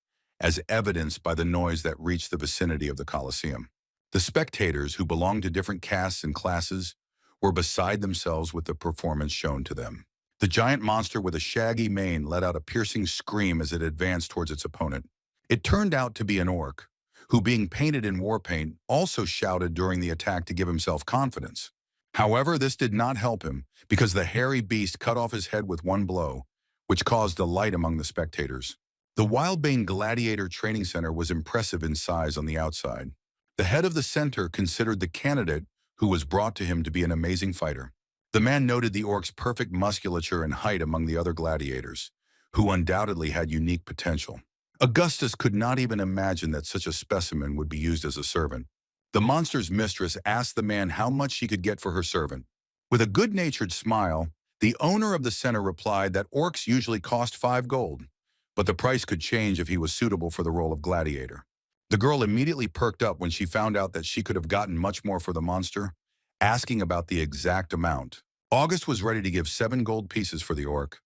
as evidenced by the noise that reached the vicinity of the coliseum. The spectators, who belonged to different castes and classes, were beside themselves with the performance shown to them. The giant monster with a shaggy mane let out a piercing scream as it advanced towards its opponent. It turned out to be an orc, who, being painted in war paint, also shouted during the attack to give himself confidence. However, this did not help him, because the hairy beast cut off his head with one blow, which caused delight among the spectators. The Wildbane Gladiator Training Center was impressive in size on the outside. The head of the center considered the candidate who was brought to him to be an amazing fighter. The man noted the orc's perfect musculature and height among the other gladiators, who undoubtedly had unique potential. Augustus could not even imagine that such a specimen would be used as a servant. The monster's mistress asked the man how much she could get for her servant. With a good-natured smile, the owner of the center replied that orcs usually cost 5 gold, but the price could change if he was suitable for the role of gladiator. The girl immediately perked up when she found out that she could have gotten much more for the monster, asking about the exact amount. August was ready to give 7 gold pieces for the orc,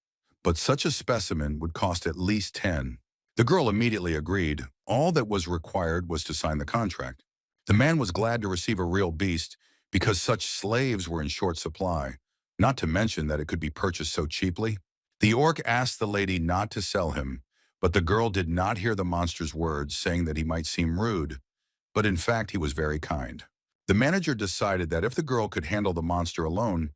but such a specimen would cost at least 10. The girl immediately agreed. All that was required was to sign the contract. The man was glad to receive a real beast because such slaves were in short supply, not to mention that it could be purchased so cheaply. The orc asked the lady not to sell him, but the girl did not hear the monster's words, saying that he might seem rude, but in fact he was very kind. The manager decided that if the girl could handle the monster alone,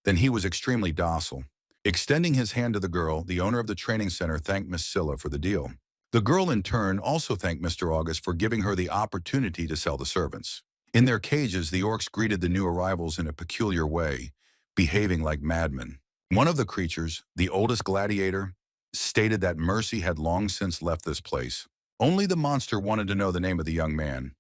then he was extremely docile. Extending his hand to the girl, the owner of the training center thanked Miss Scylla for the deal. The girl in turn also thanked Mr. August for giving her the opportunity to sell the servants. In their cages, the orcs greeted the new arrivals in a peculiar way, behaving like madmen. One of the creatures, the oldest gladiator, stated that Mercy had long since left this place. Only the monster wanted to know the name of the young man,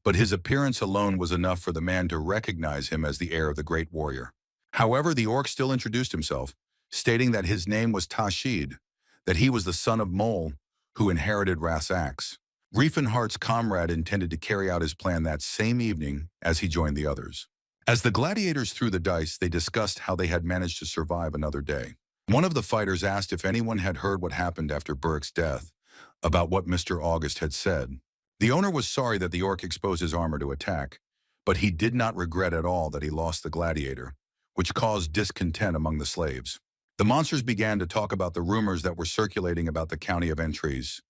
but his appearance alone was enough for the man to recognize him as the heir of the great warrior. However, the orc still introduced himself, stating that his name was Tahed, that he was the son of Mole, who inherited Rath's axe. Rifenheart's comrade intended to carry out his plan that same evening as he joined the others. As the gladiators threw the dice, they discussed how they had managed to survive another day. One of the fighters asked if anyone had heard what happened after Burke's death, about what Mr. August had said. The owner was sorry that the orc exposed his armor to attack, but he did not regret at all that he lost the gladiator, which caused discontent among the slaves. The monsters began to talk about the rumors that were circulating about the county of Entries,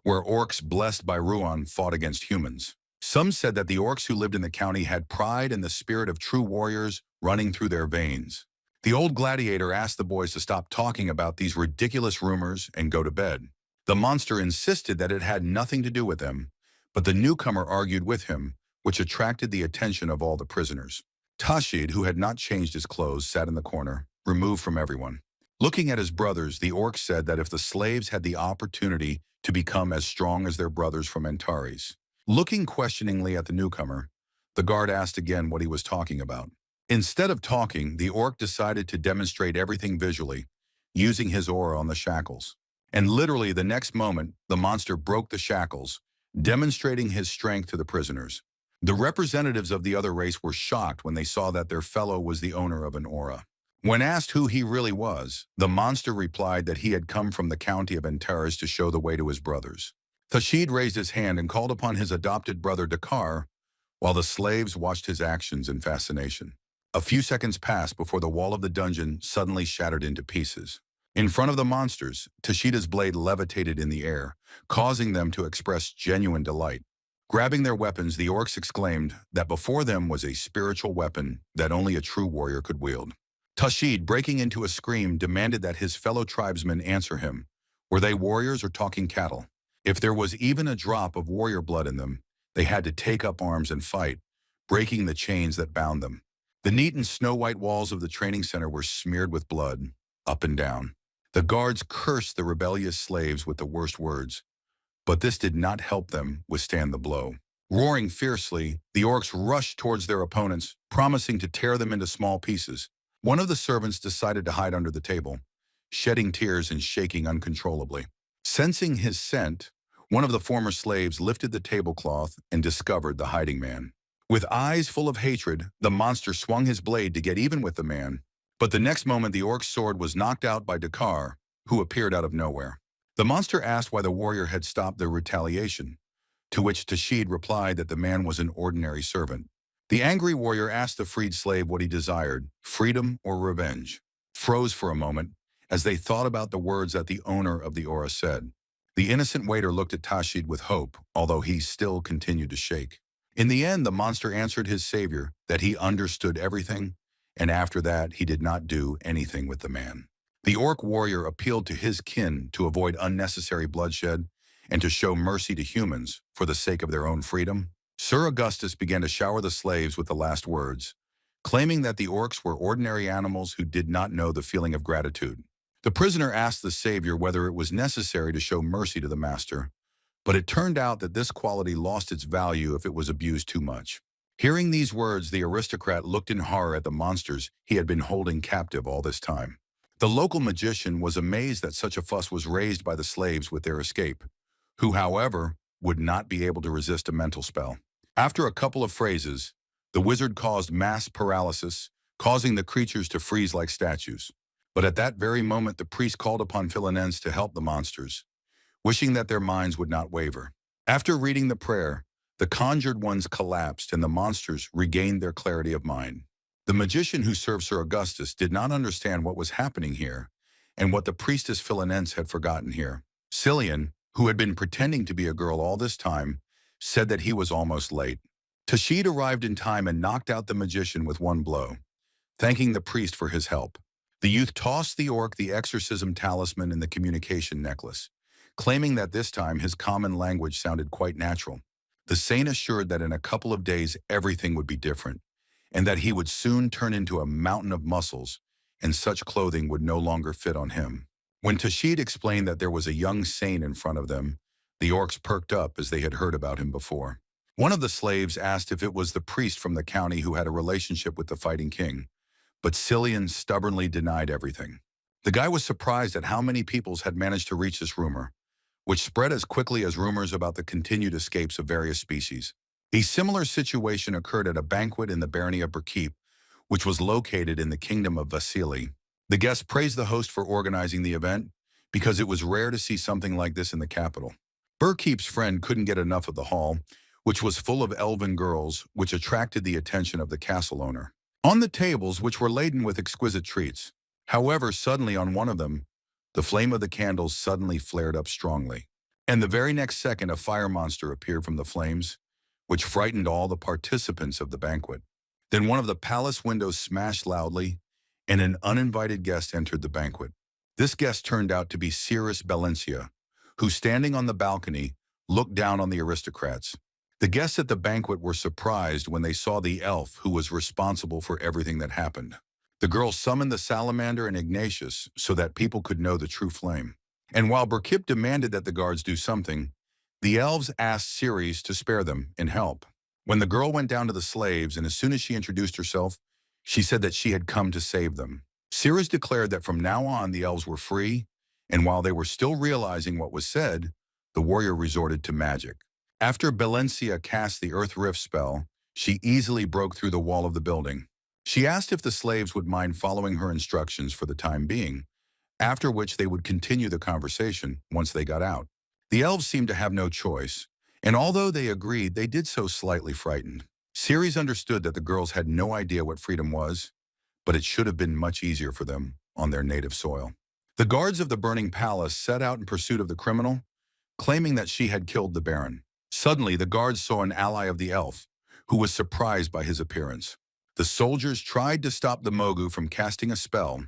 where orcs blessed by Ruan fought against humans. Some said that the orcs who lived in the county had pride and the spirit of true warriors running through their veins. The old gladiator asked the boys to stop talking about these ridiculous rumors and go to bed. The monster insisted that it had nothing to do with them, but the newcomer argued with him, which attracted the attention of all the prisoners. Tahed, who had not changed his clothes, sat in the corner, removed from everyone. Looking at his brothers, the orc said that if the slaves had the opportunity to become as strong as their brothers from Antares. Looking questioningly at the newcomer, the guard asked again what he was talking about. Instead of talking, the orc decided to demonstrate everything visually, using his aura on the shackles. And literally the next moment, the monster broke the shackles, demonstrating his strength to the prisoners. The representatives of the other race were shocked when they saw that their fellow was the owner of an aura. When asked who he really was, the monster replied that he had come from the county of Antares to show the way to his brothers. Tahed raised his hand and called upon his adopted brother Dakar, while the slaves watched his actions in fascination. A few seconds passed before the wall of the dungeon suddenly shattered into pieces. In front of the monsters, Tashed's blade levitated in the air, causing them to express genuine delight. Grabbing their weapons, the orcs exclaimed that before them was a spiritual weapon that only a true warrior could wield. Tahed, breaking into a scream, demanded that his fellow tribesmen answer him. Were they warriors or talking cattle? If there was even a drop of warrior blood in them, they had to take up arms and fight, breaking the chains that bound them. The neat and snow-white walls of the training center were smeared with blood, up and down. The guards cursed the rebellious slaves with the worst words, but this did not help them withstand the blow. Roaring fiercely, the orcs rushed towards their opponents, promising to tear them into small pieces. One of the servants decided to hide under the table, shedding tears and shaking uncontrollably. Sensing his scent, one of the former slaves lifted the tablecloth and discovered the hiding man. With eyes full of hatred, the monster swung his blade to get even with the man, but the next moment the orc's sword was knocked out by Dakar, who appeared out of nowhere. The monster asked why the warrior had stopped their retaliation, to which Tahed replied that the man was an ordinary servant. The angry warrior asked the freed slave what he desired, freedom or revenge. Froze for a moment, as they thought about the words that the owner of the aura said. The innocent waiter looked at Tahed with hope, although he still continued to shake. In the end, the monster answered his savior that he understood everything, and after that he did not do anything with the man. The orc warrior appealed to his kin to avoid unnecessary bloodshed and to show mercy to humans for the sake of their own freedom. Sir Augustus began to shower the slaves with the last words, claiming that the orcs were ordinary animals who did not know the feeling of gratitude. The prisoner asked the savior whether it was necessary to show mercy to the master, but it turned out that this quality lost its value if it was abused too much. Hearing these words, the aristocrat looked in horror at the monsters he had been holding captive all this time. The local magician was amazed that such a fuss was raised by the slaves with their escape, who, however, would not be able to resist a mental spell. After a couple of phrases, the wizard caused mass paralysis, causing the creatures to freeze like statues. But at that very moment, the priest called upon Philonens to help the monsters, wishing that their minds would not waver. After reading the prayer, the conjured ones collapsed and the monsters regained their clarity of mind. The magician who served Sir Augustus did not understand what was happening here and what the priestess Philonens had forgotten here. Cillian, who had been pretending to be a girl all this time, said that he was almost late. Tahed arrived in time and knocked out the magician with one blow, thanking the priest for his help. The youth tossed the orc the exorcism talisman and the communication necklace, claiming that this time his common language sounded quite natural. The saint assured that in a couple of days everything would be different, and that he would soon turn into a mountain of muscles, and such clothing would no longer fit on him. When Tahed explained that there was a young saint in front of them, the orcs perked up as they had heard about him before. One of the slaves asked if it was the priest from the county who had a relationship with the fighting king, but Cillian stubbornly denied everything. The guy was surprised at how many peoples had managed to reach this rumor, which spread as quickly as rumors about the continued escapes of various species. A similar situation occurred at a banquet in the barony of Berkeep, which was located in the kingdom of Vasily. The guests praised the host for organizing the event because it was rare to see something like this in the capital. Berkeep's friend couldn't get enough of the hall, which was full of elven girls, which attracted the attention of the castle owner. On the tables, which were laden with exquisite treats, however, suddenly on one of them, the flame of the candles suddenly flared up strongly. And the very next second, a fire monster appeared from the flames, which frightened all the participants of the banquet. Then one of the palace windows smashed loudly, and an uninvited guest entered the banquet. This guest turned out to be Cirrus, who, standing on the balcony, looked down on the aristocrats. The guests at the banquet were surprised when they saw the elf who was responsible for everything that happened. The girl summoned the salamander and Ignatius so that people could know the true flame. And while Berkip demanded that the guards do something, the elves asked Ceres to spare them and help. When the girl went down to the slaves, and as soon as she introduced herself, she said that she had come to save them. Cirrus declared that from now on the elves were free, and while they were still realizing what was said, the warrior resorted to magic. After Belencia cast the Earth Rift spell, she easily broke through the wall of the building. She asked if the slaves would mind following her instructions for the time being, after which they would continue the conversation once they got out. The elves seemed to have no choice, and although they agreed, they did so slightly frightened. Ceres understood that the girls had no idea what freedom was, but it should have been much easier for them on their native soil. The guards of the burning palace set out in pursuit of the criminal, claiming that she had killed the Baron. Suddenly, the guards saw an ally of the elf, who was surprised by his appearance. The soldiers tried to stop the Mogu from casting a spell,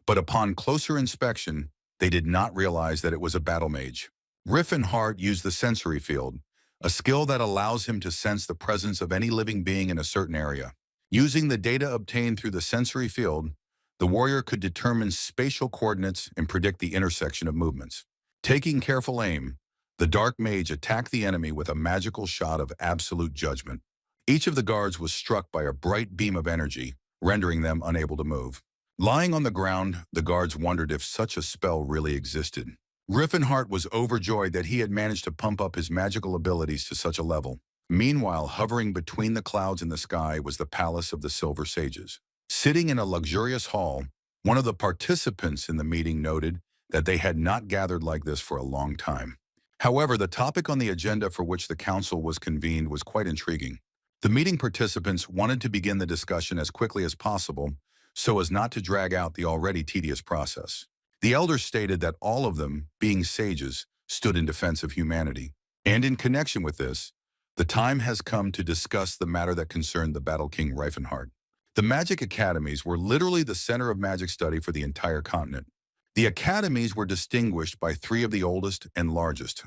but upon closer inspection, they did not realize that it was a battle mage. Rifenheart used the sensory field, a skill that allows him to sense the presence of any living being in a certain area. Using the data obtained through the sensory field, the warrior could determine spatial coordinates and predict the intersection of movements. Taking careful aim, the dark mage attacked the enemy with a magical shot of absolute judgment. Each of the guards was struck by a bright beam of energy, rendering them unable to move. Lying on the ground, the guards wondered if such a spell really existed. Rifenheart was overjoyed that he had managed to pump up his magical abilities to such a level. Meanwhile, hovering between the clouds in the sky was the Palace of the Silver Sages. Sitting in a luxurious hall, one of the participants in the meeting noted that they had not gathered like this for a long time. However, the topic on the agenda for which the council was convened was quite intriguing. The meeting participants wanted to begin the discussion as quickly as possible so as not to drag out the already tedious process. The elders stated that all of them, being sages, stood in defense of humanity. And in connection with this, the time has come to discuss the matter that concerned the Battle King Rifenheart. The magic academies were literally the center of magic study for the entire continent. The academies were distinguished by three of the oldest and largest,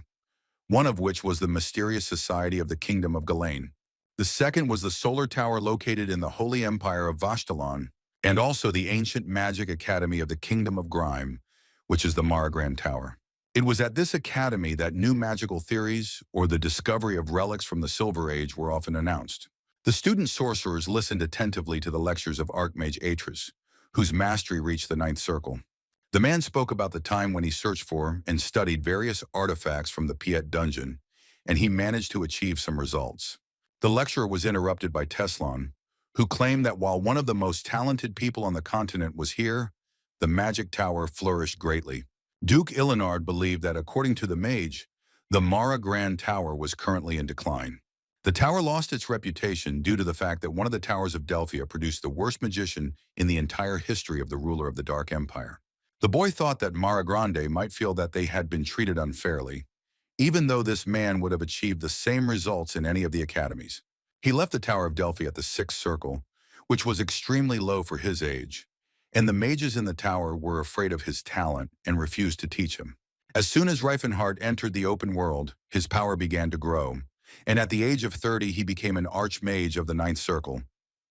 one of which was the mysterious society of the Kingdom of Galain. The second was the solar tower located in the Holy Empire of Vashtalan, and also the ancient magic academy of the Kingdom of Grime, which is the Maragran Tower. It was at this academy that new magical theories or the discovery of relics from the Silver Age were often announced. The student sorcerers listened attentively to the lectures of Archmage Atris, whose mastery reached the ninth circle. The man spoke about the time when he searched for and studied various artifacts from the Piet dungeon, and he managed to achieve some results. The lecturer was interrupted by Teslan, who claimed that while one of the most talented people on the continent was here, the magic tower flourished greatly. Duke Ilinard believed that according to the mage, the Mara Grand Tower was currently in decline. The tower lost its reputation due to the fact that one of the towers of Delphia produced the worst magician in the entire history of the ruler of the Dark Empire. The boy thought that Mara Grande might feel that they had been treated unfairly, even though this man would have achieved the same results in any of the academies. He left the Tower of Delphi at the sixth circle, which was extremely low for his age, and the mages in the tower were afraid of his talent and refused to teach him. As soon as Rifenheart entered the open world, his power began to grow, and at the age of 30 he became an archmage of the ninth circle,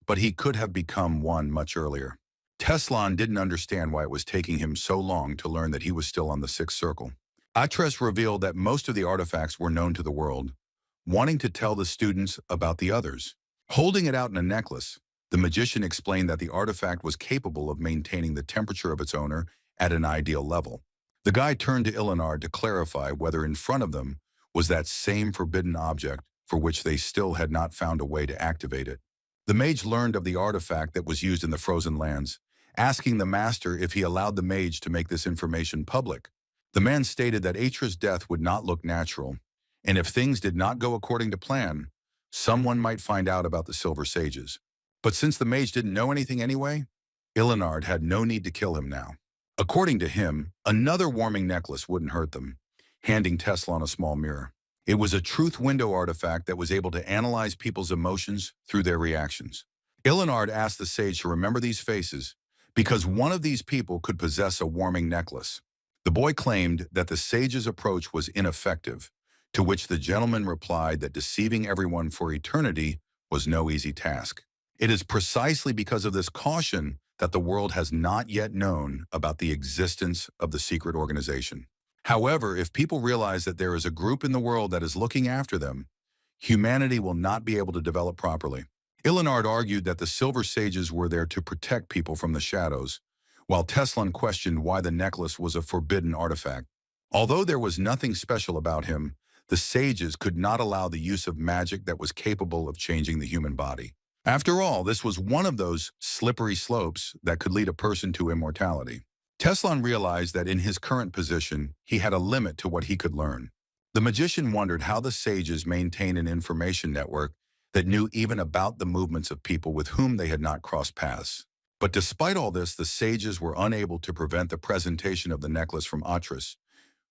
but he could have become one much earlier. Teslan didn't understand why it was taking him so long to learn that he was still on the sixth circle. Atres revealed that most of the artifacts were known to the world, wanting to tell the students about the others. Holding it out in a necklace, the magician explained that the artifact was capable of maintaining the temperature of its owner at an ideal level. The guy turned to Ilinard to clarify whether in front of them was that same forbidden object for which they still had not found a way to activate it. The mage learned of the artifact that was used in the frozen lands, asking the master if he allowed the mage to make this information public. The man stated that Atra's death would not look natural, and if things did not go according to plan, someone might find out about the Silver Sages. But since the mage didn't know anything anyway, Ilinard had no need to kill him now. According to him, another warming necklace wouldn't hurt them, handing Teslan a small mirror. It was a truth window artifact that was able to analyze people's emotions through their reactions. Ilinard asked the sage to remember these faces because one of these people could possess a warming necklace. The boy claimed that the sage's approach was ineffective to which the gentleman replied that deceiving everyone for eternity was no easy task. It is precisely because of this caution that the world has not yet known about the existence of the secret organization. However, if people realize that there is a group in the world that is looking after them, humanity will not be able to develop properly. Illinard argued that the Silver Sages were there to protect people from the shadows, while Teslan questioned why the necklace was a forbidden artifact. Although there was nothing special about him, the sages could not allow the use of magic that was capable of changing the human body. After all, this was one of those slippery slopes that could lead a person to immortality. Teslan realized that in his current position, he had a limit to what he could learn. The magician wondered how the sages maintained an information network that knew even about the movements of people with whom they had not crossed paths. But despite all this, the sages were unable to prevent the presentation of the necklace from Atris,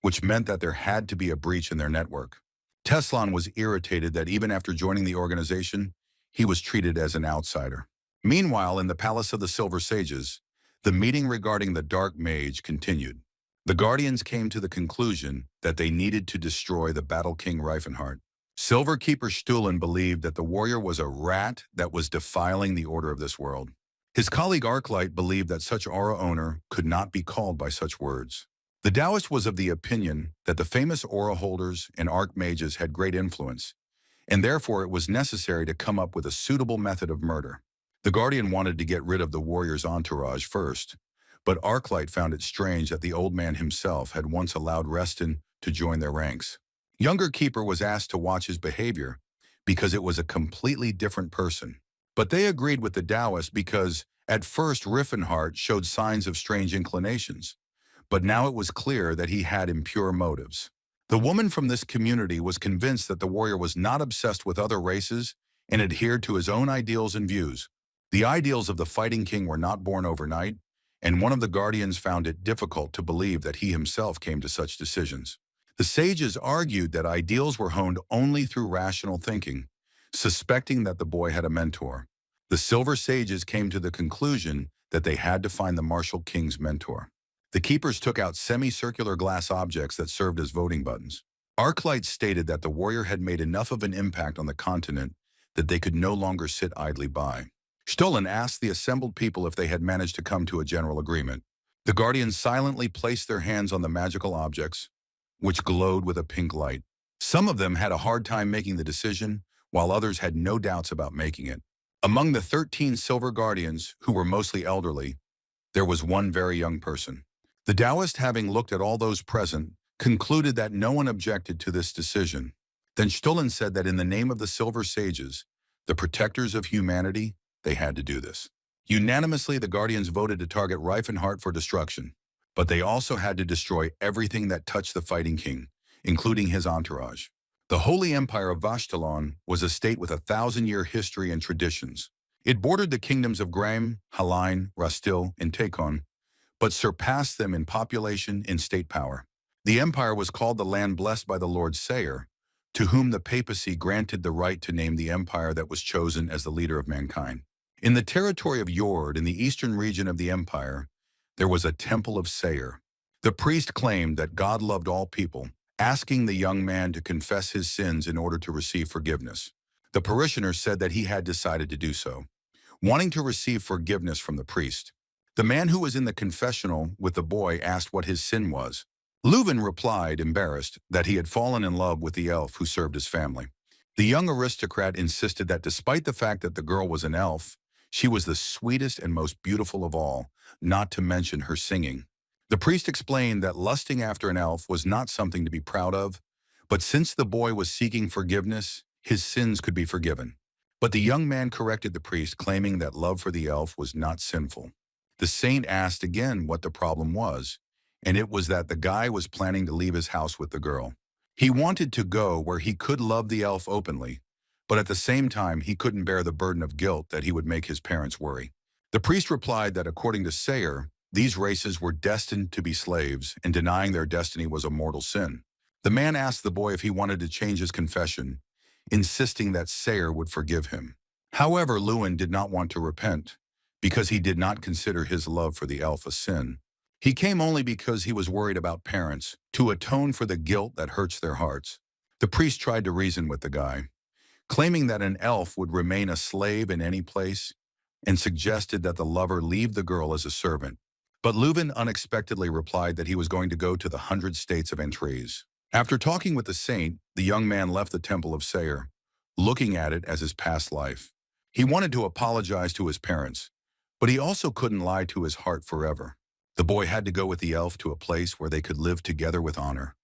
which meant that there had to be a breach in their network. Teslan was irritated that even after joining the organization, he was treated as an outsider. Meanwhile, in the Palace of the Silver Sages, the meeting regarding the Dark Mage continued. The Guardians came to the conclusion that they needed to destroy the Battle King Rifenheart. Silver Keeper Stuhlen believed that the warrior was a rat that was defiling the order of this world. His colleague Arclight believed that such aura owner could not be called by such words. The Taoist was of the opinion that the famous aura holders and archmages had great influence, and therefore it was necessary to come up with a suitable method of murder. The Guardian wanted to get rid of the warrior's entourage first, but Arclight found it strange that the old man himself had once allowed Reston to join their ranks. Younger Keeper was asked to watch his behavior because it was a completely different person. But they agreed with the Taoist because, at first, Rifenheart showed signs of strange inclinations, but now it was clear that he had impure motives. The woman from this community was convinced that the warrior was not obsessed with other races and adhered to his own ideals and views. The ideals of the Fighting King were not born overnight, and one of the Guardians found it difficult to believe that he himself came to such decisions. The sages argued that ideals were honed only through rational thinking, suspecting that the boy had a mentor. The Silver Sages came to the conclusion that they had to find the Martial King's mentor. The Keepers took out semicircular glass objects that served as voting buttons. Arclight stated that the warrior had made enough of an impact on the continent that they could no longer sit idly by. Stollen asked the assembled people if they had managed to come to a general agreement. The Guardians silently placed their hands on the magical objects, which glowed with a pink light. Some of them had a hard time making the decision, while others had no doubts about making it. Among the 13 Silver Guardians, who were mostly elderly, there was one very young person. The Taoist, having looked at all those present, concluded that no one objected to this decision. Then Stullen said that in the name of the Silver Sages, the protectors of humanity, they had to do this. Unanimously, the Guardians voted to target Rifenheart for destruction, but they also had to destroy everything that touched the Fighting King, including his entourage. The Holy Empire of Vashtalon was a state with a 1,000-year history and traditions. It bordered the kingdoms of Graim, Haline, Rastil, and Takon, but surpassed them in population and state power. The empire was called the land blessed by the Lord Sayer, to whom the papacy granted the right to name the empire that was chosen as the leader of mankind. In the territory of Yord, in the eastern region of the empire, there was a temple of Sayer. The priest claimed that God loved all people, asking the young man to confess his sins in order to receive forgiveness. The parishioner said that he had decided to do so, wanting to receive forgiveness from the priest. The man who was in the confessional with the boy asked what his sin was. Leuven replied, embarrassed, that he had fallen in love with the elf who served his family. The young aristocrat insisted that despite the fact that the girl was an elf, she was the sweetest and most beautiful of all, not to mention her singing. The priest explained that lusting after an elf was not something to be proud of, but since the boy was seeking forgiveness, his sins could be forgiven. But the young man corrected the priest, claiming that love for the elf was not sinful. The saint asked again what the problem was, and it was that the guy was planning to leave his house with the girl. He wanted to go where he could love the elf openly, but at the same time he couldn't bear the burden of guilt that he would make his parents worry. The priest replied that according to Sayer, these races were destined to be slaves, and denying their destiny was a mortal sin. The man asked the boy if he wanted to change his confession, insisting that Sayer would forgive him. However, Lewin did not want to repent, because he did not consider his love for the elf a sin. He came only because he was worried about parents, to atone for the guilt that hurts their hearts. The priest tried to reason with the guy, claiming that an elf would remain a slave in any place, and suggested that the lover leave the girl as a servant. But Leuven unexpectedly replied that he was going to go to the 100 states of Entrez. After talking with the saint, the young man left the temple of Sayre, looking at it as his past life. He wanted to apologize to his parents, but he also couldn't lie to his heart forever. The boy had to go with the elf to a place where they could live together with honor,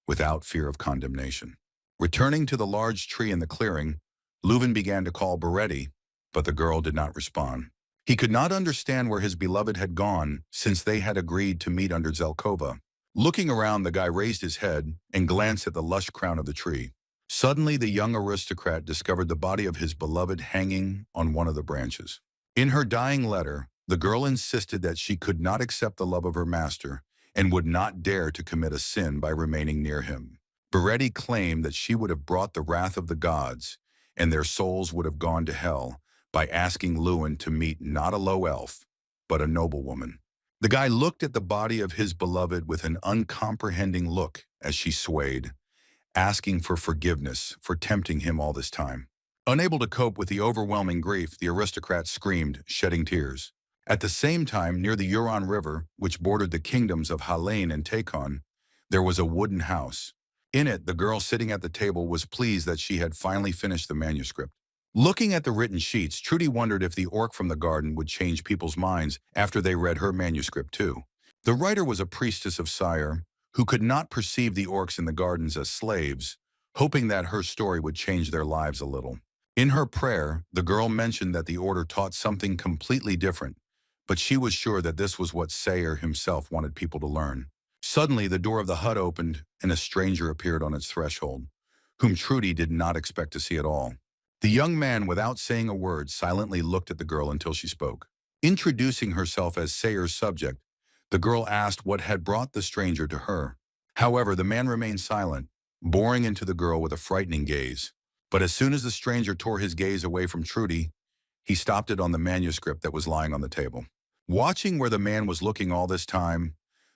without fear of condemnation. Returning to the large tree in the clearing, Leuven began to call Beretti, but the girl did not respond. He could not understand where his beloved had gone since they had agreed to meet under Zelkova. Looking around, the guy raised his head and glanced at the lush crown of the tree. Suddenly, the young aristocrat discovered the body of his beloved hanging on one of the branches. In her dying letter, the girl insisted that she could not accept the love of her master and would not dare to commit a sin by remaining near him. Beretti claimed that she would have brought the wrath of the gods, and their souls would have gone to hell, by asking Leuven to meet not a low elf, but a noblewoman. The guy looked at the body of his beloved with an uncomprehending look as she swayed, asking for forgiveness for tempting him all this time. Unable to cope with the overwhelming grief, the aristocrat screamed, shedding tears. At the same time, near the Huron River, which bordered the kingdoms of Halain and Takon, there was a wooden house. In it, the girl sitting at the table was pleased that she had finally finished the manuscript. Looking at the written sheets, Trudy wondered if the orc from the garden would change people's minds after they read her manuscript too. The writer was a priestess of Sayre who could not perceive the orcs in the gardens as slaves, hoping that her story would change their lives a little. In her prayer, the girl mentioned that the order taught something completely different, but she was sure that this was what Sayre himself wanted people to learn. Suddenly, the door of the hut opened and a stranger appeared on its threshold, whom Trudy did not expect to see at all. The young man, without saying a word, silently looked at the girl until she spoke. Introducing herself as Sayre's subject, the girl asked what had brought the stranger to her. However, the man remained silent, boring into the girl with a frightening gaze. But as soon as the stranger tore his gaze away from Trudy, he stopped it on the manuscript that was lying on the table. Watching where the man was looking all this time,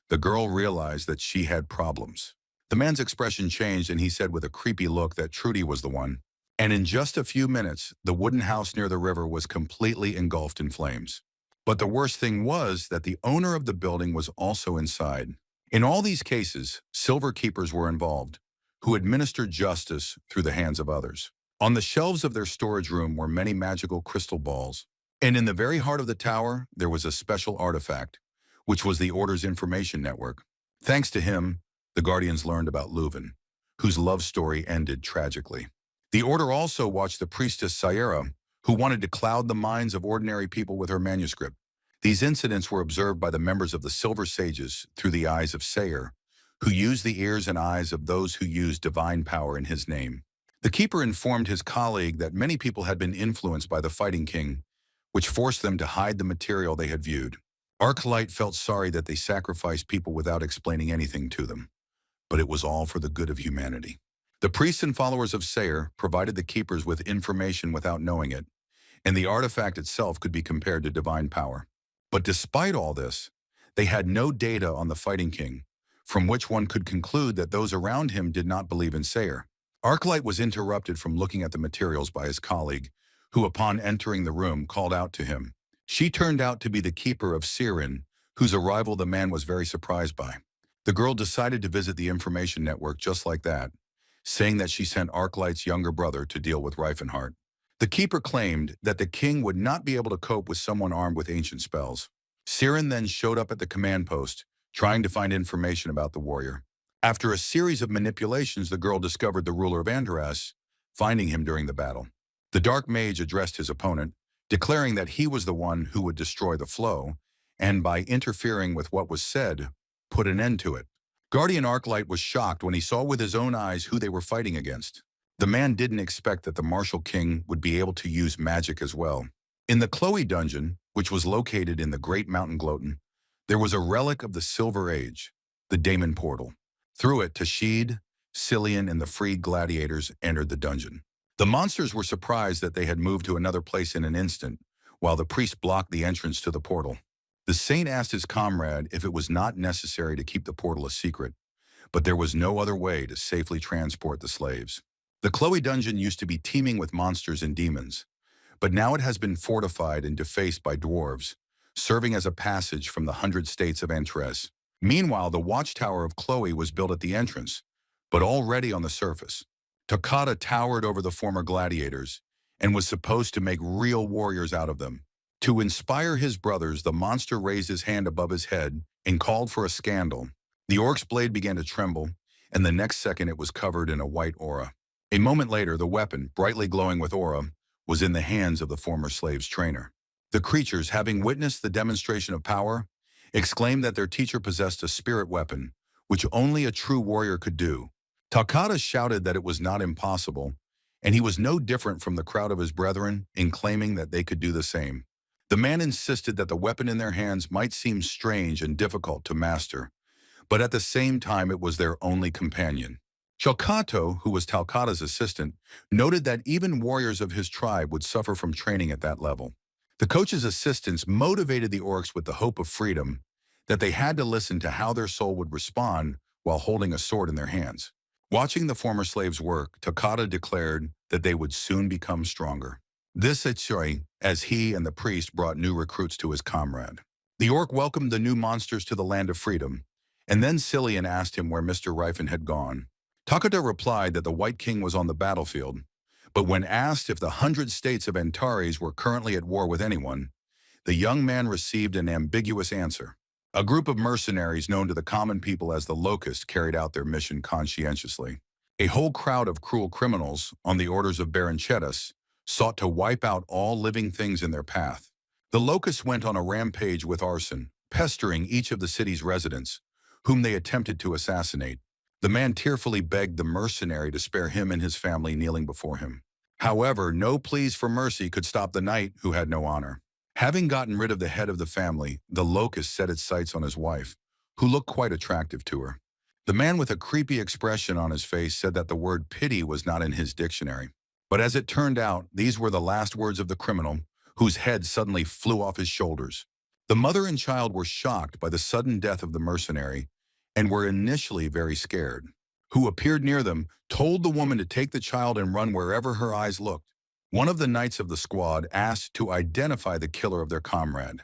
the girl realized that she had problems. The man's expression changed and he said with a creepy look that Trudy was the one. And in just a few minutes, the wooden house near the river was completely engulfed in flames. But the worst thing was that the owner of the building was also inside. In all these cases, silver keepers were involved, who administered justice through the hands of others. On the shelves of their storage room were many magical crystal balls, and in the very heart of the tower, there was a special artifact, which was the Order's information network. Thanks to him, the Guardians learned about Leuven, whose love story ended tragically. The Order also watched the priestess Sayera, who wanted to cloud the minds of ordinary people with her manuscript. These incidents were observed by the members of the Silver Sages through the eyes of Sayre, who used the ears and eyes of those who used divine power in his name. The Keeper informed his colleague that many people had been influenced by the Fighting King, which forced them to hide the material they had viewed. Arclight felt sorry that they sacrificed people without explaining anything to them, but it was all for the good of humanity. The priests and followers of Sayre provided the Keepers with information without knowing it, and the artifact itself could be compared to divine power. But despite all this, they had no data on the Fighting King, from which one could conclude that those around him did not believe in Sayre. Arclight was interrupted from looking at the materials by his colleague, who upon entering the room called out to him. She turned out to be the Keeper of Sirin, whose arrival the man was very surprised by. The girl decided to visit the information network just like that, saying that she sent Arclight's younger brother to deal with Rifenheart. The Keeper claimed that the king would not be able to cope with someone armed with ancient spells. Sirin then showed up at the command post, trying to find information about the warrior. After a series of manipulations, the girl discovered the ruler of Andoras, finding him during the battle. The Dark Mage addressed his opponent, declaring that he was the one who would destroy the flow, and by interfering with what was said, put an end to it. Guardian Arclight was shocked when he saw with his own eyes who they were fighting against. The man didn't expect that the Martial King would be able to use magic as well. In the Chloe dungeon, which was located in the Great Mountain Gloaton, there was a relic of the Silver Age, the Daemon Portal. Through it, Tahed, Cillian, and the freed gladiators entered the dungeon. The monsters were surprised that they had moved to another place in an instant, while the priest blocked the entrance to the portal. The saint asked his comrade if it was not necessary to keep the portal a secret, but there was no other way to safely transport the slaves. The Chloe dungeon used to be teeming with monsters and demons, but now it has been fortified and defaced by dwarves, serving as a passage from the 100 states of Antres. Meanwhile, the watchtower of Chloe was built at the entrance, but already on the surface. Takata towered over the former gladiators and was supposed to make real warriors out of them. To inspire his brothers, the monster raised his hand above his head and called for a scandal. The orc's blade began to tremble, and the next second it was covered in a white aura. A moment later, the weapon, brightly glowing with aura, was in the hands of the former slave's trainer. The creatures, having witnessed the demonstration of power, exclaimed that their teacher possessed a spirit weapon, which only a true warrior could do. Takata shouted that it was not impossible, and he was no different from the crowd of his brethren in claiming that they could do the same. The man insisted that the weapon in their hands might seem strange and difficult to master, but at the same time it was their only companion. Shalkato, who was Talcata's assistant, noted that even warriors of his tribe would suffer from training at that level. The coach's assistants motivated the orcs with the hope of freedom, that they had to listen to how their soul would respond while holding a sword in their hands. Watching the former slaves work, Takata declared that they would soon become stronger. This as he and the priest brought new recruits to his comrade. The orc welcomed the new monsters to the land of freedom, and then Cillian asked him where Mr. Rifen had gone. Takata replied that the White King was on the battlefield, but when asked if the 100 states of Antares were currently at war with anyone, the young man received an ambiguous answer. A group of mercenaries known to the common people as the Locust carried out their mission conscientiously. A whole crowd of cruel criminals, on the orders of Baron Chetas, sought to wipe out all living things in their path. The Locusts went on a rampage with arson, pestering each of the city's residents, whom they attempted to assassinate. The man tearfully begged the mercenary to spare him and his family kneeling before him. However, no pleas for mercy could stop the knight who had no honor. Having gotten rid of the head of the family, the Locust set its sights on his wife, who looked quite attractive to her. The man with a creepy expression on his face said that the word pity was not in his dictionary. But as it turned out, these were the last words of the criminal, whose head suddenly flew off his shoulders. The mother and child were shocked by the sudden death of the mercenary and were initially very scared. Who appeared near them told the woman to take the child and run wherever her eyes looked. One of the knights of the squad asked to identify the killer of their comrade,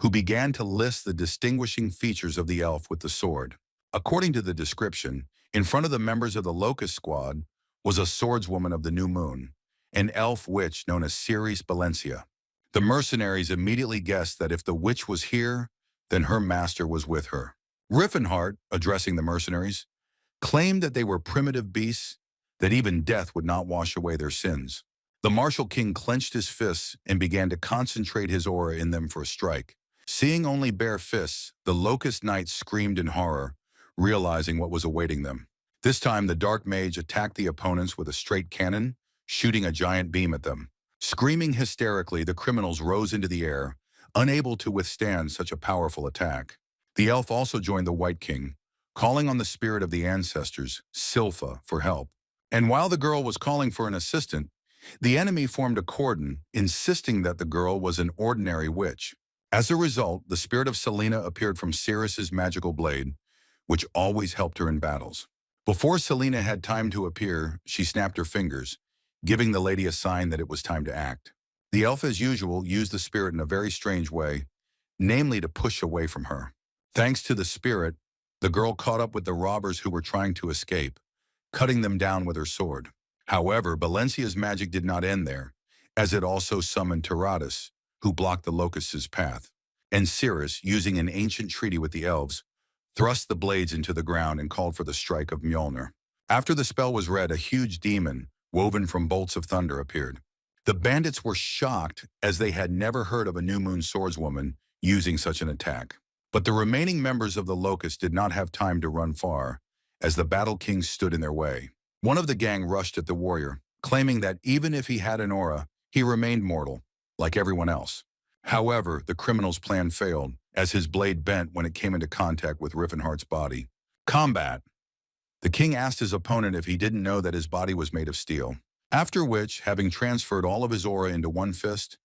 who began to list the distinguishing features of the elf with the sword. According to the description, in front of the members of the Locust squad was a swordswoman of the new moon, an elf witch known as Ceres Valencia. The mercenaries immediately guessed that if the witch was here, then her master was with her. Rifenheart, addressing the mercenaries, claimed that they were primitive beasts, that even death would not wash away their sins. The martial king clenched his fists and began to concentrate his aura in them for a strike. Seeing only bare fists, the Locust knights screamed in horror, realizing what was awaiting them. This time, the dark mage attacked the opponents with a straight cannon, shooting a giant beam at them. Screaming hysterically, the criminals rose into the air, unable to withstand such a powerful attack. The elf also joined the White King, calling on the spirit of the ancestors, Silpha, for help. And while the girl was calling for an assistant, the enemy formed a cordon, insisting that the girl was an ordinary witch. As a result, the spirit of Selena appeared from Cirrus's magical blade, which always helped her in battles. Before Selena had time to appear, she snapped her fingers, giving the lady a sign that it was time to act. The elf, as usual, used the spirit in a very strange way, namely to push away from her. Thanks to the spirit, the girl caught up with the robbers who were trying to escape, cutting them down with her sword. However, Valencia's magic did not end there, as it also summoned Taratus, who blocked the Locust's path. And Cirrus, using an ancient treaty with the elves, thrust the blades into the ground and called for the strike of Mjolnir. After the spell was read, a huge demon, woven from bolts of thunder, appeared. The bandits were shocked, as they had never heard of a new moon swordswoman using such an attack. But the remaining members of the Locust did not have time to run far, as the Battle King stood in their way. One of the gang rushed at the warrior, claiming that even if he had an aura, he remained mortal, like everyone else. However, the criminal's plan failed, as his blade bent when it came into contact with Rifenheart's body. Combat! The king asked his opponent if he didn't know that his body was made of steel. After which, having transferred all of his aura into one fist,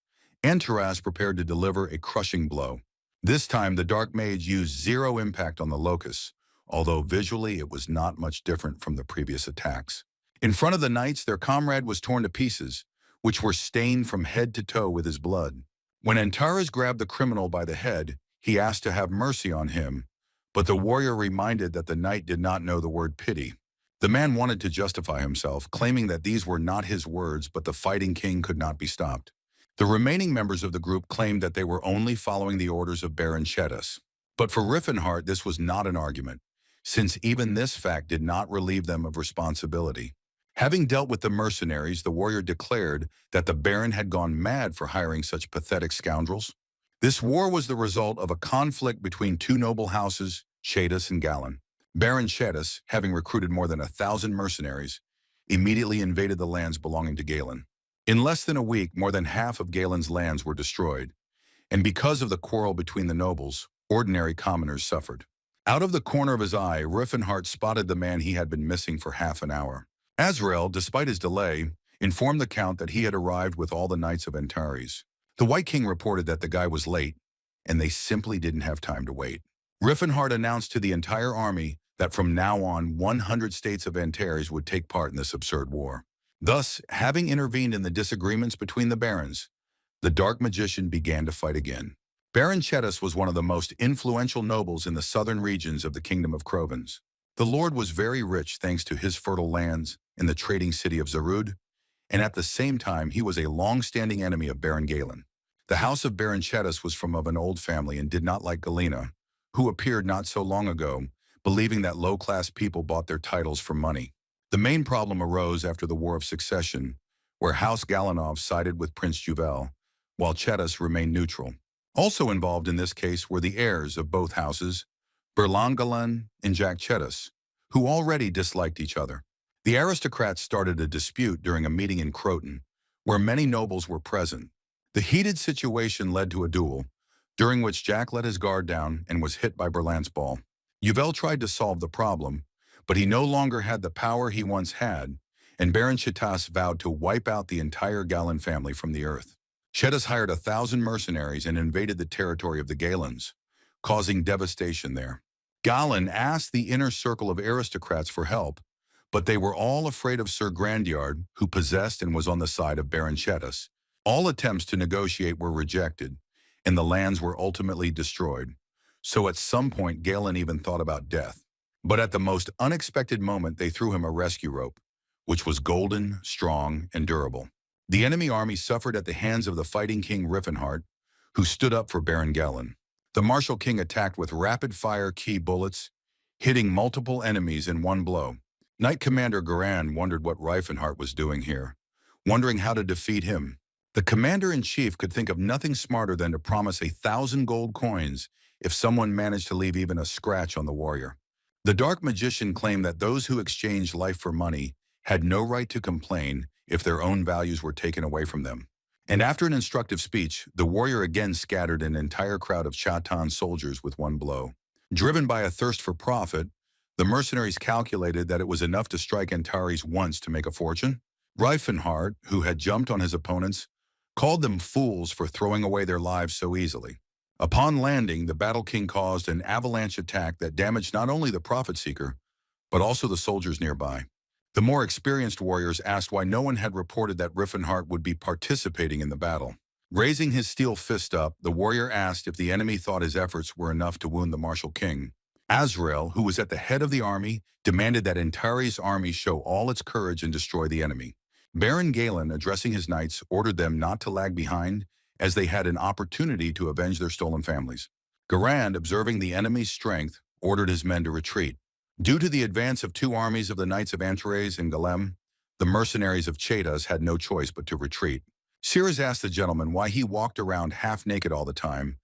Antaras prepared to deliver a crushing blow. This time, the Dark Mage used zero impact on the Locusts, although visually it was not much different from the previous attacks. In front of the knights, their comrade was torn to pieces, which were stained from head to toe with his blood. When Antares grabbed the criminal by the head, he asked to have mercy on him, but the warrior reminded that the knight did not know the word pity. The man wanted to justify himself, claiming that these were not his words, but the fighting king could not be stopped. The remaining members of the group claimed that they were only following the orders of Baron Chetas. But for Rifenheart, this was not an argument, since even this fact did not relieve them of responsibility. Having dealt with the mercenaries, the warrior declared that the Baron had gone mad for hiring such pathetic scoundrels. This war was the result of a conflict between two noble houses, Chetas and Galen. Baron Chetas, having recruited more than 1,000 mercenaries, immediately invaded the lands belonging to Galen. In less than a week, more than half of Galen's lands were destroyed, and because of the quarrel between the nobles, ordinary commoners suffered. Out of the corner of his eye, Rifenheart spotted the man he had been missing for half an hour. Azrael, despite his delay, informed the Count that he had arrived with all the knights of Antares. The White King reported that the guy was late, and they simply didn't have time to wait. Rifenheart announced to the entire army that from now on 100 states of Antares would take part in this absurd war. Thus, having intervened in the disagreements between the barons, the Dark Magician began to fight again. Baron Chetas was one of the most influential nobles in the southern regions of the Kingdom of Crovens. The lord was very rich thanks to his fertile lands in the trading city of Zarud, and at the same time he was a long-standing enemy of Baron Galen. The house of Baron Chetas was from of an old family and did not like Galena, who appeared not so long ago, believing that low-class people bought their titles for money. The main problem arose after the War of Succession, where House Galanov sided with Prince Juel, while Chetas remained neutral. Also involved in this case were the heirs of both houses, Berlangalen and Jack Chetas, who already disliked each other. The aristocrats started a dispute during a meeting in Croton, where many nobles were present. The heated situation led to a duel, during which Jack let his guard down and was hit by Berlant's ball. Juel tried to solve the problem, but he no longer had the power he once had, and Baron Chetas vowed to wipe out the entire Galen family from the earth. Chetas hired 1,000 mercenaries and invaded the territory of the Galens, causing devastation there. Galen asked the inner circle of aristocrats for help, but they were all afraid of Sir Grandiard, who possessed and was on the side of Baron Chetas. All attempts to negotiate were rejected, and the lands were ultimately destroyed. So at some point, Galen even thought about death. But at the most unexpected moment, they threw him a rescue rope, which was golden, strong, and durable. The enemy army suffered at the hands of the fighting king Rifenheart, who stood up for Baron Galen. The martial king attacked with rapid-fire key bullets, hitting multiple enemies in one blow. Knight Commander Garan wondered what Rifenheart was doing here, wondering how to defeat him. The commander-in-chief could think of nothing smarter than to promise 1,000 gold coins if someone managed to leave even a scratch on the warrior. The Dark Magician claimed that those who exchanged life for money had no right to complain if their own values were taken away from them. And after an instructive speech, the warrior again scattered an entire crowd of Chatan soldiers with one blow. Driven by a thirst for profit, the mercenaries calculated that it was enough to strike Antares once to make a fortune. Rifenheart, who had jumped on his opponents, called them fools for throwing away their lives so easily. Upon landing, the Battle King caused an avalanche attack that damaged not only the Prophet Seeker, but also the soldiers nearby. The more experienced warriors asked why no one had reported that Rifenheart would be participating in the battle. Raising his steel fist up, the warrior asked if the enemy thought his efforts were enough to wound the martial king. Azrael, who was at the head of the army, demanded that Antares' army show all its courage and destroy the enemy. Baron Galen, addressing his knights, ordered them not to lag behind, as they had an opportunity to avenge their stolen families. Garand, observing the enemy's strength, ordered his men to retreat. Due to the advance of two armies of the Knights of Antares and Galem, the mercenaries of Chetas had no choice but to retreat. Cirrus asked the gentleman why he walked around half naked all the time,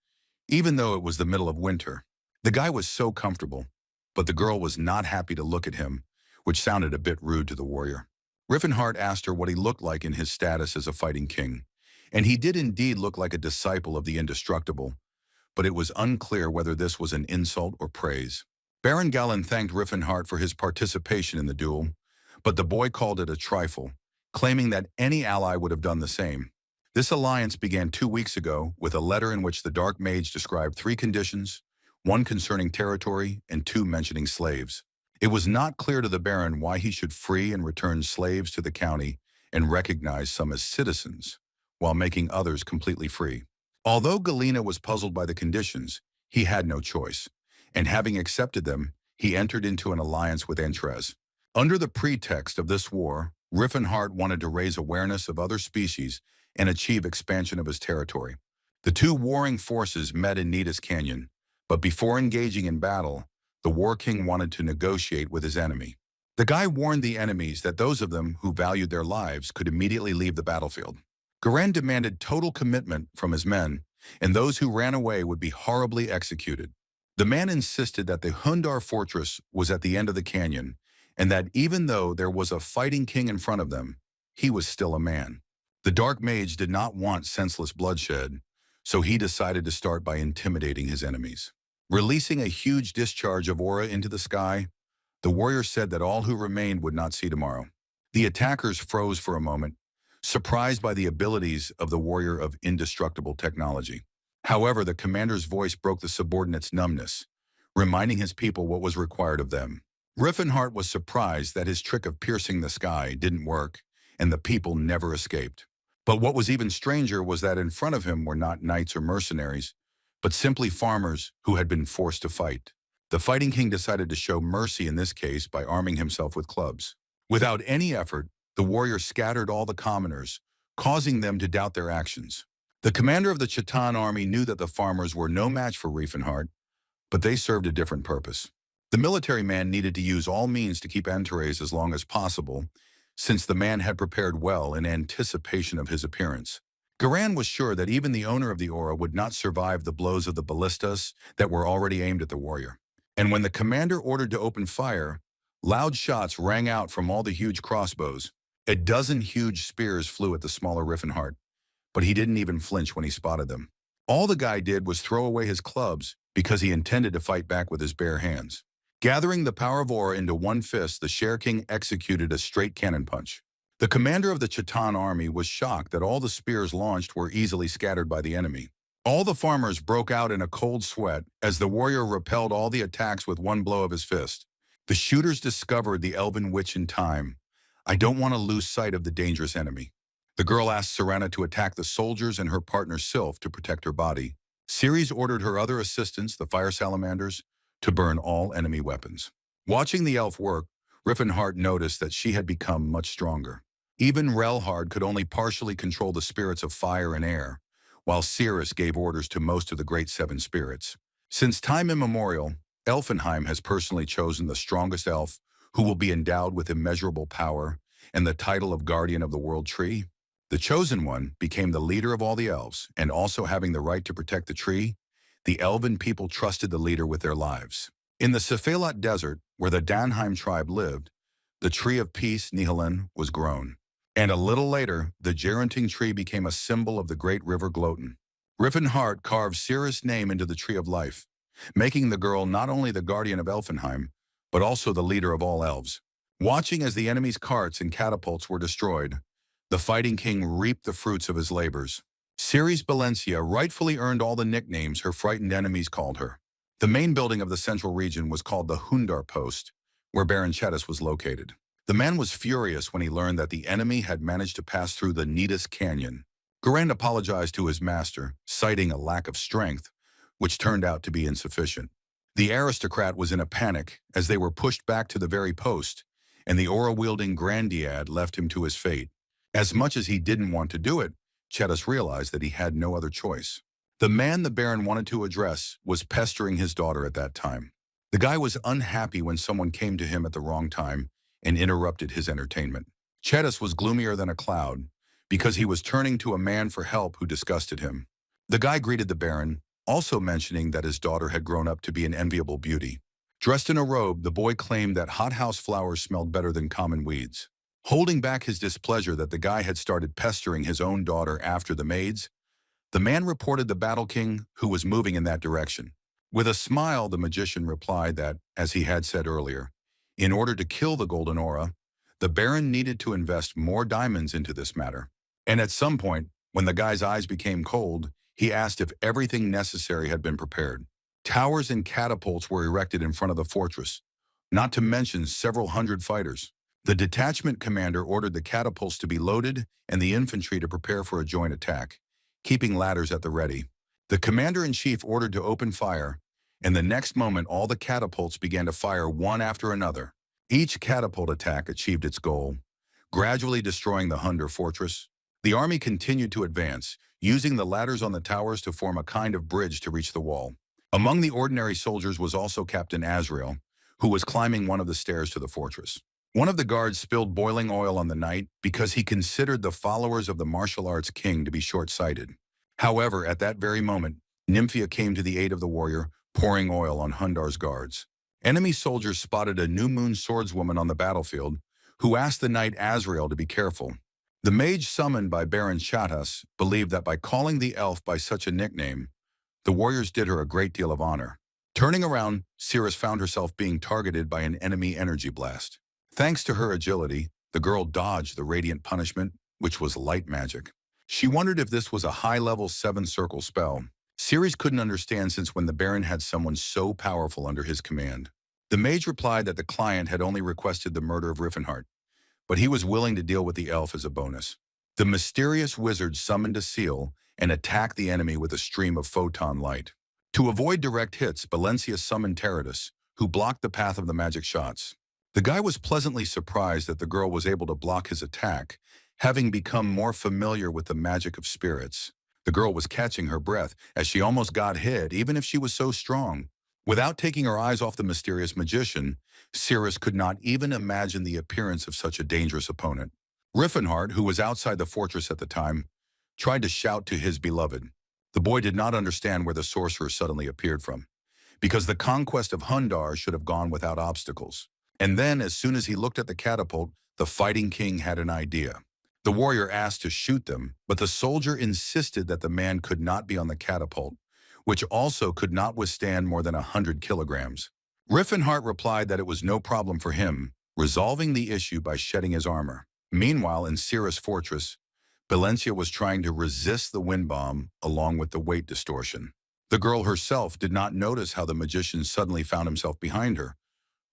even though it was the middle of winter. The guy was so comfortable, but the girl was not happy to look at him, which sounded a bit rude to the warrior. Rifenheart asked her what he looked like in his status as a fighting king, and he did indeed look like a disciple of the indestructible, but it was unclear whether this was an insult or praise. Baron Galen thanked Rifenheart for his participation in the duel, but the boy called it a trifle, claiming that any ally would have done the same. This alliance began 2 weeks ago with a letter in which the Dark Mage described 3 conditions, one concerning territory and two mentioning slaves. It was not clear to the Baron why he should free and return slaves to the county and recognize some as citizens, while making others completely free. Although Galena was puzzled by the conditions, he had no choice, and having accepted them, he entered into an alliance with Entrez. Under the pretext of this war, Rifenheart wanted to raise awareness of other species and achieve expansion of his territory. The two warring forces met in Nidus Canyon, but before engaging in battle, the War King wanted to negotiate with his enemy. The guy warned the enemies that those of them who valued their lives could immediately leave the battlefield. Garan demanded total commitment from his men, and those who ran away would be horribly executed. The man insisted that the Hundar fortress was at the end of the canyon, and that even though there was a fighting king in front of them, he was still a man. The Dark Mage did not want senseless bloodshed, so he decided to start by intimidating his enemies. Releasing a huge discharge of aura into the sky, the warrior said that all who remained would not see tomorrow. The attackers froze for a moment, surprised by the abilities of the warrior of indestructible technology. However, the commander's voice broke the subordinates' numbness, reminding his people what was required of them. Rifenheart was surprised that his trick of piercing the sky didn't work, and the people never escaped. But what was even stranger was that in front of him were not knights or mercenaries, but simply farmers who had been forced to fight. The Fighting King decided to show mercy in this case by arming himself with clubs. Without any effort, the warrior scattered all the commoners, causing them to doubt their actions. The commander of the Chitan army knew that the farmers were no match for Rifenheart, but they served a different purpose. The military man needed to use all means to keep Entrez as long as possible, since the man had prepared well in anticipation of his appearance. Garan was sure that even the owner of the aura would not survive the blows of the ballistas that were already aimed at the warrior. And when the commander ordered to open fire, loud shots rang out from all the huge crossbows. A dozen huge spears flew at the smaller Rifenheart, but he didn't even flinch when he spotted them. All the guy did was throw away his clubs because he intended to fight back with his bare hands. Gathering the power of aura into one fist, the Share King executed a straight cannon punch. The commander of the Chitan army was shocked that all the spears launched were easily scattered by the enemy. All the farmers broke out in a cold sweat as the warrior repelled all the attacks with one blow of his fist. The shooters discovered the elven witch in time. I don't want to lose sight of the dangerous enemy. The girl asked Serana to attack the soldiers and her partner Sylph to protect her body. Ceres ordered her other assistants, the fire salamanders, to burn all enemy weapons. Watching the elf work, Rifenheart noticed that she had become much stronger. Even Relhard could only partially control the spirits of fire and air, while Cirrus gave orders to most of the great seven spirits. Since time immemorial, Elfenheim has personally chosen the strongest elf who will be endowed with immeasurable power and the title of Guardian of the World Tree. The chosen one became the leader of all the elves, and also having the right to protect the tree, the elven people trusted the leader with their lives. In the Cephalat Desert, where the Danheim tribe lived, the tree of peace, Nihilin, was grown. And a little later, the Geronting tree became a symbol of the great river Gloten. Rifenheart carved Cirrus' name into the tree of life, making the girl not only the guardian of Elfenheim, but also the leader of all elves. Watching as the enemy's carts and catapults were destroyed, the Fighting King reaped the fruits of his labors. Ceres Valencia rightfully earned all the nicknames her frightened enemies called her. The main building of the central region was called the Hundar Post, where Baron Chetus was located. The man was furious when he learned that the enemy had managed to pass through the Nidus Canyon. Garan apologized to his master, citing a lack of strength, which turned out to be insufficient. The aristocrat was in a panic as they were pushed back to the very post, and the aura-wielding Grandiad left him to his fate. As much as he didn't want to do it, Chetus realized that he had no other choice. The man the Baron wanted to address was pestering his daughter at that time. The guy was unhappy when someone came to him at the wrong time and interrupted his entertainment. Chetus was gloomier than a cloud because he was turning to a man for help who disgusted him. The guy greeted the Baron, also mentioning that his daughter had grown up to be an enviable beauty. Dressed in a robe, the boy claimed that hothouse flowers smelled better than common weeds. Holding back his displeasure that the guy had started pestering his own daughter after the maids, the man reported the Battle King, who was moving in that direction. With a smile, the magician replied that, as he had said earlier, in order to kill the Golden Aura, the Baron needed to invest more diamonds into this matter. And at some point, when the guy's eyes became cold, he asked if everything necessary had been prepared. Towers and catapults were erected in front of the fortress, not to mention several hundred fighters. The detachment commander ordered the catapults to be loaded and the infantry to prepare for a joint attack, keeping ladders at the ready. The commander-in-chief ordered to open fire, and the next moment all the catapults began to fire one after another. Each catapult attack achieved its goal, gradually destroying the Hunder fortress. The army continued to advance, using the ladders on the towers to form a kind of bridge to reach the wall. Among the ordinary soldiers was also Captain Azrael, who was climbing one of the stairs to the fortress. One of the guards spilled boiling oil on the knight because he considered the followers of the martial arts king to be short-sighted. However, at that very moment, Nymphia came to the aid of the warrior, pouring oil on Hundar's guards. Enemy soldiers spotted a new moon swordswoman on the battlefield, who asked the knight Azrael to be careful. The mage summoned by Baron Shatas believed that by calling the elf by such a nickname, the warriors did her a great deal of honor. Turning around, Cirrus found herself being targeted by an enemy energy blast. Thanks to her agility, the girl dodged the radiant punishment, which was light magic. She wondered if this was a high-level 7-circle spell. Cirrus couldn't understand since when the Baron had someone so powerful under his command. The mage replied that the client had only requested the murder of Rifenheart, but he was willing to deal with the elf as a bonus. The mysterious wizard summoned a seal and attacked the enemy with a stream of photon light. To avoid direct hits, Valencia summoned Teradus, who blocked the path of the magic shots. The guy was pleasantly surprised that the girl was able to block his attack, having become more familiar with the magic of spirits. The girl was catching her breath as she almost got hit, even if she was so strong. Without taking her eyes off the mysterious magician, Cirrus could not even imagine the appearance of such a dangerous opponent. Rifenheart, who was outside the fortress at the time, tried to shout to his beloved. The boy did not understand where the sorcerer suddenly appeared from, because the conquest of Hundar should have gone without obstacles. And then, as soon as he looked at the catapult, the fighting king had an idea. The warrior asked to shoot them, but the soldier insisted that the man could not be on the catapult, which also could not withstand more than 100 kilograms. Rifenheart replied that it was no problem for him, resolving the issue by shedding his armor. Meanwhile, in Cirrus' fortress, Valencia was trying to resist the wind bomb along with the weight distortion. The girl herself did not notice how the magician suddenly found himself behind her,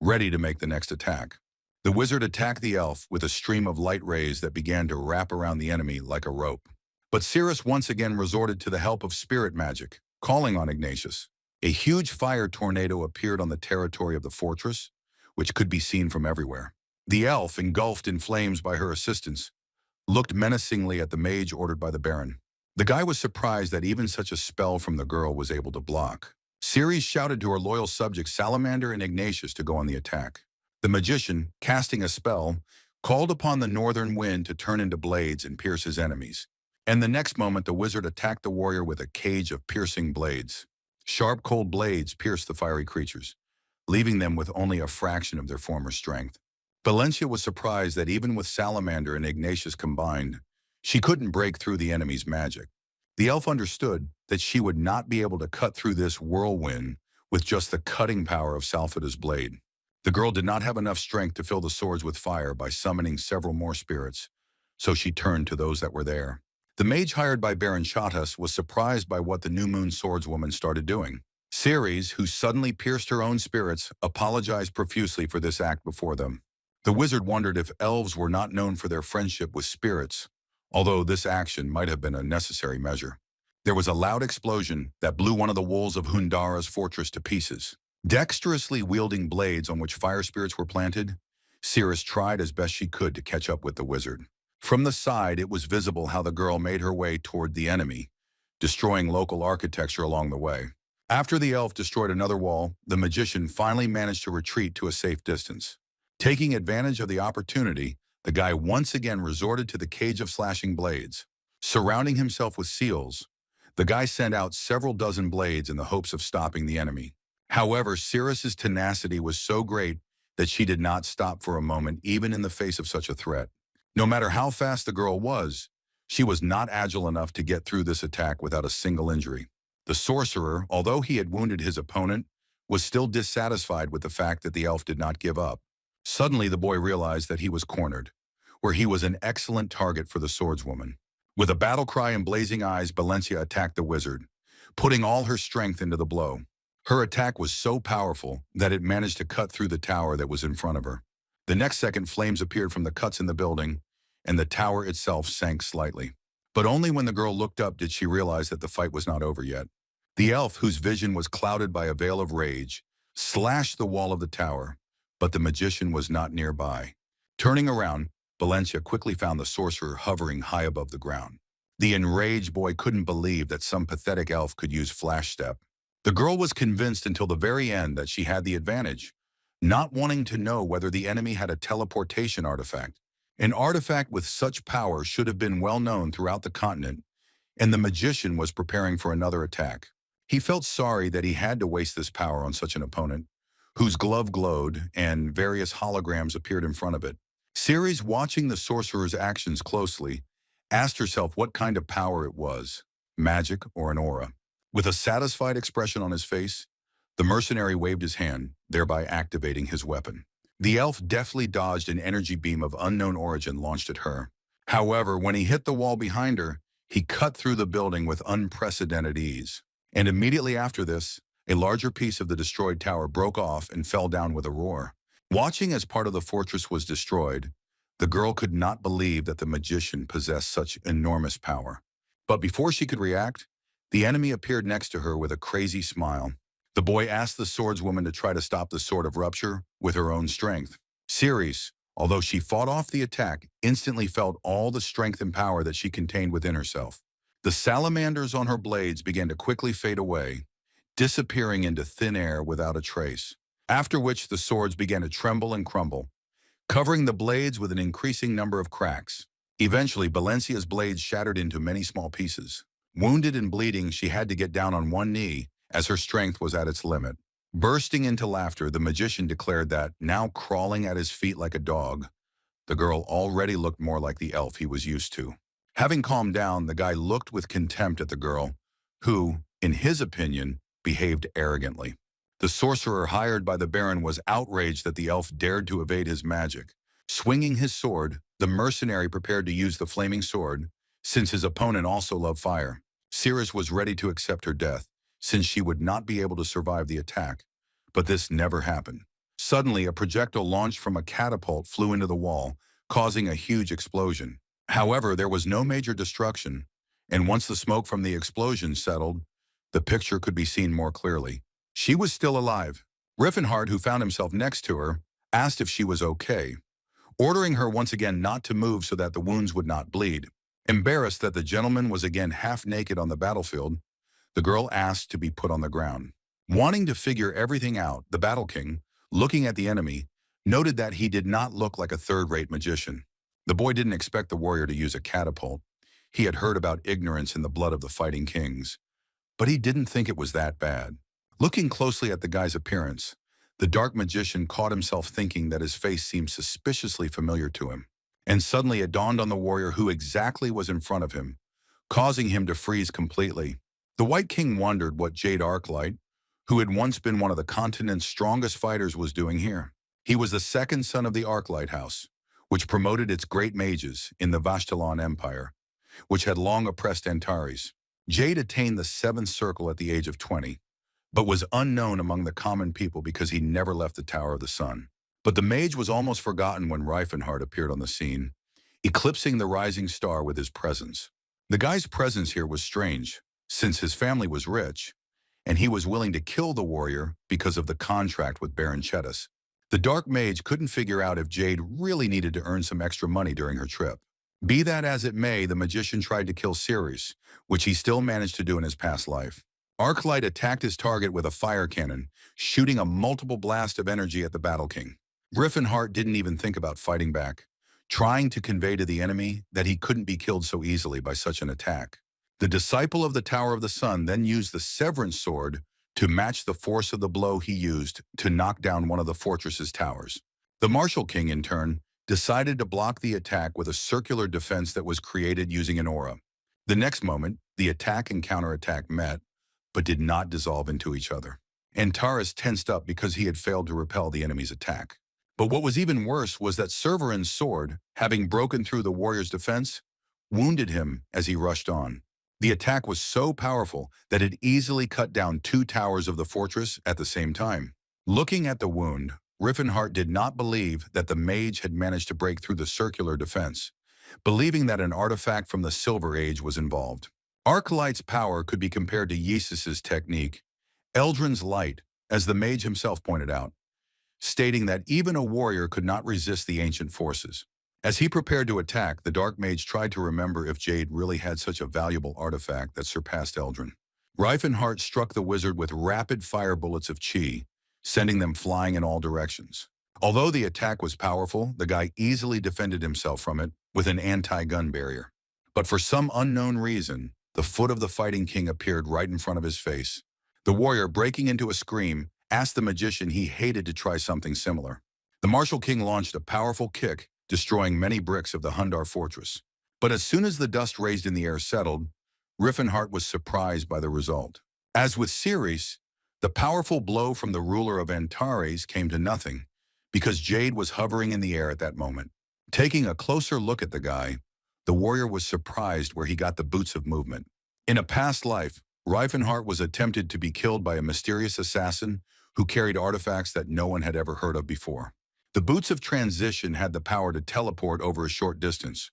ready to make the next attack. The wizard attacked the elf with a stream of light rays that began to wrap around the enemy like a rope. But Cirrus once again resorted to the help of spirit magic, calling on Ignatius. A huge fire tornado appeared on the territory of the fortress, which could be seen from everywhere. The elf, engulfed in flames by her assistants, looked menacingly at the mage ordered by the Baron. The guy was surprised that even such a spell from the girl was able to block. Ceres shouted to her loyal subjects Salamander and Ignatius to go on the attack. The magician, casting a spell, called upon the northern wind to turn into blades and pierce his enemies. And the next moment, the wizard attacked the warrior with a cage of piercing blades. Sharp, cold blades pierced the fiery creatures, leaving them with only a fraction of their former strength. Valencia was surprised that even with Salamander and Ignatius combined, she couldn't break through the enemy's magic. The elf understood that she would not be able to cut through this whirlwind with just the cutting power of Salfada's blade. The girl did not have enough strength to fill the swords with fire by summoning several more spirits, so she turned to those that were there. The mage hired by Baron Shatas was surprised by what the new moon swordswoman started doing. Ceres, who suddenly pierced her own spirits, apologized profusely for this act before them. The wizard wondered if elves were not known for their friendship with spirits, although this action might have been a necessary measure. There was a loud explosion that blew one of the walls of Hundara's fortress to pieces. Dexterously wielding blades on which fire spirits were planted, Cirrus tried as best she could to catch up with the wizard. From the side, it was visible how the girl made her way toward the enemy, destroying local architecture along the way. After the elf destroyed another wall, the magician finally managed to retreat to a safe distance. Taking advantage of the opportunity, the guy once again resorted to the cage of slashing blades. Surrounding himself with seals, the guy sent out several dozen blades in the hopes of stopping the enemy. However, Cirrus's tenacity was so great that she did not stop for a moment even in the face of such a threat. No matter how fast the girl was, she was not agile enough to get through this attack without a single injury. The sorcerer, although he had wounded his opponent, was still dissatisfied with the fact that the elf did not give up. Suddenly, the boy realized that he was cornered, where he was an excellent target for the swordswoman. With a battle cry and blazing eyes, Valencia attacked the wizard, putting all her strength into the blow. Her attack was so powerful that it managed to cut through the tower that was in front of her. The next second, flames appeared from the cuts in the building, and the tower itself sank slightly. But only when the girl looked up did she realize that the fight was not over yet. The elf, whose vision was clouded by a veil of rage, slashed the wall of the tower, but the magician was not nearby. Turning around, Valencia quickly found the sorcerer hovering high above the ground. The enraged boy couldn't believe that some pathetic elf could use flash step. The girl was convinced until the very end that she had the advantage, not wanting to know whether the enemy had a teleportation artifact. An artifact with such power should have been well known throughout the continent, and the magician was preparing for another attack. He felt sorry that he had to waste this power on such an opponent, whose glove glowed and various holograms appeared in front of it. Ceres, watching the sorcerer's actions closely, asked herself what kind of power it was, magic or an aura. With a satisfied expression on his face, the mercenary waved his hand, thereby activating his weapon. The elf deftly dodged an energy beam of unknown origin launched at her. However, when he hit the wall behind her, he cut through the building with unprecedented ease. And immediately after this, a larger piece of the destroyed tower broke off and fell down with a roar. Watching as part of the fortress was destroyed, the girl could not believe that the magician possessed such enormous power. But before she could react, the enemy appeared next to her with a crazy smile. The boy asked the swordswoman to try to stop the sword of rupture with her own strength. Ceres, although she fought off the attack, instantly felt all the strength and power that she contained within herself. The salamanders on her blades began to quickly fade away, disappearing into thin air without a trace, after which the swords began to tremble and crumble, covering the blades with an increasing number of cracks. Eventually, Valencia's blades shattered into many small pieces. Wounded and bleeding, she had to get down on one knee as her strength was at its limit. Bursting into laughter, the magician declared that, now crawling at his feet like a dog, the girl already looked more like the elf he was used to. Having calmed down, the guy looked with contempt at the girl, who, in his opinion, behaved arrogantly. The sorcerer hired by the Baron was outraged that the elf dared to evade his magic. Swinging his sword, the mercenary prepared to use the flaming sword, since his opponent also loved fire. Cirrus was ready to accept her death, since she would not be able to survive the attack. But this never happened. Suddenly, a projectile launched from a catapult flew into the wall, causing a huge explosion. However, there was no major destruction, and once the smoke from the explosion settled, the picture could be seen more clearly. She was still alive. Rifenheart, who found himself next to her, asked if she was okay, ordering her once again not to move so that the wounds would not bleed. Embarrassed that the gentleman was again half naked on the battlefield, the girl asked to be put on the ground. Wanting to figure everything out, the Battle King, looking at the enemy, noted that he did not look like a third-rate magician. The boy didn't expect the warrior to use a catapult. He had heard about ignorance in the blood of the fighting kings, but he didn't think it was that bad. Looking closely at the guy's appearance, the dark magician caught himself thinking that his face seemed suspiciously familiar to him. And suddenly it dawned on the warrior who exactly was in front of him, causing him to freeze completely. The White King wondered what Jade Arclight, who had once been one of the continent's strongest fighters, was doing here. He was the second son of the Arclight House, which promoted its great mages in the Vashtalan Empire, which had long oppressed Antares. Jade attained the 7th circle at the age of 20, but was unknown among the common people because he never left the Tower of the Sun. But the mage was almost forgotten when Rifenheart appeared on the scene, eclipsing the rising star with his presence. The guy's presence here was strange, since his family was rich, and he was willing to kill the warrior because of the contract with Baron Chetus. The dark mage couldn't figure out if Jade really needed to earn some extra money during her trip. Be that as it may, the magician tried to kill Ceres, which he still managed to do in his past life. Arclight attacked his target with a fire cannon, shooting a multiple blast of energy at the Battle King. Rifenheart didn't even think about fighting back, trying to convey to the enemy that he couldn't be killed so easily by such an attack. The disciple of the Tower of the Sun then used the Severance Sword to match the force of the blow he used to knock down one of the fortress's towers. The Martial King, in turn, decided to block the attack with a circular defense that was created using an aura. The next moment, the attack and counterattack met, but did not dissolve into each other. Antares tensed up because he had failed to repel the enemy's attack. But what was even worse was that Serveran's sword, having broken through the warrior's defense, wounded him as he rushed on. The attack was so powerful that it easily cut down 2 towers of the fortress at the same time. Looking at the wound, Rifenheart did not believe that the mage had managed to break through the circular defense, believing that an artifact from the Silver Age was involved. Arclight's power could be compared to Yesus's technique, Eldrin's light, as the mage himself pointed out, stating that even a warrior could not resist the ancient forces. As he prepared to attack, the Dark Mage tried to remember if Jade really had such a valuable artifact that surpassed Eldrin. Rifenheart struck the wizard with rapid-fire bullets of chi, sending them flying in all directions. Although the attack was powerful, the guy easily defended himself from it with an anti-gun barrier. But for some unknown reason, the foot of the Fighting King appeared right in front of his face. The warrior, breaking into a scream, asked the magician he hated to try something similar. The Martial King launched a powerful kick, destroying many bricks of the Hundar fortress. But as soon as the dust raised in the air settled, Rifenheart was surprised by the result. As with Cirrus, the powerful blow from the ruler of Antares came to nothing, because Jade was hovering in the air at that moment. Taking a closer look at the guy, the warrior was surprised where he got the boots of movement. In a past life, Rifenheart was attempted to be killed by a mysterious assassin who carried artifacts that no one had ever heard of before. The boots of transition had the power to teleport over a short distance,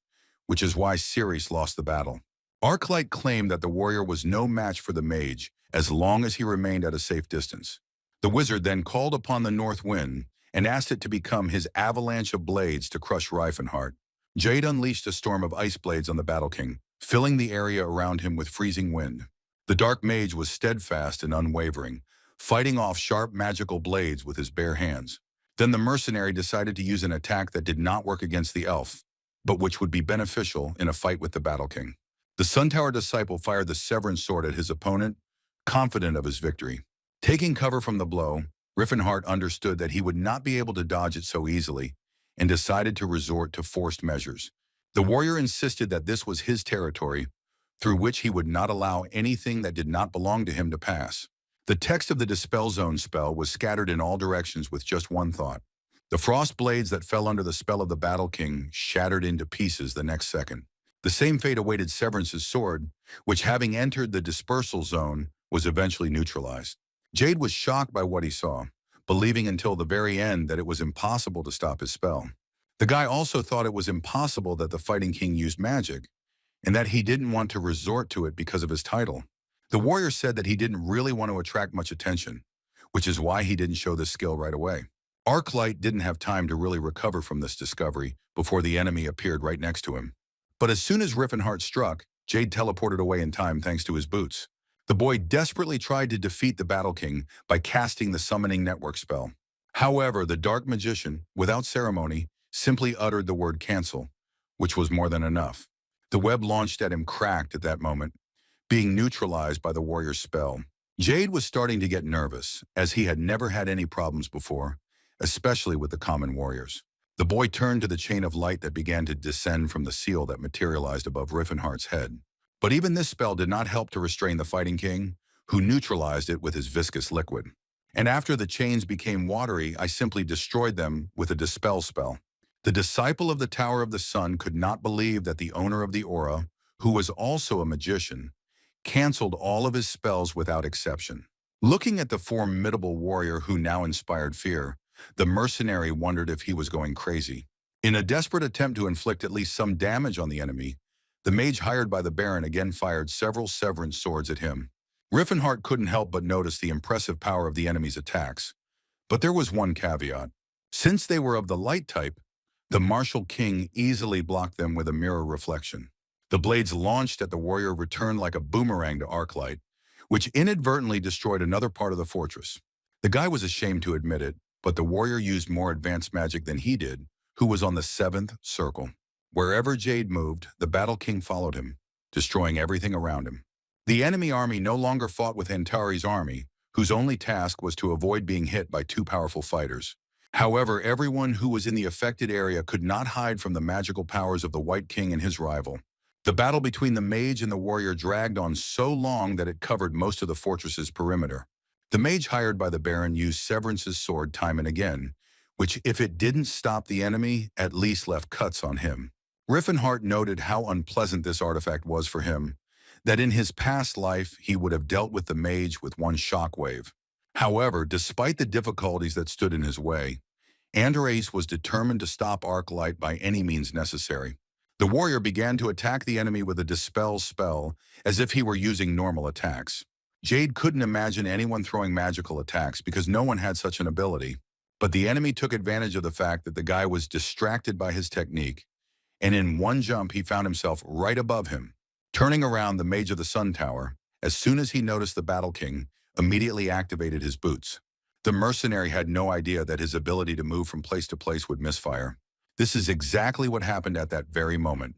which is why Cirrus lost the battle. Arclight claimed that the warrior was no match for the mage as long as he remained at a safe distance. The wizard then called upon the north wind and asked it to become his avalanche of blades to crush Rifenheart. Jade unleashed a storm of ice blades on the Battle King, filling the area around him with freezing wind. The Dark Mage was steadfast and unwavering, fighting off sharp magical blades with his bare hands. Then the mercenary decided to use an attack that did not work against the elf, but which would be beneficial in a fight with the Battle King. The Sun Tower disciple fired the Severance Sword at his opponent, confident of his victory. Taking cover from the blow, Rifenheart understood that he would not be able to dodge it so easily, and decided to resort to forced measures. The warrior insisted that this was his territory, through which he would not allow anything that did not belong to him to pass. The text of the Dispel Zone spell was scattered in all directions with just one thought. The frost blades that fell under the spell of the Battle King shattered into pieces the next second. The same fate awaited Severance's sword, which, having entered the dispersal zone, was eventually neutralized. Jade was shocked by what he saw, believing until the very end that it was impossible to stop his spell. The guy also thought it was impossible that the Fighting King used magic, and that he didn't want to resort to it because of his title. The warrior said that he didn't really want to attract much attention, which is why he didn't show this skill right away. Arclight didn't have time to really recover from this discovery before the enemy appeared right next to him. But as soon as Rifenheart struck, Jade teleported away in time thanks to his boots. The boy desperately tried to defeat the Battle King by casting the Summoning Network spell. However, the Dark Magician, without ceremony, simply uttered the word cancel, which was more than enough. The web launched at him cracked at that moment, being neutralized by the warrior's spell. Jade was starting to get nervous, as he had never had any problems before, especially with the common warriors. The boy turned to the chain of light that began to descend from the seal that materialized above Rifenheart's head. But even this spell did not help to restrain the Fighting King, who neutralized it with his viscous liquid. And after the chains became watery, I simply destroyed them with a dispel spell. The disciple of the Tower of the Sun could not believe that the owner of the aura, who was also a magician, canceled all of his spells without exception. Looking at the formidable warrior who now inspired fear, the mercenary wondered if he was going crazy. In a desperate attempt to inflict at least some damage on the enemy, the mage hired by the Baron again fired several Severance swords at him. Rifenheart couldn't help but notice the impressive power of the enemy's attacks. But there was one caveat. Since they were of the light type, the Martial King easily blocked them with a mirror reflection. The blades launched at the warrior returned like a boomerang to Arclight, which inadvertently destroyed another part of the fortress. The guy was ashamed to admit it, but the warrior used more advanced magic than he did, who was on the 7th circle. Wherever Jade moved, the Battle King followed him, destroying everything around him. The enemy army no longer fought with Antares' army, whose only task was to avoid being hit by two powerful fighters. However, everyone who was in the affected area could not hide from the magical powers of the White King and his rival. The battle between the mage and the warrior dragged on so long that it covered most of the fortress's perimeter. The mage hired by the Baron used Severance's sword time and again, which, if it didn't stop the enemy, at least left cuts on him. Rifenheart noted how unpleasant this artifact was for him, that in his past life he would have dealt with the mage with one shockwave. However, despite the difficulties that stood in his way, Andres was determined to stop Arclight by any means necessary. The warrior began to attack the enemy with a dispel spell as if he were using normal attacks. Jade couldn't imagine anyone throwing magical attacks because no one had such an ability, but the enemy took advantage of the fact that the guy was distracted by his technique, and in one jump he found himself right above him. Turning around, the Mage of the Sun Tower, as soon as he noticed the Battle King, immediately activated his boots. The mercenary had no idea that his ability to move from place to place would misfire. This is exactly what happened at that very moment,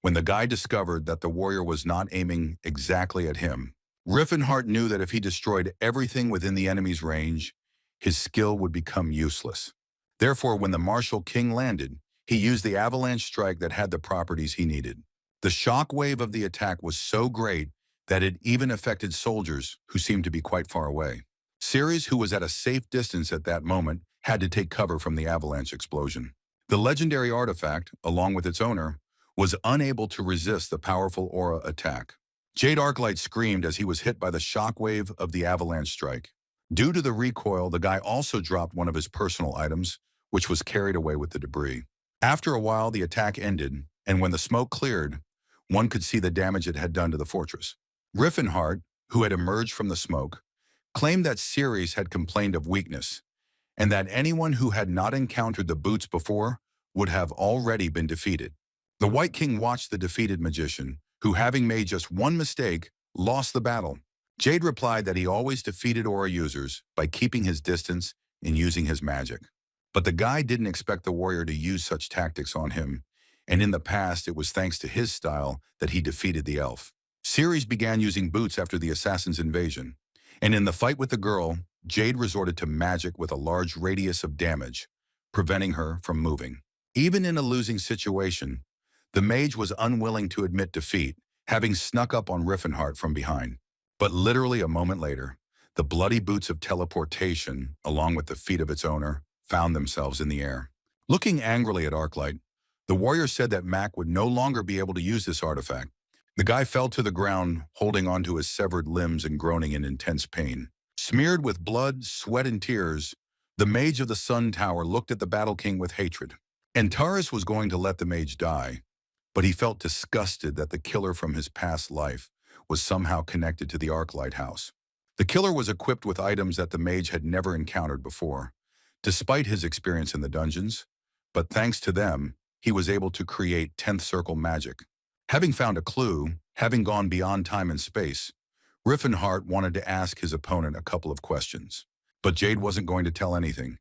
when the guy discovered that the warrior was not aiming exactly at him. Rifenheart knew that if he destroyed everything within the enemy's range, his skill would become useless. Therefore, when the Martial King landed, he used the avalanche strike that had the properties he needed. The shock wave of the attack was so great that it even affected soldiers who seemed to be quite far away. Cirrus, who was at a safe distance at that moment, had to take cover from the avalanche explosion. The legendary artifact, along with its owner, was unable to resist the powerful aura attack. Jade Arclight screamed as he was hit by the shockwave of the avalanche strike. Due to the recoil, the guy also dropped one of his personal items, which was carried away with the debris. After a while, the attack ended, and when the smoke cleared, one could see the damage it had done to the fortress. Rifenheart, who had emerged from the smoke, claimed that Cirrus had complained of weakness, and that anyone who had not encountered the boots before would have already been defeated. The White King watched the defeated magician, who, having made just one mistake, lost the battle. Jade replied that he always defeated aura users by keeping his distance and using his magic. But the guy didn't expect the warrior to use such tactics on him, and in the past it was thanks to his style that he defeated the elf. Cirrus began using boots after the assassin's invasion, and in the fight with the girl, Jade resorted to magic with a large radius of damage, preventing her from moving. Even in a losing situation, the mage was unwilling to admit defeat, having snuck up on Rifenheart from behind. But literally a moment later, the bloody boots of teleportation, along with the feet of its owner, found themselves in the air. Looking angrily at Arclight, the warrior said that Mac would no longer be able to use this artifact. The guy fell to the ground, holding onto his severed limbs and groaning in intense pain. Smeared with blood, sweat, and tears, the Mage of the Sun Tower looked at the Battle King with hatred. Antares was going to let the mage die, but he felt disgusted that the killer from his past life was somehow connected to the Arclight house. The killer was equipped with items that the mage had never encountered before, despite his experience in the dungeons, but thanks to them, he was able to create 10th circle magic. Having found a clue, having gone beyond time and space, Rifenheart wanted to ask his opponent a couple of questions. But Jade wasn't going to tell anything,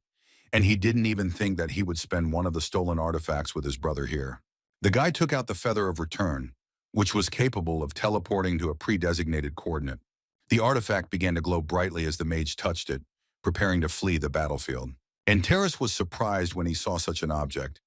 and he didn't even think that he would spend one of the stolen artifacts with his brother here. The guy took out the Feather of Return, which was capable of teleporting to a pre-designated coordinate. The artifact began to glow brightly as the mage touched it, preparing to flee the battlefield. Antares was surprised when he saw such an object,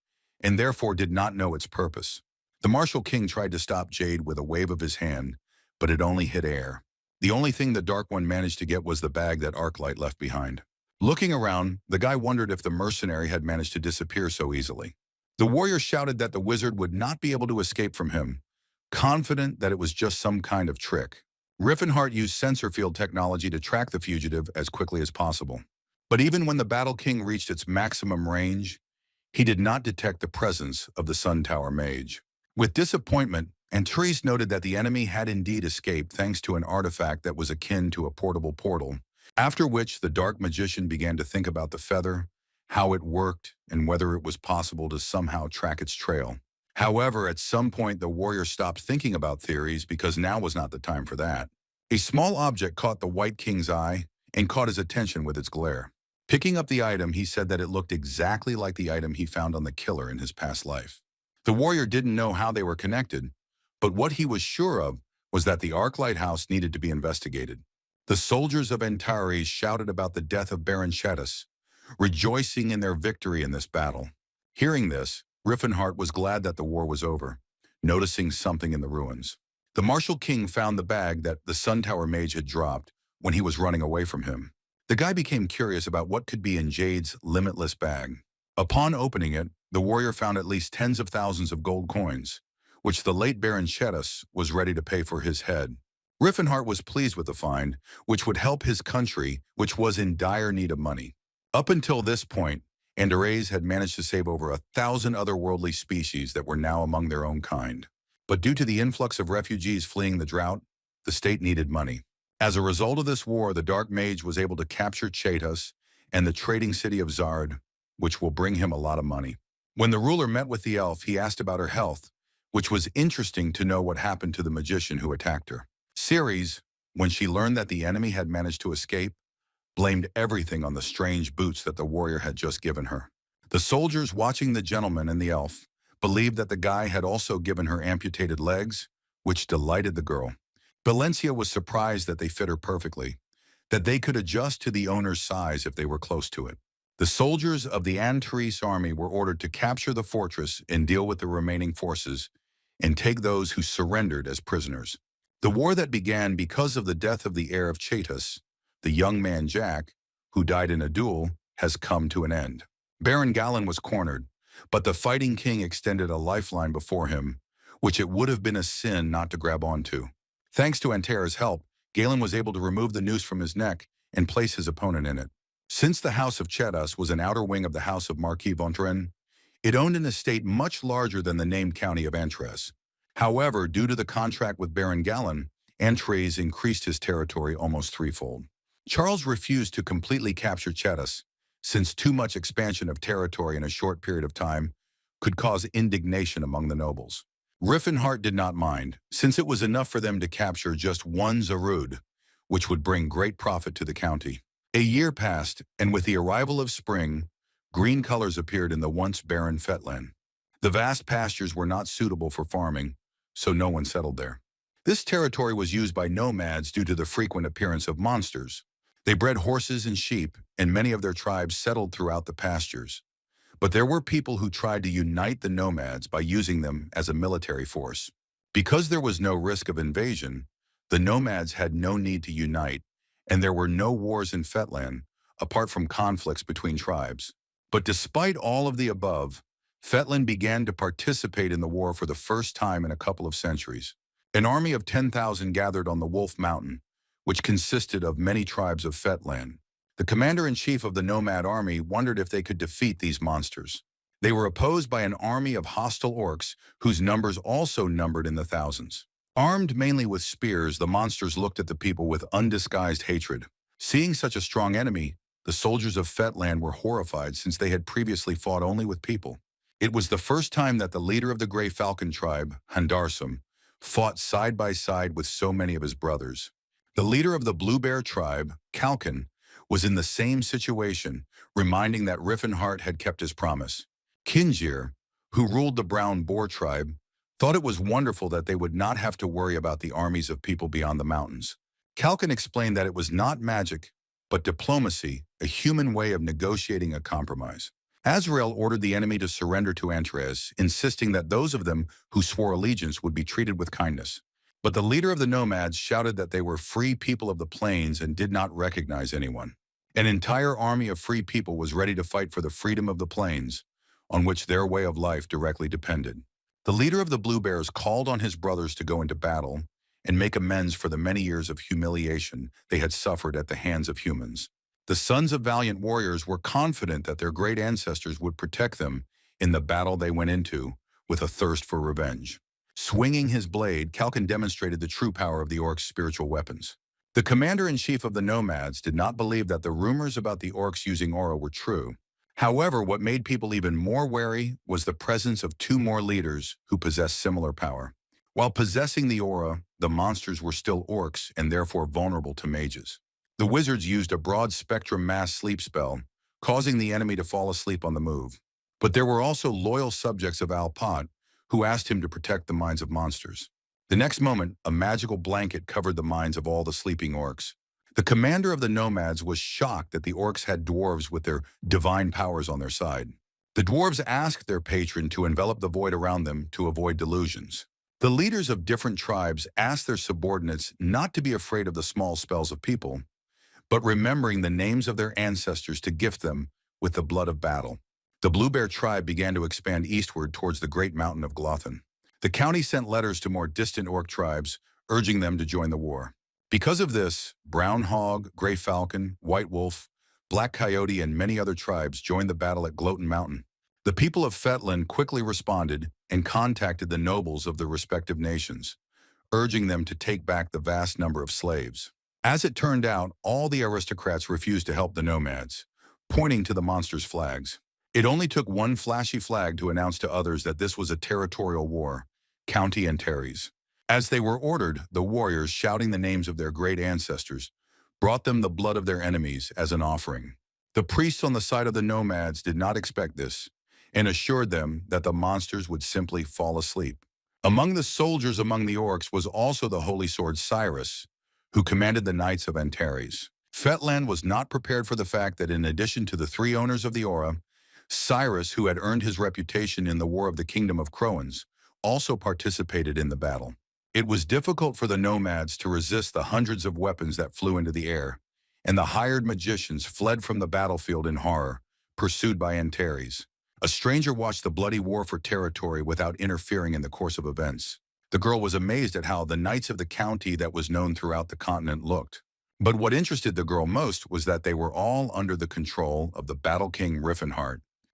and therefore did not know its purpose. The Martial King tried to stop Jade with a wave of his hand, but it only hit air. The only thing the Dark One managed to get was the bag that Arclight left behind. Looking around, the guy wondered if the mercenary had managed to disappear so easily. The warrior shouted that the wizard would not be able to escape from him, confident that it was just some kind of trick. Rifenheart used sensor field technology to track the fugitive as quickly as possible. But even when the Battle King reached its maximum range, he did not detect the presence of the Sun Tower mage. With disappointment, Antares noted that the enemy had indeed escaped thanks to an artifact that was akin to a portable portal, after which the dark magician began to think about the feather, how it worked, and whether it was possible to somehow track its trail. However, at some point the warrior stopped thinking about theories because now was not the time for that. A small object caught the White King's eye and caught his attention with its glare. Picking up the item, he said that it looked exactly like the item he found on the killer in his past life. The warrior didn't know how they were connected, but what he was sure of was that the Arclight house needed to be investigated. The soldiers of Antares shouted about the death of Baron Chettis, rejoicing in their victory in this battle. Hearing this, Rifenheart was glad that the war was over, noticing something in the ruins. The Martial King found the bag that the Sun Tower mage had dropped when he was running away from him. The guy became curious about what could be in Jade's limitless bag. Upon opening it, the warrior found at least tens of thousands of gold coins, which the late Baron Chetas was ready to pay for his head. Rifenheart was pleased with the find, which would help his country, which was in dire need of money. Up until this point, Andorres had managed to save over 1,000 otherworldly species that were now among their own kind. But due to the influx of refugees fleeing the drought, the state needed money. As a result of this war, the Dark Mage was able to capture Chetas and the trading city of Zard, which will bring him a lot of money. When the ruler met with the elf, he asked about her health, which was interesting to know what happened to the magician who attacked her. Ceres, when she learned that the enemy had managed to escape, blamed everything on the strange boots that the warrior had just given her. The soldiers watching the gentleman and the elf believed that the guy had also given her amputated legs, which delighted the girl. Valencia was surprised that they fit her perfectly, that they could adjust to the owner's size if they were close to it. The soldiers of the Antares army were ordered to capture the fortress and deal with the remaining forces and take those who surrendered as prisoners. The war that began because of the death of the heir of Chetas, the young man Jack, who died in a duel, has come to an end. Baron Galen was cornered, but the fighting king extended a lifeline before him, which it would have been a sin not to grab onto. Thanks to Antera's help, Galen was able to remove the noose from his neck and place his opponent in it. Since the House of Chetas was an outer wing of the House of Marquis Vontren, it owned an estate much larger than the named county of Antres. However, due to the contract with Baron Galen, Antres increased his territory almost threefold. Charles refused to completely capture Chetas, since too much expansion of territory in a short period of time could cause indignation among the nobles. Rifenheart did not mind, since it was enough for them to capture just one Zarud, which would bring great profit to the county. A year passed, and with the arrival of spring, green colors appeared in the once barren Fetland. The vast pastures were not suitable for farming, so no one settled there. This territory was used by nomads due to the frequent appearance of monsters. They bred horses and sheep, and many of their tribes settled throughout the pastures. But there were people who tried to unite the nomads by using them as a military force. Because there was no risk of invasion, the nomads had no need to unite, and there were no wars in Fetland, apart from conflicts between tribes. But despite all of the above, Fetland began to participate in the war for the first time in a couple of centuries. An army of 10,000 gathered on the Wolf Mountain, which consisted of many tribes of Fetland. The commander-in-chief of the nomad army wondered if they could defeat these monsters. They were opposed by an army of hostile orcs, whose numbers also numbered in the thousands. Armed mainly with spears, the monsters looked at the people with undisguised hatred. Seeing such a strong enemy, the soldiers of Fetland were horrified since they had previously fought only with people. It was the first time that the leader of the Grey Falcon tribe, Handarsum, fought side by side with so many of his brothers. The leader of the Blue Bear tribe, Kalkin, was in the same situation, reminding that Rifenheart had kept his promise. Kinjir, who ruled the Brown Boar tribe, thought it was wonderful that they would not have to worry about the armies of people beyond the mountains. Kalkin explained that it was not magic, but diplomacy, a human way of negotiating a compromise. Azrael ordered the enemy to surrender to Antares, insisting that those of them who swore allegiance would be treated with kindness. But the leader of the nomads shouted that they were free people of the plains and did not recognize anyone. An entire army of free people was ready to fight for the freedom of the plains, on which their way of life directly depended. The leader of the Blue Bears called on his brothers to go into battle and make amends for the many years of humiliation they had suffered at the hands of humans. The sons of valiant warriors were confident that their great ancestors would protect them in the battle they went into with a thirst for revenge. Swinging his blade, Kalkin demonstrated the true power of the orcs' spiritual weapons. The commander-in-chief of the nomads did not believe that the rumors about the orcs using aura were true. However, what made people even more wary was the presence of two more leaders who possessed similar power. While possessing the aura, the monsters were still orcs and therefore vulnerable to mages. The wizards used a broad-spectrum mass sleep spell, causing the enemy to fall asleep on the move. But there were also loyal subjects of Alpat who asked him to protect the minds of monsters. The next moment, a magical blanket covered the minds of all the sleeping orcs. The commander of the nomads was shocked that the orcs had dwarves with their divine powers on their side. The dwarves asked their patron to envelop the void around them to avoid delusions. The leaders of different tribes asked their subordinates not to be afraid of the small spells of people, but remembering the names of their ancestors to gift them with the blood of battle. The Blue Bear tribe began to expand eastward towards the great mountain of Glothan. The county sent letters to more distant orc tribes, urging them to join the war. Because of this, Brown Hog, Gray Falcon, White Wolf, Black Coyote, and many other tribes joined the battle at Gloatin Mountain. The people of Fetland quickly responded and contacted the nobles of the respective nations, urging them to take back the vast number of slaves. As it turned out, all the aristocrats refused to help the nomads, pointing to the monsters' flags. It only took one flashy flag to announce to others that this was a territorial war, County Antares. As they were ordered, the warriors, shouting the names of their great ancestors, brought them the blood of their enemies as an offering. The priests on the side of the nomads did not expect this, and assured them that the monsters would simply fall asleep. Among the soldiers among the orcs was also the holy sword Cirrus, who commanded the Knights of Antares. Fetland was not prepared for the fact that in addition to the three owners of the aura, Cirrus, who had earned his reputation in the War of the Kingdom of Croans, also participated in the battle. It was difficult for the nomads to resist the hundreds of weapons that flew into the air, and the hired magicians fled from the battlefield in horror, pursued by Antares. A stranger watched the bloody war for territory without interfering in the course of events. The girl was amazed at how the knights of the county that was known throughout the continent looked. But what interested the girl most was that they were all under the control of the Battle King Rifenheart,